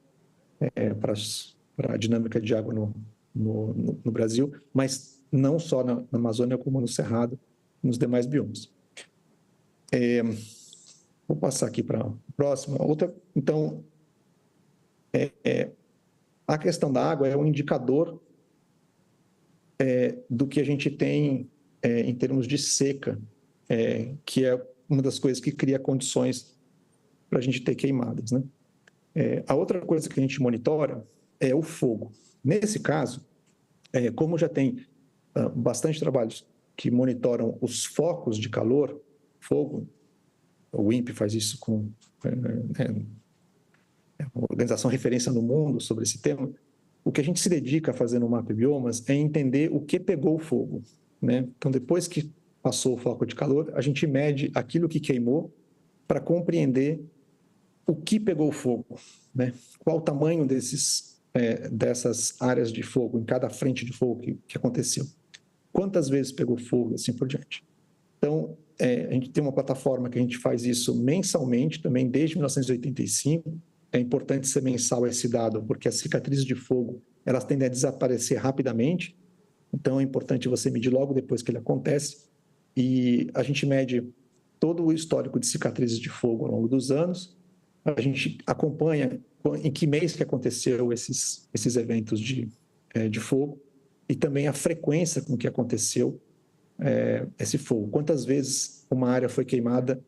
para a dinâmica de água no Brasil, mas não só na Amazônia, como no Cerrado, nos demais biomas. Vou passar aqui para a próxima. Então, a questão da água é um indicador do que a gente tem em termos de seca, que é uma das coisas que cria condições para a gente ter queimadas, né? A outra coisa que a gente monitora é o fogo. Nesse caso, como já tem bastante trabalhos que monitoram os focos de calor, fogo, o INPE faz isso com uma organização referência no mundo sobre esse tema. O que a gente se dedica a fazer no Mapa Biomas é entender o que pegou o fogo, né? Então, depois que passou o foco de calor, a gente mede aquilo que queimou para compreender o que pegou o fogo, né? Qual o tamanho dessas áreas de fogo, em cada frente de fogo que aconteceu. Quantas vezes pegou fogo, assim por diante. Então, a gente tem uma plataforma que a gente faz isso mensalmente, também desde 1985. É importante ser mensal esse dado, porque as cicatrizes de fogo, elas tendem a desaparecer rapidamente. Então, é importante você medir logo depois que ele acontece. E a gente mede todo o histórico de cicatrizes de fogo ao longo dos anos. A gente acompanha em que mês que aconteceu esses eventos de fogo e também a frequência com que aconteceu esse fogo. Quantas vezes uma área foi queimada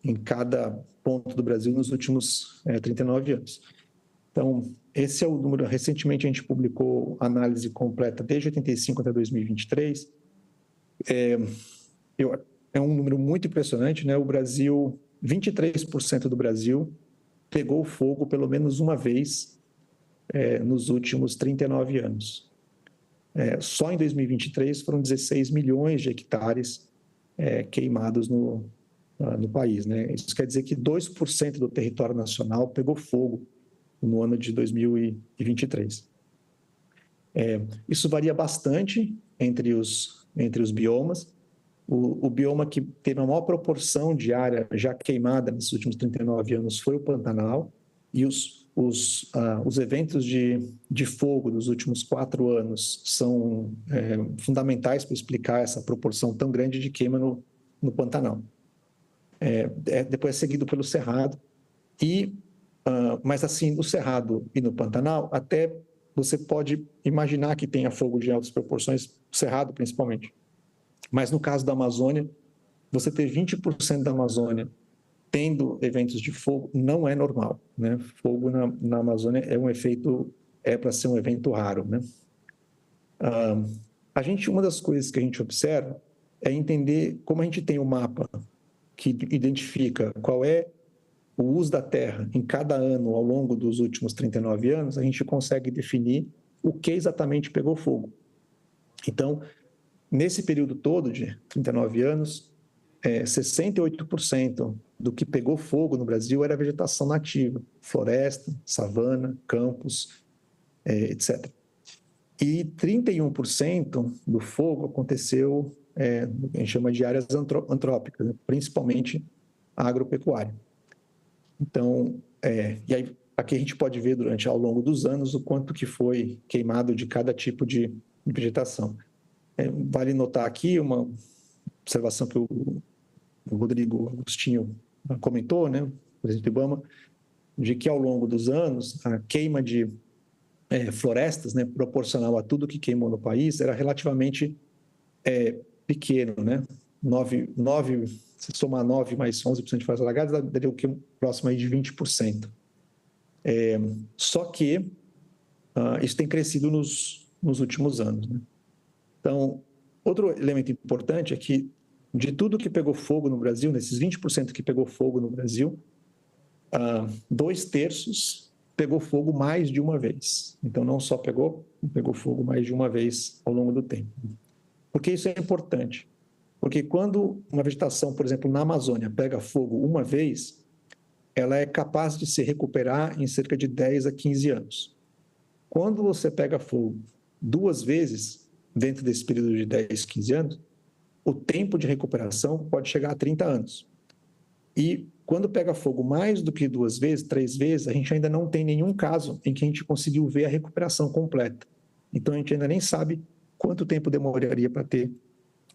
em cada ponto do Brasil nos últimos 39 anos. Então, esse é o número. Recentemente, a gente publicou análise completa desde 85 até 2023. É um número muito impressionante, né? O Brasil, 23% do Brasil pegou fogo pelo menos uma vez nos últimos 39 anos. Só em 2023 foram 16 milhões de hectares queimados no país, né? Isso quer dizer que 2% do território nacional pegou fogo no ano de 2023. Isso varia bastante entre os biomas. O bioma que teve a maior proporção de área já queimada nesses últimos 39 anos foi o Pantanal, e os eventos de fogo dos últimos 4 anos são fundamentais para explicar essa proporção tão grande de queima no Pantanal. Depois é seguido pelo Cerrado, mas assim, no Cerrado e no Pantanal, até você pode imaginar que tenha fogo de altas proporções, Cerrado principalmente. Mas no caso da Amazônia, você ter 20% da Amazônia tendo eventos de fogo não é normal, né? Fogo na Amazônia é para ser um evento raro, né? Uma das coisas que a gente observa é entender como a gente tem um mapa que identifica qual é o uso da terra em cada ano ao longo dos últimos 39 anos, a gente consegue definir o que exatamente pegou fogo. Então, nesse período todo de 39 anos, 68% do que pegou fogo no Brasil era vegetação nativa, floresta, savana, campos, etc. E 31% do fogo aconteceu, a gente chama de áreas antrópicas, né? Principalmente agropecuária. Então, e aí, aqui a gente pode ver ao longo dos anos o quanto que foi queimado de cada tipo de vegetação. Vale notar aqui uma observação que o Rodrigo Agostinho comentou, né, o presidente do IBAMA, de que ao longo dos anos a queima de florestas, né, proporcional a tudo que queimou no país, era relativamente pequeno, né? 9, se somar 9 mais 11% de florestas alagadas, daria o que próximo aí de 20%. Só que isso tem crescido nos últimos anos, né? Então, outro elemento importante é que de tudo que pegou fogo no Brasil, nesses 20% que pegou fogo no Brasil, 2/3 pegou fogo mais de uma vez. Então, não só pegou fogo mais de uma vez ao longo do tempo. Por que isso é importante? Porque quando uma vegetação, por exemplo, na Amazônia, pega fogo uma vez, ela é capaz de se recuperar em cerca de 10 a 15 anos. Quando você pega fogo 2 vezes, dentro desse período de 10, 15 anos, o tempo de recuperação pode chegar a 30 anos. E quando pega fogo mais do que 2 vezes, 3 vezes, a gente ainda não tem nenhum caso em que a gente conseguiu ver a recuperação completa. Então, a gente ainda nem sabe quanto tempo demoraria para ter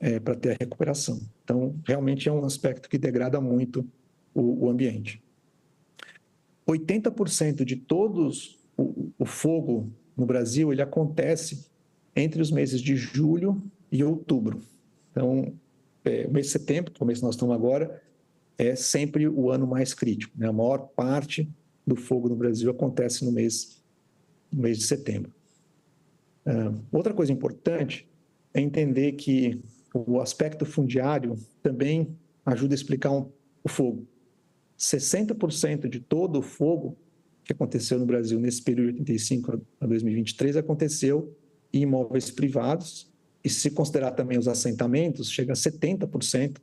a recuperação. Então, realmente é um aspecto que degrada muito o ambiente. 80% de todos o fogo no Brasil, ele acontece entre os meses de julho e outubro. Então, o mês de setembro, que é o mês que nós estamos agora, é sempre o ano mais crítico, né? A maior parte do fogo no Brasil acontece no mês de setembro. Outra coisa importante é entender que o aspecto fundiário também ajuda a explicar o fogo. 60% de todo o fogo que aconteceu no Brasil nesse período de 85 a 2023 aconteceu em imóveis privados, e se considerar também os assentamentos, chega a 70%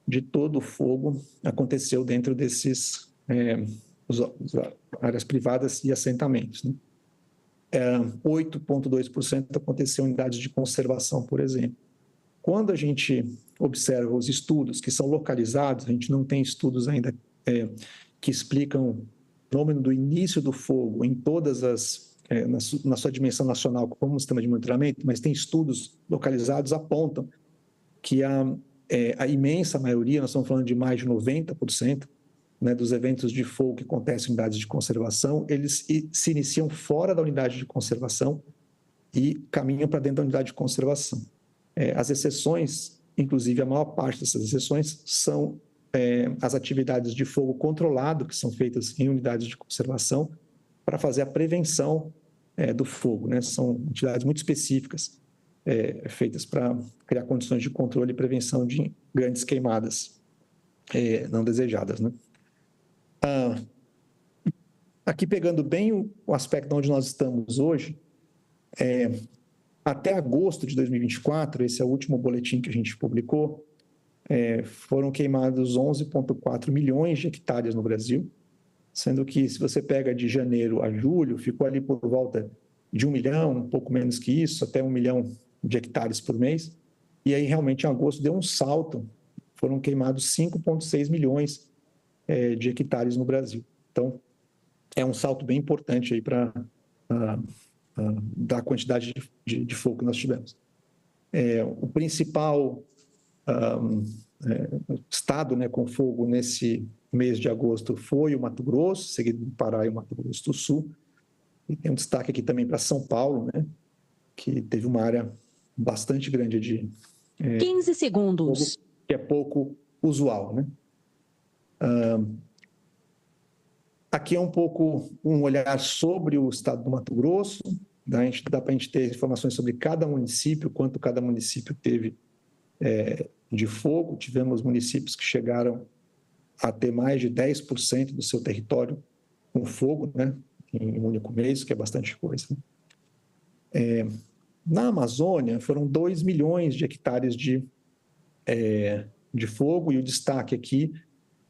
de todo o fogo aconteceu dentro desses áreas privadas e assentamentos, né? 8,2% aconteceu em unidades de conservação, por exemplo. Quando a gente observa os estudos que são localizados, a gente não tem estudos ainda que explicam o fenômeno do início do fogo em todas as, na sua dimensão nacional, como um sistema de monitoramento, mas tem estudos localizados que apontam que a imensa maioria, nós estamos falando de mais de 90%, né, dos eventos de fogo que acontecem em unidades de conservação, eles se iniciam fora da unidade de conservação e caminham para dentro da unidade de conservação. As exceções, inclusive a maior parte dessas exceções, são as atividades de fogo controlado, que são feitas em unidades de conservação, para fazer a prevenção do fogo, né? São atividades muito específicas, feitas para criar condições de controle e prevenção de grandes queimadas não desejadas, né? Aqui pegando bem o aspecto onde nós estamos hoje, até agosto de 2024, esse é o último boletim que a gente publicou, foram queimados 11,4 milhões de hectares no Brasil, sendo que se você pega de janeiro a julho, ficou ali por volta de 1 milhão, um pouco menos que isso, até 1 milhão de hectares por mês, e aí realmente em agosto deu um salto, foram queimados 5,6 milhões de hectares no Brasil. Então, é um salto bem importante aí para da quantidade de fogo que nós tivemos. O principal estado, né, com fogo nesse mês de agosto foi o Mato Grosso, seguido do Pará e o Mato Grosso do Sul. E tem um destaque aqui também para São Paulo, né, que teve uma área bastante grande de 15 segundos, fogo, que é pouco usual, né? Aqui é um pouco um olhar sobre o estado do Mato Grosso, dá para a gente ter informações sobre cada município, quanto cada município teve de fogo. Tivemos municípios que chegaram a ter mais de 10% do seu território com fogo, né, em um único mês, que é bastante coisa. Na Amazônia, foram 2 milhões de hectares de fogo, e o destaque aqui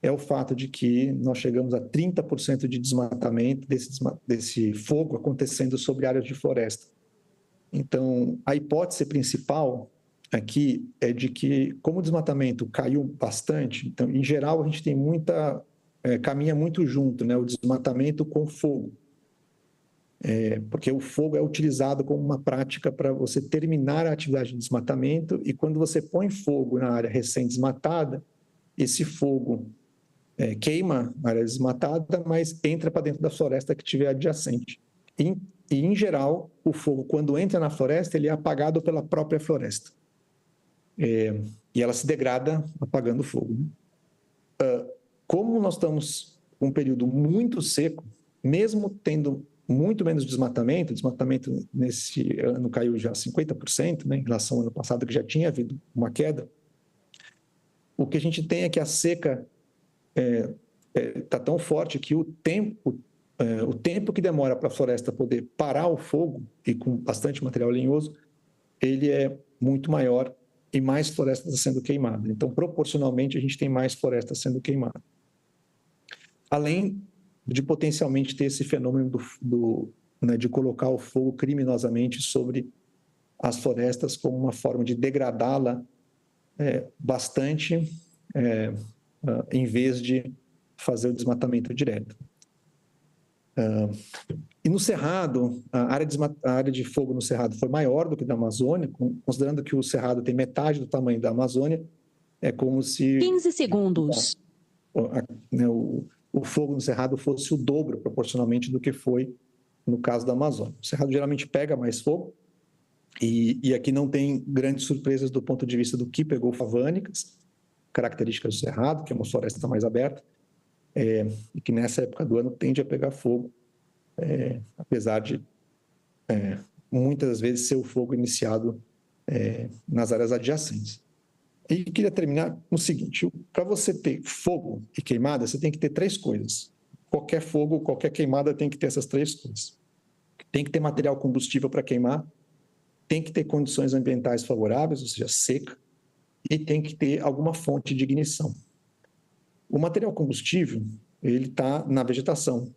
é o fato de que nós chegamos a 30% de desmatamento desse fogo acontecendo sobre áreas de floresta. Então, a hipótese principal aqui é de que, como o desmatamento caiu bastante, então, em geral, a gente tem caminha muito junto, né, o desmatamento com fogo. Porque o fogo é utilizado como uma prática para você terminar a atividade de desmatamento, e quando você põe fogo na área recém-desmatada, esse fogo queima a área desmatada, mas entra para dentro da floresta que tiver adjacente. E, em geral, o fogo, quando entra na floresta, ele é apagado pela própria floresta. E ela se degrada apagando o fogo, né? Como nós estamos com um período muito seco, mesmo tendo muito menos desmatamento, o desmatamento nesse ano caiu já 50%, né, em relação ao ano passado, que já tinha havido uma queda, o que a gente tem é que a seca está tão forte que o tempo que demora para a floresta poder parar o fogo, e com bastante material lenhoso, ele é muito maior e mais floresta está sendo queimada. Então, proporcionalmente, a gente tem mais floresta sendo queimada. Além de potencialmente ter esse fenômeno de colocar o fogo criminosamente sobre as florestas como uma forma de degradá-la bastante, em vez de fazer o desmatamento direto. E no Cerrado, a área de fogo no Cerrado foi maior do que da Amazônia, considerando que o Cerrado tem metade do tamanho da Amazônia, é como se... 15 segundos. O fogo no Cerrado fosse o dobro, proporcionalmente, do que foi no caso da Amazônia. O Cerrado geralmente pega mais fogo, e aqui não tem grandes surpresas do ponto de vista do que pegou favânicas, características do Cerrado, que é uma floresta mais aberta, e que nessa época do ano tende a pegar fogo, apesar de muitas vezes ser o fogo iniciado nas áreas adjacentes. E queria terminar com o seguinte: para você ter fogo e queimada, você tem que ter 3 coisas. Qualquer fogo, qualquer queimada tem que ter essas 3 coisas. Tem que ter material combustível para queimar, tem que ter condições ambientais favoráveis, ou seja, seca, e tem que ter alguma fonte de ignição. O material combustível, ele está na vegetação,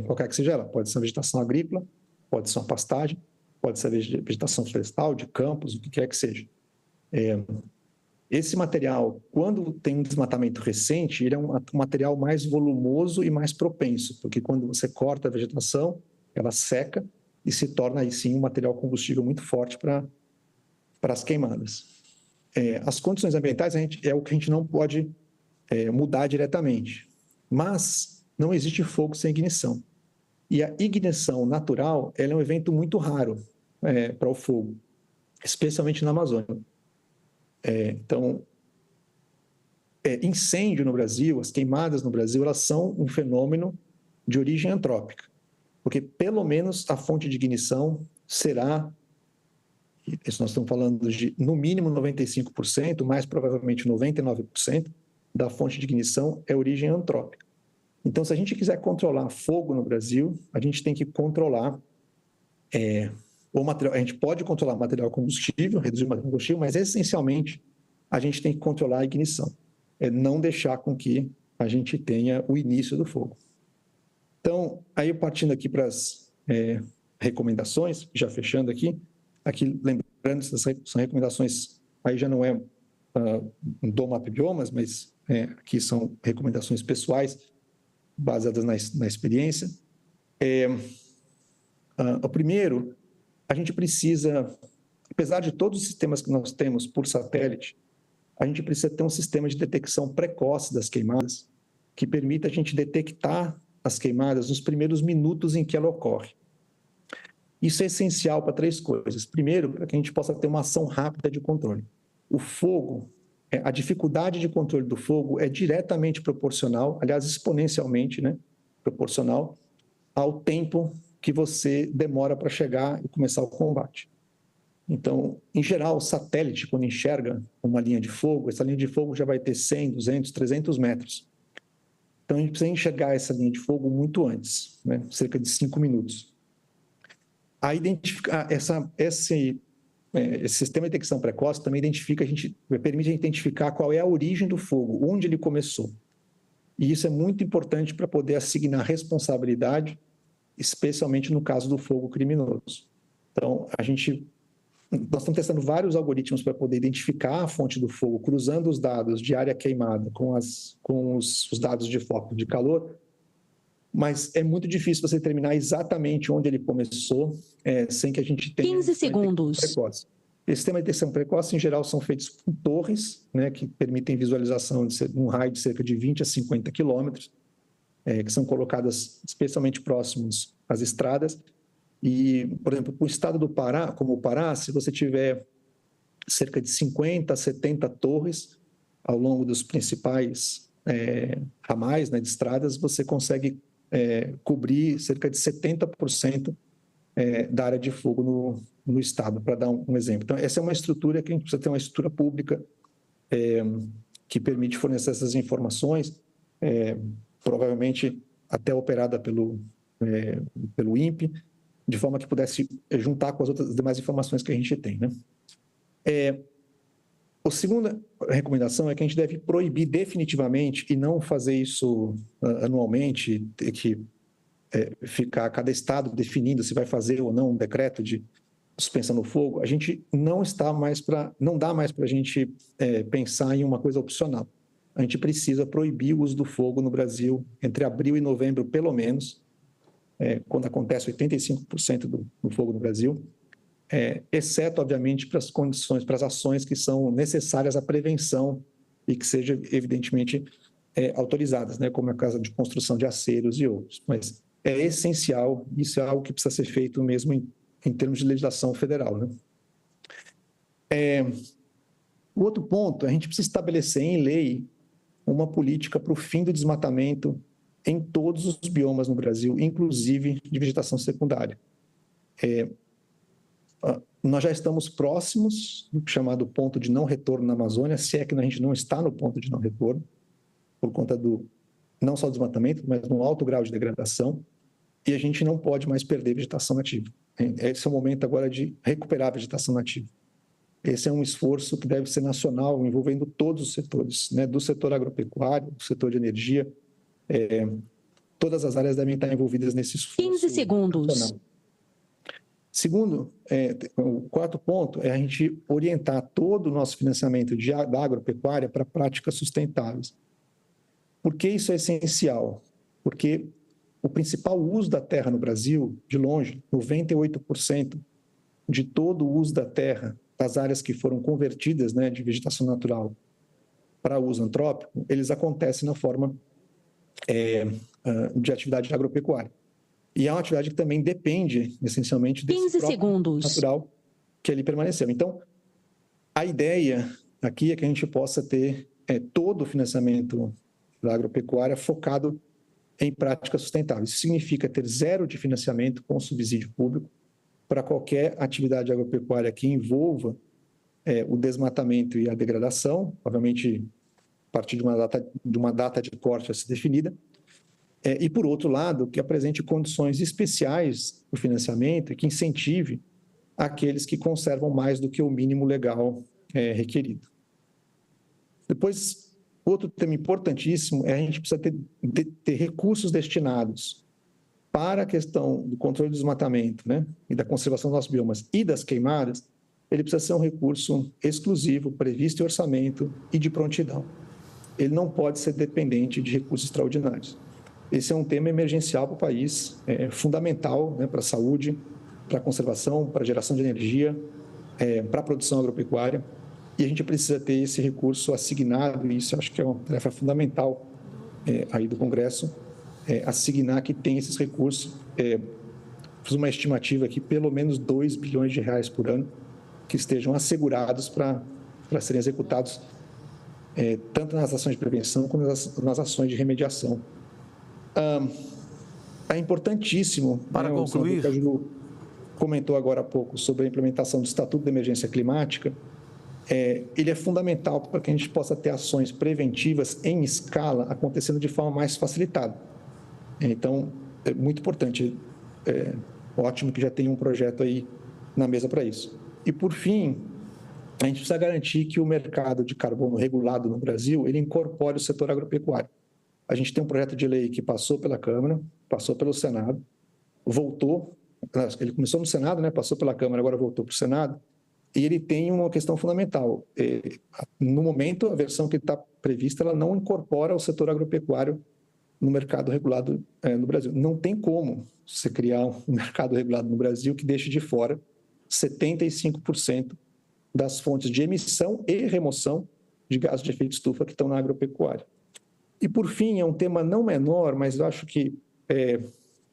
qualquer que seja ela. Pode ser uma vegetação agrícola, pode ser uma pastagem, pode ser vegetação florestal, de campos, o que quer que seja. Esse material, quando tem um desmatamento recente, ele é um material mais volumoso e mais propenso, porque quando você corta a vegetação, ela seca e se torna aí sim um material combustível muito forte para as queimadas. As condições ambientais é o que a gente não pode mudar diretamente, mas não existe fogo sem ignição. E a ignição natural, ela é um evento muito raro para o fogo, especialmente na Amazônia. Então, incêndio no Brasil, as queimadas no Brasil, elas são um fenômeno de origem antrópica, porque pelo menos a fonte de ignição será, isso nós estamos falando de no mínimo 95%, mais provavelmente 99% da fonte de ignição é origem antrópica. Então, se a gente quiser controlar fogo no Brasil, a gente tem que controlar o material. A gente pode controlar material combustível, reduzir o material combustível, mas essencialmente a gente tem que controlar a ignição. Não deixar com que a gente tenha o início do fogo. Então, aí partindo aqui para as recomendações, já fechando aqui lembrando, são recomendações, aí já não do MAP Biomas, mas aqui são recomendações pessoais, baseadas na experiência. O primeiro, a gente precisa, apesar de todos os sistemas que nós temos por satélite, a gente precisa ter um sistema de detecção precoce das queimadas, que permita a gente detectar as queimadas nos primeiros minutos em que ela ocorre. Isso é essencial para 3 coisas. Primeiro, para que a gente possa ter uma ação rápida de controle. O fogo, a dificuldade de controle do fogo é diretamente proporcional, aliás, exponencialmente, proporcional ao tempo que você demora para chegar e começar o combate. Então, em geral, o satélite, quando enxerga uma linha de fogo, essa linha de fogo já vai ter 100, 200, 300 metros. Então, a gente precisa enxergar essa linha de fogo muito antes, cerca de 5 minutos. A identificar esse sistema de detecção precoce também permite a gente identificar qual é a origem do fogo, onde ele começou. E isso é muito importante para poder assignar responsabilidade, especialmente no caso do fogo criminoso. Então, nós estamos testando vários algoritmos para poder identificar a fonte do fogo, cruzando os dados de área queimada com os dados de foco de calor, mas é muito difícil você determinar exatamente onde ele começou, sem que a gente tenha... 15 segundos. Esse sistema de detecção precoce, em geral, são feitos com torres, que permitem visualização de um raio de cerca de 20 a 50 quilômetros, que são colocadas especialmente próximos às estradas. E, por exemplo, para o estado do Pará, como o Pará, se você tiver cerca de 50 a 70 torres ao longo dos principais ramais de estradas, você consegue cobrir cerca de 70% da área de fogo no estado, para dar um exemplo. Então, essa é uma estrutura que a gente precisa ter, uma estrutura pública que permite fornecer essas informações, provavelmente até operada pelo INPE, de forma que pudesse juntar com as outras demais informações que a gente tem, né? A segunda recomendação é que a gente deve proibir definitivamente e não fazer isso anualmente, ter que ficar cada estado definindo se vai fazer ou não um decreto de suspensão no fogo. A gente não dá mais para a gente pensar em uma coisa opcional. A gente precisa proibir o uso do fogo no Brasil entre abril e novembro, pelo menos, quando acontece 85% do fogo no Brasil, exceto, obviamente, para as condições, para as ações que são necessárias à prevenção e que sejam, evidentemente, autorizadas, né, como é o caso de construção de aceiros e outros. Mas é essencial, isso é algo que precisa ser feito mesmo em termos de legislação federal, né? O outro ponto, a gente precisa estabelecer em lei uma política para o fim do desmatamento em todos os biomas no Brasil, inclusive de vegetação secundária. Nós já estamos próximos do chamado ponto de não retorno na Amazônia, se é que a gente não está no ponto de não retorno, por conta não só do desmatamento, mas no alto grau de degradação, e a gente não pode mais perder vegetação nativa. Esse é o momento agora de recuperar a vegetação nativa. Esse é um esforço que deve ser nacional, envolvendo todos os setores, né, do setor agropecuário, do setor de energia. Todas as áreas devem estar envolvidas nesse esforço. 15 segundos. Nacional. Segundo, o quarto ponto é a gente orientar todo o nosso financiamento da agropecuária para práticas sustentáveis. Por que isso é essencial? Porque o principal uso da terra no Brasil, de longe, 98% de todo o uso da terra, das áreas que foram convertidas, né, de vegetação natural para uso antrópico, eles acontecem na forma de atividade agropecuária. E é uma atividade que também depende, essencialmente, desse próprio natural que ali permaneceu. Então, a ideia aqui é que a gente possa ter todo o financiamento da agropecuária focado em práticas sustentáveis. Isso significa ter zero de financiamento com subsídio público para qualquer atividade agropecuária que envolva o desmatamento e a degradação, obviamente a partir de uma data de corte a ser definida, e, por outro lado, que apresente condições especiais para o financiamento e que incentive aqueles que conservam mais do que o mínimo legal requerido. Depois, outro tema importantíssimo é a gente precisa ter recursos destinados para a questão do controle do desmatamento, né, e da conservação dos nossos biomas e das queimadas. Ele precisa ser um recurso exclusivo, previsto em orçamento e de prontidão. Ele não pode ser dependente de recursos extraordinários. Esse é um tema emergencial para o país, fundamental, né, para a saúde, para a conservação, para a geração de energia, para a produção agropecuária. E a gente precisa ter esse recurso assignado, e isso acho que é uma tarefa fundamental aí do Congresso, assignar que tem esses recursos. Fiz uma estimativa aqui, pelo menos 2 bilhões de reais por ano, que estejam assegurados para serem executados tanto nas ações de prevenção como nas ações de remediação. É importantíssimo, para concluir, o Cajuru comentou agora há pouco sobre a implementação do Estatuto de Emergência Climática. Ele é fundamental para que a gente possa ter ações preventivas em escala acontecendo de forma mais facilitada. Então, é muito importante, ótimo que já tem um projeto aí na mesa para isso. E, por fim, a gente precisa garantir que o mercado de carbono regulado no Brasil, ele incorpore o setor agropecuário. A gente tem um projeto de lei que passou pela Câmara, passou pelo Senado, voltou, ele começou no Senado, né, passou pela Câmara, agora voltou para o Senado, e ele tem uma questão fundamental. No momento, a versão que está prevista, ela não incorpora o setor agropecuário no mercado regulado no Brasil. Não tem como você criar um mercado regulado no Brasil que deixe de fora 75% das fontes de emissão e remoção de gases de efeito estufa que estão na agropecuária. E, por fim, é um tema não menor, mas eu acho que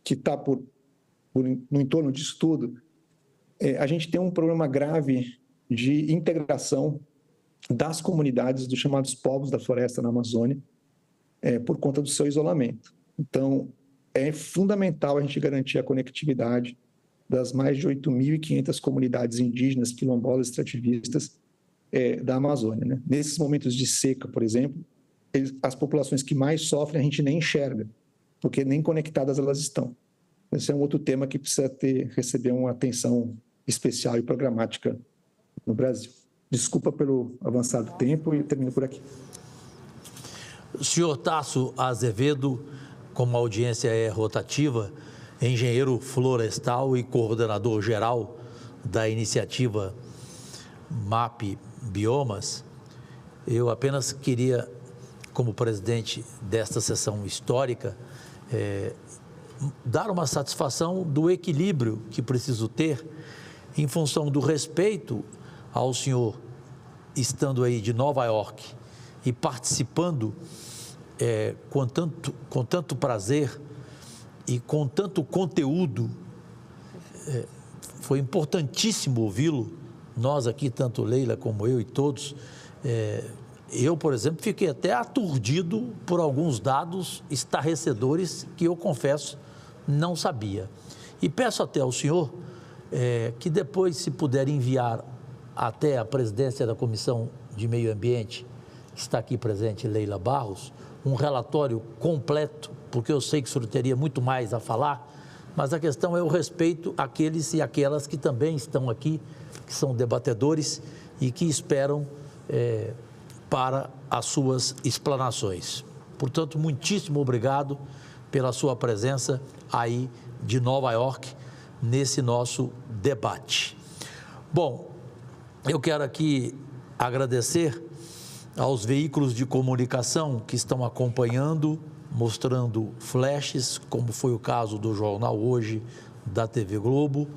está no entorno disso tudo, a gente tem um problema grave de integração das comunidades dos chamados povos da floresta na Amazônia por conta do seu isolamento. Então, é fundamental a gente garantir a conectividade das mais de 8.500 comunidades indígenas, quilombolas, extrativistas da Amazônia, né? Nesses momentos de seca, por exemplo, as populações que mais sofrem a gente nem enxerga, porque nem conectadas elas estão. Esse é um outro tema que precisa receber uma atenção especial e programática no Brasil. Desculpa pelo avançado tempo e termino por aqui. Senhor Tasso Azevedo, como a audiência é rotativa, engenheiro florestal e coordenador geral da iniciativa MAP Biomas, eu apenas queria, como presidente desta sessão histórica, dar uma satisfação do equilíbrio que preciso ter em função do respeito ao senhor estando aí de Nova York e participando com tanto prazer e com tanto conteúdo. Foi importantíssimo ouvi-lo, nós aqui, tanto Leila como eu e todos. Eu, por exemplo, fiquei até aturdido por alguns dados estarrecedores que eu confesso não sabia. E peço até ao senhor que depois, se puder enviar até a presidência da Comissão de Meio Ambiente, que está aqui presente, Leila Barros, um relatório completo, porque eu sei que o senhor teria muito mais a falar, mas a questão é o respeito àqueles e aquelas que também estão aqui, que são debatedores e que esperam para as suas explanações. Portanto, muitíssimo obrigado pela sua presença aí de Nova York nesse nosso debate. Bom, eu quero aqui agradecer aos veículos de comunicação que estão acompanhando, mostrando flashes, como foi o caso do Jornal Hoje, da TV Globo,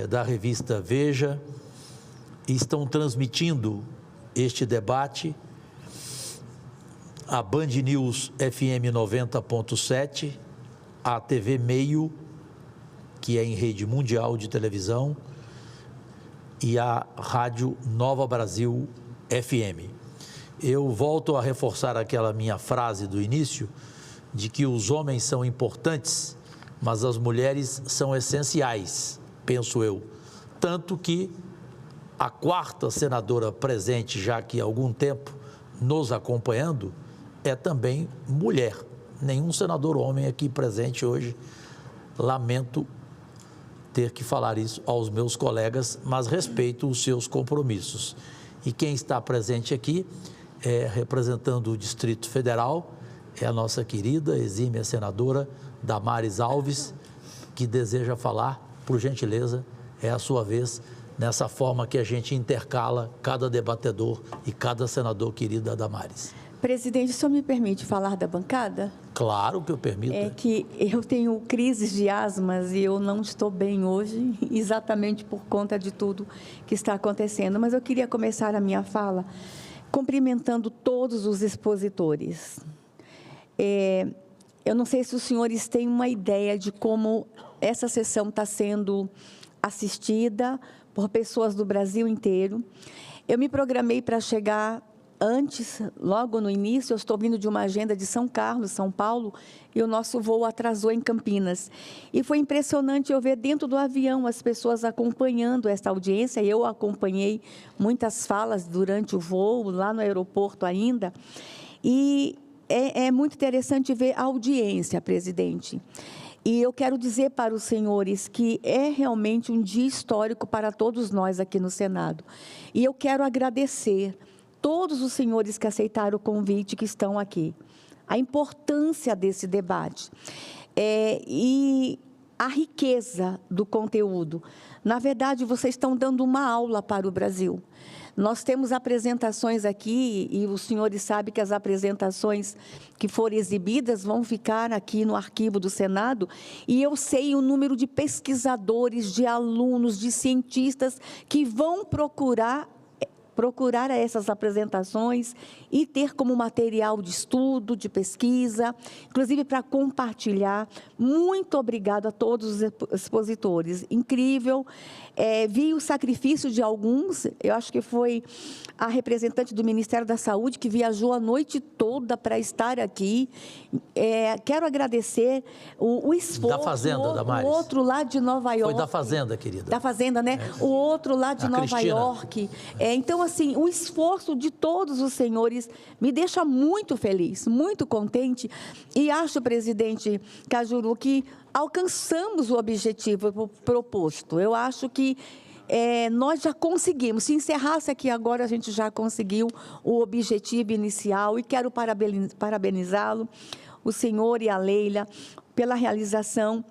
da revista Veja, e estão transmitindo este debate, a Band News FM 90.7, a TV Meio, que é em rede mundial de televisão, e a Rádio Nova Brasil FM. Eu volto a reforçar aquela minha frase do início, de que os homens são importantes, mas as mulheres são essenciais, penso eu. Tanto que a quarta senadora presente, já que há algum tempo nos acompanhando, é também mulher. Nenhum senador homem aqui presente hoje. Lamento ter que falar isso aos meus colegas, mas respeito os seus compromissos. E quem está presente aqui, representando o Distrito Federal, é a nossa querida, exímia senadora Damares Alves, que deseja falar, por gentileza, é a sua vez, nessa forma que a gente intercala cada debatedor e cada senador, querida Damares. Presidente, o senhor me permite falar da bancada? Claro que eu permito. É que eu tenho crises de asmas e eu não estou bem hoje, exatamente por conta de tudo que está acontecendo. Mas eu queria começar a minha fala cumprimentando todos os expositores. Eu não sei se os senhores têm uma ideia de como essa sessão está sendo assistida por pessoas do Brasil inteiro. Eu me programei para chegar antes, logo no início. Eu estou vindo de uma agenda de São Carlos, São Paulo, e o nosso voo atrasou em Campinas. E foi impressionante eu ver dentro do avião as pessoas acompanhando esta audiência. Eu acompanhei muitas falas durante o voo, lá no aeroporto ainda. E é muito interessante ver a audiência, presidente. E eu quero dizer para os senhores que é realmente um dia histórico para todos nós aqui no Senado. E eu quero agradecer todos os senhores que aceitaram o convite, que estão aqui. A importância desse debate e a riqueza do conteúdo. Na verdade, vocês estão dando uma aula para o Brasil. Nós temos apresentações aqui, e os senhores sabem que as apresentações que forem exibidas vão ficar aqui no arquivo do Senado, e eu sei o número de pesquisadores, de alunos, de cientistas que vão procurar essas apresentações e ter como material de estudo, de pesquisa, inclusive para compartilhar. Muito obrigado a todos os expositores. Incrível. Vi o sacrifício de alguns. Eu acho que foi a representante do Ministério da Saúde que viajou a noite toda para estar aqui. Quero agradecer o esforço. Da Fazenda, Damares. O outro lá de Nova York. Foi da Fazenda, querida. Da Fazenda, né? O outro lá de Nova York. Então, assim, o esforço de todos os senhores me deixa muito feliz, muito contente, e acho, presidente Cajuru, que alcançamos o objetivo proposto. Eu acho que nós já conseguimos. Se encerrasse aqui agora, a gente já conseguiu o objetivo inicial, e quero parabenizá-lo, o senhor e a Leila, pela realização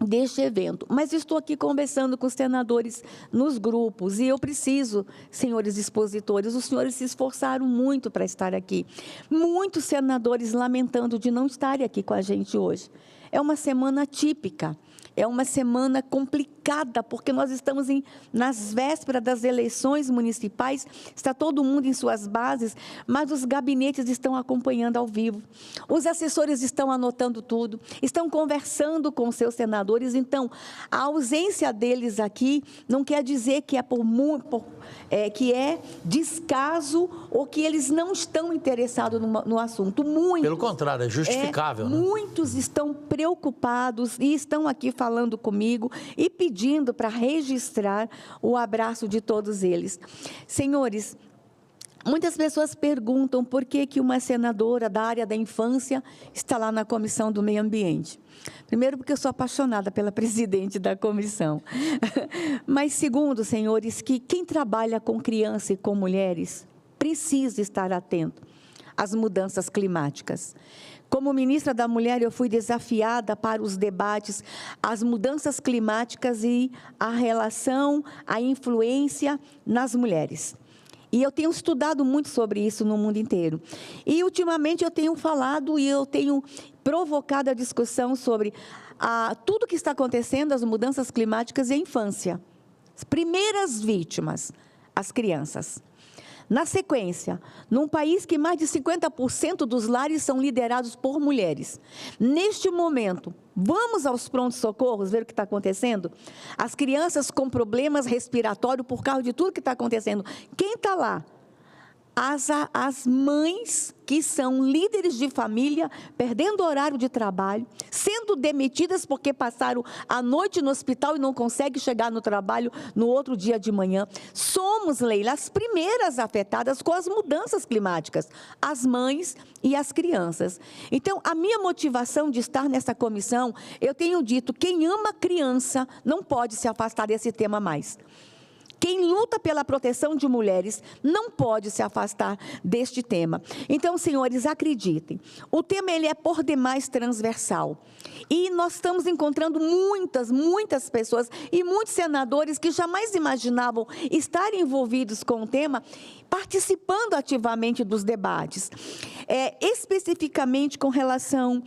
deste evento. Mas estou aqui conversando com os senadores nos grupos, e eu preciso, senhores expositores, os senhores se esforçaram muito para estar aqui. Muitos senadores lamentando de não estarem aqui com a gente hoje. É uma semana típica. É uma semana complicada, porque nós estamos nas vésperas das eleições municipais, está todo mundo em suas bases, mas os gabinetes estão acompanhando ao vivo. Os assessores estão anotando tudo, estão conversando com seus senadores. Então, a ausência deles aqui não quer dizer que que é descaso ou que eles não estão interessados no assunto. Pelo contrário, é justificável. Né? Muitos estão preocupados e estão aqui falando comigo e pedindo para registrar o abraço de todos eles. Senhores, muitas pessoas perguntam por que uma senadora da área da infância está lá na Comissão do Meio Ambiente. Primeiro, porque eu sou apaixonada pela presidente da comissão. Mas, segundo, senhores, que quem trabalha com criança e com mulheres precisa estar atento às mudanças climáticas. Como ministra da Mulher, eu fui desafiada para os debates, as mudanças climáticas e a relação, a influência nas mulheres. E eu tenho estudado muito sobre isso no mundo inteiro. E, ultimamente, eu tenho falado e eu tenho provocado a discussão sobre tudo que está acontecendo, as mudanças climáticas e a infância. As primeiras vítimas, as crianças. Na sequência, num país que mais de 50% dos lares são liderados por mulheres. Neste momento, vamos aos prontos-socorros ver o que está acontecendo? As crianças com problemas respiratórios por causa de tudo que está acontecendo. Quem está lá? As mães que são líderes de família, perdendo o horário de trabalho, sendo demitidas porque passaram a noite no hospital e não conseguem chegar no trabalho no outro dia de manhã. Somos, Leila, as primeiras afetadas com as mudanças climáticas, as mães e as crianças. Então, a minha motivação de estar nessa comissão, eu tenho dito, quem ama criança não pode se afastar desse tema mais. Quem luta pela proteção de mulheres não pode se afastar deste tema. Então, senhores, acreditem, o tema ele é por demais transversal. E nós estamos encontrando muitas pessoas e muitos senadores que jamais imaginavam estar envolvidos com o tema, participando ativamente dos debates. Especificamente com relação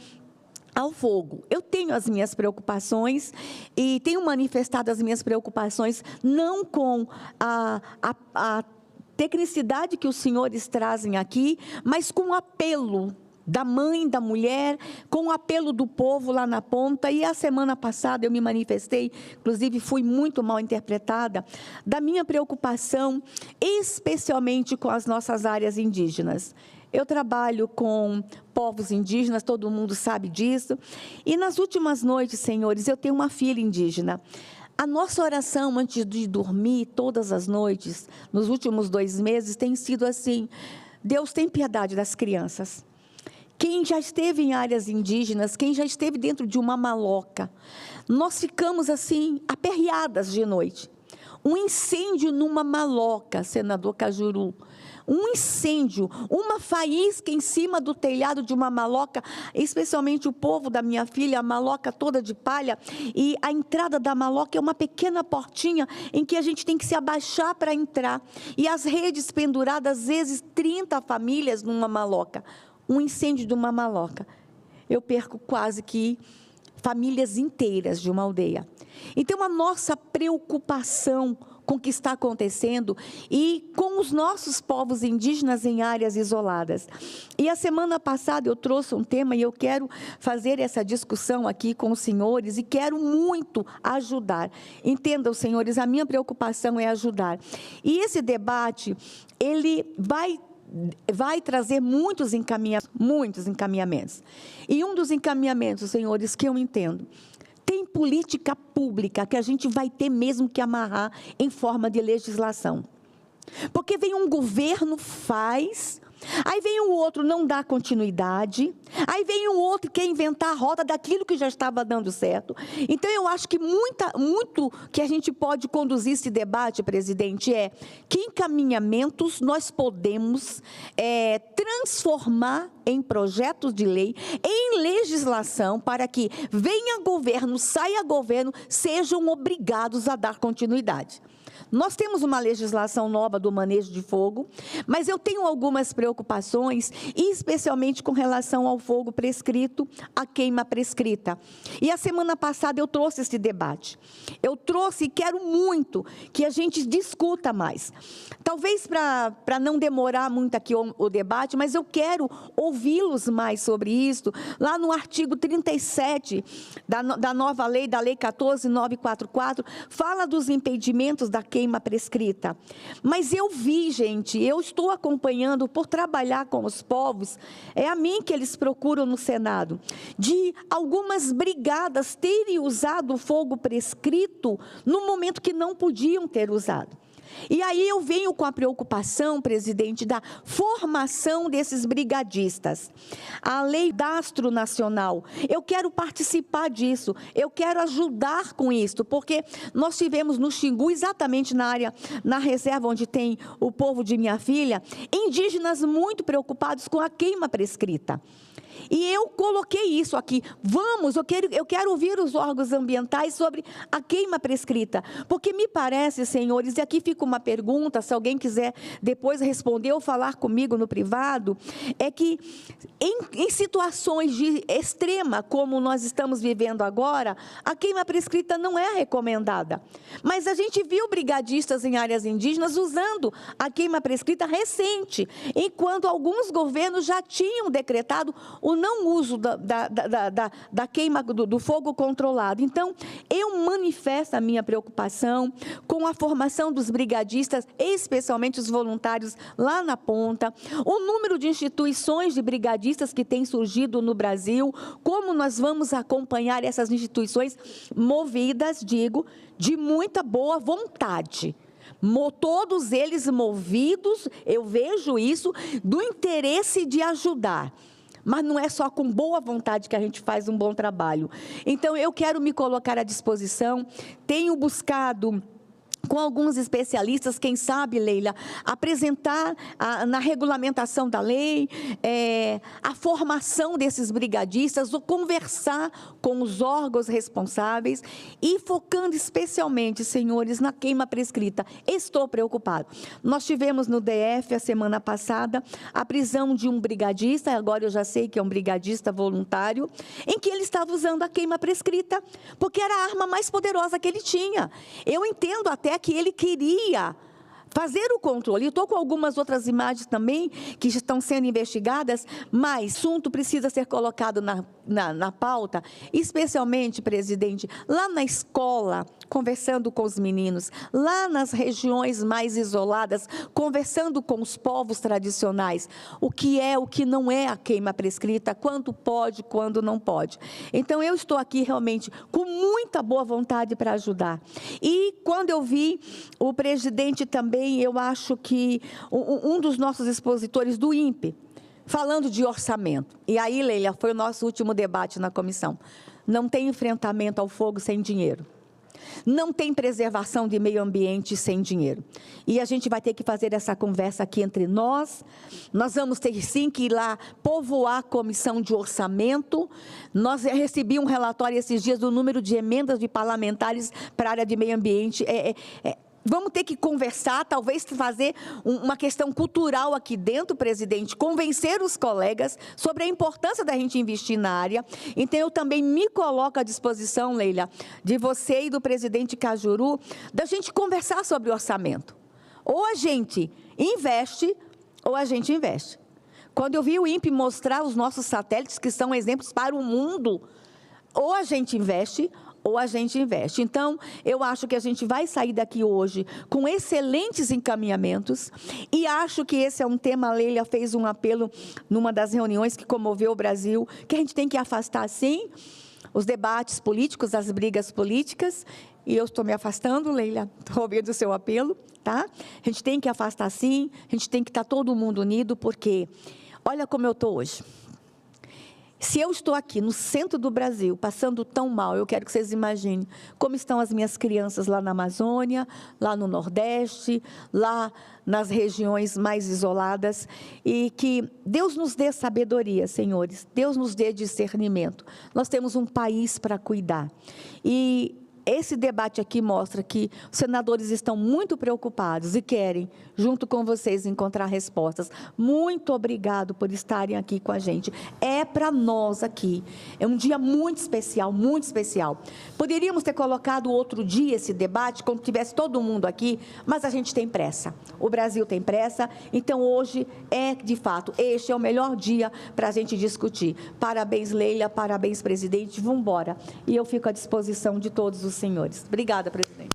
ao fogo. Eu tenho as minhas preocupações e tenho manifestado as minhas preocupações não com a tecnicidade que os senhores trazem aqui, mas com o apelo da mãe, da mulher, com o apelo do povo lá na ponta. E a semana passada eu me manifestei, inclusive fui muito mal interpretada, da minha preocupação, especialmente com as nossas áreas indígenas. Eu trabalho com povos indígenas, todo mundo sabe disso. E nas últimas noites, senhores, eu tenho uma filha indígena. A nossa oração antes de dormir, todas as noites, nos últimos 2 meses, tem sido assim: Deus tem piedade das crianças. Quem já esteve em áreas indígenas, quem já esteve dentro de uma maloca, nós ficamos assim, aperreadas de noite. Um incêndio numa maloca, senador Cajuru. Um incêndio, uma faísca em cima do telhado de uma maloca, especialmente o povo da minha filha, a maloca toda de palha, e a entrada da maloca é uma pequena portinha em que a gente tem que se abaixar para entrar, e as redes penduradas, às vezes 30 famílias numa maloca. Um incêndio de uma maloca, eu perco quase que famílias inteiras de uma aldeia. Então, a nossa preocupação com o que está acontecendo e com os nossos povos indígenas em áreas isoladas. E a semana passada eu trouxe um tema e eu quero fazer essa discussão aqui com os senhores e quero muito ajudar. Entendam, senhores, a minha preocupação é ajudar. E esse debate, ele vai trazer muitos encaminhamentos. E um dos encaminhamentos, senhores, que eu entendo, tem política pública que a gente vai ter mesmo que amarrar em forma de legislação. Porque vem um governo, faz, aí vem o outro, não dá continuidade, aí vem o outro que quer inventar a roda daquilo que já estava dando certo. Então, eu acho que muito que a gente pode conduzir esse debate, presidente, é que encaminhamentos nós podemos transformar em projetos de lei, em legislação, para que venha governo, saia governo, sejam obrigados a dar continuidade. Nós temos uma legislação nova do manejo de fogo, mas eu tenho algumas preocupações, especialmente com relação ao fogo prescrito, à queima prescrita. E a semana passada eu trouxe esse debate. Eu trouxe e quero muito que a gente discuta mais. Talvez para não demorar muito aqui o debate, mas eu quero ouvi-los mais sobre isso. Lá no artigo 37 da nova lei, da Lei 14.944, fala dos impedimentos da queima prescrita. Mas eu vi, gente, eu estou acompanhando por trabalhar com os povos, é a mim que eles procuram no Senado, de algumas brigadas terem usado o fogo prescrito no momento que não podiam ter usado. E aí eu venho com a preocupação, presidente, da formação desses brigadistas. A lei Cadastro Nacional, eu quero participar disso, eu quero ajudar com isso, porque nós tivemos no Xingu, exatamente na reserva onde tem o povo de minha filha, indígenas muito preocupados com a queima prescrita. E eu coloquei isso aqui. Eu quero ouvir os órgãos ambientais sobre a queima prescrita. Porque me parece, senhores, e aqui fica uma pergunta, se alguém quiser depois responder ou falar comigo no privado, é que em situações de extrema, como nós estamos vivendo agora, a queima prescrita não é recomendada. Mas a gente viu brigadistas em áreas indígenas usando a queima prescrita recente, enquanto alguns governos já tinham decretado o não uso da queima do fogo controlado. Então, eu manifesto a minha preocupação com a formação dos brigadistas, especialmente os voluntários lá na ponta, o número de instituições de brigadistas que tem surgido no Brasil, como nós vamos acompanhar essas instituições movidas, digo, de muita boa vontade. Todos eles movidos, eu vejo isso, do interesse de ajudar. Mas não é só com boa vontade que a gente faz um bom trabalho. Então, eu quero me colocar à disposição, tenho buscado com alguns especialistas, quem sabe, Leila, apresentar na regulamentação da lei, a formação desses brigadistas, ou conversar com os órgãos responsáveis e focando especialmente, senhores, na queima prescrita. Estou preocupado. Nós tivemos no DF, a semana passada, a prisão de um brigadista, agora eu já sei que é um brigadista voluntário, em que ele estava usando a queima prescrita, porque era a arma mais poderosa que ele tinha. Eu entendo até que ele queria fazer o controle. Eu estou com algumas outras imagens também que estão sendo investigadas, mas o assunto precisa ser colocado na pauta, especialmente, presidente, lá na escola, conversando com os meninos, lá nas regiões mais isoladas, conversando com os povos tradicionais, o que é, o que não é a queima prescrita, quando pode, quando não pode. Então, eu estou aqui realmente com muita boa vontade para ajudar. E quando eu vi o presidente também, eu acho que um dos nossos expositores do INPE, falando de orçamento, e aí, Leila, foi o nosso último debate na comissão, não tem enfrentamento ao fogo sem dinheiro. Não tem preservação de meio ambiente sem dinheiro. E a gente vai ter que fazer essa conversa aqui entre nós. Nós vamos ter sim que ir lá povoar a comissão de orçamento. Nós recebi um relatório esses dias do número de emendas de parlamentares para a área de meio ambiente. Vamos ter que conversar, talvez fazer uma questão cultural aqui dentro, presidente, convencer os colegas sobre a importância da gente investir na área. Então, eu também me coloco à disposição, Leila, de você e do presidente Cajuru, da gente conversar sobre o orçamento. Ou a gente investe, ou a gente investe. Quando eu vi o INPE mostrar os nossos satélites, que são exemplos para o mundo, ou a gente investe, ou a gente investe. Então, eu acho que a gente vai sair daqui hoje com excelentes encaminhamentos e acho que esse é um tema, a Leila fez um apelo numa das reuniões que comoveu o Brasil, que a gente tem que afastar, sim, os debates políticos, as brigas políticas, e eu estou me afastando, Leila, estou ouvindo o seu apelo, tá? A gente tem que afastar sim, a gente tem que estar todo mundo unido, porque olha como eu estou hoje. Se eu estou aqui no centro do Brasil, passando tão mal, eu quero que vocês imaginem como estão as minhas crianças lá na Amazônia, lá no Nordeste, lá nas regiões mais isoladas, e que Deus nos dê sabedoria, senhores, Deus nos dê discernimento. Nós temos um país para cuidar. E esse debate aqui mostra que os senadores estão muito preocupados e querem, junto com vocês, encontrar respostas. Muito obrigado por estarem aqui com a gente. É para nós aqui. É um dia muito especial, muito especial. Poderíamos ter colocado outro dia esse debate, quando tivesse todo mundo aqui, mas a gente tem pressa. O Brasil tem pressa, então hoje é, de fato, este é o melhor dia para a gente discutir. Parabéns, Leila, parabéns, presidente, vamos embora. E eu fico à disposição de todos os senhores. Obrigada, presidente.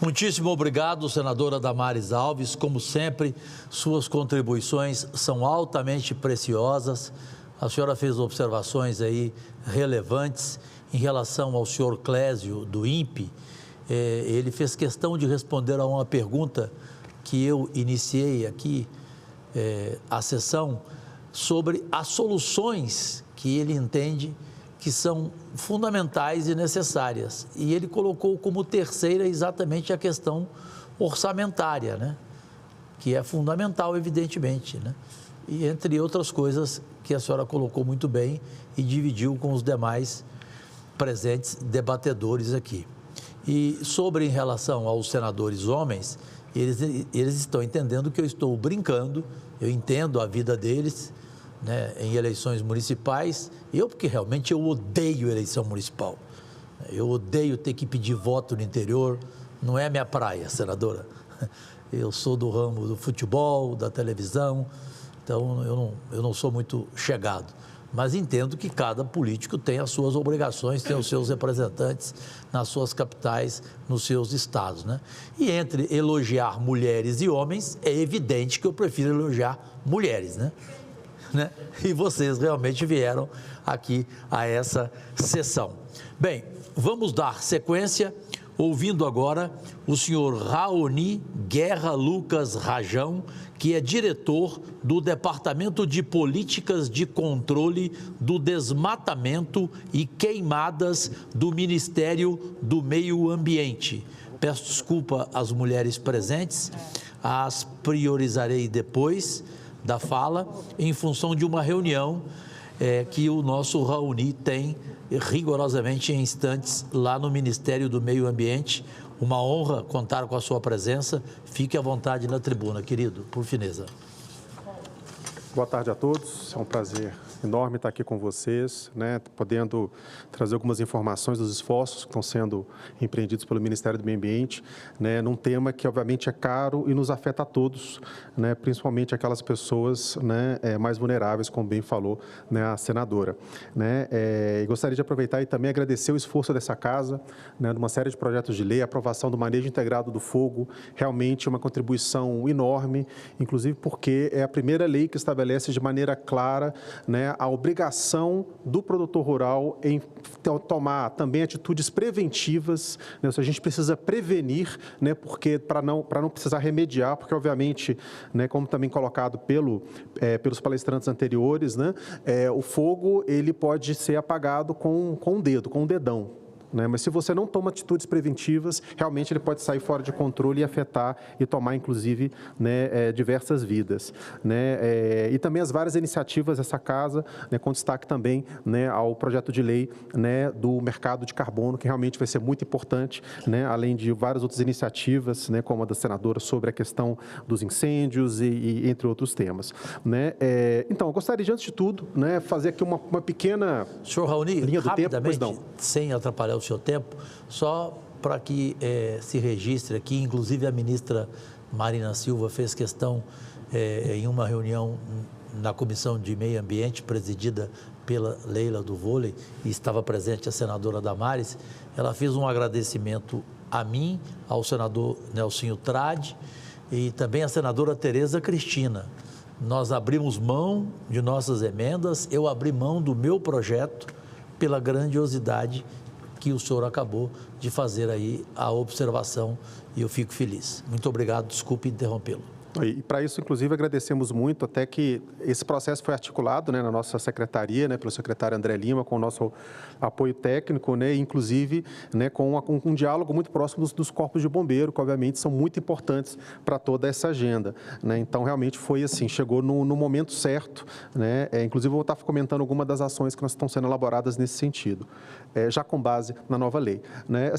Muitíssimo obrigado, senadora Damares Alves. Como sempre, suas contribuições são altamente preciosas. A senhora fez observações aí relevantes em relação ao senhor Clésio, do INPE. Ele fez questão de responder a uma pergunta que eu iniciei aqui, a sessão, sobre as soluções que ele entende que são fundamentais e necessárias. E ele colocou como terceira exatamente a questão orçamentária, né? Que é fundamental, evidentemente, né? E entre outras coisas que a senhora colocou muito bem e dividiu com os demais presentes debatedores aqui. E sobre em relação aos senadores homens, eles estão entendendo que eu estou brincando, eu entendo a vida deles, né, em eleições municipais, porque realmente eu odeio eleição municipal. Eu odeio ter que pedir voto no interior, não é minha praia, senadora. Eu sou do ramo do futebol, da televisão, então eu não sou muito chegado. Mas entendo que cada político tem as suas obrigações, tem os seus representantes nas suas capitais, nos seus estados, né? E entre elogiar mulheres e homens, é evidente que eu prefiro elogiar mulheres, né? E vocês realmente vieram aqui a essa sessão. Bem, vamos dar sequência, ouvindo agora o senhor Raoni Guerra Lucas Rajão, que é diretor do Departamento de Políticas de Controle do Desmatamento e Queimadas do Ministério do Meio Ambiente. Peço desculpa às mulheres presentes, as priorizarei depois da fala, em função de uma reunião que o nosso Raoni tem rigorosamente em instantes lá no Ministério do Meio Ambiente. Uma honra contar com a sua presença. Fique à vontade na tribuna, querido, por fineza. Boa tarde a todos, é um prazer enorme estar aqui com vocês, né, podendo trazer algumas informações dos esforços que estão sendo empreendidos pelo Ministério do Meio Ambiente, né, num tema que obviamente é caro e nos afeta a todos, né, principalmente aquelas pessoas, né, mais vulneráveis, como bem falou, né, a senadora, né, e gostaria de aproveitar e também agradecer o esforço dessa casa, né, de uma série de projetos de lei, a aprovação do manejo integrado do fogo, realmente uma contribuição enorme, inclusive porque é a primeira lei que estabelece de maneira clara, né, a obrigação do produtor rural em tomar também atitudes preventivas, né? A gente precisa prevenir, né, porque para não precisar remediar, porque obviamente, né, como também colocado pelos palestrantes anteriores, né, o fogo ele pode ser apagado com um dedo, com um dedão. Né? Mas se você não toma atitudes preventivas, realmente ele pode sair fora de controle e afetar e tomar, inclusive, né, diversas vidas. Né? E também as várias iniciativas dessa casa, né, com destaque também, né, ao projeto de lei, né, do mercado de carbono, que realmente vai ser muito importante, né, além de várias outras iniciativas, né, como a da senadora, sobre a questão dos incêndios e entre outros temas. Né? Então, eu gostaria de, antes de tudo, né, fazer aqui uma pequena Senhor Raoni, linha do tempo, pois não. Sem atrapalhar o seu tempo, só para que se registre aqui, inclusive a ministra Marina Silva fez questão em uma reunião na Comissão de Meio Ambiente, presidida pela Leila do Vôlei, e estava presente a senadora Damares, ela fez um agradecimento a mim, ao senador Nelsinho Trade e também à senadora Tereza Cristina. Nós abrimos mão de nossas emendas, eu abri mão do meu projeto pela grandiosidade que o senhor acabou de fazer aí a observação, e eu fico feliz. Muito obrigado, desculpe interrompê-lo. E para isso, inclusive, agradecemos muito até que esse processo foi articulado, né, na nossa secretaria, né, pelo secretário André Lima, com o nosso apoio técnico, né, inclusive, né, com um diálogo muito próximo dos corpos de bombeiro, que obviamente são muito importantes para toda essa agenda, né. Então, realmente foi assim, chegou no momento certo, né. Inclusive, eu vou estar comentando algumas das ações que estão sendo elaboradas nesse sentido, já com base na nova lei, né.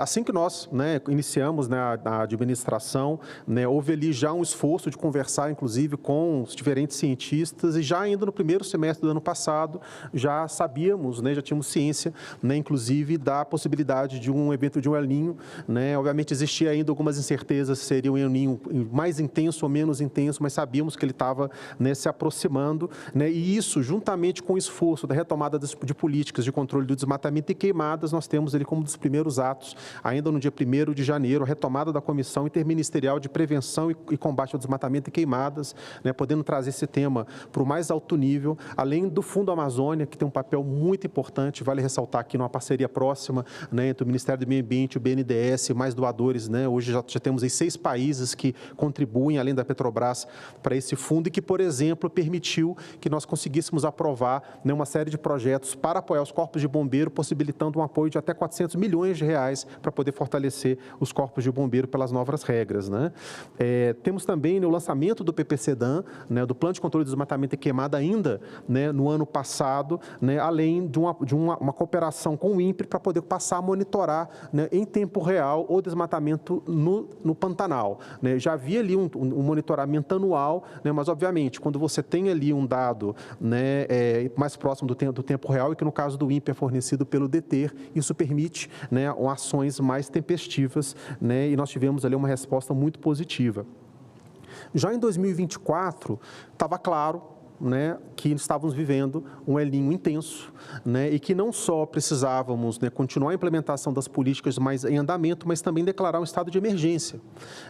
Assim que nós, né, iniciamos, né, a administração, né, houve ali já um esforço de conversar, inclusive, com os diferentes cientistas, e já ainda no primeiro semestre do ano passado, já sabíamos, né, já tínhamos ciência, né, inclusive, da possibilidade de um evento de um El Niño, né. Obviamente, existia ainda algumas incertezas se seria um El Niño mais intenso ou menos intenso, mas sabíamos que ele estava, né, se aproximando, né, e isso, juntamente com o esforço da retomada de políticas de controle do desmatamento e queimadas, nós temos ele como um dos primeiros atos, ainda no dia 1º de janeiro, a retomada da Comissão Interministerial de Prevenção e Combate ao Desmatamento e Queimadas, né, podendo trazer esse tema para o mais alto nível, além do Fundo Amazônia, que tem um papel muito importante, vale ressaltar aqui numa parceria próxima, né, entre o Ministério do Meio Ambiente, o BNDES e mais doadores, né, hoje já temos aí 6 países que contribuem, além da Petrobras, para esse fundo e que, por exemplo, permitiu que nós conseguíssemos aprovar, né, uma série de projetos para apoiar os corpos de bombeiro, possibilitando um apoio de até R$400 milhões para poder fortalecer os corpos de bombeiro pelas novas regras, né. Temos também, né, o lançamento do PPCDAM, né, do Plano de Controle do Desmatamento e Queimada, ainda, né, no ano passado, né, além de uma cooperação com o INPE para poder passar a monitorar, né, em tempo real o desmatamento no Pantanal, né. Já havia ali um monitoramento anual, né, mas, obviamente, quando você tem ali um dado, né, mais próximo do tempo real, e que no caso do INPE é fornecido pelo DETER, isso permite, né, ações mais tempestivas, né, e nós tivemos ali uma resposta muito positiva. Já em 2024, estava claro, né, que estávamos vivendo um El Niño intenso, né, e que não só precisávamos, né, continuar a implementação das políticas mais em andamento, mas também declarar um estado de emergência,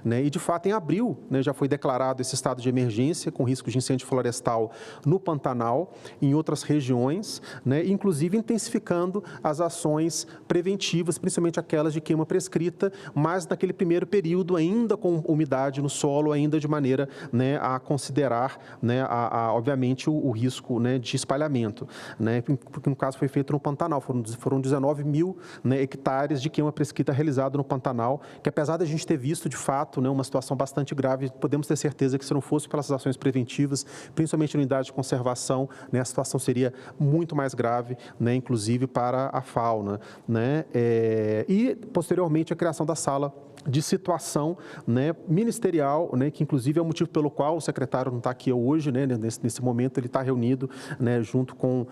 né, e de fato em abril, né, já foi declarado esse estado de emergência com risco de incêndio florestal no Pantanal, em outras regiões, né, inclusive intensificando as ações preventivas, principalmente aquelas de queima prescrita, mas naquele primeiro período ainda com umidade no solo, ainda de maneira, né, a considerar, né, obviamente, o risco, né, de espalhamento, né, porque no caso foi feito no Pantanal, foram 19 mil, né, hectares de queima prescrita realizado no Pantanal, que apesar da gente ter visto de fato, né, uma situação bastante grave, podemos ter certeza que se não fosse pelas ações preventivas, principalmente na unidade de conservação, né, a situação seria muito mais grave, né, inclusive para a fauna, né, e posteriormente a criação da sala de situação, né, ministerial, né, que inclusive é o motivo pelo qual o secretário não está aqui hoje, né, nesse momento ele está reunido, né, junto com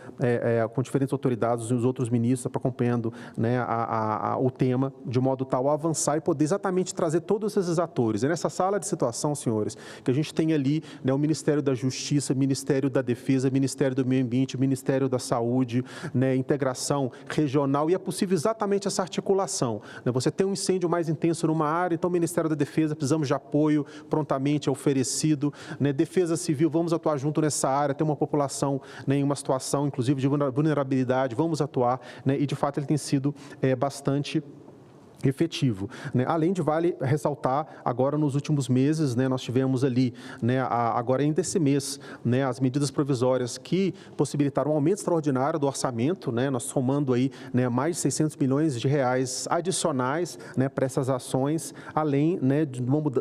diferentes autoridades e os outros ministros acompanhando, né, o tema de modo tal a avançar e poder exatamente trazer todos esses atores. É nessa sala de situação, senhores, que a gente tem ali, né, o Ministério da Justiça, Ministério da Defesa, Ministério do Meio Ambiente, Ministério da Saúde, né, integração regional, e é possível exatamente essa articulação, né, você tem um incêndio mais intenso numa área, então o Ministério da Defesa, precisamos de apoio prontamente oferecido, né, Defesa Civil, vamos atuar junto nessa área, tem uma população, né, em uma situação, inclusive, de vulnerabilidade, vamos atuar, né, e de fato ele tem sido bastante efetivo, né? Além de, vale ressaltar, agora nos últimos meses, né, nós tivemos ali, né, agora ainda esse mês, né, as medidas provisórias que possibilitaram um aumento extraordinário do orçamento, né, nós somando aí, né, mais de 600 milhões de reais adicionais, né, para essas ações, além, né,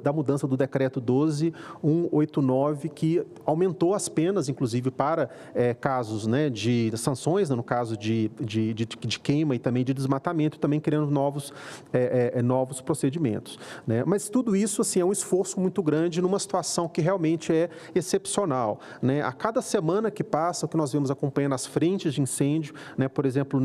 da mudança do decreto 12.189, que aumentou as penas, inclusive, para casos, né, de sanções, né, no caso de queima e também de desmatamento, também criando novos procedimentos, né? Mas tudo isso, assim, é um esforço muito grande numa situação que realmente é excepcional, né? A cada semana que passa, o que nós vemos acompanhando as frentes de incêndio, né? Por exemplo,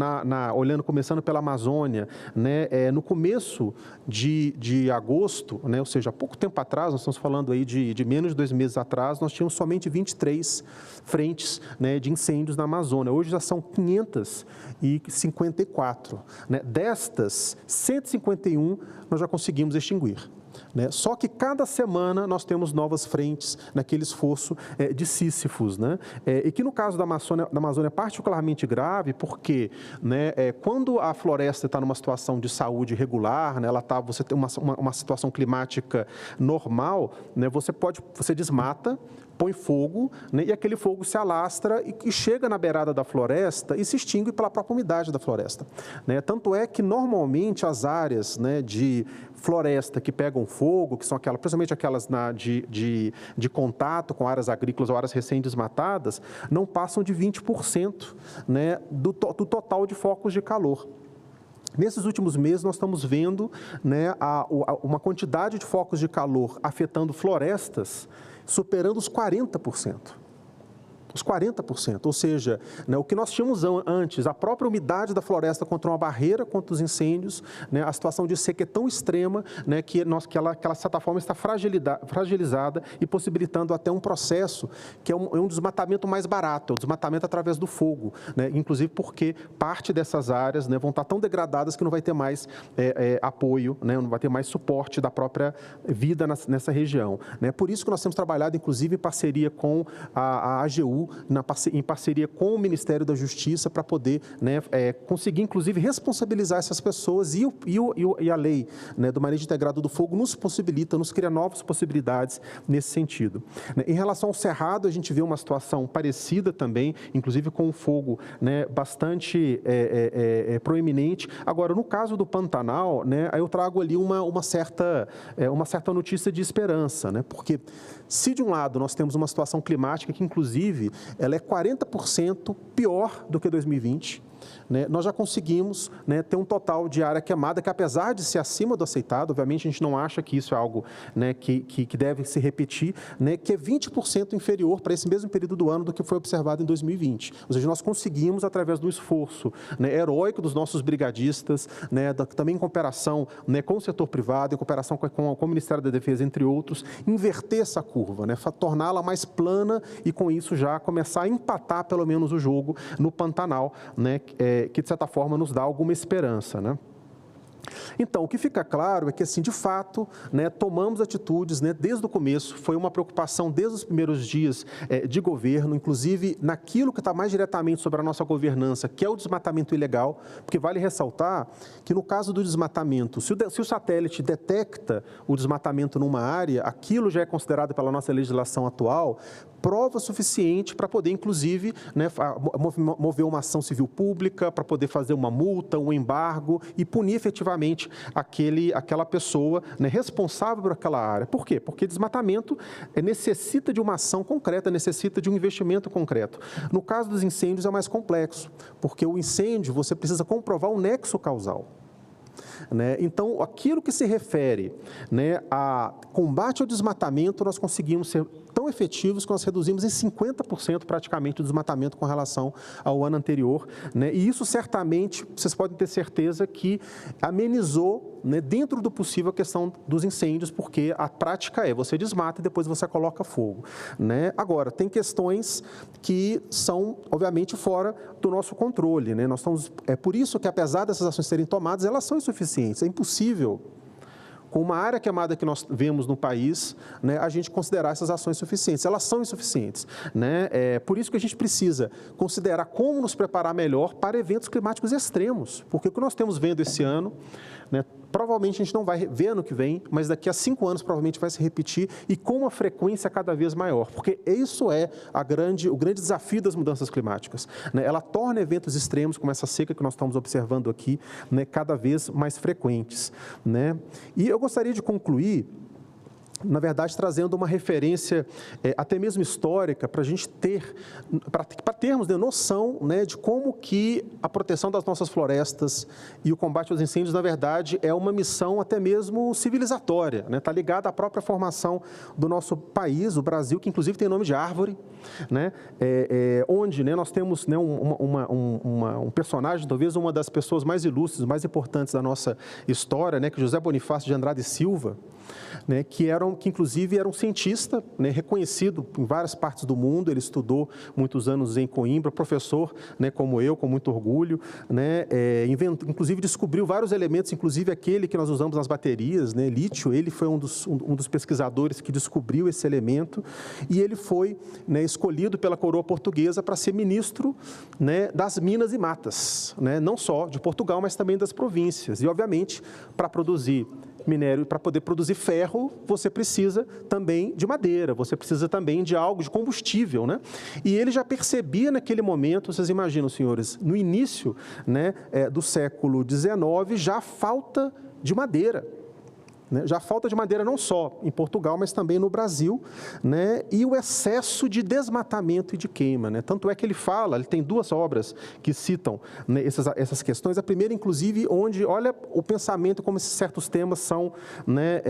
começando pela Amazônia, né? No começo de agosto, né? Ou seja, há pouco tempo atrás, nós estamos falando aí de menos de 2 meses atrás, nós tínhamos somente 23 frentes, né, de incêndios na Amazônia. Hoje já são 554, né? Destas, 151 nós já conseguimos extinguir. Né? Só que cada semana nós temos novas frentes naquele esforço de Sísifos. Né? E que no caso da Amazônia é particularmente grave porque, né, quando a floresta está numa situação de saúde regular, né, você tem uma situação climática normal, né, você desmata, põe fogo, né, e aquele fogo se alastra e chega na beirada da floresta e se extingue pela própria umidade da floresta. Né? Tanto é que, normalmente, as áreas, né, de floresta que pegam fogo, que são principalmente aquelas de contato com áreas agrícolas ou áreas recém-desmatadas, não passam de 20%, né, do total de focos de calor. Nesses últimos meses, nós estamos vendo, né, uma quantidade de focos de calor afetando florestas superando os 40%. Os 40%, ou seja, né, o que nós tínhamos antes, a própria umidade da floresta contra uma barreira contra os incêndios, né, a situação de seca é tão extrema, né, que ela, de certa forma, está fragilizada e possibilitando até um processo que é um desmatamento mais barato, é o desmatamento através do fogo, né, inclusive porque parte dessas áreas, né, vão estar tão degradadas que não vai ter mais apoio, né, não vai ter mais suporte da própria vida nessa região. Né. Por isso que nós temos trabalhado, inclusive, em parceria com a AGU, em parceria com o Ministério da Justiça, para poder, né, conseguir, inclusive, responsabilizar essas pessoas e a lei, né, do manejo integrado do fogo nos possibilita, nos cria novas possibilidades nesse sentido. Em relação ao Cerrado, a gente vê uma situação parecida também, inclusive com um fogo, né, bastante proeminente. Agora, no caso do Pantanal, né, eu trago ali uma certa notícia de esperança, né, porque se de um lado nós temos uma situação climática que, inclusive, ela é 40% pior do que 2020, né, nós já conseguimos, né, ter um total de área queimada que, apesar de ser acima do aceitado, obviamente a gente não acha que isso é algo, né, que deve se repetir, né, que é 20% inferior para esse mesmo período do ano do que foi observado em 2020. Ou seja, nós conseguimos, através do esforço, né, heróico dos nossos brigadistas, né, também em cooperação, né, com o setor privado, em cooperação com o Ministério da Defesa, entre outros, inverter essa curva, né, torná-la mais plana e, com isso, já começar a empatar, pelo menos, o jogo no Pantanal, né, que, de certa forma, nos dá alguma esperança, né? Então, o que fica claro é que, assim, de fato, né, tomamos atitudes, né, desde o começo, foi uma preocupação desde os primeiros dias de governo, inclusive naquilo que está mais diretamente sobre a nossa governança, que é o desmatamento ilegal, porque vale ressaltar que, no caso do desmatamento, se o satélite detecta o desmatamento numa área, aquilo já é considerado pela nossa legislação atual prova suficiente para poder, inclusive, né, mover uma ação civil pública, para poder fazer uma multa, um embargo e punir efetivamente aquela pessoa, né, responsável por aquela área. Por quê? Porque desmatamento necessita de uma ação concreta, necessita de um investimento concreto. No caso dos incêndios é mais complexo, porque o incêndio você precisa comprovar um nexo causal. Né? Então, aquilo que se refere, né, a combate ao desmatamento, nós conseguimos ser tão efetivos que nós reduzimos em 50% praticamente o desmatamento com relação ao ano anterior. Né? E isso, certamente, vocês podem ter certeza que amenizou, né, dentro do possível, a questão dos incêndios, porque a prática é você desmata e depois você coloca fogo. Né? Agora, tem questões que são, obviamente, fora do nosso controle. Né? É por isso que, apesar dessas ações serem tomadas, elas são insuficientes. É impossível, com uma área queimada que nós vemos no país, né, a gente considerar essas ações suficientes. Elas são insuficientes. Né? Por isso que a gente precisa considerar como nos preparar melhor para eventos climáticos extremos. Porque o que nós temos vendo esse ano, né, provavelmente a gente não vai ver ano que vem, mas daqui a 5 anos provavelmente vai se repetir e com uma frequência cada vez maior, porque isso é o grande desafio das mudanças climáticas. Né? Ela torna eventos extremos, como essa seca que nós estamos observando aqui, né, cada vez mais frequentes. Né? E eu gostaria de concluir, na verdade, trazendo uma referência até mesmo histórica para a gente termos, né, noção, né, de como que a proteção das nossas florestas e o combate aos incêndios, na verdade, é uma missão até mesmo civilizatória, né? Está ligada à própria formação do nosso país, o Brasil, que inclusive tem nome de árvore, né? Onde, né, nós temos, né, um personagem, talvez uma das pessoas mais ilustres, mais importantes da nossa história, né, que é José Bonifácio de Andrade e Silva, né, que inclusive era um cientista, né, reconhecido em várias partes do mundo. Ele estudou muitos anos em Coimbra, professor, né, como eu, com muito orgulho, né, inclusive descobriu vários elementos, inclusive aquele que nós usamos nas baterias, né, lítio. Ele foi um dos pesquisadores que descobriu esse elemento, e ele foi, né, escolhido pela coroa portuguesa para ser ministro, né, das Minas e Matas, né, não só de Portugal, mas também das províncias. E, obviamente, para produzir minério, para poder produzir ferro, você precisa também de madeira, você precisa também de algo, de combustível, né? E ele já percebia naquele momento, vocês imaginam, senhores, no início, né, do século XIX, já a falta de madeira. Já falta de madeira não só em Portugal, mas também no Brasil, né? E o excesso de desmatamento e de queima, né? Tanto é que ele tem duas obras que citam, né, essas questões. A primeira, inclusive, onde olha o pensamento, como esses certos temas são, né,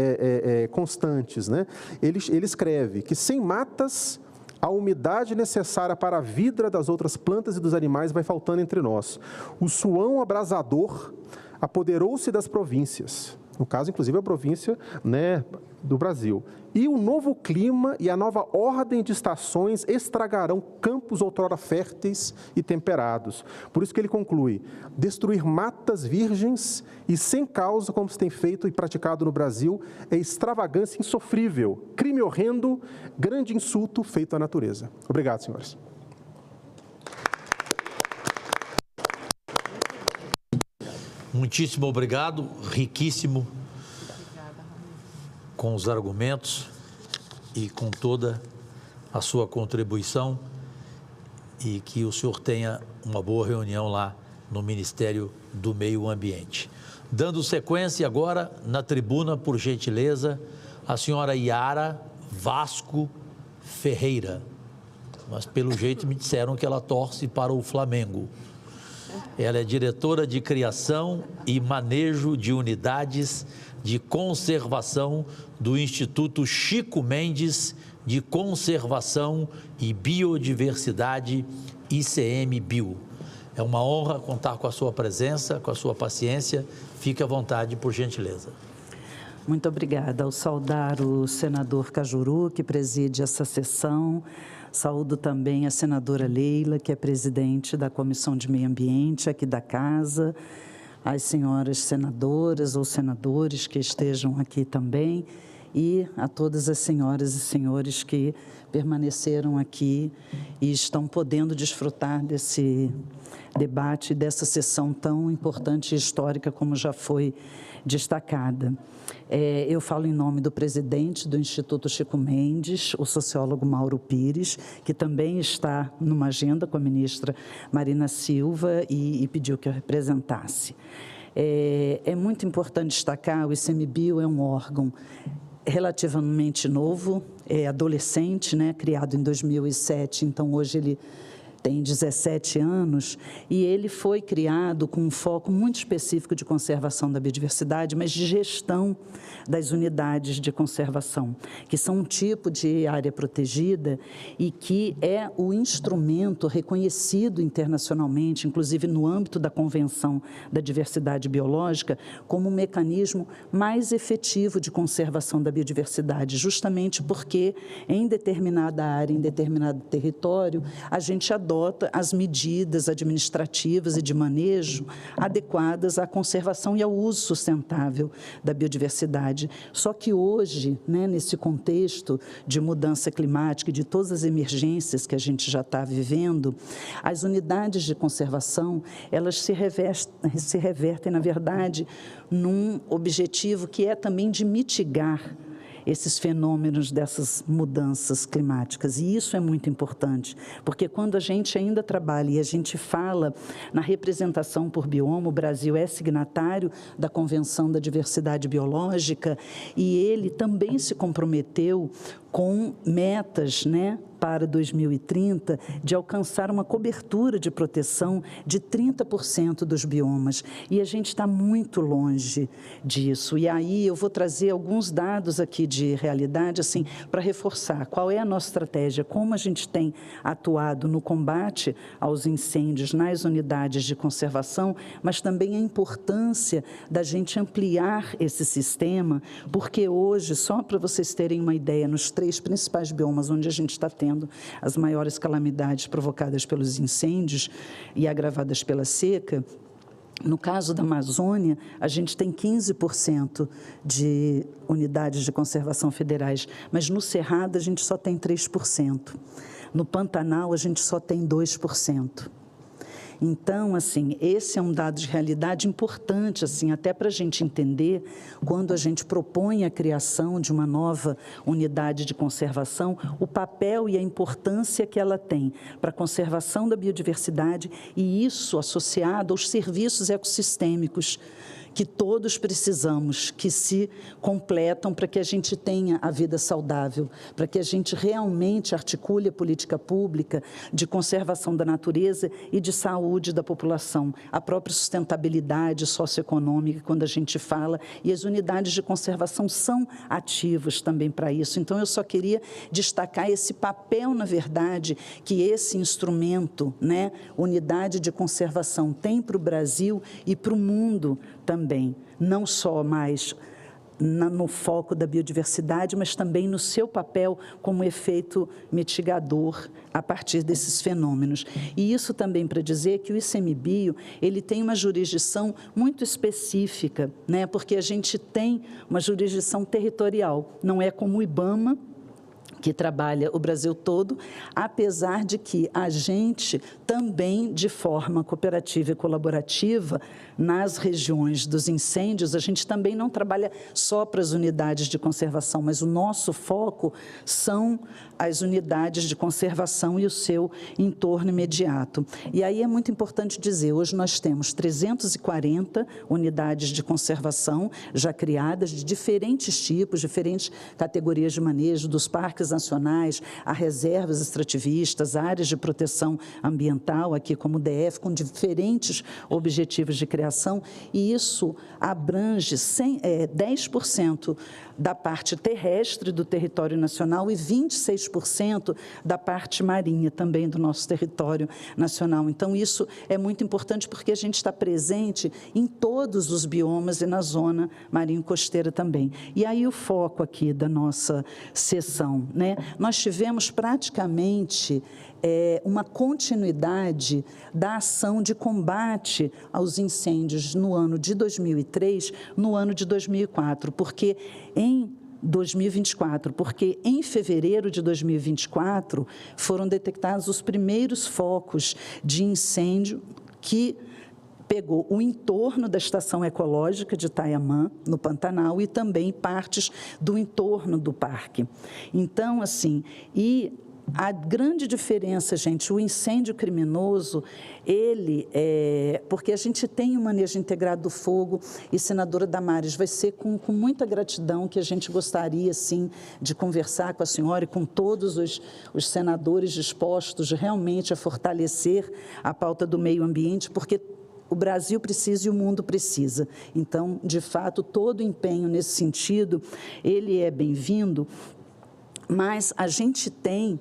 constantes, né? Ele escreve que sem matas a umidade necessária para a vida das outras plantas e dos animais vai faltando entre nós. O suão abrasador apoderou-se das províncias. No caso, inclusive, a província, né, do Brasil. E o novo clima e a nova ordem de estações estragarão campos outrora férteis e temperados. Por isso que ele conclui: destruir matas virgens e sem causa, como se tem feito e praticado no Brasil, é extravagância insofrível, crime horrendo, grande insulto feito à natureza. Obrigado, senhores. Muitíssimo obrigado, riquíssimo com os argumentos e com toda a sua contribuição, e que o senhor tenha uma boa reunião lá no Ministério do Meio Ambiente. Dando sequência agora, na tribuna, por gentileza, a senhora Yara Vasco Ferreira, mas pelo jeito me disseram que ela torce para o Flamengo. Ela é diretora de Criação e Manejo de Unidades de Conservação do Instituto Chico Mendes de Conservação e Biodiversidade, ICMBio. É uma honra contar com a sua presença, com a sua paciência. Fique à vontade, por gentileza. Muito obrigada. Ao saudar o senador Cajuru, que preside essa sessão, saúdo também a senadora Leila, que é presidente da Comissão de Meio Ambiente aqui da Casa, as senhoras senadoras ou senadores que estejam aqui também, e a todas as senhoras e senhores que permaneceram aqui e estão podendo desfrutar desse debate, dessa sessão tão importante e histórica como já foi destacada. Eu falo em nome do presidente do Instituto Chico Mendes, o sociólogo Mauro Pires, que também está numa agenda com a ministra Marina Silva e pediu que eu representasse. É muito importante destacar, o ICMBio é um órgão relativamente novo, é adolescente, né, criado em 2007, então hoje ele tem 17 anos, e ele foi criado com um foco muito específico de conservação da biodiversidade, mas de gestão das unidades de conservação, que são um tipo de área protegida e que é o instrumento reconhecido internacionalmente, inclusive no âmbito da Convenção da Diversidade Biológica, como um mecanismo mais efetivo de conservação da biodiversidade, justamente porque em determinada área, em determinado território, a gente adota as medidas administrativas e de manejo adequadas à conservação e ao uso sustentável da biodiversidade. Só que hoje, né, nesse contexto de mudança climática e de todas as emergências que a gente já está vivendo, as unidades de conservação, elas se revertem, na verdade, num objetivo que é também de mitigar esses fenômenos dessas mudanças climáticas. E isso é muito importante, porque quando a gente ainda trabalha e a gente fala na representação por bioma, o Brasil é signatário da Convenção da Diversidade Biológica e ele também se comprometeu com metas, né, para 2030 de alcançar uma cobertura de proteção de 30% dos biomas. E a gente está muito longe disso. E aí eu vou trazer alguns dados aqui de realidade, assim, para reforçar qual é a nossa estratégia, como a gente tem atuado no combate aos incêndios nas unidades de conservação, mas também a importância da gente ampliar esse sistema, porque hoje, só para vocês terem uma ideia, nos 3 principais biomas onde a gente está tendo as maiores calamidades provocadas pelos incêndios e agravadas pela seca, no caso da Amazônia, a gente tem 15% de unidades de conservação federais, mas no Cerrado a gente só tem 3%. No Pantanal a gente só tem 2%. Então, assim, esse é um dado de realidade importante, assim, até para a gente entender, quando a gente propõe a criação de uma nova unidade de conservação, o papel e a importância que ela tem para a conservação da biodiversidade e isso associado aos serviços ecossistêmicos que todos precisamos, que se completam para que a gente tenha a vida saudável, para que a gente realmente articule a política pública de conservação da natureza e de saúde da população, a própria sustentabilidade socioeconômica, quando a gente fala, e as unidades de conservação são ativas também para isso. Então, eu só queria destacar esse papel, na verdade, que esse instrumento, né, unidade de conservação, tem para o Brasil e para o mundo também, não só mais no foco da biodiversidade, mas também no seu papel como efeito mitigador a partir desses fenômenos. E isso também para dizer que o ICMBio, ele tem uma jurisdição muito específica, né? Porque a gente tem uma jurisdição territorial, não é como o IBAMA, que trabalha o Brasil todo, apesar de que a gente também, de forma cooperativa e colaborativa, nas regiões dos incêndios, a gente também não trabalha só para as unidades de conservação, mas o nosso foco são as unidades de conservação e o seu entorno imediato. E aí é muito importante dizer, hoje nós temos 340 unidades de conservação já criadas, de diferentes tipos, diferentes categorias de manejo, dos parques nacionais, a reservas extrativistas, áreas de proteção ambiental, aqui como o DF, com diferentes objetivos de criação, e isso abrange 10% da parte terrestre do território nacional e 26% da parte marinha também do nosso território nacional. Então, isso é muito importante porque a gente está presente em todos os biomas e na zona marinho-costeira também. E aí o foco aqui da nossa sessão, né? Nós tivemos praticamente uma continuidade da ação de combate aos incêndios no ano de 2003, no ano de 2004, porque em 2024, porque em fevereiro de 2024 foram detectados os primeiros focos de incêndio que pegou o entorno da estação ecológica de Itaiamã, no Pantanal, e também partes do entorno do parque. Então, assim, a grande diferença, gente, o incêndio criminoso, porque a gente tem o manejo integrado do fogo, e, senadora Damares, vai ser com muita gratidão que a gente gostaria, sim, de conversar com a senhora e com todos os senadores dispostos realmente a fortalecer a pauta do meio ambiente, porque o Brasil precisa e o mundo precisa. Então, de fato, todo empenho nesse sentido, ele é bem-vindo, mas a gente tem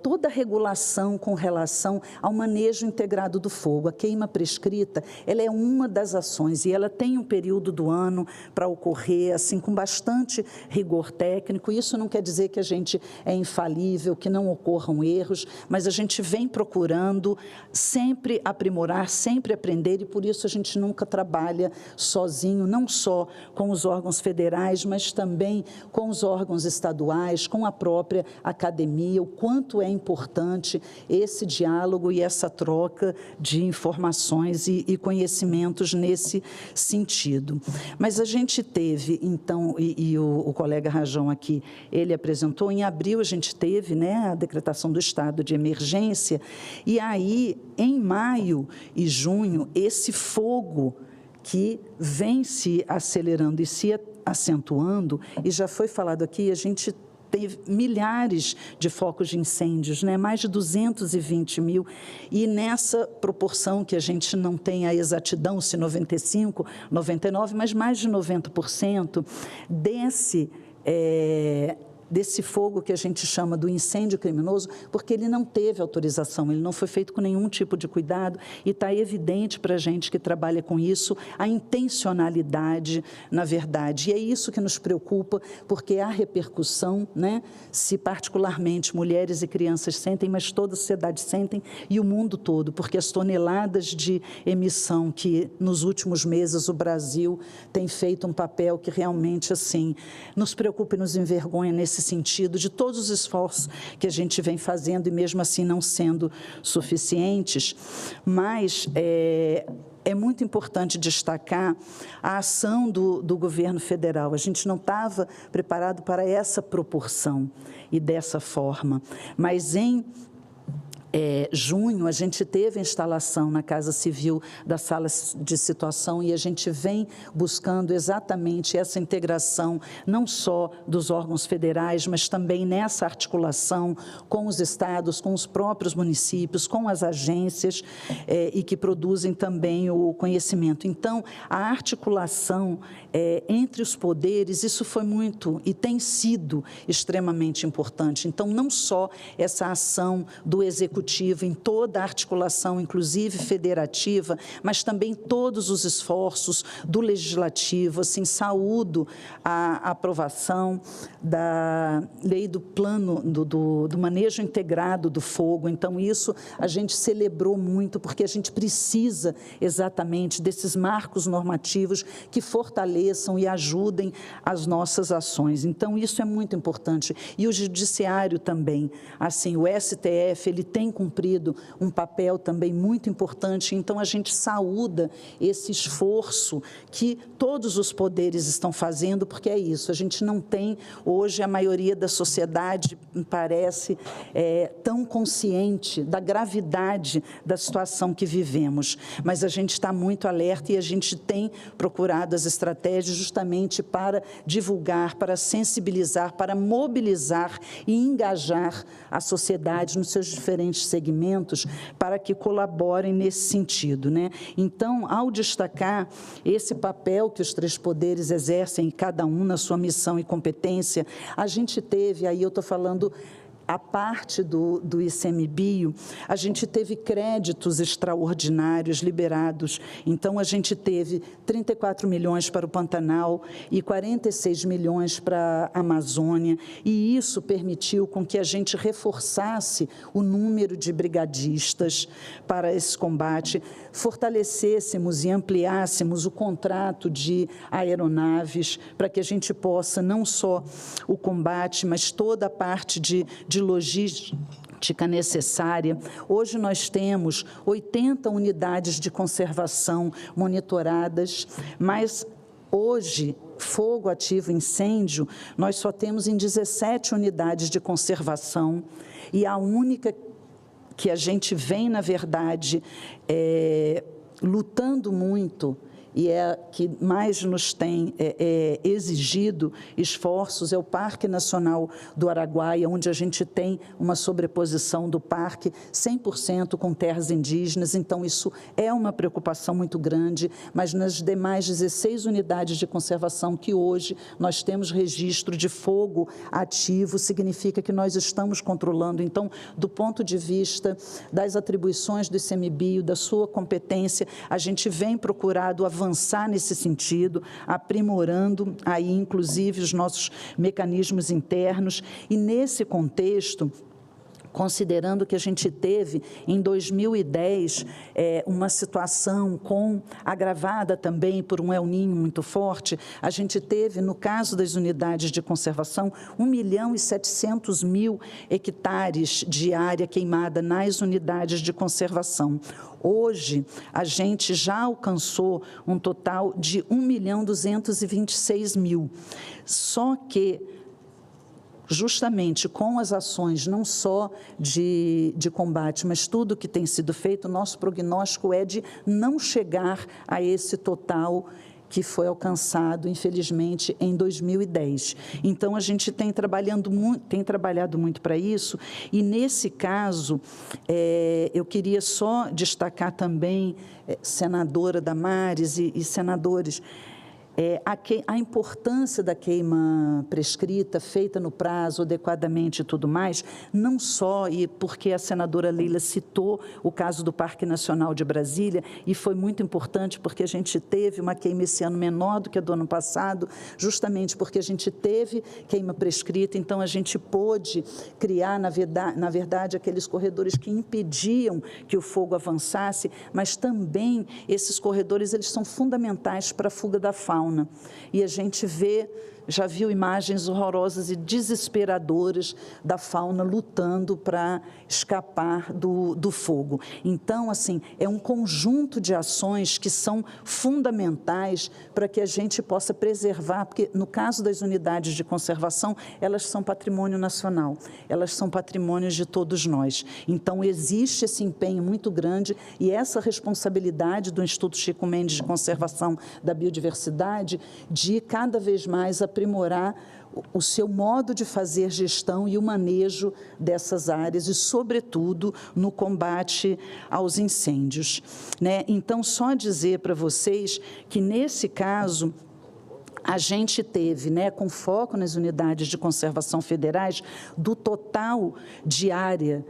toda a regulação com relação ao manejo integrado do fogo. A queima prescrita, ela é uma das ações e ela tem um período do ano para ocorrer, assim, com bastante rigor técnico. Isso não quer dizer que a gente é infalível, que não ocorram erros, mas a gente vem procurando sempre aprimorar, sempre aprender, e por isso a gente nunca trabalha sozinho, não só com os órgãos federais, mas também com os órgãos estaduais, com a própria academia, o quanto é importante esse diálogo e essa troca de informações e conhecimentos nesse sentido. Mas a gente teve, então, e o colega Rajão aqui, ele apresentou, em abril a gente teve, né, a decretação do estado de emergência, e aí, em maio e junho, esse fogo que vem se acelerando e se acentuando, e já foi falado aqui, a gente teve milhares de focos de incêndios, né? Mais de 220 mil, e nessa proporção que a gente não tem a exatidão, se 95, 99, mas mais de 90% desse fogo que a gente chama do incêndio criminoso, porque ele não teve autorização, ele não foi feito com nenhum tipo de cuidado, e está evidente para a gente que trabalha com isso a intencionalidade, na verdade. E é isso que nos preocupa, porque há repercussão, né? Se particularmente mulheres e crianças sentem, mas toda a sociedade sentem, e o mundo todo, porque as toneladas de emissão que nos últimos meses o Brasil tem feito um papel que realmente assim nos preocupa e nos envergonha nesse sentido, de todos os esforços que a gente vem fazendo e mesmo assim não sendo suficientes, mas é muito importante destacar a ação do governo federal. A gente não estava preparado para essa proporção e dessa forma, mas em junho, a gente teve a instalação na Casa Civil da Sala de Situação, e a gente vem buscando exatamente essa integração, não só dos órgãos federais, mas também nessa articulação com os estados, com os próprios municípios, com as agências e que produzem também o conhecimento. Então, a articulação entre os poderes, isso foi muito e tem sido extremamente importante. Então, não só essa ação do Executivo em toda a articulação, inclusive federativa, mas também todos os esforços do Legislativo. Assim, saúdo a aprovação da lei do plano, do manejo integrado do fogo. Então, isso a gente celebrou muito, porque a gente precisa exatamente desses marcos normativos que fortaleçam e ajudem as nossas ações. Então, isso é muito importante. E o Judiciário também. Assim, o STF, ele tem cumprido um papel também muito importante, então a gente saúda esse esforço que todos os poderes estão fazendo, porque é isso, a gente não tem, hoje a maioria da sociedade, parece, tão consciente da gravidade da situação que vivemos, mas a gente está muito alerta e a gente tem procurado as estratégias justamente para divulgar, para sensibilizar, para mobilizar e engajar a sociedade nos seus diferentes segmentos para que colaborem nesse sentido, né? Então, ao destacar esse papel que os três poderes exercem, cada um na sua missão e competência, a gente teve, aí eu estou falando a parte do ICMBio, a gente teve créditos extraordinários liberados. Então, a gente teve 34 milhões para o Pantanal e 46 milhões para a Amazônia, e isso permitiu com que a gente reforçasse o número de brigadistas para esse combate, fortalecêssemos e ampliássemos o contrato de aeronaves para que a gente possa não só o combate, mas toda a parte de logística necessária. Hoje nós temos 80 unidades de conservação monitoradas, mas hoje, fogo ativo, incêndio, nós só temos em 17 unidades de conservação, e a única que a gente vem, na verdade, lutando muito, e é que mais nos tem exigido esforços, é o Parque Nacional do Araguaia, onde a gente tem uma sobreposição do parque 100% com terras indígenas, então isso é uma preocupação muito grande, mas nas demais 16 unidades de conservação que hoje nós temos registro de fogo ativo, significa que nós estamos controlando. Então, do ponto de vista das atribuições do ICMBio, da sua competência, a gente vem procurado avançar nesse sentido, aprimorando aí, inclusive, os nossos mecanismos internos, e nesse contexto, considerando que a gente teve, em 2010, uma situação agravada também por um El Niño muito forte, a gente teve, no caso das unidades de conservação, 1.700.000 hectares de área queimada nas unidades de conservação. Hoje, a gente já alcançou um total de 1.226.000. Só que, justamente com as ações não só de combate, mas tudo que tem sido feito, nosso prognóstico é de não chegar a esse total que foi alcançado, infelizmente, em 2010. Então, a gente tem trabalhado muito para isso, e, nesse caso, eu queria só destacar também, senadora Damares e senadores, a importância da queima prescrita, feita no prazo adequadamente e tudo mais, não só, e porque a senadora Leila citou o caso do Parque Nacional de Brasília, e foi muito importante porque a gente teve uma queima esse ano menor do que a do ano passado, justamente porque a gente teve queima prescrita, então a gente pôde criar, na verdade, aqueles corredores que impediam que o fogo avançasse, mas também esses corredores, eles são fundamentais para a fuga da fauna. E a gente já viu imagens horrorosas e desesperadoras da fauna lutando para escapar do fogo. Então, assim, é um conjunto de ações que são fundamentais para que a gente possa preservar, porque no caso das unidades de conservação, elas são patrimônio nacional, elas são patrimônios de todos nós. Então, existe esse empenho muito grande e essa responsabilidade do Instituto Chico Mendes de Conservação da Biodiversidade de cada vez mais aprimorar o seu modo de fazer gestão e o manejo dessas áreas e, sobretudo, no combate aos incêndios, né? Então, só dizer para vocês que, nesse caso, a gente teve, né, com foco nas unidades de conservação federais, do total de área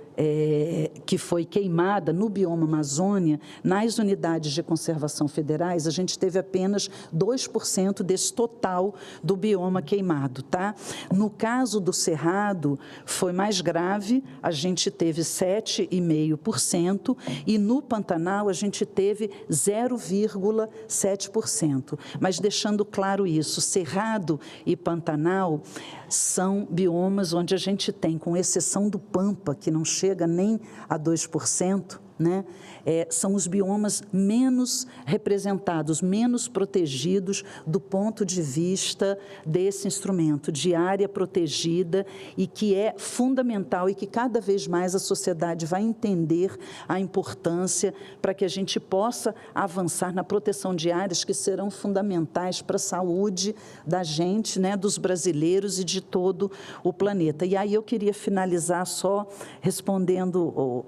que foi queimada no bioma Amazônia, nas unidades de conservação federais, a gente teve apenas 2% desse total do bioma queimado, tá? No caso do Cerrado, foi mais grave, a gente teve 7,5%, e no Pantanal a gente teve 0,7%. Mas deixando claro isso, Cerrado e Pantanal são biomas onde a gente tem, com exceção do Pampa, que não chega nem a 2%, né? São os biomas menos representados, menos protegidos do ponto de vista desse instrumento de área protegida, e que é fundamental e que cada vez mais a sociedade vai entender a importância para que a gente possa avançar na proteção de áreas que serão fundamentais para a saúde da gente, né, dos brasileiros e de todo o planeta. E aí eu queria finalizar só respondendo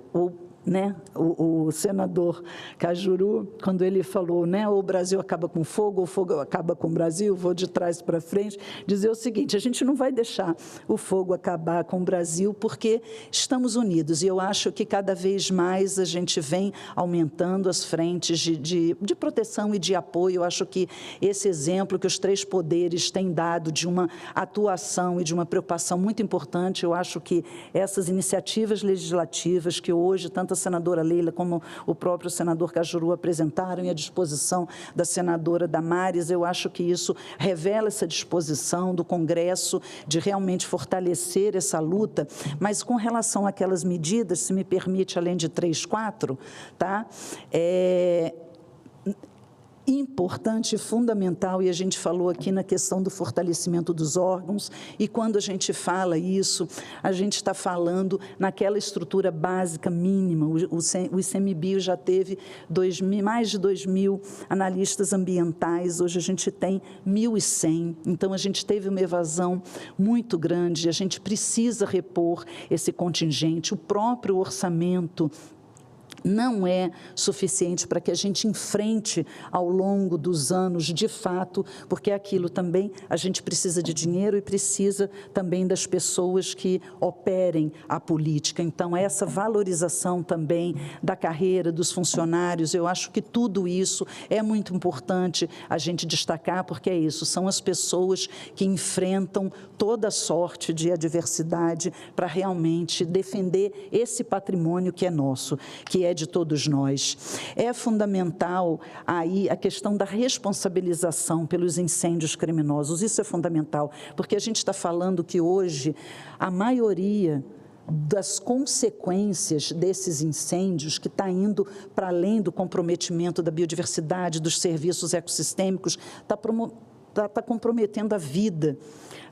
o senador Cajuru, quando ele falou, né, ou o Brasil acaba com fogo, ou o fogo acaba com o Brasil, vou de trás para frente, dizer o seguinte: a gente não vai deixar o fogo acabar com o Brasil, porque estamos unidos, e eu acho que cada vez mais a gente vem aumentando as frentes de proteção e de apoio. Eu acho que esse exemplo que os três poderes têm dado de uma atuação e de uma preocupação muito importante, eu acho que essas iniciativas legislativas que hoje tanto a senadora Leila como o próprio senador Cajuru apresentaram, e a disposição da senadora Damares, eu acho que isso revela essa disposição do Congresso de realmente fortalecer essa luta. Mas com relação àquelas medidas, se me permite, além de 3, 4, tá? Importante e fundamental, e a gente falou aqui na questão do fortalecimento dos órgãos, e quando a gente fala isso, a gente está falando naquela estrutura básica mínima. O ICMBio já teve mais de 2.000 analistas ambientais, hoje a gente tem 1.100, então a gente teve uma evasão muito grande, a gente precisa repor esse contingente, o próprio orçamento não é suficiente para que a gente enfrente ao longo dos anos, de fato, porque aquilo também, a gente precisa de dinheiro e precisa também das pessoas que operem a política. Então, essa valorização também da carreira dos funcionários, eu acho que tudo isso é muito importante a gente destacar, porque é isso, são as pessoas que enfrentam toda sorte de adversidade para realmente defender esse patrimônio que é nosso, que é de todos nós. É fundamental aí a questão da responsabilização pelos incêndios criminosos. Isso é fundamental, porque a gente está falando que hoje a maioria das consequências desses incêndios, que está indo para além do comprometimento da biodiversidade, dos serviços ecossistêmicos, está tá comprometendo a vida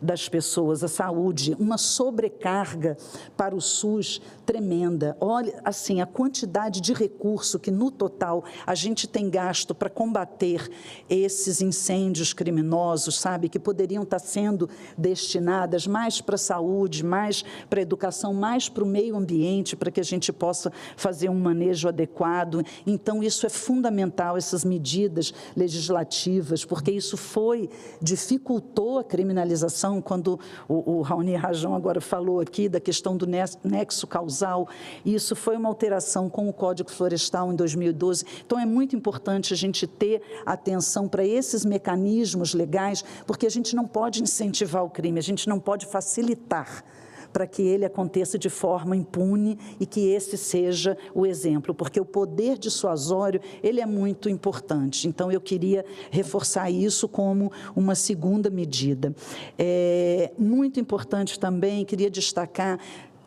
das pessoas, a saúde, uma sobrecarga para o SUS tremenda. Olha, assim, a quantidade de recurso que, no total, a gente tem gasto para combater esses incêndios criminosos, sabe, que poderiam estar sendo destinadas mais para a saúde, mais para a educação, mais para o meio ambiente, para que a gente possa fazer um manejo adequado. Então, isso é fundamental, essas medidas legislativas, porque isso dificultou a criminalização, quando o Raoni Rajão agora falou aqui da questão do nexo causal, isso foi uma alteração com o Código Florestal em 2012. Então, é muito importante a gente ter atenção para esses mecanismos legais, porque a gente não pode incentivar o crime, a gente não pode facilitar para que ele aconteça de forma impune e que esse seja o exemplo, porque o poder dissuasório, ele é muito importante. Então, eu queria reforçar isso como uma segunda medida. Muito importante também, queria destacar,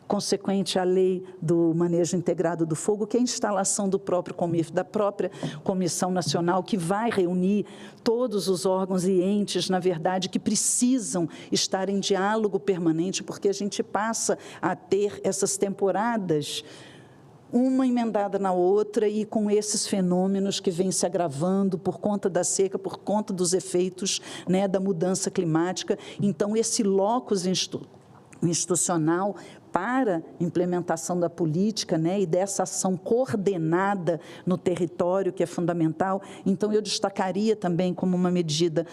consequente à lei do manejo integrado do fogo, que é a instalação do próprio COMIF, da própria Comissão Nacional, que vai reunir todos os órgãos e entes, na verdade, que precisam estar em diálogo permanente, porque a gente passa a ter essas temporadas uma emendada na outra e com esses fenômenos que vêm se agravando por conta da seca, por conta dos efeitos, né, da mudança climática. Então, esse locus institucional para implementação da política, né, e dessa ação coordenada no território, que é fundamental. Então, eu destacaria também como uma medida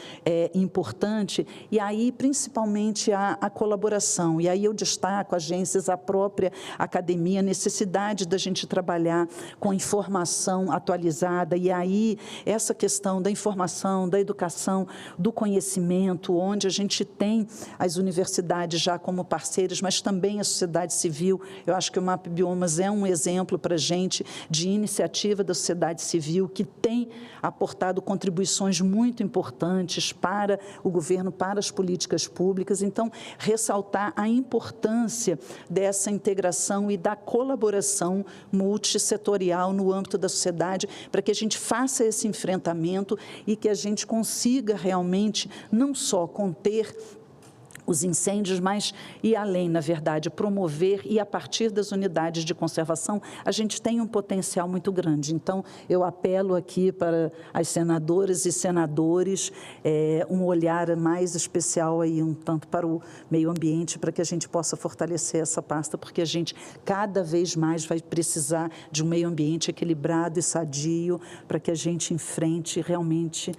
importante, e aí, principalmente, a colaboração. E aí eu destaco agências, a própria academia, a necessidade da gente trabalhar com informação atualizada, e aí essa questão da informação, da educação, do conhecimento, onde a gente tem as universidades já como parceiras, mas também a sociedade civil. Eu acho que o MAP Biomas é um exemplo para a gente de iniciativa da sociedade civil que tem aportado contribuições muito importantes para o governo, para as políticas públicas. Então, ressaltar a importância dessa integração e da colaboração multissetorial no âmbito da sociedade, para que a gente faça esse enfrentamento e que a gente consiga realmente não só conter os incêndios, mas, e além, na verdade, promover, e a partir das unidades de conservação, a gente tem um potencial muito grande. Então, eu apelo aqui para as senadoras e senadores, um olhar mais especial aí, um tanto para o meio ambiente, para que a gente possa fortalecer essa pasta, porque a gente cada vez mais vai precisar de um meio ambiente equilibrado e sadio, para que a gente enfrente realmente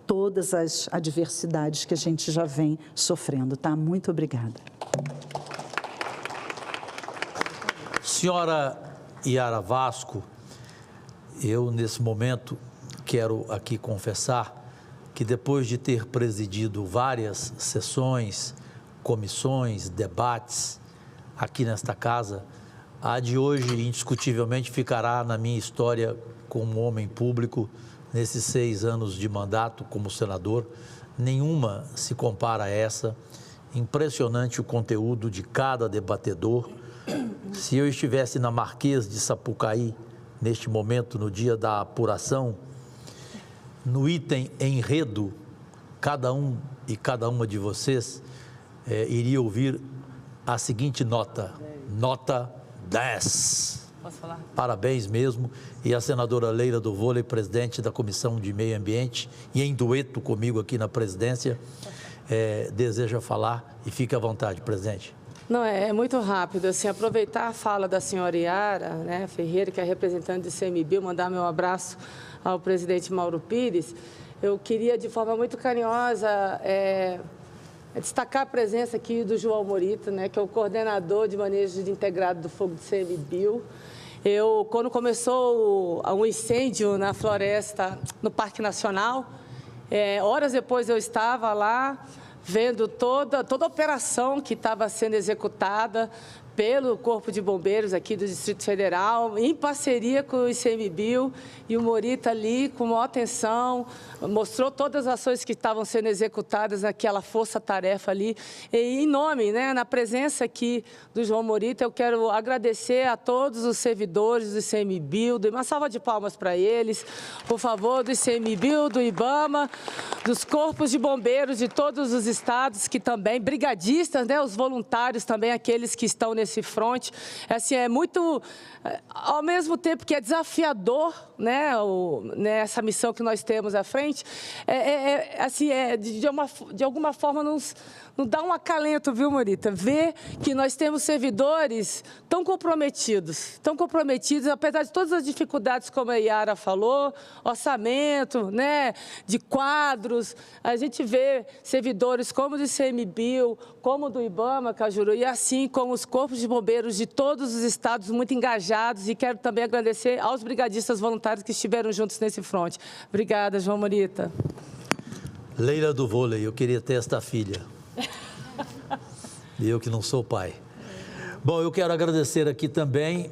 todas as adversidades que a gente já vem sofrendo, tá? Muito obrigada. Senhora Yara Vasco, eu, nesse momento, quero aqui confessar que depois de ter presidido várias sessões, comissões, debates aqui nesta casa, a de hoje, indiscutivelmente, ficará na minha história como homem público. Nesses 6 anos de mandato como senador, nenhuma se compara a essa. Impressionante o conteúdo de cada debatedor. Se eu estivesse na Marquês de Sapucaí, neste momento, no dia da apuração, no item enredo, cada um e cada uma de vocês iria ouvir a seguinte nota, nota 10. Posso falar? Parabéns mesmo. E a senadora Leila do Vôlei, presidente da Comissão de Meio Ambiente, e em dueto comigo aqui na presidência, deseja falar, e fique à vontade, presidente. Não, é muito rápido, assim, aproveitar a fala da senhora Yara, né, Ferreira, que é representante do CMBio, mandar meu abraço ao presidente Mauro Pires. Eu queria, de forma muito carinhosa, destacar a presença aqui do João Morita, né, que é o coordenador de manejo integrado do fogo do CMBio. Quando começou um incêndio na floresta, no Parque Nacional, horas depois eu estava lá, vendo toda a operação que estava sendo executada pelo Corpo de Bombeiros aqui do Distrito Federal, em parceria com o ICMBio, e o Morita ali, com maior atenção, mostrou todas as ações que estavam sendo executadas naquela força-tarefa ali. E em nome, né, na presença aqui do João Morita, eu quero agradecer a todos os servidores do ICMBio, uma salva de palmas para eles, por favor, do ICMBio, do IBAMA, dos corpos de bombeiros de todos os estados, que também, brigadistas, né, os voluntários também, aqueles que estão nesse fronte. Assim, é muito, ao mesmo tempo que é desafiador, né, essa missão que nós temos à frente, de alguma forma nos dá um acalento, viu, Morita? Ver que nós temos servidores tão comprometidos, apesar de todas as dificuldades, como a Yara falou, orçamento, né, de quadros, a gente vê servidores como do ICMBio, como do IBAMA, Cajuru, e assim como os corpos de bombeiros de todos os estados muito engajados, e quero também agradecer aos brigadistas voluntários que estiveram juntos nesse fronte. Obrigada, João Morita. Leila do vôlei, eu queria ter esta filha. E eu que não sou pai. Bom, eu quero agradecer aqui também,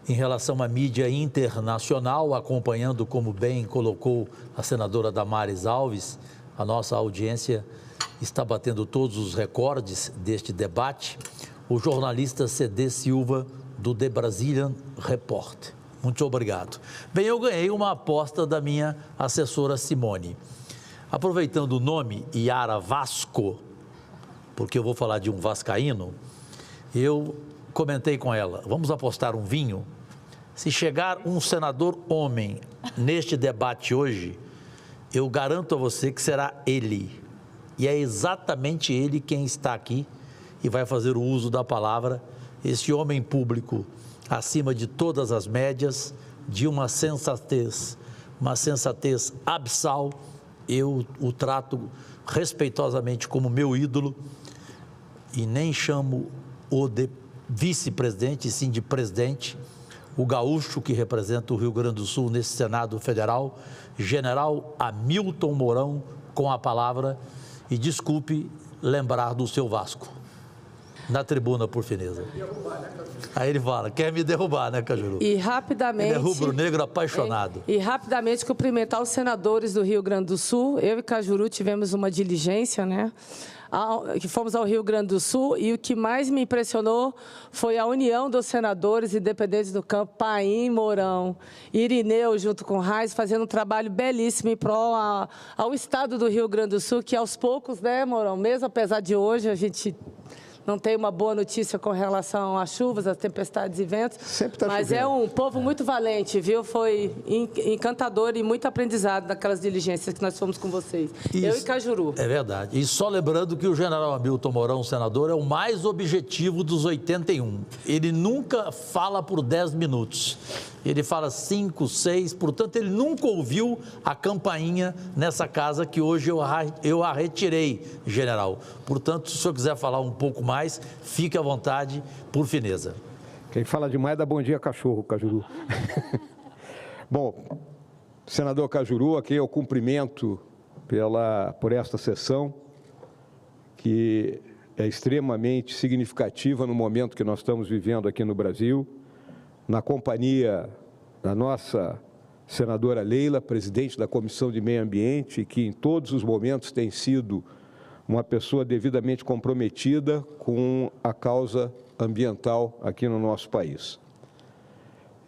em relação à mídia internacional, acompanhando, como bem colocou a senadora Damares Alves, a nossa audiência está batendo todos os recordes deste debate, o jornalista CD Silva, do The Brazilian Report. Muito obrigado. Bem, eu ganhei uma aposta da minha assessora Simone. Aproveitando o nome Yara Vasco, porque eu vou falar de um vascaíno, eu comentei com ela, vamos apostar um vinho? Se chegar um senador homem neste debate hoje, eu garanto a você que será ele. E é exatamente ele quem está aqui e vai fazer o uso da palavra, esse homem público acima de todas as médias, de uma sensatez abissal. Eu o trato respeitosamente como meu ídolo e nem chamo o de vice-presidente, sim de presidente, o gaúcho que representa o Rio Grande do Sul nesse Senado Federal, general Hamilton Mourão, com a palavra, e desculpe lembrar do seu Vasco. Na tribuna, por fineza. Aí ele fala, quer me derrubar, né, Cajuru? E rapidamente... Ele é rubro-negro apaixonado. E rapidamente cumprimentar os senadores do Rio Grande do Sul. Eu e Cajuru tivemos uma diligência, né? Que fomos ao Rio Grande do Sul, e o que mais me impressionou foi a união dos senadores independentes do campo, Paim, Mourão, Irineu, junto com Reis, fazendo um trabalho belíssimo em prol ao estado do Rio Grande do Sul, que aos poucos, né, Mourão, mesmo apesar de hoje a gente não tem uma boa notícia com relação às chuvas, às tempestades e ventos, mas chovendo. É um povo muito valente, viu? Foi encantador e muito aprendizado naquelas diligências que nós fomos com vocês. Isso, eu e Cajuru. É verdade. E só lembrando que o general Hamilton Mourão, senador, é o mais objetivo dos 81. Ele nunca fala por 10 minutos. Ele fala 5, 6, portanto, ele nunca ouviu a campainha nessa casa que hoje eu a retirei, general. Portanto, se o senhor quiser falar um pouco mais, fique à vontade, por fineza. Quem fala demais dá bom dia cachorro, Cajuru. Bom, senador Cajuru, aqui eu cumprimento por esta sessão, que é extremamente significativa no momento que nós estamos vivendo aqui no Brasil, na companhia da nossa senadora Leila, presidente da Comissão de Meio Ambiente, que em todos os momentos tem sido uma pessoa devidamente comprometida com a causa ambiental aqui no nosso país.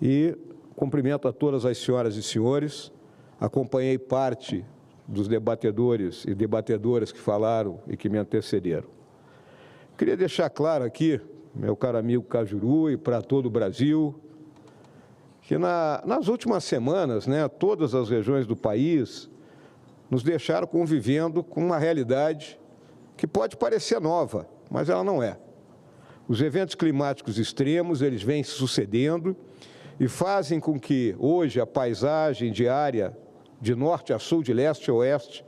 E cumprimento a todas as senhoras e senhores, acompanhei parte dos debatedores e debatedoras que falaram e que me antecederam. Queria deixar claro aqui, meu caro amigo Cajuru, e para todo o Brasil, que nas últimas semanas, né, todas as regiões do país nos deixaram convivendo com uma realidade que pode parecer nova, mas ela não é. Os eventos climáticos extremos, eles vêm se sucedendo e fazem com que hoje a paisagem diária de norte a sul, de leste a oeste,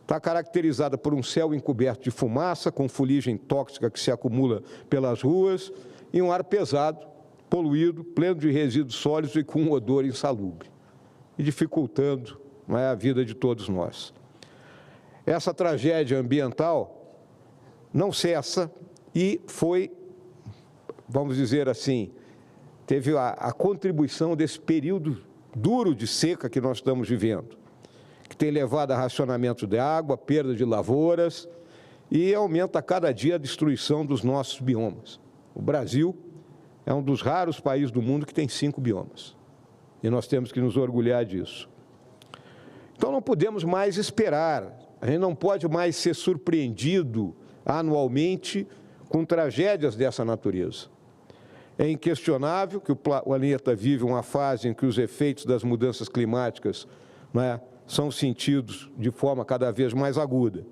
está caracterizada por um céu encoberto de fumaça, com fuligem tóxica que se acumula pelas ruas e um ar pesado, poluído, pleno de resíduos sólidos e com um odor insalubre, e dificultando, não é, a vida de todos nós. Essa tragédia ambiental não cessa e foi vamos dizer assim, teve a contribuição desse período duro de seca que nós estamos vivendo, que tem levado a racionamento de água, perda de lavouras e aumenta a cada dia a destruição dos nossos biomas. O Brasil é um dos raros países do mundo que tem 5 biomas e nós temos que nos orgulhar disso. Então não podemos mais esperar, a gente não pode mais ser surpreendido anualmente com tragédias dessa natureza. É inquestionável que o planeta vive uma fase em que os efeitos das mudanças climáticas, né, são sentidos de forma cada vez mais aguda.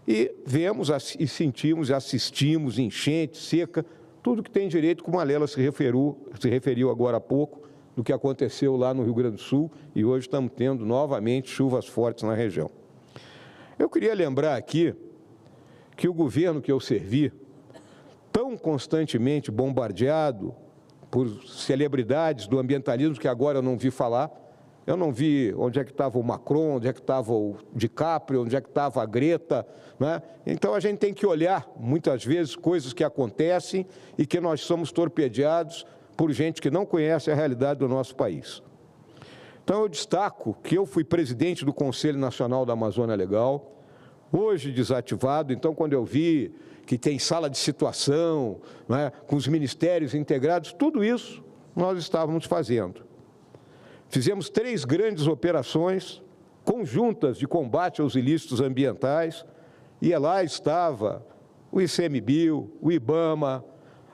E vemos e sentimos e assistimos enchente, seca, tudo que tem direito, como a Lela se referiu agora há pouco, do que aconteceu lá no Rio Grande do Sul, e hoje estamos tendo novamente chuvas fortes na região. Eu queria lembrar aqui que o governo que eu servi, tão constantemente bombardeado por celebridades do ambientalismo, que agora eu não vi falar, eu não vi onde é que estava o Macron, onde é que estava o DiCaprio, onde é que estava a Greta, né? Então a gente tem que olhar, muitas vezes, coisas que acontecem e que nós somos torpedeados por gente que não conhece a realidade do nosso país. Então eu destaco que eu fui presidente do Conselho Nacional da Amazônia Legal, hoje desativado, então quando eu vi que tem sala de situação, né, com os ministérios integrados, tudo isso nós estávamos fazendo. Fizemos 3 grandes operações conjuntas de combate aos ilícitos ambientais, e lá estava o ICMBio, o IBAMA,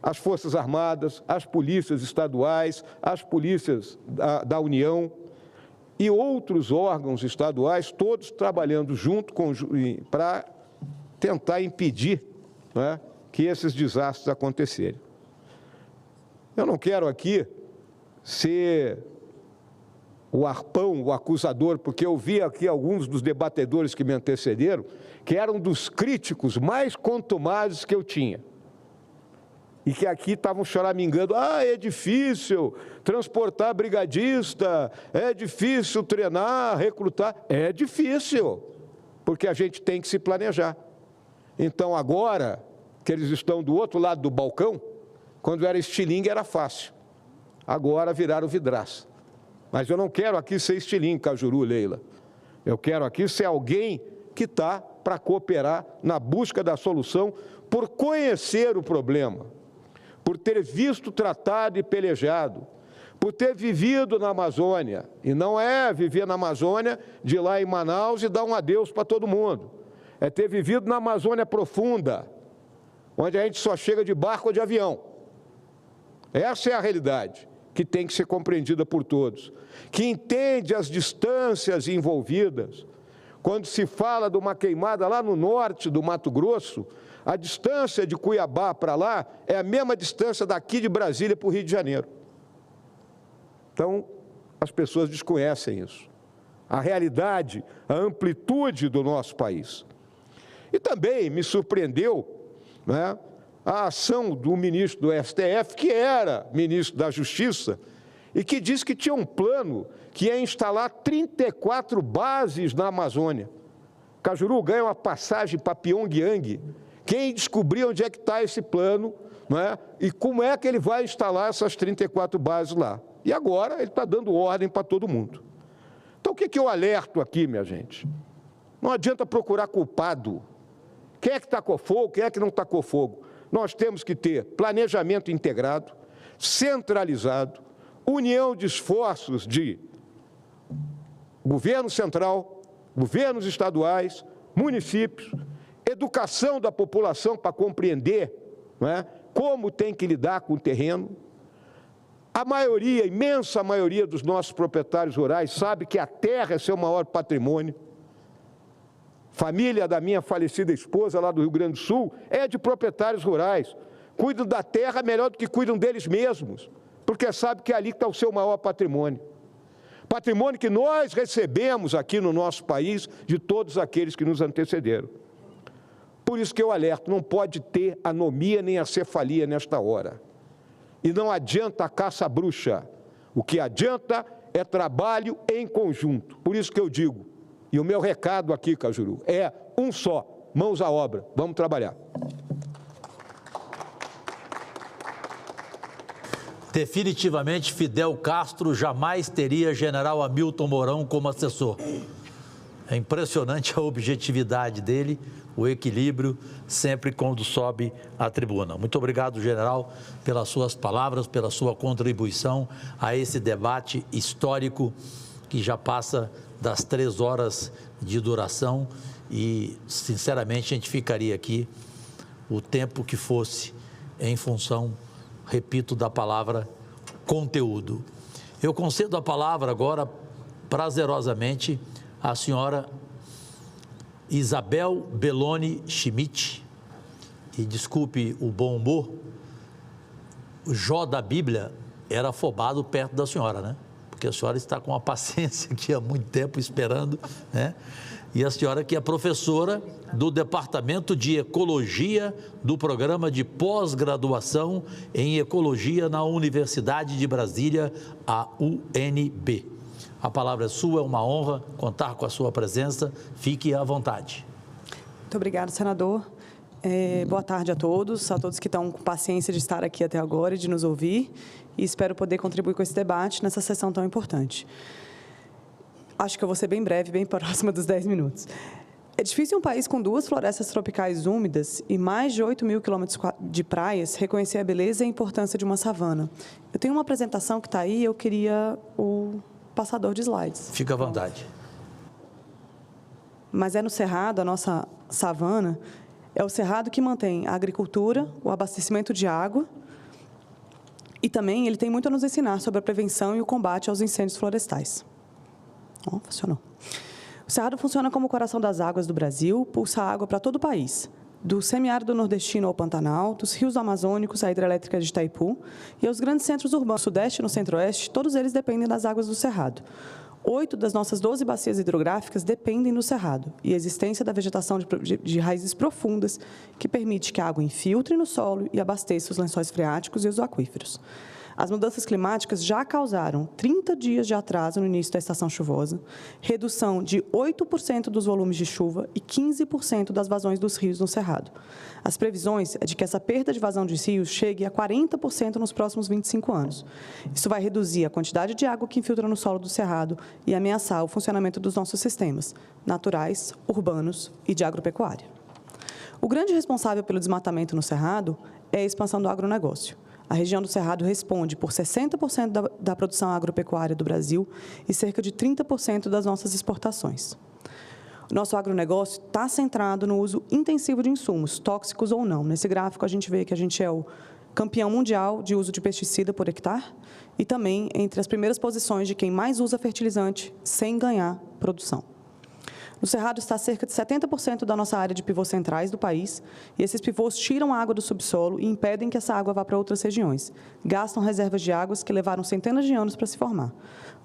as Forças Armadas, as polícias estaduais, as polícias da União e outros órgãos estaduais, todos trabalhando junto para tentar impedir, né, que esses desastres acontecerem. Eu não quero aqui ser o arpão, o acusador, porque eu vi aqui alguns dos debatedores que me antecederam, que eram dos críticos mais contumazes que eu tinha. E que aqui estavam choramingando, é difícil transportar brigadista, é difícil treinar, recrutar. É difícil, porque a gente tem que se planejar. Então, agora que eles estão do outro lado do balcão, quando era estilingue era fácil. Agora viraram vidraça. Mas eu não quero aqui ser estilingue, Cajuru, Leila. Eu quero aqui ser alguém que está para cooperar na busca da solução, por conhecer o problema, por ter visto, tratado e pelejado, por ter vivido na Amazônia. E não é viver na Amazônia de ir lá em Manaus e dar um adeus para todo mundo. É ter vivido na Amazônia profunda, onde a gente só chega de barco ou de avião. Essa é a realidade que tem que ser compreendida por todos, que entende as distâncias envolvidas. Quando se fala de uma queimada lá no norte do Mato Grosso, a distância de Cuiabá para lá é a mesma distância daqui de Brasília para o Rio de Janeiro. Então, as pessoas desconhecem isso. A realidade, a amplitude do nosso país. E também me surpreendeu, né, a ação do ministro do STF, que era ministro da Justiça, e que disse que tinha um plano que ia instalar 34 bases na Amazônia. Cajuru ganha uma passagem para Pyongyang. Quem descobrir onde é que está esse plano, né, e como é que ele vai instalar essas 34 bases lá. E agora ele está dando ordem para todo mundo. Então, o que eu alerto aqui, minha gente? Não adianta procurar culpado. Quem é que tacou fogo, quem é que não tacou fogo? Nós temos que ter planejamento integrado, centralizado, união de esforços de governo central, governos estaduais, municípios, educação da população para compreender, né, como tem que lidar com o terreno. A maioria, a imensa maioria dos nossos proprietários rurais sabe que a terra é seu maior patrimônio. Família da minha falecida esposa lá do Rio Grande do Sul é de proprietários rurais. Cuidam da terra melhor do que cuidam deles mesmos, porque sabe que ali está o seu maior patrimônio. Patrimônio que nós recebemos aqui no nosso país de todos aqueles que nos antecederam. Por isso que eu alerto, não pode ter anomia nem acefalia nesta hora. E não adianta a caça-bruxa. O que adianta é trabalho em conjunto. Por isso que eu digo, e o meu recado aqui, Cajuru, é um só, mãos à obra, vamos trabalhar. Definitivamente, Fidel Castro jamais teria general Hamilton Mourão como assessor. É impressionante a objetividade dele, o equilíbrio, sempre quando sobe à tribuna. Muito obrigado, general, pelas suas palavras, pela sua contribuição a esse debate histórico que já passa das 3 horas de duração e, sinceramente, a gente ficaria aqui o tempo que fosse em função, repito, da palavra conteúdo. Eu concedo a palavra agora, prazerosamente, à senhora Isabel Belloni Schmidt, e desculpe o bom humor, o Jó da Bíblia era afobado perto da senhora, né? Porque a senhora está com uma paciência aqui há muito tempo esperando, né? E a senhora que é professora do Departamento de Ecologia do Programa de Pós-Graduação em Ecologia na Universidade de Brasília, a UNB. A palavra é sua, é uma honra contar com a sua presença. Fique à vontade. Muito obrigada, senador. Boa tarde a todos que estão com paciência de estar aqui até agora e de nos ouvir. E espero poder contribuir com esse debate nessa sessão tão importante. Acho que eu vou ser bem breve, bem próxima dos 10 minutos. É difícil um país com 2 florestas tropicais úmidas e mais de 8 mil quilômetros de praias reconhecer a beleza e a importância de uma savana. Eu tenho uma apresentação que está aí, eu queria o passador de slides. Fica à vontade. Mas é no Cerrado, a nossa savana, é o Cerrado que mantém a agricultura, o abastecimento de água e também ele tem muito a nos ensinar sobre a prevenção e o combate aos incêndios florestais. Funcionou. O Cerrado funciona como o coração das águas do Brasil, pulsa água para todo o país, do semiárido nordestino ao Pantanal, dos rios amazônicos à hidrelétrica de Itaipu e aos grandes centros urbanos, no Sudeste e no Centro-Oeste, todos eles dependem das águas do Cerrado. 8 das nossas 12 bacias hidrográficas dependem do Cerrado e a existência da vegetação de raízes profundas que permite que a água infiltre no solo e abasteça os lençóis freáticos e os aquíferos. As mudanças climáticas já causaram 30 dias de atraso no início da estação chuvosa, redução de 8% dos volumes de chuva e 15% das vazões dos rios no Cerrado. As previsões é de que essa perda de vazão de rios chegue a 40% nos próximos 25 anos. Isso vai reduzir a quantidade de água que infiltra no solo do Cerrado e ameaçar o funcionamento dos nossos sistemas naturais, urbanos e de agropecuária. O grande responsável pelo desmatamento no Cerrado é a expansão do agronegócio. A região do Cerrado responde por 60% da produção agropecuária do Brasil e cerca de 30% das nossas exportações. O nosso agronegócio está centrado no uso intensivo de insumos, tóxicos ou não. Nesse gráfico, a gente vê que a gente é o campeão mundial de uso de pesticida por hectare e também entre as primeiras posições de quem mais usa fertilizante sem ganhar produção. No Cerrado está cerca de 70% da nossa área de pivôs centrais do país, e esses pivôs tiram a água do subsolo e impedem que essa água vá para outras regiões. Gastam reservas de águas que levaram centenas de anos para se formar.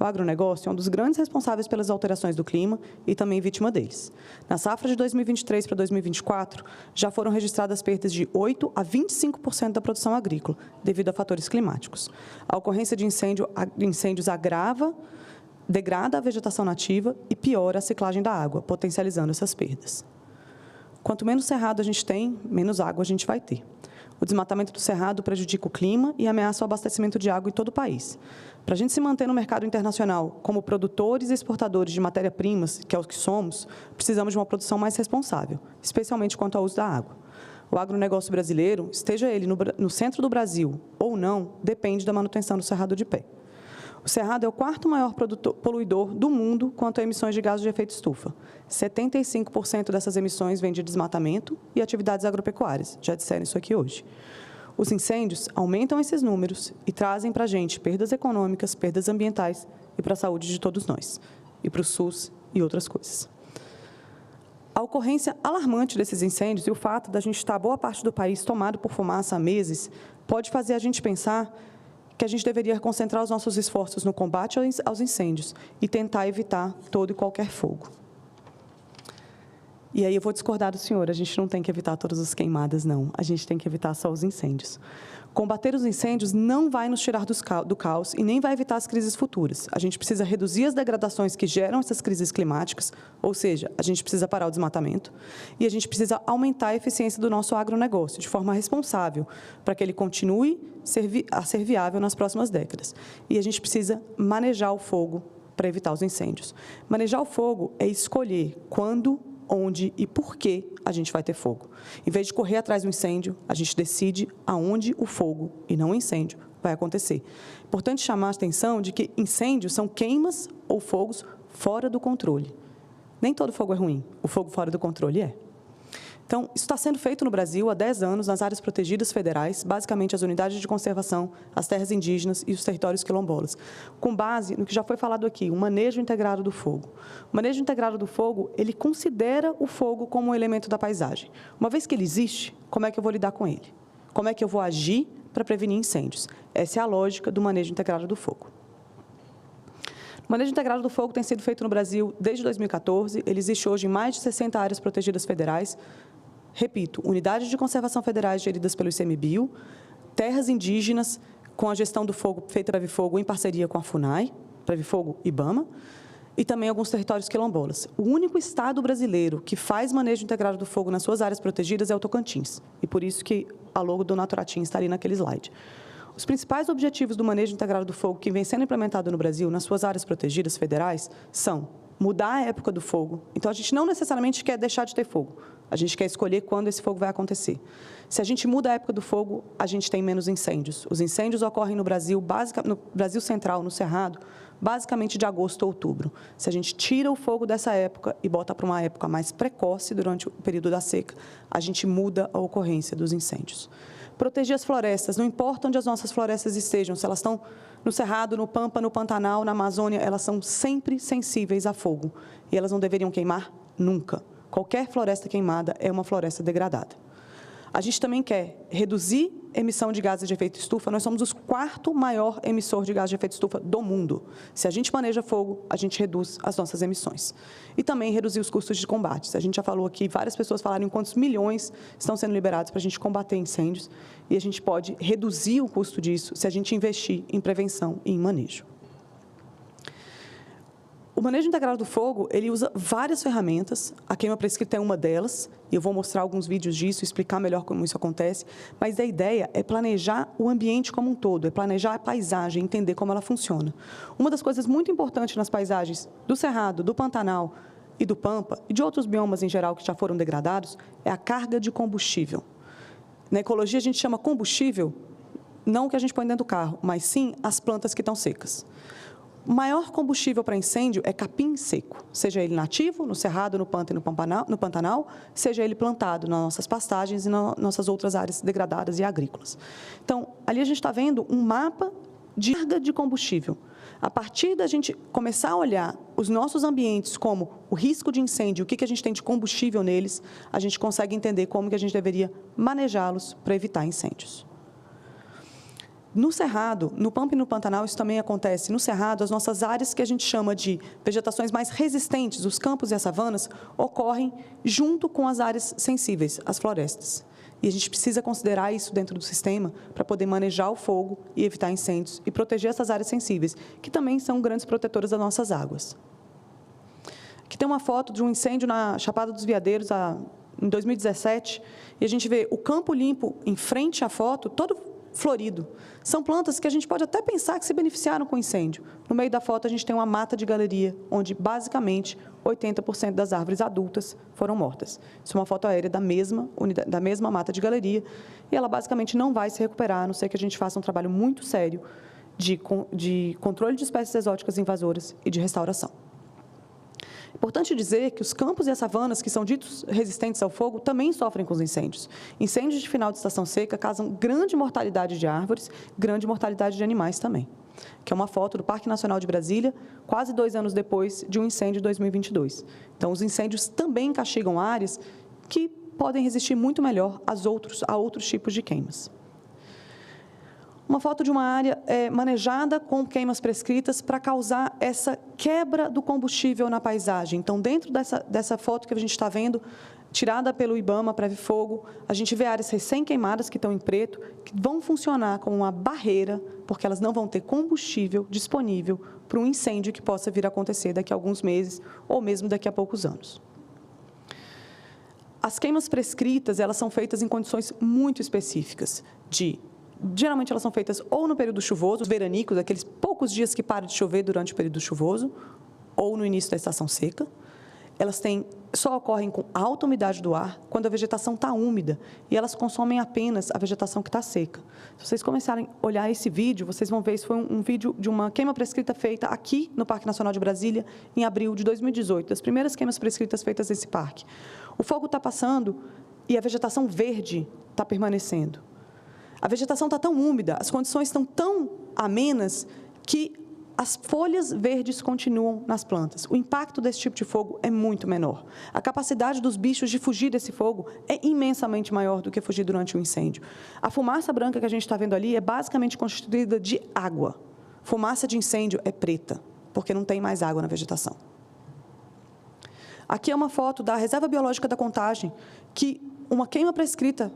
O agronegócio é um dos grandes responsáveis pelas alterações do clima e também vítima deles. Na safra de 2023 para 2024, já foram registradas perdas de 8% a 25% da produção agrícola, devido a fatores climáticos. A ocorrência de incêndios degrada a vegetação nativa e piora a ciclagem da água, potencializando essas perdas. Quanto menos cerrado a gente tem, menos água a gente vai ter. O desmatamento do cerrado prejudica o clima e ameaça o abastecimento de água em todo o país. Para a gente se manter no mercado internacional como produtores e exportadores de matéria-primas, que é o que somos, precisamos de uma produção mais responsável, especialmente quanto ao uso da água. O agronegócio brasileiro, esteja ele no centro do Brasil ou não, depende da manutenção do cerrado de pé. O Cerrado é o 4º maior poluidor do mundo quanto a emissões de gases de efeito estufa. 75% dessas emissões vêm de desmatamento e atividades agropecuárias. Já disseram isso aqui hoje. Os incêndios aumentam esses números e trazem para a gente perdas econômicas, perdas ambientais e para a saúde de todos nós. E para o SUS e outras coisas. A ocorrência alarmante desses incêndios e o fato da gente estar boa parte do país tomado por fumaça há meses pode fazer a gente pensar que a gente deveria concentrar os nossos esforços no combate aos incêndios e tentar evitar todo e qualquer fogo. E aí eu vou discordar do senhor, a gente não tem que evitar todas as queimadas, não. A gente tem que evitar só os incêndios. Combater os incêndios não vai nos tirar do caos e nem vai evitar as crises futuras. A gente precisa reduzir as degradações que geram essas crises climáticas, ou seja, a gente precisa parar o desmatamento e a gente precisa aumentar a eficiência do nosso agronegócio de forma responsável, para que ele continue a ser viável nas próximas décadas. E a gente precisa manejar o fogo para evitar os incêndios. Manejar o fogo é escolher quando, onde e por que a gente vai ter fogo. Em vez de correr atrás do incêndio, a gente decide aonde o fogo, e não o incêndio, vai acontecer. Importante chamar a atenção de que incêndios são queimas ou fogos fora do controle. Nem todo fogo é ruim, o fogo fora do controle é. Então, isso está sendo feito no Brasil há 10 anos nas áreas protegidas federais, basicamente as unidades de conservação, as terras indígenas e os territórios quilombolas, com base no que já foi falado aqui, o manejo integrado do fogo. O manejo integrado do fogo, ele considera o fogo como um elemento da paisagem. Uma vez que ele existe, como é que eu vou lidar com ele? Como é que eu vou agir para prevenir incêndios? Essa é a lógica do manejo integrado do fogo. O manejo integrado do fogo tem sido feito no Brasil desde 2014, ele existe hoje em mais de 60 áreas protegidas federais. Repito, unidades de conservação federais geridas pelo ICMBio, terras indígenas com a gestão do fogo feita pela Previfogo em parceria com a FUNAI, Previfogo e IBAMA, e também alguns territórios quilombolas. O único estado brasileiro que faz manejo integrado do fogo nas suas áreas protegidas é o Tocantins, e por isso que a logo do Naturatim está ali naquele slide. Os principais objetivos do manejo integrado do fogo que vem sendo implementado no Brasil nas suas áreas protegidas federais são mudar a época do fogo. Então, a gente não necessariamente quer deixar de ter fogo. A gente quer escolher quando esse fogo vai acontecer. Se a gente muda a época do fogo, a gente tem menos incêndios. Os incêndios ocorrem no Brasil, no Brasil Central, no Cerrado, basicamente de agosto a outubro. Se a gente tira o fogo dessa época e bota para uma época mais precoce, durante o período da seca, a gente muda a ocorrência dos incêndios. Proteger as florestas, não importa onde as nossas florestas estejam, se elas estão no Cerrado, no Pampa, no Pantanal, na Amazônia, elas são sempre sensíveis a fogo. E elas não deveriam queimar nunca. Qualquer floresta queimada é uma floresta degradada. A gente também quer reduzir a emissão de gases de efeito estufa. Nós somos o 4º maior emissor de gases de efeito estufa do mundo. Se a gente maneja fogo, a gente reduz as nossas emissões. E também reduzir os custos de combate. A gente já falou aqui, várias pessoas falaram em quantos milhões estão sendo liberados para a gente combater incêndios. E a gente pode reduzir o custo disso se a gente investir em prevenção e em manejo. O manejo integrado do fogo, ele usa várias ferramentas, a queima prescrita é uma delas, e eu vou mostrar alguns vídeos disso, explicar melhor como isso acontece, mas a ideia é planejar o ambiente como um todo, é planejar a paisagem, entender como ela funciona. Uma das coisas muito importantes nas paisagens do Cerrado, do Pantanal e do Pampa, e de outros biomas em geral que já foram degradados, é a carga de combustível. Na ecologia, a gente chama combustível, não o que a gente põe dentro do carro, mas sim as plantas que estão secas. O maior combustível para incêndio é capim seco, seja ele nativo, no Cerrado, no Pampa e no Pantanal, seja ele plantado nas nossas pastagens e nas nossas outras áreas degradadas e agrícolas. Então, ali a gente está vendo um mapa de carga de combustível. A partir da gente começar a olhar os nossos ambientes como o risco de incêndio, o que a gente tem de combustível neles, a gente consegue entender como que a gente deveria manejá-los para evitar incêndios. No Cerrado, no Pampa e no Pantanal, isso também acontece. No Cerrado, as nossas áreas que a gente chama de vegetações mais resistentes, os campos e as savanas, ocorrem junto com as áreas sensíveis, as florestas. E a gente precisa considerar isso dentro do sistema para poder manejar o fogo e evitar incêndios e proteger essas áreas sensíveis, que também são grandes protetoras das nossas águas. Aqui tem uma foto de um incêndio na Chapada dos Veadeiros, em 2017, e a gente vê o campo limpo em frente à foto, todo florido. São plantas que a gente pode até pensar que se beneficiaram com o incêndio. No meio da foto, a gente tem uma mata de galeria, onde, basicamente, 80% das árvores adultas foram mortas. Isso é uma foto aérea da mesma mata de galeria, e ela, basicamente, não vai se recuperar, a não ser que a gente faça um trabalho muito sério de controle de espécies exóticas invasoras e de restauração. Importante dizer que os campos e as savanas, que são ditos resistentes ao fogo, também sofrem com os incêndios. Incêndios de final de estação seca causam grande mortalidade de árvores, grande mortalidade de animais também. Que é uma foto do Parque Nacional de Brasília, quase 2 anos depois de um incêndio de 2022. Então, os incêndios também castigam áreas que podem resistir muito melhor a outros tipos de queimas. uma foto de uma área manejada com queimas prescritas para causar essa quebra do combustível na paisagem. Então, dentro dessa foto que a gente está vendo, tirada pelo IBAMA, Preve Fogo, a gente vê áreas recém-queimadas que estão em preto, que vão funcionar como uma barreira, porque elas não vão ter combustível disponível para um incêndio que possa vir a acontecer daqui a alguns meses ou mesmo daqui a poucos anos. As queimas prescritas, elas são feitas em condições muito específicas. Geralmente, elas são feitas ou no período chuvoso, veranicos, aqueles poucos dias que para de chover durante o período chuvoso, ou no início da estação seca. Elas só ocorrem com alta umidade do ar, quando a vegetação está úmida, e elas consomem apenas a vegetação que está seca. Se vocês começarem a olhar esse vídeo, vocês vão ver, isso foi um vídeo de uma queima prescrita feita aqui no Parque Nacional de Brasília, em abril de 2018, das primeiras queimas prescritas feitas nesse parque. O fogo está passando e a vegetação verde está permanecendo. A vegetação está tão úmida, as condições estão tão amenas que as folhas verdes continuam nas plantas. O impacto desse tipo de fogo é muito menor. A capacidade dos bichos de fugir desse fogo é imensamente maior do que fugir durante um incêndio. A fumaça branca que a gente está vendo ali é basicamente constituída de água. Fumaça de incêndio é preta, porque não tem mais água na vegetação. Aqui é uma foto da Reserva Biológica da Contagem, que uma queima prescrita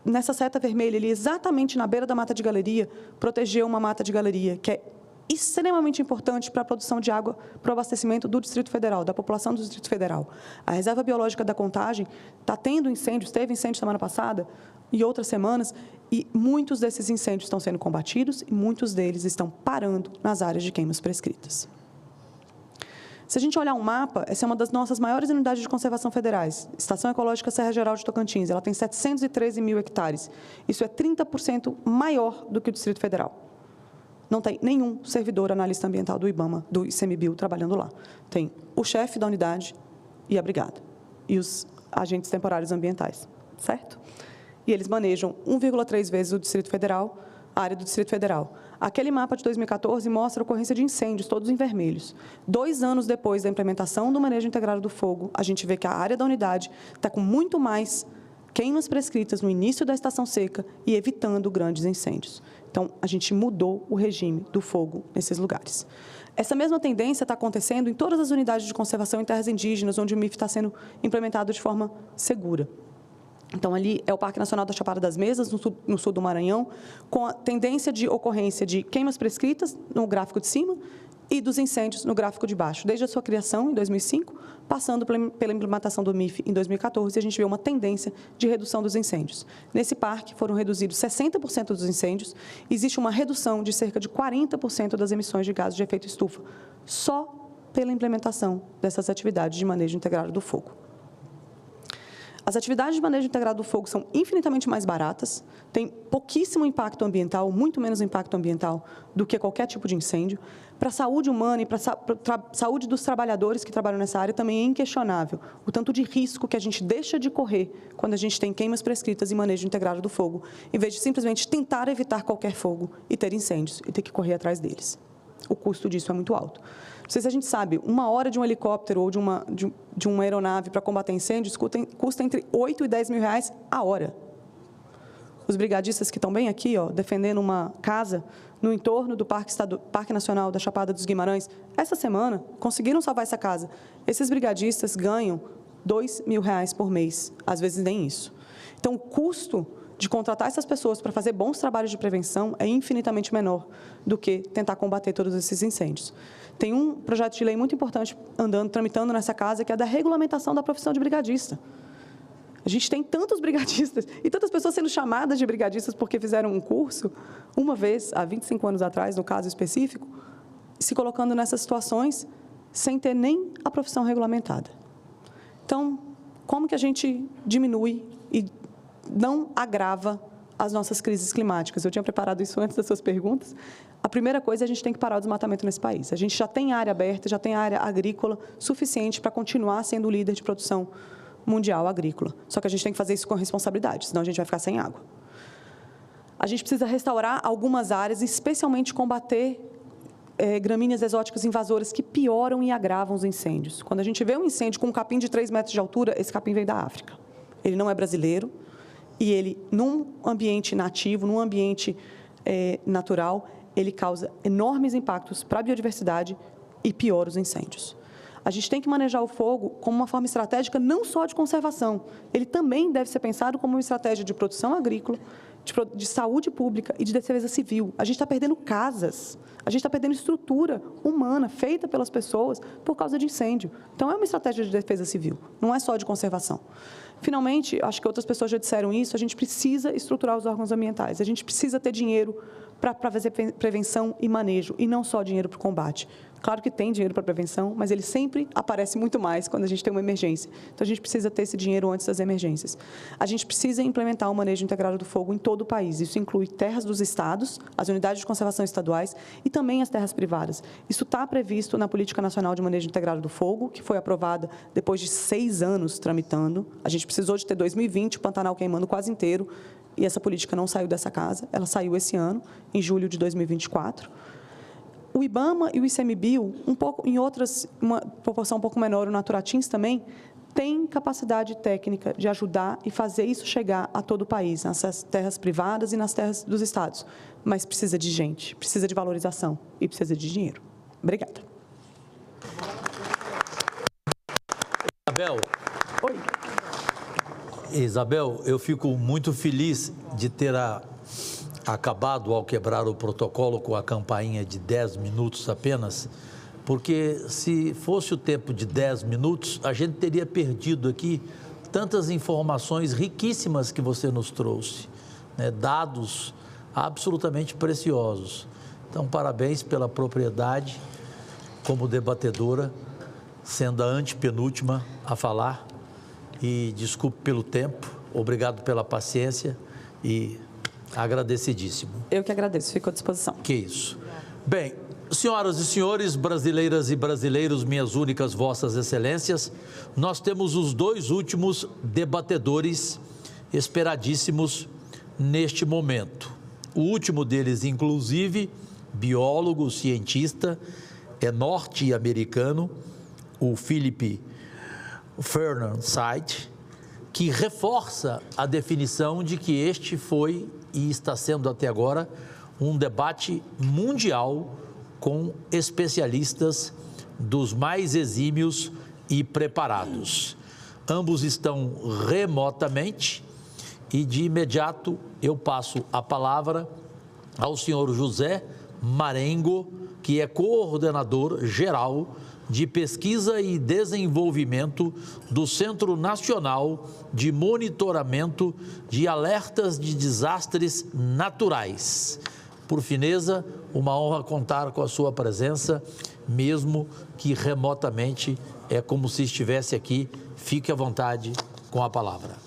nessa seta vermelha, ali, exatamente na beira da mata de galeria, protegeu uma mata de galeria, que é extremamente importante para a produção de água para o abastecimento do Distrito Federal, da população do Distrito Federal. A Reserva Biológica da Contagem está tendo incêndios, teve incêndio semana passada e outras semanas, e muitos desses incêndios estão sendo combatidos e muitos deles estão parando nas áreas de queimas prescritas. Se a gente olhar um mapa, essa é uma das nossas maiores unidades de conservação federais. Estação Ecológica Serra Geral de Tocantins, ela tem 713 mil hectares. Isso é 30% maior do que o Distrito Federal. Não tem nenhum servidor analista ambiental do IBAMA, do ICMBio, trabalhando lá. Tem o chefe da unidade e a brigada, e os agentes temporários ambientais, certo? E eles manejam 1,3 vezes o Distrito Federal, a área do Distrito Federal. Aquele mapa de 2014 mostra a ocorrência de incêndios, todos em vermelhos. 2 anos depois da implementação do manejo integrado do fogo, a gente vê que a área da unidade está com muito mais queimas prescritas no início da estação seca e evitando grandes incêndios. Então, a gente mudou o regime do fogo nesses lugares. Essa mesma tendência está acontecendo em todas as unidades de conservação em terras indígenas, onde o MIF está sendo implementado de forma segura. Então, ali é o Parque Nacional da Chapada das Mesas, no sul do Maranhão, com a tendência de ocorrência de queimas prescritas no gráfico de cima e dos incêndios no gráfico de baixo. Desde a sua criação, em 2005, passando pela implementação do MIF em 2014, a gente vê uma tendência de redução dos incêndios. Nesse parque, foram reduzidos 60% dos incêndios, existe uma redução de cerca de 40% das emissões de gases de efeito estufa, só pela implementação dessas atividades de manejo integrado do fogo. As atividades de manejo integrado do fogo são infinitamente mais baratas, têm pouquíssimo impacto ambiental, muito menos impacto ambiental do que qualquer tipo de incêndio. Para a saúde humana e para a saúde dos trabalhadores que trabalham nessa área também é inquestionável o tanto de risco que a gente deixa de correr quando a gente tem queimas prescritas e manejo integrado do fogo, em vez de simplesmente tentar evitar qualquer fogo e ter incêndios e ter que correr atrás deles. O custo disso é muito alto. Não sei se a gente sabe, 1 hora de um helicóptero ou de uma aeronave para combater incêndios custa entre 8 e 10 mil reais a hora. Os brigadistas que estão bem aqui, defendendo uma casa no entorno do Parque Nacional da Chapada dos Guimarães, essa semana conseguiram salvar essa casa. Esses brigadistas ganham 2 mil reais por mês, às vezes nem isso. Então, o custo de contratar essas pessoas para fazer bons trabalhos de prevenção é infinitamente menor do que tentar combater todos esses incêndios. Tem um projeto de lei muito importante tramitando nessa casa, que é da regulamentação da profissão de brigadista. A gente tem tantos brigadistas e tantas pessoas sendo chamadas de brigadistas porque fizeram um curso, uma vez, há 25 anos atrás, no caso específico, se colocando nessas situações sem ter nem a profissão regulamentada. Então, como que a gente diminui e não agrava as nossas crises climáticas? Eu tinha preparado isso antes das suas perguntas. A primeira coisa é a gente tem que parar o desmatamento nesse país. A gente já tem área aberta, já tem área agrícola suficiente para continuar sendo o líder de produção mundial agrícola. Só que a gente tem que fazer isso com responsabilidade, senão a gente vai ficar sem água. A gente precisa restaurar algumas áreas, especialmente combater gramíneas exóticas invasoras que pioram e agravam os incêndios. Quando a gente vê um incêndio com um capim de 3 metros de altura, esse capim vem da África. Ele não é brasileiro e ele, num ambiente nativo, num ambiente natural, ele causa enormes impactos para a biodiversidade e piora os incêndios. A gente tem que manejar o fogo como uma forma estratégica não só de conservação, ele também deve ser pensado como uma estratégia de produção agrícola, de saúde pública e de defesa civil. A gente está perdendo casas, a gente está perdendo estrutura humana feita pelas pessoas por causa de incêndio. Então, é uma estratégia de defesa civil, não é só de conservação. Finalmente, acho que outras pessoas já disseram isso, a gente precisa estruturar os órgãos ambientais, a gente precisa ter dinheiro para fazer prevenção e manejo, e não só dinheiro para o combate. Claro que tem dinheiro para prevenção, mas ele sempre aparece muito mais quando a gente tem uma emergência. Então, a gente precisa ter esse dinheiro antes das emergências. A gente precisa implementar o manejo integrado do fogo em todo o país. Isso inclui terras dos estados, as unidades de conservação estaduais e também as terras privadas. Isso está previsto na Política Nacional de Manejo Integrado do Fogo, que foi aprovada depois de 6 anos tramitando. A gente precisou de ter 2020, o Pantanal queimando quase inteiro, e essa política não saiu dessa casa. Ela saiu esse ano, em julho de 2024. O IBAMA e o ICMBio, uma proporção um pouco menor, o Naturatins também, tem capacidade técnica de ajudar e fazer isso chegar a todo o país, nas terras privadas e nas terras dos estados. Mas precisa de gente, precisa de valorização e precisa de dinheiro. Obrigada. Isabel. Oi. Isabel, eu fico muito feliz de ter acabado, ao quebrar o protocolo, com a campainha de 10 minutos apenas, porque se fosse o tempo de 10 minutos, a gente teria perdido aqui tantas informações riquíssimas que você nos trouxe, né? Dados absolutamente preciosos. Então, parabéns pela propriedade como debatedora, sendo a antepenúltima a falar, e desculpe pelo tempo, obrigado pela paciência e agradecidíssimo. Eu que agradeço, fico à disposição. Que isso. Bem, senhoras e senhores, brasileiras e brasileiros, minhas únicas vossas excelências, nós temos os 2 últimos debatedores esperadíssimos neste momento. O último deles, inclusive, biólogo, cientista, é norte-americano, o Philip Fernandes, que reforça a definição de que este foi e está sendo até agora um debate mundial com especialistas dos mais exímios e preparados. Ambos estão remotamente e de imediato eu passo a palavra ao senhor José Marengo, que é coordenador geral de Pesquisa e Desenvolvimento do Centro Nacional de Monitoramento de Alertas de Desastres Naturais. Por fineza, uma honra contar com a sua presença, mesmo que remotamente, é como se estivesse aqui. Fique à vontade com a palavra.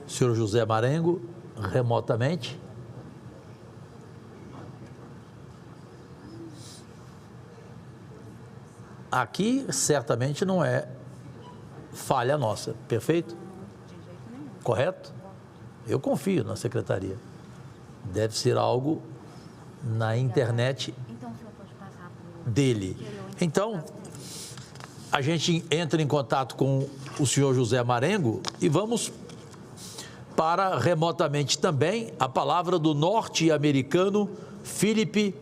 Senhor José Marengo, remotamente. Aqui, certamente, não é falha nossa, perfeito? Correto? Eu confio na secretaria. Deve ser algo na internet dele. Então, a gente entra em contato com o senhor José Marengo e vamos para, remotamente também, a palavra do norte-americano Philip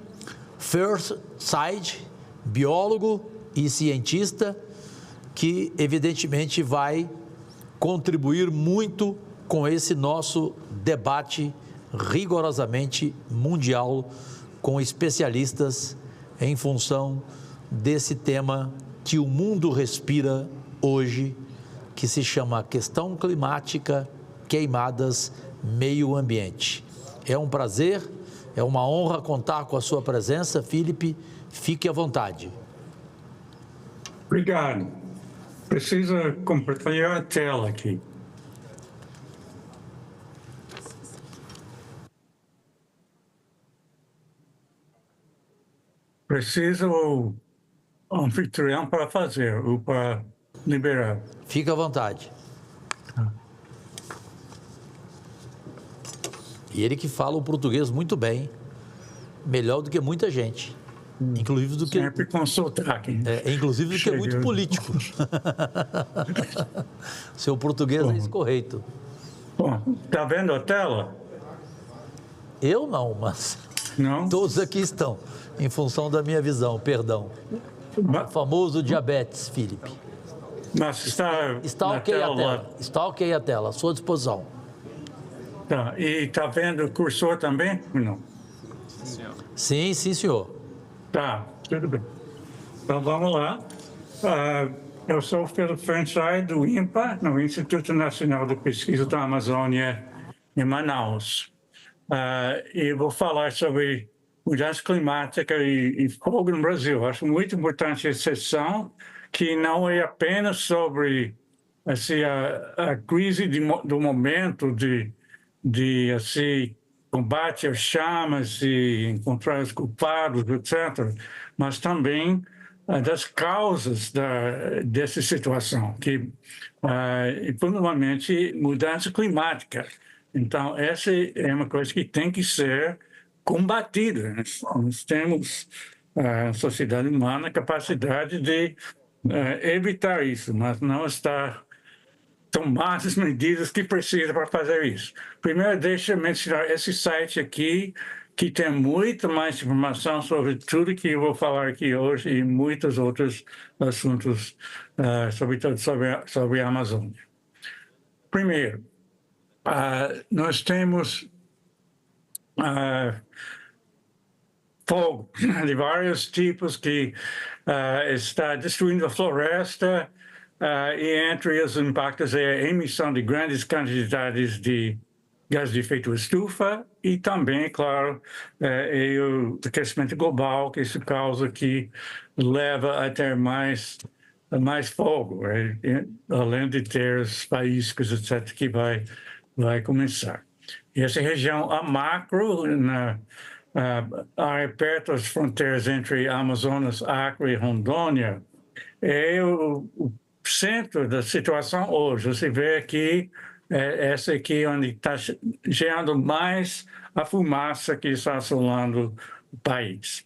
Fernandes, biólogo e cientista, que evidentemente vai contribuir muito com esse nosso debate rigorosamente mundial, com especialistas em função desse tema que o mundo respira hoje, que se chama questão climática, queimadas, meio ambiente. É um prazer, é uma honra contar com a sua presença, Felipe. Fique à vontade. Obrigado. Precisa compartilhar a tela aqui. Precisa o anfitrião para fazer ou para liberar? Fique à vontade. E ele que fala o português muito bem, melhor do que muita gente. Inclusive do que... Sempre consultar aqui. Inclusive do que muito político. Seu português é escorreito. Bom, tá vendo a tela? Eu não, mas não? Todos aqui estão, em função da minha visão, perdão. O famoso diabetes, Felipe. Mas está ok a tela. Está ok a tela, à sua disposição. Tá, e está vendo o cursor também? Não. Sim, senhor. Tá, tudo bem. Então vamos lá. Eu sou o Felipe Fernstein, do INPA, no Instituto Nacional de Pesquisa da Amazônia, em Manaus. E vou falar sobre mudança climática e fogo no Brasil. Acho muito importante essa sessão, que não é apenas sobre assim, a crise do momento de assim, combate às chamas e encontrar os culpados, etc., mas também das causas dessa situação, que fundamentalmente mudança climática. Então, essa é uma coisa que tem que ser combatida. Nós temos a sociedade humana a capacidade de evitar isso, mas não está tomar as medidas que precisa para fazer isso. Primeiro, deixa eu mencionar esse site aqui, que tem muito mais informação sobre tudo que eu vou falar aqui hoje e muitos outros assuntos, sobretudo sobre a Amazônia. Primeiro, nós temos fogo de vários tipos que está destruindo a floresta, e entre os impactos é a emissão de grandes quantidades de gás de efeito estufa e também, claro, é o aquecimento global que isso causa, que leva a ter mais fogo, além de ter os faíscos, etc., que vai começar. E essa região, a macro, perto das fronteiras entre Amazonas, Acre e Rondônia, é o centro da situação hoje. Você vê aqui, essa aqui onde está gerando mais a fumaça que está assolando o país.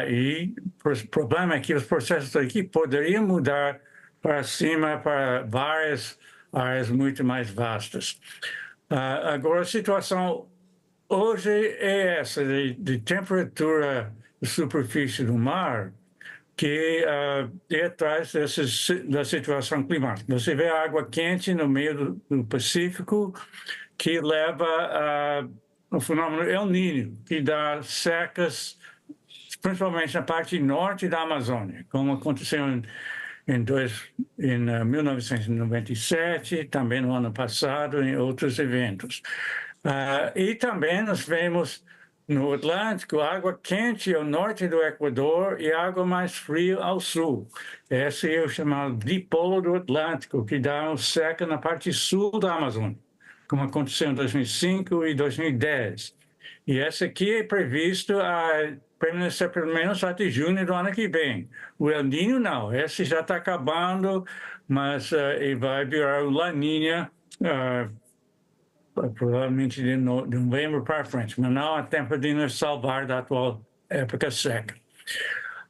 E o problema é que os processos aqui poderiam mudar para cima para várias áreas muito mais vastas. Agora, a situação hoje é essa, de temperatura da superfície do mar, que é atrás da situação climática. Você vê a água quente no meio do Pacífico, que leva ao fenômeno El Niño, que dá secas, principalmente na parte norte da Amazônia, como aconteceu em 1997, também no ano passado, em outros eventos. E também nós vemos no Atlântico água quente ao norte do Equador e água mais fria ao sul. Esse é o chamado dipolo do Atlântico, que dá uma seca na parte sul da Amazônia, como aconteceu em 2005 e 2010. E essa aqui é previsto permanecer pelo menos até junho do ano que vem. O El Niño não, esse já está acabando, mas vai virar o La Niña, provavelmente de novembro para frente, mas não há tempo de nos salvar da atual época seca.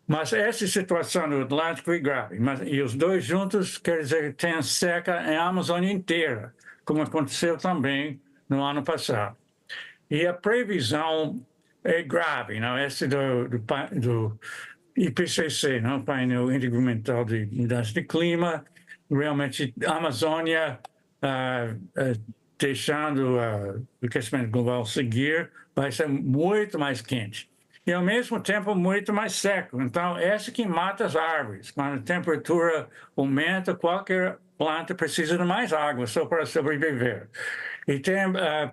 Mas essa situação no Atlântico é grave, e os dois juntos quer dizer que tem seca em Amazônia inteira, como aconteceu também no ano passado. E a previsão é grave, não? Esse do IPCC, não? Painel Intergovernamental de Mudança de Clima, realmente a Amazônia deixando o aquecimento global seguir, vai ser muito mais quente. E, ao mesmo tempo, muito mais seco. Então, esse que mata as árvores. Quando a temperatura aumenta, qualquer planta precisa de mais água só para sobreviver. E tem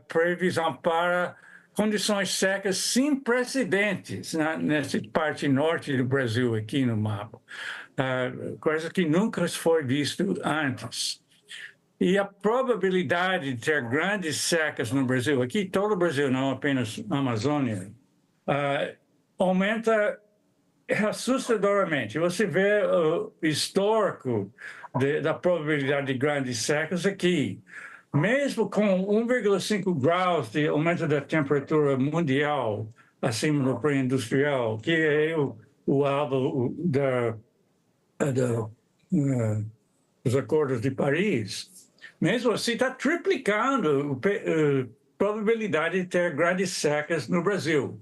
previsão para condições secas sem precedentes nessa parte norte do Brasil, aqui no mapa. Coisa que nunca foi visto antes. E a probabilidade de ter grandes secas no Brasil, aqui todo o Brasil, não apenas a Amazônia, aumenta assustadoramente. Você vê o histórico da probabilidade de grandes secas aqui. mesmo com 1,5 graus de aumento da temperatura mundial acima do pré-industrial, que é o alvo dos acordos de Paris, mesmo assim está triplicando a probabilidade de ter grandes secas no Brasil.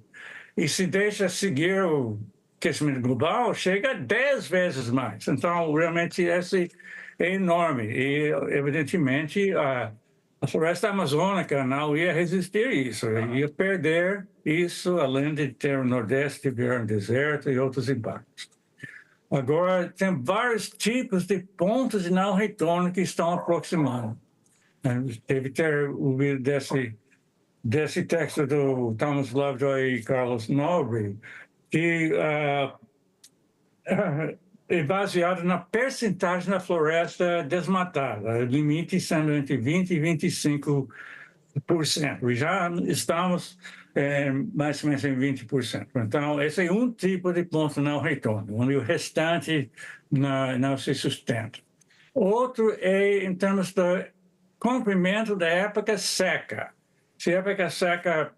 E se deixa seguir o aquecimento global, chega a 10 vezes mais. Então, realmente, esse é enorme. E, evidentemente, a floresta amazônica não ia resistir a isso. Ia perder isso, além de ter o Nordeste virar um deserto e outros impactos. Agora, tem vários tipos de pontos de não retorno que estão aproximando. Deve ter ouvido desse texto do Thomas Lovejoy e Carlos Nobre, que é baseado na percentagem da floresta desmatada, o limite sendo entre 20% e 25%. E já estamos mais ou menos em 20%. Então, esse é um tipo de ponto não retorno, onde o restante não se sustenta. Outro é em termos do comprimento da época seca. Se a época seca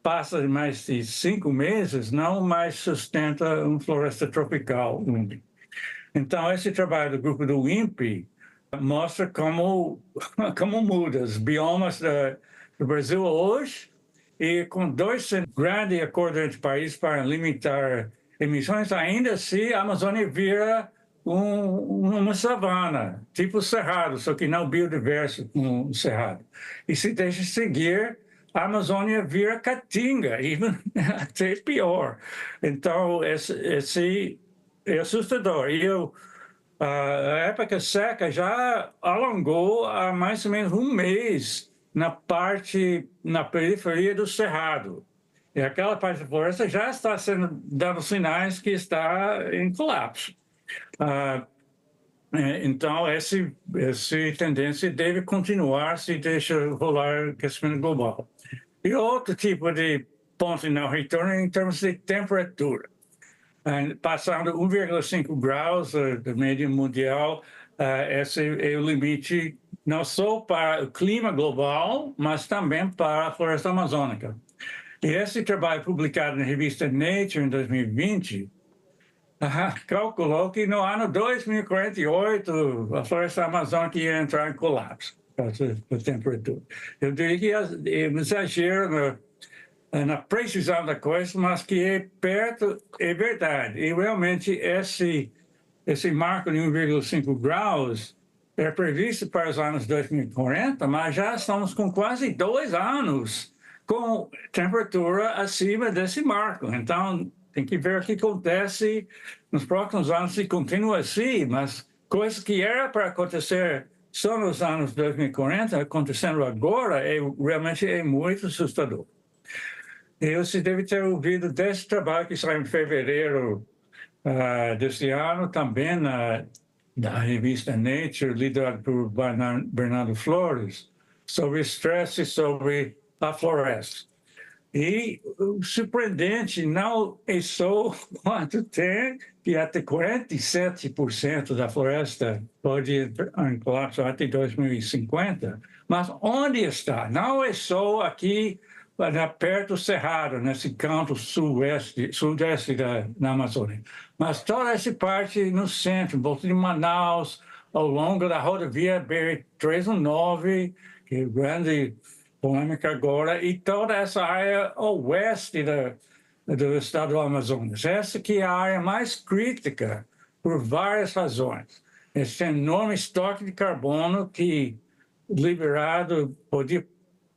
passa de mais de 5 meses, não mais sustenta uma floresta tropical úmida. Então, esse trabalho do grupo do INPE mostra como muda os biomas do Brasil hoje, e com 2 grandes acordos entre países para limitar emissões, ainda assim a Amazônia vira uma savana, tipo cerrado, só que não biodiverso como o cerrado. E se deixa seguir, a Amazônia vira caatinga, e até pior. Então, esse é assustador. E a época seca já alongou há mais ou menos 1 mês na periferia do cerrado. E aquela parte da floresta já está dando sinais que está em colapso. Então, essa tendência deve continuar se deixa rolar o aquecimento global. E outro tipo de ponto de não retorno em termos de temperatura. Passando 1,5 graus da média mundial, esse é o limite não só para o clima global, mas também para a floresta amazônica. E esse trabalho publicado na revista Nature em 2020 calculou que no ano 2048 a floresta amazônica ia entrar em colapso por causa da temperatura. Eu diria que é um exagero na precisão da coisa, mas que é perto, é verdade. E realmente esse marco de 1,5 graus é previsto para os anos 2040, mas já estamos com quase 2 anos com temperatura acima desse marco. Então, tem que ver o que acontece nos próximos anos, se continua assim, mas coisas que era para acontecer só nos anos 2040, acontecendo agora, realmente é muito assustador. E você deve ter ouvido desse trabalho que saiu em fevereiro deste ano, também na revista Nature, liderado por Bernardo Flores, sobre estresse sobre a floresta. E o surpreendente não é só quanto tem, que até 47% da floresta pode entrar em colapso até 2050, mas onde está? Não é só aqui perto do Cerrado, nesse canto sudeste da Amazônia, mas toda essa parte no centro, em volta de Manaus, ao longo da rodovia BR-319, que é grande polêmica agora, e toda essa área oeste do estado do Amazonas. Essa que é a área mais crítica por várias razões. Esse enorme estoque de carbono que, liberado, podia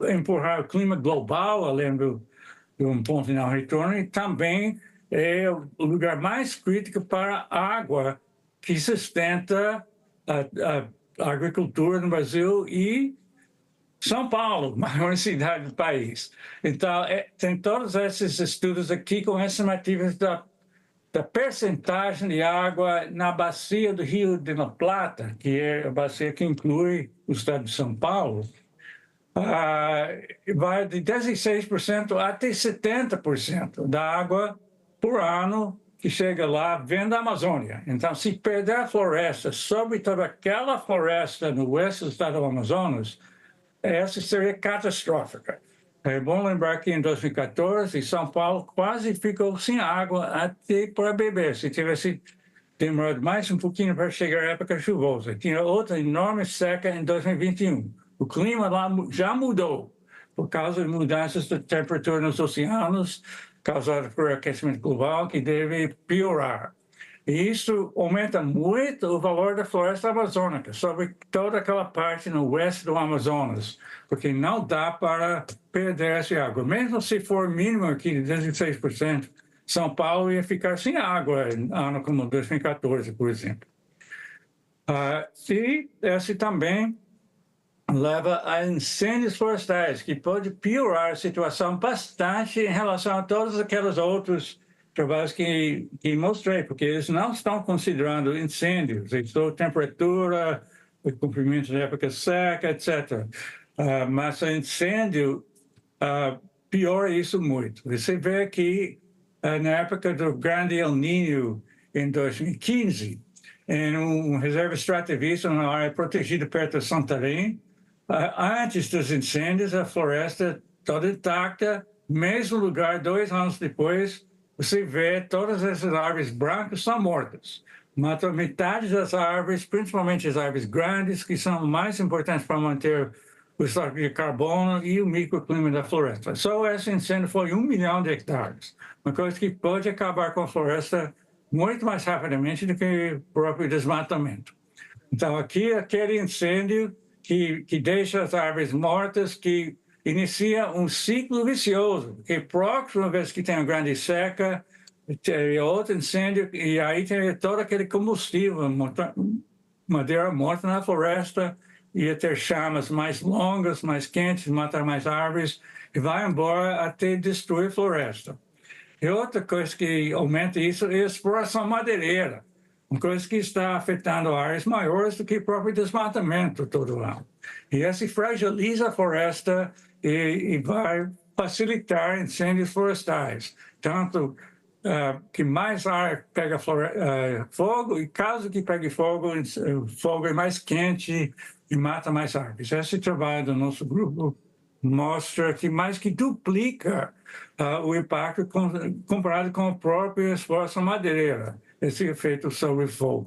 empurrar o clima global, além de um ponto de não retorno, e também é o lugar mais crítico para a água que sustenta a agricultura no Brasil e São Paulo, maior cidade do país. Então, tem todos esses estudos aqui com estimativas da percentagem de água na bacia do Rio de la Plata, que é a bacia que inclui o estado de São Paulo, vai de 16% até 70% da água por ano que chega lá vem da Amazônia. Então, se perder a floresta, sobretudo aquela floresta no oeste do estado do Amazonas, essa seria catastrófica. É bom lembrar que em 2014, São Paulo quase ficou sem água até para beber. Se tivesse demorado mais um pouquinho para chegar à época chuvosa. Tinha outra enorme seca em 2021. O clima lá já mudou por causa de mudanças de temperatura nos oceanos, causadas por aquecimento global, que deve piorar. E isso aumenta muito o valor da floresta amazônica, sobre toda aquela parte no oeste do Amazonas, porque não dá para perder essa água. Mesmo se for mínimo aqui de 16%, São Paulo ia ficar sem água em ano como 2014, por exemplo. E esse também leva a incêndios florestais, que pode piorar a situação bastante em relação a todos aqueles outros trabalhos que mostrei, porque eles não estão considerando incêndios, a temperatura, o cumprimento da época seca, etc. Mas o incêndio piora isso muito. Você vê que na época do grande El Niño, em 2015, em uma reserva extrativista, numa área protegida perto de Santarém, antes dos incêndios, a floresta toda intacta, mesmo lugar, 2 anos depois, você vê todas essas árvores brancas são mortas. Matam metade das árvores, principalmente as árvores grandes, que são mais importantes para manter o estoque de carbono e o microclima da floresta. Só esse incêndio foi 1 milhão de hectares, uma coisa que pode acabar com a floresta muito mais rapidamente do que o próprio desmatamento. Então, aqui, aquele incêndio que deixa as árvores mortas, que inicia um ciclo vicioso, que próxima vez que tem uma grande seca, tem outro incêndio, e aí tem todo aquele combustível, madeira morta na floresta, ia ter chamas mais longas, mais quentes, matar mais árvores, e vai embora até destruir a floresta. E outra coisa que aumenta isso é a exploração madeireira, uma coisa que está afetando áreas maiores do que o próprio desmatamento todo ano. E esse fragiliza a floresta e vai facilitar incêndios florestais. Tanto que mais ar pega fogo, e caso que pegue fogo, o fogo é mais quente e mata mais árvores. Esse trabalho do nosso grupo mostra que mais que duplica o impacto comparado com a própria exploração madeireira, esse efeito sobre o fogo.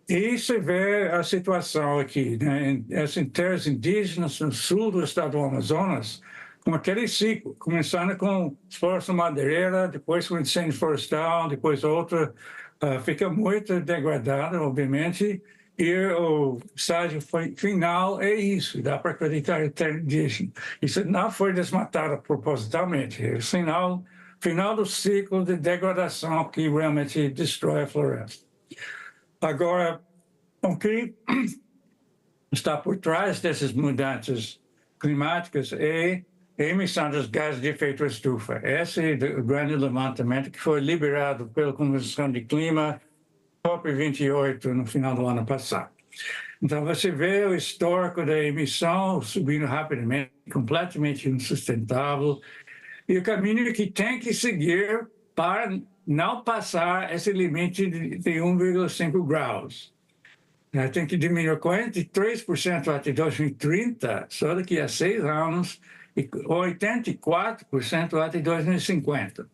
E se vê a situação aqui, né, em terras indígenas no sul do estado do Amazonas, com aquele ciclo, começando com exploração madeireira, depois com incêndio florestal, depois outra, fica muito degradada, obviamente, e o estágio final é isso, dá para acreditar em terra indígena. Isso não foi desmatado propositalmente, é o final do ciclo de degradação que realmente destrói a floresta. Agora, o que está por trás dessas mudanças climáticas é a emissão dos gases de efeito estufa. Esse é o grande levantamento que foi liberado pela Convenção de Clima, COP28, no final do ano passado. Então, você vê o histórico da emissão subindo rapidamente, completamente insustentável, e o caminho que tem que seguir para não passar esse limite de 1,5 graus. Tem que diminuir 43% até 2030, só daqui a 6 anos, e 84% até 2050.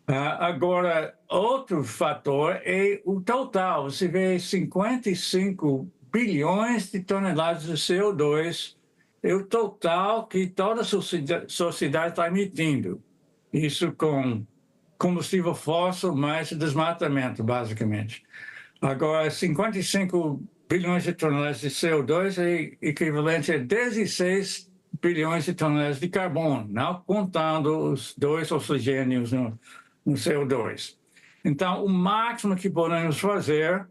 Agora, outro fator é o total. Você vê 55 bilhões de toneladas de CO2, é o total que toda a sociedade está emitindo. Isso com combustível fóssil mais desmatamento, basicamente. Agora, 55 bilhões de toneladas de CO2 é equivalente a 16 bilhões de toneladas de carbono, não contando os 2 oxigênios no CO2. Então, o máximo que podemos fazer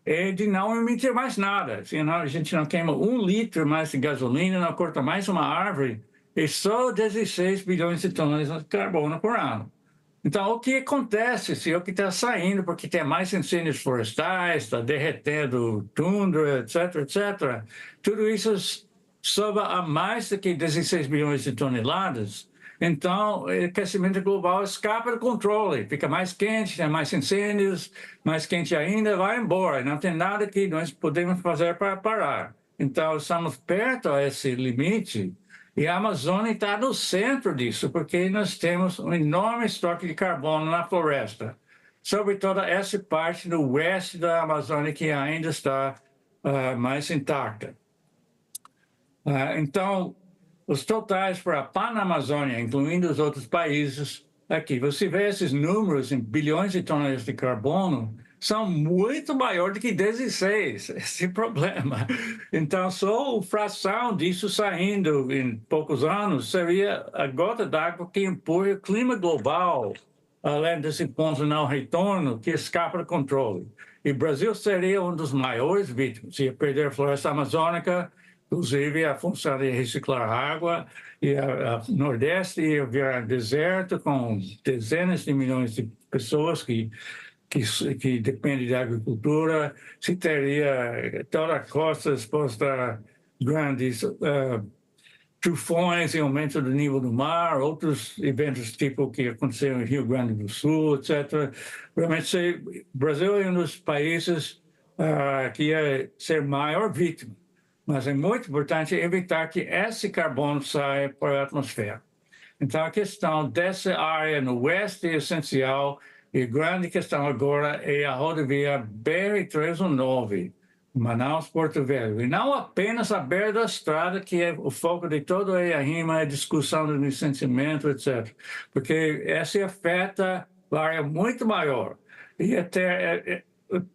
é de não emitir mais nada. Senão, a gente não queima 1 litro mais de gasolina, não corta mais uma árvore, é só 16 bilhões de toneladas de carbono por ano. Então, o que acontece se o que está saindo, porque tem mais incêndios florestais, está derretendo tundra, etc., tudo isso sobe a mais do que 16 bilhões de toneladas. Então, o aquecimento global escapa do controle, fica mais quente, tem mais incêndios, mais quente ainda, vai embora. Não tem nada que nós podemos fazer para parar. Então, estamos perto a esse limite e a Amazônia está no centro disso, porque nós temos um enorme estoque de carbono na floresta, sobre toda essa parte no oeste da Amazônia que ainda está mais intacta. Então, os totais para a Panamazônia, incluindo os outros países, aqui, você vê esses números em bilhões de toneladas de carbono, são muito maiores do que 16, esse problema. Então, só a fração disso saindo em poucos anos seria a gota d'água que empurra o clima global, além desse ponto não retorno que escapa do controle. E o Brasil seria um dos maiores vítimas. Ia perder a floresta amazônica, inclusive a função de reciclar água, e a Nordeste ia virar deserto com dezenas de milhões de pessoas que dependem da agricultura, se teria toda a costa exposta a grandes tufões e aumento do nível do mar, outros eventos tipo que aconteceram em Rio Grande do Sul, etc. Realmente, o Brasil é um dos países que ia ser maior vítima. Mas é muito importante evitar que esse carbono saia para a atmosfera. Então, a questão dessa área no oeste é essencial, e a grande questão agora é a rodovia BR-319, Manaus-Porto Velho. E não apenas a beira da estrada, que é o foco de toda a RIMA, a discussão do licenciamento, etc. Porque essa afeta uma área muito maior. E até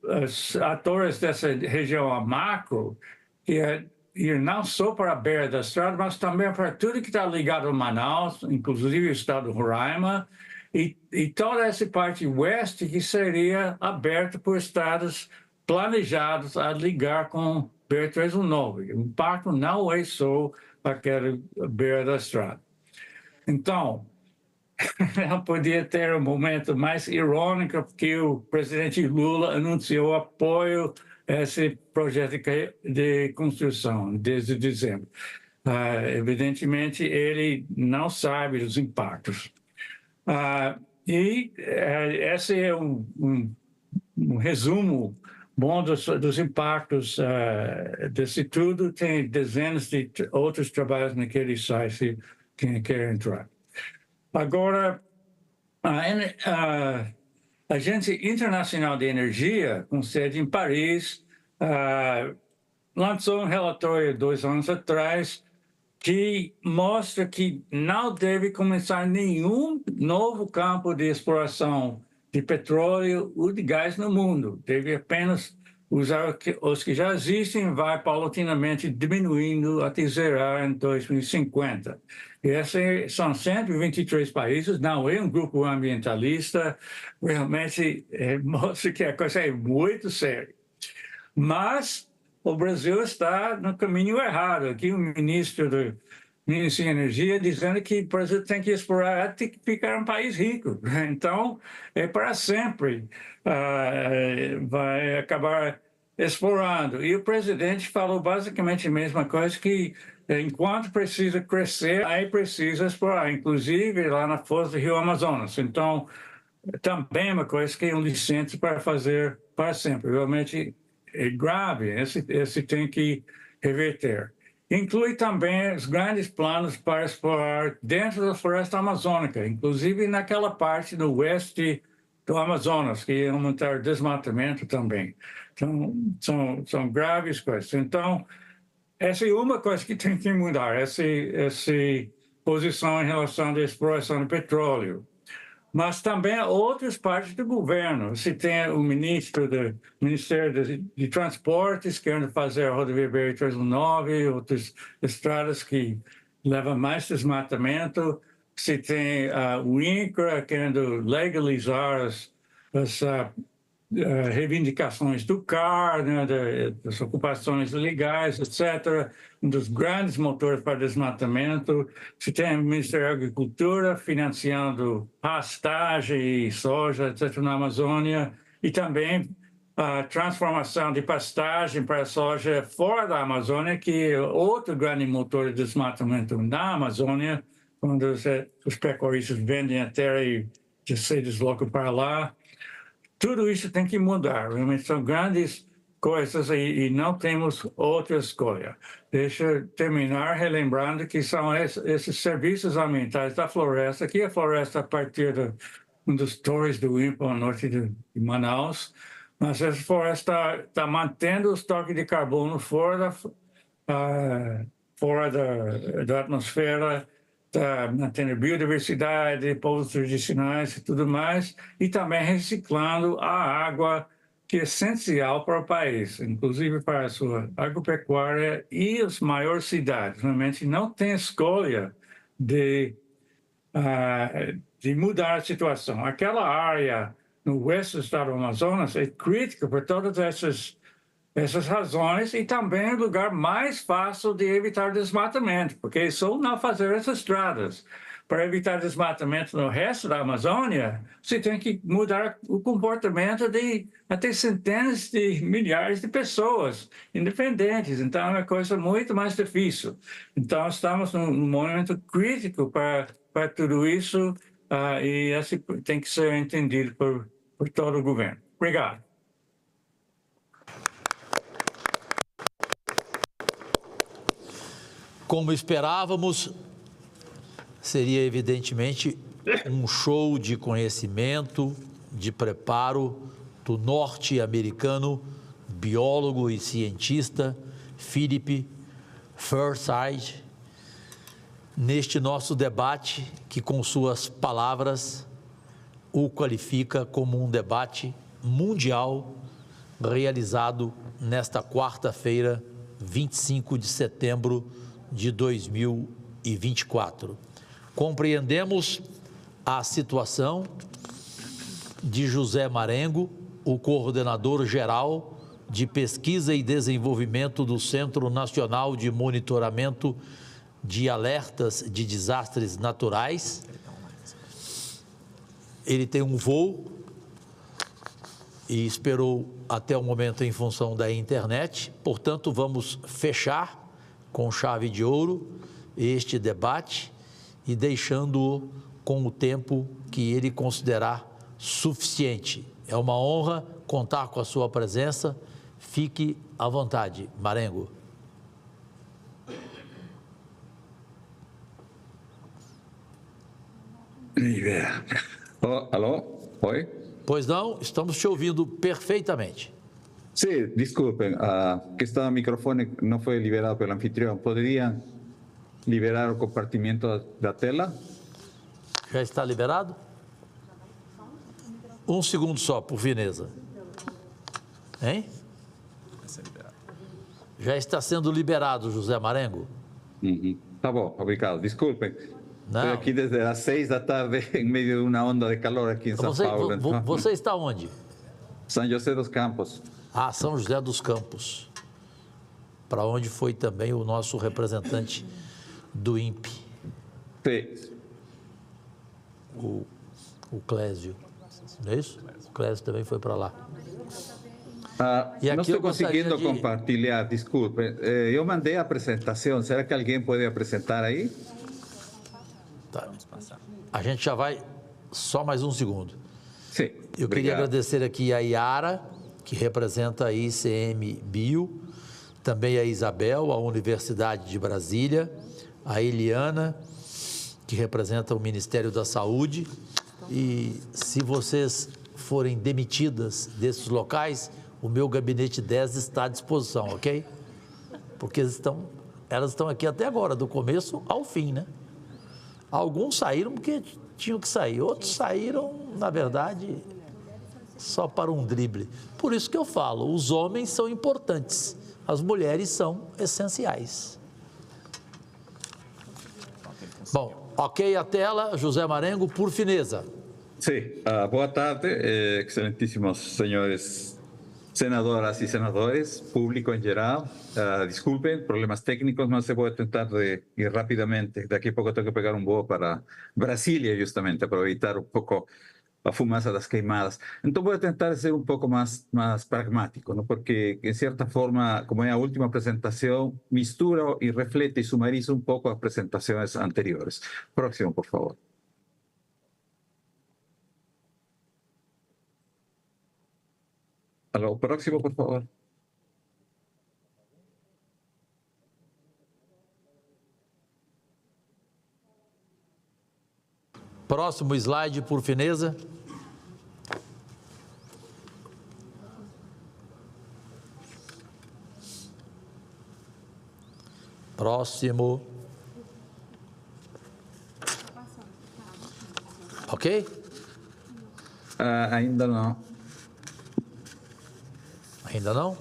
os atores dessa região a macro, que é ir não só para a beira da estrada, mas também para tudo que está ligado a Manaus, inclusive o estado do Roraima, e toda essa parte oeste que seria aberta por estradas planejadas a ligar com BR-319. O impacto não é só aquela beira da estrada. Então, não podia ter um momento mais irônico que o presidente Lula anunciou apoio a esse projeto de construção desde dezembro. Evidentemente, ele não sabe dos impactos. Esse é um resumo bom dos impactos desse tudo. Tem dezenas de outros trabalhos naquele site, quem quer entrar. Agora, a Agência Internacional de Energia, com sede em Paris, lançou um relatório 2 anos atrás que mostra que não deve começar nenhum novo campo de exploração de petróleo ou de gás no mundo. Deve apenas usar os que já existem, vai paulatinamente diminuindo até zerar em 2050. E esses são 123 países, não é um grupo ambientalista, realmente mostra que a coisa é muito séria. Mas o Brasil está no caminho errado. Aqui o ministro da Energia dizendo que o Brasil tem que explorar até ficar um país rico. Então, é para sempre. Vai acabar explorando. E o presidente falou basicamente a mesma coisa, que enquanto precisa crescer, aí precisa explorar, inclusive lá na foz do Rio Amazonas. Então, também é uma coisa que é um licença para fazer para sempre. Realmente é grave, esse tem que reverter. Inclui também os grandes planos para explorar dentro da floresta amazônica, inclusive naquela parte do oeste do Amazonas, que é aumentar o desmatamento também. Então, são graves coisas. Então, essa é uma coisa que tem que mudar, essa posição em relação à exploração de petróleo. Mas também outras partes do governo. Se tem o ministro do Ministério de Transportes querendo fazer a rodovia BR-319, outras estradas que levam mais desmatamento. Se tem o INCRA querendo legalizar as reivindicações do CAR, né, das ocupações ilegais, etc., um dos grandes motores para desmatamento. Se tem o Ministério da Agricultura financiando pastagem e soja, etc., na Amazônia, e também a transformação de pastagem para soja fora da Amazônia, que é outro grande motor de desmatamento na Amazônia, quando os pecuaristas vendem a terra e se deslocam para lá. Tudo isso tem que mudar. Realmente são grandes coisas e não temos outra escolha. Deixa eu terminar relembrando que são esses serviços ambientais da floresta, que a floresta a partir de um dos torres do INPE, ao norte de Manaus, mas essa floresta está mantendo o estoque de carbono fora da atmosfera, está mantendo biodiversidade, povos tradicionais e tudo mais, e também reciclando a água que é essencial para o país, inclusive para a sua agropecuária e as maiores cidades. Realmente não tem escolha de mudar a situação. Aquela área no oeste do estado do Amazonas é crítica por todas essas razões e também é o lugar mais fácil de evitar desmatamento, porque é só não fazer essas estradas. Para evitar desmatamento no resto da Amazônia, você tem que mudar o comportamento de até centenas de milhares de pessoas independentes. Então, é uma coisa muito mais difícil. Então, estamos num momento crítico para tudo isso e assim tem que ser entendido por todo o governo. Obrigado. Como esperávamos, seria evidentemente um show de conhecimento, de preparo do norte-americano, biólogo e cientista Philip Forsyth, neste nosso debate que, com suas palavras, o qualifica como um debate mundial realizado nesta quarta-feira, 25 de setembro de 2024. Compreendemos a situação de José Marengo, o coordenador geral de pesquisa e desenvolvimento do Centro Nacional de Monitoramento de Alertas de Desastres Naturais. Ele tem um voo e esperou até o momento em função da internet, portanto, vamos fechar com chave de ouro este debate e deixando-o com o tempo que ele considerar suficiente. É uma honra contar com a sua presença. Fique à vontade, Marengo. Alô? Oi? Pois não, estamos te ouvindo perfeitamente. Sí, disculpen, que este microfone não foi liberado pelo anfitrião. Poderiam liberar o compartimento da tela? Já está liberado? Um segundo só, por fineza. Hein? Já está sendo liberado, José Marengo. Tá bom, obrigado. Desculpem. Não. Estou aqui desde as 6 da tarde, em meio de uma onda de calor aqui em São Paulo. Então... Você está onde? São José dos Campos. São José dos Campos, para onde foi também o nosso representante do INPE. Sim. O Clésio, não é isso? O Clésio também foi para lá. Não estou conseguindo compartilhar, desculpe. Eu mandei a apresentação, será que alguém pode apresentar aí? Tá. A gente já vai, só mais um segundo. Sim, eu queria agradecer aqui a Yara, que representa a ICMBio, também a Isabel, a Universidade de Brasília, a Eliana, que representa o Ministério da Saúde, e se vocês forem demitidas desses locais, o meu gabinete 10 está à disposição, ok? Porque elas estão aqui até agora, do começo ao fim, né? Alguns saíram porque tinham que sair, outros saíram, na verdade, só para um drible. Por isso que eu falo, os homens são importantes, as mulheres são essenciais. Bom, ok a tela, José Marengo, por fineza. Sim, boa tarde, excelentíssimos senhores senadoras e senadores, público em geral. Desculpen, problemas técnicos, mas eu vou tentar de ir rapidamente. Daqui a pouco eu tenho que pegar um voo para Brasília, justamente, para evitar um pouco a fumaça das queimadas. Então vou tentar ser um pouco mais pragmático, não? Porque, em certa forma, como é a última apresentação, mistura e reflete e sumariza um pouco as apresentações anteriores. Próximo, por favor. Alô, próximo, por favor. Próximo slide, por fineza. Próximo. Ok? Ainda não. Ainda não?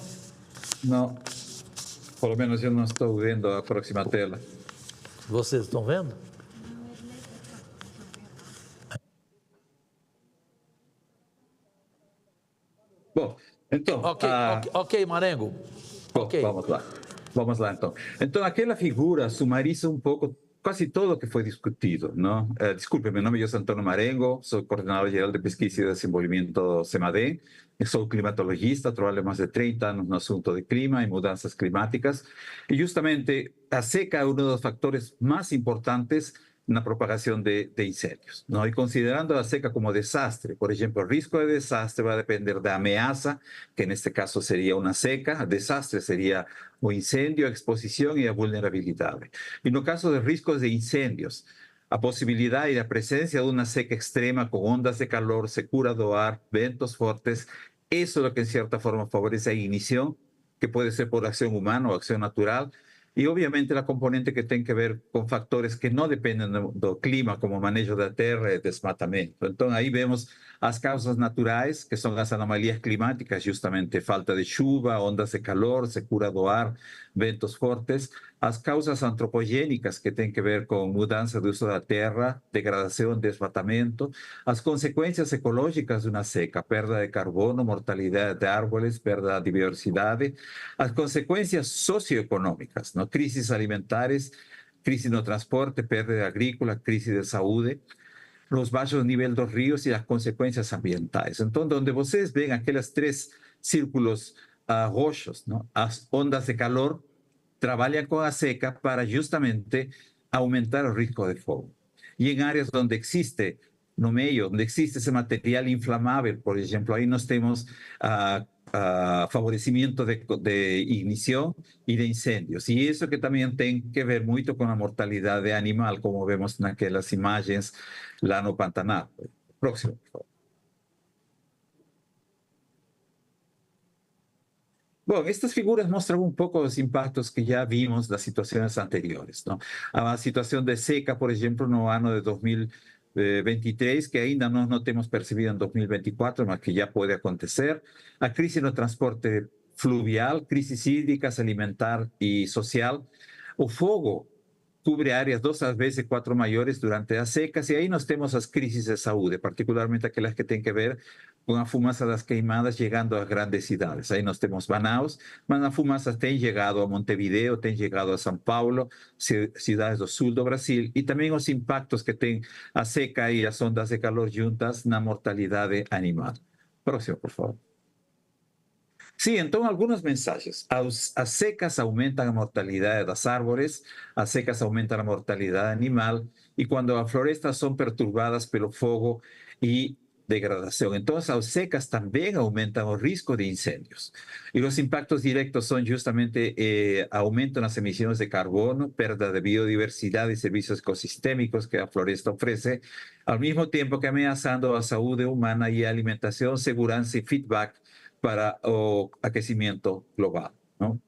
Não. Pelo menos eu não estou vendo a próxima tela. Vocês estão vendo? Bom, então... Ok, Marengo. Bom, vamos lá, então. Então, aquela figura sumariza um pouco quase tudo o que foi discutido, não? Desculpe, meu nome é José Antônio Marengo, sou coordenador geral de pesquisa e desenvolvimento do CEMADEM, sou climatologista, trabalho há mais de 30 anos no assunto de clima e mudanças climáticas, e justamente a seca é um dos fatores mais importantes na propagação de incêndios, não? E considerando a seca como desastre, por exemplo, o risco de desastre vai depender da ameaça, que neste caso seria uma seca, desastre seria o incêndio, a exposição e a vulnerabilidade. E no caso de riscos de incêndios, a possibilidade e a presença de uma seca extrema com ondas de calor, secura do ar, ventos fortes, isso é o que em certa forma favorece a ignição, que pode ser por ação humana ou ação natural, e obviamente a componente que tem que ver com fatores que não dependem do clima, como manejo da terra e desmatamento. Então aí vemos as causas naturais, que são as anomalias climáticas, justamente falta de chuva, ondas de calor, secura do ar, ventos fortes. As causas antropogênicas, que têm que ver com mudança do uso da terra, degradação, desmatamento. As consequências ecológicas de uma seca, perda de carbono, mortalidade de árvores, perda de diversidade. As consequências socioeconômicas, não? Crises alimentares, crise no transporte, perda agrícola, crise de saúde, os baixos níveis dos rios e as consequências ambientais. Então, onde vocês veem aqueles três círculos roxos, não? As ondas de calor trabalham com a seca para justamente aumentar o risco de fogo. E em áreas onde existe, no meio, onde existe esse material inflamável, por exemplo, aí nós temos favorecimento de ignição e de incêndios. E isso que também tem que ver muito com a mortalidade animal, como vemos naquelas imagens lá no Pantanal. Próximo, por favor. Bom, estas figuras mostram um pouco os impactos que já vimos das situações anteriores, não? A situação de seca, por exemplo, no ano de 2023, que ainda não temos percebido em 2024, mas que já pode acontecer. A crise no transporte fluvial, crises hídricas, alimentar e social. O fogo cubre áreas 2 às vezes 4 maiores durante as secas, e aí nós temos as crises de saúde, particularmente aquelas que têm que ver com a fumaça das queimadas chegando às grandes cidades. Aí nós temos Manaus, mas a fumaça tem chegado a Montevideo, tem chegado a São Paulo, cidades do sul do Brasil, e também os impactos que tem a seca e as ondas de calor juntas na mortalidade animal. Próximo, por favor. Sim, então algumas mensagens. As secas aumentam a mortalidade das árvores, as secas aumentam a mortalidade animal, e quando as florestas são perturbadas pelo fogo e degradação. Então, as secas também aumentam o risco de incêndios. E os impactos diretos são justamente aumento nas emissões de carbono, perda de biodiversidade e serviços ecossistêmicos que a floresta oferece, ao mesmo tempo que ameaçando a saúde humana e a alimentação, segurança e feedback para o aquecimento global, não?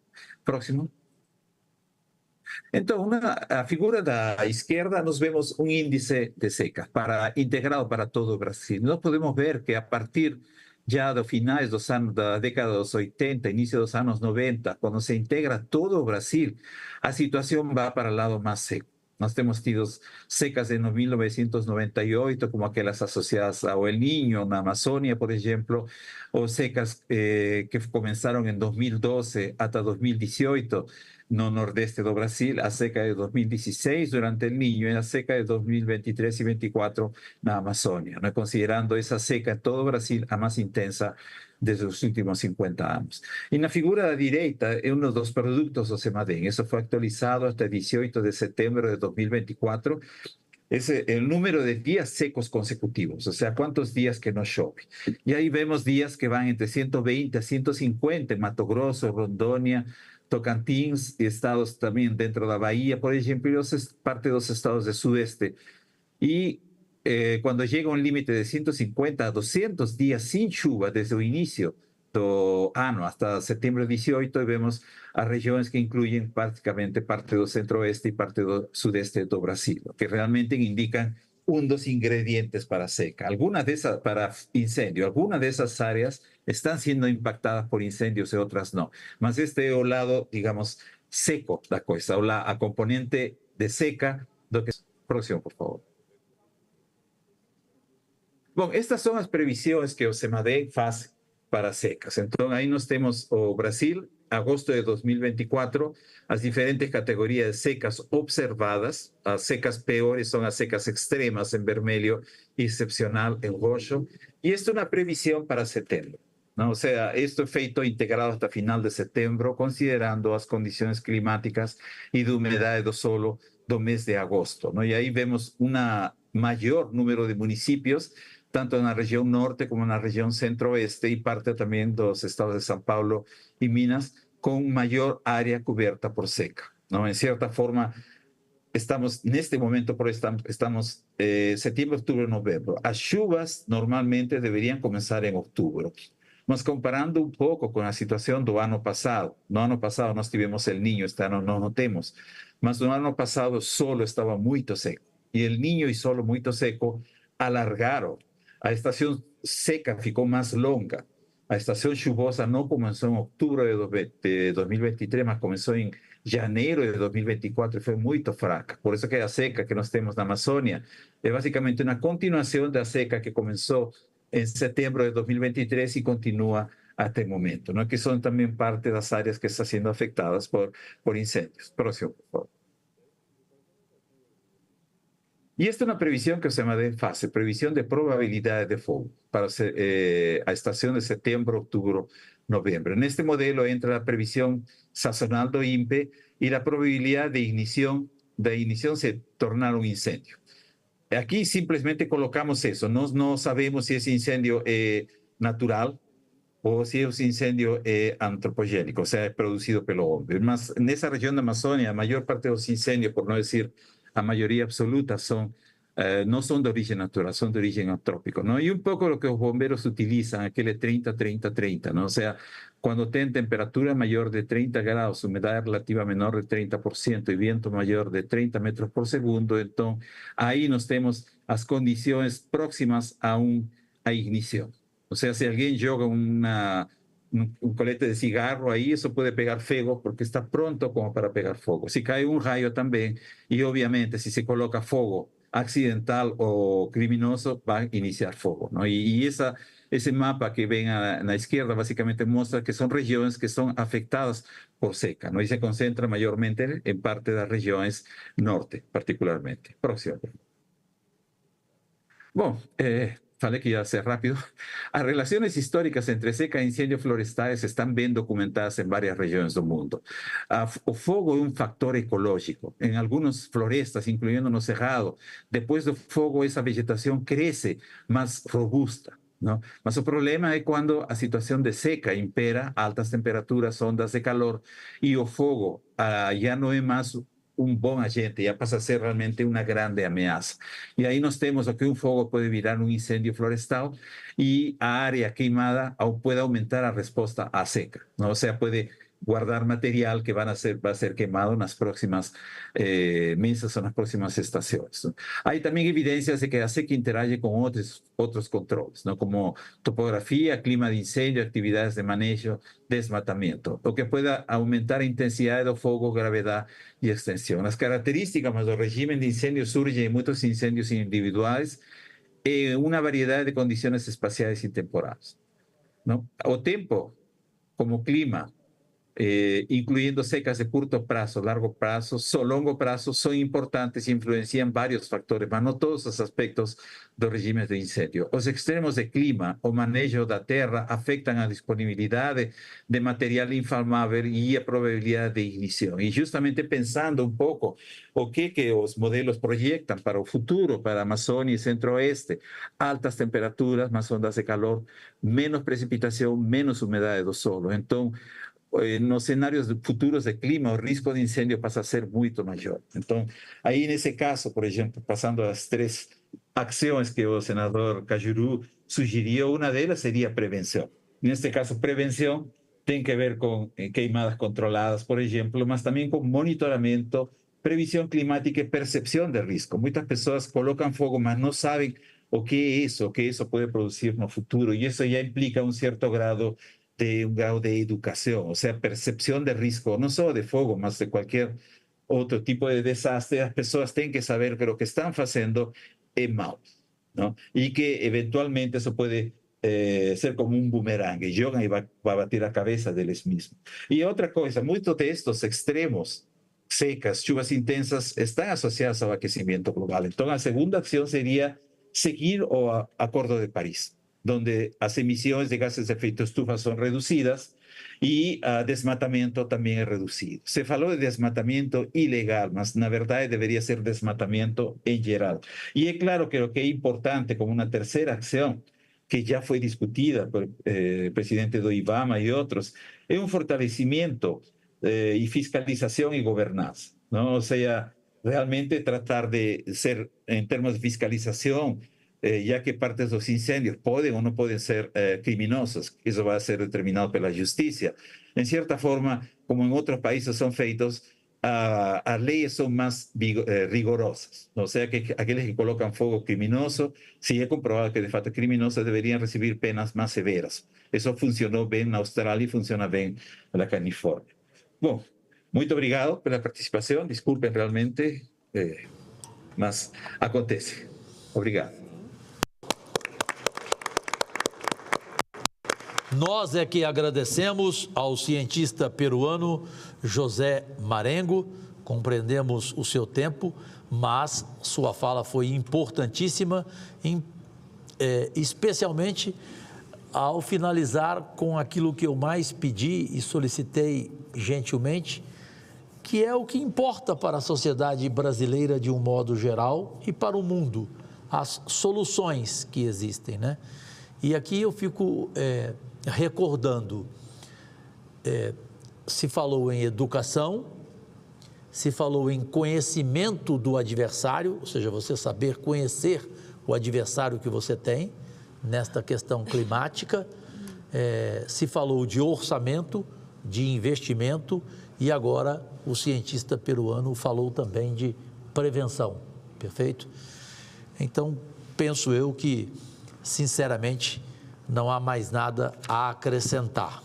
Próximo. Então, a figura da esquerda, nós vemos um índice de seca integrado para todo o Brasil. Nós podemos ver que a partir já dos finais dos anos da década dos 80, início dos anos 90, quando se integra todo o Brasil, a situação vai para o lado mais seco. Nós temos tido secas em 1998, como aquelas associadas ao El Niño na Amazônia, por exemplo, ou secas que começaram em 2012 até 2018 no nordeste do Brasil, a seca de 2016 durante El Niño e a seca de 2023 e 2024 na Amazônia, né? Considerando essa seca em todo o Brasil a mais intensa desde os últimos 50 anos. E na figura da direita é um dos produtos do CEMADEM. Isso foi atualizado até 18 de setembro de 2024. Esse é o número de dias secos consecutivos, ou seja, quantos dias que não chove. E aí vemos dias que vão entre 120 a 150 em Mato Grosso, Rondônia, Tocantins, e estados também dentro da Bahia, por exemplo, e parte dos estados do Sudeste. E quando chega um limite de 150 a 200 dias sem chuva desde o início do ano hasta setembro 18, e vemos as regiões que incluem praticamente parte do centro-oeste e parte do sudeste do Brasil, que realmente indicam dos ingredientes para seca. Algunas de esas, para incendio, algunas de esas áreas están siendo impactadas por incendios y otras no. Mas este es el lado, digamos, seco da cosa, o la componente de seca. Próximo, por favor. Bueno, estas son las previsiones que o CEMADEM hace para secas. Entonces, ahí nos tenemos o Brasil, agosto de 2024, las diferentes categorías de secas observadas. Las secas peores son las secas extremas en vermelho y excepcional en rojo. Y esto es una previsión para septiembre, ¿no? O sea, esto es feito integrado hasta final de septiembre, considerando las condiciones climáticas y de humedad do solo do mes de agosto, ¿no? Y ahí vemos un mayor número de municipios, tanto en la región norte como en la región centro-oeste y parte también de los estados de São Paulo y Minas, con mayor área cubierta por seca, ¿no? En cierta forma, estamos en este momento, estamos septiembre, octubre, noviembre. Las chuvas normalmente deberían comenzar en octubre. Mas comparando un poco con la situación del año pasado, no año pasado nos tivemos el Niño, este año no notemos, mas no año pasado solo estaba muy seco. Y el Niño y solo muy seco alargaron. A estación seca ficou más longa. A estación chuvosa no comenzó en octubre de 2023, mas comenzó en janeiro de 2024 y fue muy fraca. Por eso que la seca que nós temos na Amazônia es básicamente una continuación de la seca que comenzó en septiembre de 2023 y continúa hasta el momento, ¿no? Que son también parte de las áreas que están siendo afectadas por incendios. Próximo, por favor. Y esta es una previsión que se llama fase, previsión de probabilidades de fuego para a estación de septiembre, octubre, noviembre. En este modelo entra la previsión sazonal do INPE y la probabilidad de ignición se tornar un incendio. Aquí simplemente colocamos eso, no sabemos si es incendio natural o si es incendio antropogénico, o sea, producido pelo hombre. Mas en esa región de Amazonia, la mayor parte de los incendios, por no decir la mayoría absoluta, no son de origen natural, son de origen antrópico, ¿no? Y un poco lo que los bomberos utilizan, aquel 30-30-30, ¿no? O sea, cuando tienen temperatura mayor de 30 grados, humedad relativa menor de 30% y viento mayor de 30 metros por segundo, entonces ahí nos tenemos las condiciones próximas a ignición. O sea, si alguien joga un colete de cigarro ahí, eso puede pegar fuego porque está pronto como para pegar fuego. Si cae un rayo también, y obviamente si se coloca fuego accidental o criminoso, va a iniciar fuego, ¿no? Y ese mapa que ven a la izquierda básicamente muestra que son regiones que son afectadas por seca, ¿no? Y se concentra mayormente en parte de las regiones norte, particularmente. Próximo. Bueno, falei que ia ser rápido. As relações históricas entre seca e incêndios florestais estão bem documentadas em várias regiões do mundo. O fogo é um fator ecológico. Em algumas florestas, incluindo no Cerrado, depois do fogo, essa vegetação cresce mais robusta, ¿no? Mas o problema é quando a situação de seca impera, altas temperaturas, ondas de calor, e o fogo já não é mais buen agente, ya pasa a ser realmente una grande amenaza. Y ahí nos tenemos que un fuego puede virar un incendio florestal y a área queimada puede aumentar la respuesta a seca, ¿no? O sea, puede guardar material que va a ser quemado en las próximas meses o en las próximas estaciones, ¿no? Hay también evidencias de que la seca interage con otros controles, ¿no? Como topografía, clima de incendio, actividades de manejo, desmatamiento, lo que pueda aumentar la intensidad del fuego, gravedad y extensión. Las características del régimen de incendio surgen en muchos incendios individuales en una variedad de condiciones espaciales y temporales, ¿no? O tiempo, como clima, incluyendo secas de corto prazo, largo prazo, longo prazo, son importantes y influencian varios factores, pero no todos los aspectos del régimen de incendio. Los extremos de clima o manejo da tierra afectan a disponibilidad de material inflamable y a probabilidad de ignición. Y justamente pensando un poco o que los modelos proyectan para el futuro, para Amazonia y Centro-Oeste, altas temperaturas, más ondas de calor, menos precipitación, menos humedad do solo. Entonces, en los escenarios futuros de clima, el riesgo de incendio pasa a ser mucho mayor. Entonces, ahí en ese caso, por ejemplo, pasando a las tres ações que o senador Cajuru sugeriu, uma delas seria prevenção. Neste caso, prevenção tem que ver com queimadas controladas, por exemplo, mas também com monitoramento, previsão climática e percepção de risco. Muitas pessoas colocam fogo, mas não sabem o que isso pode produzir no futuro, e isso já implica certo grado de educação, ou seja, percepção de risco, não só de fogo, mas de qualquer outro tipo de desastre. As pessoas têm que saber que o que estão fazendo é mau, não? E que eventualmente isso pode ser como um bumerangue, jogam e vai bater a cabeça deles mesmos. E outra coisa, muitos destes extremos, secas, chuvas intensas, estão associados ao aquecimento global. Então, a segunda ação seria seguir o Acordo de Paris, onde as emissões de gases de efeito estufa são reduzidas e o desmatamento também é reduzido. Se falou de desmatamento ilegal, mas na verdade deveria ser desmatamento em geral. E é claro que o que é importante como uma terceira ação, que já foi discutida por presidente do IBAMA e outros, é um fortalecimento e fiscalização e governança, não? Ou seja, realmente tratar de ser, em termos de fiscalização, já que partes dos incêndios podem ou não podem ser criminosos, isso vai ser determinado pela justiça. Em certa forma, como em outros países são feitos, as leis são mais rigorosas. Ou seja, que aqueles que colocam fogo criminoso, se é comprovado que de fato é criminoso, deveriam receber penas mais severas. Isso funcionou bem na Austrália e funciona bem na Califórnia. Bom, muito obrigado pela participação. Desculpem realmente, mas acontece. Obrigado. Nós é que agradecemos ao cientista peruano José Marengo, compreendemos o seu tempo, mas sua fala foi importantíssima, especialmente ao finalizar com aquilo que eu mais pedi e solicitei gentilmente, que é o que importa para a sociedade brasileira de um modo geral e para o mundo, as soluções que existem, né? E aqui eu fico recordando, se falou em educação, se falou em conhecimento do adversário, ou seja, você saber conhecer o adversário que você tem nesta questão climática, se falou de orçamento, de investimento, e agora o cientista peruano falou também de prevenção, perfeito? Então, penso eu que, sinceramente, não há mais nada a acrescentar.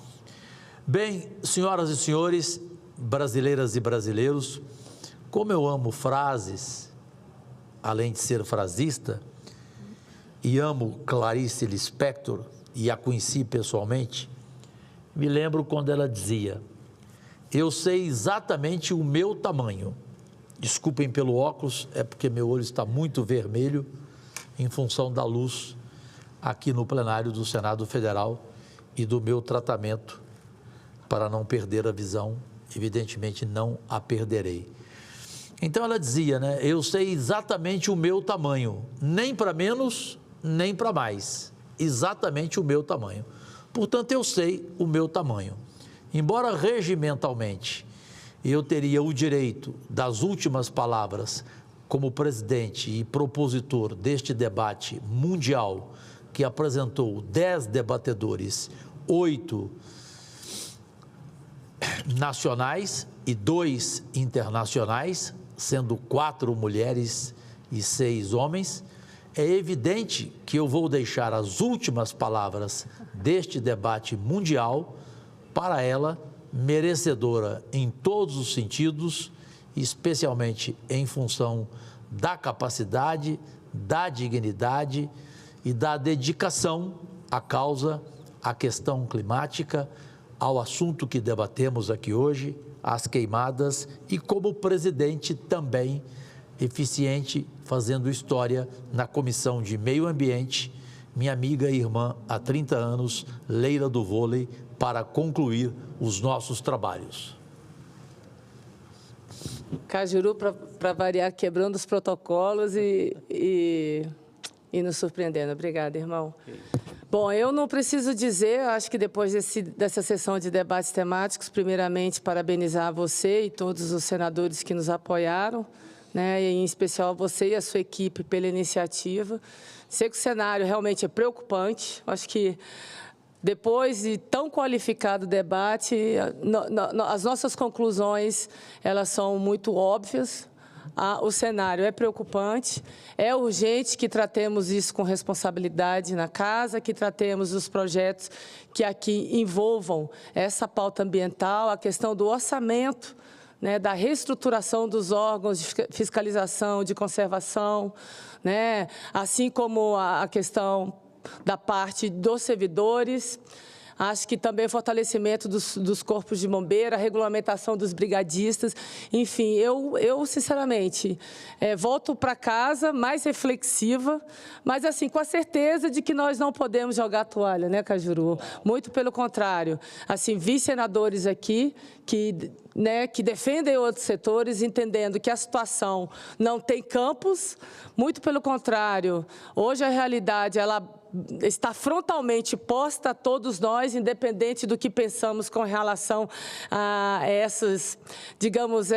Bem, senhoras e senhores, brasileiras e brasileiros, como eu amo frases, além de ser frasista, e amo Clarice Lispector, e a conheci pessoalmente, me lembro quando ela dizia: eu sei exatamente o meu tamanho. Desculpem pelo óculos, é porque meu olho está muito vermelho em função da luz aqui no plenário do Senado Federal e do meu tratamento para não perder a visão. Evidentemente não a perderei. Então ela dizia, né, eu sei exatamente o meu tamanho, nem para menos, nem para mais, exatamente o meu tamanho. Portanto, eu sei o meu tamanho. Embora regimentalmente eu teria o direito das últimas palavras como presidente e propositor deste debate mundial que apresentou 10 debatedores, 8 nacionais e 2 internacionais, sendo 4 mulheres e 6 homens, é evidente que eu vou deixar as últimas palavras deste debate mundial para ela, merecedora em todos os sentidos, especialmente em função da capacidade, da dignidade e da dedicação à causa, à questão climática, ao assunto que debatemos aqui hoje, às queimadas, e como presidente também eficiente, fazendo história na Comissão de Meio Ambiente, minha amiga e irmã há 30 anos, Leila do Vôlei, para concluir os nossos trabalhos. Cajuru, para variar, quebrando os protocolos e nos surpreendendo. Obrigada, irmão. Bom, eu não preciso dizer, acho que depois dessa sessão de debates temáticos, primeiramente, parabenizar você e todos os senadores que nos apoiaram né, em especial você e a sua equipe pela iniciativa. Sei que o cenário realmente é preocupante. Acho que depois de tão qualificado debate, as nossas conclusões, elas são muito óbvias. O cenário é preocupante, é urgente que tratemos isso com responsabilidade na casa, que tratemos os projetos que aqui envolvam essa pauta ambiental, a questão do orçamento, né, da reestruturação dos órgãos de fiscalização, de conservação, né, assim como a questão da parte dos servidores. Acho que também o fortalecimento dos corpos de bombeiro, a regulamentação dos brigadistas. Enfim, eu sinceramente, volto para casa mais reflexiva, mas assim, com a certeza de que nós não podemos jogar a toalha, né, Cajuru? Muito pelo contrário. Assim, vi senadores aqui que defendem outros setores, entendendo que a situação não tem campos, muito pelo contrário. Hoje a realidade, ela está frontalmente posta a todos nós, independente do que pensamos com relação a essas, digamos,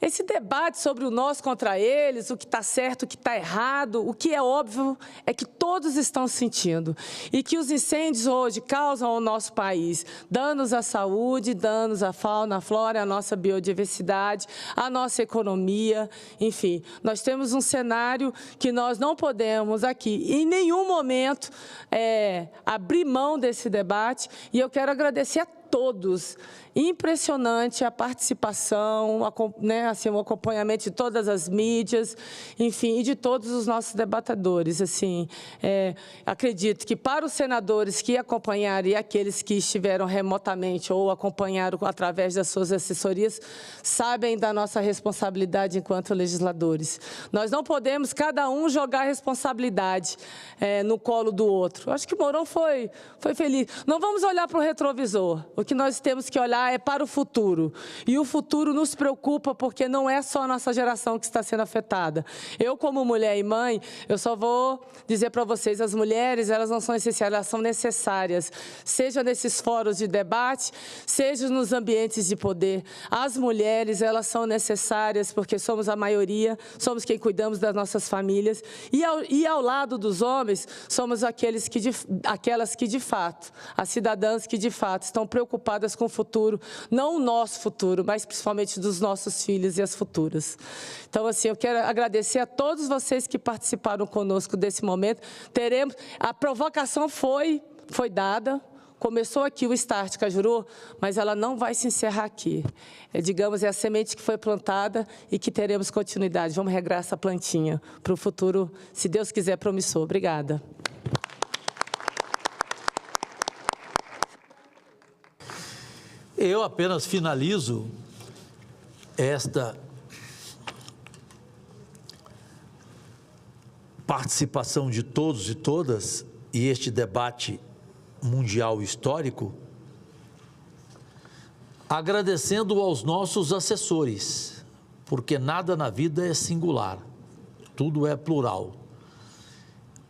esse debate sobre o nós contra eles, o que está certo, o que está errado. O que é óbvio é que todos estão sentindo e que os incêndios hoje causam ao nosso país danos à saúde, danos à fauna, à flora, à nossa biodiversidade, à nossa economia. Enfim, nós temos um cenário que nós não podemos aqui, em nenhum momento, abrir mão desse debate. E eu quero agradecer a todos. Impressionante a participação, né, assim, o acompanhamento de todas as mídias, enfim, e de todos os nossos debatedores. Assim, acredito que para os senadores que acompanharam e aqueles que estiveram remotamente ou acompanharam através das suas assessorias, sabem da nossa responsabilidade enquanto legisladores. Nós não podemos, cada um, jogar a responsabilidade no colo do outro. Acho que o Mourão foi feliz. Não vamos olhar para o retrovisor. O que nós temos que olhar é para o futuro. E o futuro nos preocupa porque não é só a nossa geração que está sendo afetada. Eu, como mulher e mãe, eu só vou dizer para vocês, as mulheres, elas não são essenciais, elas são necessárias. Seja nesses fóruns de debate, seja nos ambientes de poder. As mulheres, elas são necessárias porque somos a maioria, somos quem cuidamos das nossas famílias. E ao lado dos homens, somos aquelas que de fato, as cidadãs que de fato estão preocupadas com o futuro, não o nosso futuro, mas principalmente dos nossos filhos e as futuras. Então, assim, eu quero agradecer a todos vocês que participaram conosco desse momento. A provocação foi dada, começou aqui o Start Cajuru, mas ela não vai se encerrar aqui. Digamos, é a semente que foi plantada e que teremos continuidade. Vamos regrar essa plantinha para o futuro, se Deus quiser, promissor. Obrigada. Eu apenas finalizo esta participação de todos e todas e este debate mundial histórico, agradecendo aos nossos assessores, porque nada na vida é singular, tudo é plural.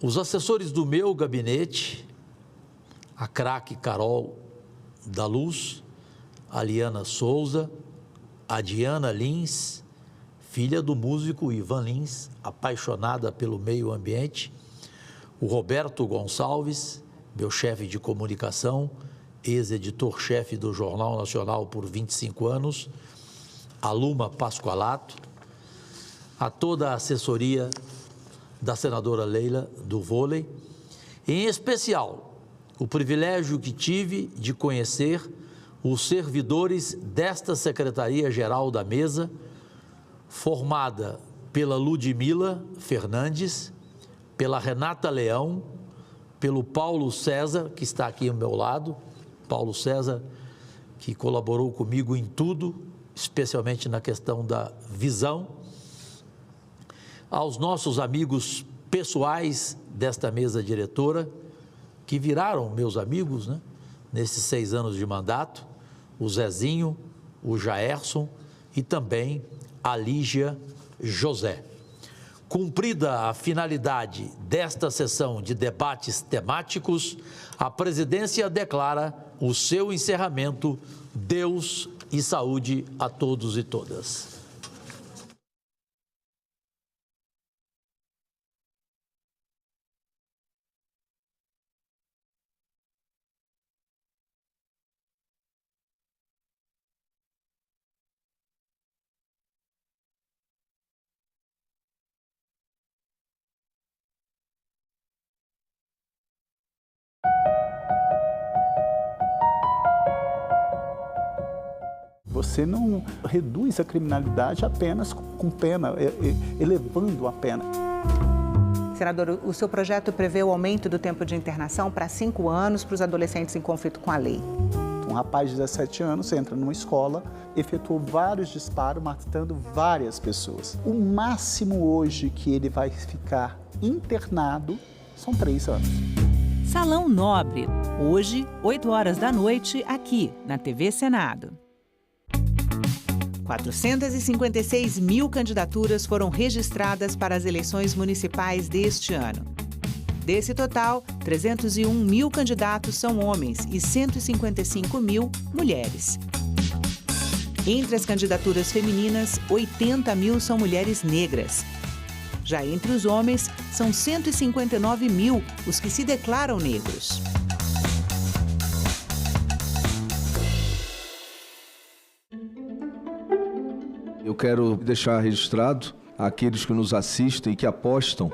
Os assessores do meu gabinete, a craque Carol da Luz, a Liana Souza, a Diana Lins, filha do músico Ivan Lins, apaixonada pelo meio ambiente, o Roberto Gonçalves, meu chefe de comunicação, ex-editor-chefe do Jornal Nacional por 25 anos, a Luma Pascoalato, a toda a assessoria da senadora Leila do vôlei, e, em especial, o privilégio que tive de conhecer os servidores desta Secretaria-Geral da Mesa, formada pela Ludmila Fernandes, pela Renata Leão, pelo Paulo César, que está aqui ao meu lado, Paulo César, que colaborou comigo em tudo, especialmente na questão da visão, aos nossos amigos pessoais desta mesa diretora, que viraram meus amigos, né, nesses 6 anos de mandato, o Zezinho, o Jaerson e também a Lígia José. Cumprida a finalidade desta sessão de debates temáticos, a presidência declara o seu encerramento. Deus e saúde a todos e todas. Você não reduz a criminalidade apenas com pena, elevando a pena. Senador, o seu projeto prevê o aumento do tempo de internação para 5 anos para os adolescentes em conflito com a lei. Um rapaz de 17 anos entra numa escola, efetuou vários disparos, matando várias pessoas. O máximo hoje que ele vai ficar internado são 3 anos. Salão Nobre, hoje, 8 horas da noite, aqui na TV Senado. 456 mil candidaturas foram registradas para as eleições municipais deste ano. Desse total, 301 mil candidatos são homens e 155 mil mulheres. Entre as candidaturas femininas, 80 mil são mulheres negras. Já entre os homens, são 159 mil os que se declaram negros. Eu quero deixar registrado àqueles que nos assistem e que apostam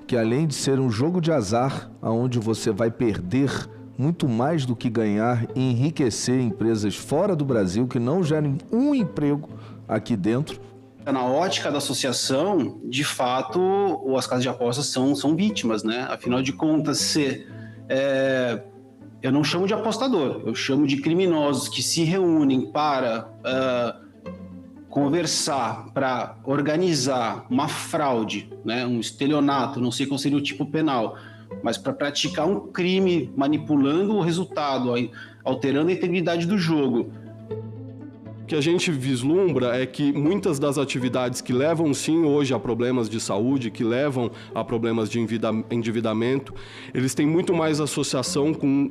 que, além de ser um jogo de azar, onde você vai perder muito mais do que ganhar e enriquecer empresas fora do Brasil que não gerem um emprego aqui dentro. Na ótica da associação, de fato, as casas de apostas são vítimas, né? Afinal de contas, eu não chamo de apostador, eu chamo de criminosos que se reúnem para conversar, para organizar uma fraude, né? Um estelionato, não sei qual seria o tipo penal, mas para praticar um crime manipulando o resultado, alterando a integridade do jogo. O que a gente vislumbra é que muitas das atividades que levam sim hoje a problemas de saúde, que levam a problemas de endividamento, eles têm muito mais associação com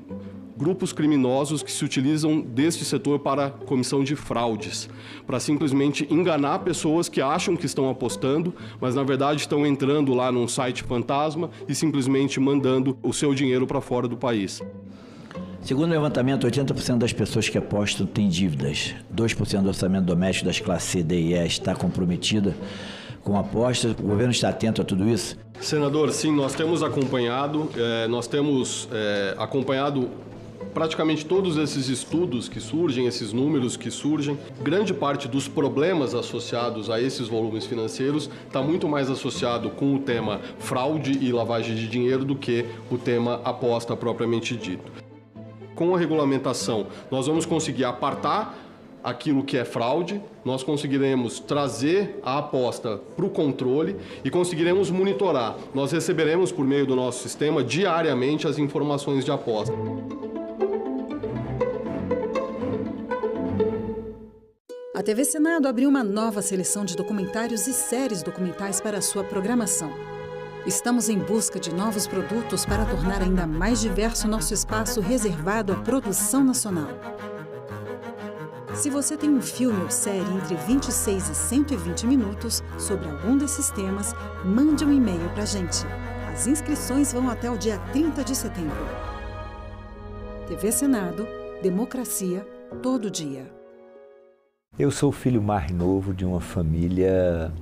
grupos criminosos que se utilizam deste setor para comissão de fraudes, para simplesmente enganar pessoas que acham que estão apostando, mas na verdade estão entrando lá num site fantasma e simplesmente mandando o seu dinheiro para fora do país. Segundo o levantamento, 80% das pessoas que apostam têm dívidas. 2% do orçamento doméstico das classes C, D e E está comprometida com apostas. O governo está atento a tudo isso? Senador, sim, nós temos acompanhado, praticamente todos esses estudos que surgem, esses números que surgem. Grande parte dos problemas associados a esses volumes financeiros está muito mais associado com o tema fraude e lavagem de dinheiro do que o tema aposta propriamente dito. Com a regulamentação, nós vamos conseguir apartar aquilo que é fraude, nós conseguiremos trazer a aposta para o controle e conseguiremos monitorar. Nós receberemos, por meio do nosso sistema, diariamente as informações de aposta. A TV Senado abriu uma nova seleção de documentários e séries documentais para a sua programação. Estamos em busca de novos produtos para tornar ainda mais diverso nosso espaço reservado à produção nacional. Se você tem um filme ou série entre 26 e 120 minutos sobre algum desses temas, mande um e-mail para a gente. As inscrições vão até o dia 30 de setembro. TV Senado, democracia, todo dia. Eu sou o filho mais novo de uma família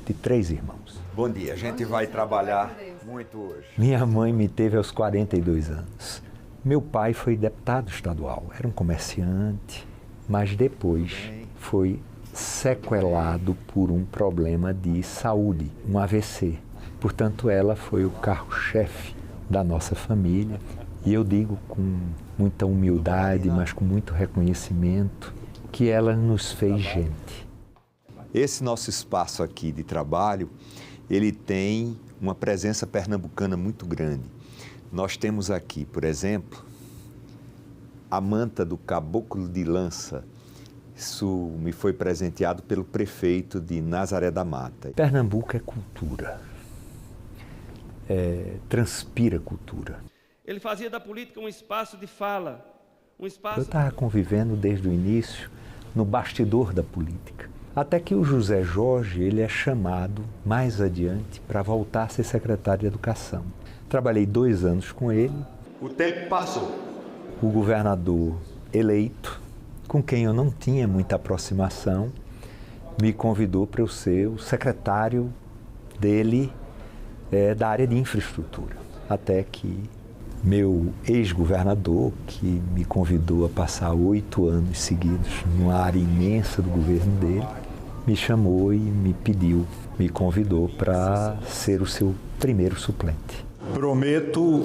de 3 irmãos. Bom dia, a gente vai trabalhar muito hoje. Minha mãe me teve aos 42 anos. Meu pai foi deputado estadual, era um comerciante, mas depois foi sequelado por um problema de saúde, um AVC. Portanto, ela foi o carro-chefe da nossa família. E eu digo com muita humildade, mas com muito reconhecimento, que ela nos fez gente. Esse nosso espaço aqui de trabalho, ele tem uma presença pernambucana muito grande. Nós temos aqui, por exemplo, a manta do Caboclo de Lança. Isso me foi presenteado pelo prefeito de Nazaré da Mata. Pernambuco é cultura, transpira cultura. Ele fazia da política um espaço de fala, um espaço... Eu estava convivendo desde o início no bastidor da política. Até que o José Jorge, ele é chamado mais adiante para voltar a ser secretário de Educação. Trabalhei 2 anos com ele. O tempo passou. O governador eleito, com quem eu não tinha muita aproximação, me convidou para eu ser o secretário dele da área de infraestrutura. Até que Meu ex-governador, que me convidou a passar 8 anos seguidos numa área imensa do governo dele, me chamou e me convidou para ser o seu primeiro suplente. Prometo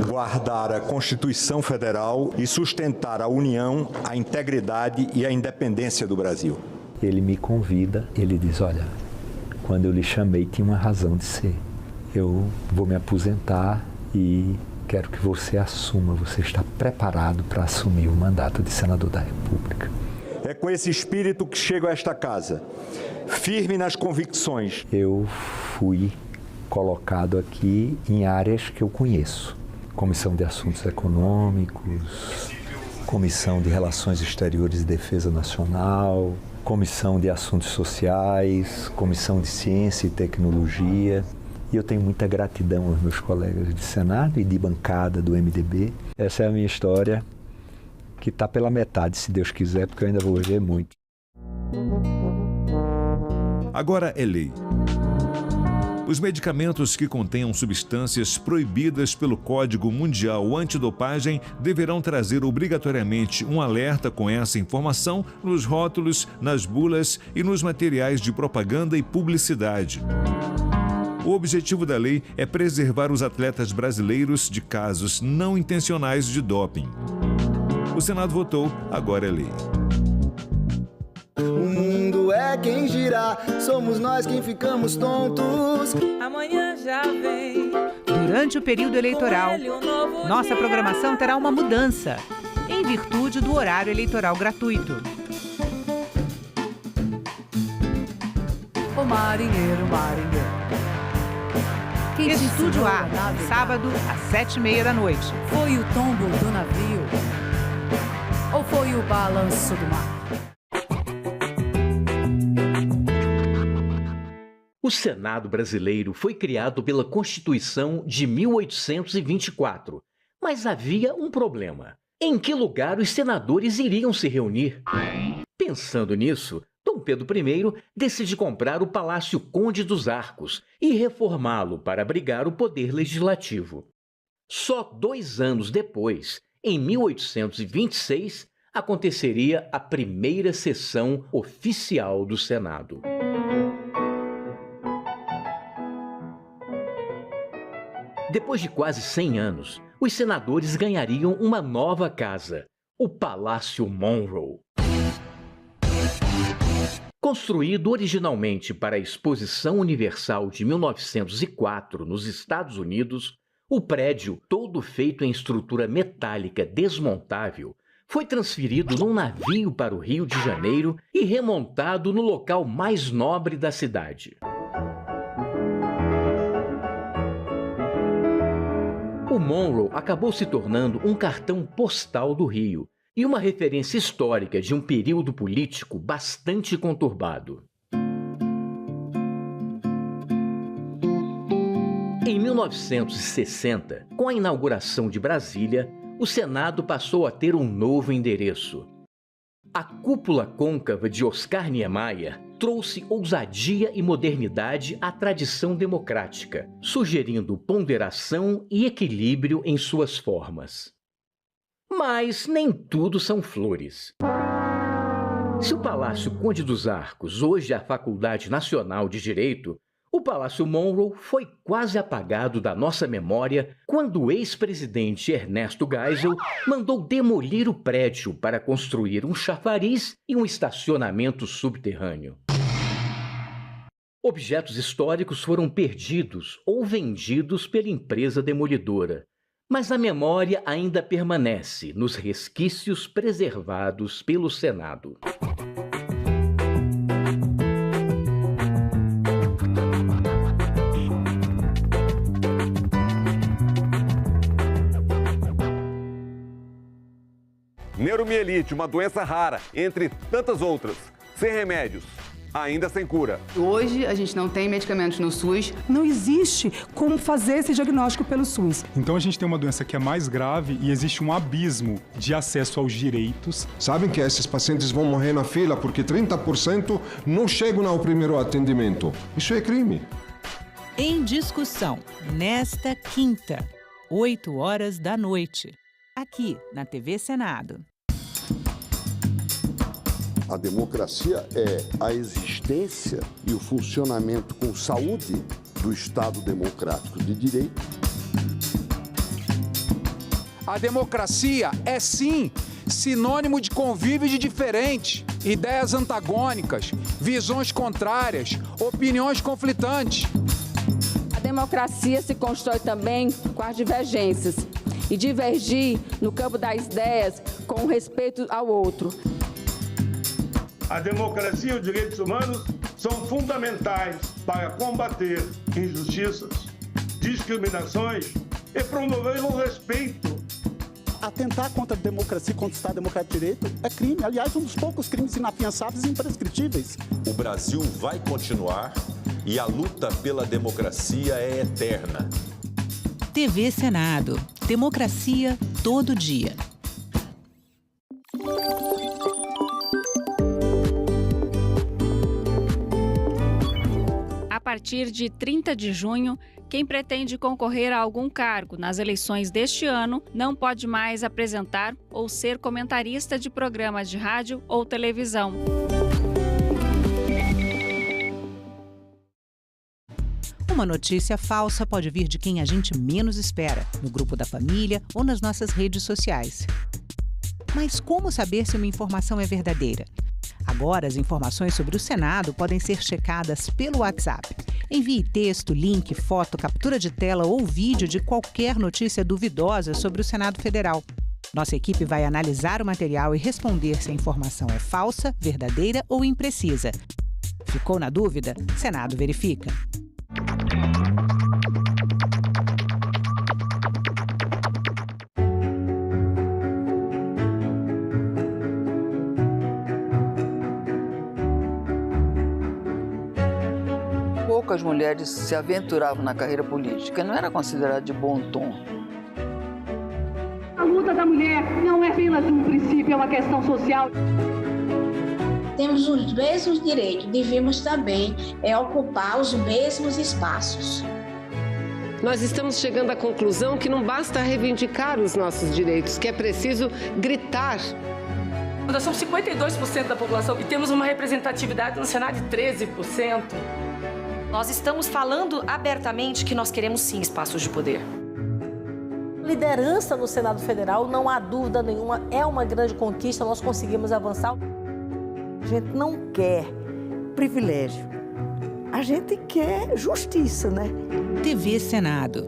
guardar a Constituição Federal e sustentar a união, a integridade e a independência do Brasil. Ele me convida, ele diz, olha, quando eu lhe chamei tinha uma razão de ser. Eu vou me aposentar e quero que você assuma, você está preparado para assumir o mandato de senador da República. É com esse espírito que chego a esta casa, firme nas convicções. Eu fui colocado aqui em áreas que eu conheço. Comissão de Assuntos Econômicos, Comissão de Relações Exteriores e Defesa Nacional, Comissão de Assuntos Sociais, Comissão de Ciência e Tecnologia. E eu tenho muita gratidão aos meus colegas de Senado e de bancada do MDB. Essa é a minha história, que está pela metade, se Deus quiser, porque eu ainda vou viver muito. Agora é lei. Os medicamentos que contenham substâncias proibidas pelo Código Mundial Antidopagem deverão trazer obrigatoriamente um alerta com essa informação nos rótulos, nas bulas e nos materiais de propaganda e publicidade. O objetivo da lei é preservar os atletas brasileiros de casos não intencionais de doping. O Senado votou, agora é lei. O mundo é quem gira, somos nós quem ficamos tontos. Amanhã já vem. Durante o período eleitoral, nossa programação terá uma mudança, em virtude do horário eleitoral gratuito. O marinheiro, marinheiro. Estúdio A, sábado às 7h30 da noite. Foi o tombo do navio? Ou foi o balanço do mar? O Senado brasileiro foi criado pela Constituição de 1824, mas havia um problema. Em que lugar os senadores iriam se reunir? Pensando nisso, Dom Pedro I decide comprar o Palácio Conde dos Arcos e reformá-lo para abrigar o poder legislativo. Só 2 anos depois, em 1826, aconteceria a primeira sessão oficial do Senado. Depois de quase 100 anos, os senadores ganhariam uma nova casa, o Palácio Monroe. Construído originalmente para a Exposição Universal de 1904 nos Estados Unidos, o prédio, todo feito em estrutura metálica desmontável, foi transferido num navio para o Rio de Janeiro e remontado no local mais nobre da cidade. O Monroe acabou se tornando um cartão postal do Rio e uma referência histórica de um período político bastante conturbado. Em 1960, com a inauguração de Brasília, o Senado passou a ter um novo endereço. A cúpula côncava de Oscar Niemeyer trouxe ousadia e modernidade à tradição democrática, sugerindo ponderação e equilíbrio em suas formas. Mas nem tudo são flores. Se o Palácio Conde dos Arcos hoje é a Faculdade Nacional de Direito, o Palácio Monroe foi quase apagado da nossa memória quando o ex-presidente Ernesto Geisel mandou demolir o prédio para construir um chafariz e um estacionamento subterrâneo. Objetos históricos foram perdidos ou vendidos pela empresa demolidora, mas a memória ainda permanece nos resquícios preservados pelo Senado. Neuromielite, uma doença rara, entre tantas outras, sem remédios, ainda sem cura. Hoje a gente não tem medicamentos no SUS. Não existe como fazer esse diagnóstico pelo SUS. Então a gente tem uma doença que é mais grave e existe um abismo de acesso aos direitos. Sabem que esses pacientes vão morrer na fila porque 30% não chegam ao primeiro atendimento. Isso é crime. Em discussão, nesta quinta, 20h, aqui na TV Senado. A democracia é a existência e o funcionamento com saúde do Estado democrático de direito. A democracia é, sim, sinônimo de convívio de diferentes, ideias antagônicas, visões contrárias, opiniões conflitantes. A democracia se constrói também com as divergências e divergir no campo das ideias com respeito ao outro. A democracia e os direitos humanos são fundamentais para combater injustiças, discriminações e promover o respeito. Atentar contra a democracia, contra o Estado Democrático de Direito, é crime. Aliás, um dos poucos crimes inafiançáveis e imprescritíveis. O Brasil vai continuar e a luta pela democracia é eterna. TV Senado. Democracia todo dia. A partir de 30 de junho, quem pretende concorrer a algum cargo nas eleições deste ano não pode mais apresentar ou ser comentarista de programas de rádio ou televisão. Uma notícia falsa pode vir de quem a gente menos espera, no grupo da família ou nas nossas redes sociais. Mas como saber se uma informação é verdadeira? Agora, as informações sobre o Senado podem ser checadas pelo WhatsApp. Envie texto, link, foto, captura de tela ou vídeo de qualquer notícia duvidosa sobre o Senado Federal. Nossa equipe vai analisar o material e responder se a informação é falsa, verdadeira ou imprecisa. Ficou na dúvida? Senado verifica. Poucas mulheres se aventuravam na carreira política, não era considerado de bom tom. A luta da mulher não é apenas um princípio, é uma questão social. Temos os mesmos direitos, devemos também ocupar os mesmos espaços. Nós estamos chegando à conclusão que não basta reivindicar os nossos direitos, que é preciso gritar. Nós somos 52% da população e temos uma representatividade no Senado de 13%. Nós estamos falando abertamente que nós queremos sim espaços de poder. Liderança no Senado Federal, não há dúvida nenhuma, é uma grande conquista, nós conseguimos avançar. A gente não quer privilégio, a gente quer justiça, né? TV Senado.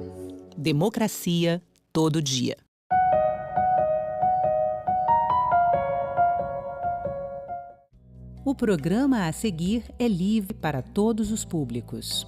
Democracia todo dia. O programa a seguir é livre para todos os públicos.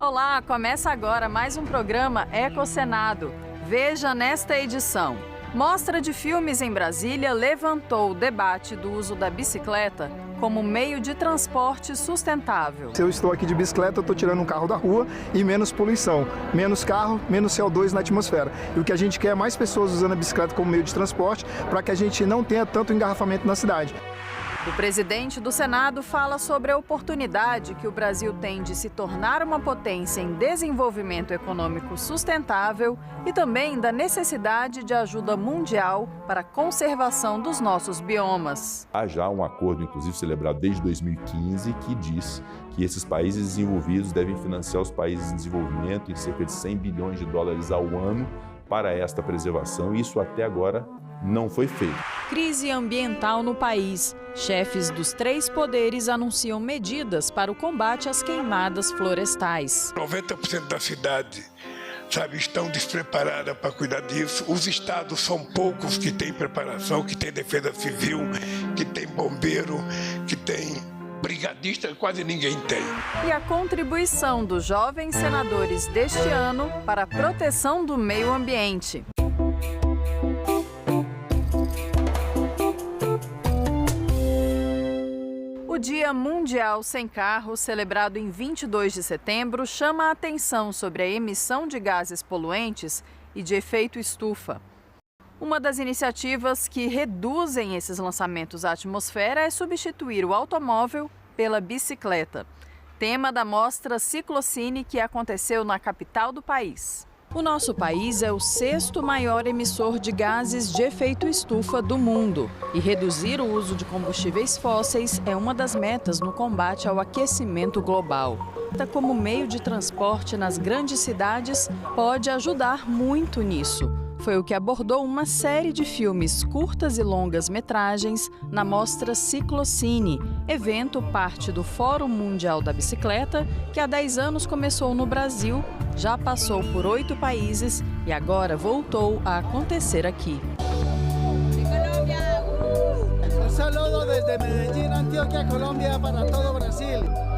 Olá, começa agora mais um programa EcoSenado. Veja nesta edição. Mostra de Filmes em Brasília levantou o debate do uso da bicicleta como meio de transporte sustentável. Se eu estou aqui de bicicleta, eu estou tirando um carro da rua e menos poluição. Menos carro, menos CO2 na atmosfera. E o que a gente quer é mais pessoas usando a bicicleta como meio de transporte para que a gente não tenha tanto engarrafamento na cidade. O presidente do Senado fala sobre a oportunidade que o Brasil tem de se tornar uma potência em desenvolvimento econômico sustentável e também da necessidade de ajuda mundial para a conservação dos nossos biomas. Há já um acordo, inclusive celebrado desde 2015, que diz que esses países desenvolvidos devem financiar os países em desenvolvimento em cerca de 100 bilhões de dólares ao ano para esta preservação. Isso até agora não foi feito. Crise ambiental no país. Chefes dos 3 poderes anunciam medidas para o combate às queimadas florestais. 90% da cidade, estão despreparadas para cuidar disso. Os estados são poucos que têm preparação, que têm defesa civil, que têm bombeiro, que têm brigadista, quase ninguém tem. E a contribuição dos jovens senadores deste ano para a proteção do meio ambiente. O Dia Mundial Sem Carro, celebrado em 22 de setembro, chama a atenção sobre a emissão de gases poluentes e de efeito estufa. Uma das iniciativas que reduzem esses lançamentos à atmosfera é substituir o automóvel pela bicicleta. Tema da mostra Ciclocine, que aconteceu na capital do país. O nosso país é o 6º maior emissor de gases de efeito estufa do mundo. E reduzir o uso de combustíveis fósseis é uma das metas no combate ao aquecimento global. Como meio de transporte nas grandes cidades pode ajudar muito nisso. Foi o que abordou uma série de filmes curtas e longas metragens na mostra Ciclocine, evento parte do Fórum Mundial da Bicicleta, que há 10 anos começou no Brasil, já passou por 8 países e agora voltou a acontecer aqui. Um saludo desde Medellín, Antioquia, Colômbia, para todo o Brasil.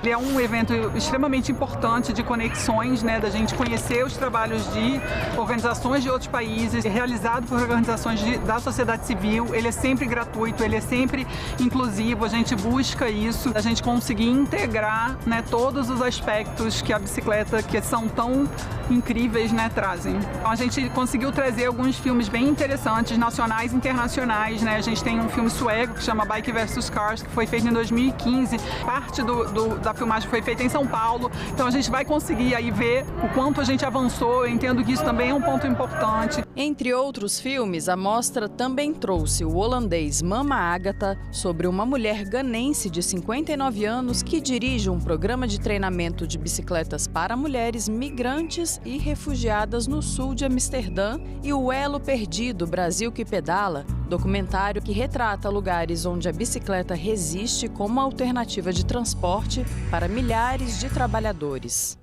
Ele é um evento extremamente importante de conexões, da gente conhecer os trabalhos de organizações de outros países, realizado por organizações da sociedade civil. Ele é sempre gratuito, ele é sempre inclusivo, a gente busca isso, a gente conseguir integrar todos os aspectos que a bicicleta, que são tão incríveis, trazem. Então, a gente conseguiu trazer alguns filmes bem interessantes, nacionais e internacionais, A gente tem um filme sueco que chama Bike vs Cars, que foi feito em 2015, parte da filmagem foi feita em São Paulo, então a gente vai conseguir aí ver o quanto a gente avançou. Eu entendo que isso também é um ponto importante. Entre outros filmes, a mostra também trouxe o holandês Mama Agatha, sobre uma mulher ganense de 59 anos que dirige um programa de treinamento de bicicletas para mulheres migrantes e refugiadas no sul de Amsterdã, e o Elo Perdido, Brasil que Pedala, documentário que retrata lugares onde a bicicleta resiste como alternativa de transporte para milhares de trabalhadores.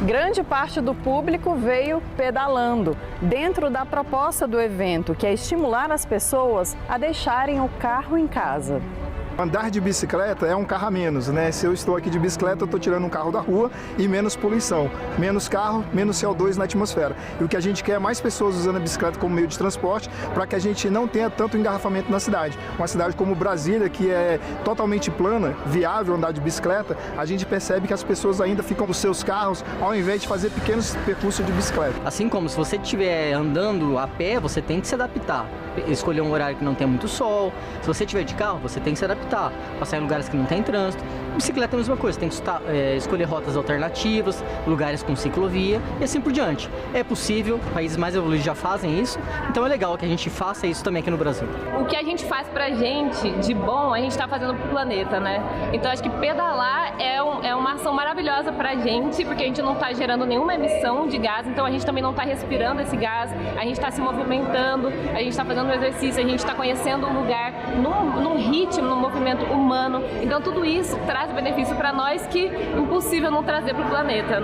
Grande parte do público veio pedalando, dentro da proposta do evento, que é estimular as pessoas a deixarem o carro em casa. Andar de bicicleta é um carro a menos, Se eu estou aqui de bicicleta, eu estou tirando um carro da rua e menos poluição. Menos carro, menos CO2 na atmosfera. E o que a gente quer é mais pessoas usando a bicicleta como meio de transporte para que a gente não tenha tanto engarrafamento na cidade. Uma cidade como Brasília, que é totalmente plana, viável andar de bicicleta, a gente percebe que as pessoas ainda ficam nos seus carros ao invés de fazer pequenos percursos de bicicleta. Assim como se você estiver andando a pé, você tem que se adaptar. Escolher um horário que não tem muito sol. Se você estiver de carro, você tem que se adaptar. Passar em lugares que não tem trânsito. Bicicleta é a mesma coisa, tem que escolher rotas alternativas, lugares com ciclovia e assim por diante. É possível, países mais evoluídos já fazem isso, então é legal que a gente faça isso também aqui no Brasil. O que a gente faz pra gente de bom, a gente está fazendo pro planeta, Então acho que pedalar é uma ação maravilhosa pra gente, porque a gente não está gerando nenhuma emissão de gás, então a gente também não está respirando esse gás, a gente está se movimentando, a gente está fazendo um exercício, a gente está conhecendo um lugar num ritmo, num movimento humano. Então tudo isso traz benefício para nós que é impossível não trazer para o planeta,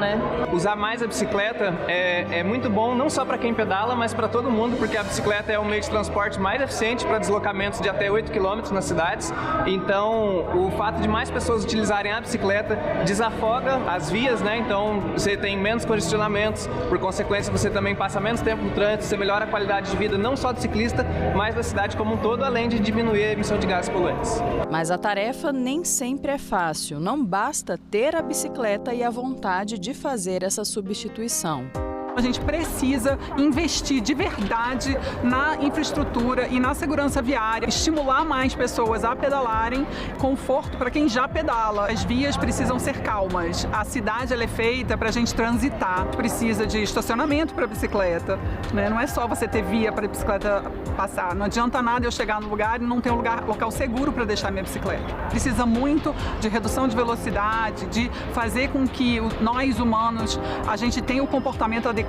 Usar mais a bicicleta é muito bom, não só para quem pedala, mas para todo mundo, porque a bicicleta é o meio de transporte mais eficiente para deslocamentos de até 8 km nas cidades. Então, o fato de mais pessoas utilizarem a bicicleta desafoga as vias, Então, você tem menos congestionamentos, por consequência, você também passa menos tempo no trânsito, você melhora a qualidade de vida não só do ciclista, mas da cidade como um todo, além de diminuir a emissão de gases poluentes. Mas a tarefa nem sempre é fácil. Não basta ter a bicicleta e a vontade de fazer essa substituição. A gente precisa investir de verdade na infraestrutura e na segurança viária, estimular mais pessoas a pedalarem, conforto para quem já pedala. As vias precisam ser calmas. A cidade ela é feita para a gente transitar. Precisa de estacionamento para bicicleta, Não é só você ter via para a bicicleta passar. Não adianta nada eu chegar no lugar e não ter um local seguro para deixar minha bicicleta. Precisa muito de redução de velocidade, de fazer com que nós humanos a gente tenha o comportamento adequado.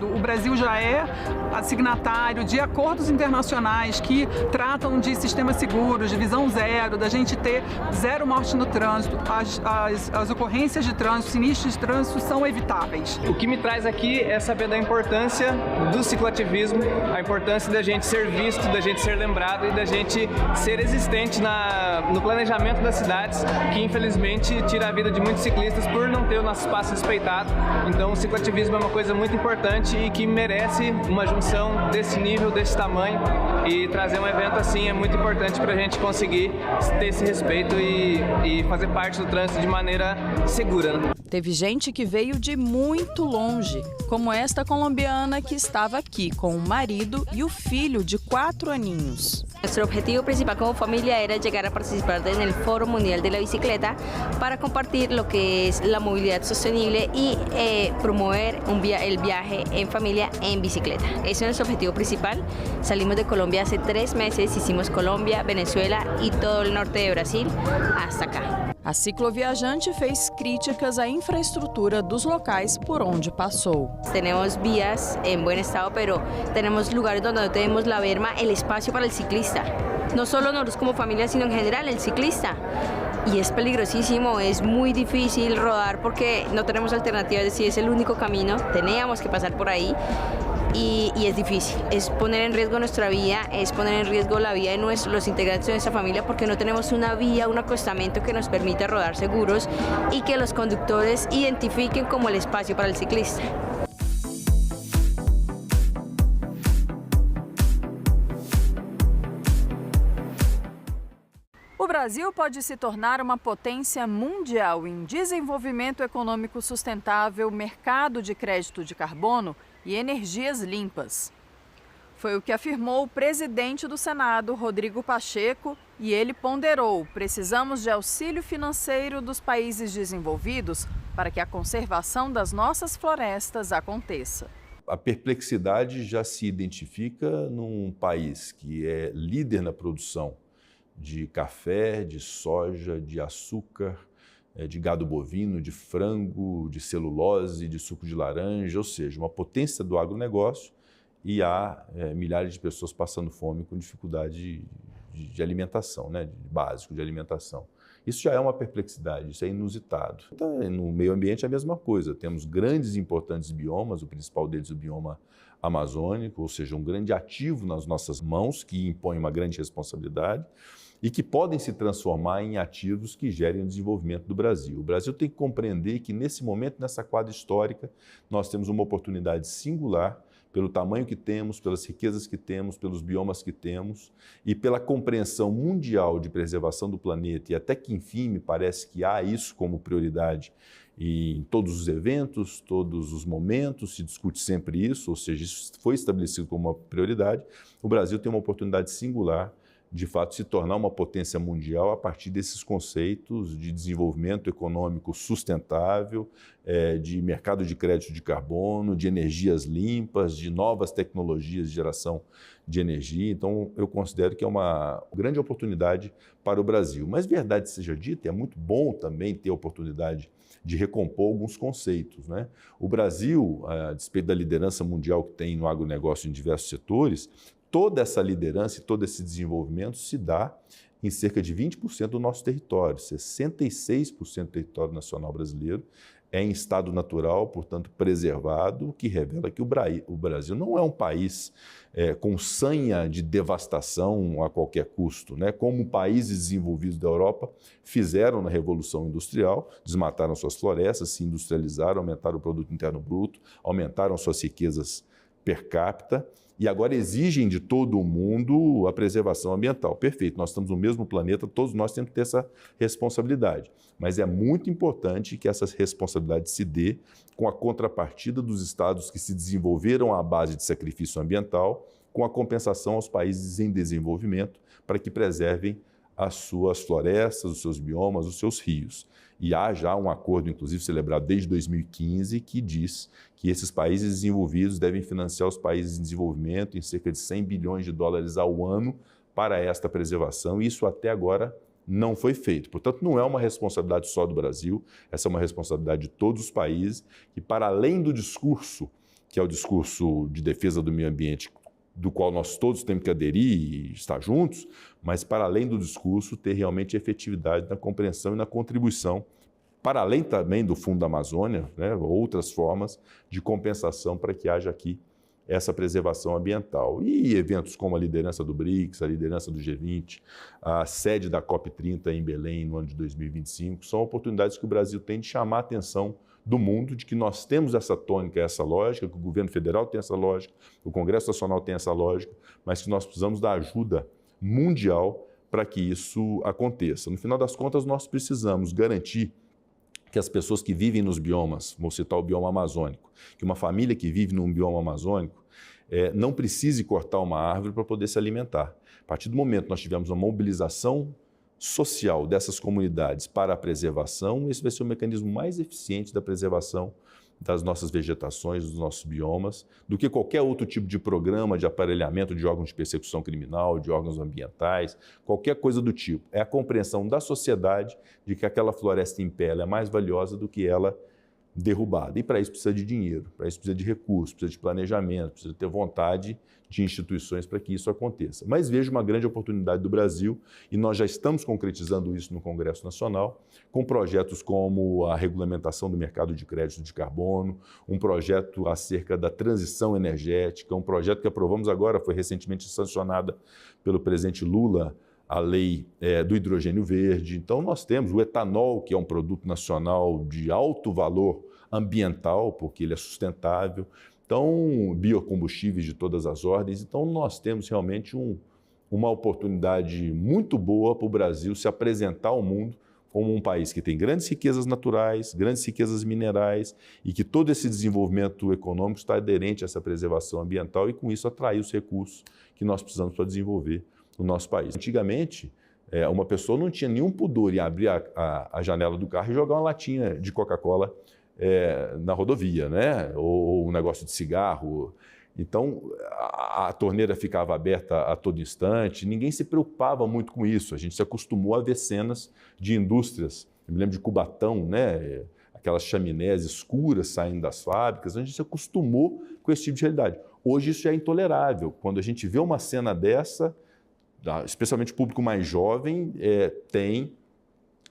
O Brasil já é signatário de acordos internacionais que tratam de sistemas seguros, de visão zero, da gente ter zero morte no trânsito. As ocorrências de trânsito, sinistros de trânsito são evitáveis. O que me traz aqui é saber da importância do cicloativismo, a importância da gente ser visto, da gente ser lembrado e da gente ser existente no planejamento das cidades, que infelizmente tira a vida de muitos ciclistas por não ter o nosso espaço respeitado. Então o cicloativismo é uma coisa muito importante importante e que merece uma junção desse nível, desse tamanho, e trazer um evento assim é muito importante para a gente conseguir ter esse respeito e fazer parte do trânsito de maneira segura, né? Teve gente que veio de muito longe, como esta colombiana que estava aqui com o marido e o filho de 4 aninhos. Nuestro objetivo principal como familia era llegar a participar en el Foro Mundial de la Bicicleta para compartir lo que es la movilidad sostenible y promover el viaje en familia en bicicleta. Ese es nuestro objetivo principal. Salimos de Colombia hace 3 meses, hicimos Colombia, Venezuela y todo el norte de Brasil hasta acá. A cicloviajante fez críticas à infraestrutura dos locais por onde passou. Tenemos vías en buen estado, pero tenemos lugares donde no tenemos la berma, el espacio para el ciclista. No solo nosotros como familia, sino en general el ciclista. Y es peligrosísimo, es muy difícil rodar porque no tenemos alternativa, es decir, es el único camino, teníamos que pasar por ahí. Y es difícil, es poner en riesgo nuestra vida, es poner en riesgo la vida de los integrantes de nuestra familia porque no tenemos una vía, un acostamento que nos permita rodar seguros y que los conductores identifiquen como el espacio para el ciclista. O Brasil pode se tornar uma potência mundial em desenvolvimento econômico sustentável, mercado de crédito de carbono e energias limpas. Foi o que afirmou o presidente do Senado, Rodrigo Pacheco, e ele ponderou: precisamos de auxílio financeiro dos países desenvolvidos para que a conservação das nossas florestas aconteça. A perplexidade já se identifica num país que é líder na produção de café, de soja, de açúcar, de gado bovino, de frango, de celulose, de suco de laranja, ou seja, uma potência do agronegócio, e há milhares de pessoas passando fome com dificuldade de alimentação, né, básico de alimentação. Isso já é uma perplexidade, isso é inusitado. Então, no meio ambiente é a mesma coisa, temos grandes e importantes biomas, o principal deles é o bioma amazônico, ou seja, um grande ativo nas nossas mãos que impõe uma grande responsabilidade e que podem se transformar em ativos que gerem o desenvolvimento do Brasil. O Brasil tem que compreender que nesse momento, nessa quadra histórica, nós temos uma oportunidade singular pelo tamanho que temos, pelas riquezas que temos, pelos biomas que temos e pela compreensão mundial de preservação do planeta, e até que, enfim, me parece que há isso como prioridade em todos os eventos, todos os momentos, se discute sempre isso, ou seja, isso foi estabelecido como uma prioridade. O Brasil tem uma oportunidade singular de fato, se tornar uma potência mundial a partir desses conceitos de desenvolvimento econômico sustentável, de mercado de crédito de carbono, de energias limpas, de novas tecnologias de geração de energia. Então, eu considero que é uma grande oportunidade para o Brasil. Mas, verdade seja dita, é muito bom também ter a oportunidade de recompor alguns conceitos, né? O Brasil, a despeito da liderança mundial que tem no agronegócio em diversos setores, toda essa liderança e todo esse desenvolvimento se dá em cerca de 20% do nosso território. 66% do território nacional brasileiro é em estado natural, portanto preservado, o que revela que o Brasil não é um país com sanha de devastação a qualquer custo, né? Como países desenvolvidos da Europa fizeram na Revolução Industrial, desmataram suas florestas, se industrializaram, aumentaram o produto interno bruto, aumentaram suas riquezas per capita, e agora exigem de todo o mundo a preservação ambiental. Perfeito, nós estamos no mesmo planeta, todos nós temos que ter essa responsabilidade. Mas é muito importante que essa responsabilidade se dê com a contrapartida dos estados que se desenvolveram à base de sacrifício ambiental, com a compensação aos países em desenvolvimento, para que preservem as suas florestas, os seus biomas, os seus rios. E há já um acordo, inclusive, celebrado desde 2015, que diz que esses países desenvolvidos devem financiar os países em desenvolvimento em cerca de 100 bilhões de dólares ao ano para esta preservação, e isso até agora não foi feito. Portanto, não é uma responsabilidade só do Brasil, essa é uma responsabilidade de todos os países, que para além do discurso, que é o discurso de defesa do meio ambiente, do qual nós todos temos que aderir e estar juntos, mas para além do discurso, ter realmente efetividade na compreensão e na contribuição, para além também do Fundo da Amazônia, né, outras formas de compensação para que haja aqui essa preservação ambiental. E eventos como a liderança do BRICS, a liderança do G20, a sede da COP30 em Belém no ano de 2025, são oportunidades que o Brasil tem de chamar a atenção do mundo, de que nós temos essa tônica, essa lógica, que o governo federal tem essa lógica, o Congresso Nacional tem essa lógica, mas que nós precisamos da ajuda mundial para que isso aconteça. No final das contas, nós precisamos garantir que as pessoas que vivem nos biomas, vou citar o bioma amazônico, que uma família que vive num bioma amazônico não precise cortar uma árvore para poder se alimentar. A partir do momento que nós tivermos uma mobilização social dessas comunidades para a preservação, esse vai ser o mecanismo mais eficiente da preservação das nossas vegetações, dos nossos biomas, do que qualquer outro tipo de programa de aparelhamento de órgãos de persecução criminal, de órgãos ambientais, qualquer coisa do tipo. É a compreensão da sociedade de que aquela floresta em pé é mais valiosa do que ela derrubada. E para isso precisa de dinheiro, para isso precisa de recursos, precisa de planejamento, precisa ter vontade de instituições para que isso aconteça. Mas vejo uma grande oportunidade do Brasil, e nós já estamos concretizando isso no Congresso Nacional, com projetos como a regulamentação do mercado de crédito de carbono, um projeto acerca da transição energética, um projeto que aprovamos agora, foi recentemente sancionada pelo presidente Lula, a lei do hidrogênio verde. Então, nós temos o etanol, que é um produto nacional de alto valor ambiental, porque ele é sustentável. Então, biocombustíveis de todas as ordens. Então, nós temos realmente uma oportunidade muito boa para o Brasil se apresentar ao mundo como um país que tem grandes riquezas naturais, grandes riquezas minerais e que todo esse desenvolvimento econômico está aderente a essa preservação ambiental e, com isso, atrair os recursos que nós precisamos para desenvolver no nosso país. Antigamente, uma pessoa não tinha nenhum pudor em abrir a janela do carro e jogar uma latinha de Coca-Cola na rodovia, né? Ou um negócio de cigarro. Então, a torneira ficava aberta a todo instante, ninguém se preocupava muito com isso. A gente se acostumou a ver cenas de indústrias. Eu me lembro de Cubatão, né? Aquelas chaminés escuras saindo das fábricas. A gente se acostumou com esse tipo de realidade. Hoje isso é intolerável. Quando a gente vê uma cena dessa, especialmente o público mais jovem, tem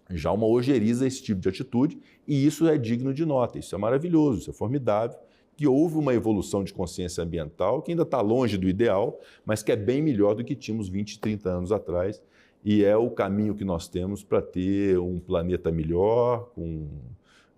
já uma ojeriza a esse tipo de atitude, e isso é digno de nota, isso é maravilhoso, isso é formidável, que houve uma evolução de consciência ambiental que ainda está longe do ideal, mas que é bem melhor do que tínhamos 20, 30 anos atrás, e é o caminho que nós temos para ter um planeta melhor, com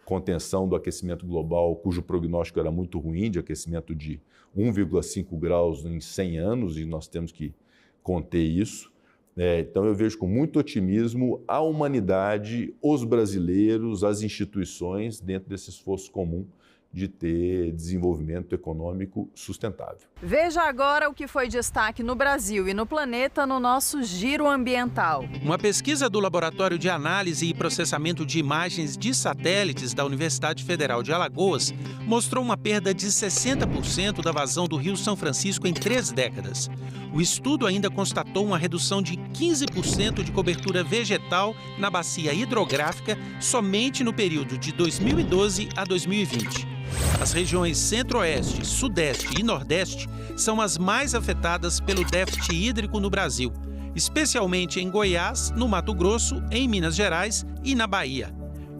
contenção do aquecimento global, cujo prognóstico era muito ruim, de aquecimento de 1,5 graus em 100 anos, e nós temos que conter isso. Então eu vejo com muito otimismo a humanidade, os brasileiros, as instituições dentro desse esforço comum de ter desenvolvimento econômico sustentável. Veja agora o que foi destaque no Brasil e no planeta no nosso Giro Ambiental. Uma pesquisa do Laboratório de Análise e Processamento de Imagens de Satélites da Universidade Federal de Alagoas mostrou uma perda de 60% da vazão do Rio São Francisco em 3 décadas. O estudo ainda constatou uma redução de 15% de cobertura vegetal na bacia hidrográfica somente no período de 2012 a 2020. As regiões Centro-Oeste, Sudeste e Nordeste são as mais afetadas pelo déficit hídrico no Brasil, especialmente em Goiás, no Mato Grosso, em Minas Gerais e na Bahia.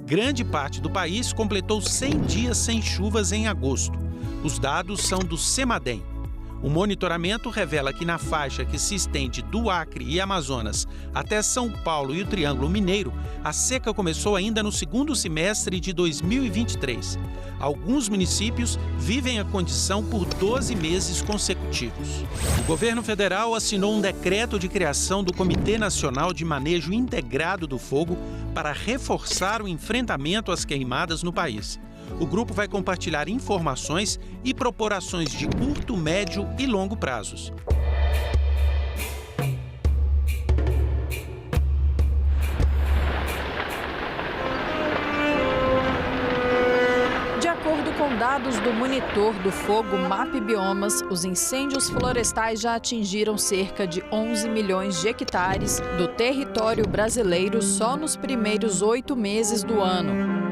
Grande parte do país completou 100 dias sem chuvas em agosto. Os dados são do CEMADEM. O monitoramento revela que na faixa que se estende do Acre e Amazonas até São Paulo e o Triângulo Mineiro, a seca começou ainda no segundo semestre de 2023. Alguns municípios vivem a condição por 12 meses consecutivos. O governo federal assinou um decreto de criação do Comitê Nacional de Manejo Integrado do Fogo para reforçar o enfrentamento às queimadas no país. O grupo vai compartilhar informações e propor ações de curto, médio e longo prazos. De acordo com dados do Monitor do Fogo MAP Biomas, os incêndios florestais já atingiram cerca de 11 milhões de hectares do território brasileiro só nos primeiros 8 meses do ano.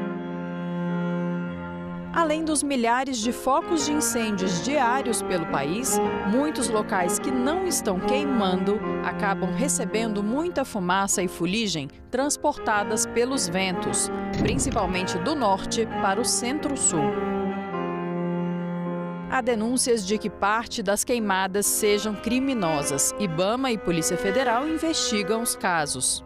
Além dos milhares de focos de incêndios diários pelo país, muitos locais que não estão queimando acabam recebendo muita fumaça e fuligem transportadas pelos ventos, principalmente do norte para o centro-sul. Há denúncias de que parte das queimadas sejam criminosas. IBAMA e Polícia Federal investigam os casos.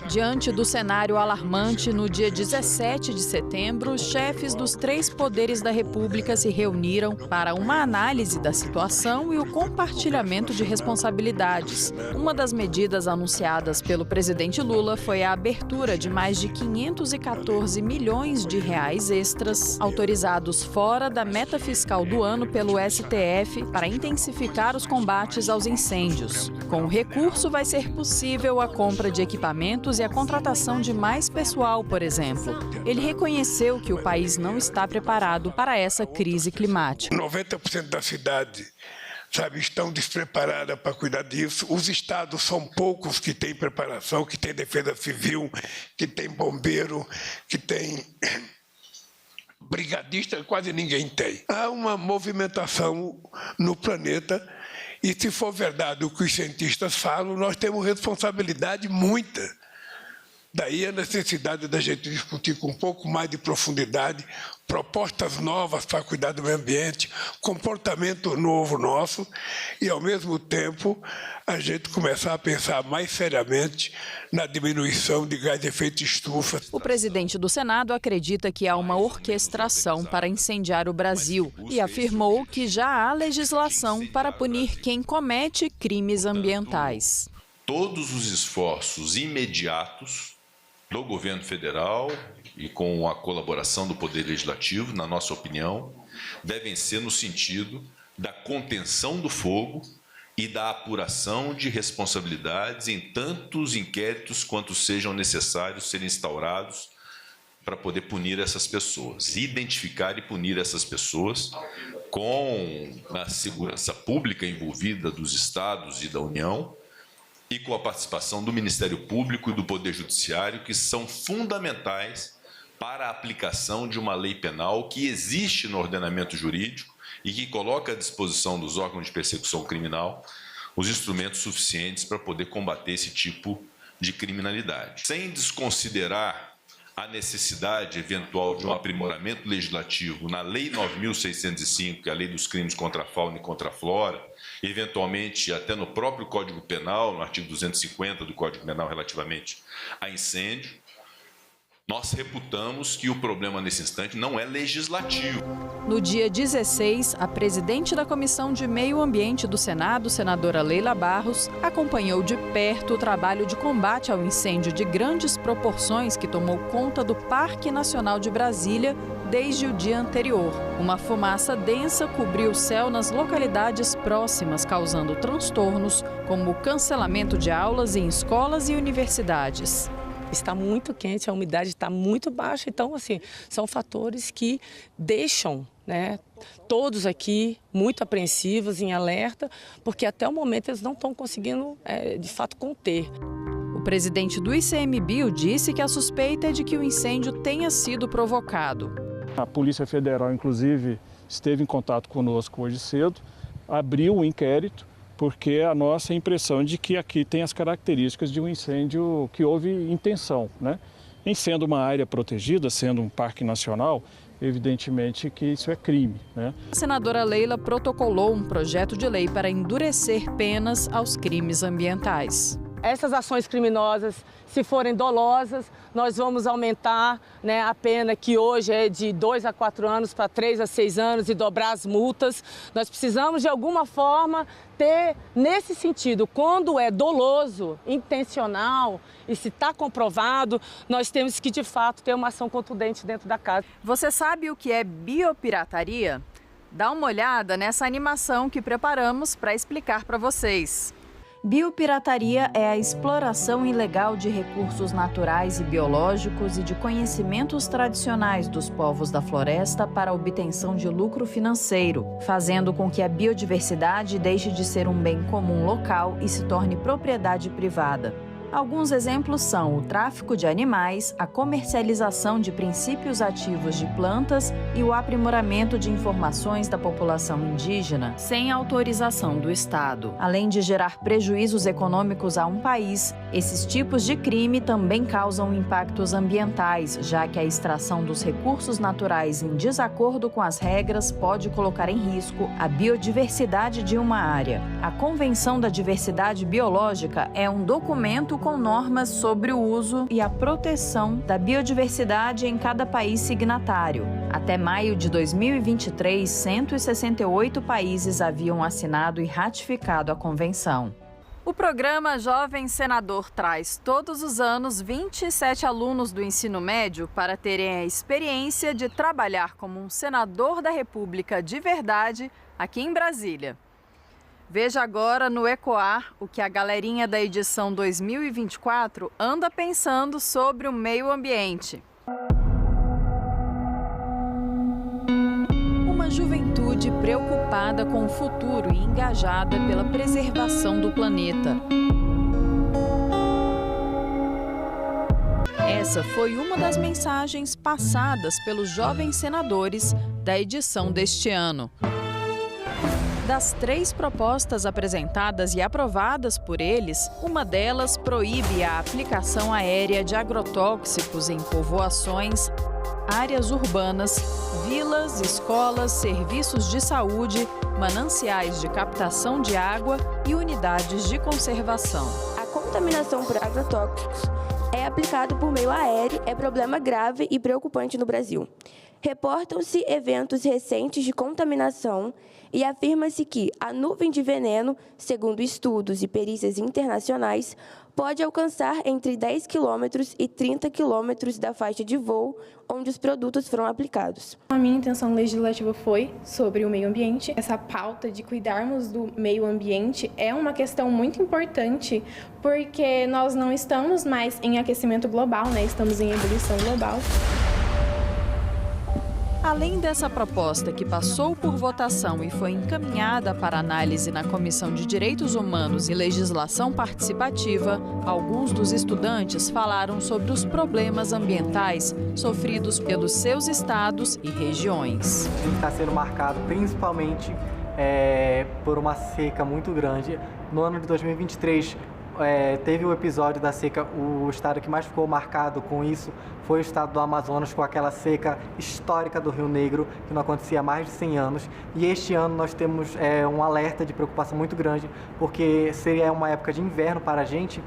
Diante do cenário alarmante, no dia 17 de setembro, os chefes dos 3 poderes da República se reuniram para uma análise da situação e o compartilhamento de responsabilidades. Uma das medidas anunciadas pelo presidente Lula foi a abertura de mais de 514 milhões de reais extras, autorizados fora da meta fiscal do ano pelo STF, para intensificar os combates aos incêndios. Com o recurso, vai ser possível a compra de equipamentos e a contratação de mais pessoal, por exemplo. Ele reconheceu que o país não está preparado para essa crise climática. 90% da cidade, estão despreparadas para cuidar disso. Os estados são poucos que têm preparação, que têm defesa civil, que têm bombeiro, que têm brigadista, quase ninguém tem. Há uma movimentação no planeta e, se for verdade o que os cientistas falam, nós temos responsabilidade muita. Daí a necessidade da gente discutir com um pouco mais de profundidade propostas novas para cuidar do meio ambiente, comportamento novo nosso e, ao mesmo tempo, a gente começar a pensar mais seriamente na diminuição de gás de efeito estufa. O presidente do Senado acredita que há uma orquestração para incendiar o Brasil e afirmou que já há legislação para punir quem comete crimes ambientais. Todos os esforços imediatos do governo federal e com a colaboração do Poder Legislativo, na nossa opinião, devem ser no sentido da contenção do fogo e da apuração de responsabilidades em tantos inquéritos quanto sejam necessários serem instaurados para poder punir essas pessoas, identificar e punir essas pessoas com a segurança pública envolvida dos estados e da União, e com a participação do Ministério Público e do Poder Judiciário, que são fundamentais para a aplicação de uma lei penal que existe no ordenamento jurídico e que coloca à disposição dos órgãos de persecução criminal os instrumentos suficientes para poder combater esse tipo de criminalidade. Sem desconsiderar a necessidade eventual de um aprimoramento legislativo na Lei 9.605, que é a Lei dos Crimes contra a Fauna e contra a Flora, eventualmente até no próprio Código Penal, no artigo 250 do Código Penal relativamente a incêndio, nós reputamos que o problema nesse instante não é legislativo. No dia 16, a presidente da Comissão de Meio Ambiente do Senado, senadora Leila Barros, acompanhou de perto o trabalho de combate ao incêndio de grandes proporções que tomou conta do Parque Nacional de Brasília desde o dia anterior. Uma fumaça densa cobriu o céu nas localidades próximas, causando transtornos, como o cancelamento de aulas em escolas e universidades. Está muito quente, a umidade está muito baixa, então, assim, são fatores que deixam, todos aqui muito apreensivos, em alerta, porque até o momento eles não estão conseguindo, de fato, conter. O presidente do ICMBio disse que a suspeita é de que o incêndio tenha sido provocado. A Polícia Federal, inclusive, esteve em contato conosco hoje cedo, abriu o inquérito, porque a nossa impressão de que aqui tem as características de um incêndio que houve intenção, Em sendo uma área protegida, sendo um parque nacional, evidentemente que isso é crime, A senadora Leila protocolou um projeto de lei para endurecer penas aos crimes ambientais. Essas ações criminosas, se forem dolosas, nós vamos aumentar a pena, que hoje é de 2 a 4 anos para 3 a 6 anos, e dobrar as multas. Nós precisamos, de alguma forma, ter, nesse sentido, quando é doloso, intencional e se está comprovado, nós temos que, de fato, ter uma ação contundente dentro da casa. Você sabe o que é biopirataria? Dá uma olhada nessa animação que preparamos para explicar para vocês. Biopirataria é a exploração ilegal de recursos naturais e biológicos e de conhecimentos tradicionais dos povos da floresta para a obtenção de lucro financeiro, fazendo com que a biodiversidade deixe de ser um bem comum local e se torne propriedade privada. Alguns exemplos são o tráfico de animais, a comercialização de princípios ativos de plantas e o aprimoramento de informações da população indígena sem autorização do Estado. Além de gerar prejuízos econômicos a um país, esses tipos de crime também causam impactos ambientais, já que a extração dos recursos naturais em desacordo com as regras pode colocar em risco a biodiversidade de uma área. A Convenção da Diversidade Biológica é um documento com normas sobre o uso e a proteção da biodiversidade em cada país signatário. Até maio de 2023, 168 países haviam assinado e ratificado a convenção. O programa Jovem Senador traz todos os anos 27 alunos do ensino médio para terem a experiência de trabalhar como um senador da República de verdade aqui em Brasília. Veja agora no Ecoar o que a galerinha da edição 2024 anda pensando sobre o meio ambiente. Uma juventude preocupada com o futuro e engajada pela preservação do planeta. Essa foi uma das mensagens passadas pelos jovens senadores da edição deste ano. Das 3 propostas apresentadas e aprovadas por eles, uma delas proíbe a aplicação aérea de agrotóxicos em povoações, áreas urbanas, vilas, escolas, serviços de saúde, mananciais de captação de água e unidades de conservação. A contaminação por agrotóxicos é aplicada por meio aéreo, é problema grave e preocupante no Brasil. Reportam-se eventos recentes de contaminação e afirma-se que a nuvem de veneno, segundo estudos e perícias internacionais, pode alcançar entre 10 quilômetros e 30 quilômetros da faixa de voo onde os produtos foram aplicados. A minha intenção legislativa foi sobre o meio ambiente. Essa pauta de cuidarmos do meio ambiente é uma questão muito importante porque nós não estamos mais em aquecimento global, né? Estamos em ebulição global. Além dessa proposta que passou por votação e foi encaminhada para análise na Comissão de Direitos Humanos e Legislação Participativa, alguns dos estudantes falaram sobre os problemas ambientais sofridos pelos seus estados e regiões. Está sendo marcado principalmente por uma seca muito grande. No ano de 2023, teve o episódio da seca, o estado que mais ficou marcado com isso foi o estado do Amazonas, com aquela seca histórica do Rio Negro, que não acontecia há mais de 100 anos. E este ano nós temos um alerta de preocupação muito grande, porque seria uma época de inverno para a gente,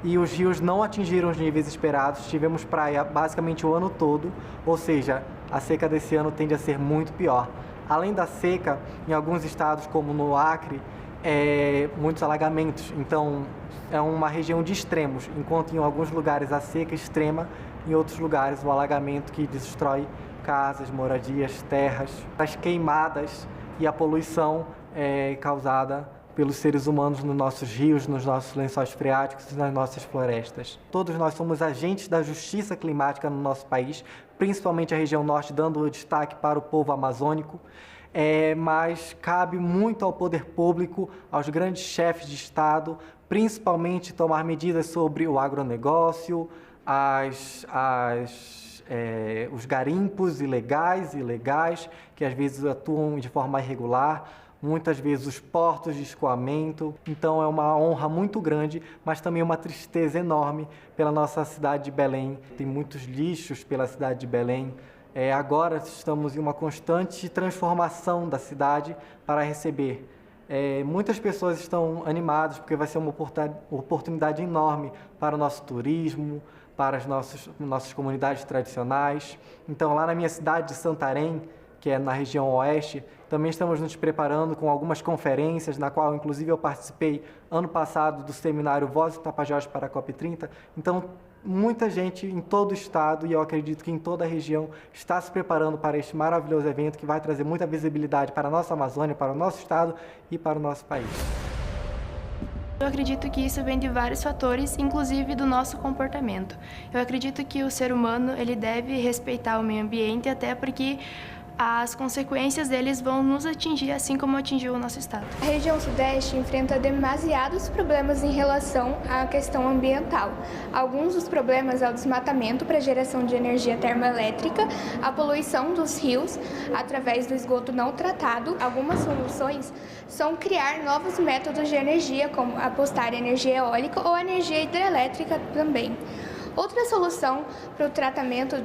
e os rios não atingiram os níveis esperados, tivemos praia basicamente o ano todo, ou seja, a seca desse ano tende a ser muito pior. Além da seca, em alguns estados, como no Acre, muitos alagamentos, então é uma região de extremos, enquanto em alguns lugares a seca extrema, em outros lugares o alagamento que destrói casas, moradias, terras, as queimadas e a poluição causada pelos seres humanos nos nossos rios, nos nossos lençóis freáticos e nas nossas florestas. Todos nós somos agentes da justiça climática no nosso país, principalmente a região norte, dando destaque para o povo amazônico. Mas cabe muito ao poder público, aos grandes chefes de Estado, principalmente tomar medidas sobre o agronegócio, os garimpos ilegais e legais, que às vezes atuam de forma irregular, muitas vezes os portos de escoamento. Então é uma honra muito grande, mas também uma tristeza enorme pela nossa cidade de Belém. Tem muitos lixos pela cidade de Belém. Agora estamos em uma constante transformação da cidade para receber. Muitas pessoas estão animadas porque vai ser uma oportunidade enorme para o nosso turismo, para as nossas comunidades tradicionais. Então, lá na minha cidade de Santarém, que é na região oeste, também estamos nos preparando com algumas conferências, na qual, inclusive, eu participei ano passado do seminário Voz do Tapajós para a COP30. Então, muita gente em todo o estado, e eu acredito que em toda a região, está se preparando para este maravilhoso evento que vai trazer muita visibilidade para a nossa Amazônia, para o nosso estado e para o nosso país. Eu acredito que isso vem de vários fatores, inclusive do nosso comportamento. Eu acredito que o ser humano ele deve respeitar o meio ambiente, até porque as consequências deles vão nos atingir, assim como atingiu o nosso estado. A região sudeste enfrenta demasiados problemas em relação à questão ambiental. Alguns dos problemas é o desmatamento para geração de energia termoelétrica, a poluição dos rios através do esgoto não tratado. Algumas soluções são criar novos métodos de energia, como apostar em energia eólica ou energia hidrelétrica também. Outra solução para o tratamento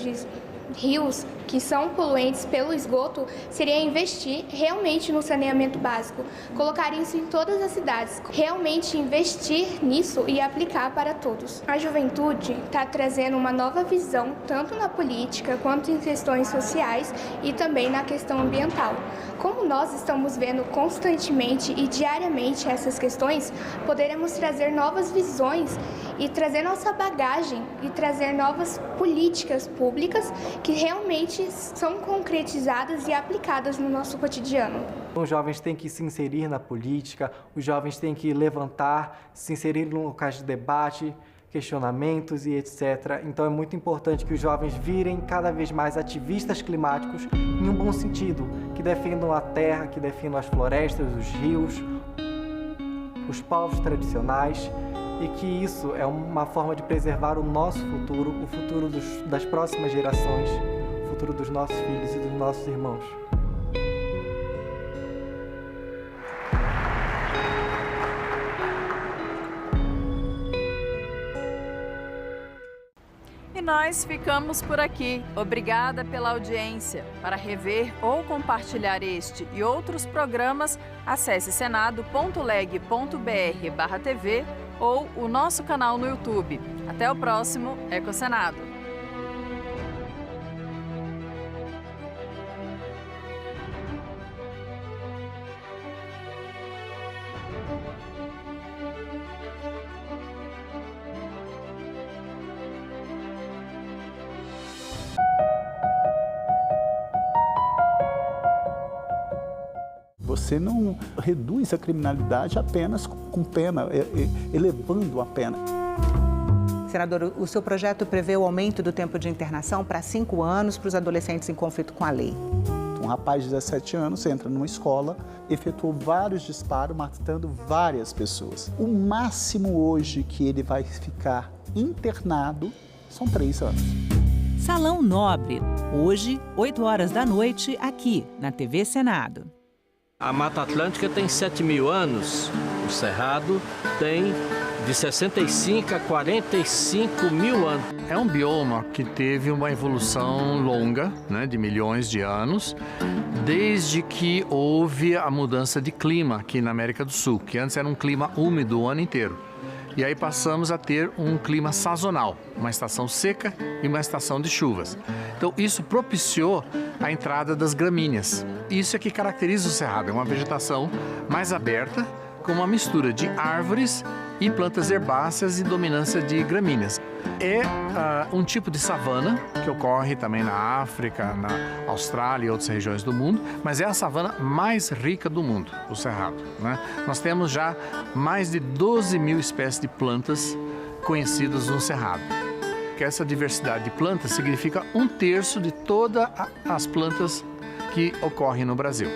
rios que são poluentes pelo esgoto seria investir realmente no saneamento básico, colocar isso em todas as cidades, realmente investir nisso e aplicar para todos. A juventude está trazendo uma nova visão, tanto na política quanto em questões sociais e também na questão ambiental. Como nós estamos vendo constantemente e diariamente essas questões, poderemos trazer novas visões e trazer nossa bagagem e trazer novas políticas públicas que realmente são concretizadas e aplicadas no nosso cotidiano. Os jovens têm que se inserir na política, os jovens têm que levantar, se inserir em locais de debate, questionamentos e etc. Então é muito importante que os jovens virem cada vez mais ativistas climáticos em um bom sentido, que defendam a terra, que defendam as florestas, os rios, os povos tradicionais, e que isso é uma forma de preservar o nosso futuro, o futuro das próximas gerações, o futuro dos nossos filhos e dos nossos irmãos. E nós ficamos por aqui. Obrigada pela audiência. Para rever ou compartilhar este e outros programas, acesse senado.leg.br/TV ou o nosso canal no YouTube. Até o próximo EcoSenado. Você não reduz a criminalidade apenas com pena, elevando a pena. Senador, o seu projeto prevê o aumento do tempo de internação para 5 anos para os adolescentes em conflito com a lei. Um rapaz de 17 anos entra numa escola, efetuou vários disparos, matando várias pessoas. O máximo hoje que ele vai ficar internado são 3 anos. Salão Nobre, hoje, 8 horas da noite, aqui na TV Senado. A Mata Atlântica tem 7.000 anos, o Cerrado tem de 65 a 45 mil anos. É um bioma que teve uma evolução longa, né, de milhões de anos, desde que houve a mudança de clima aqui na América do Sul, que antes era um clima úmido o ano inteiro. E aí passamos a ter um clima sazonal, uma estação seca e uma estação de chuvas. Então isso propiciou a entrada das gramíneas. Isso é que caracteriza o Cerrado, é uma vegetação mais aberta, com uma mistura de árvores e plantas herbáceas e dominância de gramíneas. É um tipo de savana que ocorre também na África, na Austrália e outras regiões do mundo, mas é a savana mais rica do mundo, o Cerrado, né? Nós temos já mais de 12.000 espécies de plantas conhecidas no Cerrado. Que essa diversidade de plantas significa 1/3 de todas as plantas que ocorrem no Brasil.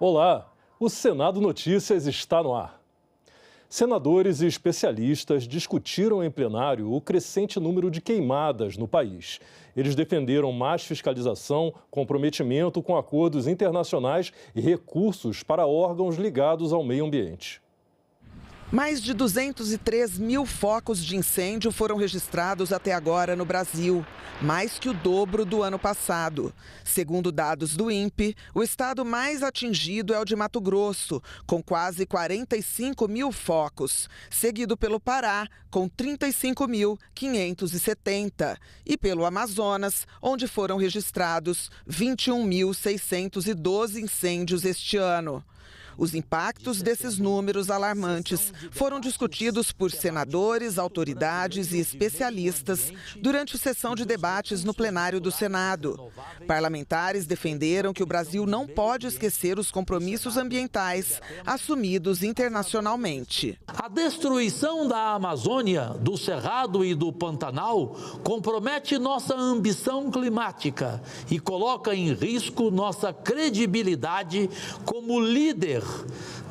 Olá, o Senado Notícias está no ar. Senadores e especialistas discutiram em plenário o crescente número de queimadas no país. Eles defenderam mais fiscalização, comprometimento com acordos internacionais e recursos para órgãos ligados ao meio ambiente. Mais de 203 mil focos de incêndio foram registrados até agora no Brasil, mais que o dobro do ano passado. Segundo dados do INPE, o estado mais atingido é o de Mato Grosso, com quase 45 mil focos, seguido pelo Pará, com 35.570, e pelo Amazonas, onde foram registrados 21.612 incêndios este ano. Os impactos desses números alarmantes foram discutidos por senadores, autoridades e especialistas durante a sessão de debates no plenário do Senado. Parlamentares defenderam que o Brasil não pode esquecer os compromissos ambientais assumidos internacionalmente. A destruição da Amazônia, do Cerrado e do Pantanal compromete nossa ambição climática e coloca em risco nossa credibilidade como líder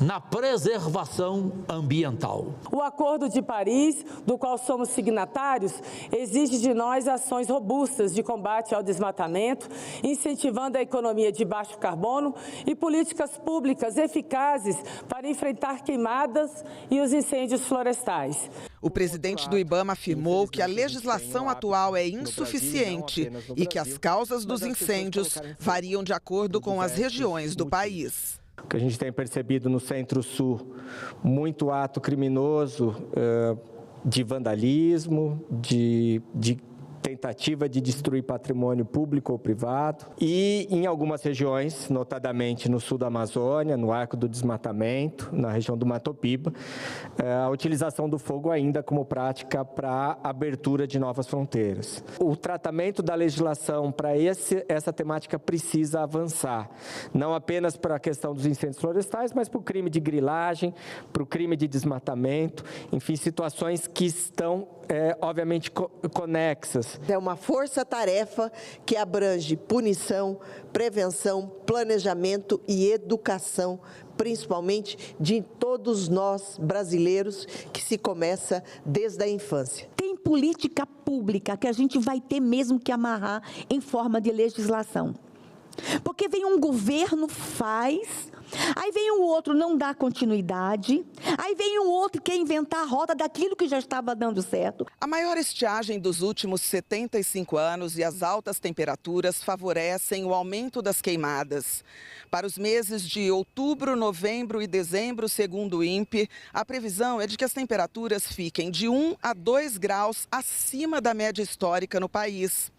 na preservação ambiental. O Acordo de Paris, do qual somos signatários, exige de nós ações robustas de combate ao desmatamento, incentivando a economia de baixo carbono e políticas públicas eficazes para enfrentar queimadas e os incêndios florestais. O presidente do IBAMA afirmou que a legislação atual é insuficiente e que as causas dos incêndios variam de acordo com as regiões do país. O que a gente tem percebido no Centro-Sul, muito ato criminoso de vandalismo, de tentativa de destruir patrimônio público ou privado. E em algumas regiões, notadamente no sul da Amazônia, no Arco do Desmatamento, na região do Mato Piba, a utilização do fogo ainda como prática para a abertura de novas fronteiras. O tratamento da legislação para essa temática precisa avançar, não apenas para a questão dos incêndios florestais, mas para o crime de grilagem, para o crime de desmatamento, enfim, situações que estão, obviamente, conexas. É uma força-tarefa que abrange punição, prevenção, planejamento e educação, principalmente de todos nós brasileiros, que se começa desde a infância. Tem política pública que a gente vai ter mesmo que amarrar em forma de legislação. Porque vem um governo, faz, aí vem o outro, não dá continuidade, aí vem o outro que quer inventar a roda daquilo que já estava dando certo. A maior estiagem dos últimos 75 anos e as altas temperaturas favorecem o aumento das queimadas. Para os meses de outubro, novembro e dezembro, segundo o INPE, a previsão é de que as temperaturas fiquem de 1 a 2 graus acima da média histórica no país.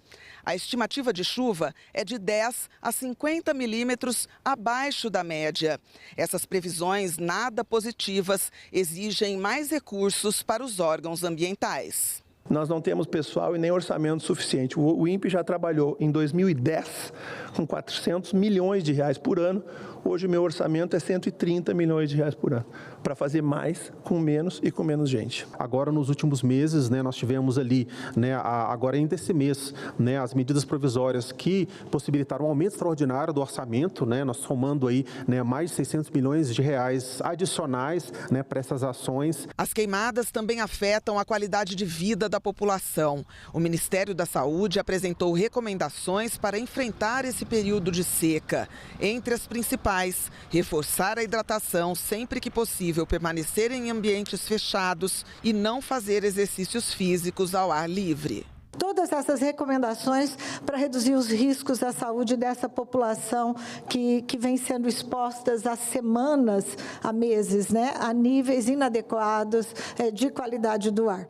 A estimativa de chuva é de 10 a 50 milímetros abaixo da média. Essas previsões nada positivas exigem mais recursos para os órgãos ambientais. Nós não temos pessoal e nem orçamento suficiente. O INPE já trabalhou em 2010 com 400 milhões de reais por ano. Hoje o meu orçamento é 130 milhões de reais por ano, para fazer mais com menos e com menos gente. Agora, nos últimos meses, nós tivemos ali, agora ainda esse mês, as medidas provisórias que possibilitaram um aumento extraordinário do orçamento, nós somando aí mais de 600 milhões de reais adicionais para essas ações. As queimadas também afetam a qualidade de vida da população. O Ministério da Saúde apresentou recomendações para enfrentar esse período de seca. Entre as principais, reforçar a hidratação sempre que possível, permanecer em ambientes fechados e não fazer exercícios físicos ao ar livre. Todas essas recomendações para reduzir os riscos à saúde dessa população que vem sendo expostas há semanas, há meses, a níveis inadequados de qualidade do ar.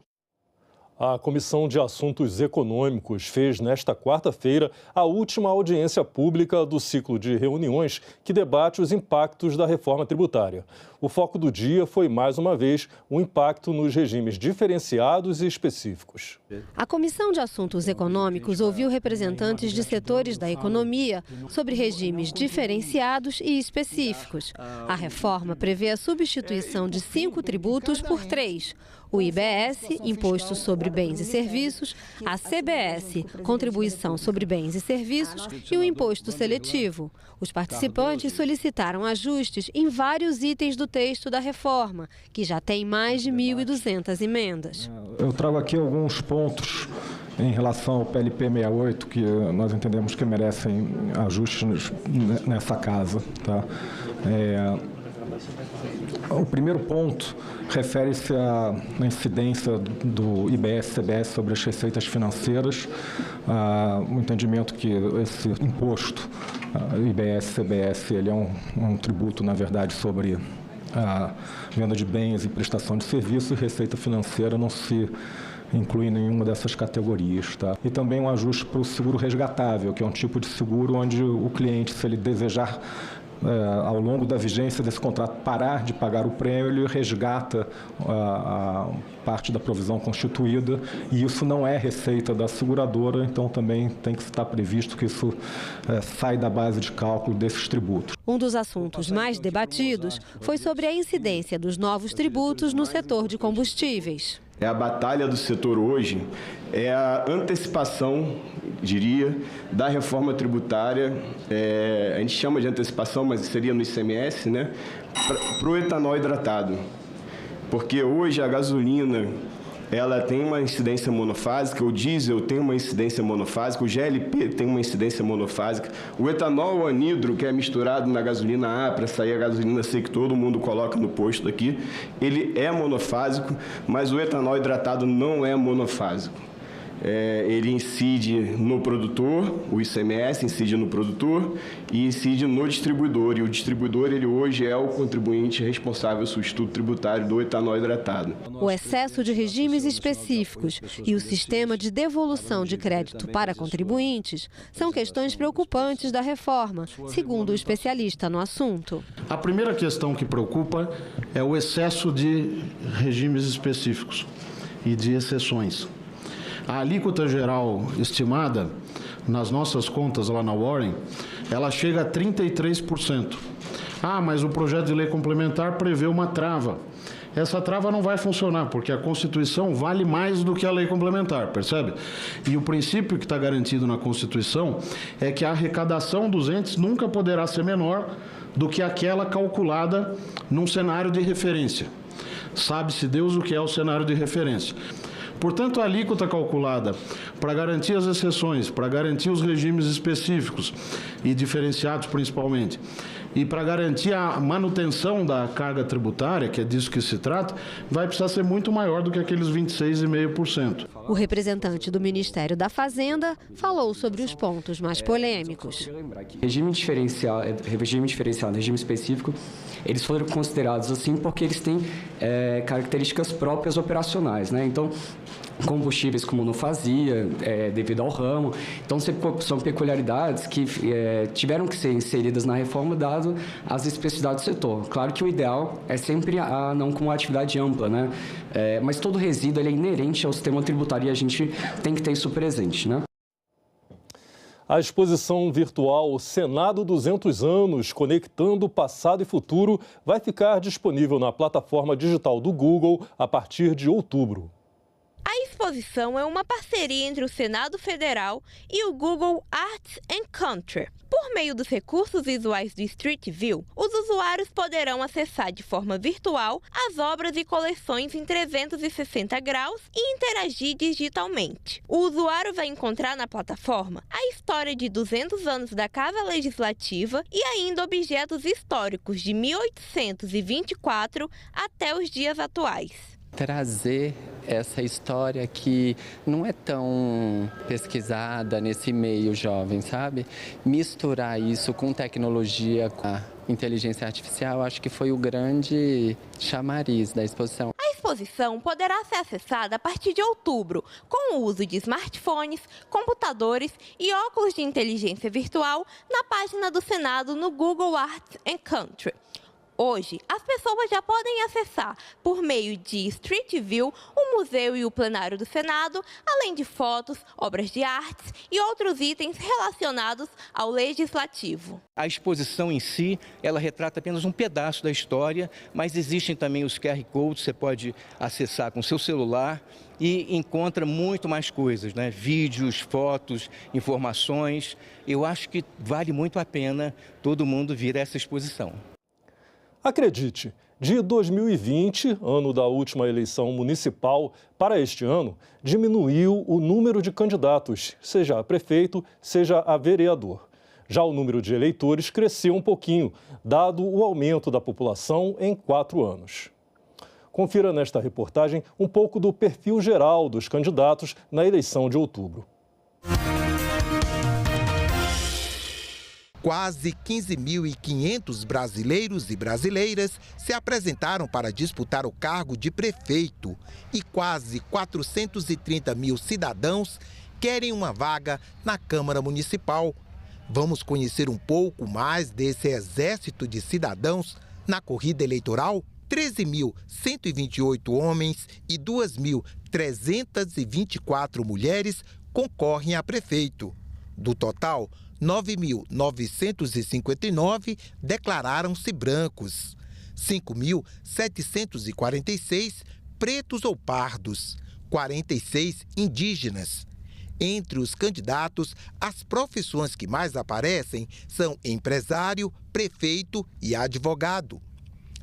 A Comissão de Assuntos Econômicos fez nesta quarta-feira a última audiência pública do ciclo de reuniões que debate os impactos da reforma tributária. O foco do dia foi, mais uma vez, o impacto nos regimes diferenciados e específicos. A Comissão de Assuntos Econômicos ouviu representantes de setores da economia sobre regimes diferenciados e específicos. A reforma prevê a substituição de 5 tributos por 3. O IBS, Imposto sobre Bens e Serviços, a CBS, Contribuição sobre Bens e Serviços, e o Imposto Seletivo. Os participantes solicitaram ajustes em vários itens do texto da reforma, que já tem mais de 1.200 emendas. Eu trago aqui alguns pontos em relação ao PLP 68, que nós entendemos que merecem ajustes nessa casa. Tá? O primeiro ponto refere-se à incidência do IBS-CBS sobre as receitas financeiras, o entendimento que esse imposto, IBS-CBS, ele é um tributo, na verdade, sobre a venda de bens e prestação de serviços, e receita financeira não se inclui nenhuma dessas categorias. Tá? E também um ajuste para o seguro resgatável, que é um tipo de seguro onde o cliente, se ele desejar ao longo da vigência desse contrato, parar de pagar o prêmio, ele resgata a parte da provisão constituída, e isso não é receita da seguradora, então também tem que estar previsto que isso sai da base de cálculo desses tributos. Um dos assuntos mais debatidos foi sobre a incidência dos novos tributos no setor de combustíveis. A batalha do setor hoje é a antecipação, diria, da reforma tributária, a gente chama de antecipação, mas seria no ICMS, né, para o etanol hidratado. Porque hoje a gasolina, ela tem uma incidência monofásica, o diesel tem uma incidência monofásica, o GLP tem uma incidência monofásica, o etanol anidro, que é misturado na gasolina A para sair a gasolina C que todo mundo coloca no posto aqui, ele é monofásico, mas o etanol hidratado não é monofásico. Ele incide no produtor, o ICMS incide no produtor e incide no distribuidor. E o distribuidor, ele hoje é o contribuinte responsável substituto tributário do etanol hidratado. O excesso de regimes específicos e o sistema de devolução de crédito para contribuintes são questões preocupantes da reforma, segundo o especialista no assunto. A primeira questão que preocupa é o excesso de regimes específicos e de exceções. A alíquota geral estimada nas nossas contas lá na Warren, ela chega a 33%. Mas o projeto de lei complementar prevê uma trava. Essa trava não vai funcionar, porque a Constituição vale mais do que a lei complementar, percebe? E o princípio que está garantido na Constituição é que a arrecadação dos entes nunca poderá ser menor do que aquela calculada num cenário de referência. Sabe-se Deus o que é o cenário de referência. Portanto, a alíquota calculada para garantir as exceções, para garantir os regimes específicos e diferenciados principalmente, e para garantir a manutenção da carga tributária, que é disso que se trata, vai precisar ser muito maior do que aqueles 26,5%. O representante do Ministério da Fazenda falou sobre os pontos mais polêmicos. Regime diferencial, regime específico, eles foram considerados assim porque eles têm características próprias operacionais, né? Então, combustíveis como não fazia, devido ao ramo. Então, são peculiaridades que tiveram que ser inseridas na reforma, dado as especificidades do setor. Claro que o ideal é sempre não com uma atividade ampla, né? Mas todo resíduo ele é inerente ao sistema tributário e a gente tem que ter isso presente, né? A exposição virtual Senado 200 anos, conectando passado e futuro, vai ficar disponível na plataforma digital do Google a partir de outubro. A exposição é uma parceria entre o Senado Federal e o Google Arts and Culture. Por meio dos recursos visuais do Street View, os usuários poderão acessar de forma virtual as obras e coleções em 360 graus e interagir digitalmente. O usuário vai encontrar na plataforma a história de 200 anos da Casa Legislativa e ainda objetos históricos de 1824 até os dias atuais. Trazer essa história que não é tão pesquisada nesse meio jovem, sabe? Misturar isso com tecnologia, com a inteligência artificial, acho que foi o grande chamariz da exposição. A exposição poderá ser acessada a partir de outubro, com o uso de smartphones, computadores e óculos de inteligência virtual na página do Senado no Google Arts and Culture. Hoje, as pessoas já podem acessar, por meio de Street View, o museu e o plenário do Senado, além de fotos, obras de artes e outros itens relacionados ao Legislativo. A exposição em si, ela retrata apenas um pedaço da história, mas existem também os QR Codes, você pode acessar com seu celular e encontra muito mais coisas, né? Vídeos, fotos, informações. Eu acho que vale muito a pena todo mundo vir a essa exposição. Acredite, de 2020, ano da última eleição municipal, para este ano, diminuiu o número de candidatos, seja a prefeito, seja a vereador. Já o número de eleitores cresceu um pouquinho, dado o aumento da população em 4 anos. Confira nesta reportagem um pouco do perfil geral dos candidatos na eleição de outubro. Quase 15.500 brasileiros e brasileiras se apresentaram para disputar o cargo de prefeito e quase 430 mil cidadãos querem uma vaga na Câmara Municipal. Vamos conhecer um pouco mais desse exército de cidadãos na corrida eleitoral? 13.128 homens e 2.324 mulheres concorrem a prefeito. Do total, 9.959 declararam-se brancos, 5.746 pretos ou pardos, 46 indígenas. Entre os candidatos, as profissões que mais aparecem são empresário, prefeito e advogado.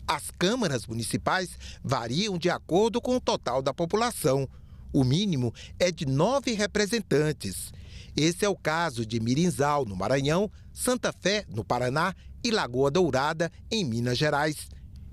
As câmaras municipais variam de acordo com o total da população. O mínimo é de 9 representantes. Esse é o caso de Mirinzal, no Maranhão, Santa Fé, no Paraná e Lagoa Dourada, em Minas Gerais.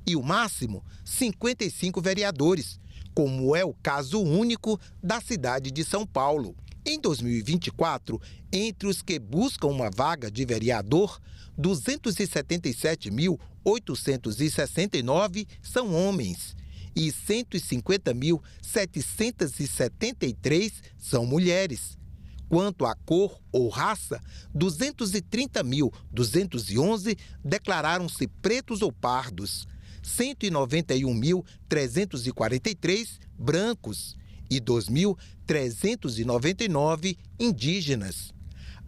E o máximo, 55 vereadores, como é o caso único da cidade de São Paulo. Em 2024, entre os que buscam uma vaga de vereador, 277.869 são homens e 150.773 são mulheres. Quanto à cor ou raça, 230.211 declararam-se pretos ou pardos, 191.343 brancos e 2.399 indígenas.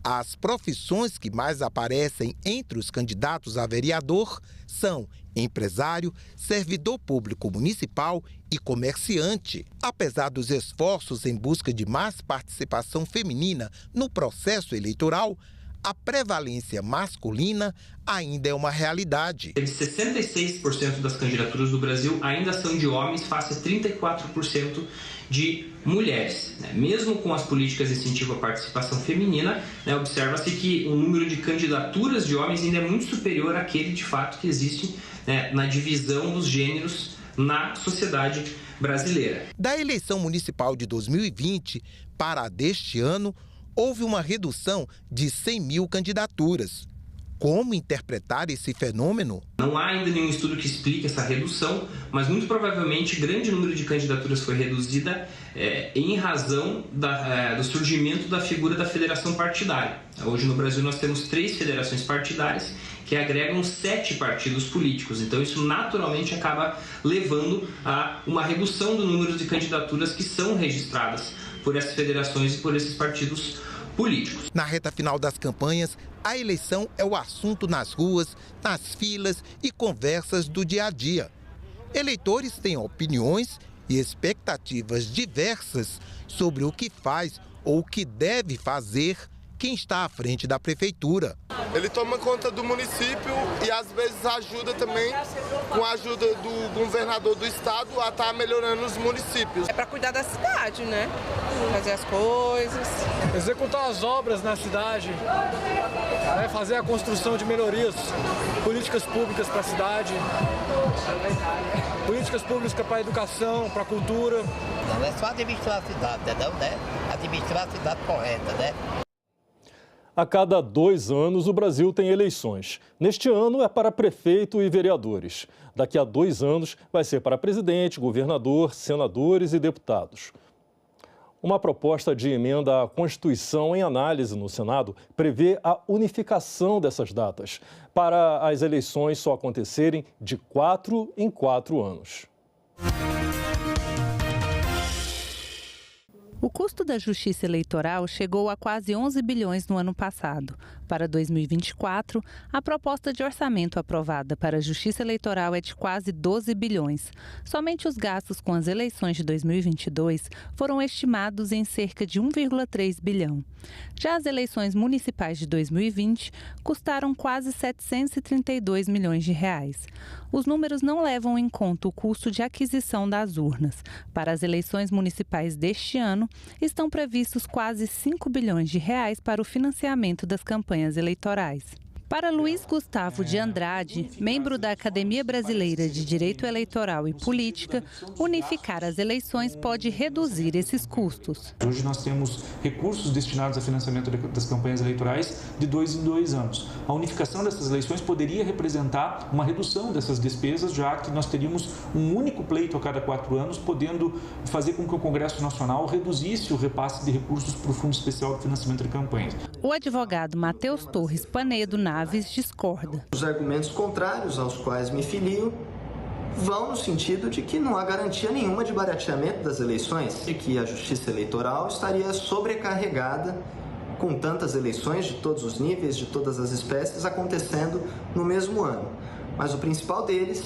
As profissões que mais aparecem entre os candidatos a vereador são empresário, servidor público municipal e comerciante. Apesar dos esforços em busca de mais participação feminina no processo eleitoral, a prevalência masculina ainda é uma realidade. 66% das candidaturas do Brasil ainda são de homens, face a 34% de mulheres. Mesmo com as políticas de incentivo à participação feminina, observa-se que o número de candidaturas de homens ainda é muito superior àquele de fato que existe na divisão dos gêneros na sociedade brasileira. Da eleição municipal de 2020 para a deste ano, houve uma redução de 100 mil candidaturas. Como interpretar esse fenômeno? Não há ainda nenhum estudo que explique essa redução, mas muito provavelmente grande número de candidaturas foi reduzida em razão do surgimento da figura da federação partidária. Hoje no Brasil nós temos 3 federações partidárias que agregam 7 partidos políticos. Então isso naturalmente acaba levando a uma redução do número de candidaturas que são registradas por essas federações e por esses partidos políticos. Na reta final das campanhas, a eleição é o assunto nas ruas, nas filas e conversas do dia a dia. Eleitores têm opiniões e expectativas diversas sobre o que faz ou o que deve fazer quem está à frente da prefeitura. Ele toma conta do município e às vezes ajuda também, com a ajuda do governador do estado, a estar melhorando os municípios. É para cuidar da cidade, né? Fazer as coisas. Executar as obras na cidade, fazer a construção de melhorias, políticas públicas para a cidade, políticas públicas para a educação, para a cultura. Não é só administrar a cidade, entendeu, né? Administrar a cidade correta, né? A cada 2 anos, o Brasil tem eleições. Neste ano é para prefeito e vereadores. Daqui a 2 anos vai ser para presidente, governador, senadores e deputados. Uma proposta de emenda à Constituição em análise no Senado prevê a unificação dessas datas, para as eleições só acontecerem de 4 em 4 anos. O custo da justiça eleitoral chegou a quase 11 bilhões no ano passado. Para 2024, a proposta de orçamento aprovada para a justiça eleitoral é de quase 12 bilhões. Somente os gastos com as eleições de 2022 foram estimados em cerca de 1,3 bilhão. Já as eleições municipais de 2020 custaram quase 732 milhões de reais. Os números não levam em conta o custo de aquisição das urnas. Para as eleições municipais deste ano, estão previstos quase 5 bilhões de reais para o financiamento das campanhas eleitorais. Para Luiz Gustavo de Andrade, membro da Academia Brasileira de Direito Eleitoral e Política, unificar as eleições pode reduzir esses custos. Hoje nós temos recursos destinados a financiamento das campanhas eleitorais de 2 em 2 anos. A unificação dessas eleições poderia representar uma redução dessas despesas, já que nós teríamos um único pleito a cada 4 anos, podendo fazer com que o Congresso Nacional reduzisse o repasse de recursos para o Fundo Especial de Financiamento de Campanhas. O advogado Matheus Torres Panedo Naves discorda. Os argumentos contrários aos quais me filio vão no sentido de que não há garantia nenhuma de barateamento das eleições e que a Justiça Eleitoral estaria sobrecarregada com tantas eleições de todos os níveis, de todas as espécies, acontecendo no mesmo ano. Mas o principal deles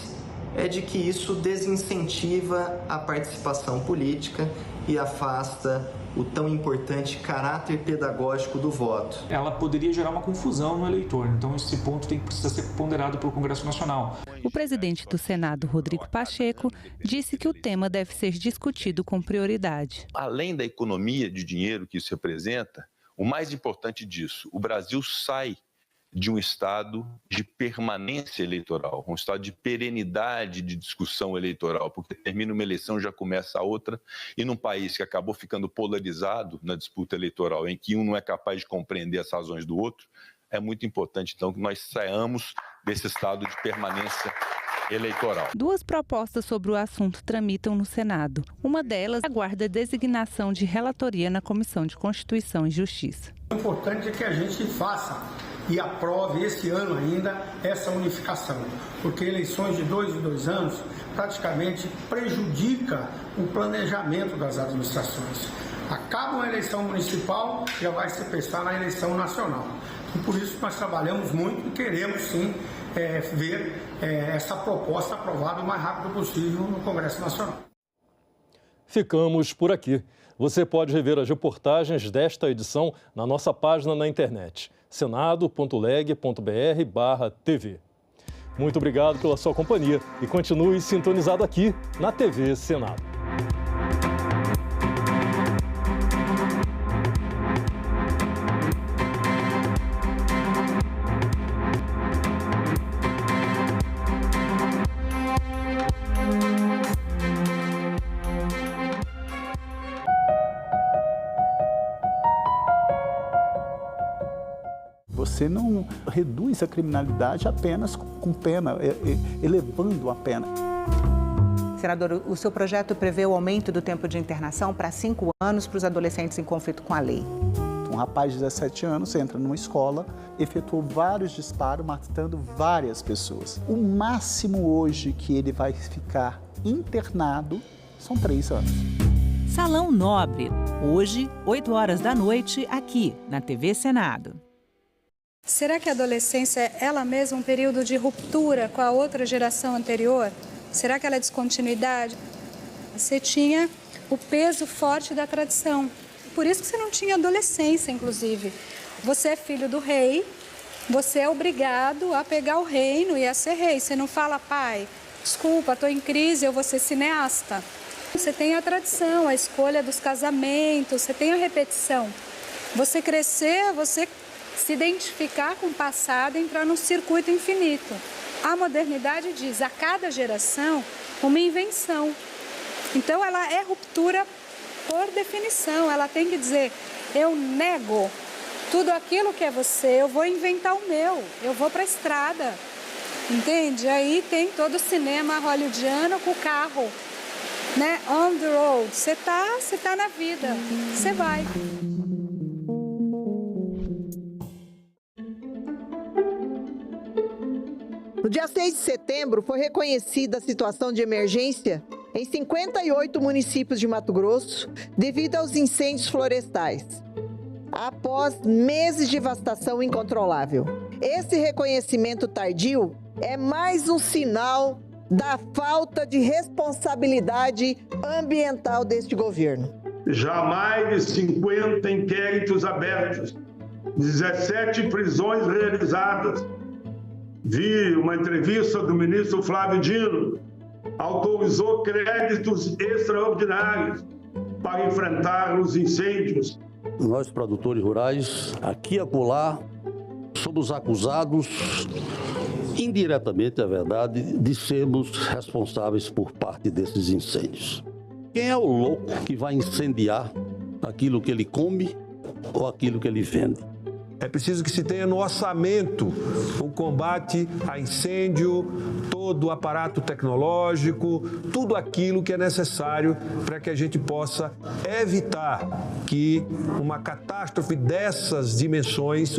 é de que isso desincentiva a participação política e afasta o tão importante caráter pedagógico do voto. Ela poderia gerar uma confusão no eleitor, então esse ponto precisa ser ponderado pelo Congresso Nacional. O presidente do Senado, Rodrigo Pacheco, disse que o tema deve ser discutido com prioridade. Além da economia de dinheiro que isso representa, o mais importante disso, o Brasil sai de um estado de permanência eleitoral, um estado de perenidade de discussão eleitoral, porque termina uma eleição, já começa a outra, e num país que acabou ficando polarizado na disputa eleitoral, em que um não é capaz de compreender as razões do outro, é muito importante, então, que nós saiamos desse estado de permanência eleitoral. 2 propostas sobre o assunto tramitam no Senado. Uma delas aguarda a designação de relatoria na Comissão de Constituição e Justiça. O importante é que a gente faça e aprove esse ano ainda essa unificação, porque eleições de 2 em 2 anos praticamente prejudica o planejamento das administrações. Acaba uma eleição municipal, já vai se pensar na eleição nacional. E por isso nós trabalhamos muito e queremos sim ver essa proposta aprovada o mais rápido possível no Congresso Nacional. Ficamos por aqui. Você pode rever as reportagens desta edição na nossa página na internet, senado.leg.br/TV. Muito obrigado pela sua companhia e continue sintonizado aqui na TV Senado. Você não reduz a criminalidade apenas com pena, elevando a pena. Senador, o seu projeto prevê o aumento do tempo de internação para 5 anos para os adolescentes em conflito com a lei. Um rapaz de 17 anos entra numa escola, efetuou vários disparos, matando várias pessoas. O máximo hoje que ele vai ficar internado são 3 anos. Salão Nobre, hoje, 8 horas da noite, aqui na TV Senado. Será que a adolescência é ela mesma um período de ruptura com a outra geração anterior? Será que ela é descontinuidade? Você tinha o peso forte da tradição. Por isso que você não tinha adolescência, inclusive. Você é filho do rei, você é obrigado a pegar o reino e a ser rei. Você não fala, pai, desculpa, estou em crise, eu vou ser cineasta. Você tem a tradição, a escolha dos casamentos, você tem a repetição. Você crescer, você se identificar com o passado e entrar num circuito infinito. A modernidade diz, a cada geração, uma invenção. Então, ela é ruptura por definição. Ela tem que dizer, eu nego tudo aquilo que é você, eu vou inventar o meu, eu vou para a estrada. Entende? Aí tem todo o cinema hollywoodiano com o carro, né? On the road. Você tá na vida, você vai. No dia 6 de setembro, foi reconhecida a situação de emergência em 58 municípios de Mato Grosso devido aos incêndios florestais, após meses de devastação incontrolável. Esse reconhecimento tardio é mais um sinal da falta de responsabilidade ambiental deste governo. Já mais de 50 inquéritos abertos, 17 prisões realizadas. Vi uma entrevista do ministro Flávio Dino, autorizou créditos extraordinários para enfrentar os incêndios. Nós, produtores rurais, aqui e acolá, somos acusados, indiretamente, é verdade, de sermos responsáveis por parte desses incêndios. Quem é o louco que vai incendiar aquilo que ele come ou aquilo que ele vende? É preciso que se tenha no orçamento o combate a incêndio, todo o aparato tecnológico, tudo aquilo que é necessário para que a gente possa evitar que uma catástrofe dessas dimensões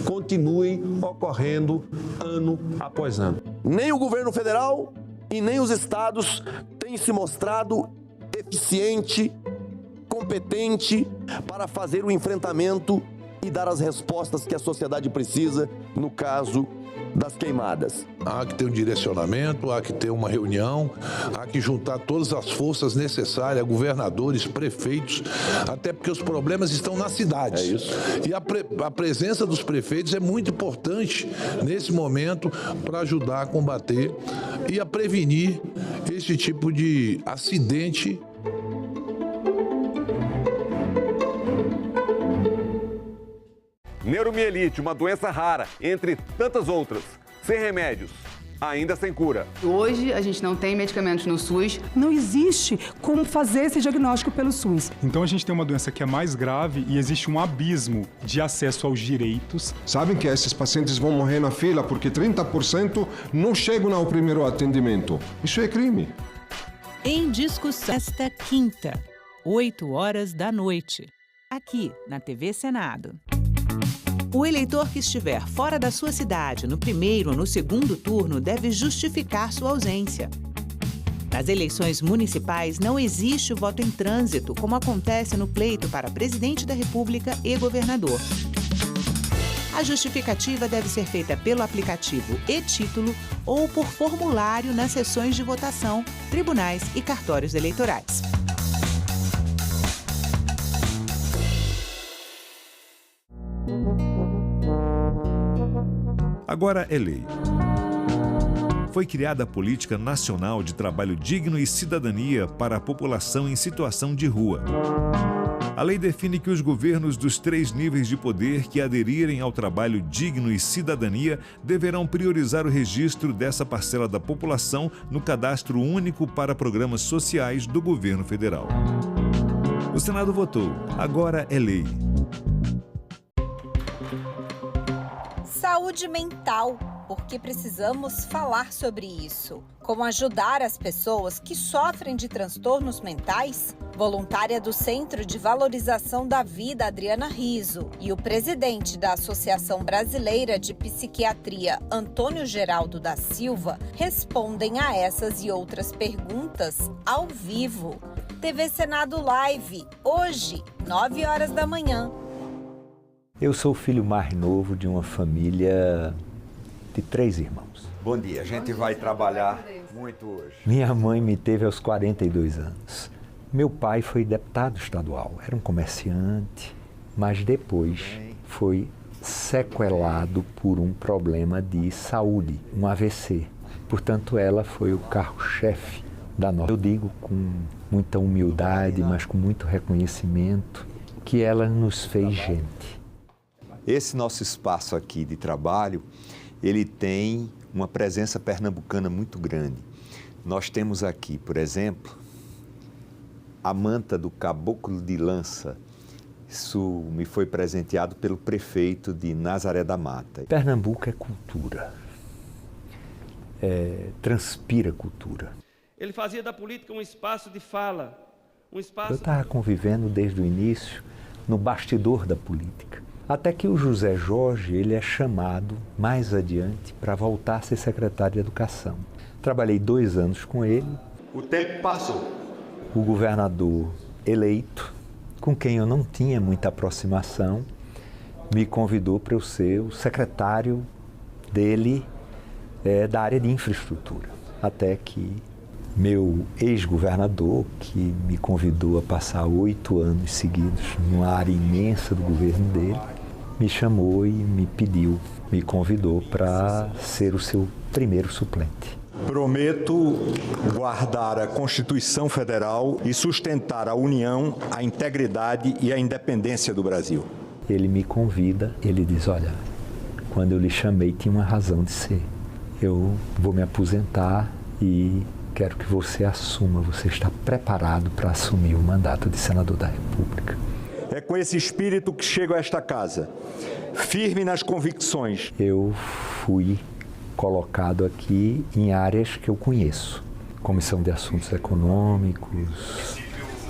continuem ocorrendo ano após ano. Nem o governo federal e nem os estados têm se mostrado eficiente, competente para fazer o enfrentamento e dar as respostas que a sociedade precisa no caso das queimadas. Há que ter um direcionamento, há que ter uma reunião, há que juntar todas as forças necessárias, governadores, prefeitos, até porque os problemas estão nas cidades. É isso. E a presença dos prefeitos é muito importante nesse momento para ajudar a combater e a prevenir esse tipo de acidente. Neuromielite, uma doença rara, entre tantas outras, sem remédios, ainda sem cura. Hoje a gente não tem medicamentos no SUS. Não existe como fazer esse diagnóstico pelo SUS. Então a gente tem uma doença que é mais grave e existe um abismo de acesso aos direitos. Sabem que esses pacientes vão morrer na fila porque 30% não chegam ao primeiro atendimento. Isso é crime. Em discussão esta quinta, 20h, aqui na TV Senado. O eleitor que estiver fora da sua cidade no primeiro ou no segundo turno deve justificar sua ausência. Nas eleições municipais não existe o voto em trânsito, como acontece no pleito para presidente da República e governador. A justificativa deve ser feita pelo aplicativo e-Título ou por formulário nas sessões de votação, tribunais e cartórios eleitorais. Agora é lei. Foi criada a Política Nacional de Trabalho Digno e Cidadania para a população em situação de rua. A lei define que os governos dos 3 níveis de poder que aderirem ao trabalho digno e cidadania deverão priorizar o registro dessa parcela da população no Cadastro Único para Programas Sociais do Governo Federal. O Senado votou. Agora é lei. Saúde mental, porque precisamos falar sobre isso. Como ajudar as pessoas que sofrem de transtornos mentais? Voluntária do Centro de Valorização da Vida, Adriana Riso, e o presidente da Associação Brasileira de Psiquiatria, Antônio Geraldo da Silva, respondem a essas e outras perguntas ao vivo. TV Senado Live, hoje, 9h. Eu sou o filho mais novo de uma família de 3 irmãos. Bom dia, a gente vai trabalhar muito hoje. Minha mãe me teve aos 42 anos. Meu pai foi deputado estadual, era um comerciante, mas depois foi sequelado por um problema de saúde, um AVC. Portanto, ela foi o carro-chefe da nossa. Eu digo com muita humildade, mas com muito reconhecimento, que ela nos fez gente. Esse nosso espaço aqui de trabalho, ele tem uma presença pernambucana muito grande. Nós temos aqui, por exemplo, a manta do Caboclo de Lança. Isso me foi presenteado pelo prefeito de Nazaré da Mata. Pernambuco é cultura, transpira cultura. Ele fazia da política um espaço de fala, um espaço... Eu estava convivendo desde o início no bastidor da política. Até que o José Jorge ele é chamado mais adiante para voltar a ser secretário de Educação. Trabalhei 2 anos com ele. O tempo passou. O governador eleito, com quem eu não tinha muita aproximação, me convidou para eu ser o secretário dele da área de infraestrutura. Até que meu ex-governador, que me convidou a passar 8 anos seguidos numa área imensa do governo dele, me chamou e me convidou para ser o seu primeiro suplente. Prometo guardar a Constituição Federal e sustentar a união, a integridade e a independência do Brasil. ele me convida, ele diz, olha, quando eu lhe chamei tinha uma razão de ser. Eu vou me aposentar e quero que você assuma, você está preparado para assumir o mandato de senador da República. É com esse espírito que chego a esta casa, firme nas convicções. Eu fui colocado aqui em áreas que eu conheço. Comissão de Assuntos Econômicos,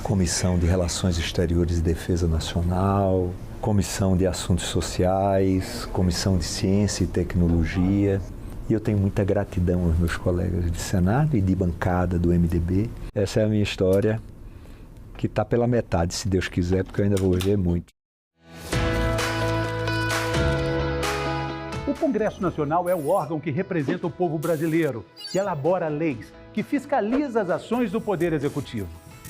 Comissão de Relações Exteriores e Defesa Nacional, Comissão de Assuntos Sociais, Comissão de Ciência e Tecnologia. E eu tenho muita gratidão aos meus colegas de Senado e de bancada do MDB. Essa é a minha história, que está pela metade, se Deus quiser, porque eu ainda vou viver muito. O Congresso Nacional é o órgão que representa o povo brasileiro, que elabora leis, que fiscaliza as ações do Poder Executivo.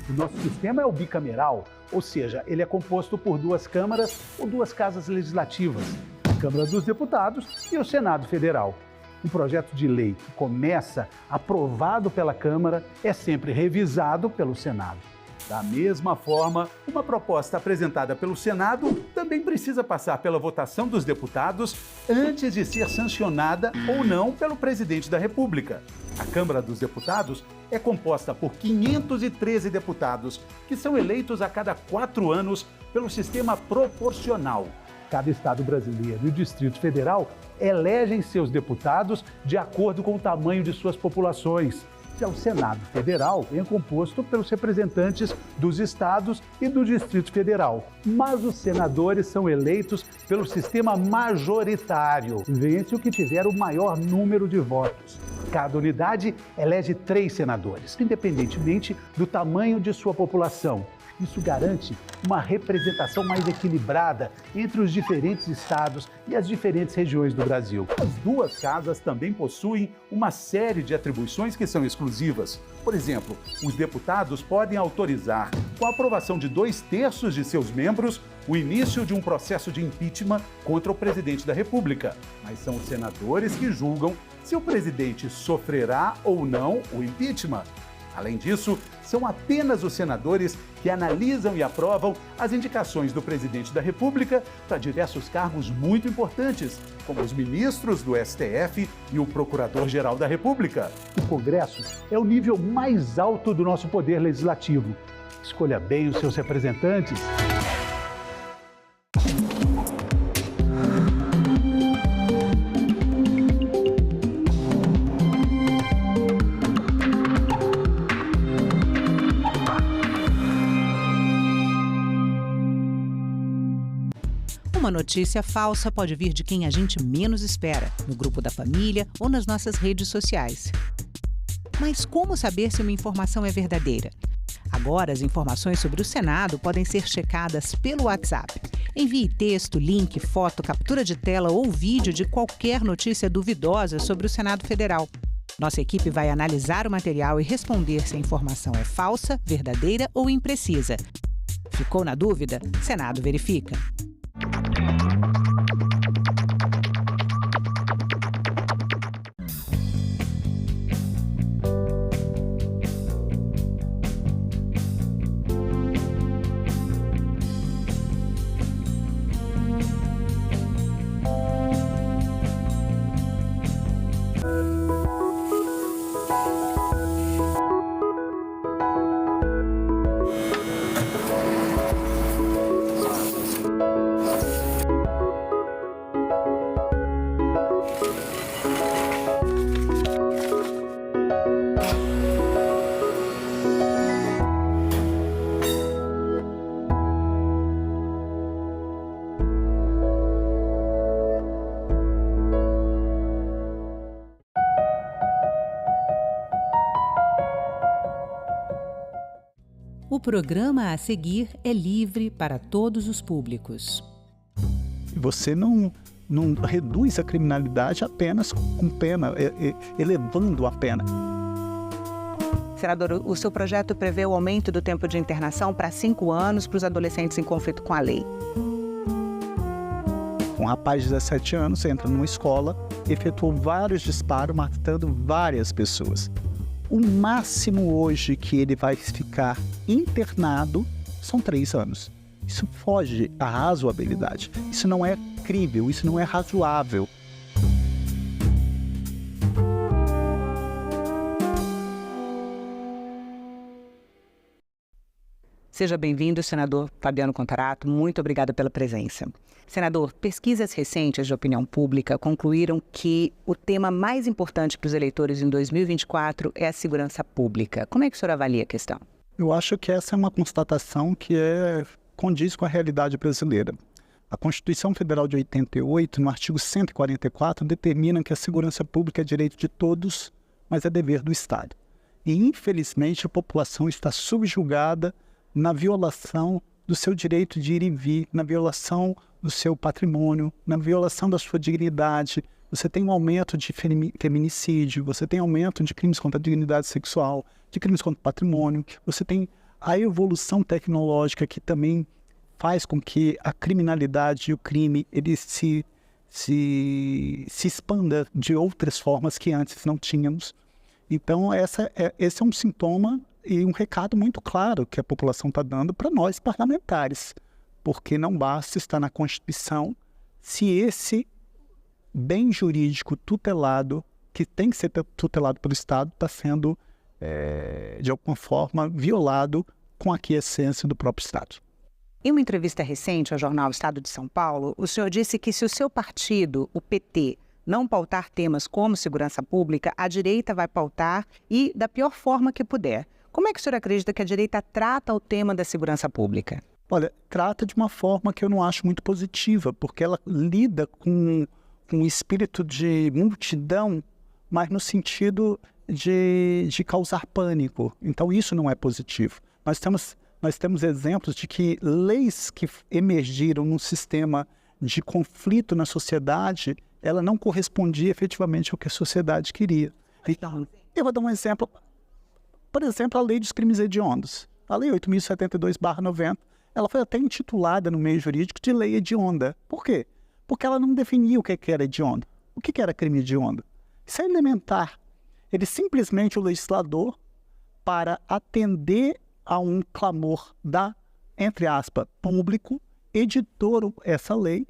O nosso sistema é o bicameral, ou seja, ele é composto por 2 câmaras ou 2 casas legislativas, a Câmara dos Deputados e o Senado Federal. Um projeto de lei que começa aprovado pela Câmara é sempre revisado pelo Senado. Da mesma forma, uma proposta apresentada pelo Senado também precisa passar pela votação dos deputados antes de ser sancionada ou não pelo presidente da República. A Câmara dos Deputados é composta por 513 deputados, que são eleitos a cada 4 anos pelo sistema proporcional. Cada estado brasileiro e o Distrito Federal elegem seus deputados de acordo com o tamanho de suas populações. Já o Senado Federal é composto pelos representantes dos estados e do Distrito Federal. Mas os senadores são eleitos pelo sistema majoritário. Vence o que tiver o maior número de votos. Cada unidade elege 3 senadores, independentemente do tamanho de sua população. Isso garante uma representação mais equilibrada entre os diferentes estados e as diferentes regiões do Brasil. As 2 casas também possuem uma série de atribuições que são exclusivas. Por exemplo, os deputados podem autorizar, com a aprovação de 2/3 de seus membros, o início de um processo de impeachment contra o presidente da República. Mas são os senadores que julgam se o presidente sofrerá ou não o impeachment. Além disso, são apenas os senadores que analisam e aprovam as indicações do presidente da República para diversos cargos muito importantes, como os ministros do STF e o Procurador-Geral da República. O Congresso é o nível mais alto do nosso poder legislativo. Escolha bem os seus representantes. Uma notícia falsa pode vir de quem a gente menos espera, no grupo da família ou nas nossas redes sociais. Mas como saber se uma informação é verdadeira? Agora, as informações sobre o Senado podem ser checadas pelo WhatsApp. Envie texto, link, foto, captura de tela ou vídeo de qualquer notícia duvidosa sobre o Senado Federal. Nossa equipe vai analisar o material e responder se a informação é falsa, verdadeira ou imprecisa. Ficou na dúvida? Senado verifica. O programa a seguir é livre para todos os públicos. Você não reduz a criminalidade apenas com pena, elevando a pena. Senador, o seu projeto prevê o aumento do tempo de internação para 5 anos para os adolescentes em conflito com a lei. Um rapaz de 17 anos entra numa escola, efetuou vários disparos, matando várias pessoas. O máximo hoje que ele vai ficar internado são 3 anos. Isso foge à razoabilidade. Isso não é crível, isso não é razoável. Seja bem-vindo, senador Fabiano Contarato. Muito obrigada pela presença. Senador, pesquisas recentes de opinião pública concluíram que o tema mais importante para os eleitores em 2024 é a segurança pública. Como é que o senhor avalia a questão? Eu acho que essa é uma constatação que condiz com a realidade brasileira. A Constituição Federal de 88, no artigo 144, determina que a segurança pública é direito de todos, mas é dever do Estado. E, infelizmente, a população está subjugada na violação do seu direito de ir e vir, na violação do seu patrimônio, na violação da sua dignidade. Você tem um aumento de feminicídio, você tem aumento de crimes contra a dignidade sexual, de crimes contra o patrimônio, você tem a evolução tecnológica que também faz com que a criminalidade e o crime ele se expanda de outras formas que antes não tínhamos. Então, esse é um sintoma e um recado muito claro que a população está dando para nós parlamentares, porque não basta estar na Constituição se esse bem jurídico tutelado, que tem que ser tutelado pelo Estado, está sendo, de alguma forma, violado com a aquiescência do próprio Estado. Em uma entrevista recente ao jornal Estado de São Paulo, o senhor disse que se o seu partido, o PT, não pautar temas como segurança pública, a direita vai pautar e da pior forma que puder. Como é que o senhor acredita que a direita trata o tema da segurança pública? Olha, trata de uma forma que eu não acho muito positiva, porque ela lida com um espírito de multidão, mas no sentido de causar pânico. Então isso não é positivo. Nós temos exemplos de que leis que emergiram num sistema de conflito na sociedade, ela não correspondia efetivamente ao que a sociedade queria. Então, eu vou dar um exemplo. Por exemplo, a lei dos crimes hediondos. A lei 8.072/90, ela foi até intitulada no meio jurídico de lei hedionda. Por quê? Porque ela não definia o que era hediondo. O que era crime hediondo? Isso é elementar. Ele simplesmente, o legislador, para atender a um clamor entre aspas, público, editou essa lei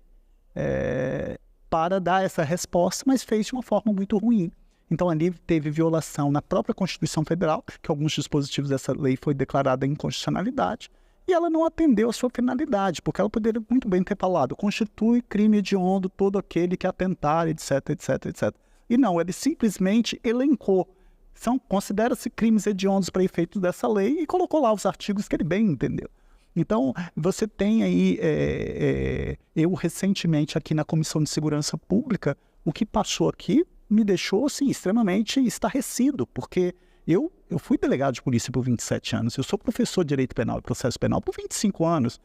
para dar essa resposta, mas fez de uma forma muito ruim. Então, ali teve violação na própria Constituição Federal, que alguns dispositivos dessa lei foi declarada inconstitucionalidade, e ela não atendeu a sua finalidade, porque ela poderia muito bem ter falado, constitui crime hediondo todo aquele que atentar, etc, etc, etc. E não, ele simplesmente elencou. Considera-se crimes hediondos para efeitos dessa lei e colocou lá os artigos que ele bem entendeu. Então, você tem aí, eu recentemente aqui na Comissão de Segurança Pública, o que passou aqui me deixou assim, extremamente estarrecido, porque eu fui delegado de polícia por 27 anos, eu sou professor de Direito Penal e Processo Penal por 25 anos,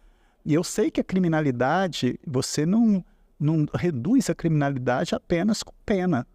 e eu sei que a criminalidade, você não reduz a criminalidade apenas com pena,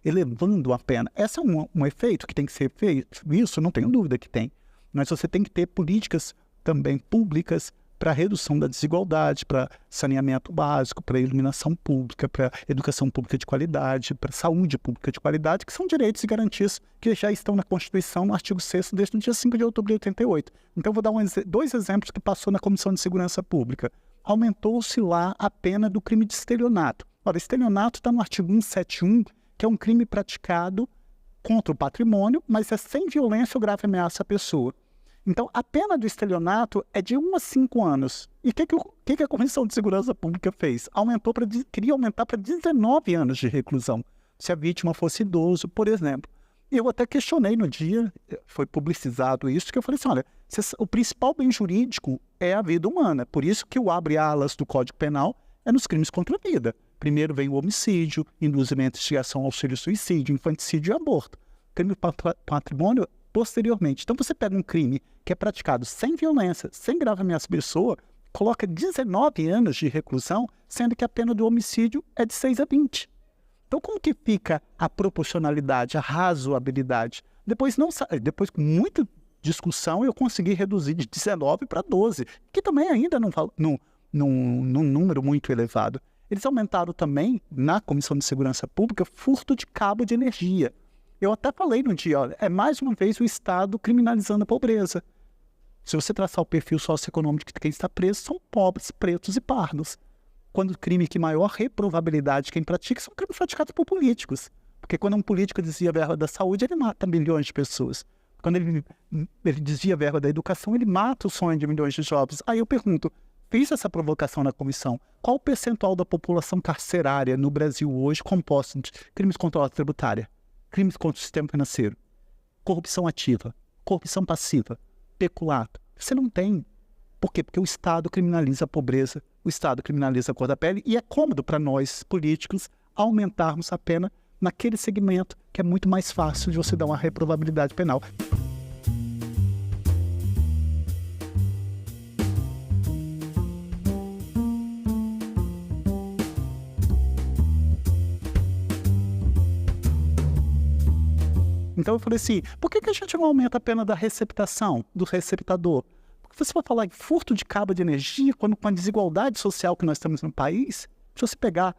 elevando a pena. Esse é um efeito que tem que ser feito, isso não tenho dúvida que tem, mas você tem que ter políticas também públicas para redução da desigualdade, para saneamento básico, para iluminação pública, para educação pública de qualidade, para saúde pública de qualidade, que são direitos e garantias que já estão na Constituição, no artigo 6º, desde o dia 5 de outubro de 88. Então, eu vou dar dois exemplos que passou na Comissão de Segurança Pública. Aumentou-se lá a pena do crime de estelionato. Ora, estelionato está no artigo 171, que é um crime praticado contra o patrimônio, mas é sem violência ou grave ameaça à pessoa. Então, a pena do estelionato é de 1 a 5 anos. E o que a Comissão de Segurança Pública fez? Queria aumentar para 19 anos de reclusão, se a vítima fosse idoso, por exemplo. E eu até questionei no dia, foi publicizado isso, que eu falei assim, olha, o principal bem jurídico é a vida humana. Por isso que o abre alas do Código Penal é nos crimes contra a vida. Primeiro vem o homicídio, induzimento, instigação, auxílio, suicídio, infanticídio e aborto. Crime patrimônio posteriormente. Então, você pega um crime que é praticado sem violência, sem grave ameaça à pessoa, coloca 19 anos de reclusão, sendo que a pena do homicídio é de 6 a 20. Então, como que fica a proporcionalidade, a razoabilidade? Depois, com muita discussão, eu consegui reduzir de 19 para 12, que também ainda num número muito elevado. Eles aumentaram também, na Comissão de Segurança Pública, furto de cabo de energia. Eu até falei no dia, olha, é mais uma vez o Estado criminalizando a pobreza. Se você traçar o perfil socioeconômico de quem está preso, são pobres, pretos e pardos. Quando o crime que maior reprovabilidade quem pratica são crimes praticados por políticos. Porque quando um político desvia verba da saúde, ele mata milhões de pessoas. Quando ele desvia verba da educação, ele mata o sonho de milhões de jovens. Aí eu pergunto, fiz essa provocação na comissão, qual o percentual da população carcerária no Brasil hoje composto de crimes contra a ordem tributária, crimes contra o sistema financeiro, corrupção ativa, corrupção passiva, peculato? Você não tem. Por quê? Porque o Estado criminaliza a pobreza, o Estado criminaliza a cor da pele, e é cômodo para nós, políticos, aumentarmos a pena naquele segmento que é muito mais fácil de você dar uma reprovabilidade penal. Então eu falei assim, por que a gente não aumenta a pena da receptação, do receptador? Porque você vai falar em furto de cabo de energia, quando com a desigualdade social que nós temos no país, se você pegar...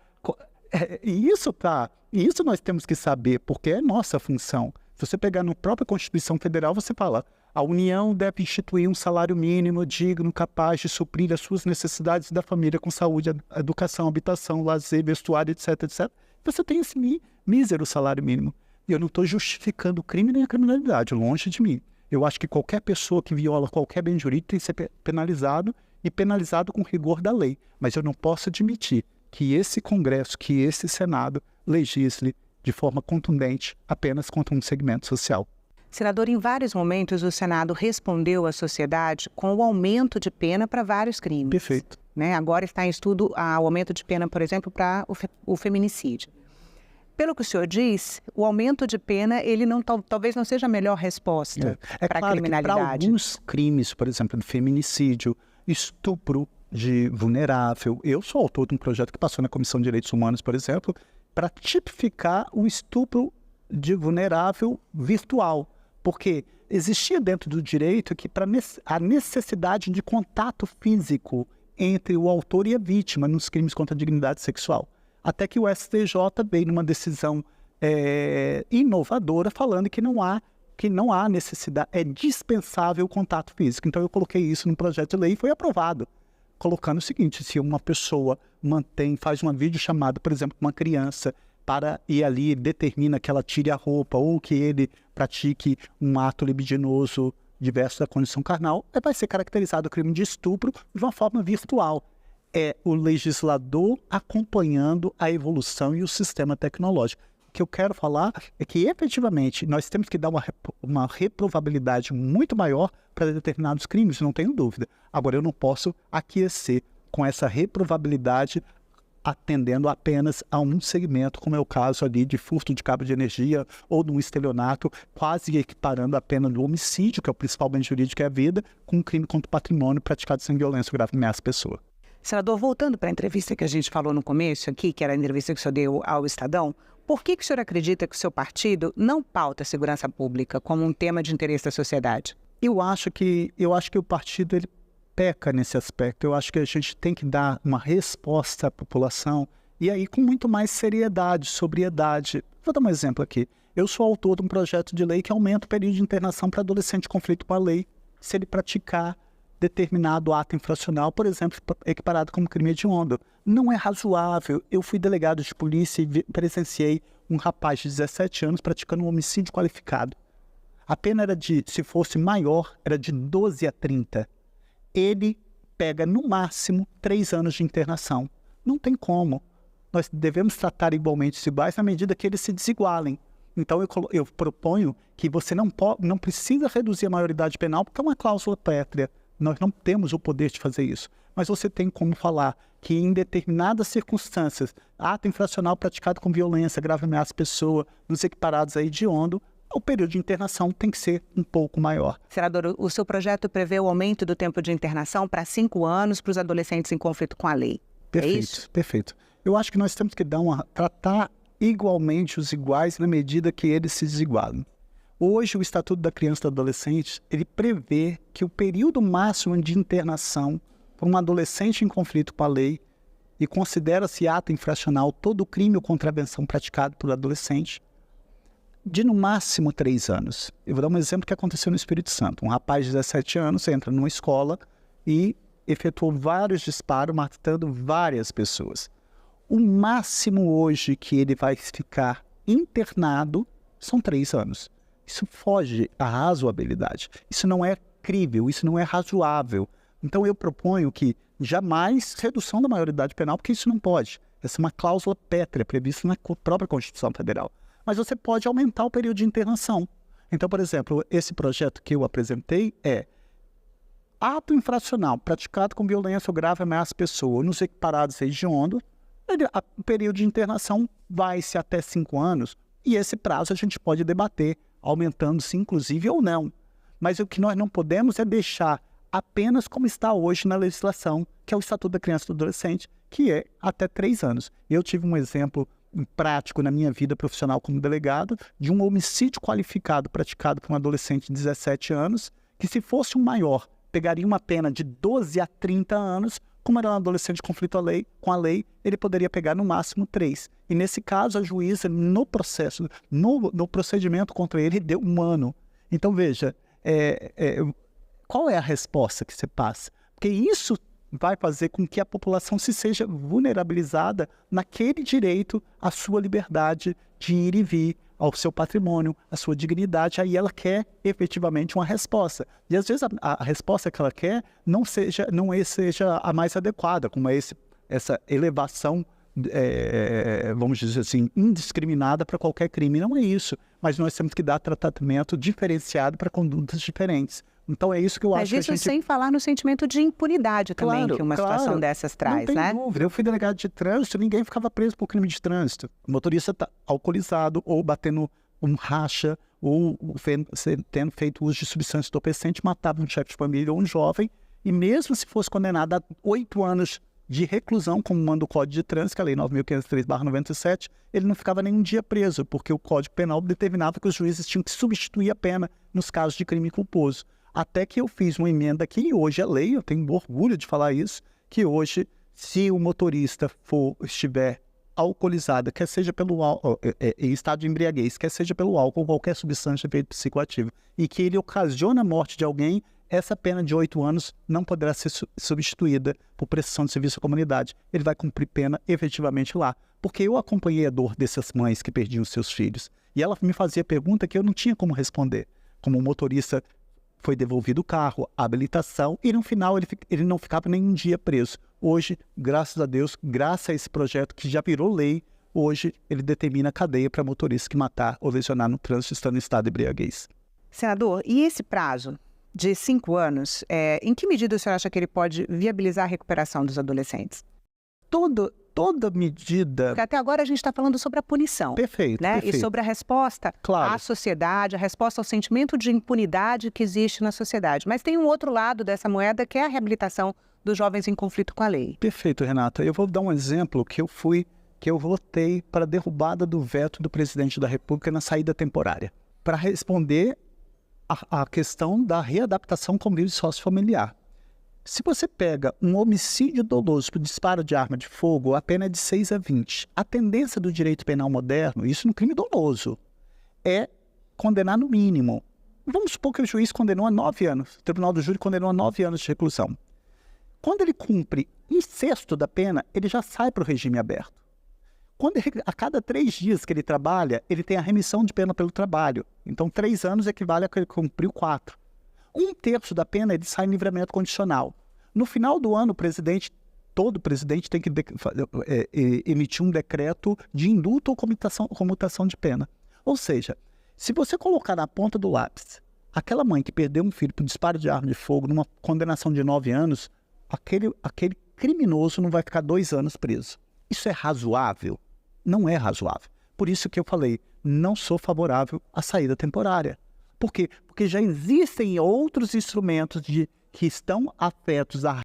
E isso nós temos que saber, porque é nossa função. Se você pegar na própria Constituição Federal, você fala, a União deve instituir um salário mínimo digno, capaz de suprir as suas necessidades da família com saúde, educação, habitação, lazer, vestuário, etc, etc. Você tem esse mísero salário mínimo. E eu não estou justificando o crime nem a criminalidade, longe de mim. Eu acho que qualquer pessoa que viola qualquer bem jurídico tem que ser penalizado e penalizado com rigor da lei. Mas eu não posso admitir que esse Congresso, que esse Senado legisle de forma contundente apenas contra um segmento social. Senador, em vários momentos o Senado respondeu à sociedade com o aumento de pena para vários crimes. Perfeito. Agora está em estudo o aumento de pena, por exemplo, para o feminicídio. Pelo que o senhor diz, o aumento de pena, ele talvez não seja a melhor resposta para a criminalidade. Para alguns crimes, por exemplo, de feminicídio, estupro de vulnerável, eu sou autor de um projeto que passou na Comissão de Direitos Humanos, por exemplo, para tipificar o estupro de vulnerável virtual, porque existia dentro do direito que a necessidade de contato físico entre o autor e a vítima nos crimes contra a dignidade sexual. Até que o STJ veio numa decisão inovadora falando que não há necessidade, é dispensável o contato físico. Então eu coloquei isso no projeto de lei e foi aprovado, colocando o seguinte, se uma pessoa faz uma videochamada, por exemplo, com uma criança, e ali determina que ela tire a roupa ou que ele pratique um ato libidinoso diverso da condição carnal, vai ser caracterizado o crime de estupro de uma forma virtual. É o legislador acompanhando a evolução e o sistema tecnológico. O que eu quero falar é que, efetivamente, nós temos que dar uma reprovabilidade muito maior para determinados crimes, não tenho dúvida. Agora, eu não posso aquecer com essa reprovabilidade atendendo apenas a um segmento, como é o caso ali de furto de cabo de energia ou de um estelionato, quase equiparando a pena do homicídio, que é o principal bem jurídico, que é a vida, com um crime contra o patrimônio praticado sem violência ou grave ameaça à pessoa. Senador, voltando para a entrevista que a gente falou no começo aqui, que era a entrevista que o senhor deu ao Estadão, por que o senhor acredita que o seu partido não pauta a segurança pública como um tema de interesse da sociedade? Eu acho que o partido ele peca nesse aspecto. Eu acho que a gente tem que dar uma resposta à população e aí com muito mais seriedade, sobriedade. Vou dar um exemplo aqui. Eu sou autor de um projeto de lei que aumenta o período de internação para adolescente em conflito com a lei, se ele praticar determinado ato infracional, por exemplo, equiparado como crime hediondo. Não é razoável. Eu fui delegado de polícia e presenciei um rapaz de 17 anos praticando um homicídio qualificado. A pena era se fosse maior, era de 12 a 30. Ele pega, no máximo, 3 anos de internação. Não tem como. Nós devemos tratar igualmente os iguais na medida que eles se desigualem. Então, eu proponho que você não precisa reduzir a maioridade penal porque é uma cláusula pétrea. Nós não temos o poder de fazer isso. Mas você tem como falar que em determinadas circunstâncias, ato infracional praticado com violência, grave ameaça à pessoa, nos equiparados a hediondo, o período de internação tem que ser um pouco maior. Senador, o seu projeto prevê o aumento do tempo de internação para 5 anos para os adolescentes em conflito com a lei. Perfeito, é isso? Perfeito. Eu acho que nós temos que tratar igualmente os iguais na medida que eles se desigualam. Hoje, o Estatuto da Criança e do Adolescente, ele prevê que o período máximo de internação para um adolescente em conflito com a lei e considera-se ato infracional todo crime ou contravenção praticado por adolescente, de no máximo 3 anos. Eu vou dar um exemplo que aconteceu no Espírito Santo. Um rapaz de 17 anos entra numa escola e efetuou vários disparos, matando várias pessoas. O máximo hoje que ele vai ficar internado são 3 anos. Isso foge à razoabilidade. Isso não é crível, isso não é razoável. Então eu proponho que jamais redução da maioridade penal, porque isso não pode. Essa é uma cláusula pétrea prevista na própria Constituição Federal. Mas você pode aumentar o período de internação. Então, por exemplo, esse projeto que eu apresentei é ato infracional praticado com violência ou grave ameaça à pessoa nos equiparados hediondos, o período de internação vai-se até 5 anos e esse prazo a gente pode debater, aumentando-se inclusive ou não. Mas o que nós não podemos é deixar apenas como está hoje na legislação, que é o Estatuto da Criança e do Adolescente, que é até 3 anos. Eu tive um exemplo prático na minha vida profissional como delegado de um homicídio qualificado praticado por um adolescente de 17 anos, que se fosse um maior, pegaria uma pena de 12 a 30 anos, como era um adolescente de conflito com a lei, ele poderia pegar no máximo 3. E nesse caso, a juíza, no processo, no procedimento contra ele, deu 1 ano. Então, veja, qual é a resposta que você passa? Porque isso vai fazer com que a população se seja vulnerabilizada naquele direito à sua liberdade de ir e vir, ao seu patrimônio, à sua dignidade. Aí ela quer efetivamente uma resposta. E às vezes a resposta que ela quer não seja a mais adequada, como é essa elevação, vamos dizer assim, indiscriminada para qualquer crime. Não é isso. Mas nós temos que dar tratamento diferenciado para condutas diferentes. Então é isso que eu acho que a gente... Mas isso sem falar no sentimento de impunidade também, que uma situação dessas traz, né? Não tem dúvida. Eu fui delegado de trânsito, ninguém ficava preso por crime de trânsito. O motorista está alcoolizado, ou batendo um racha, ou tendo feito uso de substância entorpecente, matava um chefe de família ou um jovem, e mesmo se fosse condenado a 8 anos de reclusão, como manda o Código de Trânsito, a Lei 9.503/97, ele não ficava nem um dia preso, porque o Código Penal determinava que os juízes tinham que substituir a pena nos casos de crime culposo. Até que eu fiz uma emenda aqui, e hoje é lei, eu tenho orgulho de falar isso, que hoje, se o motorista estiver alcoolizado, quer seja pelo em estado de embriaguez, quer seja pelo álcool ou qualquer substância efeito psicoativo, e que ele ocasiona a morte de alguém, essa pena de 8 anos não poderá ser substituída por prestação de serviço à comunidade. Ele vai cumprir pena efetivamente lá. Porque eu acompanhei a dor dessas mães que perdiam seus filhos. E ela me fazia pergunta que eu não tinha como responder. Como o motorista foi devolvido o carro, a habilitação, e no final ele não ficava nem um dia preso. Hoje, graças a Deus, graças a esse projeto que já virou lei, hoje ele determina a cadeia para motoristas que matar ou lesionar no trânsito estando em estado de embriaguez. Senador, e esse prazo de 5 anos, em que medida o senhor acha que ele pode viabilizar a recuperação dos adolescentes? Toda medida... Porque até agora a gente está falando sobre a punição. Perfeito, né? perfeito. E sobre a resposta à sociedade, a resposta ao sentimento de impunidade que existe na sociedade. Mas tem um outro lado dessa moeda, que é a reabilitação dos jovens em conflito com a lei. Perfeito, Renata. Eu vou dar um exemplo que eu votei para a derrubada do veto do presidente da República na saída temporária, para responder à questão da readaptação com convívio sociofamiliar. Se você pega um homicídio doloso por disparo de arma de fogo, a pena é de 6 a 20. A tendência do direito penal moderno, isso no crime doloso, é condenar no mínimo. Vamos supor que o juiz condenou a 9 anos, o tribunal do júri condenou a 9 anos de reclusão. Quando ele cumpre 1/6 da pena, ele já sai para o regime aberto. A cada 3 dias que ele trabalha, ele tem a remissão de pena pelo trabalho. Então 3 anos equivale a que ele cumpriu 4. 1/3 da pena ele sai em livramento condicional. No final do ano, todo presidente tem que emitir um decreto de indulto ou comutação de pena. Ou seja, se você colocar na ponta do lápis aquela mãe que perdeu um filho por disparo de arma de fogo numa condenação de 9 anos, aquele criminoso não vai ficar 2 anos preso. Isso é razoável? Não é razoável. Por isso que eu falei, não sou favorável à saída temporária. Por quê? Porque já existem outros instrumentos que estão afetos à